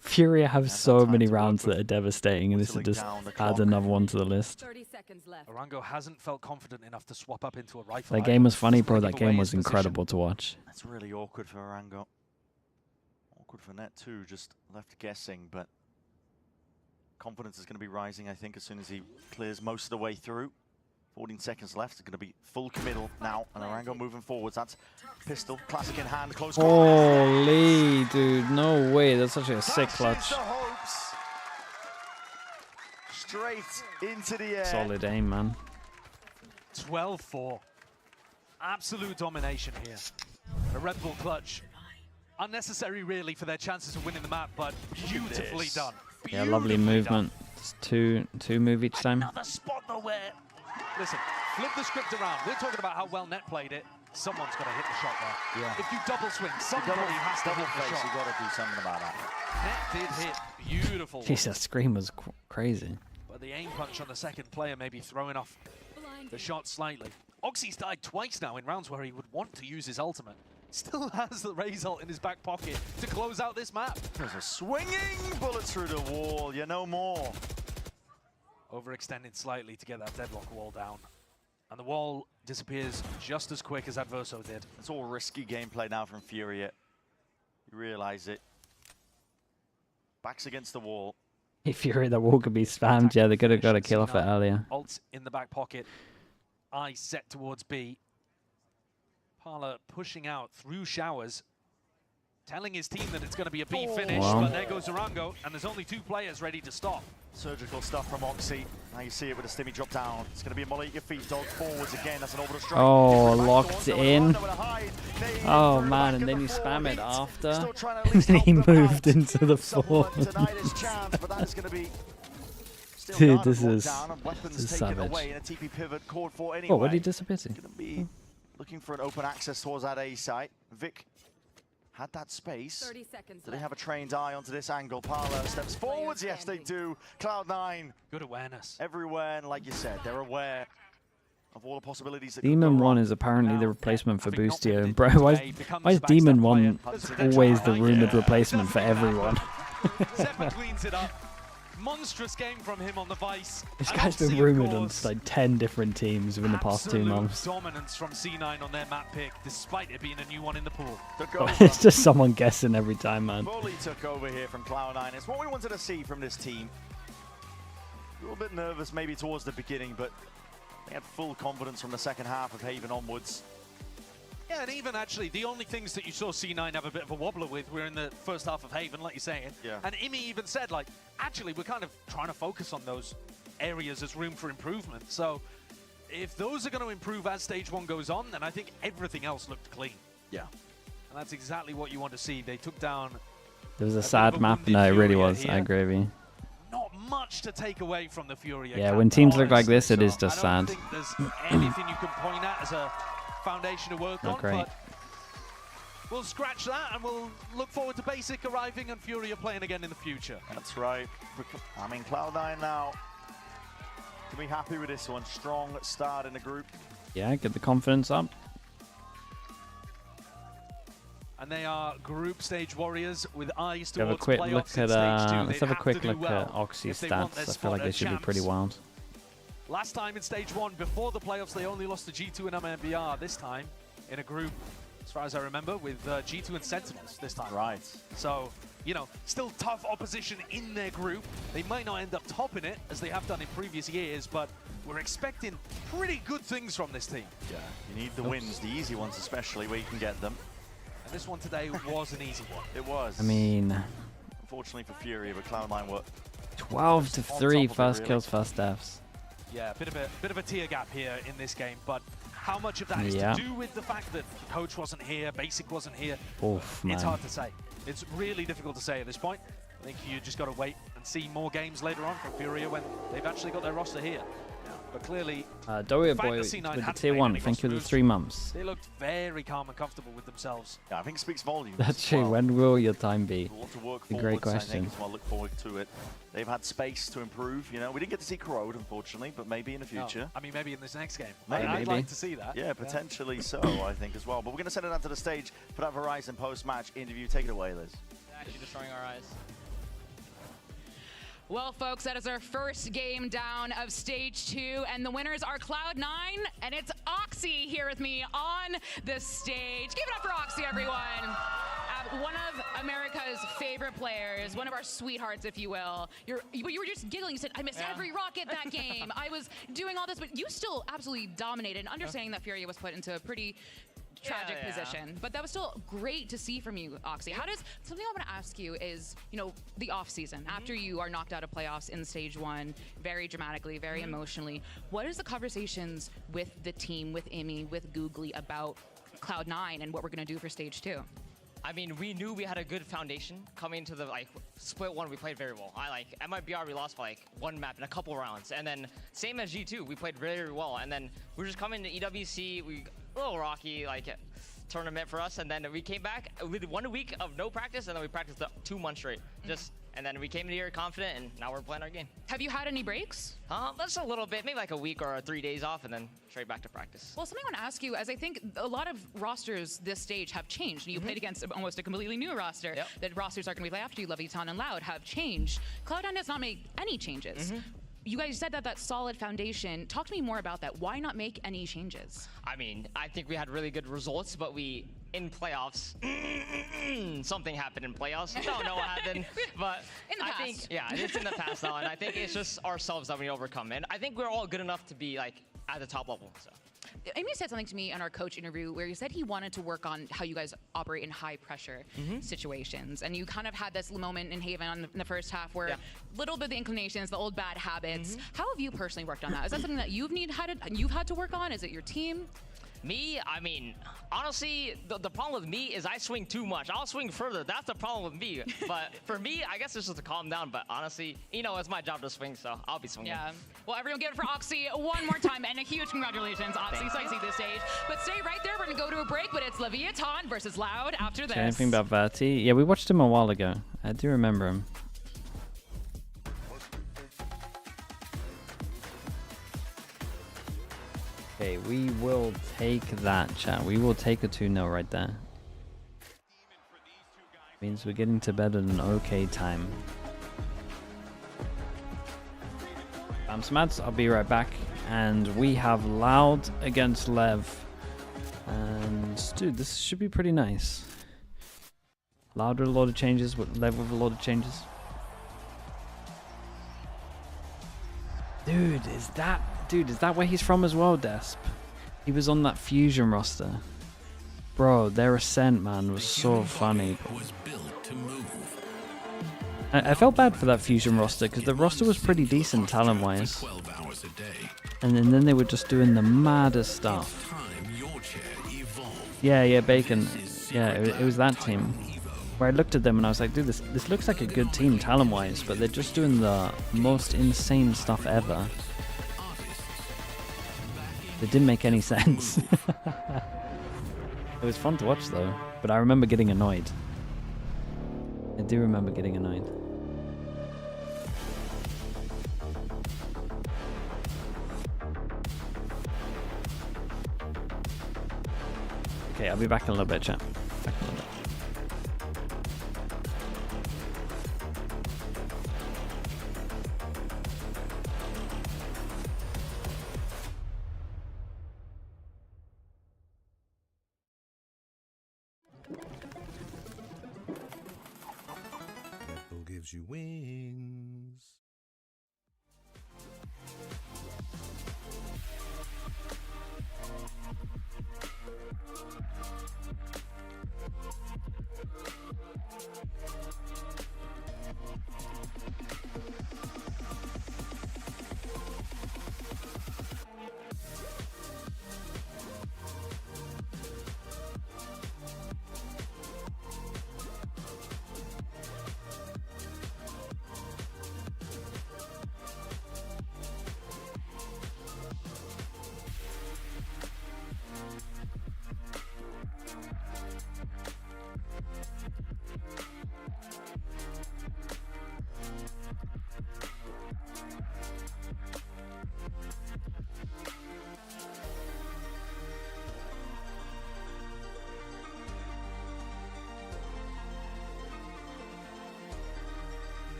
Furia have so many rounds that are devastating, and this would just add another one to the list. 30 seconds left. Orango hasn't felt confident enough to swap up into a rifle. That game was funny, bro. That game was incredible to watch. That's really awkward for Orango. Awkward for Net too, just left guessing, but confidence is going to be rising, I think, as soon as he clears most of the way through. 14 seconds left. It's going to be full committal now, and Orango moving forwards. That's pistol, classic in hand, close. Holy, dude, no way. That's such a sick clutch. Straight into the air. Solid aim, man. 12-4. Absolute domination here. A Red Bull clutch. Unnecessary, really, for their chances of winning the map, but beautifully done. Yeah, lovely movement. It's two move each time. Another spot though where... Listen, flip the script around. We're talking about how well Net played it. Someone's got to hit the shot there. Yeah. If you double swing, somebody has to hit the shot. You've got to do something about that. Net did hit. Beautiful. Jeez, that scream was crazy. But the aim punch on the second player may be throwing off the shot slightly. Oxy's died twice now in rounds where he would want to use his ultimate. Still has the Raze ult in his back pocket to close out this map. There's a swinging bullet through the wall. You know more. Overextended slightly to get that deadlock wall down. And the wall disappears just as quick as Adverso did. It's all risky gameplay now from Furia. You realize it. Backs against the wall. If Furia, the wall could be spammed, yeah, they could have got a kill off it earlier. Ults in the back pocket. Eye set towards B. Parla pushing out through showers, telling his team that it's going to be a B finish, Wow. but there goes Arango, and there's only 2 players ready to stop. Surgical stuff from Oxy. Now you see it with a stimmy drop down. It's going to be a molly at your feet. Dog forwards again. That's an orbital strike. Oh, locked in. Oh man, and then you spam it after. And then he moved into the forward. Dude, this is savage. Oh, what did he disappear to? Going to be looking for an open access towards that A site. Vic had that space. 30 seconds Do they have a trained eye onto this angle? Parla steps forwards. Yes, they do. Cloud9. Good awareness. Everywhere, and like you said, they're aware of all the possibilities that Demon 1 is apparently the replacement for Boostio. Bro, why is Demon 1 always the rumoured replacement for everyone? Zephyr cleans it up. Monstrous game from him on the Vice. This And guy's been Oxy, of rumoured on course, like 10 different teams within the past 2 absolute months. dominance from C9 on their map pick, despite it being a new one in the pool. It's just someone guessing every time, man. Fully took over here from Cloud9. It's what we wanted to see from this team. A little bit nervous maybe towards the beginning, but they had full confidence from the second half of Haven onwards. Yeah, and even actually, the only things that you saw C9 have a bit of a wobbler with were in the first half of Haven, like you're saying. Yeah. And Imi even said, like, actually, we're kind of trying to focus on those areas as room for improvement. So if those are going to improve as Stage 1 goes on, then I think everything else looked clean. Yeah. And that's exactly what you want to see. They took down... It was a sad map. No, it really was. I agree with you. Not much to take away from the Furia. Yeah, when teams look like this, it is just I don't sad. think there's anything you can point at as a foundation to work Not on, great. but we'll scratch that and we'll look forward to Basic arriving and Furia playing again in the future. That's right. I mean, Cloud9 now can be happy with this one. Strong start in the group. Yeah, get the confidence up. And they are group stage warriors with eyes Have a towards quick playoffs look in at stage 2. let's They have a have quick to do look well at Oxy's if they want their stats. I feel spot like they as should be champs. pretty wild. Last time in stage 1, before the playoffs, they only lost to G2 and AMER. This time, in a group, as far as I remember, with G2 and Sentinels this time. Right. So, you know, still tough opposition in their group. They might not end up topping it, as they have done in previous years, but we're expecting pretty good things from this team. Yeah, you need the wins, the easy ones especially, where you can get them. And this one today was an easy one. It was. I mean, Unfortunately for Furia, but Cloud9 were 12 to 3 top of it, first really. kills, first deaths. Yeah, bit of a tier gap here in this game, but how much of that is Yeah. to do with the fact that Coach wasn't here, Basic wasn't here? Oof, man. It's hard to say. It's really difficult to say at this point. I think you just got to wait and see more games later on from Furia when they've actually got their roster here. But clearly, Doria the fact Boy that with C9 the hadn't tier made 1, any thank you for the roster 3 moves, months. They looked very calm and comfortable with themselves. Yeah, I think it speaks volumes. That's true. When will your time be? A lot to work A great forwards, I question. think, as well. Look forward to it. They've had space to improve. You know, we didn't get to see Corrode, unfortunately, but maybe in the future. No, I mean, maybe in this next game. Maybe. I'd like to see that. Yeah, potentially so, I think, as well. But we're going to send it out to the stage for that Verizon post-match interview. Take it away, Liz. Actually destroying our eyes. Well, folks, that is our first game down of stage 2, and the winners are Cloud9, and it's Oxy here with me on the stage. Give it up for Oxy, everyone. One of America's favorite players, one of our sweethearts, if you will. You were just giggling. You said, I missed every rocket that game. I was doing all this, but you still absolutely dominated, understanding that Furia was put into a pretty tragic position, but that was still great to see from you, Oxy. How does something I want to ask you is, you know, the off season after you are knocked out of playoffs in stage 1, very dramatically, very emotionally. What is the conversations with the team, with Imi, with Googly about Cloud9 and what we're going to do for stage 2? I mean, we knew we had a good foundation coming into the split 1. We played very well. At my BR, we lost by 1 map in a couple rounds, and then same as G2, we played very well. And then we were just coming to EWC, a little rocky tournament for us, and then we came back with 1 week of no practice, and then we practiced 2 months straight. And then we came in here confident, and now we're playing our game. Have you had any breaks? That's a little bit, maybe like a week or 3 days off, and then straight back to practice. Well, something I want to ask you, as I think a lot of rosters this stage have changed. You played against almost a completely new roster. That rosters are going to be played after you, LEVIATAN and Loud, have changed. Cloud9 has not made any changes. You guys said that solid foundation. Talk to me more about that. Why not make any changes? I mean, I think we had really good results, but in playoffs, something happened in playoffs. Don't know what happened, but in the past. think, yeah, it's in the past now, and I think it's just ourselves that we overcome. And I think we're all good enough to be at the top level. So. Amy said something to me on our coach interview where he said he wanted to work on how you guys operate in high pressure situations. And you kind of had this moment in Haven in the first half where little bit of the inclinations, the old bad habits. How have you personally worked on that? Is that something that you've had to work on? Is it your team? Me, I mean, honestly, the problem with me is I swing too much. I'll swing further. That's the problem with me. But for me, I guess it's just to calm down. But honestly, you know, it's my job to swing, so I'll be swinging. Yeah. Well, everyone give it for Oxy one more time. And a huge congratulations, Oxy. So I see this stage. But stay right there. We're going to go to a break. But it's Leviathan versus Loud after this. Anything about Verti? Yeah, we watched him a while ago. I do remember him. Okay, we will take that, chat. We will take a 2-0 right there. Means we're getting to bed at an okay time. I'm Smads, I'll be right back. And we have Loud against Lev. And dude, this should be pretty nice. Loud with a lot of changes, Lev with a lot of changes. Dude, is that where he's from as well, Desp? He was on that Fusion roster. Bro, their Ascent, man, was so funny. I felt bad for that Fusion roster, because the roster was pretty decent talent-wise. And then they were just doing the maddest stuff. Yeah, Bacon. Yeah, it was that team. Where I looked at them and I was like, dude, this looks like a good team talent-wise, but they're just doing the most insane stuff ever. It didn't make any sense. It was fun to watch though, but I remember getting annoyed. I do remember getting annoyed. Okay, I'll be back in a little bit, chat. Back in a little bit. Gives you wings.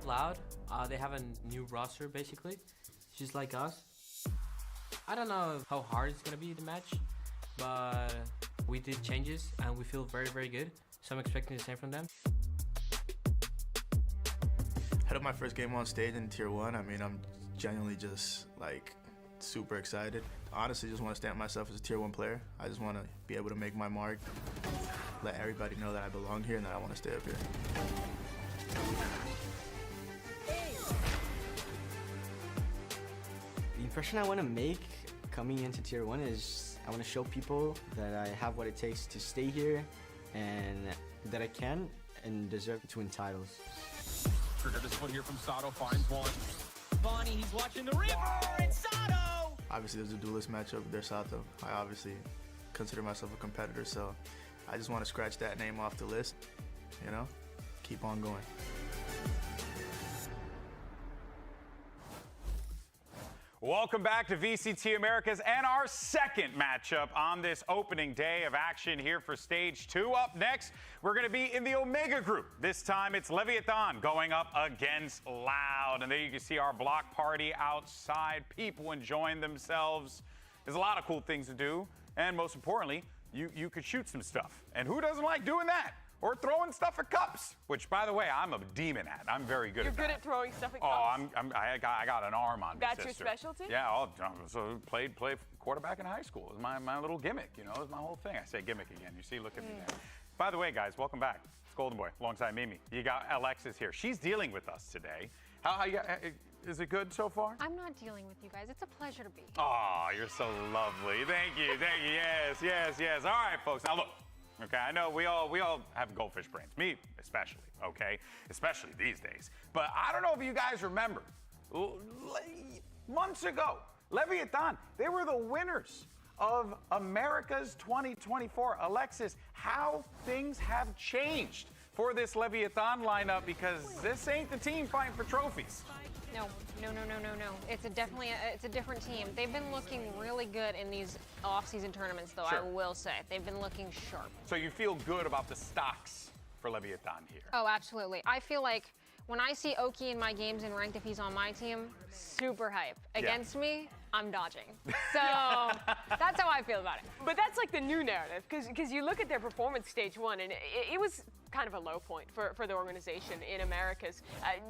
Loud. They have a new roster basically, just like us. I don't know how hard it's gonna be the match, but we did changes and we feel very, very good. So I'm expecting the same from them. Head of my first game on stage in Tier 1, I mean, I'm genuinely just like super excited. Honestly, just want to stamp myself as a tier 1 player. I just want to be able to make my mark, let everybody know that I belong here and that I want to stay up here. The impression I want to make coming into tier 1 is I want to show people that I have what it takes to stay here and that I can and deserve to win titles. Trigger this one here from Sato, finds one. Bonnie, he's watching the river, it's Sato! Obviously, there's a duelist matchup with their Sato. I obviously consider myself a competitor, so I just want to scratch that name off the list, you know, keep on going. Welcome back to VCT Americas and our second matchup on this opening day of action here for Stage 2. Up next, we're going to be in the Omega group. This time it's LEVIATAN going up against Loud. And there you can see our block party outside, people enjoying themselves. There's a lot of cool things to do. And most importantly, you could shoot some stuff. And who doesn't like doing that? Or throwing stuff at cups, which, by the way, I'm a demon at. I'm very good at that. You're good at throwing stuff at cups? Oh, I got an arm on me, That's sister. your specialty? Yeah, so played quarterback in high school. It was my little gimmick, you know, it was my whole thing. I say gimmick again. You see, look at me there. By the way, guys, welcome back. It's Golden Boy alongside Mimi. You got Alexis here. She's dealing with us today. Is it good so far? I'm not dealing with you guys. It's a pleasure to be here. Oh, you're so lovely. Thank you. Yes. All right, folks. Now, look. Okay, I know we all have goldfish brains, me especially, okay? Especially these days. But I don't know if you guys remember, months ago, LEVIATAN, they were the winners of America's 2024. Alexis, how things have changed for this LEVIATAN lineup, because this ain't the team fighting for trophies. No. It's a different team. They've been looking really good in these off-season tournaments, though. Sure. I will say they've been looking sharp. So you feel good about the stocks for LEVIATAN here? Oh, absolutely. I feel like when I see Oki in my games in ranked, if he's on my team, super hype. Against me, I'm dodging. So that's how I feel about it. But that's like the new narrative, because you look at their performance Stage 1, and it was kind of a low point for the organization in Americas.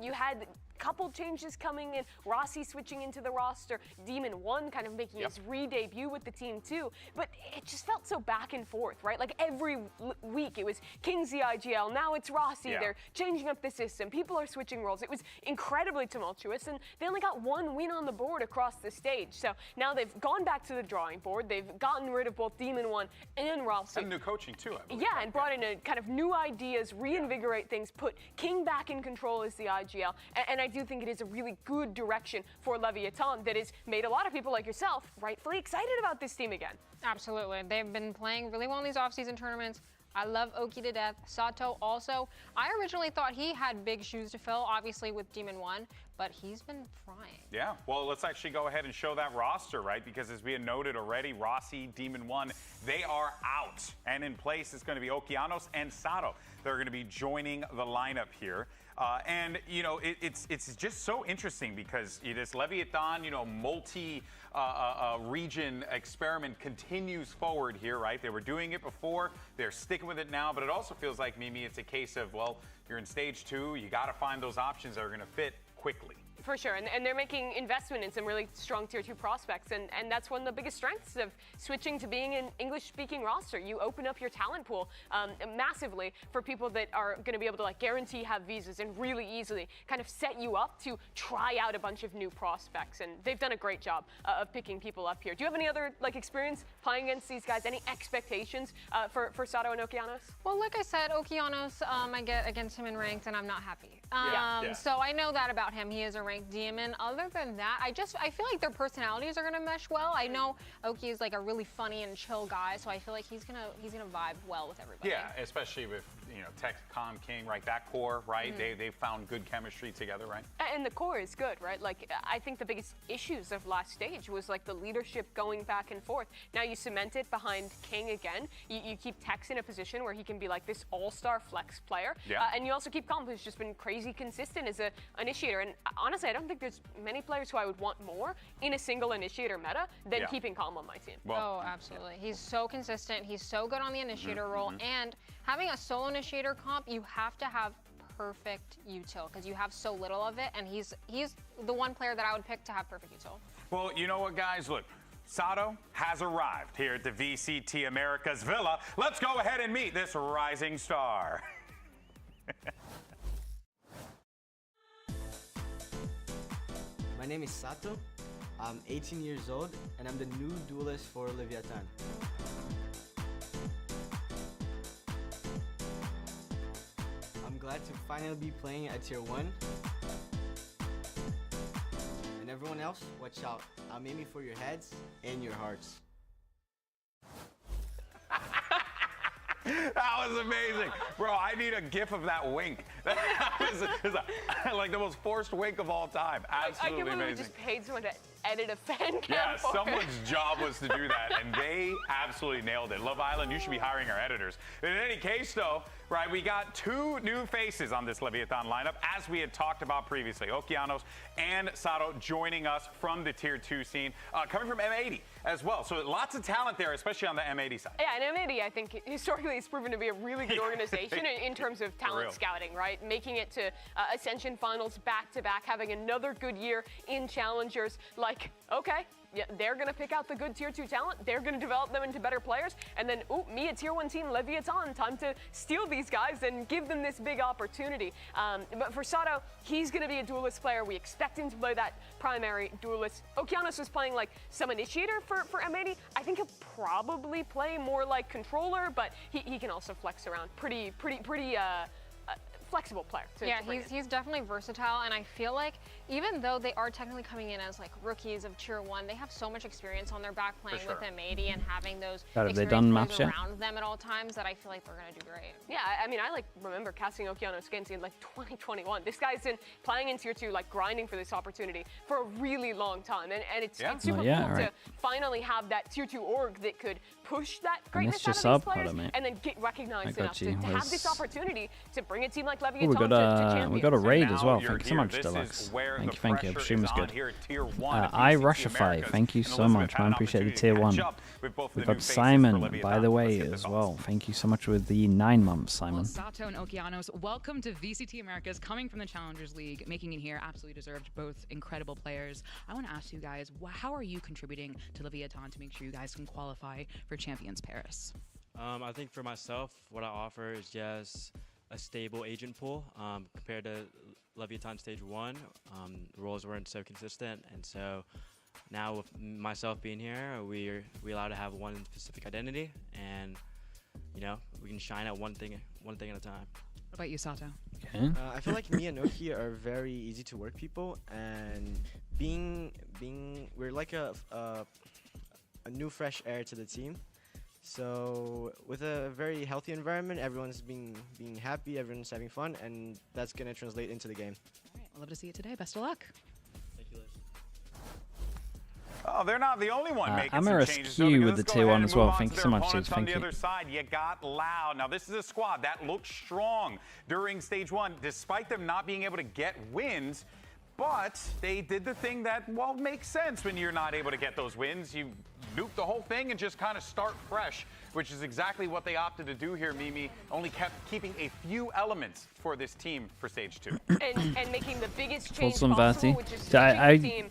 You had a couple changes coming in, Rossi switching into the roster, Demon 1 kind of making his re-debut with the team too, but it just felt so back and forth, right? Like every week it was King's the IGL, now it's Rossi, they're changing up the system, people are switching roles. It was incredibly tumultuous, and they only got one win on the board across the stage. So now they've gone back to the drawing board, they've gotten rid of both Demon 1 and Rossi. And new coaching too, I believe. Yeah, and brought in a kind of new ideas, reinvigorate things, put King back in control as the IGL, and I do think it is a really good direction for LEVIATAN that has made a lot of people like yourself rightfully excited about this team again. Absolutely. They've been playing really well in these off-season tournaments. I love Oki to death. Sato also. I originally thought he had big shoes to fill, obviously with Demon 1, but he's been frying. Yeah, well, let's actually go ahead and show that roster, right? Because as we had noted already, Rossi, Demon 1, they are out. And in place is going to be Okeanos and Sato. They're going to be joining the lineup here. And, you know, it's just so interesting because this LEVIATAN, you know, multi-region experiment continues forward here, right? They were doing it before. They're sticking with it now. But it also feels like, Mimi, it's a case of, well, you're in Stage 2. You got to find those options that are going to fit quickly. For sure, and they're making investment in some really strong Tier 2 prospects, and that's one of the biggest strengths of switching to being an English-speaking roster. You open up your talent pool massively for people that are going to be able to like guarantee have visas and really easily kind of set you up to try out a bunch of new prospects, and they've done a great job of picking people up here. Do you have any other like experience playing against these guys? Any expectations for Sato and Okeanos? Well, like I said, Okeanos, I get against him in ranked, and I'm not happy. So I know that about him. He is a ranked demon. Other than that, I feel like their personalities are gonna mesh well. I know Oki is like a really funny and chill guy, so I feel like he's gonna vibe well with everybody. Yeah, especially with, you know, Tech, Con, King, right? That core, right? They found good chemistry together, right? And the core is good, right? Like, I think the biggest issues of last stage was like the leadership going back and forth. Now you cement it behind King again. You keep Tex in a position where he can be like this all-star flex player. And you also keep Comp, who's just been crazy consistent as an initiator. And honestly, I don't think there's many players who I would want more in a single initiator meta than keeping Calm on my team. Well, absolutely. He's so consistent. He's so good on the initiator role. And having a solo initiator comp, you have to have perfect util because you have so little of it, and he's the one player that I would pick to have perfect util. Well, you know what, guys? Look, Sato has arrived here at the VCT America's Villa. Let's go ahead and meet this rising star. My name is Sato. I'm 18 years old, and I'm the new duelist for LEVIATAN. I'm glad to finally be playing at Tier 1. And everyone else, watch out. I'm aiming for your heads and your hearts. That was amazing. Bro, I need a gif of that wink. That was like the most forced wink of all time. Absolutely I can't believe amazing. we just paid someone to edit a fan cam Yeah, for someone's it. job was to do that, and they absolutely nailed it. Love Island, you should be hiring our editors. In any case, though, right, we got two new faces on this LEVIATAN lineup, as we had talked about previously. Okeanos and Sato joining us from the Tier 2 scene, coming from M80 as well. So lots of talent there, especially on the M80 side. Yeah, and M80, I think, historically has proven to be a really good organization in terms of talent scouting, right? Making it to Ascension Finals back-to-back, having another good year in Challengers. Like, okay, yeah, they're going to pick out the good Tier 2 talent. They're going to develop them into better players. And then, ooh, me, a Tier 1 team, LEVIATAN, time to steal these guys and give them this big opportunity. But for Sato, he's going to be a duelist player. We expect him to play that primary duelist. Okeanos was playing like some initiator for M80. I think he'll probably play more like controller, but he can also flex around. Pretty flexible player. Yeah, he's definitely versatile, and I feel like even though they are technically coming in as like rookies of Tier 1, they have so much experience on their back playing with M80 and having those experiences around them at all times that I feel like they're going to do great. Yeah, I mean, I remember casting Okeanos against in like 2021. This guy's been playing in Tier 2, like grinding for this opportunity for a really long time, and it's super cool to finally have that Tier 2 org that could push that greatness out of these players and then get recognized enough to have this opportunity to bring a team like LEVIATAN to champions. We got a raid as well. Thank you so much, Deluxe. Thank you. I presume it's good. I Rushify. Thank you so much, man. Appreciate the Tier 1. We've got Simon, by the way, as well. Thank you so much with the 9 months, Simon. Well, Sato and Okeanos, welcome to VCT Americas, coming from the Challengers League, making it here. Absolutely deserved. Both incredible players. I want to ask you guys, how are you contributing to LEVIATAN to make sure you guys can qualify for Champions Paris? I think for myself, what I offer is just a stable agent pool compared to LEVIATAN Stage 1. Roles weren't so consistent, and so now with myself being here, we allowed to have one specific identity, and you know, we can shine at one thing at a time. What about you, Sato? Okay. I feel like me and Oki are very easy to work people, and we're like a new fresh air to the team. So with a very healthy environment, everyone's being happy, everyone's having fun, and that's gonna translate into the game. All right, I'd love to see it today. Best of luck. Thank you, Liz. Oh, they're not the only one making AMER some changes. SQ with the Tier 1 as well. Thank you so much, dude. Thank On the you. other side, you got Loud. Now, this is a squad that looked strong during Stage 1, despite them not being able to get wins. But they did the thing that, well, makes sense when you're not able to get those wins. You nuke the whole thing and just kind of start fresh, which is exactly what they opted to do here, Mimi. Only kept keeping a few elements for this team for Stage 2. and making the biggest change Fulsome possible, Vati. which is switching the team.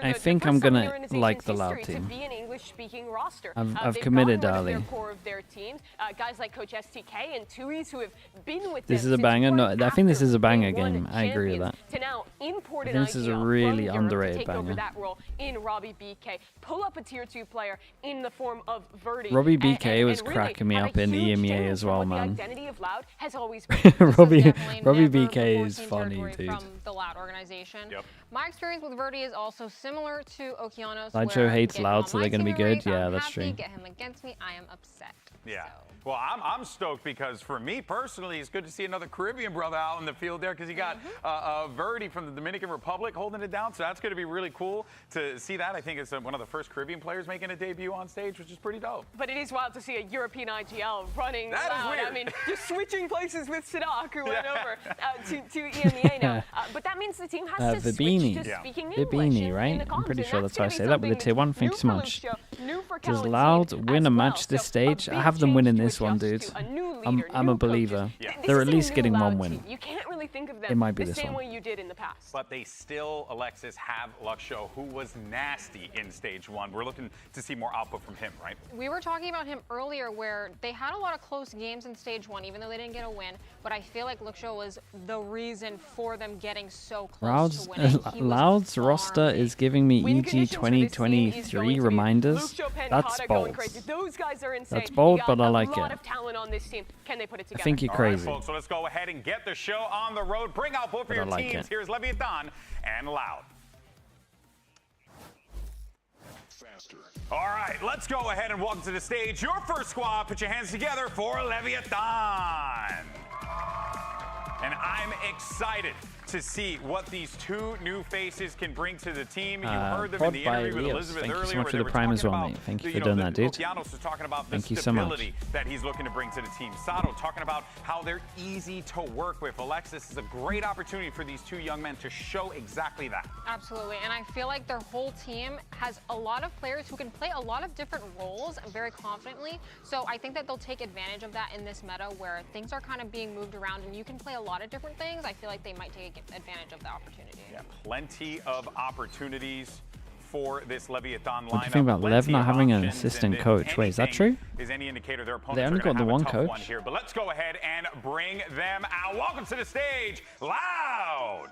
I think I'm gonna like the Loud team. To be an English-speaking roster. I've committed, Ali. Ali. Core of their teams, guys like Coach STK and Tui's who have been with This them is a banger. No, I think this is a banger they won game. I agree with that. To now import I an think this is a IGL really from Europe underrated to take over banger. that role in Robbie BK. Pull up a Tier 2 player in the form of Verdi. Robbie BK and was really cracking me have a up in huge EMEA difference as from well, what man. The identity of Loud has always Robbie Never BK is before funny, seen dude. from the Loud organization. My experience with Verdi is also similar to Okeanos. Slideshow where hates get him Loud, on so my they're gonna be team good. race, Yeah, I'm that's happy. true. Get him against me, I am upset. Yeah. Well, I'm stoked because for me personally, it's good to see another Caribbean brother out in the field there because you got Verdi from the Dominican Republic holding it down. So that's going to be really cool to see that. I think it's one of the first Caribbean players making a debut on stage, which is pretty dope. But it is wild to see a European IGL running That is Loud. weird. I mean, just switching places with Sadak, who went over to EMEA now. But that means the team has to Vibini. switch to speaking English Vibini, in right? the I'm comms, pretty and sure that's gonna why I be say that with the something Tier 1. that's Thank you so new for much. Lucio, new for Does Kalen's Loud team win as a well. match this So stage? a I big have them winning change to this one, adjust dude. to a new leader, I'm new a believer. coaches. This They're is at a least new getting Loud one win. team. You can't really think of them It might be the this same one. way you did in the past. But they still, Alexis, have Luxo, who was nasty in stage 1. We're looking to see more output from him, right? We were talking about him earlier where they had a lot of close games in stage 1, even though they didn't get a win. But I feel like Luxo was the reason for them getting so close to winning. Loud's roster is giving me EG 2023 reminders. That's bold. Those guys are insane. That's bold, You but got I like a lot it. of talent on this team. Can they put it together? I think you're All right, crazy. folks, so let's go ahead and get the show on the road. Bring out both of your like teams. it. Here's Leviathan and Loud. All right, let's go ahead and welcome to the stage your first squad. Put your hands together for Leviathan. And I'm excited to see what these two new faces can bring to the team. You heard them in the interview with Elizabeth Thank you earlier. so much for the prime as well, mate. Thank you for doing that, dude. Okeanos was talking about the Thank you so much. stability that he's looking to bring to the team. Sato talking about how they're easy to work with. Alexis is a great opportunity for these two young men to show exactly that. Absolutely, and I feel like their whole team has a lot of players who can play a lot of different roles very confidently. So I think that they'll take advantage of that in this meta where things are kind of being moved around and you can play a lot of different things. I feel like they might take advantage of the opportunity. Yeah, plenty of opportunities for this Leviathan lineup. What do you think about Lev not having an assistant coach? Wait, is that true? Is any indicator their opponents They only are gonna got the have a one tough coach? one here, but let's go ahead and bring them out. Welcome to the stage, Loud.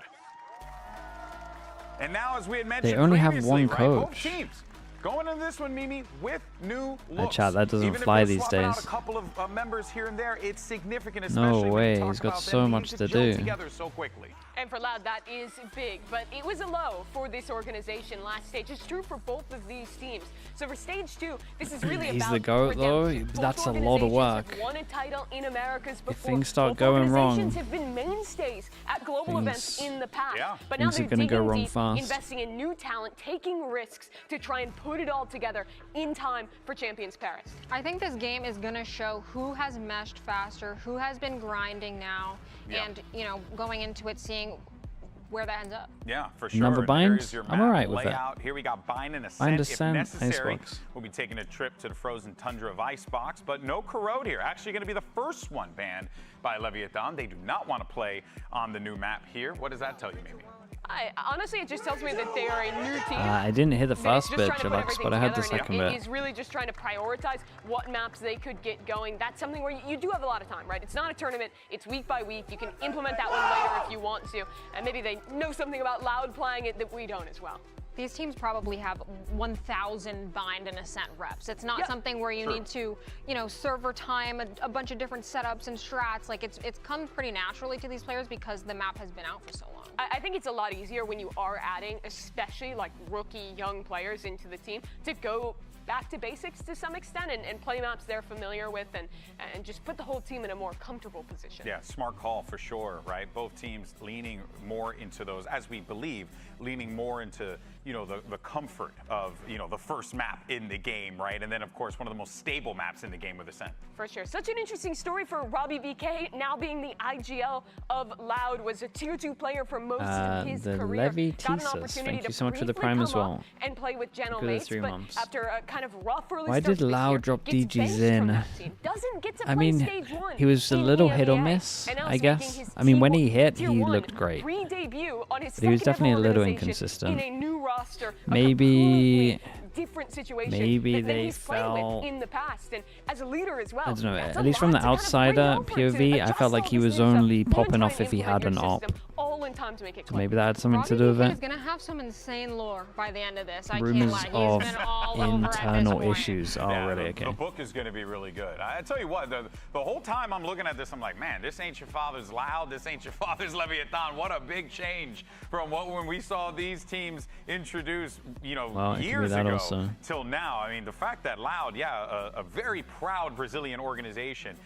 And now, as we had mentioned, They only have previously, one right, coach. both teams going into this one, Mimi, with new looks. Chat, that doesn't Even fly if they're these swapping out days. a couple of members here and there, it's significant, No especially when way, you talk he's got about so them much needing to gel do. together so quickly. And for Loud, that is big, but it was a low for this organization last stage. It's true for both of these teams. So for stage 2, this is really He's about the GOAT, though. redemption. Both That's a lot of organizations work. have won a title in Americas before. If things start Both going wrong, organizations have been mainstays at global events in the past. Yeah. But now things are they're gonna go digging wrong deep, fast. investing in new talent, taking risks to try and put it all together in time for Champions Paris. I think this game is going to show who has meshed faster, who has been grinding now, and, you know, going into it, seeing where that ends up. Yeah, for sure. Number And bind? there's your I'm map alright with that. layout. Here we got bind and Bind, Ascent. If Ascent, necessary, Icebox. we'll be taking a trip to the frozen tundra of Icebox, but no corrode here. Actually going to be the first one banned by Leviathan. They do not want to play on the new map here. What does that tell you, Mimi? Honestly, it just tells me that they are a new team. I didn't hear the that is first just bit, trying to put Chillax, everything but I heard the together, second and bit. Is really just trying to prioritize what maps they could get going. That's something where you do have a lot of time, right? It's not a tournament. It's week by week. You can implement that one later if you want to. And maybe they know something about Loud playing it that we don't as well. These teams probably have 1,000 bind and Ascent reps. It's not something where you need to, you know, server time, a bunch of different setups and strats. Like it's come pretty naturally to these players because the map has been out for so long. I think it's a lot easier when you are adding, especially like rookie young players into the team, to go back to basics to some extent and play maps they're familiar with and just put the whole team in a more comfortable position. Yeah, smart call for sure, right? Both teams leaning more into those, as we believe, leaning more into, you know, the comfort of, you know, the first map in the game, right? And then, of course, one of the most stable maps in the game with Ascent. For sure. Such an interesting story for Robbie BK, now being the IGL of Loud, was a tier 2 player for most of his the career. LEVIATAN. Thank you so much for the prime as well. And play with Geno Look at the mates, 3 but months. after a kind of rough early Why start did this Loud year, drop gets DGs benched in? from that team. Doesn't get to play I mean, stage 1 he was a in little hit or EMEA, miss, and now I he's guess. making his I mean, when he T1 hit, tier he 1 looked great. Pre-debut on his But he was second definitely a ever little organization inconsistent. in a new roster, Maybe different situation maybe that they he's played felt, with in the past, and as a leader as well. I don't know, That's at a least from lot the to kind of bring outsider over to POV, I adjust felt like all he this was new stuff, only and try popping and off if he had implement an your op. system all in time to make it So click. maybe that had something to Robbie do with BK it. is going to have some insane lore by the end of this. I Rumors can't of lie. He's been all over at this internal point. issues. Oh, Yeah, really? the Okay. book is going to be really good. I tell you what, the whole time I'm looking at this, I'm like, man, this ain't your father's Loud. This ain't your father's Leviathan. What a big change from when we saw these teams introduced, you know, Well, it could be years that ago also. till now. I mean, the fact that Loud, a very proud Brazilian organization,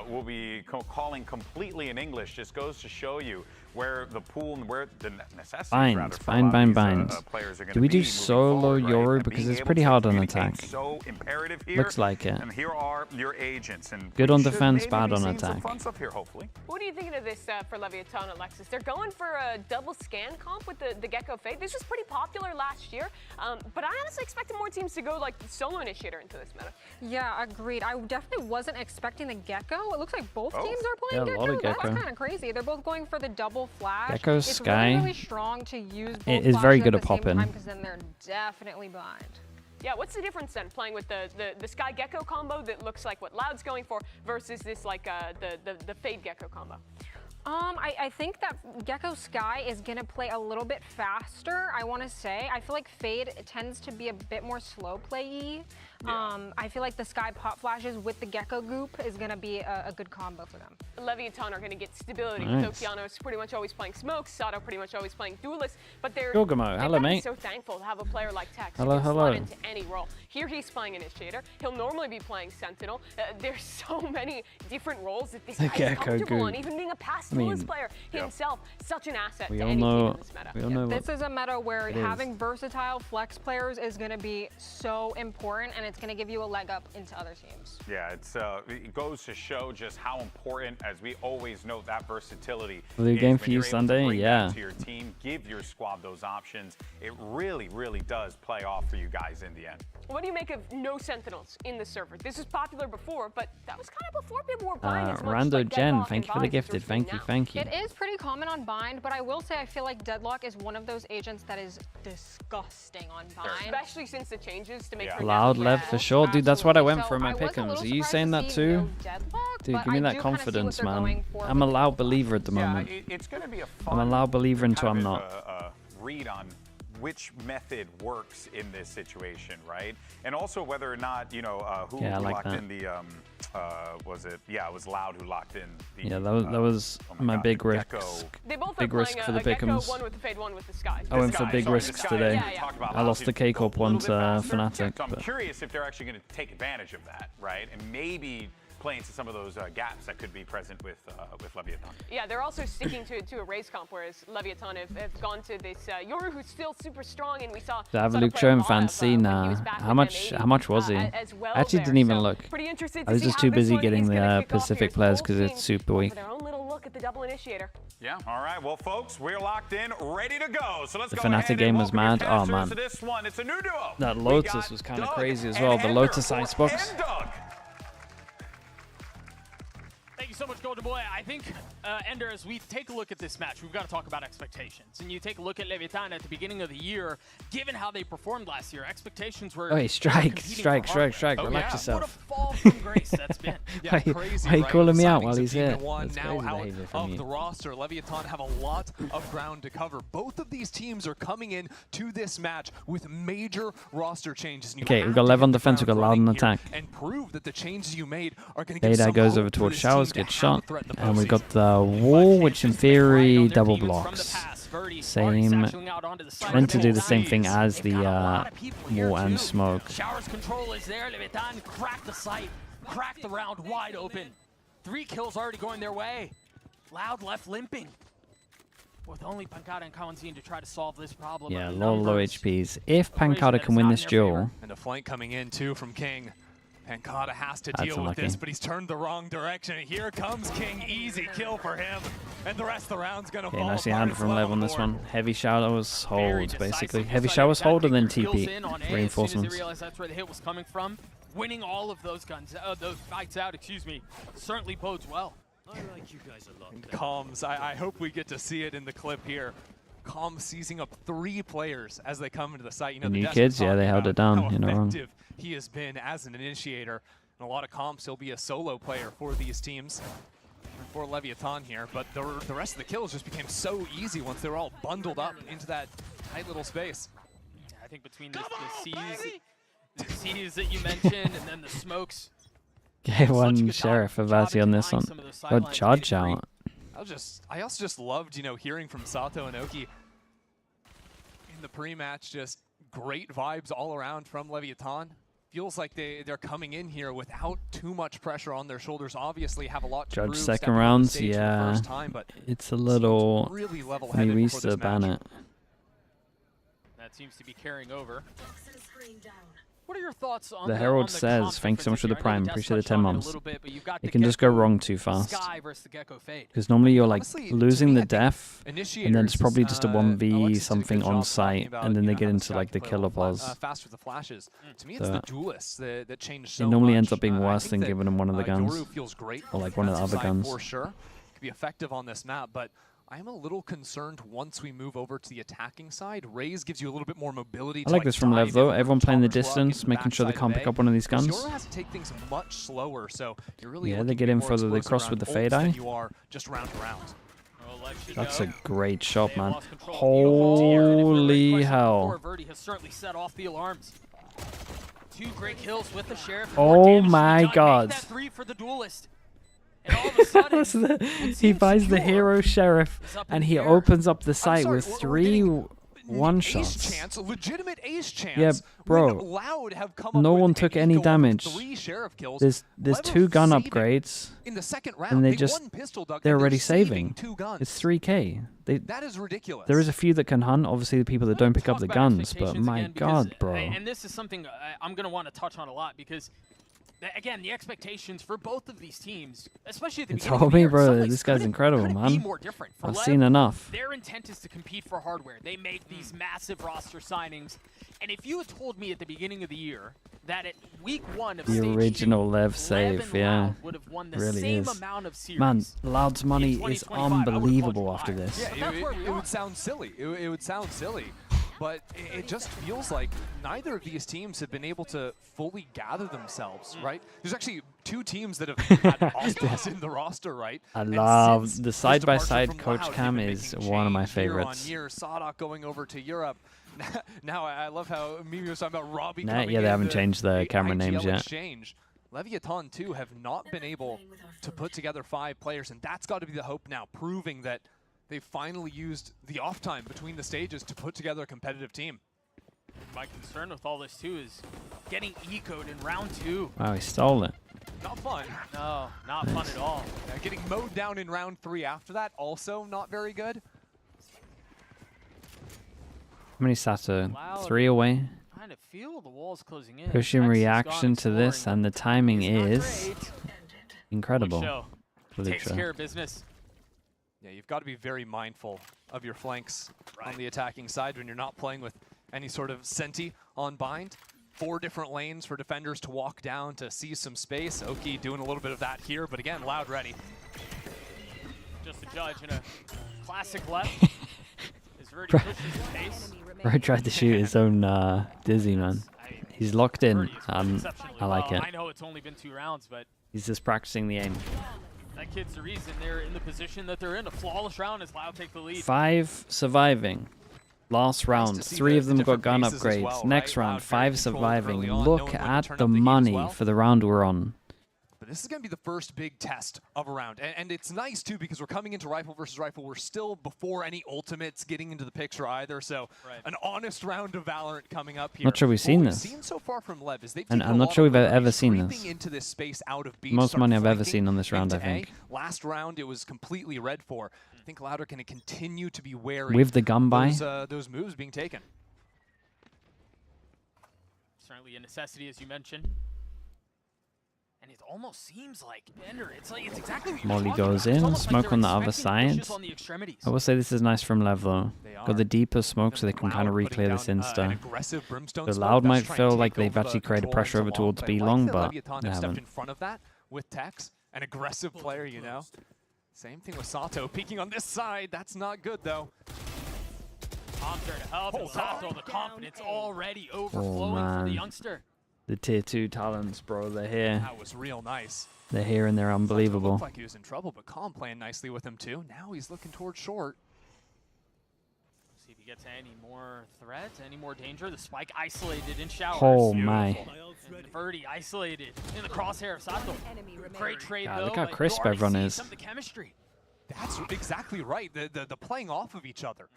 will be calling completely in English just goes to show you where the pool and where the necessity Bind. players are going to Do we be do moving solo forward, right? Yoru And because being it's able pretty to hard on communicate attack. So imperative here. Looks like it. And here are your agents. And Good we on should defense, maybe bad be on seeing some attack. fun stuff here, hopefully. What are you thinking of this for Leviathan, Alexis? They're going for a double scan comp with the Gecko Fade. This was pretty popular last year, but I honestly expected more teams to go like solo initiator into this meta. Yeah, agreed. I definitely wasn't expecting the Gecko. It looks like both teams are playing Yeah, a lot Gecko. of Gecko. That's kind of crazy. They're both going for the double flash. Gecko, it's Sky. really, really strong to use both It is very good at flashes the same popping. time, because then they're definitely blind. Yeah, what's the difference then playing with the Sky Gecko combo that looks like what Loud's going for versus this like the Fade Gecko combo? I think that Gecko Sky is going to play a little bit faster, I want to say. I feel like Fade tends to be a bit more slow play-y. I feel like the Sky pop flashes with the Gecko goop is going to be a good combo for them. Leviathan are going to get stability. Nice. Okeanos pretty much always playing Smoke, Sato pretty much always playing Duelist, but they're Gorgamo, hello, mate. so thankful to have a player like Tex Hello, who can hello. slot into any role. Here he's playing Initiator. He'll normally be playing Sentinel. There's so many different roles that this The guy is Gecko comfortable goop. on. Even being a past I mean, Duelist player himself, such an asset We to all any team know. in this meta. We all know. This is a meta where it is. having versatile flex players is going to be so important, and it's going to give you a leg up into other teams. Yeah, it goes to show just how important, as we always note, that versatility. Blue is game when for you you're able to Sunday, bring yeah. that to your team, give your squad those options. It really, really does play off for you guys in the end. What do you make of no Sentinels in the server? This was popular before, but that was kind of before people were buying as much Rando like Jen, Deadlock thank and you for the Vines as we're gifted. seeing Thank you, now. thank you. It is pretty common on Bind, but I will say I feel like Deadlock is one of those agents that is disgusting on Bind. Especially since the changes to make Yeah. for Loud Deadlock Lev for sure. Dude, that's what I went So for in my I was a pick'ems. little Are you surprised saying to that see too? no Deadlock, Dude, but give me I that do kinda see what confidence, they're man. going for I'm a with loud believer at the Yeah, moment. it's going to be a I'm fun a loud believer until I'm kind not. of read on which method works in this situation, right? And also whether or not, you know, who Yeah, I like locked that. in the, was it? Yeah, it was Loud who locked in the, Yeah, that was my big risk. They both Big are risk playing for the a Gecko, pick'ems. one with the Fade, one with the Sky. I went for big Sorry, risks Sky, today. Yeah, yeah. talked about I lost the K-Corp one to Fnatic. So I'm but- curious if they're actually going to take advantage of that, right? And maybe play into some of those gaps that could be present with Leviathan. Yeah, they're also sticking to a race comp, whereas Leviathan have gone to this Yoru, who's still super strong, and we saw To have Sato Luke play show in a lot of, fancy, when he nah. was back How with much? M80, How much was he? as well I actually there. didn't even So look. pretty interested I to was see just how too this busy one getting is gonna the kick off Pacific here. players Both because it's teams super go weak. for their own little look at the double initiator. Yeah, all right. Well, folks, we're locked in, ready to go. So let's The go Fnatic ahead game and was welcome your mad. Oh, casters man. to this one. It's a new duo. That We Lotus got was kind of Doug crazy as and well. The Ender Lotus for Icebox. and Doug. Thank you so much, Golden Boy. I think, Ender, as we take a look at this match, we've got to talk about expectations. And you take a look at Leviathan at the beginning of the year, given how they performed last year, expectations were... Hey, strike. Relax Oh, yourself. What a fall from grace that's been. Why are you calling me out while he's here? That's Now crazy out behavior from of you. the roster, Leviathan have a lot of ground to cover. Both of these teams are coming in to this match with major roster changes. And you Okay, have we've got to Lev hit on the defense, we've got ground Loud on running here attack. and prove that the changes you made are going to give Data some goes hope over for towards this Showers, team good to have shot. a threat in the And we postseason. got the wall, which in theory double blocks. Same. Meant to do the same thing as the wall and smoke. Showers control is there. Leviathan cracked the site, cracked the round wide open. 3 kills already going their way. Loud left limping. With only Pancada and Kawanzin to try to solve this problem. Yeah, of low numbers. HPs. If Pancada can win this duel, And a flank coming in too from King. Pancada has to That's deal with unlucky. this, but he's turned the wrong direction. Here comes King, easy kill for him. And the rest of the round's gonna okay, fall nicely apart handled as from well Lev on this one. Heavy showers hold, basically. Heavy showers hold and then TP. Reinforcements. As they realized that's where the hit was coming from, winning all of those guns, those fights out, excuse me, certainly bodes well. I like you guys a lot. And Calms, I hope we get to see it in the clip here. Calm seizing up 3 players as they come into the site. You know, The new Desk kids, was yeah, they talking held it about down, how you're not wrong. effective he has been as an initiator. And a lot of comps, he'll be a solo player for these teams. And for Leviathan here, but the rest of the kills just became so easy once they were all bundled up into that tight little space. Yeah, I think between the C's that you mentioned and then the smokes. K1 Sheriff Avasi on this one. Got charge out. I also just loved, you know, hearing from Sato and Oki in the pre-match. Just great vibes all around from Leviathan. feels like they're coming in here without too much pressure on their shoulders. Obviously have a lot to Judge prove, second stepping on the rounds, stage for the yeah. first time, but It's a little. really level Maybe headed we before used to this ban match. it. That seems to be carrying over. What are your thoughts on The Herald says, thanks so much for the prime. Appreciate the 10 months. It can just go wrong too fast. Because normally you're like losing the def, and then it's probably just a 1v something on site, and then they get into like the killer pause. Fast with the flashes. To me, it's the duelists that change so It normally much. ends up being I worse think than that, giving them one of the guns. Yoru feels great Or like one of the other guns. for sure. Could be effective on this map, but I am a little concerned once we move over to the attacking side. Raze gives you a little bit more mobility. I like this from Lev though. Everyone playing the distance, making sure they can't pick up one of these guns. Yoru has to take things much slower, so you're really Yeah, they get in further. They cross with the fade eye. you are just round to round. That's a great shot, man. Holy hell. Verdi has certainly set off the alarms. 2 great kills with the Sheriff. Oh my god. That 3 for the duelist. And all of a sudden, He buys the hero sheriff and he opens up the site with 3 one-shots. Ace chance, legitimate ace chance. Yeah, bro. Loud have come No up one with took and any go up with damage. 3 sheriff kills. There's Lev 2 gun saving upgrades. in the second round. And they They just won pistol duck, they're and already saving saving. 2 guns. It's 3k. That is ridiculous. There is a few that can hunt. Obviously, the people that don't pick up the guns. But my again, god, because- bro. And this is something I'm going to want to touch on a lot because, again, the expectations for both of these teams, especially at the It's beginning of all the me, year, bro. some This guy's incredible, be man. more different. For I've Lev, seen enough. Their intent is to compete for hardware. They make these massive roster signings. And if you had told me at the beginning of the year that at week 1 of The stage original 2, Lev save, and yeah. Loud would have won the Really same is. amount of series. Man, Loud's money in is 2025, I would've unbelievable after this. Yeah, it would sound silly. It would sound silly. But it just feels like neither of these teams have been able to fully gather themselves, right? There's actually 2 teams that have had Oscars in the roster, right? I And love since the his side-by-side departure from coach Loud, cam they've been is making one of my change year favorites. on year, Sadak going over to Europe. Now I love how Mimi was talking about Robbie Nah, coming yeah, they in, haven't changed the camera IGL names yet. Exchange. Leviathan, too, have not been able to put together 5 players, and that's got to be the hope now, proving that they've finally used the off time between the stages to put together a competitive team. My concern with all this, too, is getting ecoed in round 2. Wow, he stole it. Not fun. No, not fun at all. Getting mowed down in round 3 after that, also not very good. How many Sato? Loud. 3 away. Kind of feel the walls closing in. Pushing Tex has reaction gone to this, exploring. and the timing is Great. incredible. Show. Takes care of business. Yeah, you've got to be very mindful of your flanks on the attacking side when you're not playing with any sort of Senti on bind. 4 different lanes for defenders to walk down to see some space. Oki doing a little bit of that here, but again, Loud ready. Just a judge in a classic left. Is Verdi pushes his pace. Bro tried to shoot his own Dizzy, man. He's locked in. I like it. I know it's only been 2 rounds, but He's just practicing the aim. that kid's the reason they're in the position that they're in. A flawless round as Loud take the lead. 5 surviving. Last round, 3 of them got gun different bases as upgrades. well, Next right? round, Loud very 5 controlled surviving. early on, Look knowing when to at turn the up the heat as money well. for the round we're on. But this is going to be the first big test of a round. And it's nice, too, because we're coming into rifle versus rifle. We're still before any ultimates getting into the picture either. So an honest round of Valorant coming up here. Not sure we've seen What this. We've seen so far from Lev is they've And taken I'm a not lot sure of we've liberties ever seen creeping this. into this space out of B, Most start money I've ever flanking seen on this round, I into A. think. Last round, it was completely red for. I think Loud are going to continue to be wary With the gun buy? those moves being taken. Certainly a necessity, as you mentioned. And it almost seems like Bender. It's exactly what you're Molly talking goes about. It's in, almost like smoke they're on the other expecting side. pushes on the extremities. I will say this is nice from Lev though. are. Got the deeper smoke so they can kind of Loud re-clear putting this down, insta. an aggressive Brimstone The smoke Loud that's might trying feel to like take they've over actually the created controls pressure over along, towards but B I like long, that but Leviathan they have stepped haven't. in front of that with Tex, an aggressive player, you know. Same thing with Sato, peeking on this side. That's not good though. Tom's there to help. And Sato, the confidence already overflowing for man. the youngster. The tier 2 talents, bro, they're here. That was real nice. They're here and they're Sato unbelievable. looked like he was in trouble, but Calm playing nicely with him too. Now he's looking towards short. See if he gets any more threat, any more danger. The spike isolated in showers. Oh my. And Verdi isolated in the crosshair of Sato. Great trade God, though. look how but you crisp already everyone see is. Some of the chemistry. That's exactly right. The playing off of each other.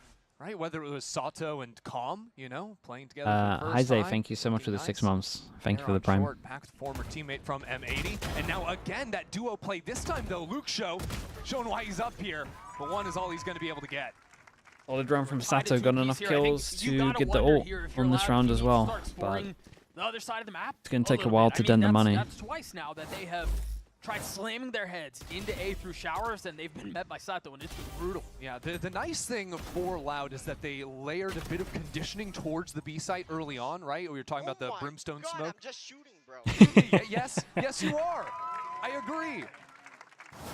right? Whether it was Sato and Calm, you know, playing together for the Hi first Zay, time. thank you so much for the 6 months. Thank you for the They're prime. on short, back with former teammate from M80. And now again, that duo play. This time though, Luke showing why he's up here. But one is all he's going to be able to get. Well, the drone from Sato got enough kills to get the ult on this round as well, but the other side of the map. it's going to take a while to dent the money. That's twice now that they have tried slamming their heads into A through showers, and they've been met by Sato, and it's been brutal. Yeah, the nice thing for Loud is that they layered a bit of conditioning towards the B site early on, right? We were talking about the brimstone smoke. I'm just shooting, bro. Yes, you are. I agree.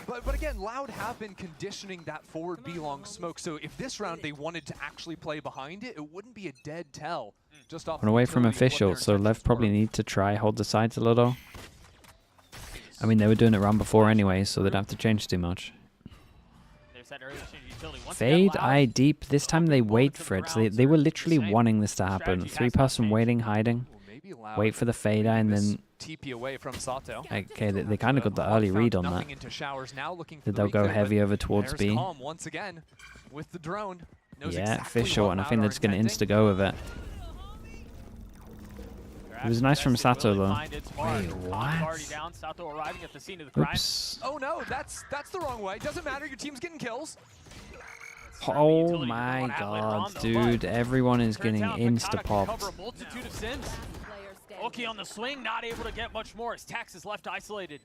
But again, Loud have been conditioning that forward B-long smoke, so if this round they wanted to actually play behind it, it wouldn't be a dead tell. Just off Run away from utility of what official, their so intentions Lev probably need to try hold the sides a little. I mean, they were doing it round before anyway, so they'd have to change too much. Fade eye deep. This time they wait for it. So they were literally wanting this to happen. 3-person waiting, hiding. Wait for the fade eye and then... TP away from Sato. Okay, they kind of got the early read on that. That they'll go heavy over towards B. Calm once again with the drone. Yeah, official, and I think they're just going to insta-go with it. It was nice from Sato though. Wait, what? Oops. Oh no, that's the wrong way. Doesn't matter, your team's getting kills. Oh my god, dude. Everyone is getting insta-popped. Oki on the swing, not able to get much more as Tax is left isolated.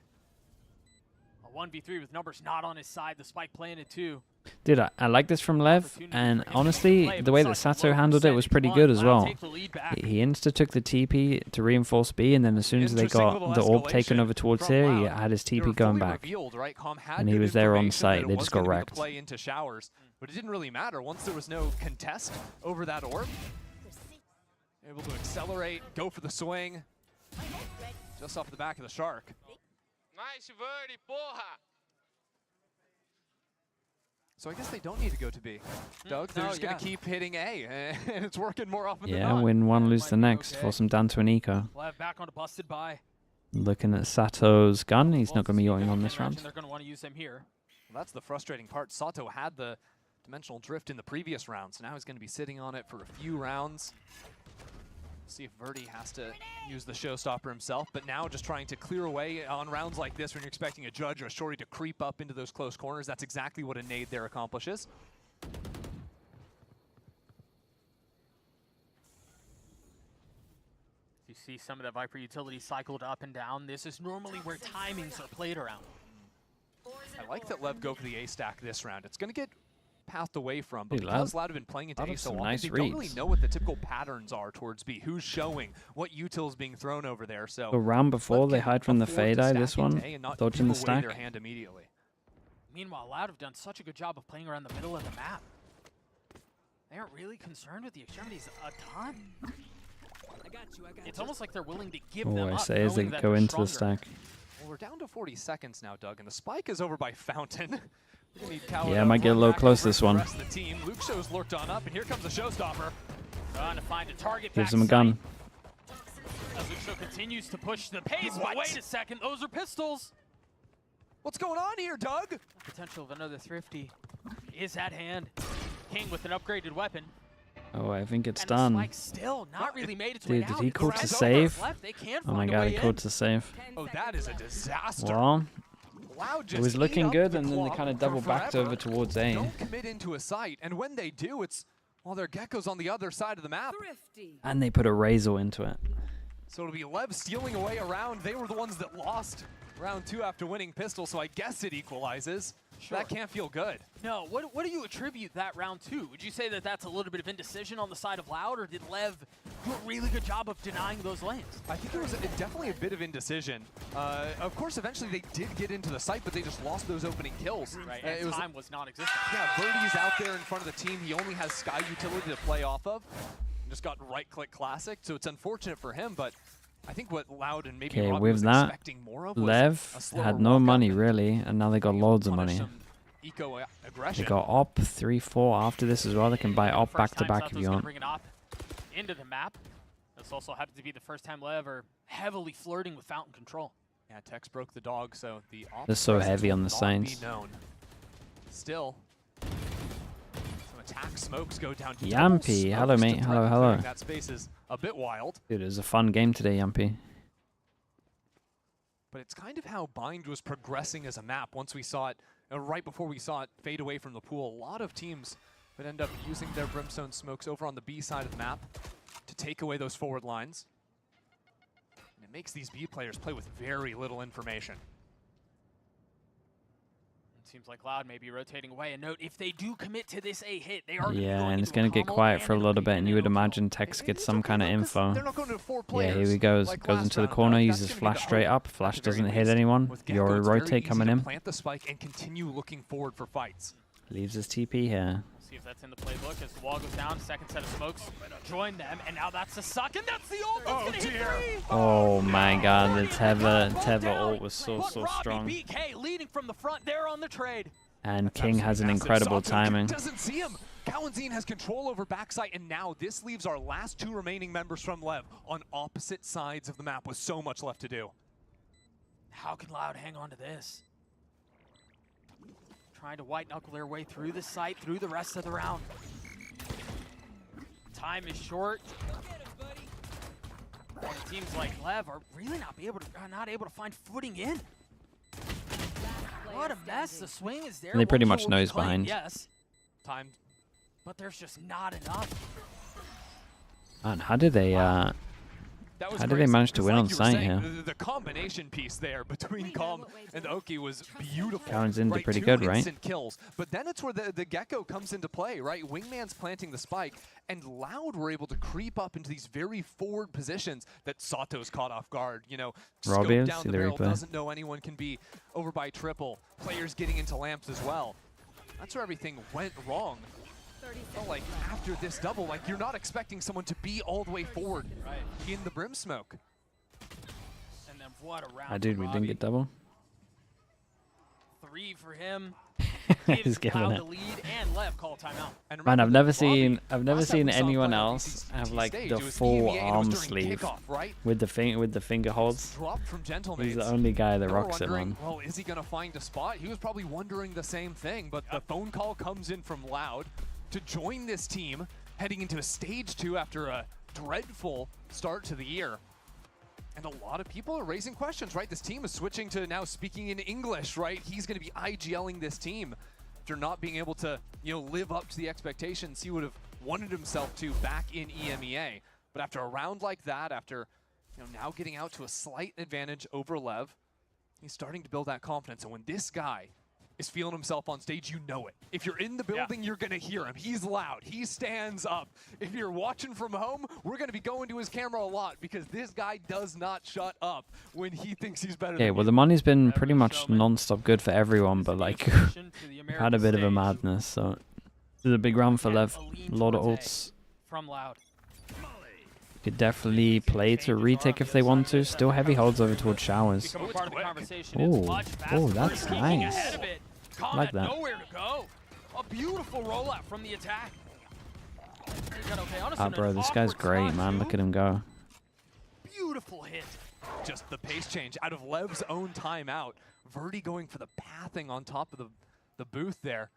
A 1v3 with numbers not on his side, the spike planted too. Dude, I like this from Lev, and honestly, the way that Sato handled it was pretty good as well. He insta-took the TP to reinforce B, and then as soon as they got the orb taken over towards here, he had his TP going back. And he was there on site, they just got wrecked. Play into showers, but it didn't really matter once there was no contest over that orb. Able to accelerate, go for the swing, just off the back of the shark. Nice Verdi, porra! So I guess they don't need to go to B. Doug, they're just going to keep hitting A, and it's working more often than not. Yeah, win one, lose the next. Force him down to an eco. Lev back onto busted by. Looking at Sato's gun, he's not going to be yachting on this round. They're going to want to use him here. Well, that's the frustrating part. Sato had the dimensional drift in the previous round, so now he's going to be sitting on it for a few rounds. See if Verdi has to use the showstopper himself, but now just trying to clear away on rounds like this when you're expecting a Judge or a Shorty to creep up into those close corners. That's exactly what a nade there accomplishes. You see some of the Viper utility cycled up and down. This is normally where timings are played around. I like that Lev go for the A stack this round. It's going to get pathed away from, but because Loud have been playing into A so often, they don't really know what the typical patterns are towards B. Who's showing, what util is being thrown over there. So The round before, they hide from the fade eye, this one, dodging the stack. Their hand immediately. Meanwhile, Loud have done such a good job of playing around the middle of the map. They aren't really concerned with the extremities a ton. It's almost like they're willing to give them I up, say as they go into the stack. Well, we're down to 40 seconds now, Doug, and the spike is over by Fountain. Yeah, might get a little close this one. Luke Show's lurked on up, and here comes the showstopper. Trying to find a target. Gives him a gun. As Luke Show continues to push the pace, but wait a second, those are pistols. What's going on here, Doug? Potential of another Thrifty is at hand. King with an upgraded weapon. Oh, I think it's done. Spike still not really made its way Dude, did out. he call to save? Oh my god, he called to save. Oh, that is a disaster. Well, Loud it was looking good, and then they kind of double backed over towards A. Don't commit into a site, and when they do, it's, well, their Gecko's on the other side of the map. And they put a Razor into it. So it'll be Lev stealing away a round. They were the ones that lost round 2 after winning pistol, so I guess it equalizes. Sure. That can't feel good. No, what do you attribute that round to? Would you say that that's a little bit of indecision on the side of Loud, or did Lev do a really good job of denying those lanes? I think there was definitely a bit of indecision. Of course, eventually they did get into the site, but they just lost those opening kills. Right, and time was non-existent. Yeah, Verdi's out there in front of the team. He only has Sky utility to play off of. Just got right-click classic, so it's unfortunate for him, but I think what Loud and maybe Robbie with was that, expecting more of was Lev had no money really, and now they got loads of money. Eco-aggression. They got op 3-4 after this as well. They can buy op back to back if you want. Bring an op into the map. This also happens to be the first time Lev are heavily flirting with fountain control. Yeah, Tex broke the dog, so the op They're so heavy on the signs. Still, some attack smokes go down. Yampy, hello mate, hello. That space is a bit wild. Dude, it was a fun game today, Yampy. But it's kind of how Bind was progressing as a map. Once we saw it, right before we saw it fade away from the pool, a lot of teams would end up using their Brimstone smokes over on the B side of the map to take away those forward lines. And it makes these B players play with very little information. Seems like Loud may be rotating away. And note, if they do commit to this A hit, they are Yeah, and it's going to get quiet for a little bit, and you would imagine Tex gets some kind of info. Yeah, here he goes. Goes into the corner, uses flash straight up. Flash doesn't hit anyone. Yori rotate coming in. Plant the spike and continue looking forward for fights. Leaves his TP here. See if that's in the playbook as the wall goes down. Second set of smokes. Join them, and now that's the suck, and that's the ult. That's gonna hit 3. Oh my god, the Tether ult was so strong. BK leading from the front there on the trade. And King has an incredible timing. Doesn't see him. Kawanzine has control over backside, and now this leaves our last 2 remaining members from LEV on opposite sides of the map with so much left to do. How can Loud hang on to this? Trying to white knuckle their way through the site, through the rest of the round. Time is short. And teams like LEV are really not able to find footing in. What a mess! The swing is there. They pretty much nose behind. Yes. Time, but there's just not enough. Man, how did they manage to win on site here? The combination piece there between Calm and Oki was beautiful. Kawanzine did pretty good, right? Instant kills. But then it's where the Gecko comes into play, right? Wingman's planting the spike, and Loud were able to creep up into these very forward positions that Sato's caught off guard. You know, scope down the barrel, doesn't know anyone can be over by triple. Players getting into lamps as well. That's where everything went wrong. Felt like after this double, like you're not expecting someone to be all the way forward in the brim smoke. And then what a round. Dude, we didn't get double. 3 for him. He's giving it. The lead and Lev call timeout. And Man, I've never seen anyone else have like the full arm sleeve with the finger holds. He's the only guy that rocks it, man. Well, is he gonna find a spot? He was probably wondering the same thing, but the phone call comes in from Loud to join this team heading into a stage 2 after a dreadful start to the year. And a lot of people are raising questions, right? This team is switching to now speaking in English, right? He's going to be IGLing this team after not being able to, you know, live up to the expectations he would have wanted himself to back in EMEA. But after a round like that, after, you know, now getting out to a slight advantage over Lev, he's starting to build that confidence. And when this guy is feeling himself on stage, you know it. If you're in the building, you're gonna hear him. He's loud, he stands up. If you're watching from home, we're gonna be going to his camera a lot because this guy does not shut up when he thinks he's better than Yeah, well, the money's been pretty much non-stop good for everyone, but like, had a bit of a madness, so this is a big round for Lev. A lot of ults. From Loud. Could definitely play to retake if they want to. Still heavy holds over towards Showers. Oh, that's nice. I like that. Nowhere to go. A beautiful rollout from the attack. Bro, this guy's great, man. Look at him go. Beautiful hit. Just the pace change out of Lev's own timeout. Verdi going for the pathing on top of the booth there.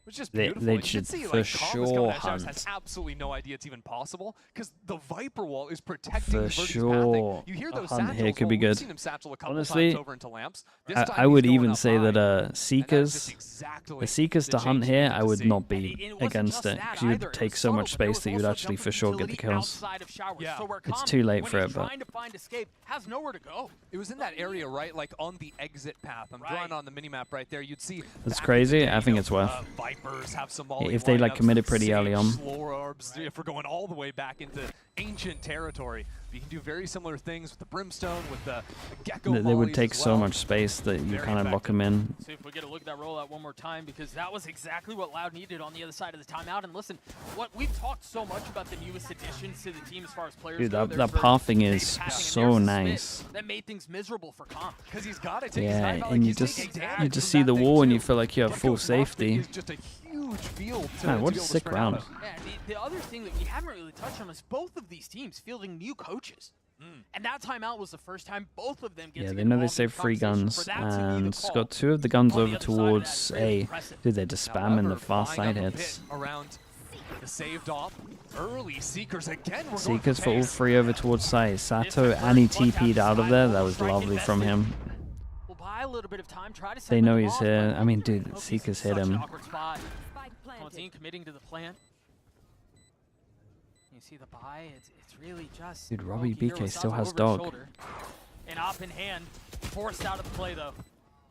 Which is beautiful. They you should see, for like, sure hunt. has absolutely no idea it's even possible because the Viper Wall is protecting For Verdi's sure. pathing. You hear those Hunt here satchels, could be we've good. seen him satchel a couple Honestly, times over into lamps. This I time would he's going even up say high. that Seekers, the Seekers to hunt here, I would not be wasn't against just it that because you would either. It take was so much subtle, but there space was that you would also actually jump for sure get the utility kills. outside of Showers. Yeah. So where It's Common, too late when for he's it, but trying to find escape, has nowhere to go. It was in that area, right? Like on the exit path. I'm drawing on the minimap right there. You'd see That's crazy. I think it's worth. Vipers have some If they like committed pretty early on. Orbs, if we're going all the way back into ancient territory, you can do very similar things with the Brimstone, with the Gecko. They would volleys take as so well. much space that you Very kind of lock them in. See if we get a look at that rollout one more time because that was exactly what Loud needed on the other side of the timeout. And listen, what we've talked so much about the newest additions to the team as far as players Dude, go. that pathing is so nice. That made things miserable for Comp because he's got to take his Yeah, time out, like and you he's just taking damage from see that the thing wall and too. you feel like you have full Gecko's rock safety. is just a huge field to, Man, what to a be able to sick spread out round. of. Yeah, the other thing that we haven't really touched on is both of these teams fielding new coaches. And that timeout was the first time both of them get Yeah, to they get know they involved in saved the 3 conversation. guns, For that to be the and call got 2 of the guns on the over other side of towards that is very A. impressive. Dude, they're just spamming the far However, side buying up a hits. bit around the saved off. Early Seekers again. We're Seekers for going all 3 over towards side. Sato, and he TP'd out of there. That was lovely from him. We'll buy a little bit of time, try to They know segment he's them off, here. but I mean, dude, Hokies Seekers in hit such an him. awkward spot. Team committing to the plant. You see the buy, it's really just Dude, Robbie Hokie here BK with still Sato has over his dog. shoulder. An op in hand, forced out of the play though.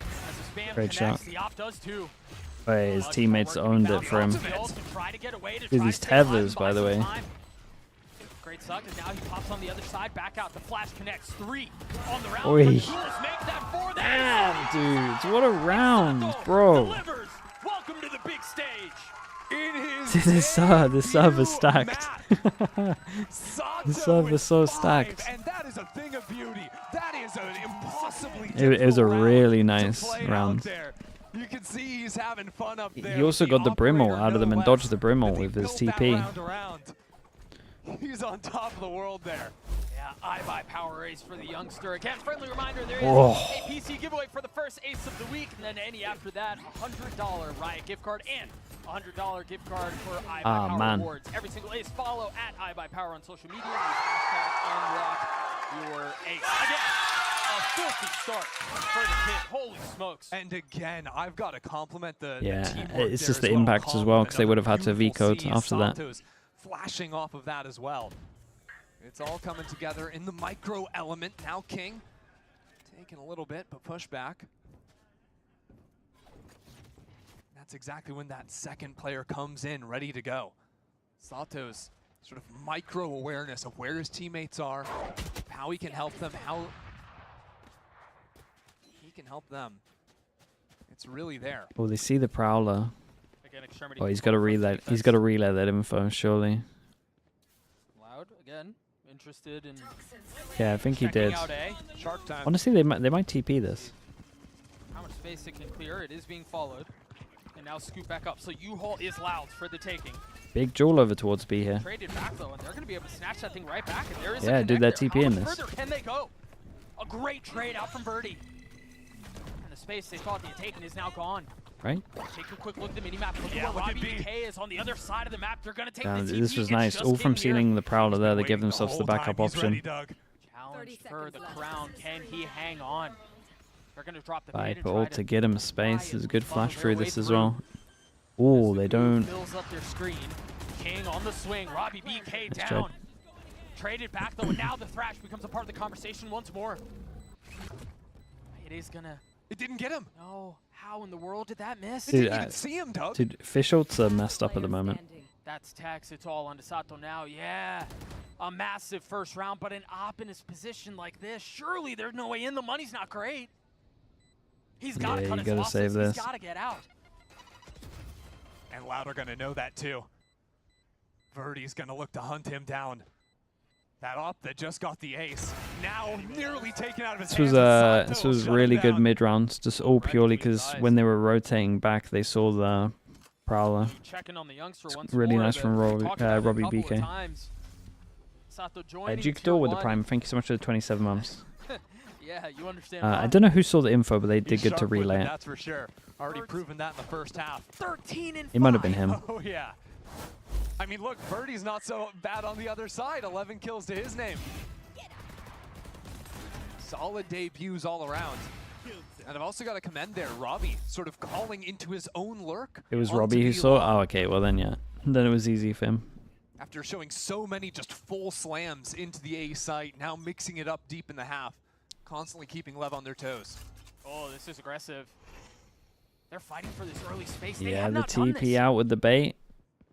As the spam Great connects, shot. the op does too. But his teammates owned it for him. Try to get away to Dude, try these to stay alive tethers, and by buy the some way. time. Great suck, and now he pops on the other side, back out. The flash connects, 3 on the round. Oi. Make that 4. Damn, dudes, what a round, bro. Delivers. Welcome to the big stage. Dude, this server stacked. This server is so stacked. And that is a thing of beauty. That is an impossibly It was a difficult really round nice to play out round. there. You can see he's having fun up there. He also got the Brimble out of them and dodged the Brimble with his TP. He's on top of the world there. Yeah, I buy power race for the youngster. Again, friendly reminder, there is Oh. a PC giveaway for the first ace of the week, and then any after that, $100 Riot gift card and $100 gift card for I Buy Power man. rewards. Every single ace, follow at I Buy Power on social media. Hashtag unlock your ace. Again, a filthy start for the kid. Holy smokes. And again, I've got to compliment the Yeah, teamwork it's there just the well. impact as well, because they would have had to Beautiful V-code sees after that. Santos flashing off of that as well. It's all coming together in the micro element. Now King taking a little bit, but push back. That's exactly when that second player comes in, ready to go. Sato's sort of micro awareness of where his teammates are, how he can help them, how he can help them. It's really there. Oh, they see the Prowler. Again, Extremity Oh, he's got to relay. He's got to relay that info, surely. Loud, again, interested in Yeah, I think he checking did. out A. Shark time. Honestly, they might TP this. How much space it can clear. It is being followed. And now scoop back up. So U-Haul is loud for the taking. Big jewel over towards B here. Traded back though, and they're going to be able to snatch that thing right back. And there is Yeah, a dude, connect that there. TP in How much this. further can they go? A great trade out from Birdie. And the space they thought they had taken is now gone. Right? Take a quick look at the minimap. Look at what Robbie BK is on the other side of the map. They're going to take Damn, the TP. this was It's nice. just All from getting here. sealing the Prowler there. They give themselves the backup option. Challenge for the crown. Can he hang on? They're going to drop the Right, bait and but try all to to get him space. There's a good flash their through way this as through. well. Oh, they don't. Fills up their screen. King on the swing. Robbie BK Nice down. Traded back though, and now the Thrash becomes a part of the conversation once more. It is gonna. It didn't get him. No. How in the world did that miss? Dude, see him, Doug. Dude, fish ults are messed up at the moment. That's Tex. It's all on Sato now. Yeah. A massive first round, but an op in his position like this. Surely there's no way in. The money's not great. He's got to Yeah, cut you his gotta losses. save this. He's got to get out. And Loud are going to know that too. Verdi's going to look to hunt him down. That op that just got the ace, now nearly taken out of his hands. This was really good mid rounds, just all purely because when they were rotating back, they saw the Prowler. Checking on the youngster once Really more, nice but from we talked about it a Robbie couple of BK. times. Sato joining Duke tier Door with the 1. Prime. Thank you so much for the 27 months. Yeah, you understand. I don't know who saw the info, but they did good to Sharp with relay it. That's for sure. Already proven that in the first half. 13 and 5. It might have been him. Oh yeah. I mean, look, Birdie's not so bad on the other side. 11 kills to his name. Solid debuts all around. And I've also got to commend there, Robbie, sort of calling into his own lurk. It was onto Robbie who the saw it? wall. Oh, okay, well then, yeah. Then it was easy for him. After showing so many just full slams into the A site, now mixing it up deep in the half. Constantly keeping Lev on their toes. Oh, this is aggressive. They're fighting for this early space. They Yeah, have the not done TP this. out with the bait.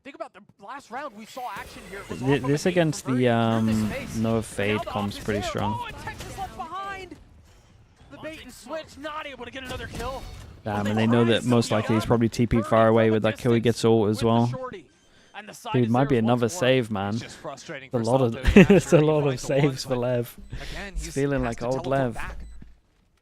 Think about the last round. We saw action here. It was off of a This gate against from the Birdie. Cleared this space. no Now fade the com's op is pretty there. strong. Oh, and Texas left behind. The bait and switch, not able to get another kill. Damn, and they know that most likely he's probably TP'd far away with that kill. He gets ult as well. And the side Dude, is might there be once another more. save, man. Just frustrating A for lot of Sato. Yeah, it's a sure, he lot of finds the one, saves for but Lev. Again, It's he's feeling has like to old teleport Lev. back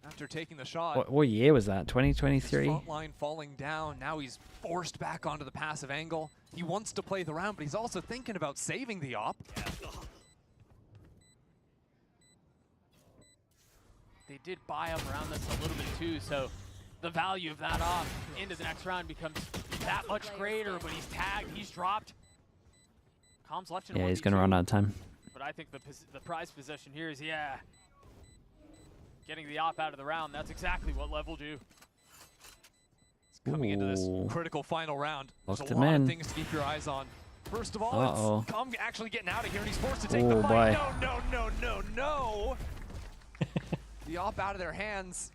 after taking the shot. What year was that? 2023? Front line falling down. Now he's forced back onto the passive angle. He wants to play the round, but he's also thinking about saving the op. they did buy up around this a little bit too, so the value of that off into the next round becomes that much greater. But he's tagged, he's dropped. Calm's left in Yeah, 1v2, he's gonna run out of time. But I think the prize possession here is, yeah, getting the op out of the round. That's exactly what LEV will do. Coming into this critical final round, there's Locked a him lot in. of things to keep your eyes on. First of all, it's Calm actually getting out of here, and he's forced to take Oh, the fight. boy. No. The op out of their hands.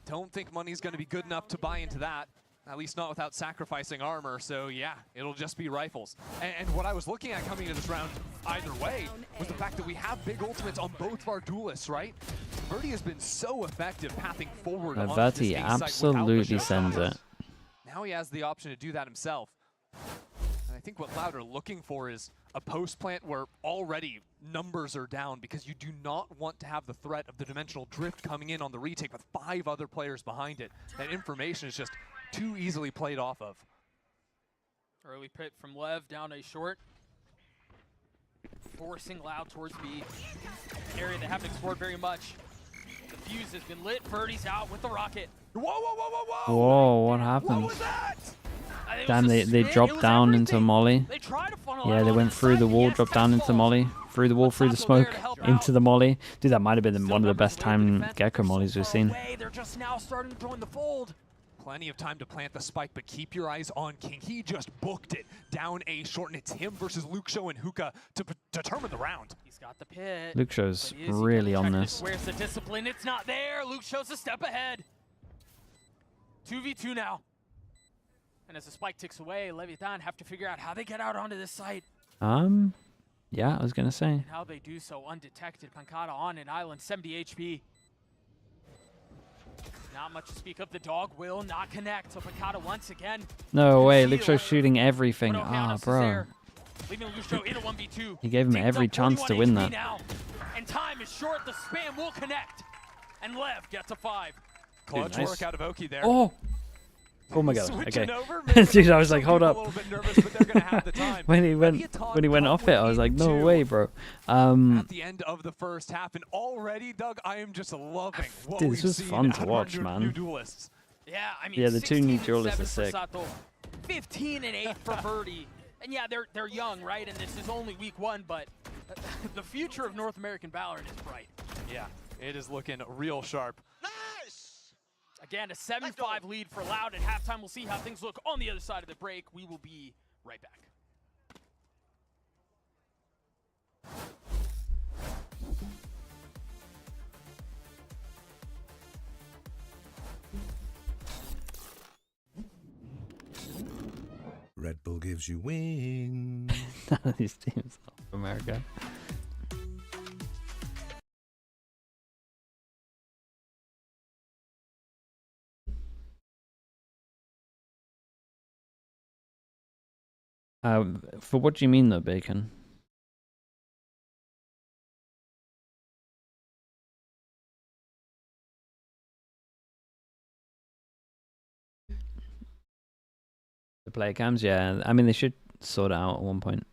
Don't think money's going to be good enough to buy into that. At least not without sacrificing armor. So yeah, it'll just be rifles. And what I was looking at coming into this round, either way, was the fact that we have big ultimates on both of our duelists, right? Verti has been so effective pathing forward. onto this Verti A site absolutely without sends it. Now he has the option to do that himself. And I think what Loud are looking for is a post plant where already numbers are down, because you do not want to have the threat of the dimensional drift coming in on the retake with 5 other players behind it. That information is just too easily played off of. Early pit from Lev down a short. Forcing Loud towards B. An area they haven't explored very much. The fuse has been lit. Verti's out with the rocket. Whoa, what happened? What was that? Damn, they dropped down into Molly. Yeah, they went through the wall, dropped down into Molly, through the wall, through the smoke, into the Molly. Dude, that might have been one of the best timed Gecko Mollies we've seen. They're just now starting to join the fold. Plenty of time to plant the spike, but keep your eyes on King. He just booked it down A short, and it's him versus Luke Show and Hookah to determine the round. He's got the pit. Luke Show's really on this. Where's the discipline? It's not there. Luke Show's a step ahead. 2v2 now. And as the spike ticks away, LEVIATAN have to figure out how they get out onto this site. Yeah, I was gonna say. And how they do so undetected. Pancada on an island, 70 HP. Not much to speak of. The dog will not connect. So Pancada once again. No way, Luke Show's shooting everything. But Ah, Okeanos is bro. there, leaving Luke Show in a 1v2. He gave him Digs every up chance to 41 win HP that. now. And time is short. The spam will connect. And Lev gets a 5. Clutch nice. work out of Oki there. Oh my god. Switching Okay. over, Dude, I was like, hold up. a little bit nervous, but they're gonna have the time. when he went off it, I was like, no way, bro. At the end of the first half, and already, Doug, I am just loving what Dude, this we've was seen fun to out of watch, our man. new duelists. Yeah, I mean, Yeah, the two new 16 and duelists are 7 sick. for Sato, 15 and 8 for Verti. And yeah, they're young, right? And this is only week 1, but the future of North American Valorant is bright. Yeah, it is looking real sharp. Again, a 7-5 lead for Loud at halftime. We'll see how things look on the other side of the break. We will be right back. Red Bull gives you wings. None of these teams are America. For what do you mean though, Bacon? The player cams, yeah. I mean, they should sort it out at one point.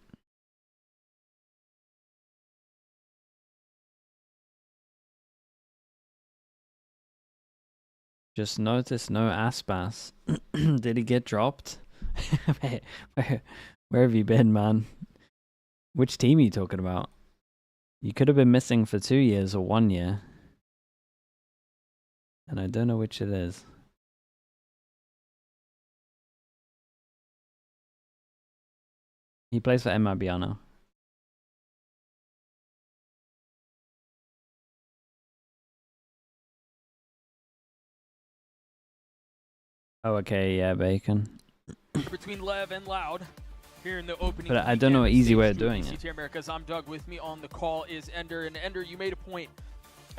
Just notice no Aspas. Did he get dropped? Where have you been, man? Which team are you talking about? You could have been missing for 2 years or 1 year. And I don't know which it is. He plays for AMER. Oh, okay, yeah, Bacon. Between Lev and Loud here in the opening. But I don't know an easy way of doing it. VCT Americas. I'm Doug. With me on the call is Ender. And Ender, you made a point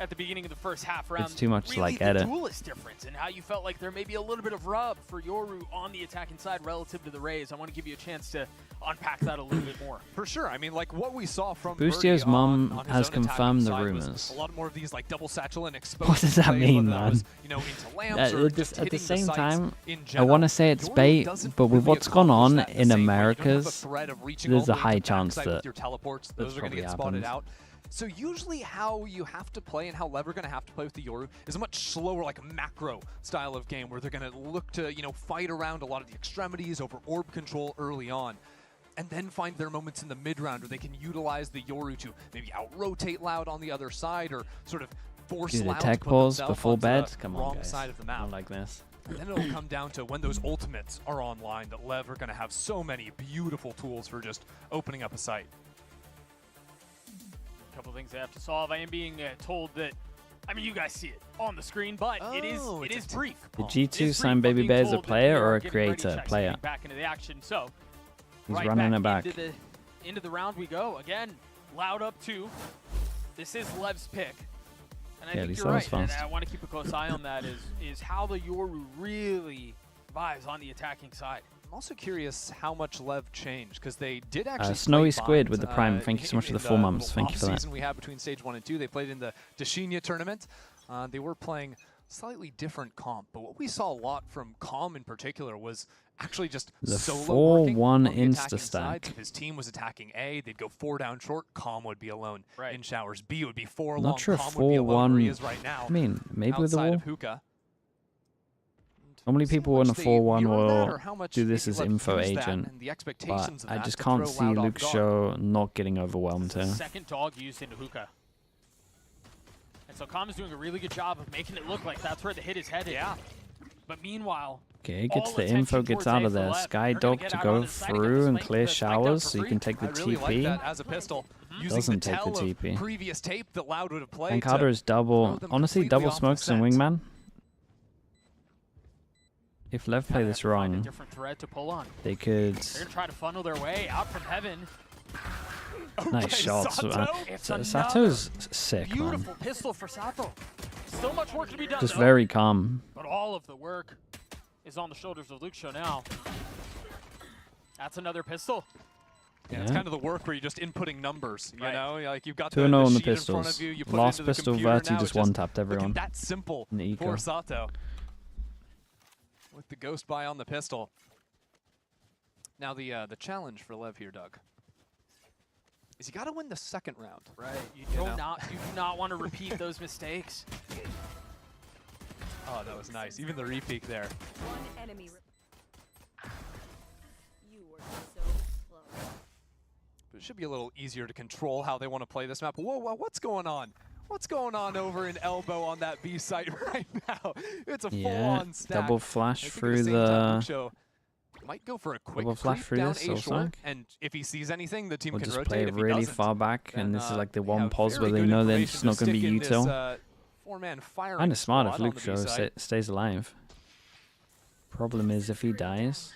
at the beginning of the first half round. It's too much to really like the edit. duelist difference and how you felt like there may be a little bit of rub for Yoru on the attacking side relative to the Rays. I want to give you a chance to unpack that a little bit more. For sure. I mean, like what we saw from Boostio's Verti mom on his has own confirmed the attacking side was rumors. A lot more of these like double satchel and exposed. What does that plays, mean, whether that man? was, you know, into lamps or just At the hitting same sites time, in I general. want to say it's Yoru bait, doesn't but with really what's gone accomplish on that the in same way. You don't have the Americas, threat of reaching there's all a the way high to chance backside with that your teleports. that's Those are going to probably get spotted happened. out. So usually how you have to play and how LEV are going to have to play with the Yoru is a much slower, like a macro style of game where they're going to look to, you know, fight around a lot of the extremities over orb control early on. And then find their moments in the mid-round where they can utilize the Yoru to maybe out-rotate Loud on the other side or sort of force Do the Loud tech to put pause themselves before onto bed? the Come on, wrong guys. side of the map. Not like this. And then it'll come down to when those ultimates are online that LEV are going to have so many beautiful tools for just opening up a site. A couple things I have to solve. I am being told that, I mean, you guys see it on the screen, but it is brief. Did G2 sign Baby Bear as a player or a creator? Player. Back into the action, so He's right running it back. Into the round we go. Again, Loud up 2. This is Lev's pick. And I think you're right, and I want to keep a close eye on that, is how the Yoru really vibes on the attacking side. I'm also curious how much LEV changed, because they did actually Snowy play Squid Bind, with the Prime. Thank you so much for the 4 months. Thank you for that. Season we had between Stage 1 and 2. They played in the Dashinia tournament. They were playing slightly different comp, but what we saw a lot from Calm in particular was actually just the solo 4-1 insta-stack. If his team was attacking A, they'd go 4 down short, Calm would be alone in showers. B would be 4 long, Not sure Calm would be alone where he 4-1. is right now. I mean, maybe with the outside wall. of Hookah. Normally people in a 4-1 mirror that, will or how much do this maybe as LEV info use that agent, and the but expectations of I that just to can't throw see Loud off Luke guard. Show not getting overwhelmed here. Second dog used into Hookah. And so Calm is doing a really good job of making it look like that's where the hit is headed. Yeah. But meanwhile, Okay, gets the info, gets out of there. Sky Dog to go through and clear showers so you can take the I really like TP. that as a pistol. Using Doesn't the take the tell of TP. previous tape that Loud would have played. And Carter is double, honestly, double smokes and wingman. If Lev play this wrong, different thread to pull on. they could. They're gonna try to funnel their way out from heaven. Nice shots. Sato. It's Sato's sick, man. Beautiful pistol for Sato. Still much work to be done. Just though. very calm. But all of the work is on the shoulders of Luke Show now. That's another pistol. Yeah, it's kind of the work where you're just inputting numbers, you know? Like you've got 2-0 the on the sheet in front pistols. of you, you put Last it into the pistol, computer, Verti now just it's one-tapped everyone. that simple in the eco. for Sato. With the ghost buy on the pistol. Now the challenge for Lev here, Doug, is you got to win the second round. Right. You do not want to repeat those mistakes. Oh, that was nice. Even the repeat there. One enemy. You were so close. But it should be a little easier to control how they want to play this map. Whoa, what's going on? What's going on over in Elbow on that B site right now? It's a full-on stack. Double flash I think through at the same time, Luke the. Show might go for a quick Double flash creep through down this, A also. short, and if he sees anything, the team We'll can just rotate. play it If he really doesn't, far back, and then, this is like the we one have pause where very they good know that information it's not to going to be stick in this, util. Four-man firing Kind of smart if squad on Luke the B Show side. stays alive. Problem is if he dies.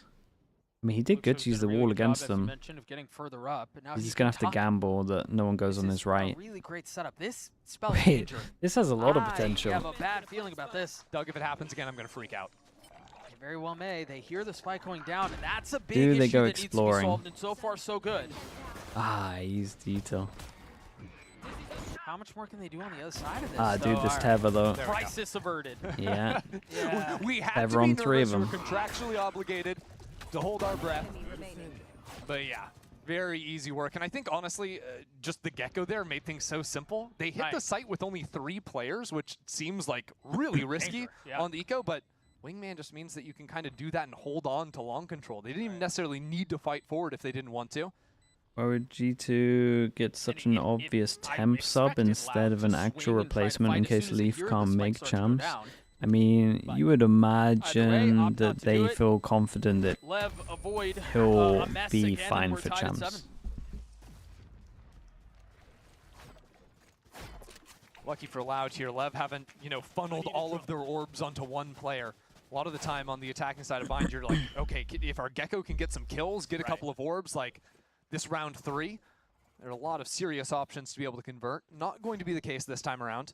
I mean, he did good to use the wall against them. Of getting further up, but now He's just going to have to gamble that no one goes on his right. Really great setup. This spells Wait, danger. this has a lot of I potential. have a bad feeling about this. Doug, if it happens again, I'm going to freak out. They very well may. They hear the spike going down, and that's a big Do they issue go that needs to be exploring? solved, and so far, so good. Ah, he used the util. How much more can they do on the other side of this? Ah, dude, this Tether though. Crisis averted. Yeah. Yeah. We had Tether to be on 3 of nervous. them. We're contractually obligated to hold our breath. But yeah, very easy work. And I think, honestly, just the get-go there made things so simple. They hit the site with only 3 players, which seems like really risky on the eco, but Wingman just means that you can kind of do that and hold on to long control. They didn't even necessarily need to fight forward if they didn't want to. Why would G2 get such an obvious temp sub instead of an actual replacement in case Leaf can't make champs? I mean, you would imagine that they feel confident that Lev avoid he'll a mess be again, fine and we're for tied at champs. 7. Lucky for Loud here, Lev haven't, funneled all of their orbs onto one player. A lot of the time on the attacking side of Bind, you're like, okay, if our Gecko can get some kills, get a couple of orbs, like this round 3, there are a lot of serious options to be able to convert. Not going to be the case this time around.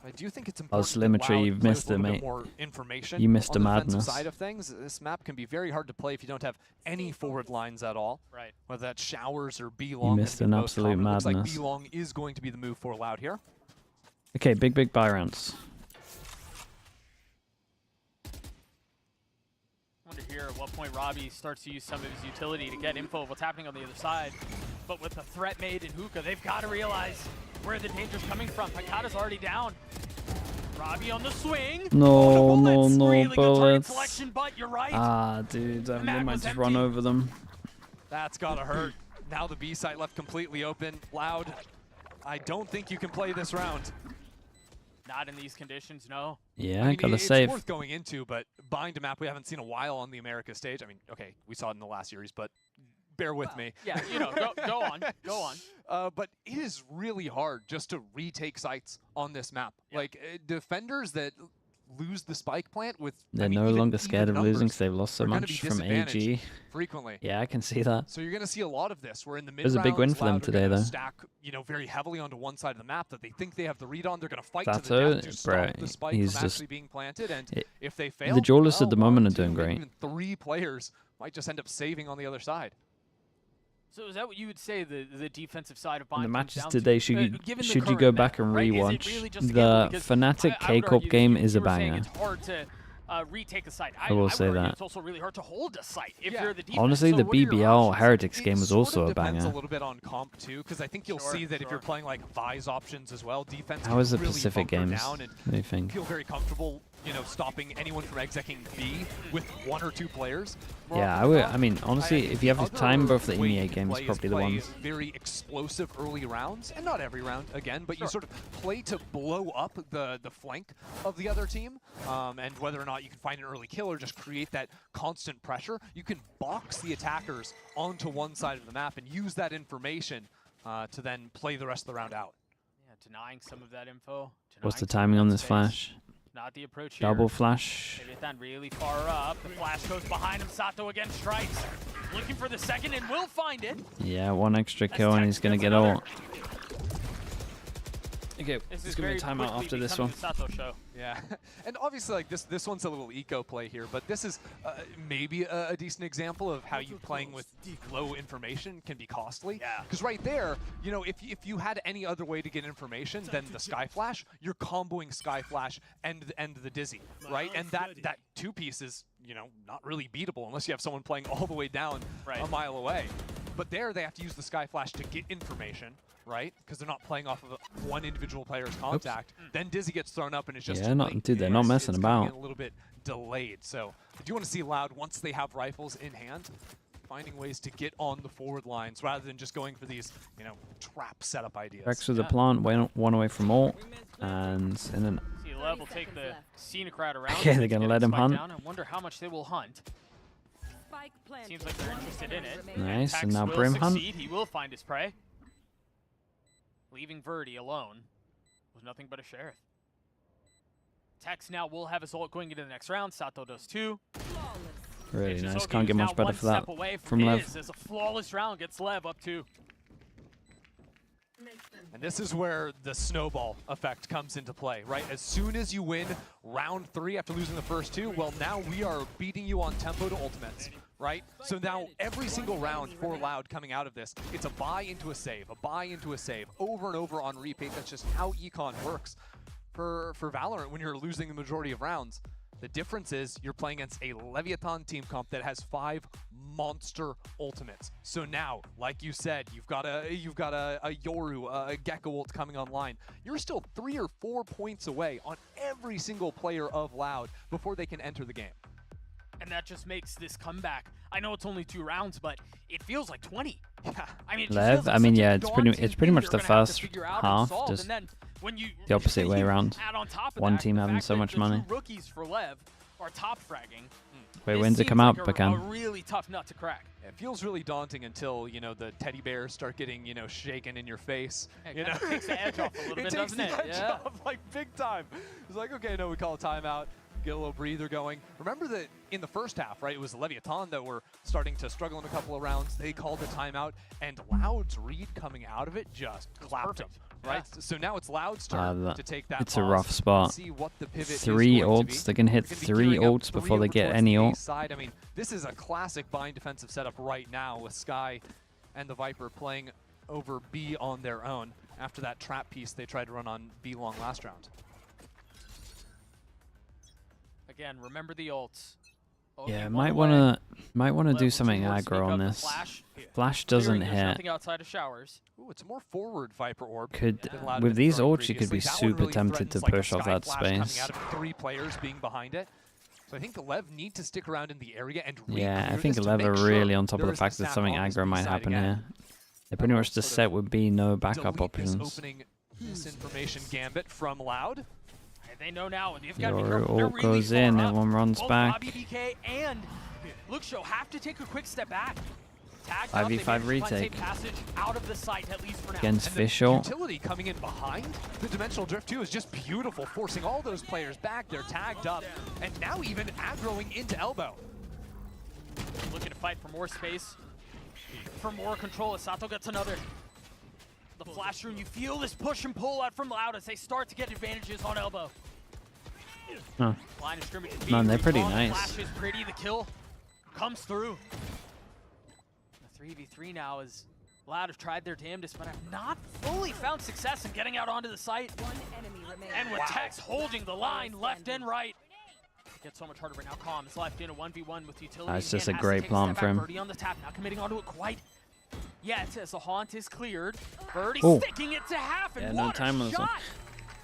I do think it's important Slimetry, that Loud you've plays missed a it, little bit mate. more information You missed on the the defensive madness. side of things. This map can be very hard to play if you don't have any forward lines at all. Right. Whether that's showers or B-long. missed has been an most absolute common. It looks like madness. B-long is going to be the move for Loud here. Okay, big buy rounds. wonder here at what point Robbie starts to use some of his utility to get info of what's happening on the other side. But with the threat made in Hookah, they've got to realize where the danger's coming from. Pancada's already down. Robbie on the swing. No, no, no really good target bullets. selection, but you're right. Ah, dude, they might just run over them. That's gotta hurt. Now the B site left completely open. Loud, I don't think you can play this round. Not in these conditions, no. Yeah, I mean, gotta it's save. worth going into, but buying a map we haven't seen a while on the America stage. I mean, okay, we saw it in the last series, but bear with me. Yeah, you know, go on, go on. But it is really hard just to retake sites on this map. Yeah. Like, defenders that lose the spike plant with... They're no longer scared of losing because they've lost so much from AG. Frequently. Yeah, I can see that. So you're going to see a lot of this, where in the mid It was a big win for them today, though. Stack, you know, very heavily onto one side of the map that they think they have the read on. They're going to fight Veto, to the death to stop bro, the spike he's from just... actually being planted. And if they fail, The duelists well, at the moment are 1, 2, doing great. Even 3 players might just end up saving on the other side. So is that what you would say the defensive side of In Bind the comes matches down today, to? should you go back and rewatch? The Fnatic K-Corp game is a banger. It's hard to retake a site. I will say would argue that. It's also really hard to hold a site if you're the defense. Honestly, So the what are your BBL Heretics game was also a Depends banger. a little bit on comp too, because I think you'll see that if you're playing like Vise options as well, defense How is the really Pacific bunker games? down and What do you think? feel very comfortable, you know, stopping anyone from execing B with 1 or 2 players. Yeah, I mean, honestly, if you have the time, both the EMEA games are probably the ones. Very explosive early rounds, and not every round again, but you sort of play to blow up the flank of the other team, and whether or not you can find an early kill or just create that constant pressure, you can box the attackers onto one side of the map and use that information to then play the rest of the round out. Yeah, denying some of that info. What's the timing on this flash? Not the approach here. Double flash. LEVIATAN really far up. The flash goes behind him. Sato again strikes. Looking for the second and will find it. Yeah, 1 extra kill and he's gonna get ult. Okay, This it's is gonna be a very timeout quickly after this becoming one. the Sato show. Yeah, and obviously like this one's a little eco play here, but this is maybe a decent example of how you playing with low information can be costly. Yeah. Because right there, you know, if you had any other way to get information than the Sky Flash, you're comboing Sky Flash and the Dizzy, right? And that 2-piece is, you know, not really beatable unless you have someone playing all the way down a mile away. But there they have to use the Sky Flash to get information, right? Because they're not playing off of one individual player's contact. Then Dizzy gets thrown up and it's just Yeah, dude, they're not messing it's coming in about. a little bit delayed. So I do want to see Loud, once they have rifles in hand, finding ways to get on the forward lines rather than just going for these, you know, trap setup ideas. Rex with the plant, one away from ult, and in an... See, LEV will take the scenic route around. Okay, they're gonna let him hunt. Down. I wonder how much they will hunt. Seems like they're interested in it. Nice, Tex and now will Brim hunt. succeed. He will find his prey. Leaving Verdi alone with nothing but a Sheriff. Tex now will have his ult going into the next round. Sato does too. Really nice, can't get much better for that from Lev. As a flawless round gets Lev up 2. And this is where the snowball effect comes into play, right? As soon as you win round 3 after losing the first 2, well, now we are beating you on tempo to ultimates, right? So now every single round for Loud coming out of this, it's a buy into a save, over and over on repeat. That's just how econ works for Valorant when you're losing the majority of rounds. The difference is you're playing against a LEVIATAN team comp that has 5 monster ultimates. So now, like you said, you've got a Yoru, a Gecko ult coming online. You're still 3 or 4 points away on every single player of Loud before they can enter the game. And that just makes this comeback. I know it's only 2 rounds, but it feels like 20. Yeah. I mean, Lev, I mean, yeah, it's pretty much the first half, just the opposite way around. One team having so much money. Rookies for Lev are top fragging. Wait, when's it come out, Bacan? A really tough nut to crack. It feels really daunting until, you know, the teddy bears start getting, you know, shaken in your face. It you know? takes the edge off a little bit, doesn't it? It takes the edge off, like, big time. It's like, okay, no, we call a timeout. Get a little breather going. Remember that in the first half, right, it was LEVIATAN that were starting to struggle in a couple of rounds. They called a timeout, and Loud's read coming out of it just clapped them, right? Yeah. So now it's Loud's turn to take that It's pause, a rough spot. See what the pivot 3 is going to ults. be. They can hit They're gonna be 3 gearing up ults before they over get towards any the A ult. side. I mean, this is a classic bind defensive setup right now with Sky and the Viper playing over B on their own after that trap piece they tried to run on B long last round. Again, remember the ults. Yeah, might wanna do something aggro on this. Flash doesn't hit. Nothing outside of showers. Ooh, it's a more forward Viper Orb. Could than Loud with had these thrown ults, you could be previously. That one super really tempted to threatens, like, a push off Sky that Flash coming space. out of 3 players being behind it. So I think the LEV need to stick around in the area and Yeah, I re-clear think this to LEV make are sure really on top of there the is fact that snap something on this aggro B might side happen again. here. They pretty much the set would be no backup Delete this options. opening misinformation gambit from Loud. They know now, and they've got to be Your careful. They're ult really goes far in, up. everyone runs Both back. Bobby BK and Luxo have to take a quick step back. Tagged up, 5v5 they managed to find retake. safe passage out of the site, at least for now. Against And the Fish ult. utility coming in behind the Dimensional Drift 2 is just beautiful, forcing all those players back. They're tagged up, and now even aggroing into elbow. Looking to fight for more space, for more control. As Sato gets another. The flash rune, you feel this push and pull out from Loud as they start to get advantages on elbow. Huh. Line of scrimmage. Man, they're pretty recon, the nice. Flash is pretty. The kill comes through. The 3v3 now is Loud have tried their damnedest, but have not fully found success in getting out onto the site. And with Tex holding the line left and right. It gets so much harder right now. Calm is left in a 1v1 with utility. That's just a and has to great take plant step for back. him. Birdie on the tap, not committing onto it quite yet as the haunt is cleared. Birdie Oh. sticking it to half, and Yeah, no what a time on this one. shot!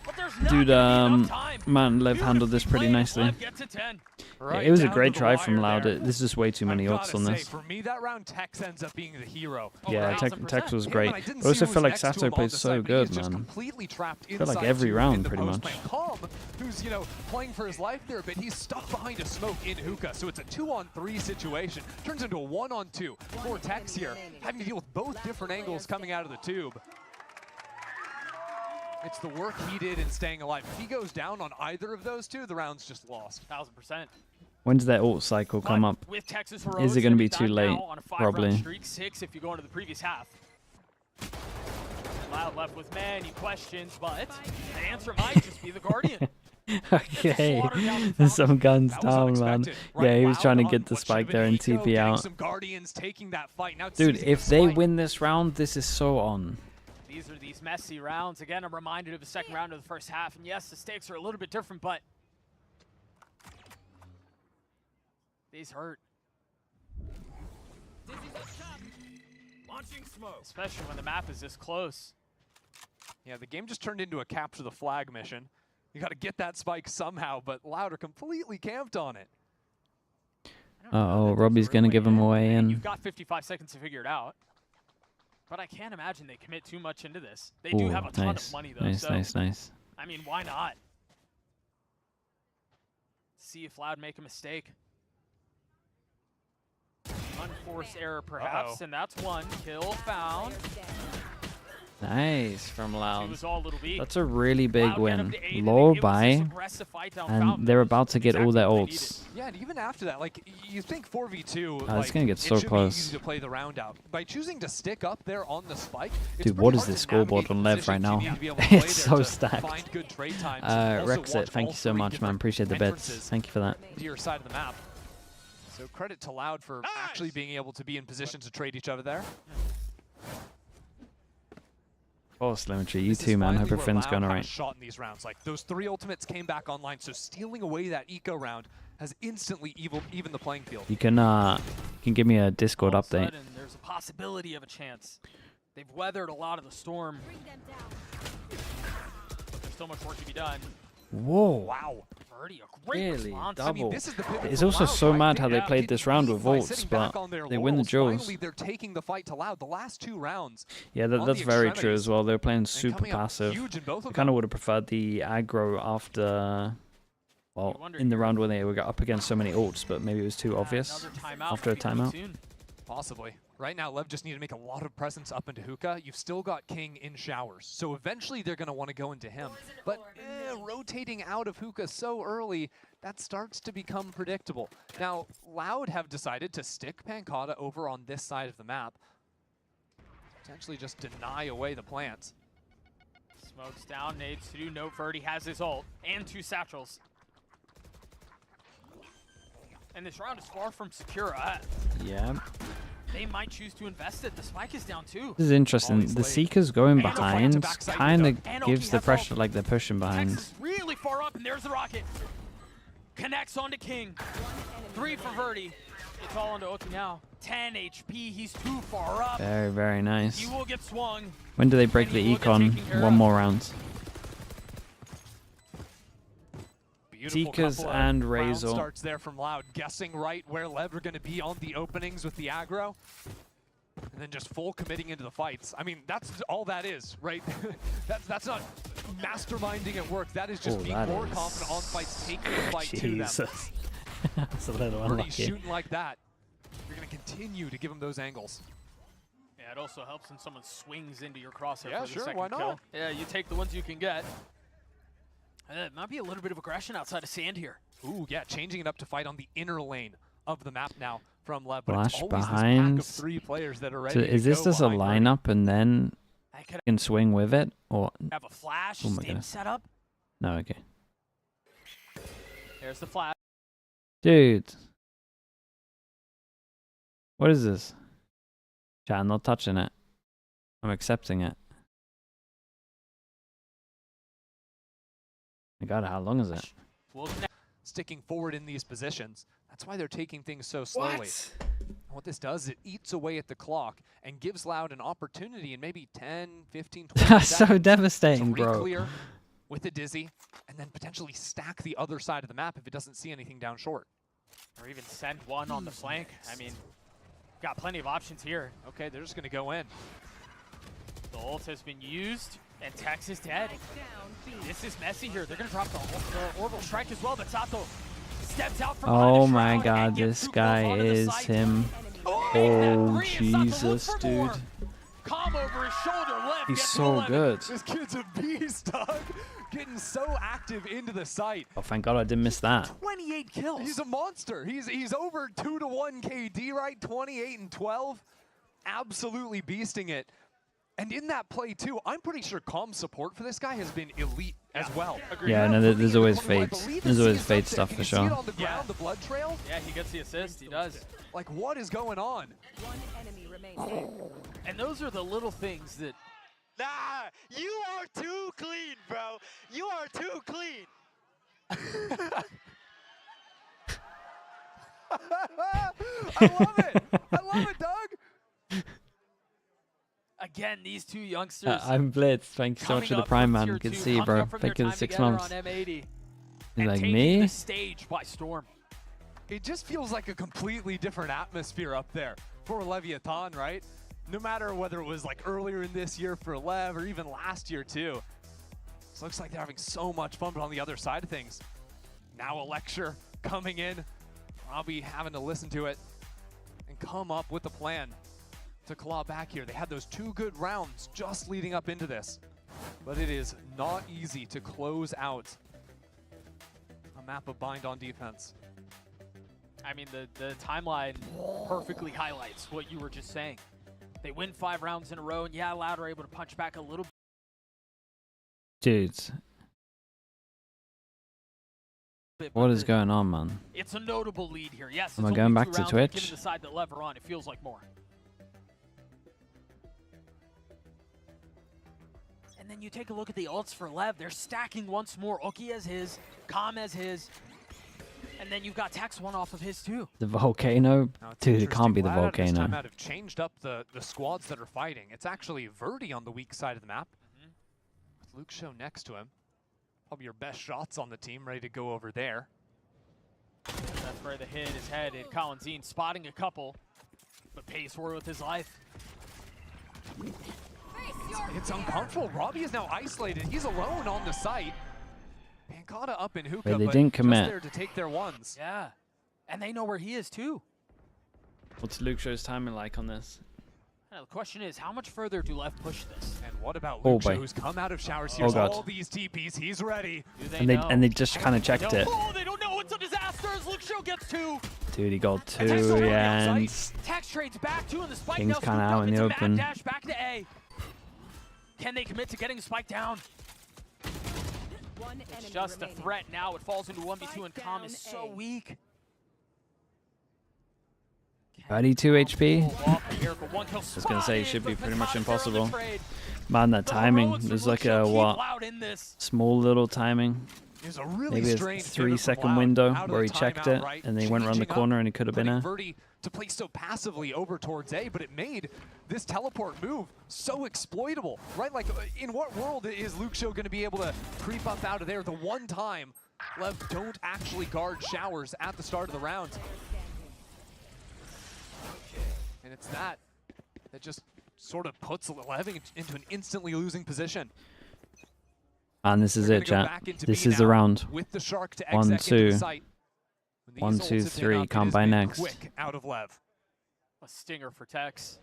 But there's not Dude, gonna be enough time. man, Lev handled this pretty nicely. Lev gets a 10. Yeah, it was a great try from Loud. There's just way too many I've ults gotta on say, this. for me, that round Tex ends up being the hero. Yeah, Tex was great. I didn't I also see who feel was like next to Sato him on plays the so side, but good, he's just man. completely trapped I feel like inside every two round, in the pretty post much. lane. Calm, who's, you know, playing for his life there, but he's stuck behind a smoke in hookah, so it's a 2-on-3 situation. Turns into a 1-on-2 for Tex here, having to deal with both different angles coming out of the tube. It's the work he did in staying alive. If he goes down on either of those two, the round's just lost. 1000%. When's that ult cycle come up? With Texas Is it going to be too late? On a 5-round Probably. streak, 6 if you go into the previous half. Loud left with many questions, but the answer might just be the Guardian. Okay, there's some guns down, man. Yeah, he was trying to get the spike there and TP out. Some Guardians taking that fight. Now Dude, seizing if the they spike. win this round, this is so on. These are these messy rounds. Again, I'm reminded of the second round of the first half, and yes, the stakes are a little bit different, but these hurt. Launching smoke. Especially when the map is this close. Yeah, the game just turned into a capture the flag mission. You got to get that spike somehow, but Loud are completely camped on it. Uh-oh, Robbie's going to give him away in. You've got 55 seconds to figure it out. But I can't imagine they commit too much into this. They do Ooh, have a ton nice. of money, though. Nice, so, nice. I mean, why not? See if Loud make a mistake. Unforced error, perhaps, and that's one kill found. Nice from Loud. was all little weak. That's a really big Loud win. get him to 8, and Low it was this buy, aggressive fight down Fountain. and they're about to get all their Exactly what they ults. Yeah, and even after that, like, you think 4v2, it's like, gonna get so it should close. be easy to play the round out. By choosing to stick up there on the spike, it's Dude, pretty what is hard this to scoreboard navigate on the Lev right positions now? you need to be able to play It's there so to stacked. find good trade times. Also Rexit, watch thank all you so three much, man. different Appreciate the bits. entrances Thank you for that. to your side of the map. So credit to Loud for actually being able to be in position to trade each other there. Oh, Slimetry, you This is too, man. finally Hope where everything's Loud going have a alright. shot in these rounds. Like, those 3 ultimates came back online, so stealing away that eco round has instantly even the playing field. You can give me a Discord update. Sudden, there's a possibility of a chance. They've weathered a lot of the storm. But there's still much work to be done. Whoa. Wow. Birdie, a great Really? response. Double. I mean, this is the pivot It's for also Loud, so right? mad how they Yeah. played this round with By ults, sitting back but on their they win the laurels, duels. Finally, they're taking the fight to Loud. The last 2 rounds. Yeah, on that's the very true extremities. as well. They were playing super coming up passive. huge in both I of kind them. of would have preferred the aggro after, well, in the round when they were up against so many ults, but maybe it was too obvious after a timeout. Possibly. Right now, Lev just need to make a lot of presence up into hookah. You've still got King in showers, so eventually they're going to want to go into him. But rotating out of hookah so early, that starts to become predictable. Now, Loud have decided to stick Pancata over on this side of the map. Potentially just deny away the plants. Smokes down, nades to do. No, Verdi has his ult and 2 satchels. And this round is far from secure. Yeah. They might choose to invest it. The spike is down too. This is interesting. The Seekers going behind kind of gives the pressure like they're pushing behind. Texas really far up, and there's the rocket. Connects onto King. 3 for Verdi. It's all onto Oki now. 10 HP. He's too far up. Very, very nice. He will get swung. When do they break the econ? One more round. Seekers and Razor. Starts there from Loud, guessing right where Lev are going to be on the openings with the aggro. And then just full committing into the fights. I mean, that's all that is, right? that's not masterminding at work. That is just being more confident on fights, taking the fight to them. That's a little Already unlucky. shooting like that, you're going to continue to give him those angles. Yeah, it also helps when someone swings into your crosshair Yeah, for the sure, second why not? kill. Yeah, you take the ones you can get. It might be a little bit of aggression outside of sand here. Ooh, yeah, changing it up to fight on the inner lane of the map now from Lev. But Flash it's always behind. this pack of 3 players that are ready So to is this go just a behind lineup and then you can swing with it, or Have a flash, Oh my stim goodness. setup. no? Okay, There's the flash. dude. What is this? Chat, I'm not touching it. I'm accepting it. My God, how long is it? sticking forward in these positions. That's why they're taking things so slowly. What this does is it eats away at the clock and gives Loud an opportunity in maybe 10, 15, 20 That's so seconds devastating, to bro. re-clear with a Dizzy and then potentially stack the other side of the map if it doesn't see anything down short. Or even send one on the flank. I mean, got plenty of options here. Okay, they're just going to go in. The ult has been used, and Tex is dead. This is messy here. They're going to drop the orbital strike as well, but Sato steps out from behind Oh the my shroud God, and gets this too close guy onto the is site. him. Oh, Oh, three, and Sato looks Jesus, for dude. more. Calm over his shoulder, left. He's gets so 11. good. This kid's a beast, Doug. Getting so active into the site. Oh, thank God I didn't miss that. 28 kills. He's a monster. He's over 2-1 KD, right? 28 and 12. Absolutely beasting it. And in that play, too, I'm pretty sure comm support for this guy has been elite as well. Yeah, no, there's always fades. There's always fade stuff for sure. On the ground, the blood trail. Yeah, he gets the assist. He does. Like, what is going on? One enemy remains. And those are the little things that... Nah, you are too clean, bro. You are too clean. I love it. I love it, Doug. Again, these two youngsters. I'm Blitz. Thank you so much for the Prime, man. Good to see you, bro. Thank you for the 6 months. He's like, me? The stage by storm. It just feels like a completely different atmosphere up there for Leviathan, right? No matter whether it was like earlier in this year for Lev or even last year too. It looks like they're having so much fun, but on the other side of things, now a lecture coming in. I'll be having to listen to it and come up with a plan to claw back here. They had those 2 good rounds just leading up into this, but it is not easy to close out a map of bind on defense. I mean, the timeline perfectly highlights what you were just saying. They win 5 rounds in a row, and yeah, Loud are able to punch back a little bit. Dudes. What is going on, man? It's a notable lead here. Yes, Am it's I going only back 2 to rounds, but Twitch? given the side that Lev are on, it feels like more. And then you take a look at the ults for Lev. They're stacking once more. Oki has his, Calm has his, and then you've got Tex one off of his too. The volcano? Now, it's Dude, it can't be the Loud at this volcano. time out have changed up the squads that are fighting. It's actually Verdi on the weak side of the map. With Luke Show next to him. Probably your best shots on the team, ready to go over there. That's where the hit is headed. Collinzine spotting a couple, but pays for it with his life. It's uncomfortable. Robbie is now isolated. He's alone on the site. Pancata up in hookah, Wait, they but didn't just commit. there to take their ones. Yeah, and they know where he is too. What's Luke Show's timing like on this? Now, the question is, how much further do Left push this? And what about Oh, Luke Show, boy. who's come out of showers Oh, here? God. All these TPs, he's ready. And they just kind of checked it. Oh, they don't know. It's a disaster as Luke Show gets 2. Dude, he got 2 Tex already and outside. Tex trades back 2 and the spike King's now kinda scooped out up. in the It's a open. mad dash back to A. Can they commit to getting the spike down? One It's enemy just a remaining. threat now. It falls into 1v2 and Calm is so A. weak. 32 HP? Off the miracle. 1 kill I was going to say, it spotted, should be but pretty much Pancata's there on the impossible. trade. Man, that The timing. heroics of There's Luke like Show a, keep what? Loud in this. Small little timing. Is a really Maybe a strange 3-second window where he checked it, and then he went around the corner and he could have been a. Verdi to play so passively over towards A, but it made this teleport move so exploitable, right? Like, in what world is Luxio going to be able to creep up out of there? The one time Lev don't actually guard showers at the start of the round. And it's that just sort of puts Lev into an instantly losing position. And this is it, chat. This is the round. 1, 2. 1, 2, 3. Can't buy next. Quick out of Lev. A stinger for Tex.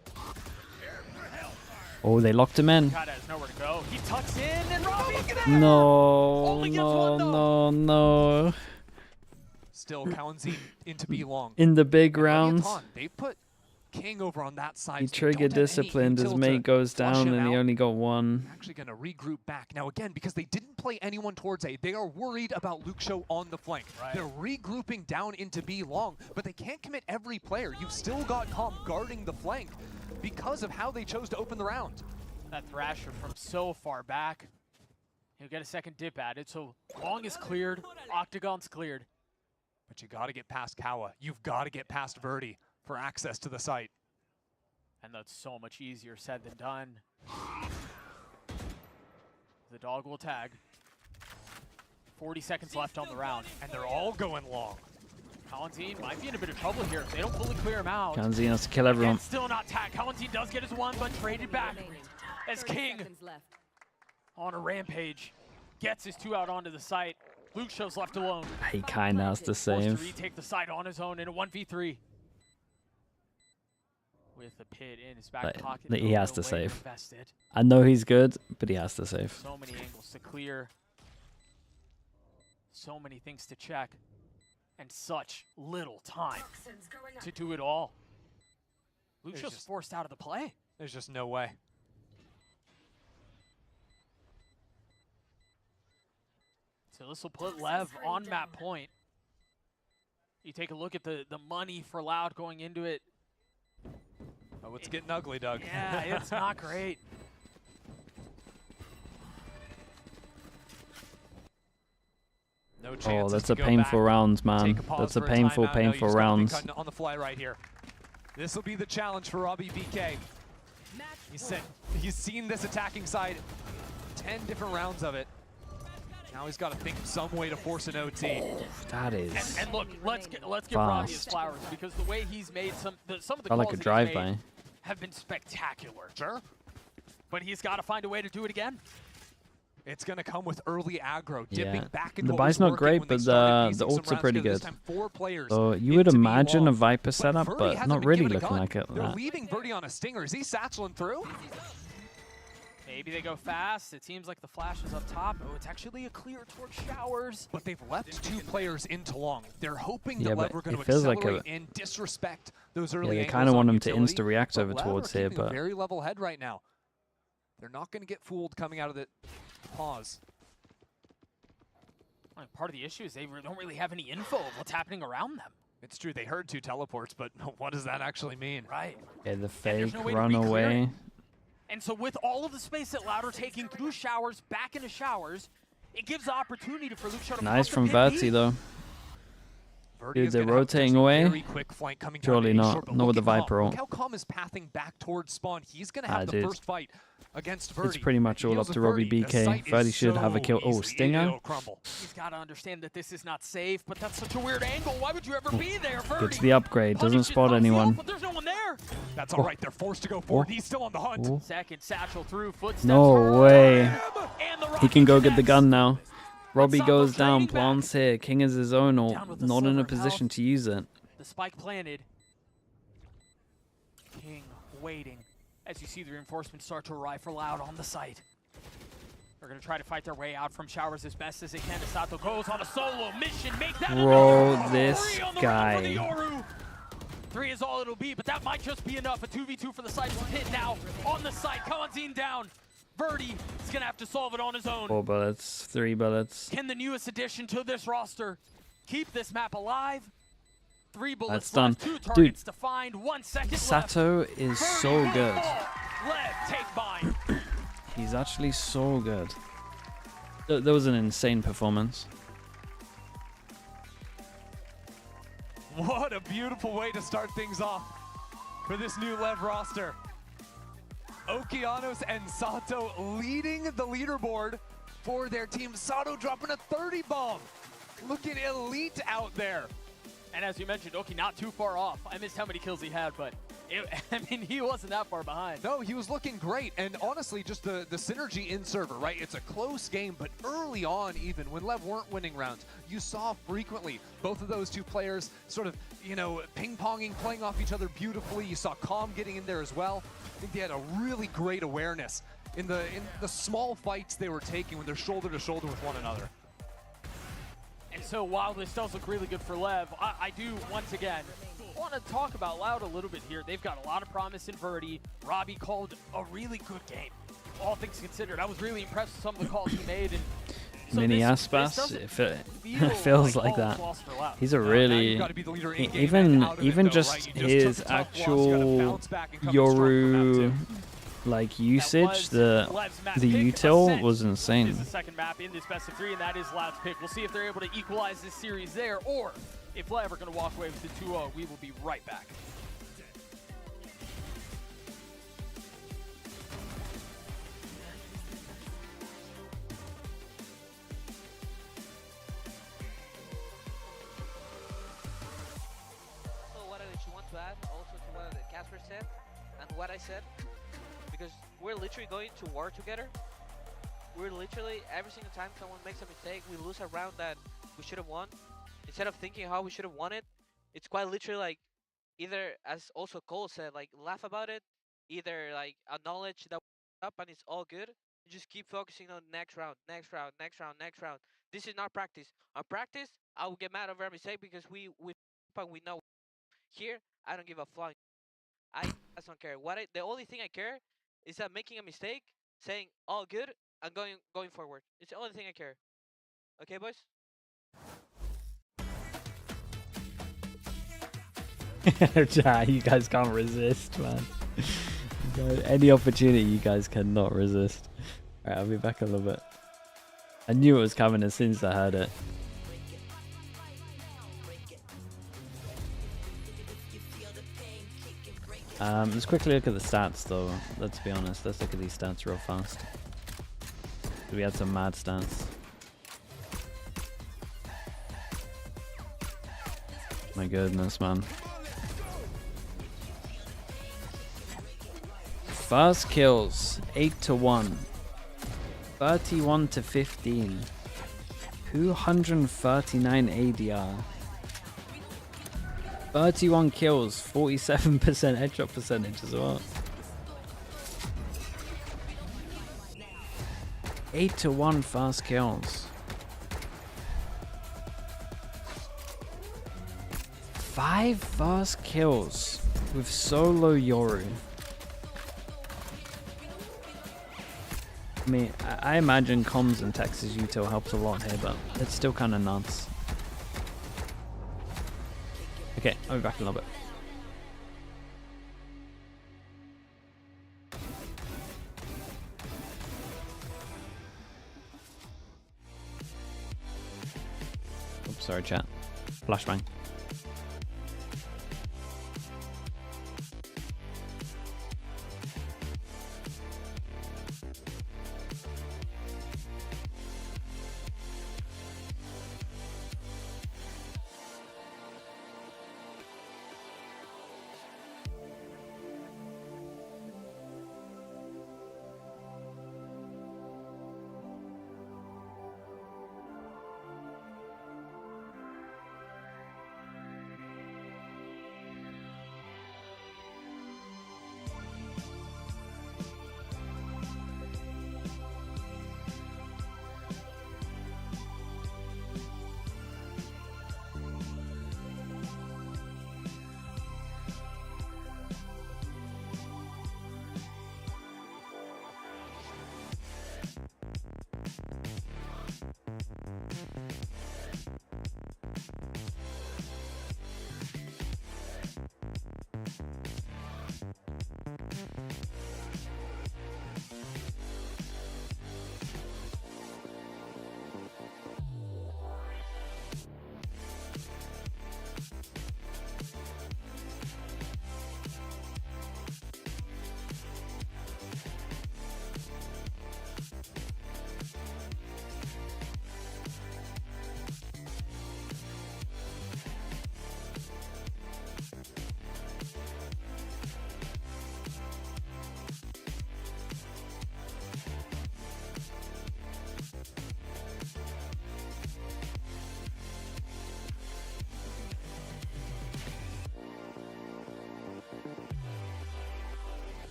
Oh, they locked him in. God has nowhere to go. He tucks in and Robbie. No, no. Still Kalenzi into B long. In the big rounds. They put King over on that side. He trigger disciplined, his mate goes down and he only got 1. Actually going to regroup back. Now again, because they didn't play anyone towards A, they are worried about Luxio on the flank. Right. They're regrouping down into B long, but they can't commit every player. You've still got Calm guarding the flank because of how they chose to open the round. That Thrasher from so far back. He'll get a second dip at it, so long is cleared, Octagon's cleared. But you got to get past Kawa. You've got to get past Verdi for access to the site. And that's so much easier said than done. The dog will tag. 40 seconds left on the round. And they're all going long. Kalenzi might be in a bit of trouble here if they don't fully clear him out. Kalenzi has to kill everyone. And still not tagged. Kalenzi does get his 1, but traded back as King on a rampage gets his 2 out onto the site. Luxio's left alone. He kind of has to Forced to save. retake the site on his own in a 1v3. With the pit in his back pocket. He has to save. I know he's good, but he has to save. So many angles to clear. So many things to check. And such little time to do it all. Luxio's forced out of the play. There's just no way. So this will put Lev on map point. You take a look at the money for Loud going into it. Oh, it's getting ugly, Doug. Yeah, it's not great. No chance. Oh, that's a painful round, man. That's a painful round. On the fly right here. This will be the challenge for Robbie BK. He's seen this attacking side 10 different rounds of it. Now he's got to think of some way to force an OT. That is. And look, let's give Robbie his flowers because the way he's made some of the Felt calls like a drive-by. have been spectacular. Sure. But he's got to find a way to do it again. It's going to come with early aggro, dipping back into the what buy's was not working great, when they but started the facing ults some are pretty rounds together. good. This time 4 players So you would into imagine B a long. Viper setup, Verdi but hasn't not been really given a looking gun. like it. They're leaving Verdi on a stinger. Is he satcheling through? Maybe they go fast. It seems like the flash is up top. Oh, it's actually a clear towards showers. But they've left 2 players into long. They're hoping Yeah, that but Lev are going it to feels like accelerate and disrespect those early they angles kind of want on him to utility, insta-react but over Lev towards are here, keeping a but very level head right now. They're not going to get fooled coming out of the pause. Like, part of the issue is they don't really have any info of what's happening around them. It's true, they heard 2 teleports, but what does that actually mean? Right. yeah, the fake there's no way to run re-clear away. it. And so with all of the space that Loud are taking through showers, back into showers, it gives the opportunity for Luxio to Nice pop from the pit Verti deep. though. Verdi Dude, is they're gonna have rotating a away. very quick flank coming down Surely to A not. short, but Not with look the at Viper Calm. ult. Look how Calm is pathing back towards spawn. He's going to have the dude. first fight against Verdi. It's pretty much all Deals up to with Robbie Verdi. The BK. site Verdi is should have a so kill. Oh, easy. Stinger. It'll crumble. He's got to understand that this is not safe, but that's such a weird angle. Why would you ever be there, Verdi? Gets the upgrade. Doesn't spot anyone. But there's no one there. That's all right. They're forced to go forward. He's still on the hunt. Oh. Second satchel through, footsteps. No way. And the He can go get the connects. gun now. Robbie Sabo goes down. trading back. Plants here. King is his own ult. Down with the Not in silver a position to use it. The spike planted. King waiting as you see the reinforcements start to arrive for Loud on the site. They're going to try to fight their way out from showers as best as they can. Sato goes on a solo mission. Make that Bro, enough. this 3 on the guy. round for the Yoru. 3 is all it'll be, but that might just be enough. A 2v2 for the site. Pit now on the site. Kalenzi down. Verdi is going to have to solve it on his own. 4 bullets. 3 bullets. Can the newest addition to this roster keep this map alive? 3 bullets That's done. left, 2 Dude, targets to find, 1 second left. Sato is so good. Lev, take bind. He's actually so good. That was an insane performance. What a beautiful way to start things off for this new LEV roster. Okeanos and Sato leading the leaderboard for their team. Sato dropping a 30 bomb. Looking elite out there. And as you mentioned, Oki not too far off. I missed how many kills he had, but I mean, he wasn't that far behind. No, he was looking great. And honestly, just the synergy in server, right? It's a close game, but early on even, when LEV weren't winning rounds, you saw frequently both of those two players sort of, you know, ping-ponging, playing off each other beautifully. You saw Calm getting in there as well. I think they had a really great awareness in the small fights they were taking when they're shoulder to shoulder with one another. And so while this does look really good for LEV, I do, once again, want to talk about Loud a little bit here. They've got a lot of promise in Verdi. Robbie called a really good game, all things considered. I was really impressed with some of the calls he made. And so Mini Aspas, it feels like that. He's a really, even just his actual Yoru like usage, the util was insane. Is the second map in this best of 3, and that is Loud's pick. We'll see if they're able to equalize this series there, or if LEV are going to walk away with the 2-0. We will be right back. So what I want to add also to what Casper said and what I said, because we're literally going to war together. We're literally, every single time someone makes a mistake, we lose a round that we should have won. Instead of thinking how we should have won it, it's quite literally like, either, as also Cole said, like laugh about it, either like acknowledge that we're up and it's all good, and just keep focusing on next round, next round, next round, next round. This is not practice. On practice, I will get mad over a mistake because we know. Here, I don't give a flying. I don't care. The only thing I care is that making a mistake, saying all good, and going forward. It's the only thing I care. Okay, boys? You guys can't resist, man. Any opportunity, you guys cannot resist. Alright, I'll be back a little bit. I knew it was coming as soon as I heard it. Let's quickly look at the stats though, let's be honest. Let's look at these stats real fast. We had some mad stats. My goodness, man. First kills, 8-1. 31-15. 239 ADR. 31 kills, 47% headshot percentage as well. 8-1 fast kills. 5 fast kills with solo Yoru. I mean, I imagine comms and Texas util helps a lot here, but it's still kind of nuts. Okay, I'll be back in a little bit. Oops, sorry chat. Flashbang.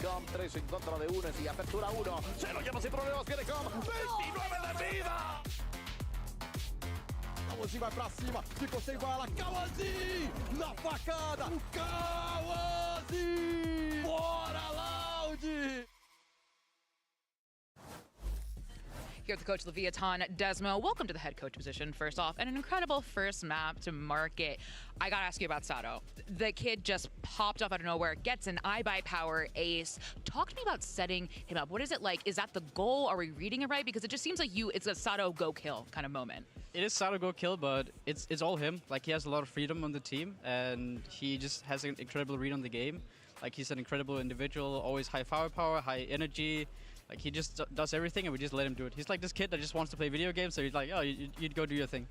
Com, 3 en contra de uno y apertura 1. Se lo lleva sin problemas, viene Com. 29 de vida. Kawazi vai pra cima, ficou sem bala. Kawazi na facada. O Kawazi. Bora, Loud. Here with the coach Leviathan, Desmo. Welcome to the head coach position, first off, and an incredible first map to market. I gotta ask you about Sato. The kid just popped off out of nowhere, gets an iBuy power ace. Talk to me about setting him up. What is it like? Is that the goal? Are we reading it right? Because it just seems like it's a Sato go kill kind of moment. It is Sato go kill, but it's all him. Like, he has a lot of freedom on the team, and he just has an incredible read on the game. Like, he's an incredible individual, always high firepower, high energy. Like, he just does everything, and we just let him do it. He's like this kid that just wants to play video games, so he's like, oh, you'd go do your thing.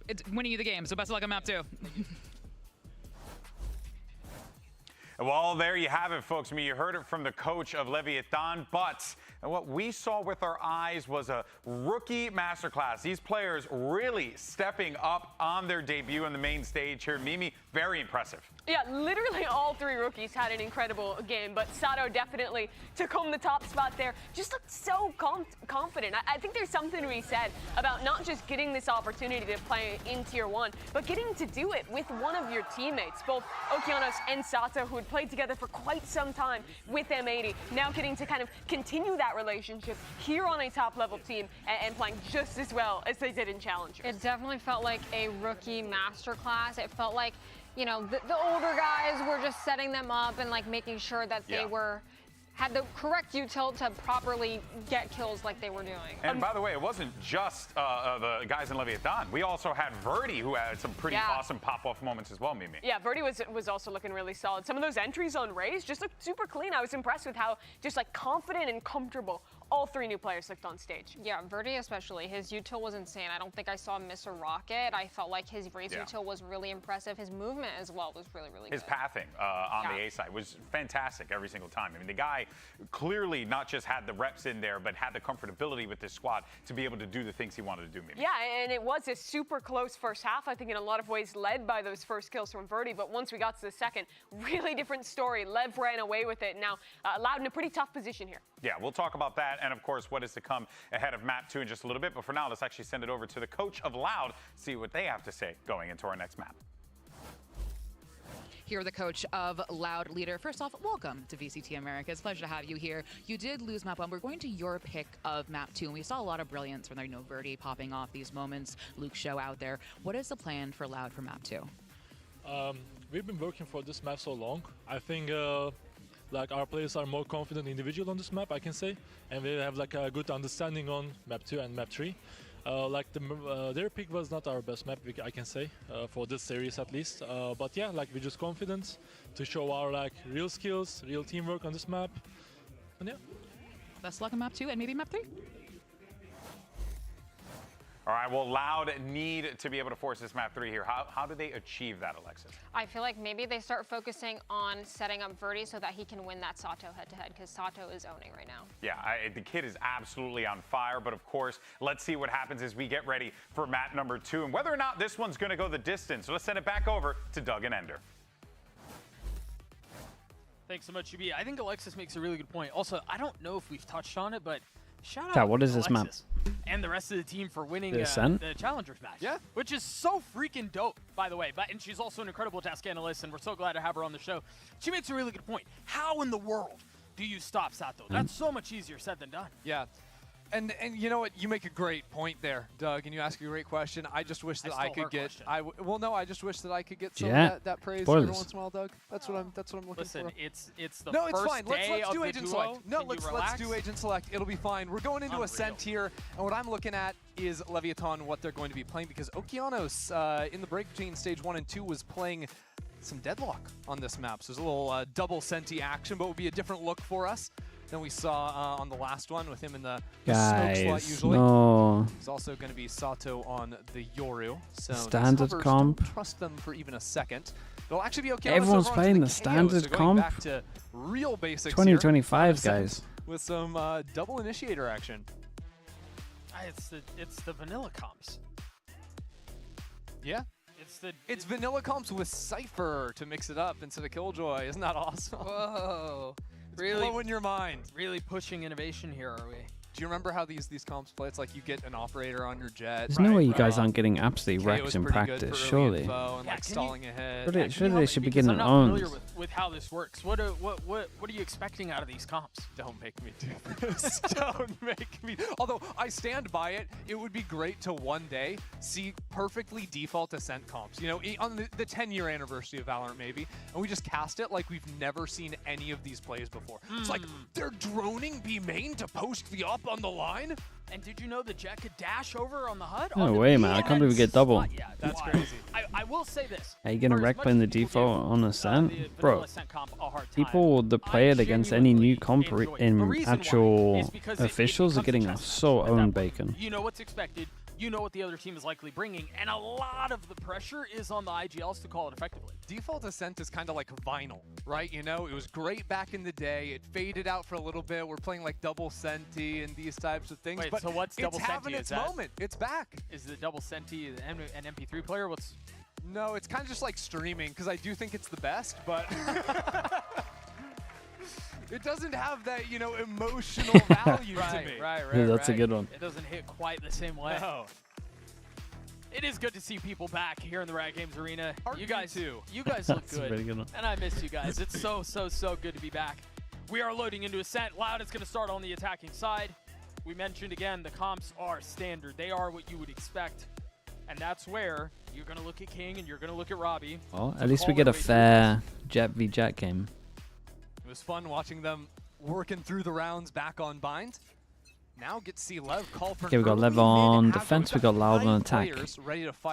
It's winning you the game, so best of luck on map 2. Well, there you have it, folks. I mean, you heard it from the coach of Leviathan, but what we saw with our eyes was a rookie masterclass. These players really stepping up on their debut on the main stage here. Mimi, very impressive. Yeah, literally all 3 rookies had an incredible game, but Sato definitely took home the top spot there. Just looked so confident. I think there's something to be said about not just getting this opportunity to play in Tier 1, but getting to do it with one of your teammates, both Okeanos and Sato, who had played together for quite some time with M80, now getting to kind of continue that relationship here on a top-level team and playing just as well as they did in Challengers. It definitely felt like a rookie masterclass. It felt like, you know, the older guys were just setting them up and like making sure that they had the correct util to properly get kills like they were doing. And by the way, it wasn't just the guys in Leviathan. We also had Verdi, who had some pretty awesome pop-off moments as well, Mimi. Yeah, Verdi was also looking really solid. Some of those entries on Raze just looked super clean. I was impressed with how just like confident and comfortable all 3 new players looked on stage. Yeah, Verdi especially. His util was insane. I don't think I saw him miss a rocket. I felt like his Raze util was really impressive. His movement as well was really, really good. His pathing on the A side was fantastic every single time. I mean, the guy clearly not just had the reps in there, but had the comfortability with this squad to be able to do the things he wanted to do, Mimi. Yeah, and it was a super close first half, I think in a lot of ways led by those first kills from Verdi, but once we got to the second, really different story. Lev ran away with it, now Loud in a pretty tough position here. Yeah, we'll talk about that and, of course, what is to come ahead of map 2 in just a little bit. But for now, let's actually send it over to the coach of Loud, see what they have to say going into our next map. Here with the coach of Loud Leader. First off, welcome to VCT America. It's a pleasure to have you here. You did lose map 1. We're going to your pick of map 2, and we saw a lot of brilliance from there. You know, Verdi popping off these moments, Luke Show out there. What is the plan for Loud for map 2? We've been working for this map so long. I think like our players are more confident individual on this map, I can say, and we have like a good understanding on map 2 and map 3. Like their pick was not our best map, I can say, for this series at least. But yeah, like we're just confident to show our like real skills, real teamwork on this map, and yeah. Best luck on map 2 and maybe map 3. All right, well, Loud need to be able to force this map 3 here. How do they achieve that, Alexis? I feel like maybe they start focusing on setting up Verdi so that he can win that Sato head-to-head, because Sato is owning right now. Yeah, the kid is absolutely on fire, but of course, let's see what happens as we get ready for map number 2 and whether or not this one's going to go the distance. So let's send it back over to Doug and Ender. Thanks so much, UB. I think Alexis makes a really good point. Also, I don't know if we've touched on it, but shout out what is this Alexis map? and the rest of the team for winning The Ascent? the Challengers match. Yeah. Which is so freaking dope, by the way. And she's also an incredible task analyst, and we're so glad to have her on the show. She makes a really good point. How in the world do you stop Sato? That's so much easier said than done. Yeah. And you know what? You make a great point there, Doug, and you ask a great question. I just wish that I could get. Well, no, I just wish that I could get some of that praise every once in a while, Doug. That's what I'm looking Listen, for. it's the no, first it's fine. day Let's do of agent the select. duo. No, let's do agent select. It'll be fine. We're going into Ascent here, and what I'm looking at is Leviathan, what they're going to be playing, because Okeanos in the break between stage 1 and 2 was playing some Deadlock on this map. So there's a little double Senti action, but it would be a different look for us than we saw on the last one with him in the smoke slot usually. No. He's also going to be Sato on the Yoru. So Standard comp. Don't trust them for even a second. They'll actually be okay. Everyone's playing the standard so comp. Back to real basics 2025 here. guys. With some double initiator action. It's the vanilla comps. Yeah. It's vanilla comps with Cypher to mix it up instead of Killjoy. Isn't that awesome? Whoa. Really blowing your mind. Really pushing innovation here, are we? Do you remember how these comps play? It's like you get an operator on your jet. There's no way you guys aren't getting absolutely wrecked in practice, surely. And, like, stalling ahead. Surely they should be getting I'm not owned. familiar with how this works. What are you expecting out of these comps? Don't make me do this. Don't make me. Although I stand by it, it would be great to one day see perfectly default Ascent comps. You know, on the 10-year anniversary of Valorant maybe, and we just cast it like we've never seen any of these plays before. It's like they're droning B main to post the up on the line. And did you know the Jet could dash over on the HUD? No way, man. I can't believe we get double. Yeah, that's crazy. I will say this. Are you gonna wreck playing the default on Ascent? Bro, Ascent comp a hard time. people that play it against any new comp in actual because officials are getting so owned bacon. You know what's expected. You know what the other team is likely bringing, and a lot of the pressure is on the IGLs to call it effectively. Default Ascent is kind of like vinyl, right? You know, it was great back in the day. It faded out for a little bit. We're playing like double Senti and these types of things. Wait, but so what's double it's having Senti? its moment. It's back. Is the double Senti an MP3 player? What's? No, it's kind of just like streaming because I do think it's the best, but it doesn't have that, you know, emotional value to me. Right. Yeah, that's a good one. It doesn't hit quite the same way. No. It is good to see people back here in the Riot Games arena. You guys too. You guys look That's a good. really good one. And I miss you guys. It's so good to be back. We are loading into Ascent. Loud is going to start on the attacking side. We mentioned again, the comps are standard. They are what you would expect. And that's where you're going to look at King and you're going to look at Robbie. Well, at least we get a fair Jet v Jet game. It was fun watching them working through the rounds back on bind. Now get to see Lev call for Okay, we got Lev on defense, we got Loud on attack.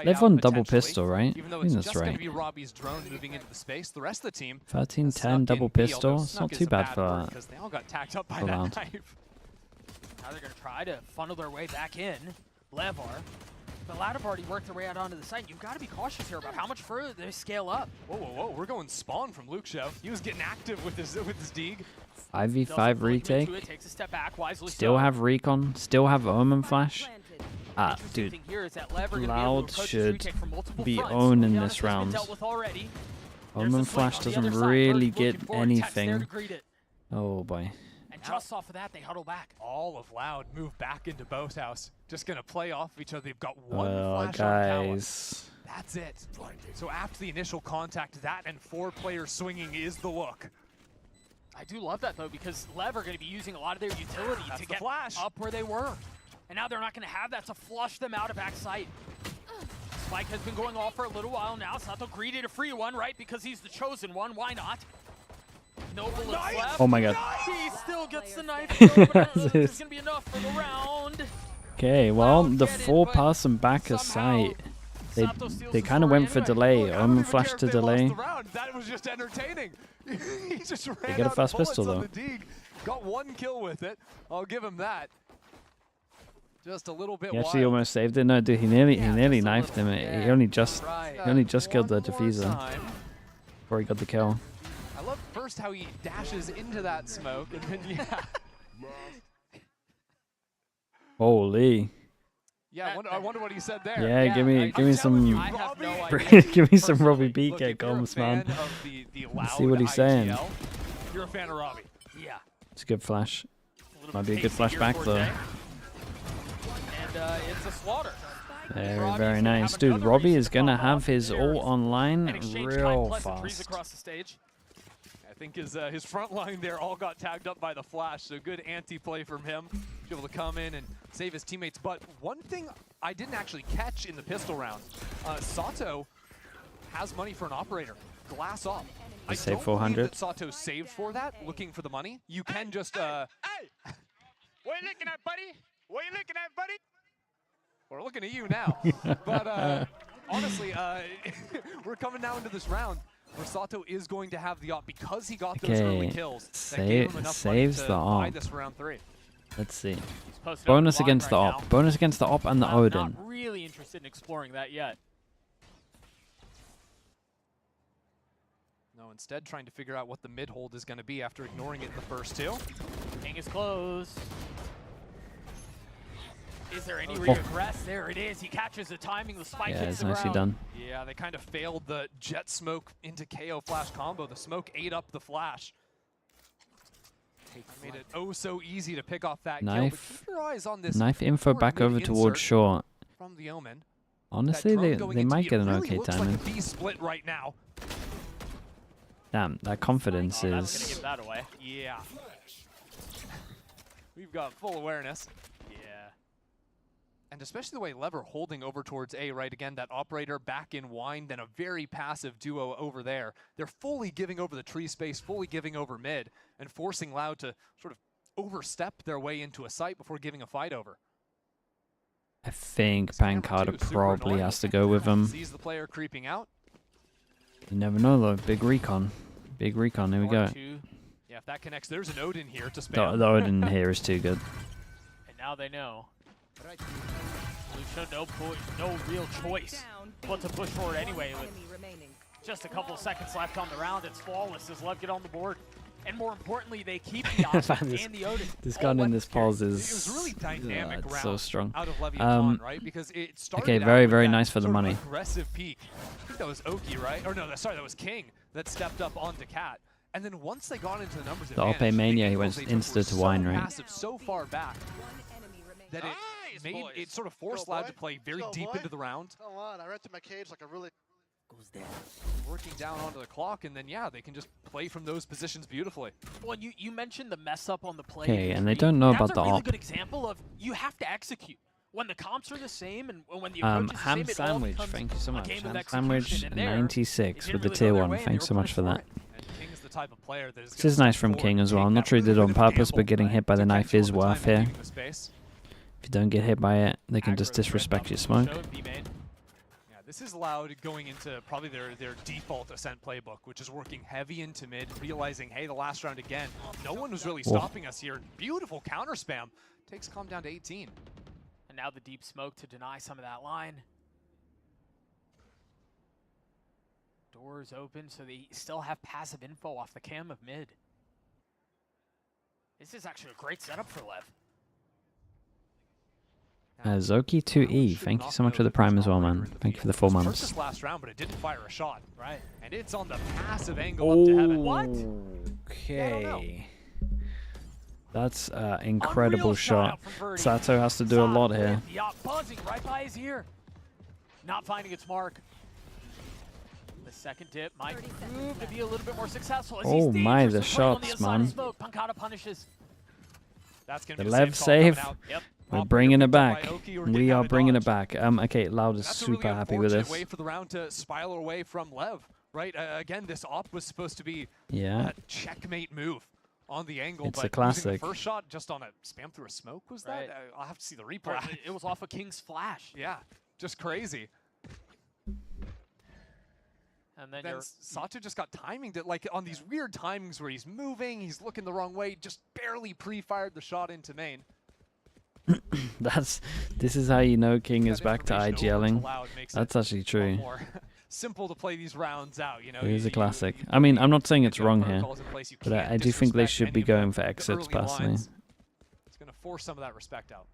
Lev on double pistol, right? Even though I think it's that's just going right. to be Robbie's drone moving into the space, the rest of the team 13-10 double pistol. It's not too bad for because they all got tacked up by for that Loud. knife. Now they're going to try to funnel their way back in. Lev are. The Loud have already worked their way out onto the site. You've got to be cautious here about how much further they scale up. Whoa. We're going spawn from Luke Show. He was getting active with his Deeg. 5v5 retake. Takes a step back, wisely Still so. have recon. Still have Omen Flash. Ah, dude. Thing here is that Lev are gonna Loud be able to approach this should retake from multiple be fronts. owned in Giannis this has been round. dealt with already. Omen Flash doesn't really get anything. Oh boy. And just off of that, they huddle back. All of Loud move back into Boathouse. Just going to play off each other. They've got one Well, flash on tower. guys. That's it. So after the initial contact, that and 4 players swinging is the look. I do love that, though, because Lev are going to be using a lot of their utility That's to the get flash. up where they were. And now they're not going to have that to flush them out of backside. Spike has been going off for a little while now. Sato greedy to free one, right? Because he's the chosen one. Why not? No bullets left. Oh my god. He still gets the knife, though, but I don't know if it's going to be enough for the round. Okay, well, the 4-person backer site. They kind of went for delay. Omen Flash to delay. That was just entertaining. He just ran They get a out fast of bullets pistol, on though. the Deeg. Got 1 kill with it. I'll give him that. Just a little bit He actually wild. almost saved it. No, dude, he nearly knifed him. He only just killed the diffuser before he got the kill. I love first how he dashes into that smoke and then Holy. Yeah, I wonder what he said there. Yeah, give me some give me some Robbie BK comments, man. Let's see what he's saying. You're a fan of Robbie. Yeah. It's a good flash. Might be a good flashback though. And it's a slaughter. Very nice. Dude, Robbie is gonna have his ult online real fast. Across the stage. I think his front line there all got tagged up by the flash, so good anti-play from him. Be able to come in and save his teammates. But one thing I didn't actually catch in the pistol round, Sato has money for an operator. Glass off. I Save don't 400. believe that Sato saved for that, looking for the money. You can just... Hey! What are you looking at, buddy? What are you looking at, buddy? We're looking at you now. But honestly, we're coming now into this round where Sato is going to have the op because he got those early kills. That gave him enough money Saves to the buy op. this for round 3. Let's see. Posted Bonus up against the right op. now. Bonus against the op and the I'm Odin. not really interested in exploring that yet. No, instead trying to figure out what the mid hold is going to be after ignoring it in the first 2. King is close. Is there any regress? There it is. He catches the timing. The spike Yeah, hits it's the nicely ground. done. Yeah, they kind of failed the jet smoke into KO flash combo. The smoke ate up the flash. Made it oh so easy to pick off that kill. Knife. But keep your eyes on this Knife info back over towards short. from the Omen. Honestly, they might get an okay looks like timing. a B split right now. Damn, that confidence That's gonna give is. that away. Yeah. We've got full awareness. Yeah. And especially the way LEV are holding over towards A, right? Again, that operator back in wine, then a very passive duo over there. They're fully giving over the tree space, fully giving over mid, and forcing Loud to sort of overstep their way into a site before giving a fight over. I think Pancada probably has to go with him. Sees the player creeping out. You never know though. Big recon. Big recon. Here we go. Yeah, if that connects, there's an Odin here to spam. The Odin here is too good. And now they know. Lucio, no real choice but to push forward anyway with just a couple of seconds left on the round. It's flawless as LEV get on the board. And more importantly, they keep the Ascent and the Odin. This gun in this pause is It was really dynamic it's round so strong. out of LEVIATAN, right? Because it started okay, out very, with very that nice for the sort of money. aggressive peak. I think that was Oki, right? Or no, sorry, that was King that stepped up onto Cat. And then once they got into the numbers The Ope Mania, he went insta to wine, right? Massive, so far back that it made it sort of forced Loud to play very deep into the round. Come on, I ran to my cage like a really goes down. Working down onto the clock, and then yeah, they can just play from those positions beautifully. Well, you mentioned the mess up on the play. Okay, and they don't know about the That's a really op. good example of you have to execute. When the comps are the same and when the approach is the Ham same, it all Sandwich, becomes thank you so a much. game of Ham Sandwich execution, and there, 96 it with the didn't tier really go their 1. way, and Thanks they so were much for that. And King's the type of player that is This is nice from King as well. I'm not sure he did it on purpose, but getting hit by the knife is worth here. If you don't get hit by it, they can just disrespect your smoke. Yeah, this is Loud going into probably their default Ascent playbook, which is working heavy into mid, realizing, hey, the last round again, no one was really stopping us here. Beautiful counter spam. Takes Calm down to 18. And now the deep smoke to deny some of that line. Doors open, so they still have passive info off the cam of mid. This is actually a great setup for LEV. Zoki 2E, thank you so much for the prime as well, man. Thank you for the 4 months. This last round, but it didn't fire a shot. Right. And it's on the passive angle up to heaven. What? Okay. That's an incredible shot. Sato has to do a lot here. Yeah, buzzing right by his ear. Not finding its mark. The second dip might prove to be a little bit more successful. As Oh my, the shots, man. Pancada punishes. That's gonna The be LEV save. Yep. We're bringing it back. We are bringing it back. Okay, Loud is super happy with this. Way for the round to spiral away from LEV, right? Again, this op was supposed to be Yeah. a checkmate move on the angle, It's but a classic. using the first shot just on a spam through a smoke, was that? I'll have to see the replay. It was off of King's flash. Yeah, just crazy. And then Sato just got timing to, like, on these weird timings where he's moving, he's looking the wrong way, just barely pre-fired the shot into main. This is how you know King is back to IGLing. That's actually true. More simple to play these rounds out, you know. It is a classic. I mean, I'm not saying it's wrong here, but I do think they should be going for exits personally. It's going to force some of that respect out.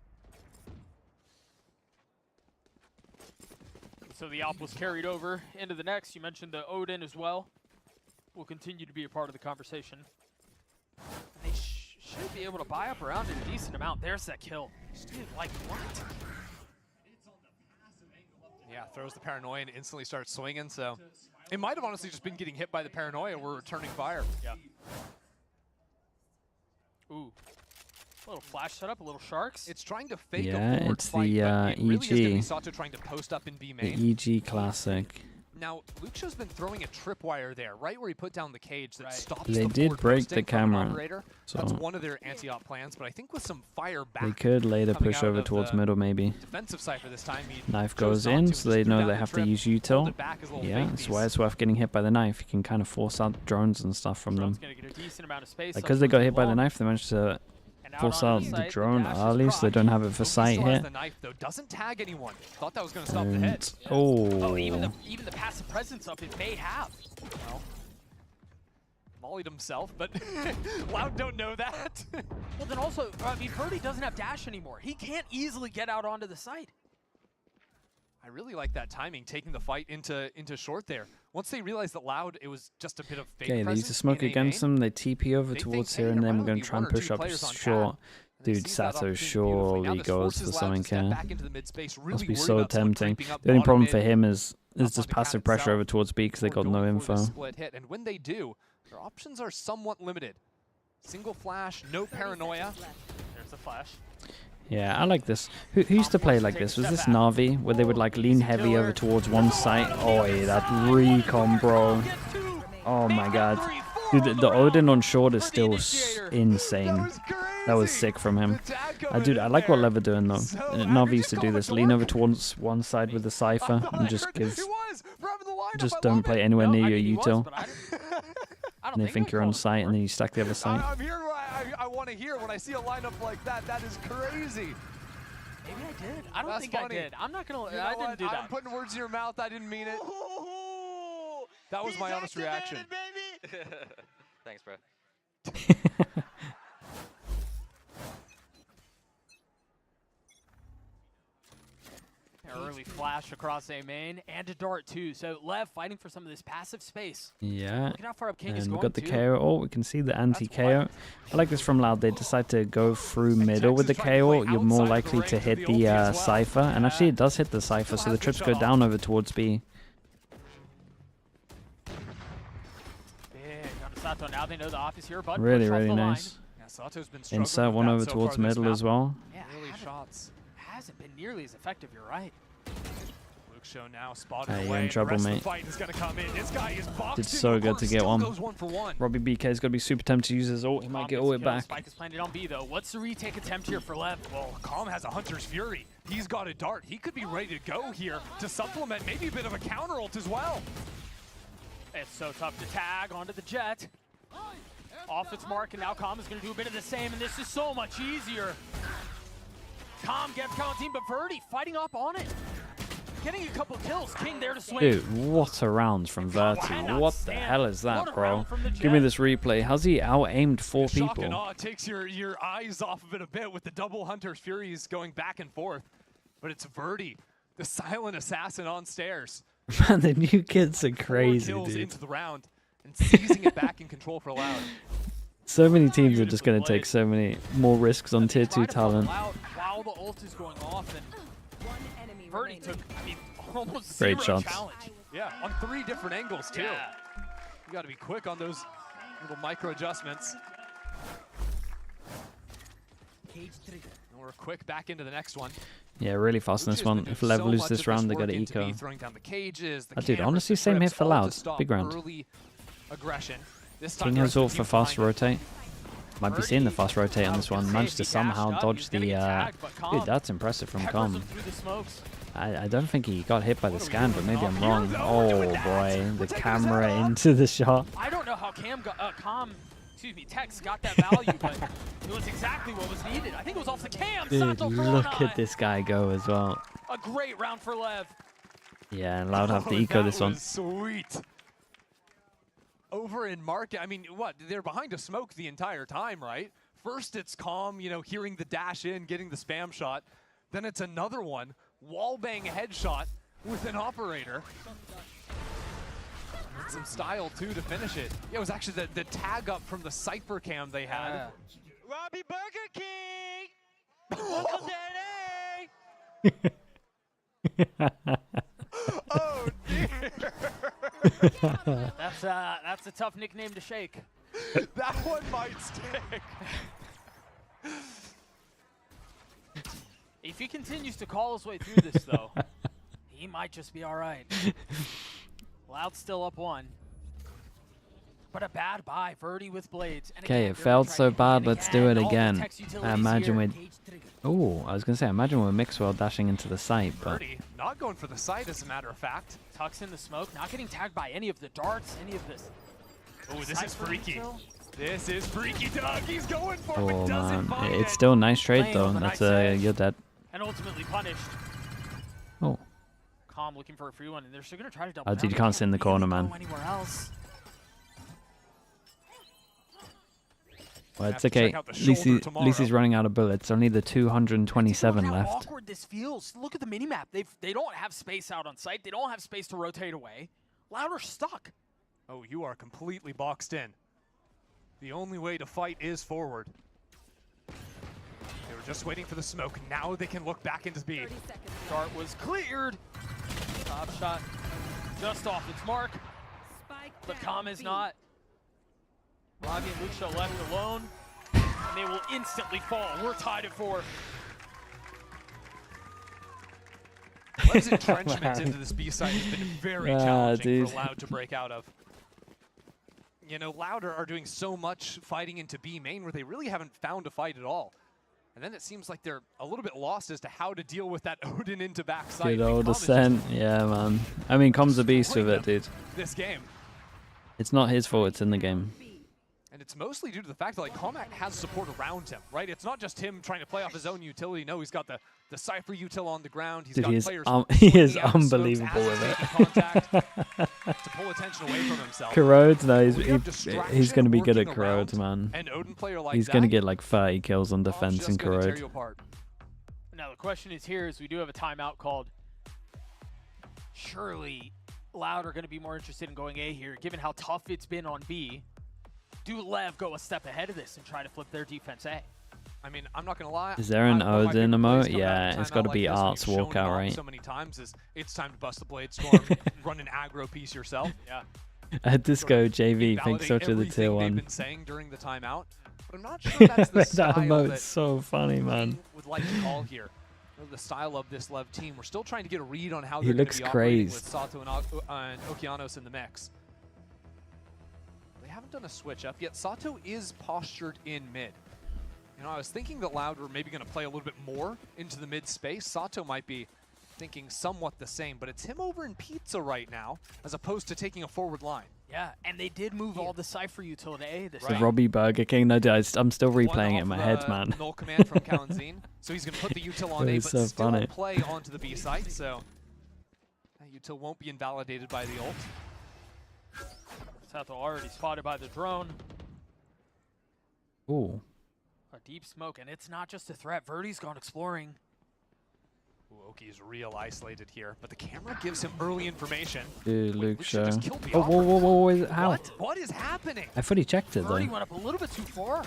So the op was carried over into the next. You mentioned the Odin as well. Will continue to be a part of the conversation. And they should be able to buy up around a decent amount. There's that kill. Dude, like what? Yeah, throws the paranoia and instantly starts swinging. So it might have honestly just been getting hit by the paranoia. We're returning fire. Yeah. Ooh. A little flash setup, a little sharks. It's trying to fake Yeah, a forward it's fight, the but it really is gonna be EG. Sato trying to post up in B The main. EG classic. Now, Lucio's been throwing a tripwire there, right where he put down the cage that stops They the did forward break posting the from an camera, operator. so That's one of their anti-op plans, but I think with some fire back. they could later coming push out over of towards the middle maybe. defensive cypher this time, he Knife chose goes not in, to, so just they threw know down they the have to trip, use pulled util. it back as a little Yeah, fake that's piece. why it's worth getting hit by the knife. You can kind of force out drones and stuff from them. Gonna get a decent amount of space. Because they got hit by the knife, they managed to force out the drone early, so they don't have it for sight Still has here. the knife, though. Doesn't tag anyone. Thought that was going to stop the hit. Oh, even the passive presence of it may have. Well, mollied himself, but Loud don't know that. Well, then also, I mean, Purdy doesn't have dash anymore. He can't easily get out onto the site. I really like that timing, taking the fight into short there. Once they realized that Loud, it was just a bit of fake Okay, they use the smoke in A against main. them. They TP over towards here, and then we're going to try and push up short. Dude, Sato surely goes for something here. Must be so tempting. The only problem for him is just passive pressure over towards B because they got no info. Split hit, and when they do, their options are somewhat limited. Single flash, no paranoia. There's the flash. Yeah, I like this. Who used to play like this? Was this Na'Vi, where they would like lean heavy over towards one site? Oh, yeah, that recon, bro. Oh my god. Dude, the Odin on short is still insane. That was sick from him. Dude, I like what LEV are doing though. Na'Vi used to do this. Lean over towards one side with the Cypher and just don't play anywhere near your util. And they think you're on site, and then you stack the other site. I'm hearing what I want to hear when I see a lineup like that. That is crazy. Maybe I did. I don't think I did. I'm not gonna. I didn't do that. I'm putting words in your mouth. I didn't mean it. That was my honest reaction. Thanks, bro. Early flash across A main and a dart too. So LEV fighting for some of this passive space. Yeah, look at how far up King is and going we got the too. KO. Oh, we can see the anti-KO. I like this from Loud. They decide to go through middle with the KO. You're more likely to hit the Cypher. And actually, it does hit the Cypher, so the trips go down over towards B. Sato, now they know the office here, but Really, really nice. Insert one over towards middle as well. Yeah, early shots. Hasn't been nearly as effective, you're right. Luke Show now spotted Hey, you're away. in trouble, the rest mate. Of the fight is gonna come in. This guy is boxing. Did so good to get one. Goes 1 for 1. Robbie BK's got to be super tempted to use his ult. He might get all it back. Spike is planted on B though. What's the retake attempt here for LEV? Well, Calm has a Hunter's Fury. He's got a dart. He could be ready to go here to supplement maybe a bit of a counter ult as well. It's so tough to tag onto the Jet. Off its mark, and now Calm is going to do a bit of the same, and this is so much easier. Calm gets team, but Verdi fighting up on it. Getting a couple kills. King there to swing. Dude, what a round from Verti. What the hell is that, bro? Give me this replay. How's he out-aimed 4 Shock people? and awe takes your eyes off of it a bit with the double Hunter's Furies going back and forth. But it's Verdi, the silent assassin on stairs. Man, the new kids are crazy, 4 kills dude. into the round and seizing it back in control for Loud. So many teams are just going to take so many more risks on tier 2 talent. While the ult is going off, and Verdi took, I mean, almost Great zero shots. challenge. Yeah, on 3 different angles too. Yeah. You got to be quick on those little micro adjustments. And we're quick back into the next one. Yeah, really fast in this one. If LEV lose this round, they got to eco. Throwing down the cages, the Dude, cameras, honestly, the same hit trips, for all Loud. to stop Big round. early aggression. This time King the has rest of ult the for team fast behind rotate. Might be seeing the fast rotate on this one. Managed to somehow dodge the... Dude, that's impressive from Calm. I don't think he got hit by the scan, but maybe I'm wrong. Oh boy, the camera into the shot. I don't know how Tex got that value, but it was exactly what was needed. I think it was off the cam. Dude, look at this guy go as well. A great round for LEV. Yeah, and Loud have to eco this one. Sweet. Over in market, I mean, what? They're behind a smoke the entire time, right? First it's Calm, you know, hearing the dash in, getting the spam shot. Then it's another one, wallbang headshot with an operator. And some style too to finish it. Yeah, it was actually the tag up from the Cypher cam they had. Robbie Burger King! Welcome to Oh dear! That's a tough nickname to shake. That one might stick. If he continues to call his way through this, though, he might just be all right. Loud's still up 1. But a bad buy, Verdi with blades. Okay, it failed so bad, let's do it again. I imagine we'd... Oh, I was going to say, I imagine we're Mixwell dashing into the site, but... Verdi not going for the site, as a matter of fact. Tucks in the smoke, not getting tagged by any of the darts, any of this. Oh, this is freaky. This is freaky, Doug. He's going for it, Oh but doesn't man, find it's it. still a nice trade though. That's you're dead. And ultimately punished. Oh. Calm looking for a free one, and they're still going to try to double Oh, down. dude, you can't sit in the corner, man. Go anywhere else. Well, it's okay. At least he's running out of bullets. Only the 227 how left. awkward this feels. Look at the minimap. They don't have space out on site. They don't have space to rotate away. Loud are stuck. Oh, you are completely boxed in. The only way to fight is forward. They were just waiting for the smoke. Now they can look back into B. Dart was cleared. Top shot just off its mark. But Calm is not. Robbie and Lucio left alone. And they will instantly fall. We're tied at 4. Lev's entrenchment into this B side has been very challenging for Loud to break out of. You know, Loud are doing so much fighting into B main where they really haven't found a fight at all. And then it seems like they're a little bit lost as to how to deal with that Odin into backside. Good old Ascent. Yeah, man. I mean, Com's a beast with it, dude. This game. It's not his fault, it's in the game. And it's mostly due to the fact that like Comac has support around him, right? It's not just him trying to play off his own utility. No, he's got the Cypher util on the ground. He's Dude, got players he is unbelievable with it. to pull attention away from himself. Corrodes, no, he's going to be good at Corrodes, man. An Odin player like he's going to get like 30 kills on defense in Corrode. Now the question is here is we do have a timeout called. Surely Loud are going to be more interested in going A here, given how tough it's been on B. Do Lev go a step ahead of this and try to flip their defense A? I mean, I'm not going to lie. Is there an Odin emote? Yeah, it's got to be Art's walkout, right? So many times is it's time to bust the blade storm, run an aggro piece yourself. Yeah. At Disco JV thinks so to the tier 1. They've been saying during the timeout, but I'm not sure that's the style that emote's so funny, man. Would like to call here. The style of this Lev team. We're still trying to get a read on how he they're going looks to be operating with crazed. Sato and Okeanos in the mix. They haven't done a switch up yet. Sato is postured in mid. You know, I was thinking that Loud were maybe going to play a little bit more into the mid space. Sato might be thinking somewhat the same, but it's him over in Pizza right now, as opposed to taking a forward line. Yeah, and they did move all the Cypher utility. The Robbie Burger King. No, dude, I'm still replaying it in my head, man. Null command from Kalanzine. So he's going to put the util on A, but so still funny. play onto the B site. So that util won't be invalidated by the ult. Sato already spotted by the drone. Ooh. A deep smoke, and it's not just a threat. Verdi's gone exploring. Ooh, Oki's real isolated here, but the camera gives him early information. Dude, Luke show. Oh, whoa, how? What is happening? I fully checked it, though. Verdi went up a little bit too far.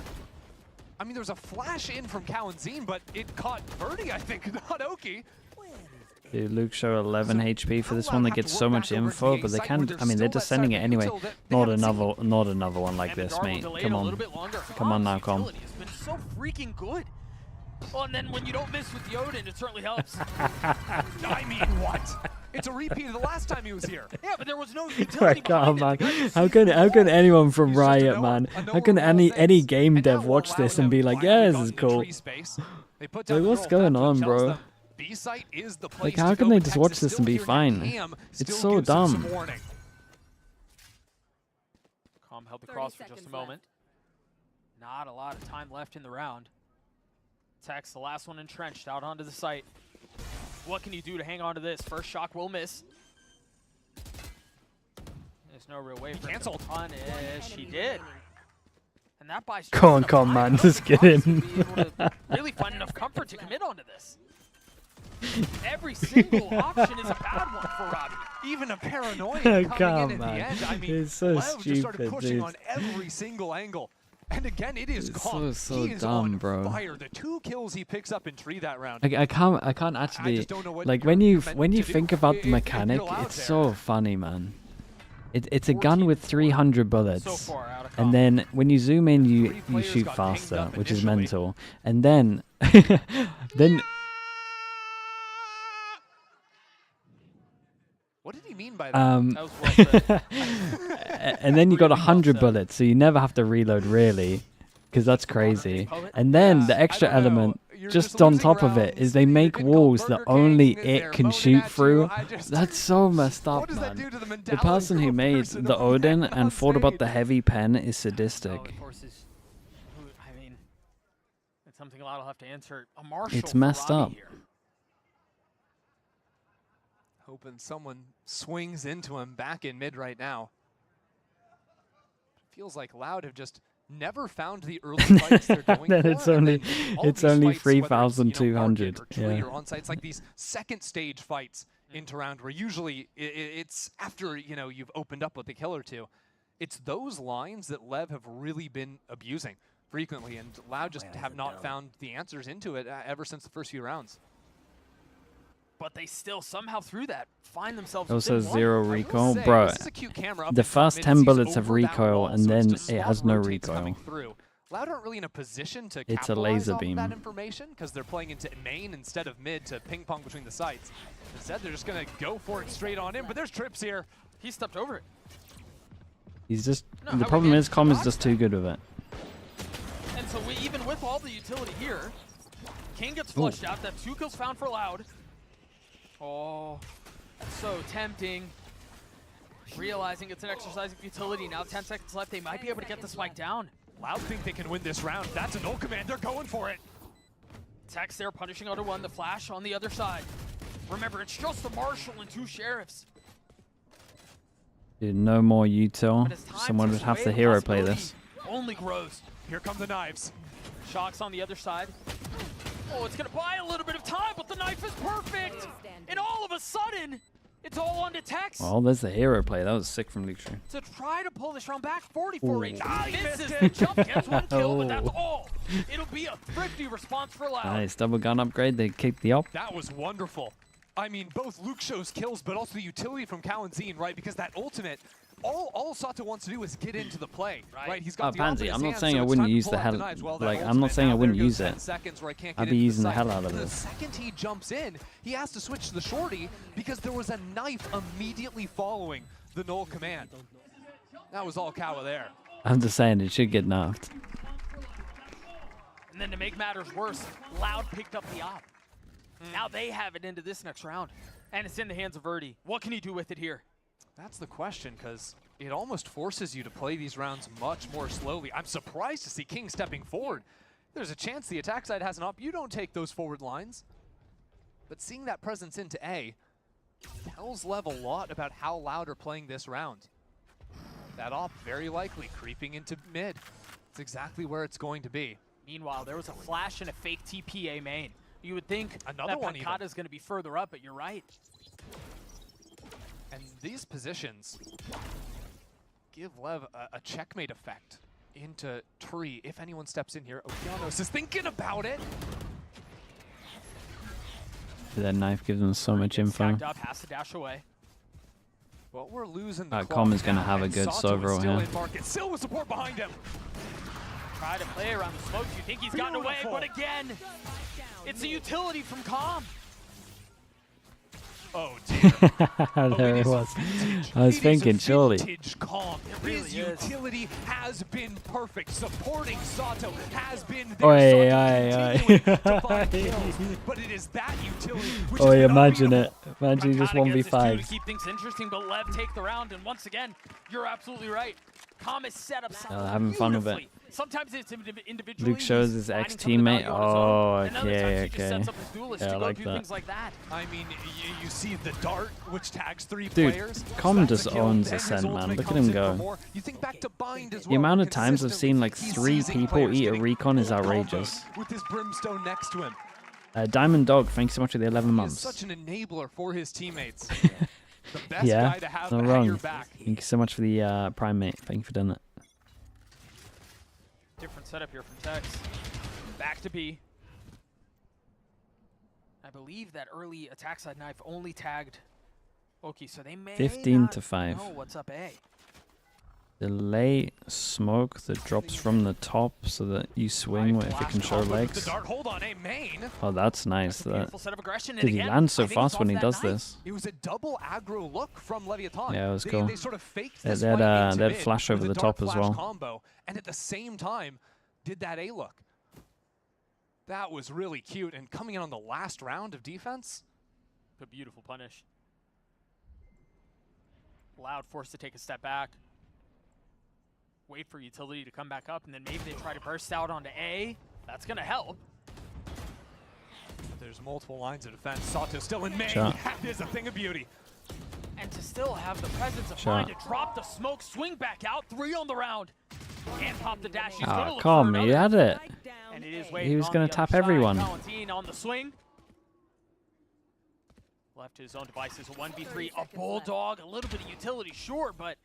I mean, there was a flash in from Kalanzine, but it caught Verdi, I think, not Oki. Dude, Luke show 11 HP for this one. They get so much info, but they can't. I mean, they're just sending it anyway. Not another one like this, mate. Come on. Come on now, Com. It's been so freaking good. Well, and then when you don't miss with the Odin, it certainly helps. I mean, what? It's a repeat of the last time he was here. Yeah, but there was no utility God, man. How can anyone from Riot, man? How can any game dev watch this and be like, yeah, this is cool? Like, what's going on, bro? Like, how can they just watch this and be fine? It's so dumb. Calm held the cross for just a moment. Not a lot of time left in the round. Tex, the last one entrenched out onto the site. What can you do to hang on to this? First shock will miss. There's no real way for him to punish. He did. And that buys Come on, man. Just get in. Really find enough comfort to commit onto this. Every single option is a bad one for Robbie. Even a paranoia coming in at the end. I mean, it's so Lev just started stupid, pushing dude. on every single angle. And again, it is calm. So he is dumb, on bro. fire. The 2 kills he picks up in Tree that round. I can't actually, like, when you think about the mechanic, it's so funny, man. It's a gun with 300 bullets, and then when you zoom in, you shoot faster, which is mental, and then What did he mean by that? and then you got 100 bullets, so you never have to reload, really, because that's crazy. And then the extra element, just on top of it, is they make walls that only it can shoot through. That's so messed up, man. The person who made the Odin and thought about the heavy pen is sadistic. I mean, it's something a lot will have to answer. A Marshall It's messed up. here. Hoping someone swings into him back in mid right now. Feels like Loud have just never found the early fights they're going Then for. it's and only then all it's these only fights, whether it's, 3,200. market or tree Yeah. or on site, it's like these second stage fights into round where usually it's after you've opened up with a kill or two. It's those lines that Lev have really been abusing frequently, and Loud just have not found the answers into it ever since the first few rounds. But they still somehow through that find themselves. Also within one. zero recoil, bro. The first 10 bullets have recoil, and then it has no recoil. Loud aren't really in a position to It's a capitalize laser off beam. that information because they're playing into main instead of mid to ping pong between the sites. Instead, they're just gonna go for it straight on in. But there's Trips here. He stepped over it. He's just the problem is Com is just too good with it. And so even with all the utility here, King gets flushed out. That 2 kills found for Loud. Oh, so tempting. Realizing it's an exercise of utility. Now 10 seconds left. They might be able to get the spike down. Loud think they can win this round. That's an ult command. They're going for it. Tex there punishing under one. The flash on the other side. Remember, it's just the Marshal and 2 Sheriffs. Dude, no more util. Someone would have to hero play this. Only grows. Here come the knives. Shocks on the other side. Oh, it's going to buy a little bit of time, but the knife is perfect. And all of a sudden, it's all on to Tex. Well, there's the hero play. That was sick from Luxury. To try to pull this round back, 44 Ooh. HP. Misses the jump, gets 1 kill, but that's all. It'll be a thrifty response for Loud. Nice double gun upgrade. They kicked the op. That was wonderful. I mean, both Luke shows kills, but also the utility from Kalanzine, right? Because that ultimate, all Sato wants to do is get into the play, right? He's got the Pansy, ultimate I'm in not his saying hand, I so it's wouldn't time to use pull the out hell. knives. Well, that Like, I'm ultimate, not saying I now wouldn't there goes use 10 it. seconds where I can't I'd get be into using the sight. hell out of And this. The second he jumps in, he has to switch to the shorty because there was a knife immediately following the null command. That was all Kawa there. I'm just saying it should get nerfed. And then to make matters worse, Loud picked up the op. Now they have it into this next round. And it's in the hands of Verdi. What can he do with it here? That's the question, because it almost forces you to play these rounds much more slowly. I'm surprised to see King stepping forward. There's a chance the attack side has an op. You don't take those forward lines. But seeing that presence into A tells Lev a lot about how Loud are playing this round. That op very likely creeping into mid. It's exactly where it's going to be. Meanwhile, there was a flash and a fake TPA main. You would think Another one Pancata is going to be further up, but you're right. And these positions give Lev a checkmate effect into Tree if anyone steps in here. Okeanos is thinking about it. That knife gives them so much info. Stacked up, has to dash away. Well, we're losing the Com is clock going to now, have a and good Sato is Sovro still here. in market. Still with support behind him. Try to play around the smokes. You think he's gotten away, but again, it's a utility from Com. Oh dear. There it was. I was thinking, surely. Vintage calm. His utility has been perfect. Supporting Sato has been there. Oi, Sato continuing to find kills, but it is that utility which Oh, is imagine it. unbeatable. Imagine you just Pancata gets his 2 to 1v5. keep things interesting, but Lev take the round, and once again, you're absolutely right. Com is set up Having fun with it. beautifully. Sometimes it's individually. Luke shows his ex-teammate. Oh, okay, okay. Yeah, I like that. Like that. I mean, you see the dart, which tags 3 Dude, players. Com That's just a kill. owns Then his Ascent, man. ultimate Look at comes him in for go. more. You think back to Bind as The well, amount where of times I've seen like consistently 3 he's seizing people players, eat a getting recon is full combos outrageous. With his brimstone next to him. Diamond Dog, thanks so much for the 11 He is months. such an enabler for his teammates. The best Yeah, guy to have not at your wrong. back. Thank you so much for the Prime mate. Thank you for doing that. Different setup here from Tex. Back to B. I believe that early attack side knife only tagged Oki, so they may 15 not to 5. know what's up A. Delay smoke that drops from the top so that you swing if it can show legs. Hold on, a main. Oh, that's nice. That. Beautiful set of aggression, and Dude, he again, lands so I think fast it's when off he that does knife. this. It was a double aggro look from Leviathan. Yeah, it was cool. They sort of faked They this had, fight into they had mid flash with over a the dart top as flash well. combo, and at the same time, did that A look. That was really cute, and coming in on the last round of defense. A beautiful punish. Loud forced to take a step back. Wait for utility to come back up, and then maybe they try to burst out onto A. That's going to help. There's multiple lines of defense. Sato still in main. Shot. That is a thing of beauty. And to still have the presence of Shot. mind to drop the smoke, swing back out, 3 on the round. Can't pop the dash. He's Ah, gonna look for calm, he another. had it. And it is He waiting was on gonna the tap other side. everyone. Valentine on the swing. Left to his own devices, a 1v3, a Bulldog, a little bit of utility, sure, but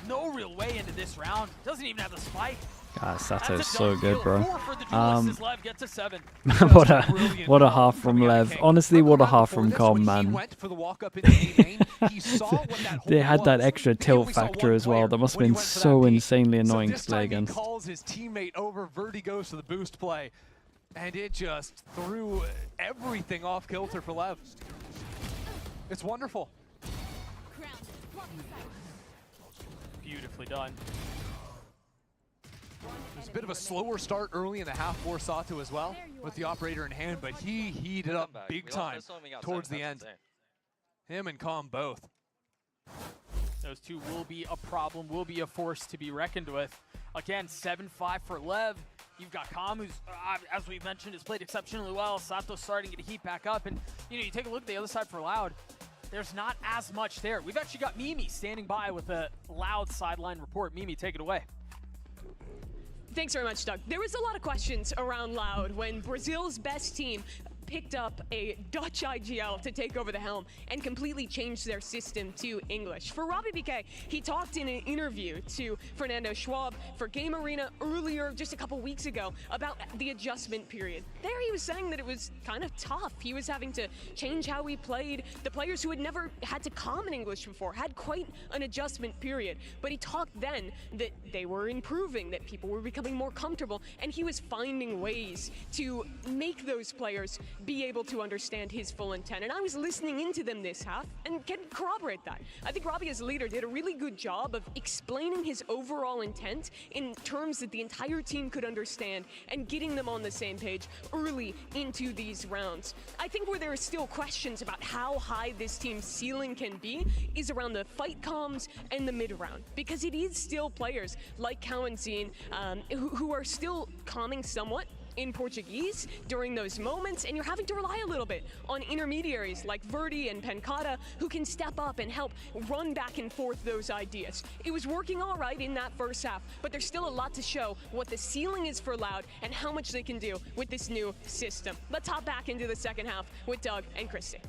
no real way into this round. Doesn't even have the spike. God, Sato's so good, bro. Lev gets a 7. what a half from Lev. Honestly, what a half from Com, man. They had that extra tilt factor as well. That must have been so insanely annoying to play against. He calls his teammate over, Verdi goes to the boost play, and it just threw everything off kilter for Lev. It's wonderful. Beautifully done. It was a bit of a slower start early in the half for Sato as well, with the operator in hand, but he heated up big time towards the end. Him and Com both. Those two will be a problem, will be a force to be reckoned with. Again, 7-5 for Lev. You've got Com, who's, as we mentioned, has played exceptionally well. Sato's starting to heat back up, and you take a look at the other side for Loud. There's not as much there. We've actually got Mimi standing by with a Loud sideline report. Mimi, take it away. Thanks very much, Doug. There was a lot of questions around Loud when Brazil's best team picked up a Dutch IGL to take over the helm and completely changed their system to English. For Robbie BK, he talked in an interview to Fernando Schwab for Game Arena earlier, just a couple weeks ago, about the adjustment period. There he was saying that it was kind of tough. He was having to change how he played. The players who had never had to common English before had quite an adjustment period. But he talked then that they were improving, that people were becoming more comfortable, and he was finding ways to make those players be able to understand his full intent. And I was listening into them this half and can corroborate that. I think Robbie as a leader did a really good job of explaining his overall intent in terms that the entire team could understand and getting them on the same page early into these rounds. I think where there are still questions about how high this team's ceiling can be is around the fight comms and the mid round, because it is still players like Cowanzine who are still calming somewhat in Portuguese during those moments, and you're having to rely a little bit on intermediaries like Verdi and Pencata who can step up and help run back and forth those ideas. It was working all right in that first half, but there's still a lot to show what the ceiling is for Loud and how much they can do with this new system. Let's hop back into the second half with Doug and Christy.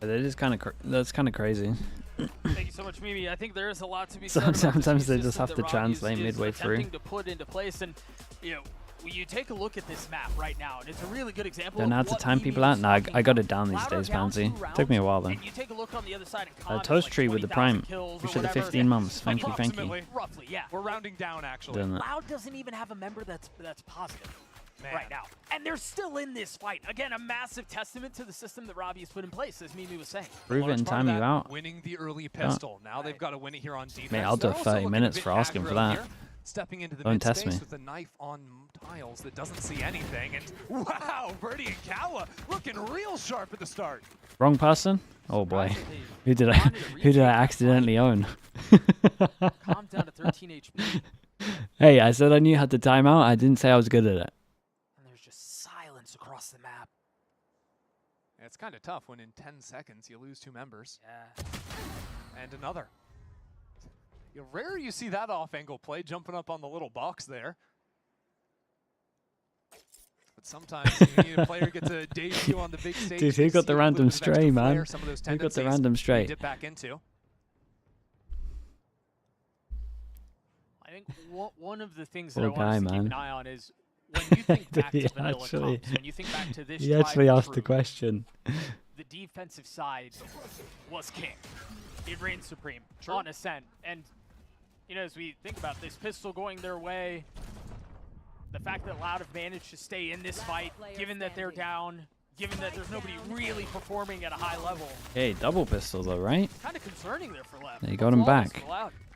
That is that's kind of crazy. Thank you so much, Mimi. I think there is a lot to be said. Sometimes they just have to translate midway through. To put into place, and when you take a look at this map right now, and it's a really good example. Don't know how to time people out. Nah, I got it down these days, Pansy. Took me a while though. And you take a look on the other side of Toast Tree with the Prime. We should have 15 months. Thank you, thank you. Roughly, yeah. We're rounding down, actually. Loud doesn't even have a member that's positive right now. And they're still in this fight. Again, a massive testament to the system that Robbie has put in place, as Mimi was saying. Prove it and time you out. Winning the early pistol. Now they've got to win it here on defense. Mate, I'll do 30 minutes for asking for that. Stepping into the Don't mid test space me. with a knife on tiles that doesn't see anything. And wow, Verdi and Kawa looking real sharp at the start. Wrong person? Oh boy. Who did I accidentally own? Calm down to 13 HP. Hey, I said I knew how to time out. I didn't say I was good at it. And there's just silence across the map. It's kind of tough when in 10 seconds you lose 2 members. Yeah. And another. Rare you see that off-angle play jumping up on the little box there. But sometimes you need a player gets a debut on the big stage. Dude, who got the random stray, man? Who got the random stray? Dip back into. I think one of the things that I Poor want guy, us to keep man. an eye on is when you think back to vanilla comps, when you think back to this He actually asked the question. The defensive side was king. It reigned supreme on Ascent. And as we think about this pistol going their way, the fact that Loud have managed to stay in this fight, given that they're down, given that there's nobody really performing at a high level. Hey, double pistol though, right? Kind of concerning there for Lev. They got him back.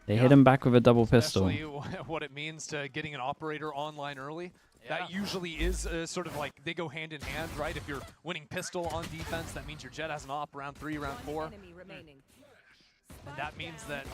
They hit him back with a double pistol. Especially what it means to getting an operator online early. Yeah. That usually is sort of like they go hand in hand, right? If you're winning pistol on defense, that means your Jet has an op round 3, round 4. And that means that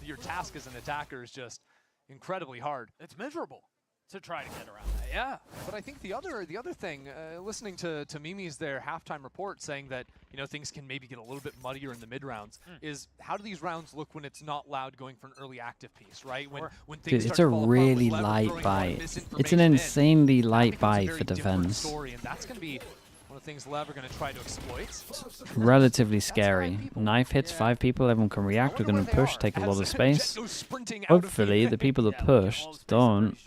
your task as an attacker is just incredibly hard. It's miserable to try to get around that. Yeah, but I think the other thing, listening to Mimi's their halftime report saying that things can maybe get a little bit muddier in the mid rounds, is how do these rounds look when it's not Loud going for an early active piece, right? When things Dude, it's start a to fall apart really with Lev light throwing a lot of bite. misinformation It's an in, insanely that light becomes a bite very for different defense. story, and that's going to be one of the things Lev are going to try to exploit. Relatively scary. Knife hits 5 people, everyone can react. We're going to push, take a lot of space. Hopefully, the people that push don't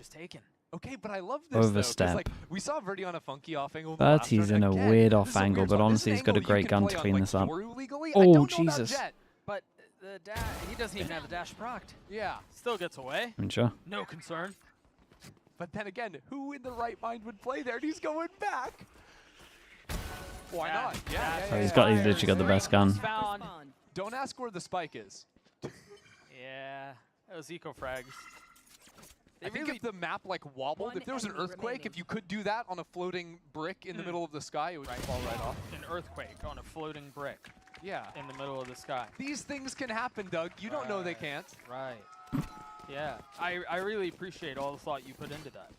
Okay, but I love this overstep. though, 'cause, like, we saw Verdi on a funky off angle. But he's in a weird off angle, but honestly, he's got a great gun to clean this up. Oh, Jesus. But the he doesn't even have the dash procced. Yeah. Still gets away. Sure. No concern. But then again, who in the right mind would play there? And he's going back. Why not? Yeah. He's literally got the best gun. Found. Don't ask where the spike is. Yeah, that was eco frags. I think if the map wobbled, if there was an earthquake, if you could do that on a floating brick in the middle of the sky, it would just fall right off. An earthquake on a floating brick. Yeah. In the middle of the sky. These things can happen, Doug. You don't know they can't. Right. Yeah. I really appreciate all the thought you put into that.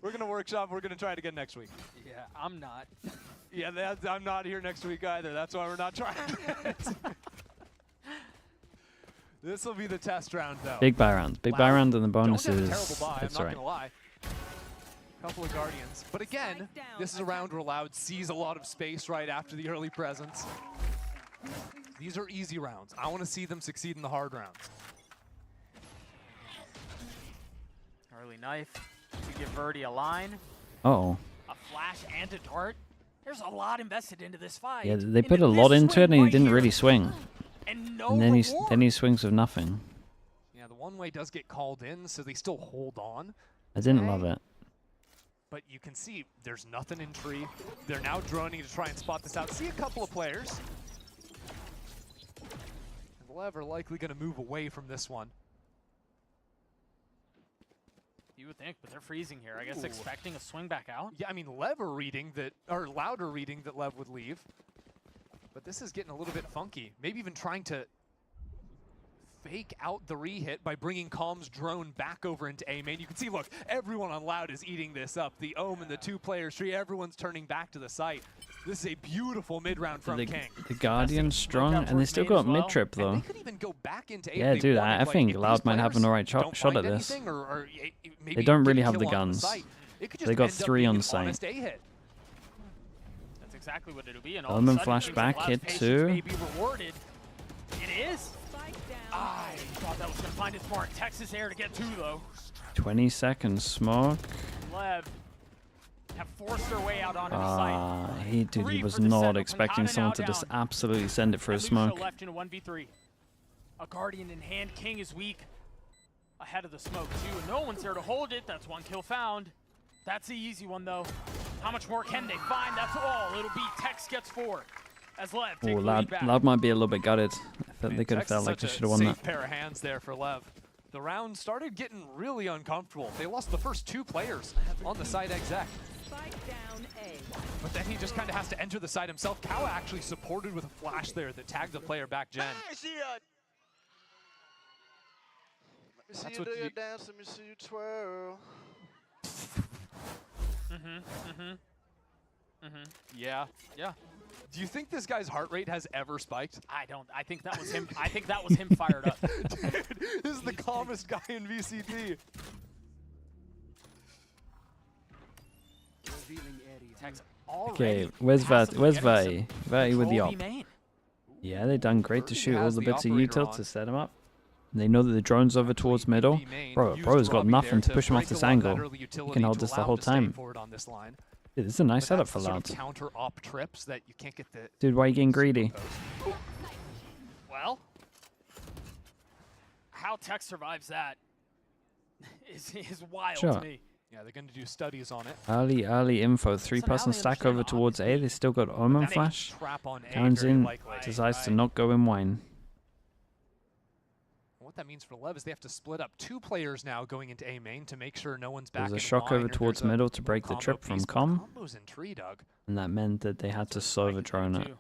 We're going to workshop. We're going to try it again next week. Yeah, I'm not. Yeah, I'm not here next week either. That's why we're not trying it. This will be the test round, though. Big buy rounds. Big buy round and the bonus Don't have a is... terrible buy, That's I'm right. not going to lie. Couple of Guardians. But again, this is a round where Loud sees a lot of space right after the early presence. These are easy rounds. I want to see them succeed in the hard rounds. Early knife to give Verdi a line. Uh-oh. A flash and a dart. There's a lot invested into this fight. Yeah, they put a lot into it, and he didn't really swing. And then he swings with nothing. Yeah, the one way does get called in, so they still hold on. I didn't love it. But you can see there's nothing in tree. They're now droning to try and spot this out. See a couple of players. And LEV are likely going to move away from this one. You would think, but they're freezing here. I guess expecting a swing back out. Yeah, I mean, Loud are reading that LEV would leave. But this is getting a little bit funky. Maybe even trying to fake out the re-hit by bringing Calm's drone back over into A main. You can see, look, everyone on Loud is eating this up. The Ohm and the 2-player tree, everyone's turning back to the site. This is a beautiful mid-round from King. The Guardian's strong, and they still got mid-trip, though. They could even go back into Yeah, dude, I think Loud might have an alright shot at this. They don't really have the guns. They got 3 on site. That's exactly what it'll be. And all Omen of a sudden, flashback, hit Loud's 2. may be rewarded. It is. I thought that was going to find its mark. Texas air to get 2, though. 20 seconds smoke. Lev have forced their way out onto the site. He was not expecting someone to just absolutely send it for a smoke. Left in a 1v3. A Guardian in hand. King is weak. Ahead of the smoke, too. And no one's there to hold it. That's 1 kill found. That's the easy one, though. How much more can they find? That's all. It'll be Tex gets 4. As Lev takes the lead back. Loud might be a little bit gutted. I thought they could have felt like they should have won that. Safe pair of hands there for Lev. The round started getting really uncomfortable. They lost the first 2 players on the side exec. But then he just kind of has to enter the side himself. Kawa actually supported with a flash there that tagged the player back Jen. Let me see you do your dance, let me see you twirl. Yeah. Yeah. Do you think this guy's heart rate has ever spiked? I don't. I think that was him. I think that was him fired up. Dude, this is the calmest guy in VCT. Okay, where's Vai? Vai with the op. Yeah, they done great to shoot all the bits of util to set him up. They know that the drone's over towards middle. Bro's got nothing to push him off this angle. He can hold this the whole time. Dude, this is a nice setup for Loud. Counter op trips that you can't get the. Dude, why are you getting greedy? Well, how Tex survives that is wild to me. Yeah, they're going to do studies on it. Early info. 3-person stack over towards A. They still got Omen flash. Counts in, decides to not go in wine. What that means for Lev is they have to split up 2 players now going into A main to make sure no one's back. There's a shock over towards middle to break the trip from Com. Tree, Doug. And that meant that they had to Sova drone it.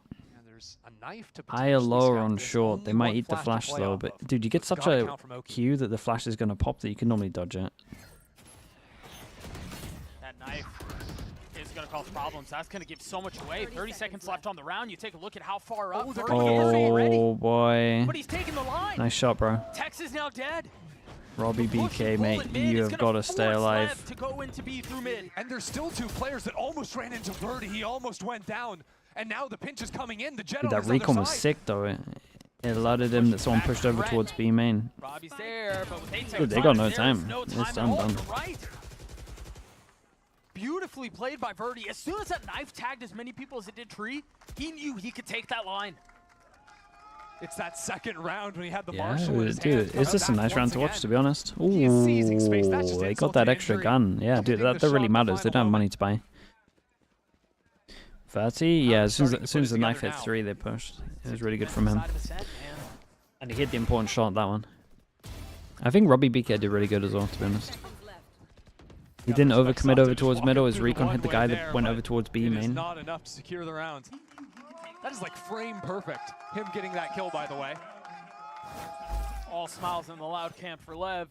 There's a knife to Higher, lower on short. They might eat the flash though, but dude, you get such a queue that the flash is going to pop that you can normally dodge it. cause problems. That's going to give so much away. 30 seconds left on the round. You take a look at how far up. Oh boy. But he's taking the line. Nice shot, bro. Tex is now dead. Robbie BK, mate, you have got to stay alive. To go into B through mid. And there's still two players that almost ran into Birdie. He almost went down. And now the pinch is coming in. The Jet Dude, that recon was sick, though. It alerted him that someone pushed over towards B main. Robbie's there, but with Dude, they got no time. It's done. Right. Beautifully played by Birdie. As soon as that knife tagged as many people as it did Tree, he knew he could take that line. It's that second round when he had the Yeah, Marshall in his dude, hand. it's just a nice round to watch, to be honest. Ooh, just they got that extra gun. Yeah, dude, that really matters. They don't have money to buy. 30, yeah, as soon as the knife hit 3, they pushed. It was really good from him. And he hit the important shot, that one. I think Robbie BK did really good as well, to be honest. He didn't overcommit over towards middle. His recon hit the guy that went over towards B main. Not enough to secure the round. That is like frame perfect. Him getting that kill, by the way. All smiles in the loud camp for Lev.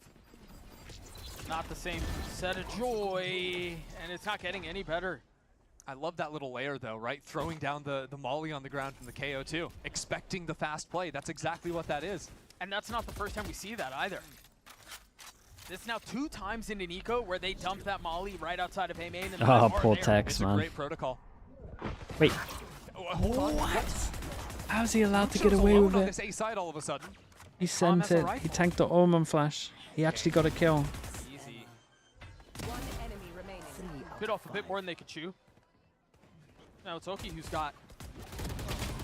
Not the same set of joy, and it's not getting any better. I love that little layer, though, right? Throwing down the molly on the ground from the KO, too. Expecting the fast play. That's exactly what that is. And that's not the first time we see that, either. It's now 2 times in an eco where they dump that molly right outside of A main. Oh, poor Tex, man. Great protocol. Wait. What? How is he allowed to get away with on it? this A side all of a sudden. He sent it. He tanked the Omen flash. He actually got a kill. Easy. One enemy remaining. Bit off a bit more than they could chew. Now it's Oki who's got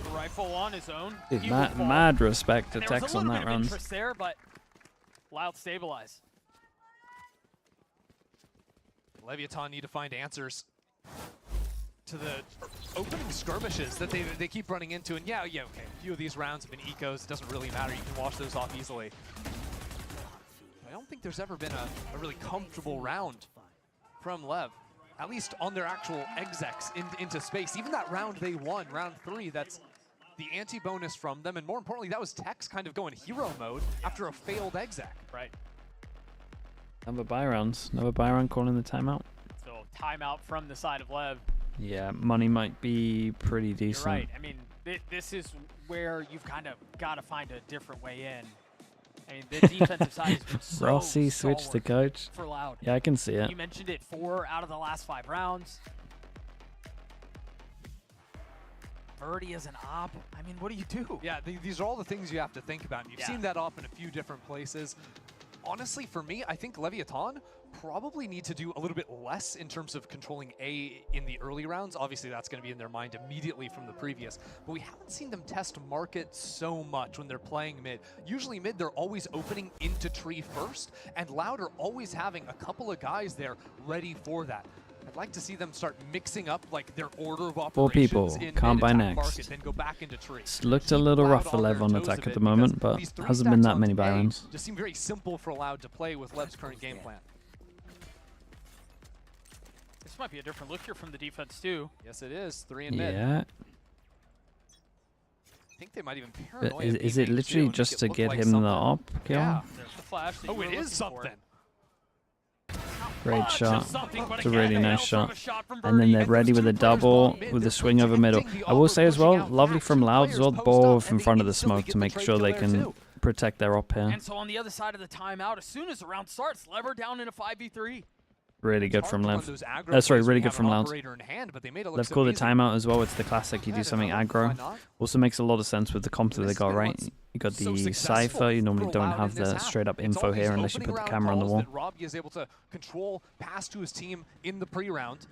the rifle on his own. Dude, mad respect to Tex on that round. Interest there, but Loud stabilize. Leviathan need to find answers to the opening skirmishes that they keep running into. And yeah, okay, a few of these rounds have been ecos. It doesn't really matter. You can wash those off easily. I don't think there's ever been a really comfortable round from Lev, at least on their actual execs into space. Even that round they won, round 3, that's the anti-bonus from them. And more importantly, that was Tex kind of going hero mode after a failed exec. Right. Another buy rounds. Another buy round calling the timeout. So timeout from the side of Lev. Yeah, money might be pretty decent. You're right. I mean, this is where you've kind of got to find a different way in. I mean, the defensive side has been so Rossi switched to coach. For Loud. Yeah, I can see it. You mentioned it, 4 out of the last 5 rounds. Birdie as an op. I mean, what do you do? Yeah, these are all the things you have to think about. You've seen that op in a few different places. Honestly, for me, I think Leviathan probably need to do a little bit less in terms of controlling A in the early rounds. Obviously, that's going to be in their mind immediately from the previous. But we haven't seen them test market so much when they're playing mid. Usually mid, they're always opening into tree first, and Loud are always having a couple of guys there ready for that. I'd like to see them start mixing up like their order of operations. 4 people, in can't buy next. Market, then go back into tree. It's looked a little rough for Lev on attack at the moment, but hasn't been that many buy rounds. Just seem very simple for Loud to play with Lev's current game plan. This might be a different look here from the defense too. Yes, it is. 3 in mid. Yeah. I think they might even paranoia. Is it literally just to get him the op kill? Yeah. There's the flash. Oh, it is something. Great shot. It's a really nice shot. And then they're ready with a double with the swing over middle. I will say as well, lovely from Loud as well, both in front of the smoke to make sure they can protect their op here. And so on the other side of the timeout, as soon as the round starts, Lever down in a 5v3. Really good from Lev. Sorry, really good from Loud. Lev called the timeout as well. It's the classic. You do something aggro. Also makes a lot of sense with the comp that they got, right? You got the Cypher. You normally don't have the straight up info here unless you put the camera on the wall. Robbie is able to control pass to his team in the pre-round,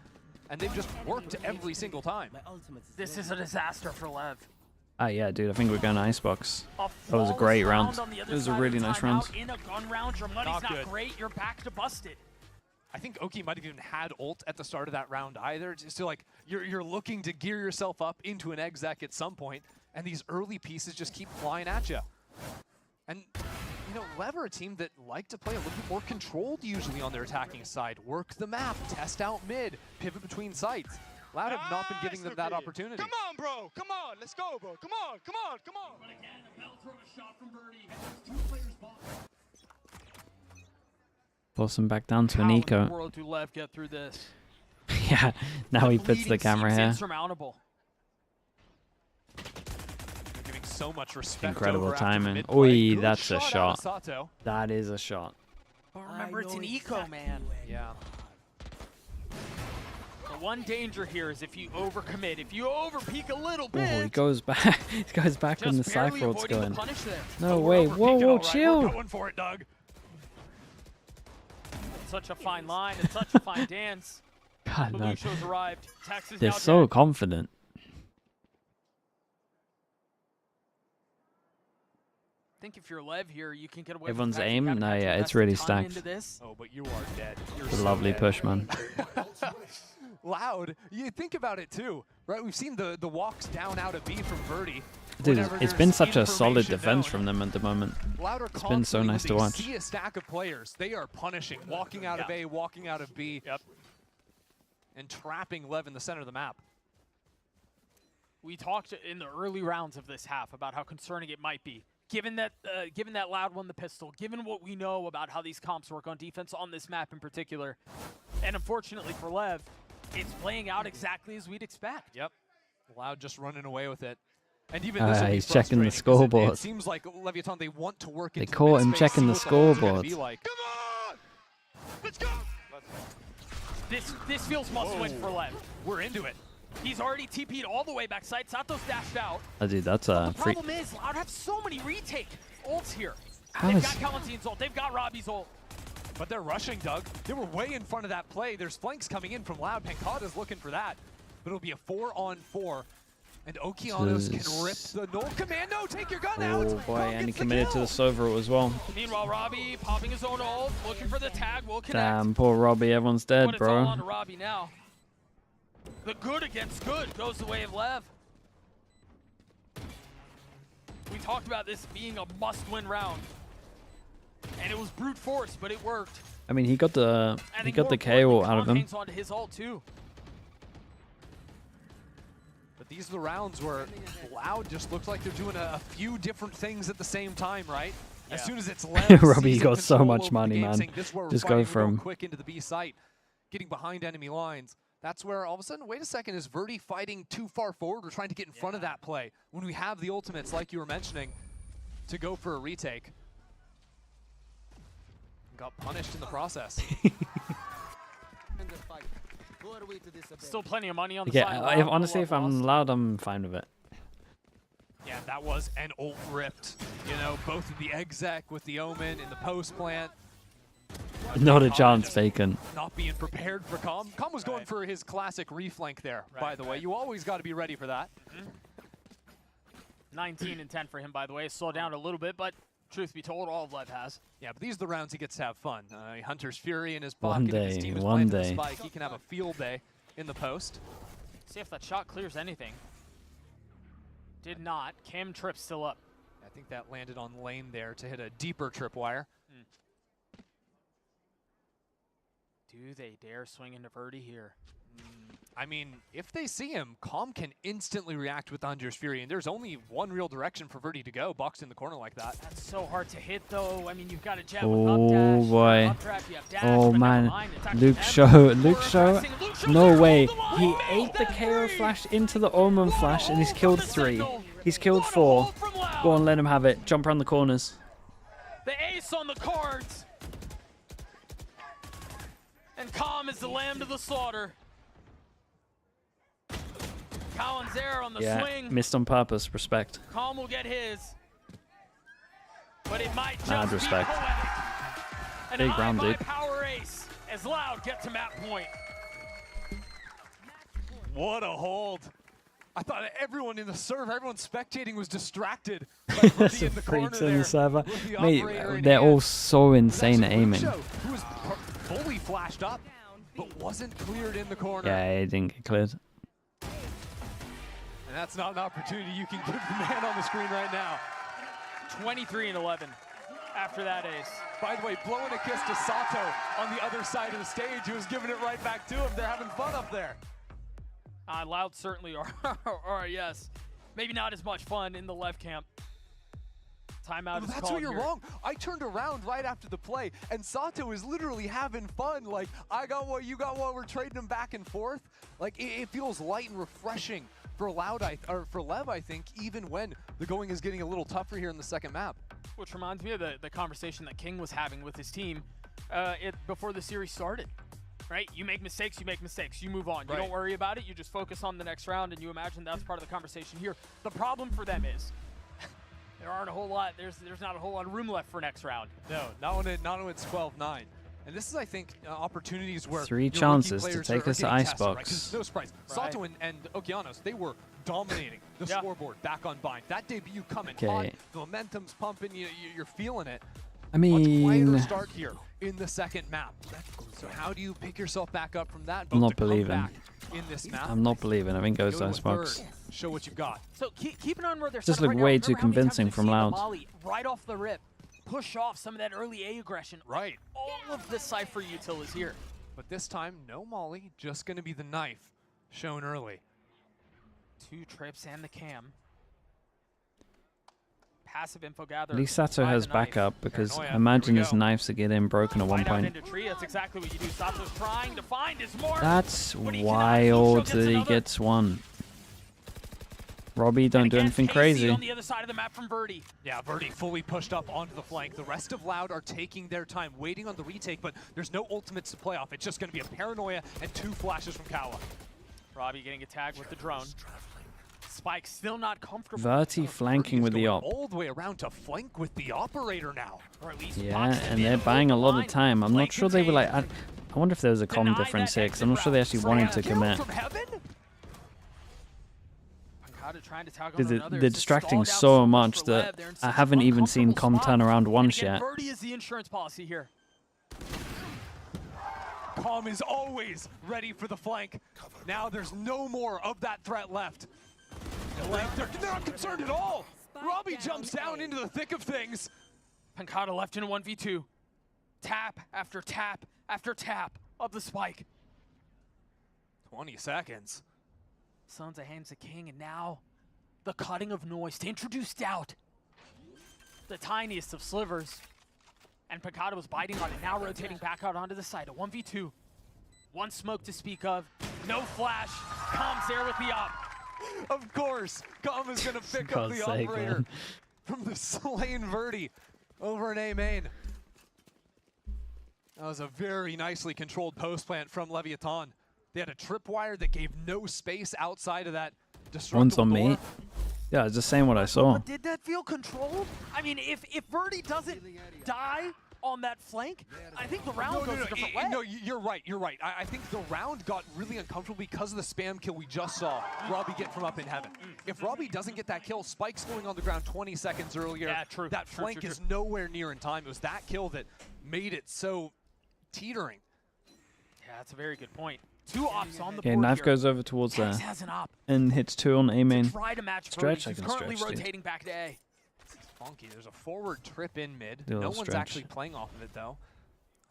and they've just worked every single time. This is a disaster for Lev. Ah, yeah, dude. I think we're going to Icebox. That was a great round. It was a really nice round. In a gun round, your money's not great. You're back to busted. I think Oki might have even had ult at the start of that round either. Just to like, you're looking to gear yourself up into an exec at some point, and these early pieces just keep flying at you. And, you know, Lev are a team that like to play a little bit more controlled usually on their attacking side. Work the map, test out mid, pivot between sites. Loud have not been giving them that opportunity. Come on, bro. Come on. Let's go, bro. Come on. Come on. Come on. But again, Bell throw a shot from Birdie. And 2 players bought. Force him back down to an How eco. in the world do Lev get through this? Yeah, now he puts the Bleeding camera seems here. insurmountable. They're giving so much respect. Incredible over after the timing. mid-play. Oi, Good that's a out of shot. Sato. That is a shot. But remember, it's an eco, man. Yeah. The one danger here is if you overcommit, if you overpeak a little Oh, he bit. goes back. He goes back when the Just barely Cypher's avoiding the going. punish there. No way. Whoa, whoa, chill. We're going for it, Doug. It's such a fine line. It's such a fine dance. God, man. Lucho's arrived. Tex is They're now so dead. confident. I think if you're Lev here, you can get away Everyone's with aim? No, yeah, it's really stacked. Oh, but you are dead. You're It's a so lovely dead. push, man. Loud. You think about it too, right? We've seen the walks down out of B from Verdi. Dude, Whenever it's been there's such a solid information defense known, from them at the moment. Loud are It's been so constantly, nice to when watch. they see a stack of players, they are punishing, walking out of A, walking out of B, and trapping Lev in the center of the map. We talked in the early rounds of this half about how concerning it might be. Given that Loud won the pistol, given what we know about how these comps work on defense on this map in particular, and unfortunately for Lev, it's playing out exactly as we'd expect. Yep. Loud just running away with it. And even this will be He's checking the frustrating 'cause scoreboard. It seems like Leviathan, they want to work They into caught the him mid-space, checking see the what the holds are gonna scoreboard. be like. This feels must-win for Lev. We're into it. He's already TP'd all the way backside. Sato's dashed out. Oh, dude, that's a The free. problem is, Loud have so many retake ults here. How They've is- got Kalantín's ult. They've got Robbie's ult. But they're rushing, Doug. They were way in front of that play. There's flanks coming in from Loud. Pancada's looking for that. But it'll be a 4-on-4. And Okeanos can rip the null commando. Take your gun out. Oh boy, Come and he gets the committed to kill. the server as well. Meanwhile, Robbie popping his own ult, looking for the tag. Will connect. Damn, poor Robbie. Everyone's dead, But it's all on to bro. Robbie now. The good against good goes the way of Lev. We talked about this being a must-win round. And it was brute force, but it worked. I mean, he got the I he think got more the KO importantly, out of Kong him. hangs on to his ult too. But these are the rounds where Loud just looks like they're doing a few different things at the same time, right? As soon as it's Lev, Robbie seizing got so control much over the money, game, man. saying, "This is where we're Just fighting, go we're going from quick into the B site, getting behind enemy lines." That's where all of a sudden, wait a second, is Verdi fighting too far forward? We're trying to get in front of that play when we have the ultimates, like you were mentioning, to go for a retake. Got punished in the process. Still plenty of money on the Yeah, side. if, honestly, if I'm Loud, I'm fine with it. Yeah, that was an ult ripped. You know, both of the exec with the Omen in the post plant. Not a chance, Bacon. Not being prepared for Calm. Calm was going for his classic reflank there, by the way. You always got to be ready for that. 19 and 10 for him, by the way. Slowed down a little bit, but truth be told, all of Lev has. Yeah, but these are the rounds he gets to have fun. Hunter's Fury in his One pocket. If his day, team is one planting the day. spike, he can have a field day in the post. See if that shot clears anything. Did not. Cam Trip still up. I think that landed on lane there to hit a deeper tripwire. Do they dare swing into Verdi here? I mean, if they see him, Calm can instantly react with the Hunter's Fury, and there's only one real direction for Verdi to go, boxed in the corner like that. That's so hard to hit, though. I mean, you've got a jab with Oh up dash, boy. up trap, you have dash, Oh but never man. mind, it's actually Luke them. Show. Luke Show. Pressing. Luke Show's No there, way. hold the line. He ate the KO flash into the Omen flash and he's killed 3. He's killed 4. Go on, let him have it. Jump around the corners. The ace on the cards. And Calm is the lamb to the slaughter. Cowan's there on the Yeah, swing. missed on purpose. Respect. Calm will get his. But it might just Mad be respect. poetic. An Big round, high dude. power ace as Loud get to map point. What a hold. I thought everyone in the server, everyone spectating was distracted by Verdi in the corner Freaks in there the server. with the Mate, operator in they're hand. all so insane at Actually, aiming. Lucho, who was fully flashed up, but wasn't cleared in the corner. Yeah, he didn't get cleared. And that's not an opportunity you can give the man on the screen right now. 23 and 11 after that ace. By the way, blowing a kiss to Sato on the other side of the stage, who was giving it right back to him. They're having fun up there. Loud certainly are, yes. Maybe not as much fun in the left camp. Timeout is That's called where you're here. wrong. I turned around right after the play, and Sato is literally having fun. Like, I got what, you got what. We're trading them back and forth. Like, it feels light and refreshing for for Lev, I think, even when the going is getting a little tougher here in the second map. Which reminds me of the conversation that King was having with his team before the series started. Right? You make mistakes, you move on. You don't worry about it, you just focus on the next round, and you imagine that's part of the conversation here. The problem for them is there aren't a whole lot, there's not a whole lot of room left for next round. No, not when it's 12-9. And this is, I think, opportunities where 3 chances to take us to Icebox. Right? 'Cause no surprise, Sato and Okeanos, they were dominating the scoreboard back on Bind. That debut coming hot, the momentum's pumping, you're feeling it. I mean, much quieter start here in the second map. So how do you pick yourself back up from that? I'm not believing. In this map. I'm not believing. I think it goes to Go Icebox. third. Show what you've got. So keep an eye on where they're Just starting look right now. way Remember too how many times convincing we've from seen the Loud. Molly right off the rip, push off some of that early A aggression. Right. All of the Cypher util is here. But this time, no Molly, just going to be the knife shown early. 2 trips and the cam. Passive info gather. At least Sato by has the knife. backup because Paranoia. I imagine Here we his go. knives are getting broken at one Right out point. into tree. That's exactly what you do. Sato's trying to find his mark. That's But he cannot. wild Lucio that gets he another. gets one. Robbie, don't do Again, anything Casey crazy. on the other side of the map from Verdi. Yeah, Verdi fully pushed up onto the flank. The rest of Loud are taking their time, waiting on the retake, but there's no ultimates to play off. It's just going to be a Paranoia and 2 flashes from Kawa. Robbie getting a tag with the drone. Spike still not comfortable. Verti flanking with the op. All the way around to flank with the operator now. Or at least Yeah, and they're buying a lot of time. I'm not sure they were like... I wonder if there was a comm difference here, because I'm not sure they actually wanted to commit. Trying to tag on Because another. they're It's a distracting stall down so much much for Lev. that They're in I such haven't an even seen uncomfortable comm turn spot. around And once again, yet. Verdi is the insurance policy here. Calm is always ready for the flank. Now there's no more of that threat left. They're not concerned at all. Robbie jumps down into the thick of things. Pancada left in a 1v2. Tap after tap after tap of the spike. 20 seconds. Sons of Hands of King, and now the cutting of noise to introduce doubt. The tiniest of slivers. And Pancada was biting on it, now rotating back out onto the side. A 1v2. 1 smoke to speak of. No flash. Comes there with the op. Of course, Calm is going to pick up God's the sake, operator man. from the slain Verdi over in A main. That was a very nicely controlled post plant from Leviathan. They had a tripwire that gave no space outside of that destructible One's on door. me. Yeah, I was just saying what I saw. But did that feel controlled? I mean, if Verdi doesn't die on that flank, I think the round goes a different way. No, you're right. You're right. I think the round got really uncomfortable because of the spam kill we just saw Robbie get from up in heaven. If Robbie doesn't get that kill, Spike's going on the ground 20 seconds earlier. Yeah, true. That flank is nowhere near in time. It was that kill that made it so teetering. Yeah, that's a very good point. 2 ops on the Okay, board knife here. goes over towards there. Tex has an op. And hits 2 on A main. Try to match Stretch, Verdi, I who's can currently stretch, dude. rotating back to A. Funky. There's a forward trip in mid. Do a No little one's stretch. actually playing off of it, though.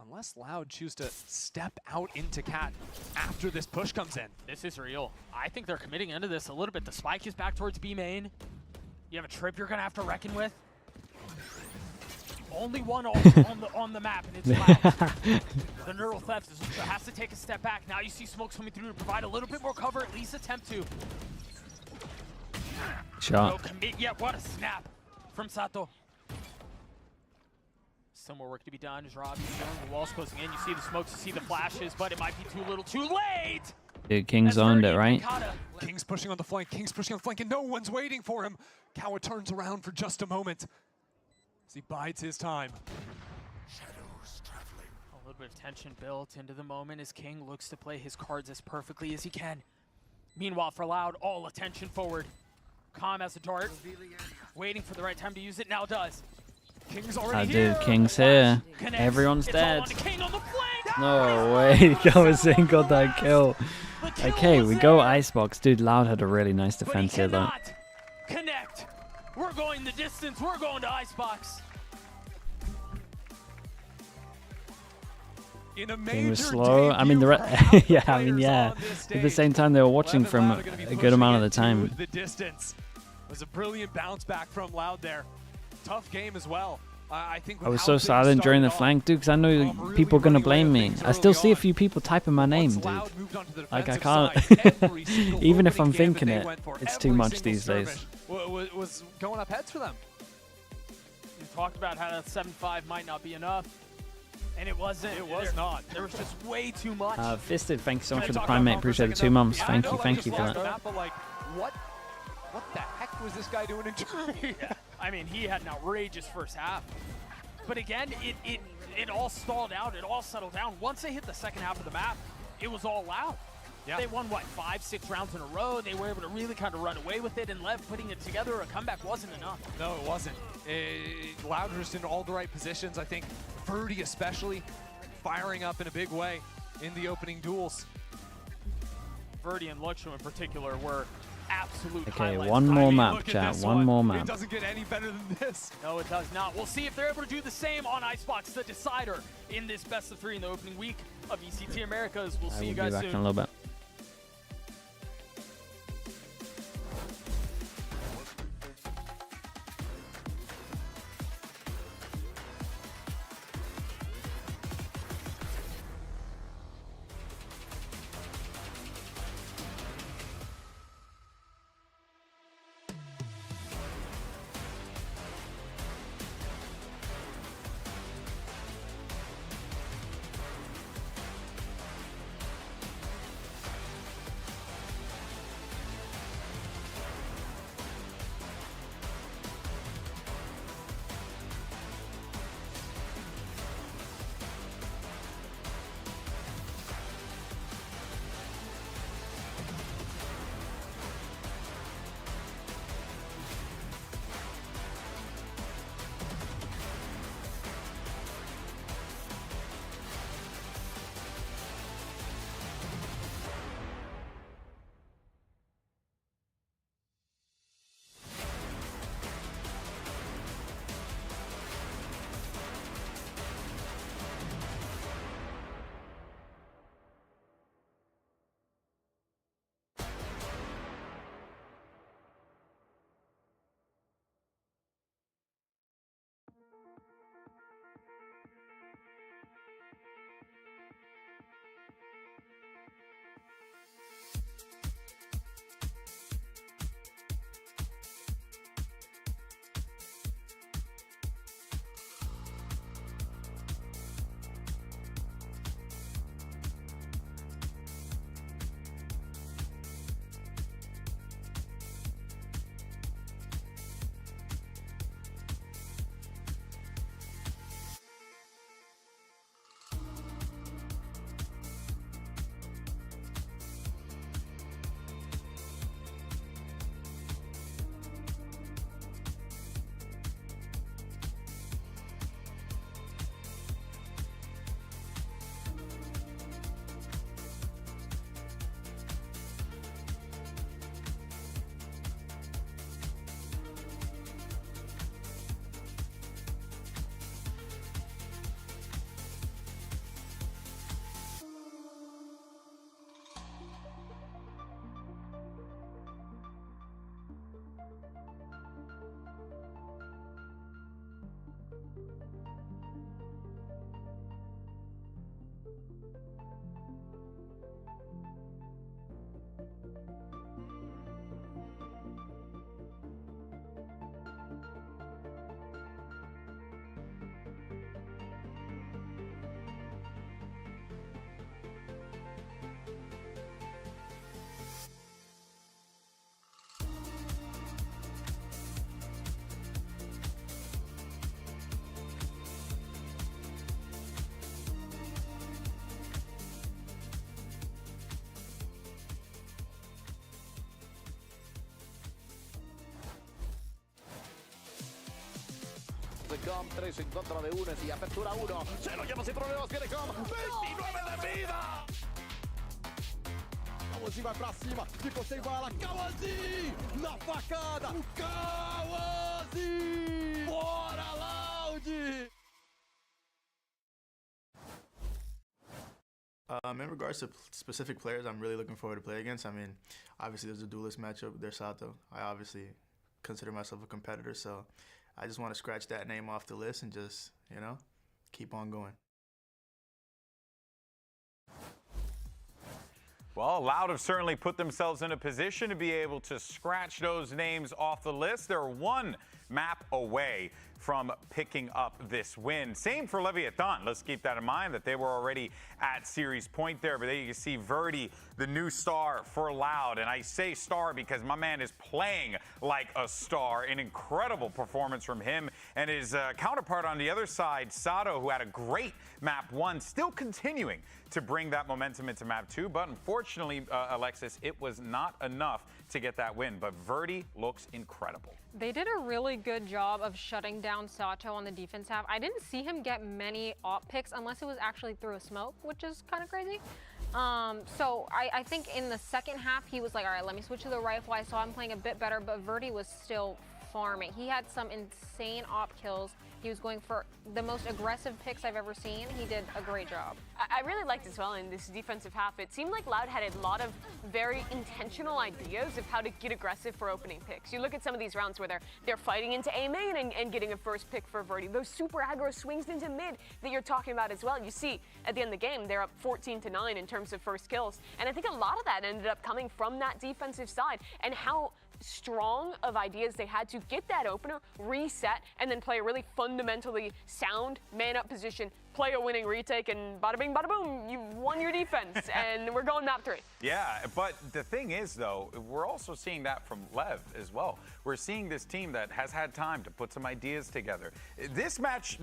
Unless Loud choose to step out into Cat after this push comes in. This is real. I think they're committing into this a little bit. The spike is back towards B main. You have a trip you're going to have to reckon with. Only one on the map, and it's Loud. The neural theft has to take a step back. Now you see smokes coming through to provide a little bit more cover, at least attempt to. Shot. No commit yet. What a snap from Sato. Some more work to be done as Robbie's doing. The wall's closing in. You see the smokes, you see the flashes, but it might be too little too late. Dude, King's owned it, right? King's pushing on the flank. King's pushing on the flank, and no one's waiting for him. Kawa turns around for just a moment as he bides his time. A little bit of tension built into the moment as King looks to play his cards as perfectly as he can. Meanwhile, for Loud, all attention forward. Calm has a dart, waiting for the right time to use it, now does. King's Ah, already dude, King's here. Connects. Everyone's It's all dead. on to King on the flank. No way. Kawasing got that kill. Okay, we go Icebox. Dude, Loud had a really nice defense here, though. Connect. We're going the distance. We're going to Icebox. In a King was major slow. I mean, yeah, I mean, yeah. At the same time, they were watching from a good amount of the time. The distance was a brilliant bounce back from Loud there. tough game as well. I think I was so silent during the flank, dude, because I know people are going to blame me. I still see a few people typing my name, dude. Like, I can't. Even if I'm thinking it, it's too much these days. Was going up heads for them. You talked about how that 7-5 might not be enough. And it wasn't. It was not. There was just way too much. Fisted, thank you so much for the Prime Mate. Appreciate the 2 months. Thank you for that. But like, what the heck was this guy doing in Germany? I mean, he had an outrageous first half. But again, it all stalled out. It all settled down. Once they hit the second half of the map, it was all loud. Yeah. They won, what, 5-6 rounds in a row. They were able to really kind of run away with it, and Lev putting it together, a comeback wasn't enough. No, it wasn't. Loud was just in all the right positions. I think FURIA especially firing up in a big way in the opening duels. FURIA and Luxo in particular were absolute Okay, highlights. one more map, chat. One more map. It doesn't get any better than this. No, it does not. We'll see if they're able to do the same on Icebox, the decider in this best of 3 in the opening week of VCT Americas. We'll see you guys soon. I will be back in a little bit. Com, 3 en contra de uno y apertura 1. Se lo lleva sin problemas, viene Com. 29 de vida. Kawazi vai pra cima, ficou sem bala. Kawazi na facada. O Kawazi. Bora, Loud. In regards to specific players I'm really looking forward to play against, I mean, obviously there's a duelist matchup. There's Sato. I obviously consider myself a competitor, so I just want to scratch that name off the list and just, you know, keep on going. Well, Loud have certainly put themselves in a position to be able to scratch those names off the list. They're one map away from picking up this win. Same for LEVIATAN. Let's keep that in mind that they were already at series point there. But there you can see Verdi, the new star for Loud. And I say star because my man is playing like a star. An incredible performance from him and his counterpart on the other side, Sato, who had a great map 1, still continuing to bring that momentum into map 2. But unfortunately, Alexis, it was not enough to get that win. But Verdi looks incredible. They did a really good job of shutting down Sato on the defense half. I didn't see him get many op picks unless it was actually through a smoke, which is kind of crazy. So I think in the second half, he was like, all right, let me switch to the rifle. I saw him playing a bit better, but Verdi was still farming. He had some insane op kills. He was going for the most aggressive picks I've ever seen. He did a great job. I really liked as well in this defensive half. It seemed like Loud had a lot of very intentional ideas of how to get aggressive for opening picks. You look at some of these rounds where they're fighting into A main and getting a first pick for Verdi. Those super aggro swings into mid that you're talking about as well. You see at the end of the game, they're up 14-9 in terms of first kills. And I think a lot of that ended up coming from that defensive side and how strong of ideas they had to get that opener, reset, and then play a really fundamentally sound man-up position, play a winning retake, and bada bing, bada boom, you won your defense, and we're going map 3. Yeah, but the thing is, though, we're also seeing that from Lev as well. We're seeing this team that has had time to put some ideas together. This match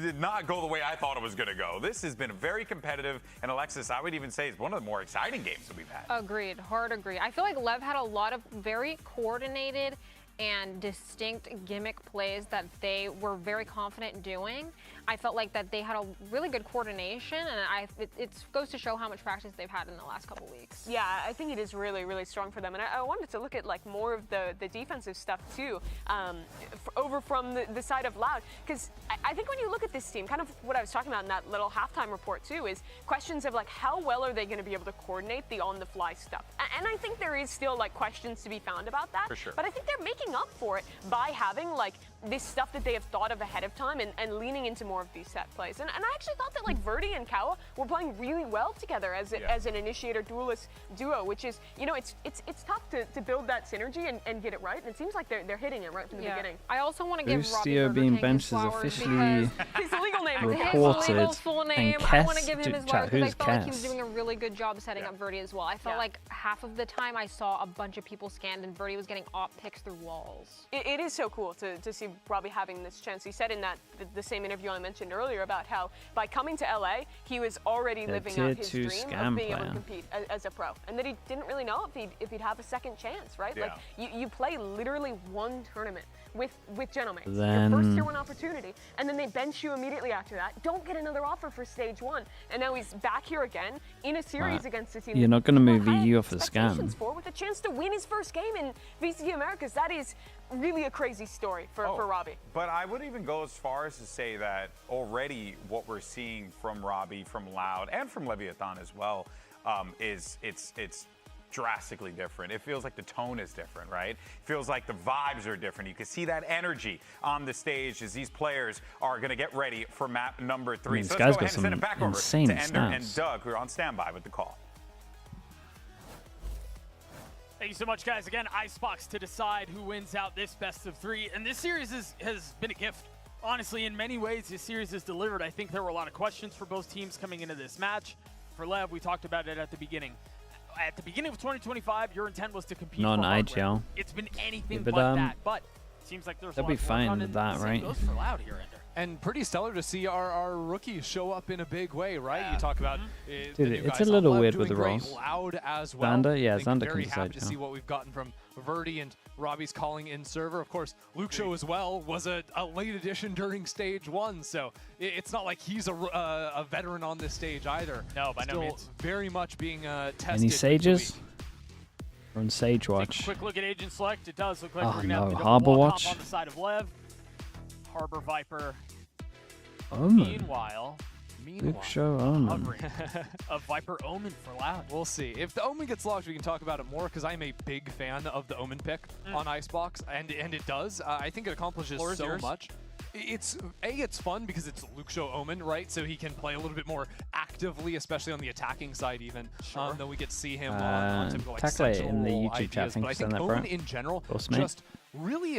did not go the way I thought it was going to go. This has been very competitive, and Alexis, I would even say, is one of the more exciting games that we've had. Agreed, hard agree. I feel like Lev had a lot of very coordinated and distinct gimmick plays that they were very confident doing. I felt like that they had a really good coordination, and it goes to show how much practice they've had in the last couple weeks. Yeah, I think it is really, really strong for them. And I wanted to look at like more of the defensive stuff too, over from the side of Loud, because I think when you look at this team, kind of what I was talking about in that little halftime report too, is questions of like how well are they going to be able to coordinate the on-the-fly stuff. And I think there is still like questions to be found about that. For sure. But I think they're making up for it by having like this stuff that they have thought of ahead of time and leaning into more of these set plays. And I actually thought that like Verdi and Kawa were playing really well together as an initiator duelist duo, which is, you know, it's tough to build that synergy and get it right. And it seems like they're hitting it right from the beginning. I also want to give Robbie Boostio being Burger King benched his is flowers officially his legal name. reported. His legal full name. And I want to give him his flowers because I who's felt like he was Cass? doing a really good job setting up Verdi as well. I felt like half of the time I saw a bunch of people scanned and Verdi was getting op picks through walls. It is so cool to see Robbie having this chance. He said in that the same interview I mentioned earlier about how by coming to LA, he was already living out his dream of being able to compete as a pro, and that he didn't really know if he'd have a second chance, right? Yeah. Like you play literally one tournament with Gentlemen, Then- your first tier 1 opportunity, and then they bench you immediately after that. Don't get another offer for stage 1, and now he's back here again in a series against a team. You're not going to move EU off the scam. For with a chance to win his first game in VCT Americas. That is really a crazy story for Robbie. But I would even go as far as to say that already what we're seeing from Robbie, from Loud, and from LEVIATAN as well, is it's drastically different. It feels like the tone is different, right? It feels like the vibes are different. You can see that energy on the stage as these players are going to get ready for map number 3. This So guy's let's go ahead and send got it back some over insane to Ender and stats. Doug, who are on standby with the call. Thank you so much, guys. Again, Icebox to decide who wins out this best of 3. And this series has been a gift. Honestly, in many ways, this series has delivered. I think there were a lot of questions for both teams coming into this match. For Lev, we talked about it at the beginning. At the beginning of 2025, your intent was to compete Not for an hardware. IGL. It's been anything Yeah, but but, that. But it seems like there's a they'll lot be of work fine on with it. that, The same right? goes for Loud here, Ender. And pretty stellar to see our rookies show up in a big way, right? You talk about the Dude, new it's guys a on little Lev weird doing with the great, roles. Loud as well. Xander, yeah, I think Xander very can happy decide to see now. what we've gotten from Verdi and Robbie's calling in server. Of course, Luke Show as well was a late addition during stage 1, so it's not like he's a veteran on this stage either. No, by no Still means. very much being tested. Any Sages? We're on Sage Watch. Quick look at Agent Select. It does look like Oh, we're going to have no, to go Harbor walk Watch? hop on the side of Lev. Harbor Viper. Oh, my. Meanwhile, Big show Omen. Covering a Viper Omen for Loud. We'll see. If the Omen gets locked, we can talk about it more, because I'm a big fan of the Omen pick on Icebox, and it does. I think it accomplishes so much. It's fun because it's Luke Show Omen, right? So he can play a little bit more actively, especially on the attacking side even. Though we get to see him on typical like Sentinel in the role YouTube chat, ideas. But I think that, Omen in general Boss, mate. just really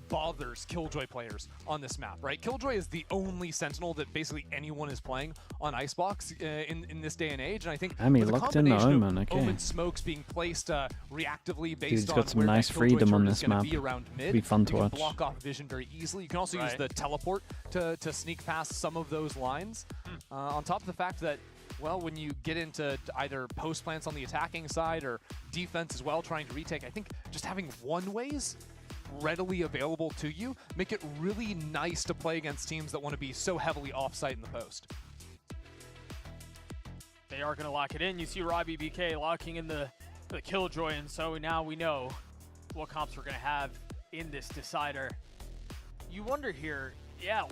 bothers Killjoy players on this map, right? Killjoy is the only Sentinel that basically anyone is playing on Icebox in this day and age, and I think I mean, with a locked in the combination Omen, of okay. Omen smokes being placed reactively based He's on got some where that nice Killjoy freedom on turret is this gonna map. be around mid. Be fun to you watch. can block off vision very easily. You can also use the teleport to sneak past some of those lines. On top of the fact that, well, when you get into either post plants on the attacking side or defense as well, trying to retake, I think just having one-ways readily available to you make it really nice to play against teams that want to be so heavily off-site in the post. They are going to lock it in. You see Robbie BK locking in the Killjoy, and so now we know what comps we're going to have in this decider. You wonder here, yeah,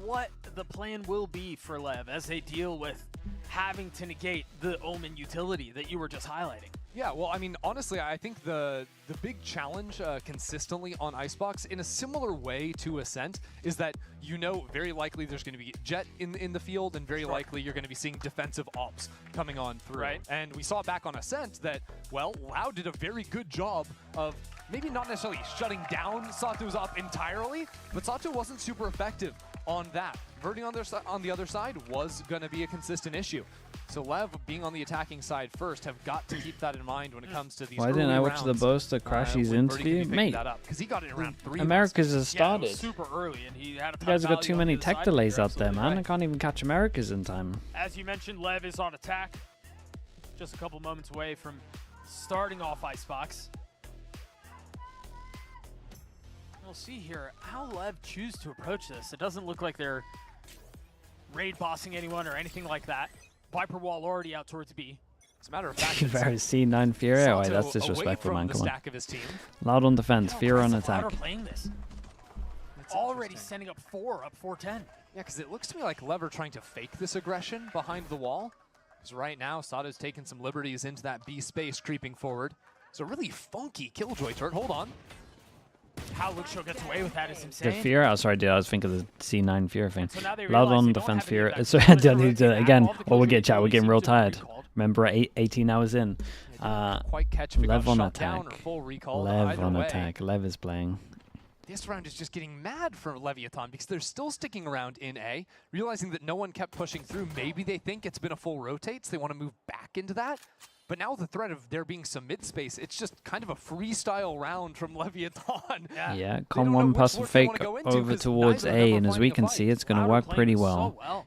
what the plan will be for LEV as they deal with having to negate the Omen utility that you were just highlighting. Yeah, well, I mean, honestly, I think the big challenge consistently on Icebox, in a similar way to Ascent, is that you know very likely there's going to be Jet in the field, and very likely you're going to be seeing defensive ops coming on through. Right. And we saw back on Ascent that, well, Loud did a very good job of maybe not necessarily shutting down Sato's up entirely, but Sato wasn't super effective on that. Verting on the other side was going to be a consistent issue. So LEV, being on the attacking side first, have got to keep that in mind when it comes to these Why didn't I watch the boast of Crashy's interview? Mate, because he got it in round 3. Americas has started. Yeah, super early, and he had a You guys have got too many tech delays out there, man. Right. I can't even catch Americas in time. As you mentioned, LEV is on attack. Just a couple moments away from starting off Icebox. We'll see here how LEV choose to approach this. It doesn't look like they're raid bossing anyone or anything like that. Viper wall already out towards B. As a matter of fact, Very C9 Furia. Wait, that's disrespectful, man. Come on. Loud on defense, Fear on attack. Playing this. Already sending up 4, up 4-10. Yeah, because it looks to me like LEV are trying to fake this aggression behind the wall. Because right now, Sato's taking some liberties into that B space, creeping forward. It's a really funky Killjoy turret. Hold on. How Luke Show gets away with that is The insane. Fear? Oh, sorry, dude. I was thinking of the C9 Fear thing. So now they Loud realize on they don't defense have any of Fear. that Sorry, control. I need to, again, All the while we Killjoy get chat, we're getting seem real to be tired. recalled. Remember, 18 hours in. Quite catch if he Lev got on shot attack. down or full recall. Lev Either on way, attack. Lev is playing. This round is just getting mad for Leviathan because they're still sticking around in A, realizing that no one kept pushing through. Maybe they think it's been a full rotate, so they want to move back into that. But now with the threat of there being some mid-space, it's just kind of a freestyle round from Leviathan. Yeah, con one plus a fake over towards A, and as we can see, it's going to work pretty well.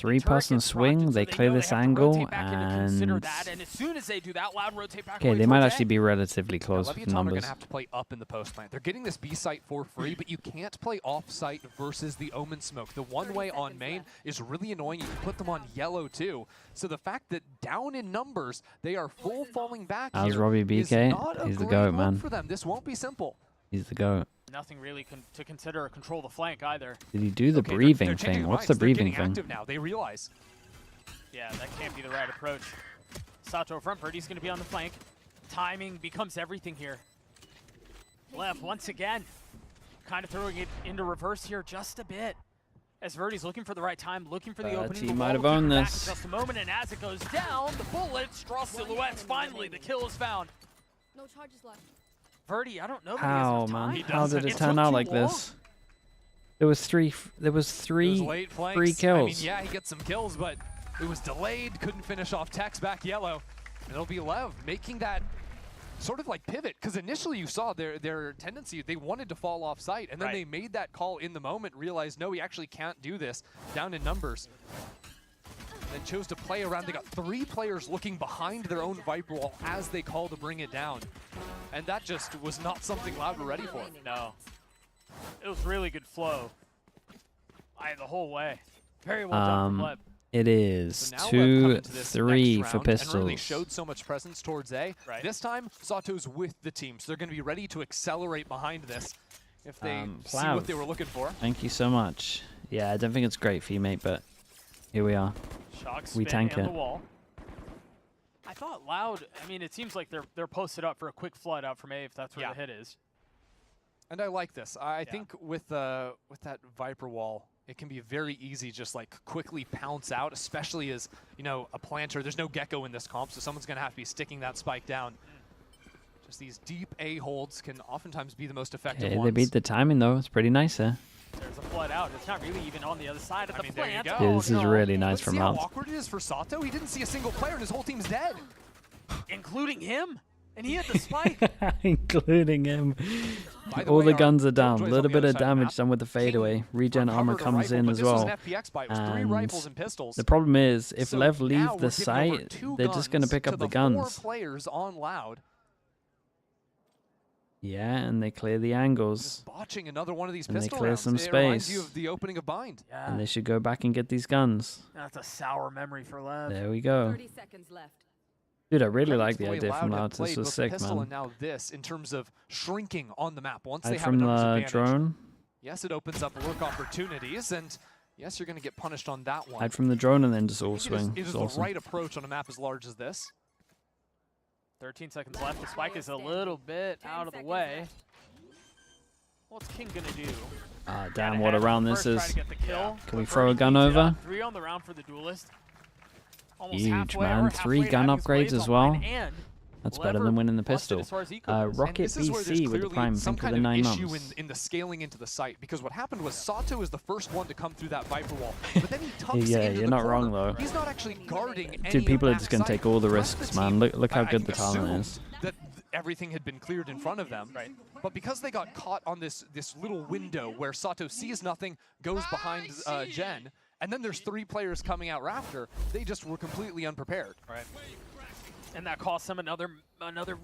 3-person swing, they clear this angle, and as soon as they do that, Loud rotate back okay, they might actually be relatively close with Leviathan are numbers. going to have to play up in the post plant. They're getting this B site for free, but you can't play off site versus the Omen smoke. The one way on main is really annoying. You can put them on yellow too. So the fact that down in numbers, they are full falling back How's here Robbie is BK? not a He's the great goat, look man. for them. This won't be simple. He's the goat. Nothing really to consider or control the flank either. Did he do the Okay, breathing they're changing thing? What's minds. the They're breathing getting thing? active now. They realize. Yeah, that can't be the right approach. Sato front bird, he's going to be on the flank. Timing becomes everything here. Lev, once again, kind of throwing it into reverse here just a bit. As Verdi's looking for the right time, looking for the opening. He The might wall have will keep owned it back this. in just a moment, and as it goes down, the bullets draw silhouettes. Finally, the kill is found. No charges left. Verdi, I don't know. How, that man? he has enough How time. did it turn out like this? There was three Those late flanks. free kills. I mean, yeah, he gets some kills, but it was delayed. Couldn't finish off Tex back yellow. And it'll be Lev making that sort of like pivot, because initially you saw their tendency, they wanted to fall off site, and then they made that call in the moment, realized, no, we actually can't do this, down in numbers. Then chose to play around. They got 3 players looking behind their own Viper wall as they call to bring it down. And that just was not something Loud were ready for. No. It was really good flow. The whole way. Very well done from Lev. It is So now Lev come into this 2-3 next for round pistols. and really showed so much presence towards A. This time, Sato's with the team, so they're going to be ready to accelerate behind this if they see what they were looking for. Thank you so much. Yeah, I don't think it's great for you, mate, but Here we are. Shock We spin tank and it. the wall. I thought Loud. I mean, it seems like they're posted up for a quick flood out from A if that's where the hit is. And I like this. I think with that Viper wall, it can be very easy just like quickly pounce out, especially as, you know, a planter. There's no Gecko in this comp, so someone's going to have to be sticking that spike down. Just these deep A holds can oftentimes be the most effective Okay, ones. they beat the timing though. It's pretty nice there. There's a flood out. It's not really even on the other side of the There plant. you go. Yeah, this is really nice But from see how Loud. awkward it is for Sato? He didn't see a single player and his whole team's dead. Including him. And he had the spike. Including him. By the All way, the our guns are down. A Killjoys on little the bit other of side of the damage map. done with the fadeaway. Regen armor recovered a comes rifle, in but as this was well. an FPX bite. It was 3 rifles and pistols. The problem is, if So Lev leave now the we're giving over site, 2 they're just going to guns pick to up the the 4 guns. players on Loud. Yeah, and they clear the angles. Botching another one of these And they pistol clear rounds. some It reminds space. you of the opening of Bind. Yeah. And they should go back and get these guns. That's a sour memory for Lev. There we go. 30 seconds left. Dude, I really Credits like the the way idea from Loud have Loud. This played was both sick, pistol man. and now this in terms of shrinking on the map. Once they Hide have from a numbers the advantage. drone. Yes, it opens up work opportunities, and yes, you're going to get punished on that one. Hide from the drone and then just all I think swing. It is It's the awesome. right approach on a map as large as this. 13 seconds left. The spike is a little bit out of the way. What's King gonna do? Ah, damn, what a round this First, try is. to get the kill. Can we But throw a Birdie gun beats it over? up. 3 on the round for the duelist. Almost Huge, halfway, man. or 3 halfway gun to having upgrades plays as on well. mine, and That's better Lever than winning the busted pistol. as far as eco goes. Rocket This is where there's BC with the clearly prime. some Think of kind the of 9 issue months. in the scaling into the site, because what happened was Sato is the first one to come through that Viper wall, but then he tucks Yeah, into you're the not corner. wrong, though. He's not actually guarding any Dude, people of are the just going to back take all the site. Rest of risks, the man. team, Look how I good the think, talent is. assumed that everything had been cleared in front of them. Right. But because they got caught on this little window where Sato sees nothing, goes behind Jen, and then there's 3 players coming out after, they just were completely unprepared. Right. And that cost them another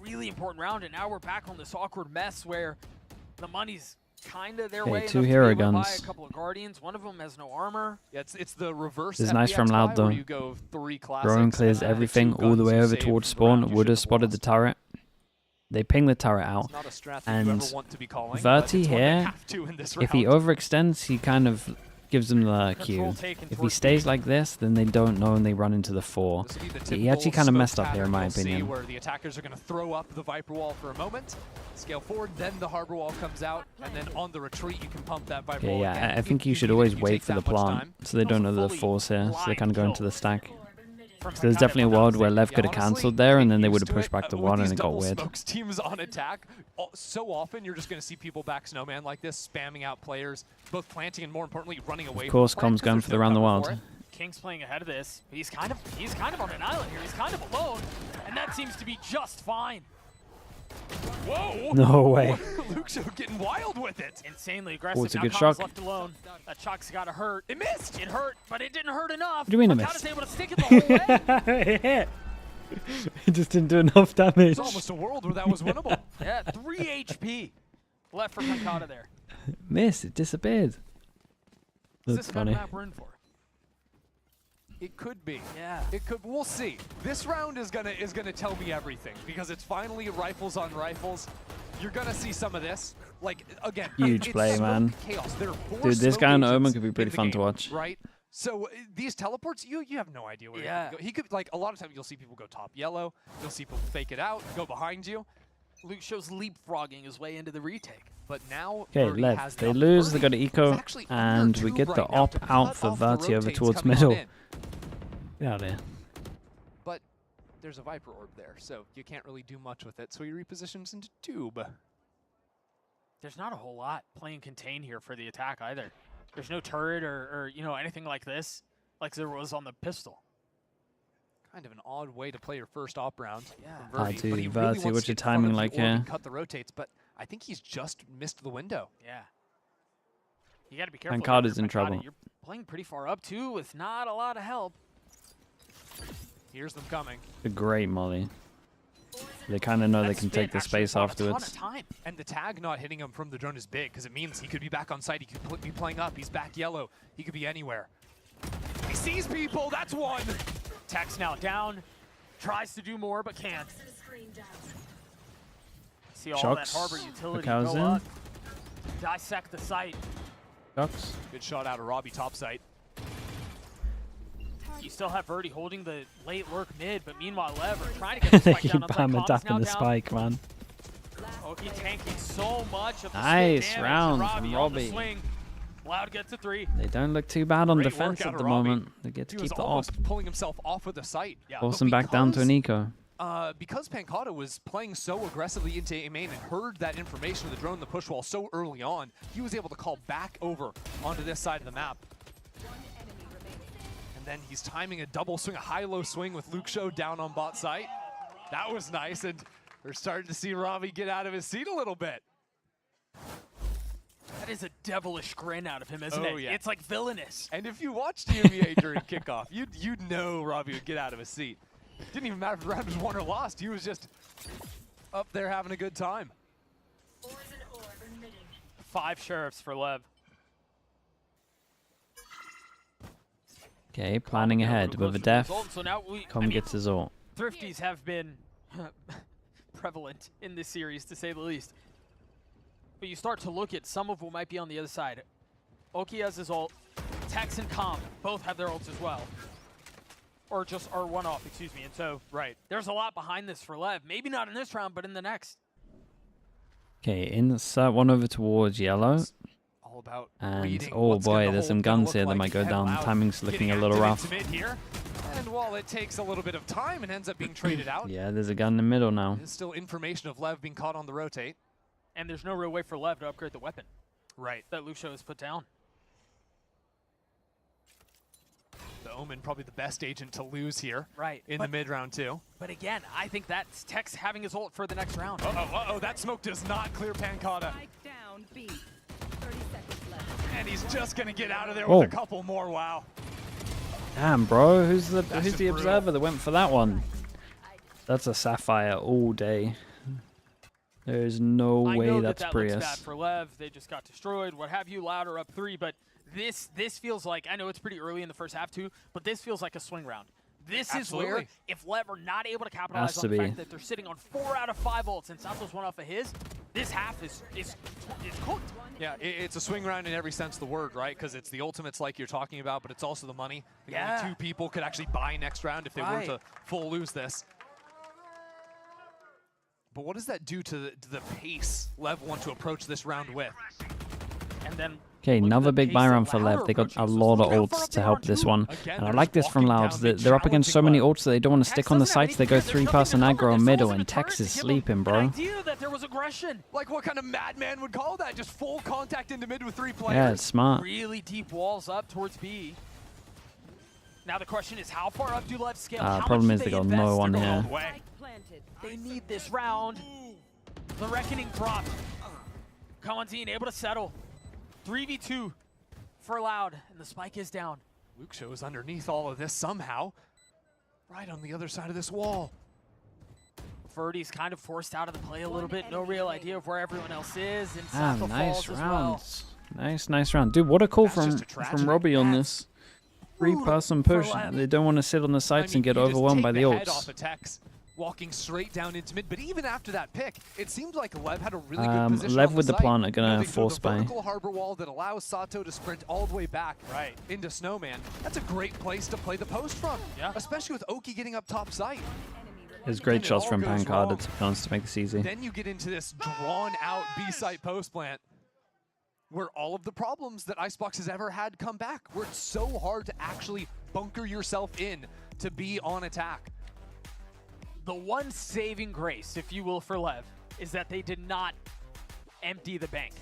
really important round, and now we're back on this awkward mess where the money's kind of their Okay, way. 2 enough to hero be able to buy guns. a couple of Guardians. One of them has no armor. Yeah, it's the reverse. This is nice FPX from Loud, buy where though. you go 3 classics Drone clears and everything 2 all the guns way you over save towards from the round spawn. you Would should have spotted the turret. They ping the turret out. not a strat that you And ever want to be calling, but Verti it's one they here, have to in this if he round. overextends, he kind of gives them the cue. taken If he towards stays like this, then they don't know and they run into the 4. This would be the He actually typical kind of smoke messed up here, in pattern my you'll see opinion. where the attackers are going to throw up the Viper wall for a moment, scale forward, then the Harbor wall comes out, and then on the retreat you can pump that Viper Okay, wall yeah, again. I think If you should need it, always you wait take for the that much plant, time. so they don't know the force here, so they kind of go into the stack. So there's definitely a world where Lev could have cancelled there, and then they would have pushed back the one, and it got weird. Smokes teams on attack, so often you're just going to see people back Snowman like this, spamming out players, both planting and more importantly running away. Of course, from the plant Com's going 'cause for there's the round the no cover wild. for it. King's playing ahead of this. But he's kind of on an island here. He's kind of alone, and that seems to be just fine. Whoa! No way. Luke Show getting wild with it. Insanely aggressive. it's a Now good Com's Shock. left alone. That Shock's got to hurt. It missed. It hurt, but it didn't hurt enough. What do you mean it Makata's missed? able to stick it the whole way. It hit. It just didn't do enough damage. It's almost a world where that was winnable. Yeah, 3 HP left for Makata there. Miss, it disappeared. Is That's this the kind of funny. map we're in for? It could be. Yeah. It could. We'll see. This round is gonna tell me everything because it's finally rifles on rifles. You're gonna see some of this. Like again, Huge it's play, smoke man. Chaos. There are 4 Dude, this smoke guy on agents Omen could be in pretty the fun to game, watch. right? So these teleports, you have no idea where Yeah. he could go. He could like a lot of times you'll see people go top yellow. You'll see people fake it out, go behind you. Luke Show's leapfrogging his way into the retake. But now Okay, Birdie Lev, has they the lose, they got Birdie to eco, is actually and under we two get the right now op to out cut for off the Verti over rotates towards coming on middle. in. Get out of here. But there's a Viper orb there, so you can't really do much with it. So he repositions into tube. There's not a whole lot playing contain here for the attack either. There's no turret or you know anything like this, like there was on the pistol. Kind of an odd way to play your first op round. Yeah. From Verti, dude, but he Verti, really wants what's to your get in front timing of the like orb and here? cut the rotates, but I think he's just missed the window. Yeah. You got to be careful. Mankata's here, in Mankata. trouble. You're playing pretty far up too, with not a lot of help. Here's them coming. A great molly. They kind of know they can take the space afterwards. Time. And the tag not hitting him from the drone is big because it means he could be back on site. He could be playing up. He's back yellow. He could be anywhere. He sees people. That's one. Tech's now down. Tries to do more, but can't. See all Shocks. that harbor utility Macau's go in. up. Dissect the site. Shocks. Good shot out of Robbie top site. You still have Verdi holding the late lurk mid, but meanwhile Lev are trying to get the spike down. Keep tapping the spike, man. Oki tanking so much of the Nice round from Robbie. Robbie. Loud gets a 3. They don't look too bad on Great defense work out at of the Robbie. moment. They get to He keep was the op. almost pulling himself off of the site. Yeah, Force him back down to an eco. Because Pancata was playing so aggressively into A main and heard that information of the drone in the push wall so early on, he was able to call back over onto this side of the map. And then he's timing a double swing, a high-low swing with Luke Show down on bot site. That was nice, and we're starting to see Ravi get out of his seat a little bit. That is a devilish grin out of him, isn't it? Yeah. It's like villainous. And if you watched EMEA during kickoff, you'd know Ravi would get out of his seat. Didn't even matter if the round was won or lost. He was just up there having a good time. 5 sheriffs for Lev. Okay, planning ahead with a death. So now Gets his ult. Thrifties have been prevalent in this series, to say the least. But you start to look at some of what might be on the other side. Oki has his ult. Tex and Calm both have their ults as well. Or one off, excuse me. And so, there's a lot behind this for Lev. Maybe not in this round, but in the next. Okay, insert one over towards yellow. All about and oh boy, there's some guns here that might go down. Timing's looking a little rough. Here. And while it takes a little bit of time and ends up being traded out, Yeah, there's a gun in the middle now. there's still information of Lev being caught on the rotate. And there's no real way for Lev to upgrade the weapon. Right. That Lucio has put down. The Omen probably the best agent to lose here. Right. In the mid round too. But again, I think that's Tex having his ult for the next round. Uh-oh, that smoke does not clear Pancata. Down B. 30 seconds left. And he's just gonna get out of there Oh. with a couple more. Wow. Damn, bro, who's the just observer that went for that one? That's a Sapphire all day. There's no way that's that Prius. looks bad for Lev. They just got destroyed. What have you? Louder up 3, but this feels like, I know it's pretty early in the first half too, but this feels like a swing round. This is where, if Lev are not able to capitalize Has on to the be. fact that they're sitting on 4 out of 5 ults and Santos one off of his, this half is cooked. Yeah, it's a swing round in every sense of the word, right? Because it's the ultimates like you're talking about, but it's also the money. Yeah. Only 2 people could actually buy next round if they were to full lose this. But what does that do to the pace Lev want to approach this round with? And then Okay, another big buy round for Lev. They got a lot of ults to help this one. And I like this from Louds. They're up against so many ults that they don't want to stick on the sites. They go 3-person aggro middle, and Tex is sleeping, bro. Idea that there was aggression. Like what kind of madman would call that? Just full contact into mid with 3 players. Yeah, it's smart. Really deep walls up towards B. Now the question is, how far up do Lev scale? Problem is they got no one here. They need this round. The Reckoning dropped. Kawanzine able to settle. 3v2 for Loud, and the spike is down. Luke Show is underneath all of this somehow. Right on the other side of this wall. Verdi's kind of forced out of the play a little bit. No real idea of where everyone else is. And Ah, Sato nice falls rounds. Nice round. Dude, what a call from Robbie on this. 3-person push. They don't want to sit on the sites and get overwhelmed by the Head off ults. of Tex, walking straight down into mid. But even after that pick, it seemed like Lev had a really good position Lev on with the site. plant are gonna They threw force the buy. vertical harbor wall that allows Sato to sprint all the way back into Snowman. That's a great place to play the post from. Yeah. Especially with Oki getting up top site. There's great it shots all from goes Pancata wrong. to be honest, to make this easy. Then you get into this drawn-out B-site post plant where all of the problems that Icebox has ever had come back, where it's so hard to actually bunker yourself in to be on attack. The one saving grace, if you will, for Lev, is that they did not empty the bank.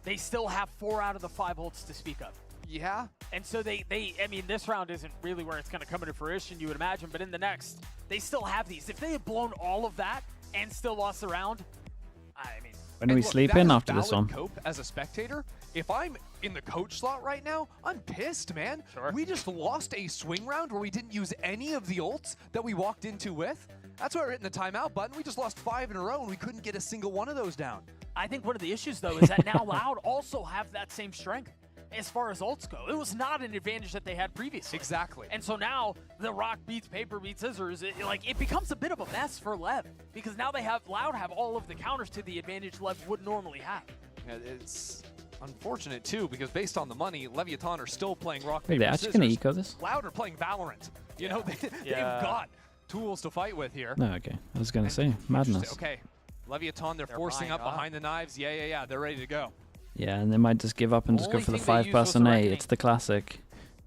They still have 4 out of the 5 ults to speak of. Yeah. And so I mean, this round isn't really where it's going to come into fruition, you would imagine, but in the next, they still have these. If they had blown all of that and still lost the round, I mean... When do we sleep in after this one? Cope as a spectator, if I'm in the coach slot right now, I'm pissed, man. Sure. We just lost a swing round where we didn't use any of the ults that we walked into with. That's why we're hitting the timeout button. We just lost 5 in a row, and we couldn't get a single one of those down. I think one of the issues, though, is that now Loud also have that same strength as far as ults go. It was not an advantage that they had previously. Exactly. And so now the rock beats paper beats scissors. It becomes a bit of a mess for Lev because now Loud have all of the counters to the advantage Lev would normally have. Yeah, it's unfortunate too, because based on the money, Leviathan are still playing rock, Wait, paper, they're actually going to eco this? Loud are playing Valorant. You know, they've got tools to fight with here. No, okay. I was going to say, madness. Okay, Leviathan, they're forcing up behind the knives. Yeah, they're ready to go. Yeah, and they might just give up and just go for the Only thing they used was 5-person the A. Reckoning. It's the classic.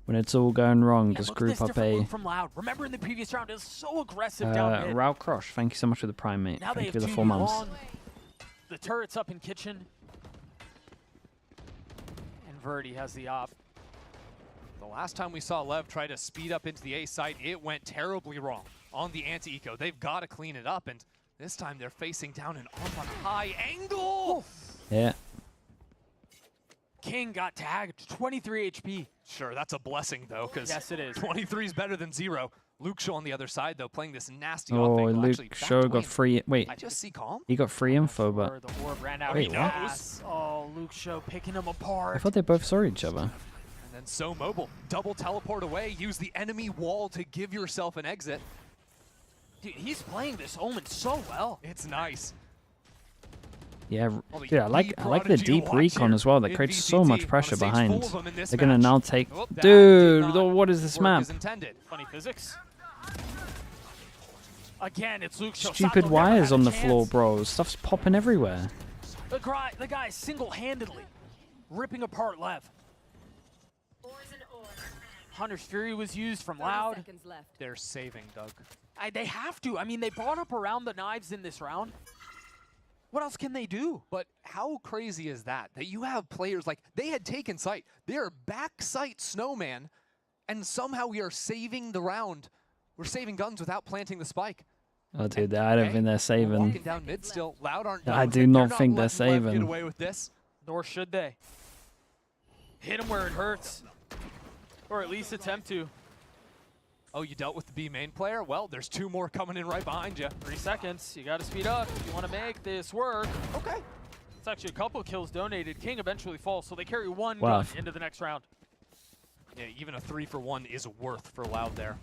When it's all going wrong, Yeah, just look at this group up different A. move from Loud. Remember in the previous round, it was so aggressive down mid. Raul Crush, thank you so much for the prime, mate. Now they Thank have you for the 2 4 months. long. The turret's up in kitchen. And Verdi has the op. The last time we saw Lev try to speed up into the A site, it went terribly wrong on the anti-eco. They've got to clean it up, and this time they're facing down and up on a high angle. Yeah. King got tagged, 23 HP. Sure, that's a blessing, though, because Yes, it is. 23 is better than 0. Luke Shaw on the other side, though, playing this nasty Oh, off angle. Actually, Luke back Shaw to got win. free. Wait. I just see Calm. He got free info, but. The orb ran out. Wait, He what? knows. Oh, Luke Show picking him I apart. thought they both saw each other. And then So Mobile, double teleport away, use the enemy wall to give yourself an exit. Dude, he's playing this Omen so well. It's nice. Yeah, Well, the dude, I like the prodigy deep to watch recon here as well. That in creates so VCT. much On a pressure stage behind. full of them in this They're gonna match. now take. Oh, that Dude, did not what is this work map? as intended. Funny physics. Again, it's Luke Show. Stupid Sato never wires had a on the chance. floor, bro. Stuff's popping everywhere. The guy single-handedly ripping apart Lev. Hunter's Fury was used from Loud. They're saving, Doug. They have to. I mean, they brought up around the knives in this round. What else can they do? But how crazy is that? That you have players like, they had taken site. They are back site Snowman, and somehow we are saving the round. We're saving guns without planting the spike. Oh, dude, I don't think they're Walking saving. down mid still. Loud aren't done I with do it. not They're think they're letting Lev Get saving. away with this. Nor should they. Hit him where it hurts. Or at least attempt to. Oh, you dealt with the B main player? Well, there's 2 more coming in right behind you. 3 seconds. You got to speed up if you want to make this work. Okay. It's actually a couple kills donated. King eventually falls, so they carry 1 Wow. gun into the next round. Yeah, even a 3-for-1 is worth for Loud there.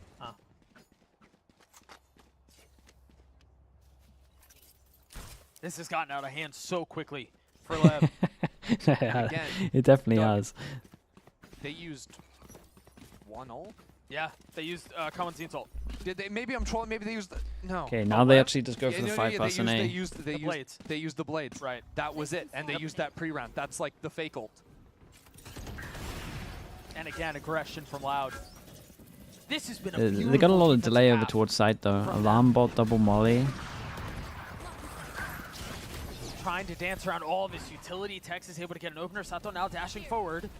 This has gotten out of hand so quickly for Lev. Again, It definitely Doug, has. They used 1 ult? Yeah, they used Common Zen's ult. Did they? Maybe I'm trolling. Maybe they used. No. Okay, now they actually just go for the 5-person They A. used the blades. They used the blades. Right. That was it, and they used that pre-round. That's like the fake ult. And again, aggression from Loud. This has been a They got a lot of beautiful delay over defensive towards side though. from Alarm bot, double molly. trying to dance around all of his utility. Tex is able to get an opener. Sato now dashing forward.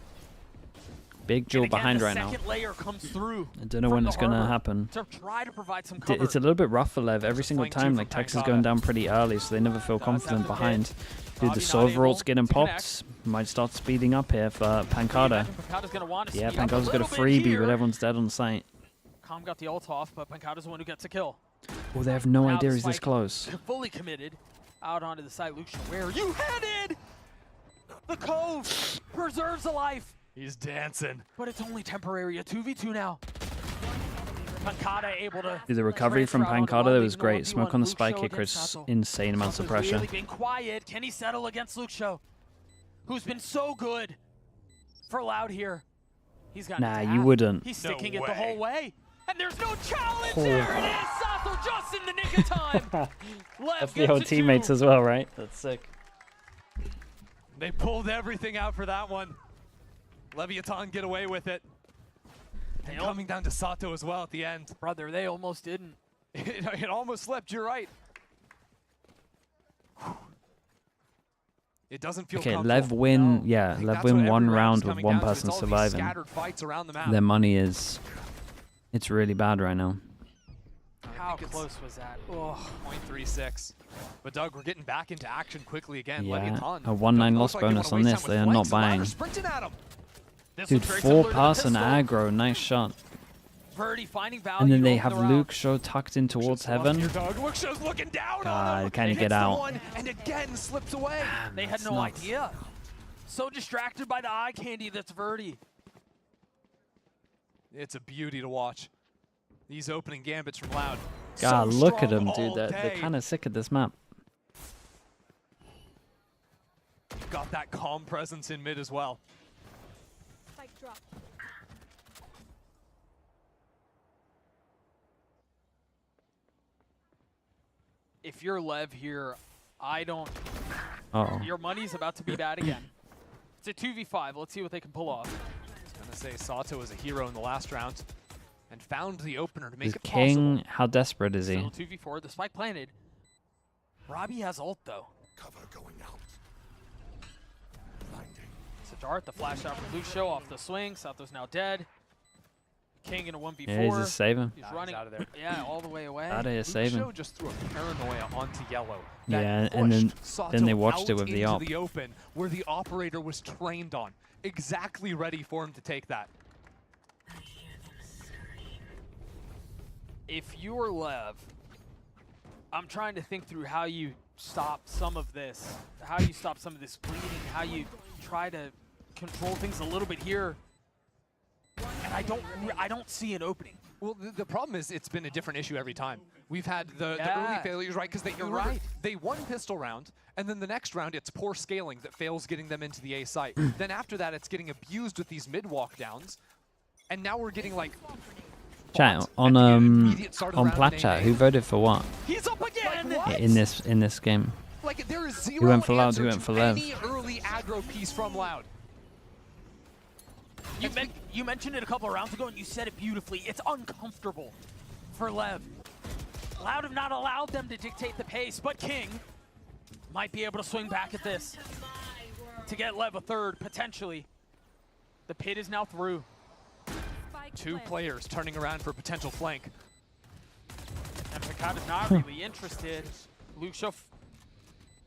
Big jewel And again, behind the right now. second layer comes through. I don't know when from it's the gonna harbor happen. To try to provide some cover. It's a little bit rough for Lev. Every single time, like Tex is going down pretty early, so they never feel confident behind. Dude, the Silver ult's getting popped. Might start speeding up here for Pancada. Pancada's gonna want to Yeah, speed up Pancada's got a little bit freebie, here. but everyone's dead on site. Calm got the ult off, but Pancada's the one who gets a kill. Oh, they have no Now idea the he's this spike close. Fully committed. Out onto the side. Lucian, where are you headed? The Cove preserves a life. He's dancing. But it's only temporary. A 2v2 now. Pancada able to. Dude, the recovery from transfer out onto Pancada one, was leaving a great. 1v1. Smoke on the Luke spike Show kick against creates Sato. insane amounts of Sato's pressure. really been quiet. Can he settle against Luke Show, who's been so good for Loud here? He's got. Nah, you wouldn't. He's sticking it the whole way. And there's no challenge. Oh. There it is. Sato just in the nick of time. Lev That's the gets whole it teammates too. as well, right? That's sick. They pulled everything out for that one. Leviathan get away with it. And coming down to Sato as well at the end. Brother, they almost didn't. It almost slipped, you're right. It doesn't feel Okay, comfortable. Lev win. Yeah, Lev that's win what one every round round is with coming one down to. person It's all these surviving. scattered fights around the map. Their money is. It's really bad right now. How close was that? Oh. 0.36. But Doug, we're getting back into action quickly again. Yeah, Leviathan a 1-9 loss look like they bonus wanna on waste this. time They with are not flanks, and Ladder buying. sprinting at him. This Dude, looks very similar to the 4-person pistol. aggro. Nice shot. Verdi finding value. And then they over have the round. Luke Show tucked in towards heaven. Luke Show's looking down on God, him. can he Hits get the out? one and again slips away. They had That's no nuts. idea. So distracted by the eye candy that's Verdi. It's a beauty to watch. These opening gambits from Loud. God, So look at strong them, all dude. They're day. kind of sick at this map. You've got got that calm presence in mid as well. Spike drop. If you're Lev here, I don't... Uh-oh. Your money's about to be bad again. It's a 2v5. Let's see what they can pull off. I was going to say Sato was a hero in the last round and found the opener to make Is it King, possible. how desperate is he? Still 2v4. The spike planted. Robbie has ult, though. Cover going out. It's a dart. The flash out from Lucio off the swing. Sato's now dead. King in a 1v4. Yeah, he's just saving. He's Nah, running he's out of there. Yeah, all the way away. Out of here, saving. Lucio just threw a paranoia onto yellow. Yeah, That and then pushed they Sato watched it out with the into op. the open where the operator was trained on. Exactly ready for him to take that. If you're Lev, I'm trying to think through how you stop some of this, how you stop some of this bleeding, how you try to control things a little bit here. And I don't see an opening. Well, the problem is it's been a different issue every time. We've had the early failures, right? Because they won pistol round, and then the next round it's poor scaling that fails getting them into the A site. Then after that it's getting abused with these mid walk downs, and now we're getting like. Chat on Plat Chat, who voted for what? He's up again. In this game. Like there is zero Who went for Loud? answer Who went to for Lev? any early aggro piece from Loud. You mentioned it a couple of rounds ago, and you said it beautifully. It's uncomfortable for Lev. Loud have not allowed them to dictate the pace, but King might be able to swing back at this to get Lev a third, potentially. The pit is now through. Two players turning around for a potential flank. And Picard not really interested. Lucio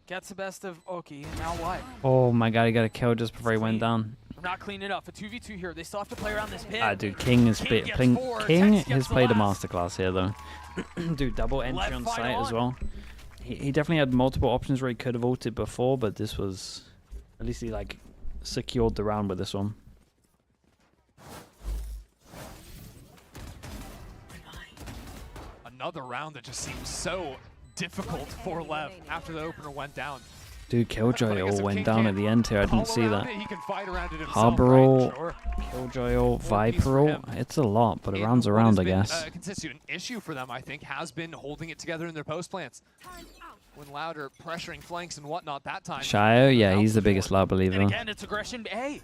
gets the best of Oki, and now what? Oh my god, he got a kill just before he went down. Not cleaning up. A 2v2 here. They still have to play around this pit. Dude, King has played a masterclass here though. Dude, double entry on site as well. He definitely had multiple options where he could have ulted before, but this was, at least he like secured the round with this one. Another round that just seems so difficult for Lev after the opener went down. Dude, Killjoy all went down at the end here. I didn't see that. He can fight around it himself, Harbor right? ult, Sure. Killjoy ult, Viper ult. It's a lot, but it rounds around, I guess. A consistent issue for them, I think, has been holding it together in their post plants. When Loud are pressuring flanks and whatnot that time. Shio, yeah, he's the biggest Loud believer. And again, it's aggression A.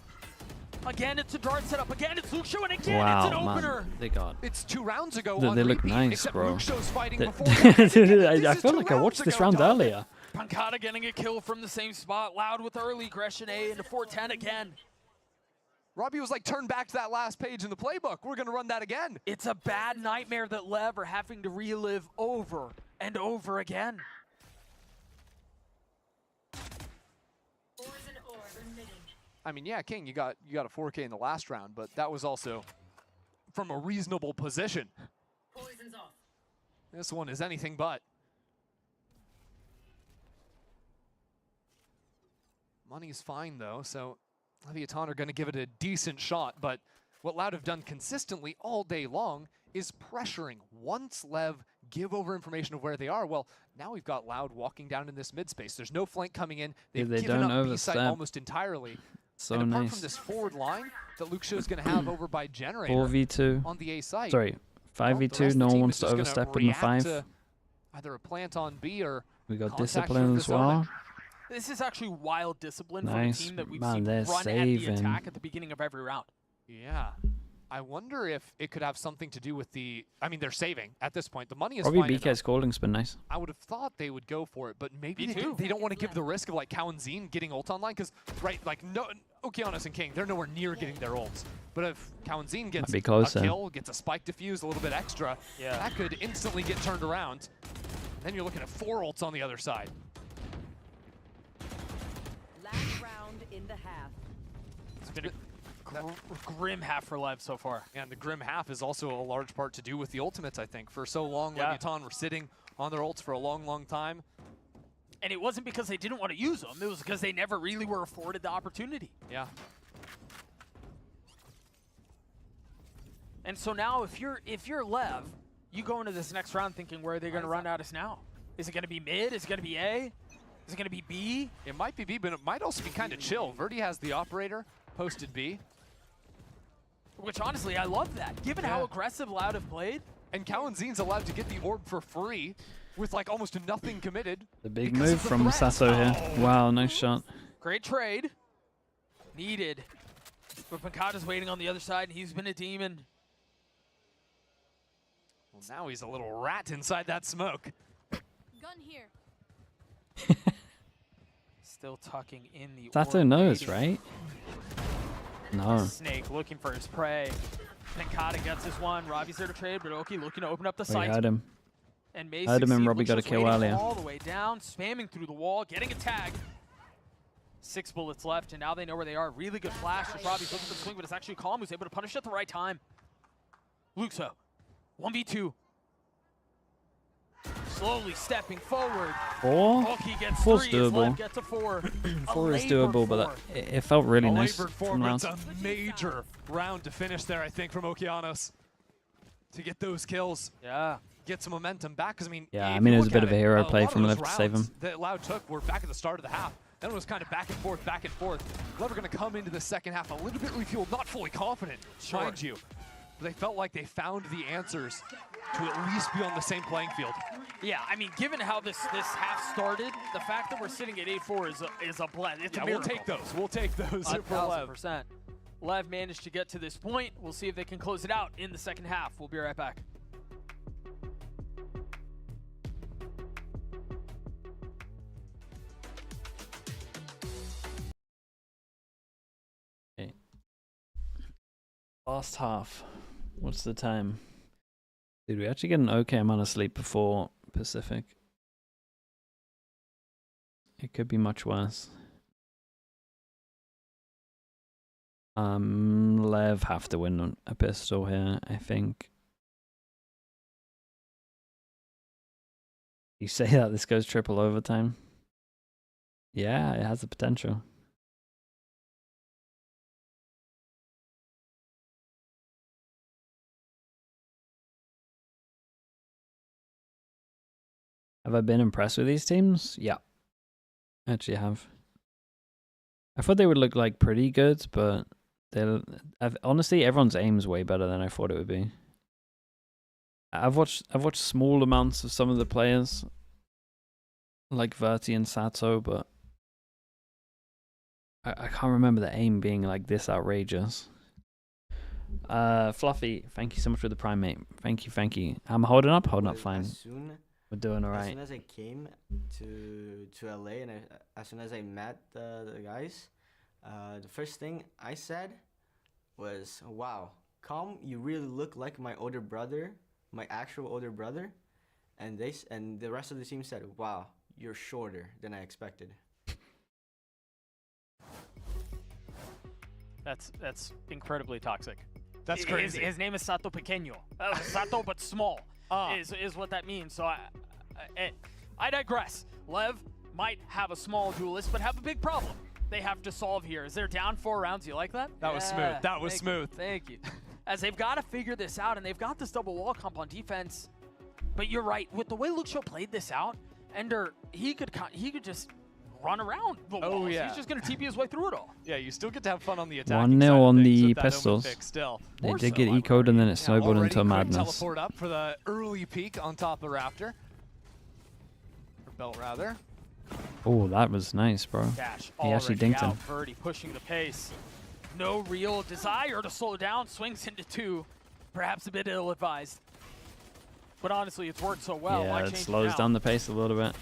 Again, it's a dart setup. Again, it's Lucio, and again, Wow, it's an opener. man, they got. It's 2 rounds ago. They look repeat, nice, bro. Lucio's fighting before I felt like I watched this round earlier. Pancada getting a kill from the same spot. Loud with early aggression A into 410 again. Robbie was like, turn back to that last page in the playbook. We're going to run that again. It's a bad nightmare that Lev are having to relive over and over again. I mean, yeah, King, you got a 4K in the last round, but that was also from a reasonable position. Poison's off. This one is anything but. Money's fine, though, so LEVIATAN are going to give it a decent shot, but what Loud have done consistently all day long is pressuring. Once Lev give over information of where they are, well, now we've got Loud walking down in this mid space. There's no flank coming in. They've given up B-side almost entirely. So and apart nice. from this forward line that Lucio's going to have over by Generator 4v2. on the A site. Sorry, 5v2. No one wants to overstep in the 5. Either a plant on B or We got contact discipline with as this omen. well. This is actually wild discipline Nice. from a team that we've Man, seen they're run at the saving. attack at the beginning of every round. Yeah. I wonder if it could have something to do with the... I mean, they're saving at this point. The money is Probably fine BK's enough. calling's been nice. I would have thought they would go for it, but maybe Me they, too. they don't want to give the risk of like Cow and Zine getting ult online because, right, like no, Okeanos and King, they're nowhere near getting their ults. But if Cow and Zine gets Might be a closer. kill, gets a spike defuse, a little bit extra, that could instantly get turned around. Then you're looking at 4 ults on the other side. Last round in the half. It's been a grim half for Lev so far. And the grim half is also a large part to do with the ultimates, I think. For so long, LEVIATAN were sitting on their ults for a long, long time. And it wasn't because they didn't want to use them. It was because they never really were afforded the opportunity. Yeah. And so now if you're Lev, you go into this next round thinking, where are they going to run at us now? Is it going to be mid? Is it going to be A? Is it going to be B? It might be B, but it might also be kind of chill. Verdi has the operator posted B. Which, honestly, I love that. Given how aggressive Loud have played. And Kalenzin's allowed to get the orb for free with, like, almost nothing committed. The big move from Sato here. Wow, nice shot. Great trade. Needed. But Pankata's waiting on the other side, and he's been a demon. Well, now he's a little rat inside that smoke. Gun here. Still tucking in the Sato orb, knows, waiting. right? No. Snake looking for his prey. Pankata gets this one. Robbie's there to trade, but Oki looking to open up the We site. heard him. And May Heard him and succeed. Robbie got a Looks kill waiting earlier. all the way down, spamming through the wall, getting a tag. 6 bullets left, and now they know where they are. Really good flash as Robbie's looking for the swing, but it's actually Calm who's able to punish at the right time. Luxo, 1v2. Slowly stepping forward. 4? Oki gets 4's 3, his doable. left gets a 4. 4 is A doable, but it felt really A nice labored four, from but Loud. it's a major round to finish there, I think, from Okeanos. To get those kills. Yeah. Get some momentum back, because, I mean, Yeah, if I mean, you it was a look bit at of a hero lot play of from those Lev to save rounds him. that Loud took were back at the start of the half. Then it was kind of back and forth, back and forth. Lev are going to come into the second half a little bit refueled, not fully confident, mind you. But they felt like they found the answers to at least be on the same playing field. Yeah, I mean, given how this half started, the fact that we're sitting at 8-4 is a blend. It's a we'll miracle. take those. We'll take those for Lev. 1000%. Lev managed to get to this point. We'll see if they can close it out in the second half. We'll be right back. Okay. Last half. What's the time? Did we actually get an okay amount of sleep before Pacific? It could be much worse. Lev have to win a pistol here, I think. You say that this goes triple overtime? Yeah, it has the potential. Have I been impressed with these teams? Yeah. Actually, I have. I thought they would look like pretty good, but honestly, everyone's aim's way better than I thought it would be. I've watched small amounts of some of the players, like Verti and Sato, but I can't remember the aim being like this outrageous. Fluffy, thank you so much for the prime, mate. Thank you. I'm holding up fine. We're doing alright. As soon as I came to LA and as soon as I met the guys, the first thing I said was, "Wow, Calm, you really look like my older brother, my actual older brother," and the rest of the team said, "Wow, you're shorter than I expected." That's incredibly toxic. That's crazy. His name is Sato Pequeño. Sato but small is what that means. So I digress. Lev might have a small duelist, but have a big problem they have to solve here. As they're down 4 rounds, you like that? That was smooth. That was smooth. Thank you. As they've got to figure this out, and they've got this double wall comp on defense. But you're right. With the way Luxo played this out, Ender, he could just run around the walls. Yeah. He's just going to TP his way through it all. Yeah, you still get to have fun on the attack. 1-0 on the pistols. Still. They did get ecoed and then it snowballed into a madness. Teleport up for the early peak on top of Raptor. Or Belt, rather. Oh, that was nice, bro. Dash He actually dinked him. Verdi pushing the pace. No real desire to slow down. Swings into 2. Perhaps a bit ill-advised. But honestly, it's worked so well. Yeah, it slows down the pace a little bit.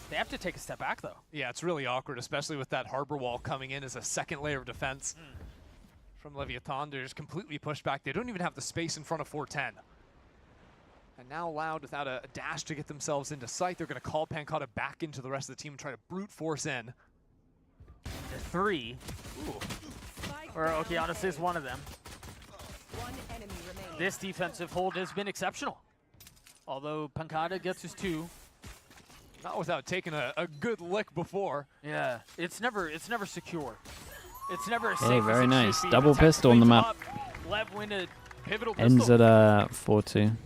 They have to take a step back, though. Yeah, it's really awkward, especially with that harbor wall coming in as a second layer of defense from Leviathan. They're just completely pushed back. They don't even have the space in front of 410. And now Loud, without a dash to get themselves into sight, they're going to call Pankata back into the rest of the team and try to brute force in. The 3. Ooh. Or Okeanos is one of them. This defensive hold has been exceptional. Although Pankata gets his 2. Not without taking a good lick before. Yeah, it's never secure. It's never safe. Hey, very nice. Double pistol on the map. Lev win a pivotal Ends pistol. at 4-2.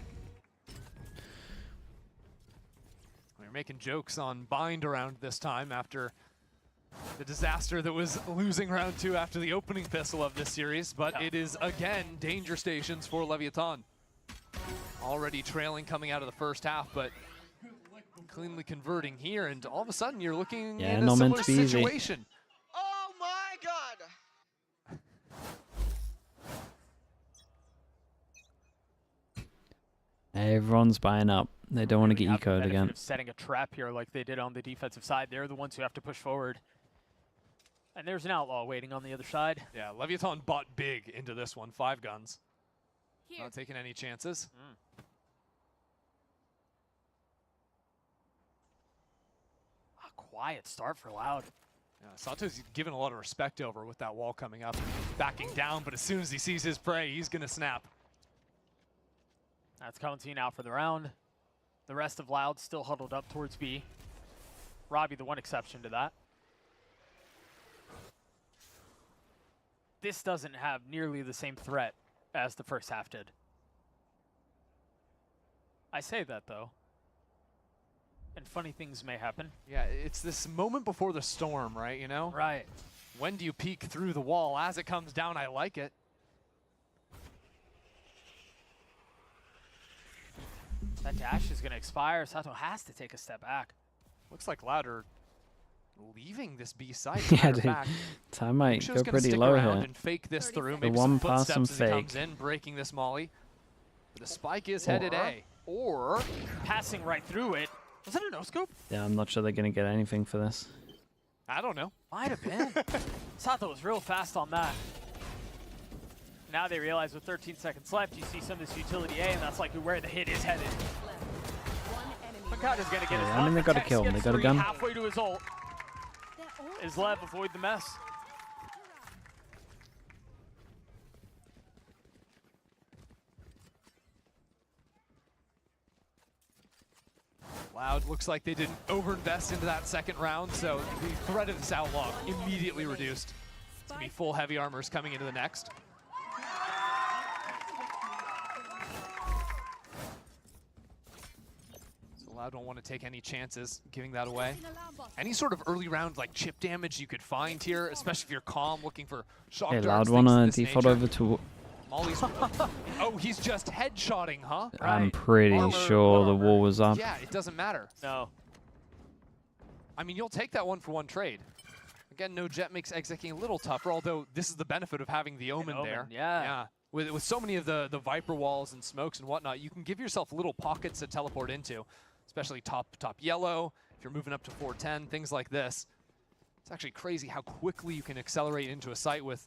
making jokes on bind around this time after the disaster that was losing round 2 after the opening pistol of this series, but it is again danger stations for LEVIATAN. Already trailing coming out of the first half, but cleanly converting here, and all of a sudden you're looking at a similar situation. Oh my god! Everyone's buying up. They don't want to get ecoed again. Setting a trap here like they did on the defensive side. They're the ones who have to push forward. And there's an outlaw waiting on the other side. Yeah, LEVIATAN bought big into this one. 5 guns. Not taking any chances. A quiet start for Loud. Yeah, Sato's given a lot of respect over with that wall coming up, backing down, but as soon as he sees his prey, he's going to snap. That's Kamantin out for the round. The rest of Loud still huddled up towards B. Robbie, the one exception to that. This doesn't have nearly the same threat as the first half did. I say that, though. And funny things may happen. Yeah, it's this moment before the storm, right, you know? Right. When do you peek through the wall? As it comes down, I like it. That dash is going to expire. Sato has to take a step back. Looks like Loud are leaving this B site. Yeah, dude. Time might go pretty low here. And fake this through. The Maybe one some pass and footsteps as he fake. comes in, breaking this molly. The spike is headed A. Or passing right through it. Was that a no-scope? Yeah, I'm not sure they're going to get anything for this. I don't know. Might have been. Sato was real fast on that. Now they realize with 13 seconds left, you see some of this utility A, and that's likely where the hit is headed. Pankata's going to get his I mean, they got to kill him. They got a gun. Halfway to his ult. Is Lev avoid the mess? Loud looks like they didn't overinvest into that second round, so the threat of this outlaw immediately reduced. It's going to be full heavy armors coming into the next. Loud don't want to take any chances giving that away. Any sort of early round like chip damage you could find here, especially if you're calm looking for shock Hey, darts, Loud wanna things of this default nature. over to... Molly's oh, he's just headshotting, huh? I'm pretty sure the wall was up. Yeah, it doesn't matter. No. I mean, you'll take that 1-for-1 trade. Again, no jet makes executing a little tougher, although this is the benefit of having the Omen there. Yeah. With so many of the Viper walls and smokes and whatnot, you can give yourself little pockets to teleport into, especially top yellow, if you're moving up to 410, things like this. It's actually crazy how quickly you can accelerate into a site with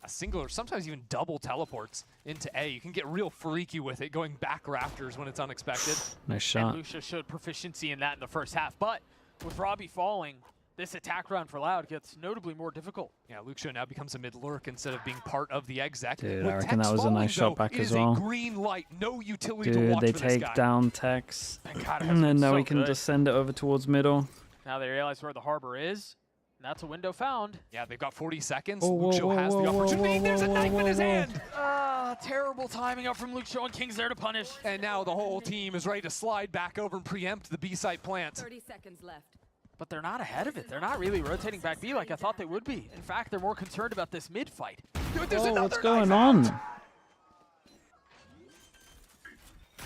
a single or sometimes even double teleports into A. You can get real freaky with it, going back rafters when it's unexpected. Nice shot. And Lucia showed proficiency in that in the first half, but with Robbie falling, this attack round for Loud gets notably more difficult. Yeah, Lucio now becomes a mid-lurk instead of being part of the exec. Dude, With I reckon Tex that was a falling, nice shot though, back it as is well. a green light, no utility to Dude, watch they for this take guy. down Tex. God, And then now so we can good. just send it over towards middle. Now they realize where the harbor is, and that's a window found. Yeah, they've got 40 seconds. Whoa, whoa, Lucio whoa, has the whoa, whoa, opportunity. whoa, There's a whoa, knife whoa, in his whoa. hand. Terrible timing up from Lucio and King's there to punish. And now the whole team is ready to slide back over and preempt the B-site plant. 30 seconds left. But they're not ahead of it. They're not really rotating back B like I thought they would be. In fact, they're more concerned about this mid fight. Dude, there's Oh, another what's knife going out. on?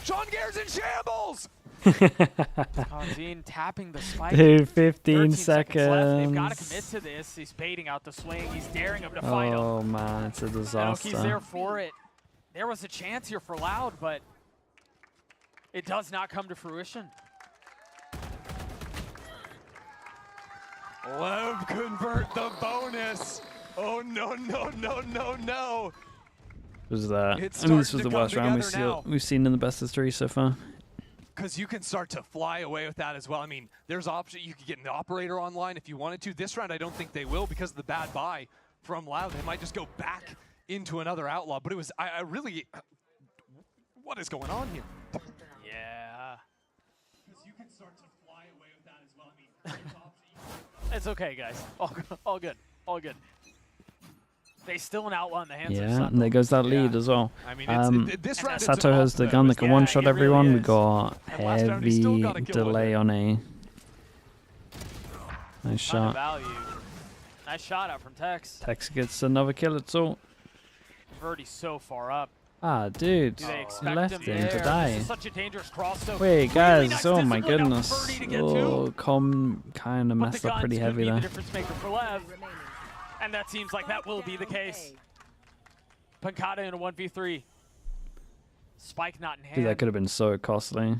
Sean Gare's in shambles! Kanzine tapping the spike. Dude, 13 15 seconds left. They've got to seconds. commit to this. He's baiting out the swing. He's daring him to fight him. Oh man, it's a Aoki's disaster. there for it. There was a chance here for Loud, but it does not come to fruition. Lev convert the bonus. Oh no, no, no, no, no. Was that? It's I mean, this starting was to the worst come round together now. we've seen in the best of 3 so far. Because you can start to fly away with that as well. I mean, there's option. You could get an operator online if you wanted to. This round, I don't think they will because of the bad buy from Loud. They might just go back into another outlaw. But it was, I really, what is going on here? Yeah. Because you can start to fly away with that as well. I mean, there's option. It's okay, guys. All good. All good. They still an outlaw in the hands of Yeah, Sato. and there goes that lead as well. I mean, this round Sato has the gun that can one-shot everyone. We got heavy delay on A. Nice shot. Value. Nice shot out from Tex. Tex gets another kill at all. Verdi's so far up. Ah, dude, Do they he expect left him him there? to This die. is such a dangerous cross. So Wait, really guys, nice oh my discipline now for goodness. Verdi to get Oh, to. Com kind of But messed the up pretty guns could heavy be the there. difference maker for Lev. And that seems like that will be the case. Pancada in a 1v3. Spike not in hand. Dude, that could have been so costly.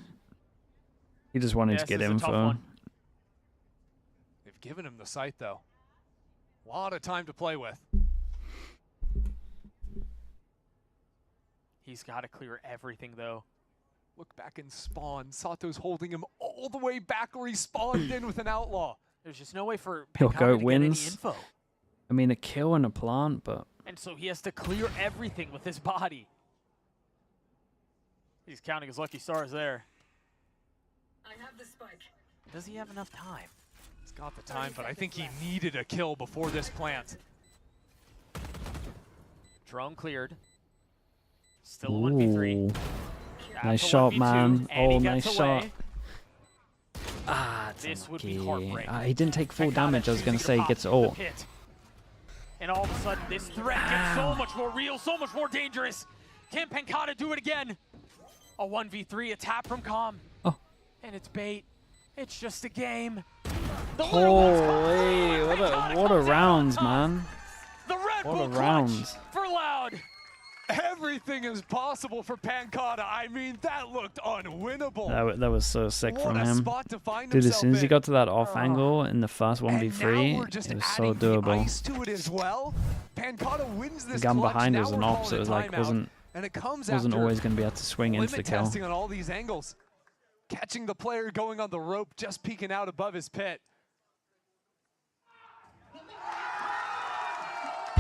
He just wanted to get info. They've given him the site, though. A lot of time to play with. He's got to clear everything, though. Look back and spawn. Sato's holding him all the way back where he spawned in with an outlaw. There's just no way for He'll Pancada go to get any wins. info. I mean, a kill and a plant, but And so he has to clear everything with his body. He's counting his lucky stars there. I have the spike. Does he have enough time? He's got the time, but I think he needed a kill before this plant. Drone cleared. Still a 1v3. ooh. That's Nice a shot, 1v2, man. and he Oh, gets nice away. shot. Ah, it's This would be unlucky. heartbreaking. He didn't take full Pancada damage. I was going to say choosing he gets pop the ult. pit. And all of a sudden, this threat gets so much more real, so much more dangerous. Can Pancada do it again? A 1v3, a tap from Com. Oh. And it's bait. It's just a game. The little one's Holy, Pancada what a comes out rounds, on top. man. The Red What a Bull clutch rounds. for Loud. Everything is possible for Pancada. I mean, that looked unwinnable. That was so sick What from a him. spot to find Dude, as himself soon as he in. got to that off angle in the first And now 1v3, we're just it was so adding the doable. ice to it as well. Pancada wins The this gun clutch. behind Now was an we're ops, so calling it was a like timeout, and it comes wasn't after always going to be able to swing into the limit kill. testing on all these angles. Catching the player going on the rope, just peeking out above his pit.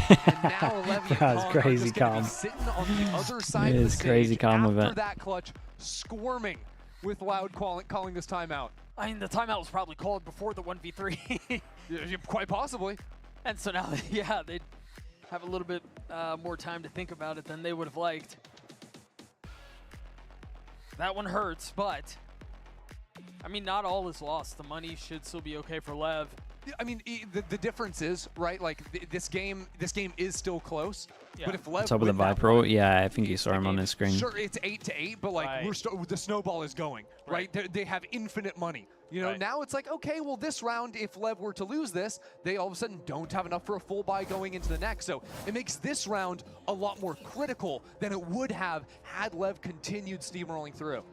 And now LEVIATAN That's are crazy just gonna be calm. sitting on the other side It of the is stage crazy calm with after it. that clutch, squirming with Loud calling this timeout. I mean, the timeout was probably called before the 1v3. Quite possibly. And so now, yeah, they have a little bit more time to think about it than they would have liked. That one hurts, but I mean, not all is lost. The money should still be okay for Lev. I mean, the difference is, right, like this game is still close. Yeah. But if Lev Top of the win that Viper ult? one, Yeah, I think you saw him on the screen. sure, it's 8-8, but like the snowball is going, right? They have infinite money. You know, now it's like, okay, well, this round, if Lev were to lose this, they all of a sudden don't have enough for a full buy going into the next. So it makes this round a lot more critical than it would have had Lev continued steamrolling through.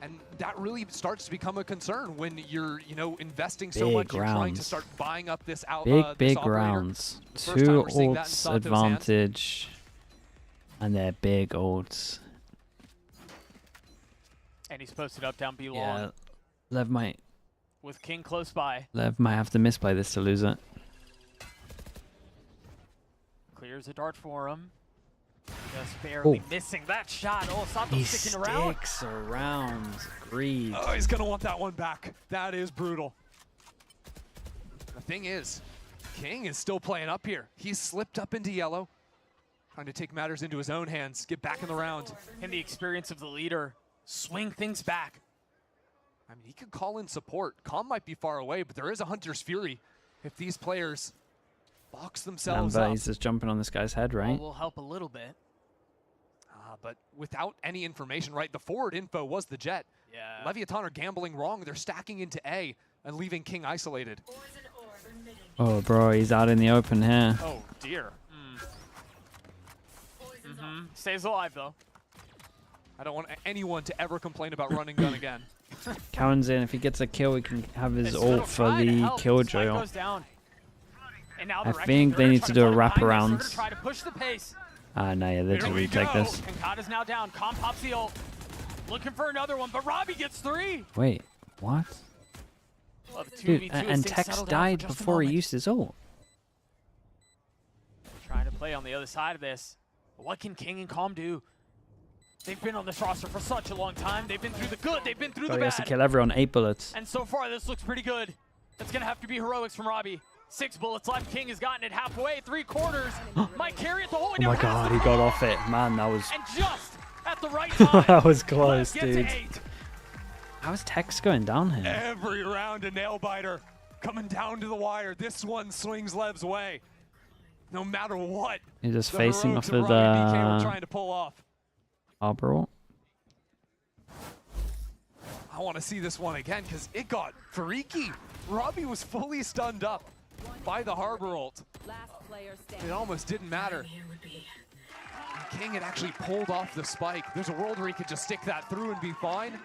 And that really starts to become a concern when you're, you know, investing so Big much, you're trying to rounds. start buying up this out. Big rounds. The first time 2 we're seeing that in ults Sato's hands. advantage. And they're big ults. And he's posted up, down, B long. Yeah, Lev might With King close by. have to misplay this to lose it. Clears a dart for him. Just barely Oh. missing that shot. Oh, Sato He sticking around. sticks around. Greed. Oh, he's going to want that one back. That is brutal. The thing is, King is still playing up here. He's slipped up into yellow, trying to take matters into his own hands, get back in the round. And the experience of the leader, swing things back. I mean, he could call in support. Calm might be far away, but there is a Hunter's Fury if these players box themselves Amber, up. he's just jumping on this guy's head, right? Will help a little bit. But without any information, right? The forward info was the jet. Yeah. LEVIATAN are gambling wrong. They're stacking into A and leaving King isolated. Oh, bro, he's out in the open here. Oh, dear. Stays alive, though. I don't want anyone to ever complain about run and gun again. Cowan's in. If he gets a kill, he can have his It's ult for trying to the help. Killjoy Spike ult. goes down. And now I the think they need to do a wraparound. Try to push the pace. Ah, no, yeah, they Here just we retake go. this. Pancada's now down. Com pops the ult. Looking for another one, but Robbie gets 3. Wait, what? Well, the Dude, 2v2 and as things Tex settle down for died just a before he moment. used his ult. Trying to play on the other side of this. What can King and Calm do? They've been on this roster for such a long time. They've been through the good. They've been through So the he has to bad. kill everyone. 8 bullets. And so far, this looks pretty good. It's going to have to be heroics from Robbie. 6 bullets left. King has gotten it halfway, 3/4. Might carry it the whole way Oh down. my god, he got off it. Man, that was... And just at the right time. that was close, Let's get to dude. 8. How's Tex going down here? Every round a nail biter coming down to the wire. This one swings Lev's way. No matter what. You're just the facing heroics off of of Robbie BK were the trying to pull off. Arbor. I want to see this one again because it got freaky. Robbie was fully stunned up by the Harbor ult. It almost didn't matter. King had actually pulled off the spike. There's a world where he could just stick that through and be fine.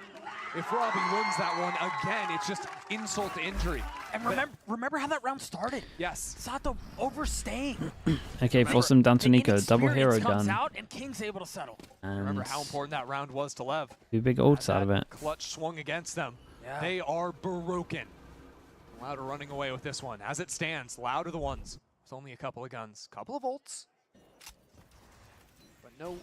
If Robbie wins that one again, it's just insult to injury. And remember how that round started? Yes. Sato overstaying. Okay, force him down to Nico. Double hero comes gun. out and King's able to settle. Remember And how important that round was to Lev. 2 big ults out of it. Clutch swung against them. Yeah. They are broken. Loud are running away with this one. As it stands, Loud are the ones. It's only a couple of guns. Couple of ults. But no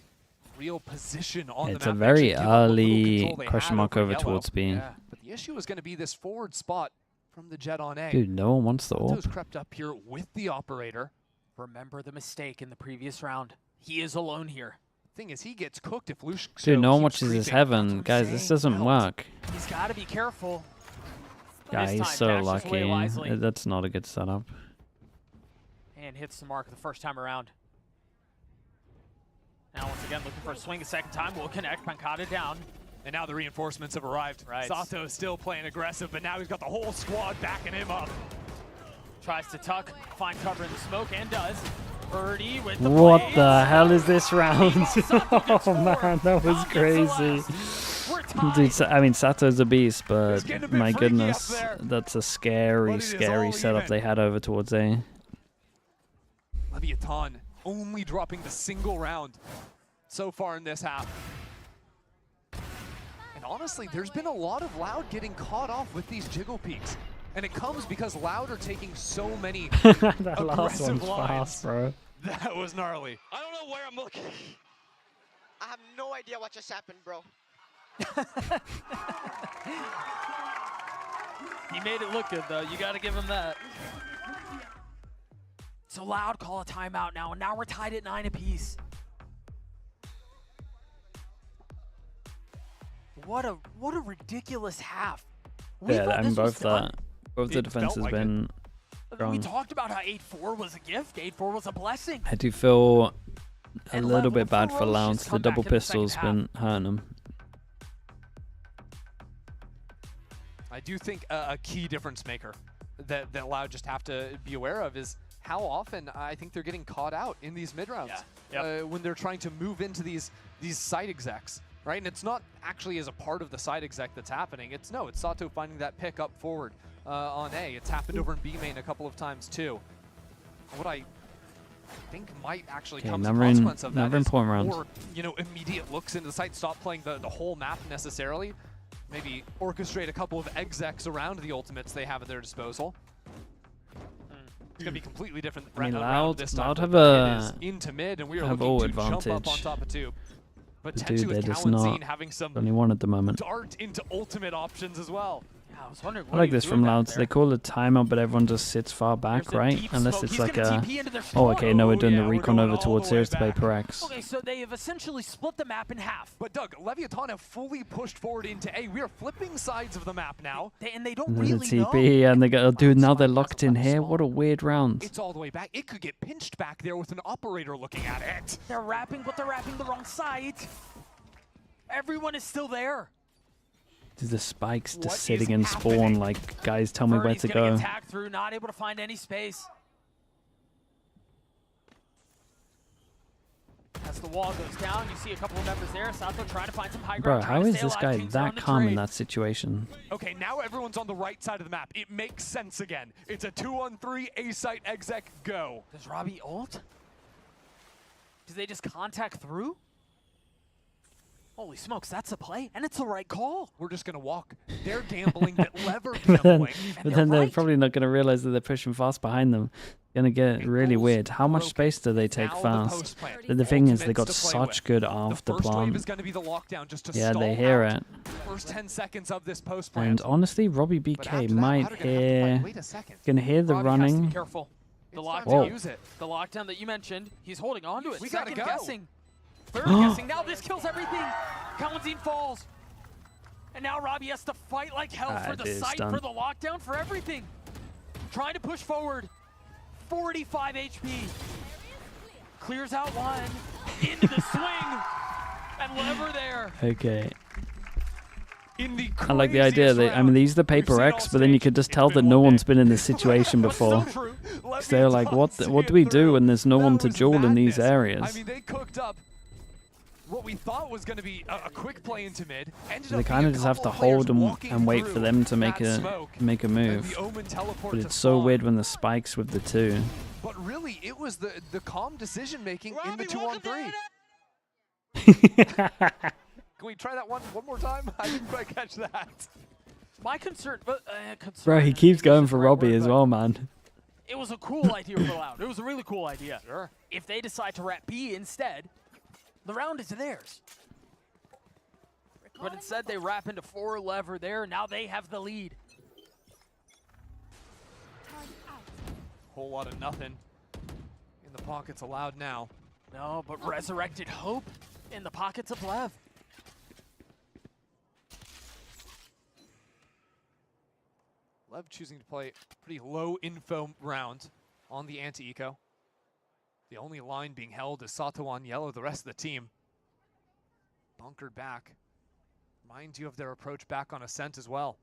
real position on the map. It's a very Actually give up a little early control they question had mark over over yellow. towards B. Yeah, but the issue is going to be this forward spot from the Jet on A. Dude, no one wants the To's AWP. crept up here with the operator. Remember the mistake in the previous round. He is alone here. Thing is, he gets cooked if Lush. Dude, no one watches his heaven. Guys, this doesn't work. He's got to be careful. Yeah, This he's time, so dashes away wisely. lucky. That's not a good setup. And hits the mark the first time around. Now once again looking for a swing a second time. Will connect. Pancada down. And now the reinforcements have arrived. Right. Sato is still playing aggressive, but now he's got the whole squad backing him up. Tries to tuck, find cover in the smoke, and does. Birdie with the What blades. the hell is this round? Oh man, that was crazy. Dude, I mean, Sato's a beast, but my goodness, that's a scary, scary setup they had over towards A. LEVIATAN only dropping the single round so far in this half. And honestly, there's been a lot of Loud getting caught off with these jiggle peaks. And it comes because Loud are taking so many That last aggressive one's lines. fast, bro. That was gnarly. I don't know where I'm looking. I have no idea what just happened, bro. He made it look good, though. You got to give him that. So Loud call a timeout now, and now we're tied at 9 apiece. What a ridiculous half. We Yeah, thought I mean, this was done. both the It defense felt has like been We strong. talked about how 8-4 was a gift. 8-4 was a blessing. I do feel a And little Lev with bit bad for ferocious Lounge. The comeback double in the second pistol's half. been hurting him. I do think a key difference maker that Loud just have to be aware of is how often I think they're getting caught out in these mid rounds when they're trying to move into these side execs, right? And it's not actually as a part of the side exec that's happening. It's Sato finding that pick up forward on A. It's happened over in B main a couple of times too. What I think might actually come as a consequence of that is important round. more, immediate looks into the site. Stop playing the whole map necessarily. Maybe orchestrate a couple of execs around the ultimates they have at their disposal. It's going to be completely different I mean, round this time. Loud have It is into mid, and we are have looking all to jump up on advantage. top of two. But But dude, Tetsu they're with just Kalen'Zine not having some only one at the moment. dart into ultimate options as well. Yeah, I was wondering I like this from Loud. They call it timeout, but everyone just sits far back, right? Unless it's like a... Oh, okay, no, we're doing the recon over towards here to play per X. Okay, so they have essentially split the map in half. But Doug, LEVIATAN have fully pushed forward into A. We are flipping sides of the map now. And they don't And then really the know. TP, and they go, oh, dude, now they're locked in here. What a weird round. It's all the way back. It could get pinched back there with an operator looking at it. They're rapping, but they're rapping the wrong side. Everyone is still there. Dude, the spikes just sitting in spawn, like, guys, tell me where Birdie's to getting go. attacked through, not able to find any space. As the wall goes down, you see a couple of members there. Sato trying to find some high Bro, ground. how is this guy that calm in that situation? Okay, now everyone's on the right side of the map. It makes sense again. It's a 2-on-3 A-site exec go. Does Robbie ult? Do they just contact through? Holy smokes, that's a play, and it's the right call. We're just going to walk. They're gambling that Lever But gambling. then they're probably not going to realize that they're pushing fast behind them. It's going to get really weird. How much space do they take fast? The thing is, they got such good after plan. Yeah, they hear it. First 10 seconds of this post plant. And honestly, Robbie BK might hear... Gonna hear the running. Careful. The Whoa. lockdown. The lockdown that you mentioned, he's holding on to it. We gotta Second go. guessing. Third guessing. Now this kills everything. Kawanzine falls. And now Robbie has to fight like hell for the site, for the lockdown, for everything. Trying to push forward. 45 HP. Clears out one. Into the swing. And Lever there. Okay. I like the idea that, I mean, they use the paper X, but then you could just tell that no one's been in this situation before. Because they're like, what do we do when there's no one to duel in these areas? I mean, they cooked up what we thought was going to be a quick play into mid. So they kind of just have to hold and wait for them to make a move. But it's so weird when the spikes with the two. But really, it was the calm decision making in the 2-on-3. Can we try that one more time? I didn't quite catch that. My concern, Bro, he keeps going for Robbie as well, man. It was a cool idea for Loud. It was a really cool idea. Sure. If they decide to wrap B instead, the round is theirs. But instead, they wrap into 4 Lever there. Now they have the lead. Whole lot of nothing in the pockets allowed now. No, but resurrected hope in the pockets of Lev. Lev choosing to play a pretty low info round on the anti-eco. The only line being held is Sato on yellow, the rest of the team bunkered back. Mind you of their approach back on Ascent as well.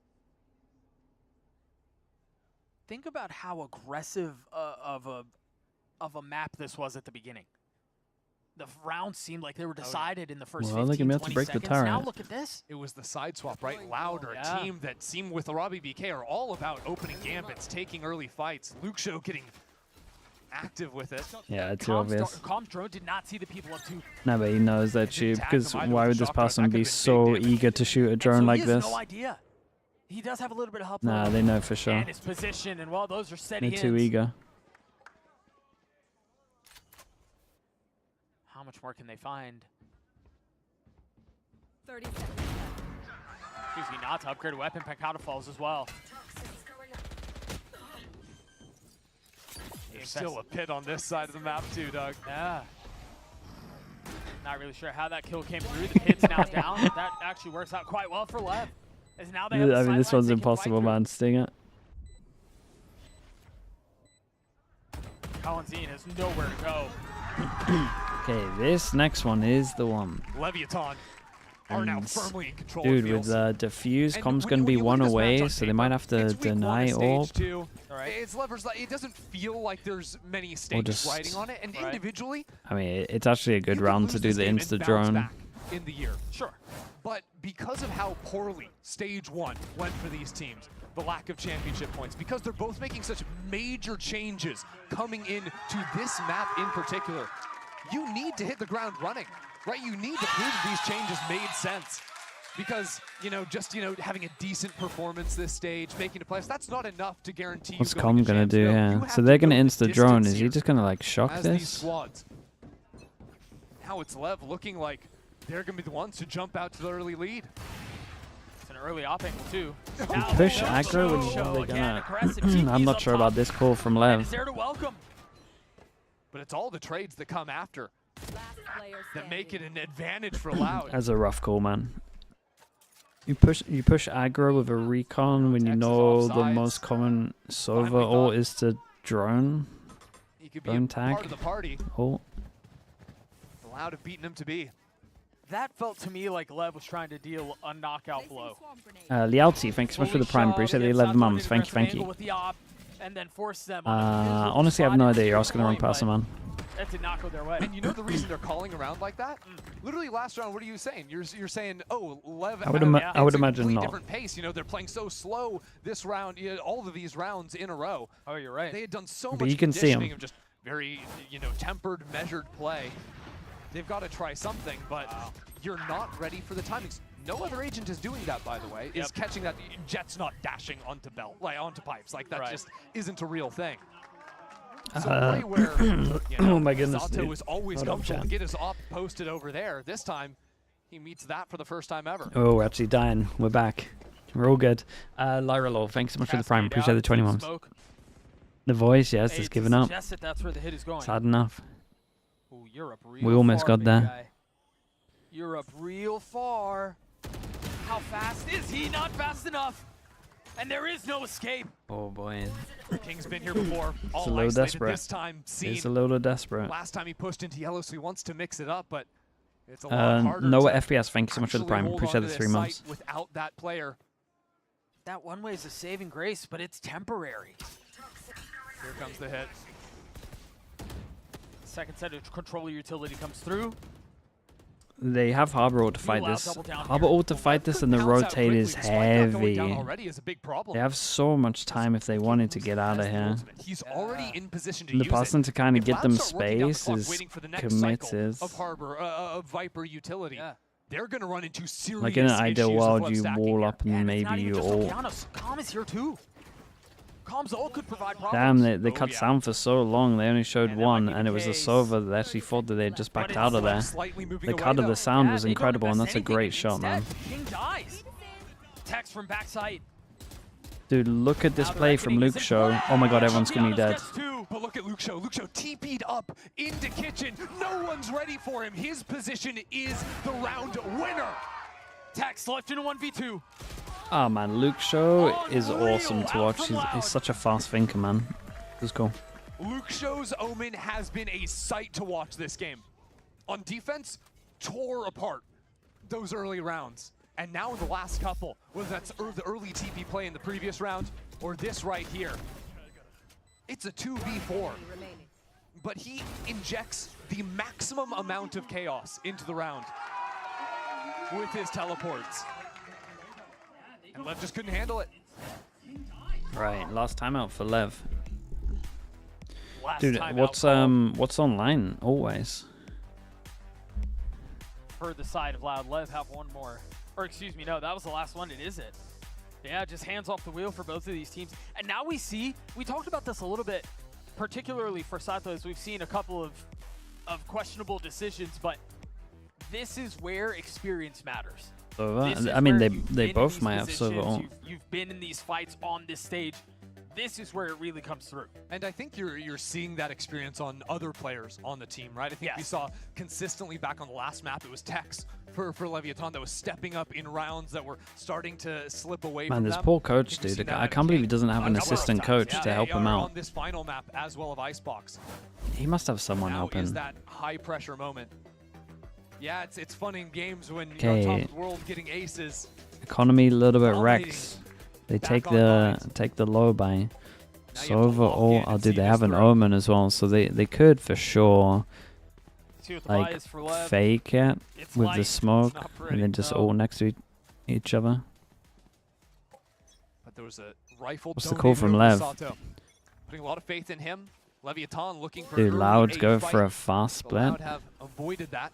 Think about how aggressive of a map this was at the beginning. The rounds seemed like they were decided in the first 15, 20 seconds. Now look at this. It was the side swap, right? Loud are a team that seem with Robbie BK are all about opening gambits, taking early fights. Luke Show getting active with it. Yeah, it's too obvious. Comms drone did not see the people up to. No, but he knows that tube, because why would this person be so eager to shoot a drone like this? No idea. He does have a little bit of help. Nah, they know for sure. And his position, and well, those are steady They're too hits. eager. How much more can they find? 30 seconds. Choosing not to upgrade a weapon. Pancata falls as well. There's still a pit on this side of the map too, Doug. Yeah. Not really sure how that kill came through. The pit's now down. That actually works out quite well for Lev. As now they have I mean, this one's impossible, man. Sting it. Kawanzine has nowhere to go. Okay, this next one is the one. LEVIATAN are now firmly in control. Dude, with Diffuse, Com's going to be one away, so they might have to deny orb. It's Levers. It doesn't feel like there's many stages riding on it, and individually, I mean, it's actually a good round to do the insta drone. In the year, sure, but because of how poorly stage 1 went for these teams, the lack of championship points, because they're both making such major changes coming in to this map in particular, you need to hit the ground running, right? You need to prove these changes made sense. Because, having a decent performance this stage, making a playoffs, that's not enough to guarantee. What's Com going to do here? So they're going to insta drone. Is he just going to, like, shock this? Now it's Lev looking like they're going to be the ones to jump out to the early lead. It's an early op angle, too. Push aggro, which are they gonna... I'm not sure about this call from Lev. There to welcome. But it's all the trades that come after that make it an advantage for Loud. That's a rough call, man. You push aggro with a recon when you know the most common Sova ult is to drone. He could be drone a tag. part of the party. Ult. Loud have beaten him to be. That felt to me like Lev was trying to deal a knockout blow. Liaozi, thank you so much for the prime. Appreciate the 11 months. Thank you. And then force them honestly, I have no idea. You're asking the wrong person, man. That did not go their way. And you know the reason they're calling around like that? Literally last round, what are you saying? You're saying, oh, Lev. I would imagine not. Different pace. They're playing so slow this round. All of these rounds in a row. Oh, you're right. They had done so But much you can see 'em. conditioning of just very, tempered, measured play. They've got to try something, but you're not ready for the timings. No other agent is doing that, by the way, is catching that. Jet's not dashing onto onto pipes. Like, that just isn't a real thing. So right where, oh my goodness, Zato dude. is always Hold up, comfortable to chat. get his op posted over there. This time, he meets that for the first time ever. Oh, we're actually dying. We're back. We're all good. Lyra Law, thanks so much for the prime. Appreciate the 20 months. The voice, yes, it's given up. That's where the hit is going. Sad enough. Ooh, you're up We almost got there. guy. You're up real far. How fast is he? Not fast enough. And there is no escape. Oh boy. King's been here before. It's a All little isolated desperate. this time. It's a little desperate. Last time he pushed into yellow, so he wants to mix it up, but it's a lot harder. Noah to FPS, thank you so much for the actually prime. hold Appreciate onto the this 3 months. site without that player. That one way is a saving grace, but it's temporary. Here comes the hit. Second set of controller utility comes through. They have Harbor ult to fight allow this. double down Harbor ult to fight this, and the rotate is heavy. They have so much time if they wanted to get out of here. He's already in position to And the use person it. to kind of If get them Labs start working down the space clock, is waiting for the next cycle committed. of Harbor, of Viper utility. They're going to run into serious Like in an ideal issues of world, web you stacking wall here. up and maybe you ult. Calm is here too. Calm's ult could provide problems. Damn, they cut sound for so long. They only showed one, and it was a Sova that actually thought that they had just backed out of there. The cut of the sound was incredible, and that's a great shot, man. King dies. Text from backside. Dude, look at this play from Luke Show. Oh my god, everyone's gonna be dead. But look at Luke Show. Luke Show TP'd up into kitchen. No one's ready for him. His position is the round winner. Text left in a 1v2. Oh man, Luke Show is awesome to watch. He's such a fast thinker, man. Let's go. Luke Show's Omen has been a sight to watch this game. On defense, tore apart those early rounds. And now in the last couple, whether that's the early TP play in the previous round or this right here, it's a 2v4. But he injects the maximum amount of chaos into the round with his teleports. And Lev just couldn't handle it. Right, last timeout for Lev. Last Dude, what's online always? For the side of Loud, Lev have one more. Or excuse me, no, that was the last one, is it? Yeah, just hands off the wheel for both of these teams. And now we see, we talked about this a little bit, particularly for Sato, as we've seen a couple of questionable decisions, but this is where experience matters. Sova? I mean, they both might have Sova ult. You've been in these fights on this stage. This is where it really comes through. And I think you're seeing that experience on other players on the team, right? I think we saw consistently back on the last map, it was Tex for LEVIATAN that was stepping up in rounds that were starting to slip away Man, from this them. poor coach, dude. I can't believe he doesn't have an assistant coach to help him out. On this final map as well of Icebox. He must have someone Now help is him. that high pressure moment. Yeah, it's fun in games when you're on top of the world getting aces. Economy a little bit wrecked. They take the low by Sova ult. Oh, dude, they have an Omen as well, so they could for sure like fake it with the smoke and then just all next to each other. But there was a rifle. What's the call from Lev? Putting a lot of faith in him. LEVIATAN looking for Dude, Loud's go for a fast split. Loud have avoided that.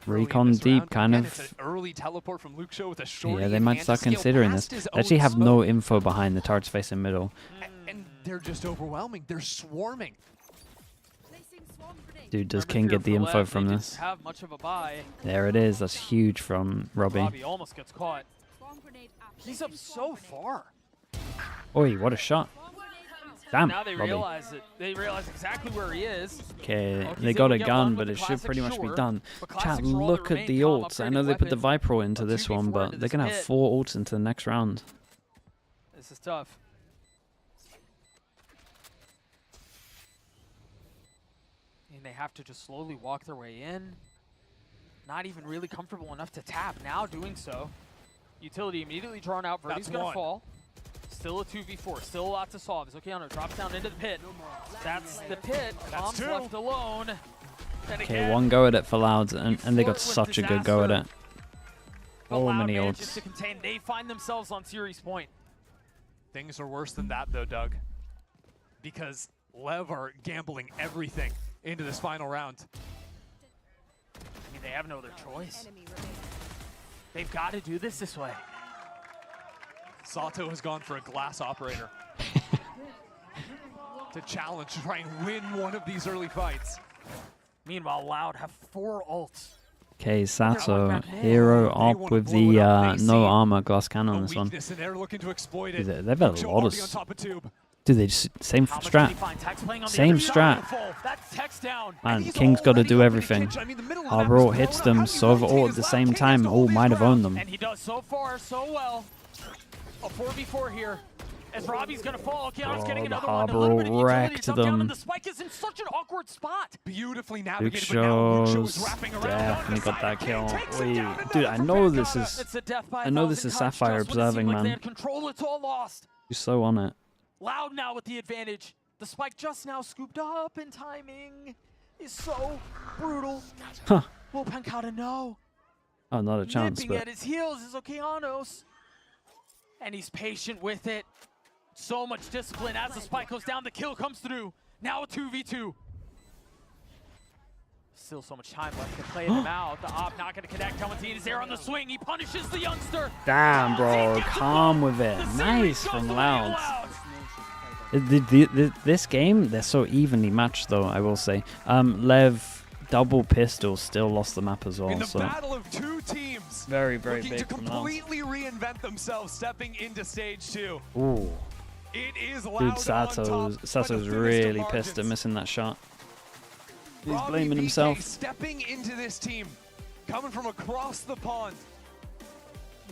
Recon deep, kind Again, of. it's an early teleport from Luke Show with a shorty Yeah, they in might hand start to scale considering this. past his They actually own have smoke. no info behind the turret's facing middle. And they're just overwhelming. They're swarming. Dude, does King get the info from this? Have much of a buy. There it is. That's huge from Robbie. Robbie almost gets caught. He's up so far. Oi, what a shot. Damn, Now they Robbie. realize it. They realize exactly where he is. Okay, Oh, they he's got able a to get gun, one but with it the should pretty much classic be sure, done. but Chat, classics roll look to at the remain calm, ults. I know they put the Viper ult into this one, but they're going to have 4 ults into the next round. This is tough. And they have to just slowly walk their way in. Not even really comfortable enough to tap. Now doing so. Utility immediately drawn out. Verdi's going to fall. Still a 2v4. Still a lot to solve. Zokiano drops down into the pit. That's the pit. Calm's left alone. And Okay, again, one go at it for Loud, and they got such a good go at it. the So Loud many manages ults. to contain. They find themselves on series point. Things are worse than that, though, Doug. Because Lev are gambling everything into this final round. I mean, They have no other choice. They've got to do this way. Sato has gone for a glass operator to challenge, to try and win one of these early fights. Meanwhile, Loud have 4 ults. Okay, Sato, hero op with the no armor glass cannon on this one. And they're looking to exploit Dude, it. they've had a lot of... Dude, they just... Same strat. Same strat. Man, King's got to do everything. Harbor ult hits them, Sova ult at the same time. All might have owned them. And he does so far, so well. A 4v4 here. As Robbie's gonna fall, Keanu's getting another one. A little bit of utility tucked down, and the spike is in such an awkward spot. Beautifully Luke navigated, but now Luke Show is shows wrapping around. definitely got that kill. Wait, dude, I know this is... I know this is Sapphire observing, man. Control, it's all lost. You're so on it. Loud now with the advantage. The spike just now scooped up, and timing is so brutal. Huh. Will Pancada know? Oh, not a chance, Nipping but... at his heels is Okeanos. And he's patient with it. So much discipline as the spike goes down, the kill comes through. Now a 2v2. Still so much time left to play them out. The op not going to connect. Kamantin is there on the swing. He punishes the youngster. Damn, bro. Calm with it. Nice from Loud. This game, they're so evenly matched, though, I will say. Lev, double pistol, still lost the map as well. In the so battle of 2 teams. Very, very looking big to from Loud. completely reinvent themselves, stepping into stage 2. Ooh. It is Loud Dude, Sato's really pissed at missing that shot. He's blaming himself. Stepping into this team, coming from across the pond.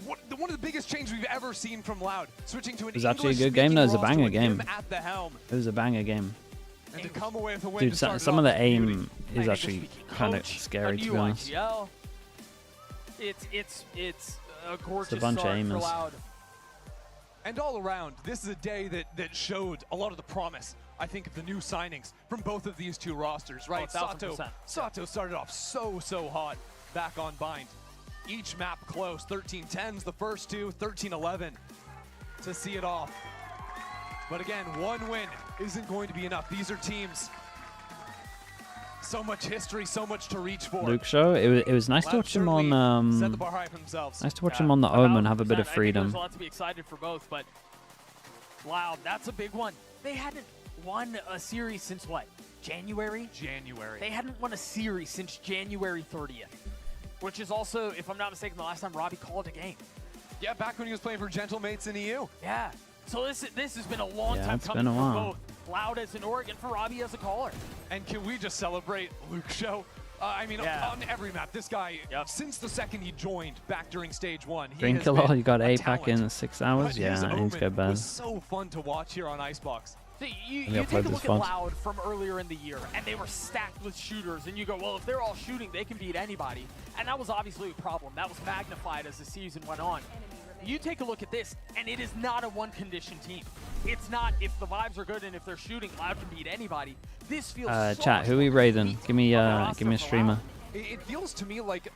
One of the biggest changes we've ever seen from Loud. Switching to an It was actually a good game. That was a banger game. at the helm. It was a banger game. And to come away with a win. Dude, to start some of the off aim is actually kind of scary, to be honest. It's a gorgeous It's a bunch of start for aimers. Loud. And all around, this is a day that showed a lot of the promise, I think, of the new signings from both of these 2 rosters, right? 1000%. Sato started off so hot back on Bind. Each map close, 13-10s the first 2, 13-11 to see it off. But again, 1 win isn't going to be enough. These are teams, so much history, so much to reach for. Luke Show, it was nice to watch him on set the bar high for themselves. nice to watch him on the Omen have a bit of freedom. There's a lot to be excited for both, but Loud, that's a big one. They hadn't won a series since what? January? January. They hadn't won a series since January 30th, which is also, if I'm not mistaken, the last time Robbie called a game. Yeah, back when he was playing for Gentlemates in EU. Yeah. So this has been a long time it's coming been a for while. both Loud as an Oregon, for Robbie as a caller. And can we just celebrate Luke Show? I mean, on every map, this guy, since the second he joined back during stage 1, he Drink has a lot, been you got a 8 pack in talent. 6 hours? But his Yeah, I need to go Omen bad. was so fun to watch here on Icebox. You Maybe I'll take play a this look at font. Loud from earlier in the year, and they were stacked with shooters, and you go, well, if they're all shooting, they can beat anybody. And that was obviously a problem. That was magnified as the season went on. You take a look at this, and it is not a one-condition team. It's not, if the vibes are good and if they're shooting, Loud can beat anybody. This feels so Chat, much who are we raiding? Give me a streamer. It feels to me like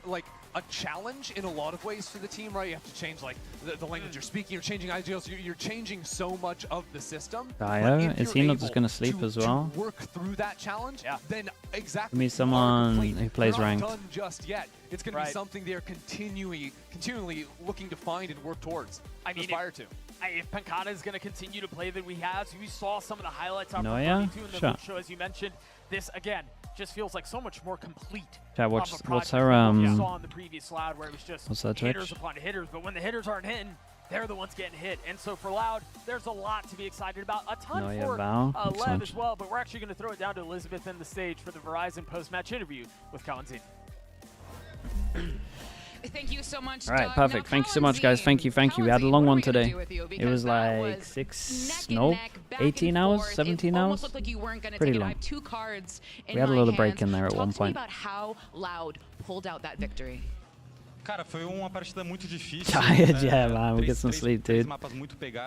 a challenge in a lot of ways for the team, right? You have to change like the language you're speaking, you're changing ideals, you're changing so much of the system. Dio, is he not just going to sleep as well? To work through that challenge, then exactly. Give me someone who plays They're ranked. not done just yet. It's going to be something they're continually looking to find and work towards. I mean, aspire to. If Pancada is going to continue to play that we have, we saw some of the highlights on Noya? 32 in the Sure. show, as you mentioned. This, again, just feels like so much more complete. Chat, of a what's project her, than what we saw in the previous Loud, where it was just what's that hitters Twitch? upon hitters, but when the hitters aren't hitting, they're the ones getting hit. And so for Loud, there's a lot to be excited about. A ton Noya for Val? Lev Excellent. as well, but we're actually going to throw it down to Elizabeth in the stage for the Verizon post-match interview with Kalanzine. Thank you so much, All right, Doug. perfect. Now, Thank you so much, guys. Thank you. We had a long one today. It was like 18 hours, 17 hours. Looked like you weren't gonna Pretty take it. I long. have 2 cards in We had a my little break hands. in there at Talk one to me point. about how Loud pulled out that victory. Cara, foi uma partida muito difícil. Tired, yeah, man. We'll get some sleep, dude.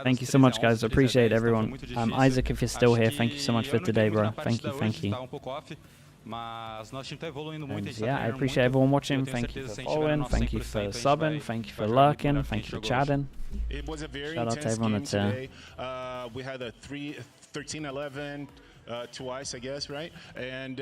Thank you so much, guys. Appreciate everyone. Isaac, if you're still here, thank you so much for today, bro. Thank you. Mas nosso time tá evoluindo muito, And yeah, I appreciate everyone watching. Thank you for following. Thank you for subbing. Thank you for lurking. Thank you for chatting. It was a very Shout out to intense everyone game that's today. We had a 13-11 twice, I guess, right? And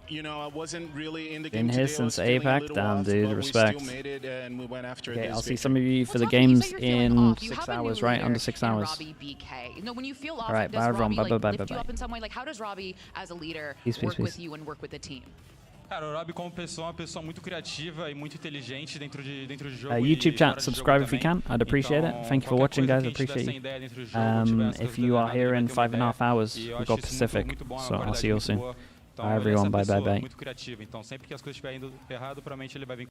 you know, I wasn't really in the Been game here today. since I was feeling a APAC. little Damn, off, dude, but respect. We still made it, and we went after Okay, this I'll see victory. some of you for the Well, Tommy, you games said you're feeling in off. You 6 have a new hours, right? leader Under 6 in hours. Robbie BK. You know, when you feel off, All right, does bye, everyone. Robbie Bye, like bye, lift bye, you bye. up in some way? Like, how does Robbie, as a leader, Peace, work peace, with peace. you and work with the team? Cara, o Robbie como pessoa é uma pessoa muito criativa e muito inteligente dentro de jogo. YouTube e chat, fora de subscribe jogo if you também. can. I'd appreciate it. Então, Thank you for qualquer watching, coisa guys. que a gente Appreciate tiver sem you. ideia dentro do jogo, tiver as If coisas you are erradas, here ele in vai ter uma 5.5 ideia. hours, E eu we've acho got isso Pacific. muito bom, é uma So I'll qualidade see you muito soon. boa. Então, Bye, ele é everyone. essa Bye, bye, pessoa bye. muito criativa. Então, sempre que as coisas estiverem indo errado, provavelmente ele vai vir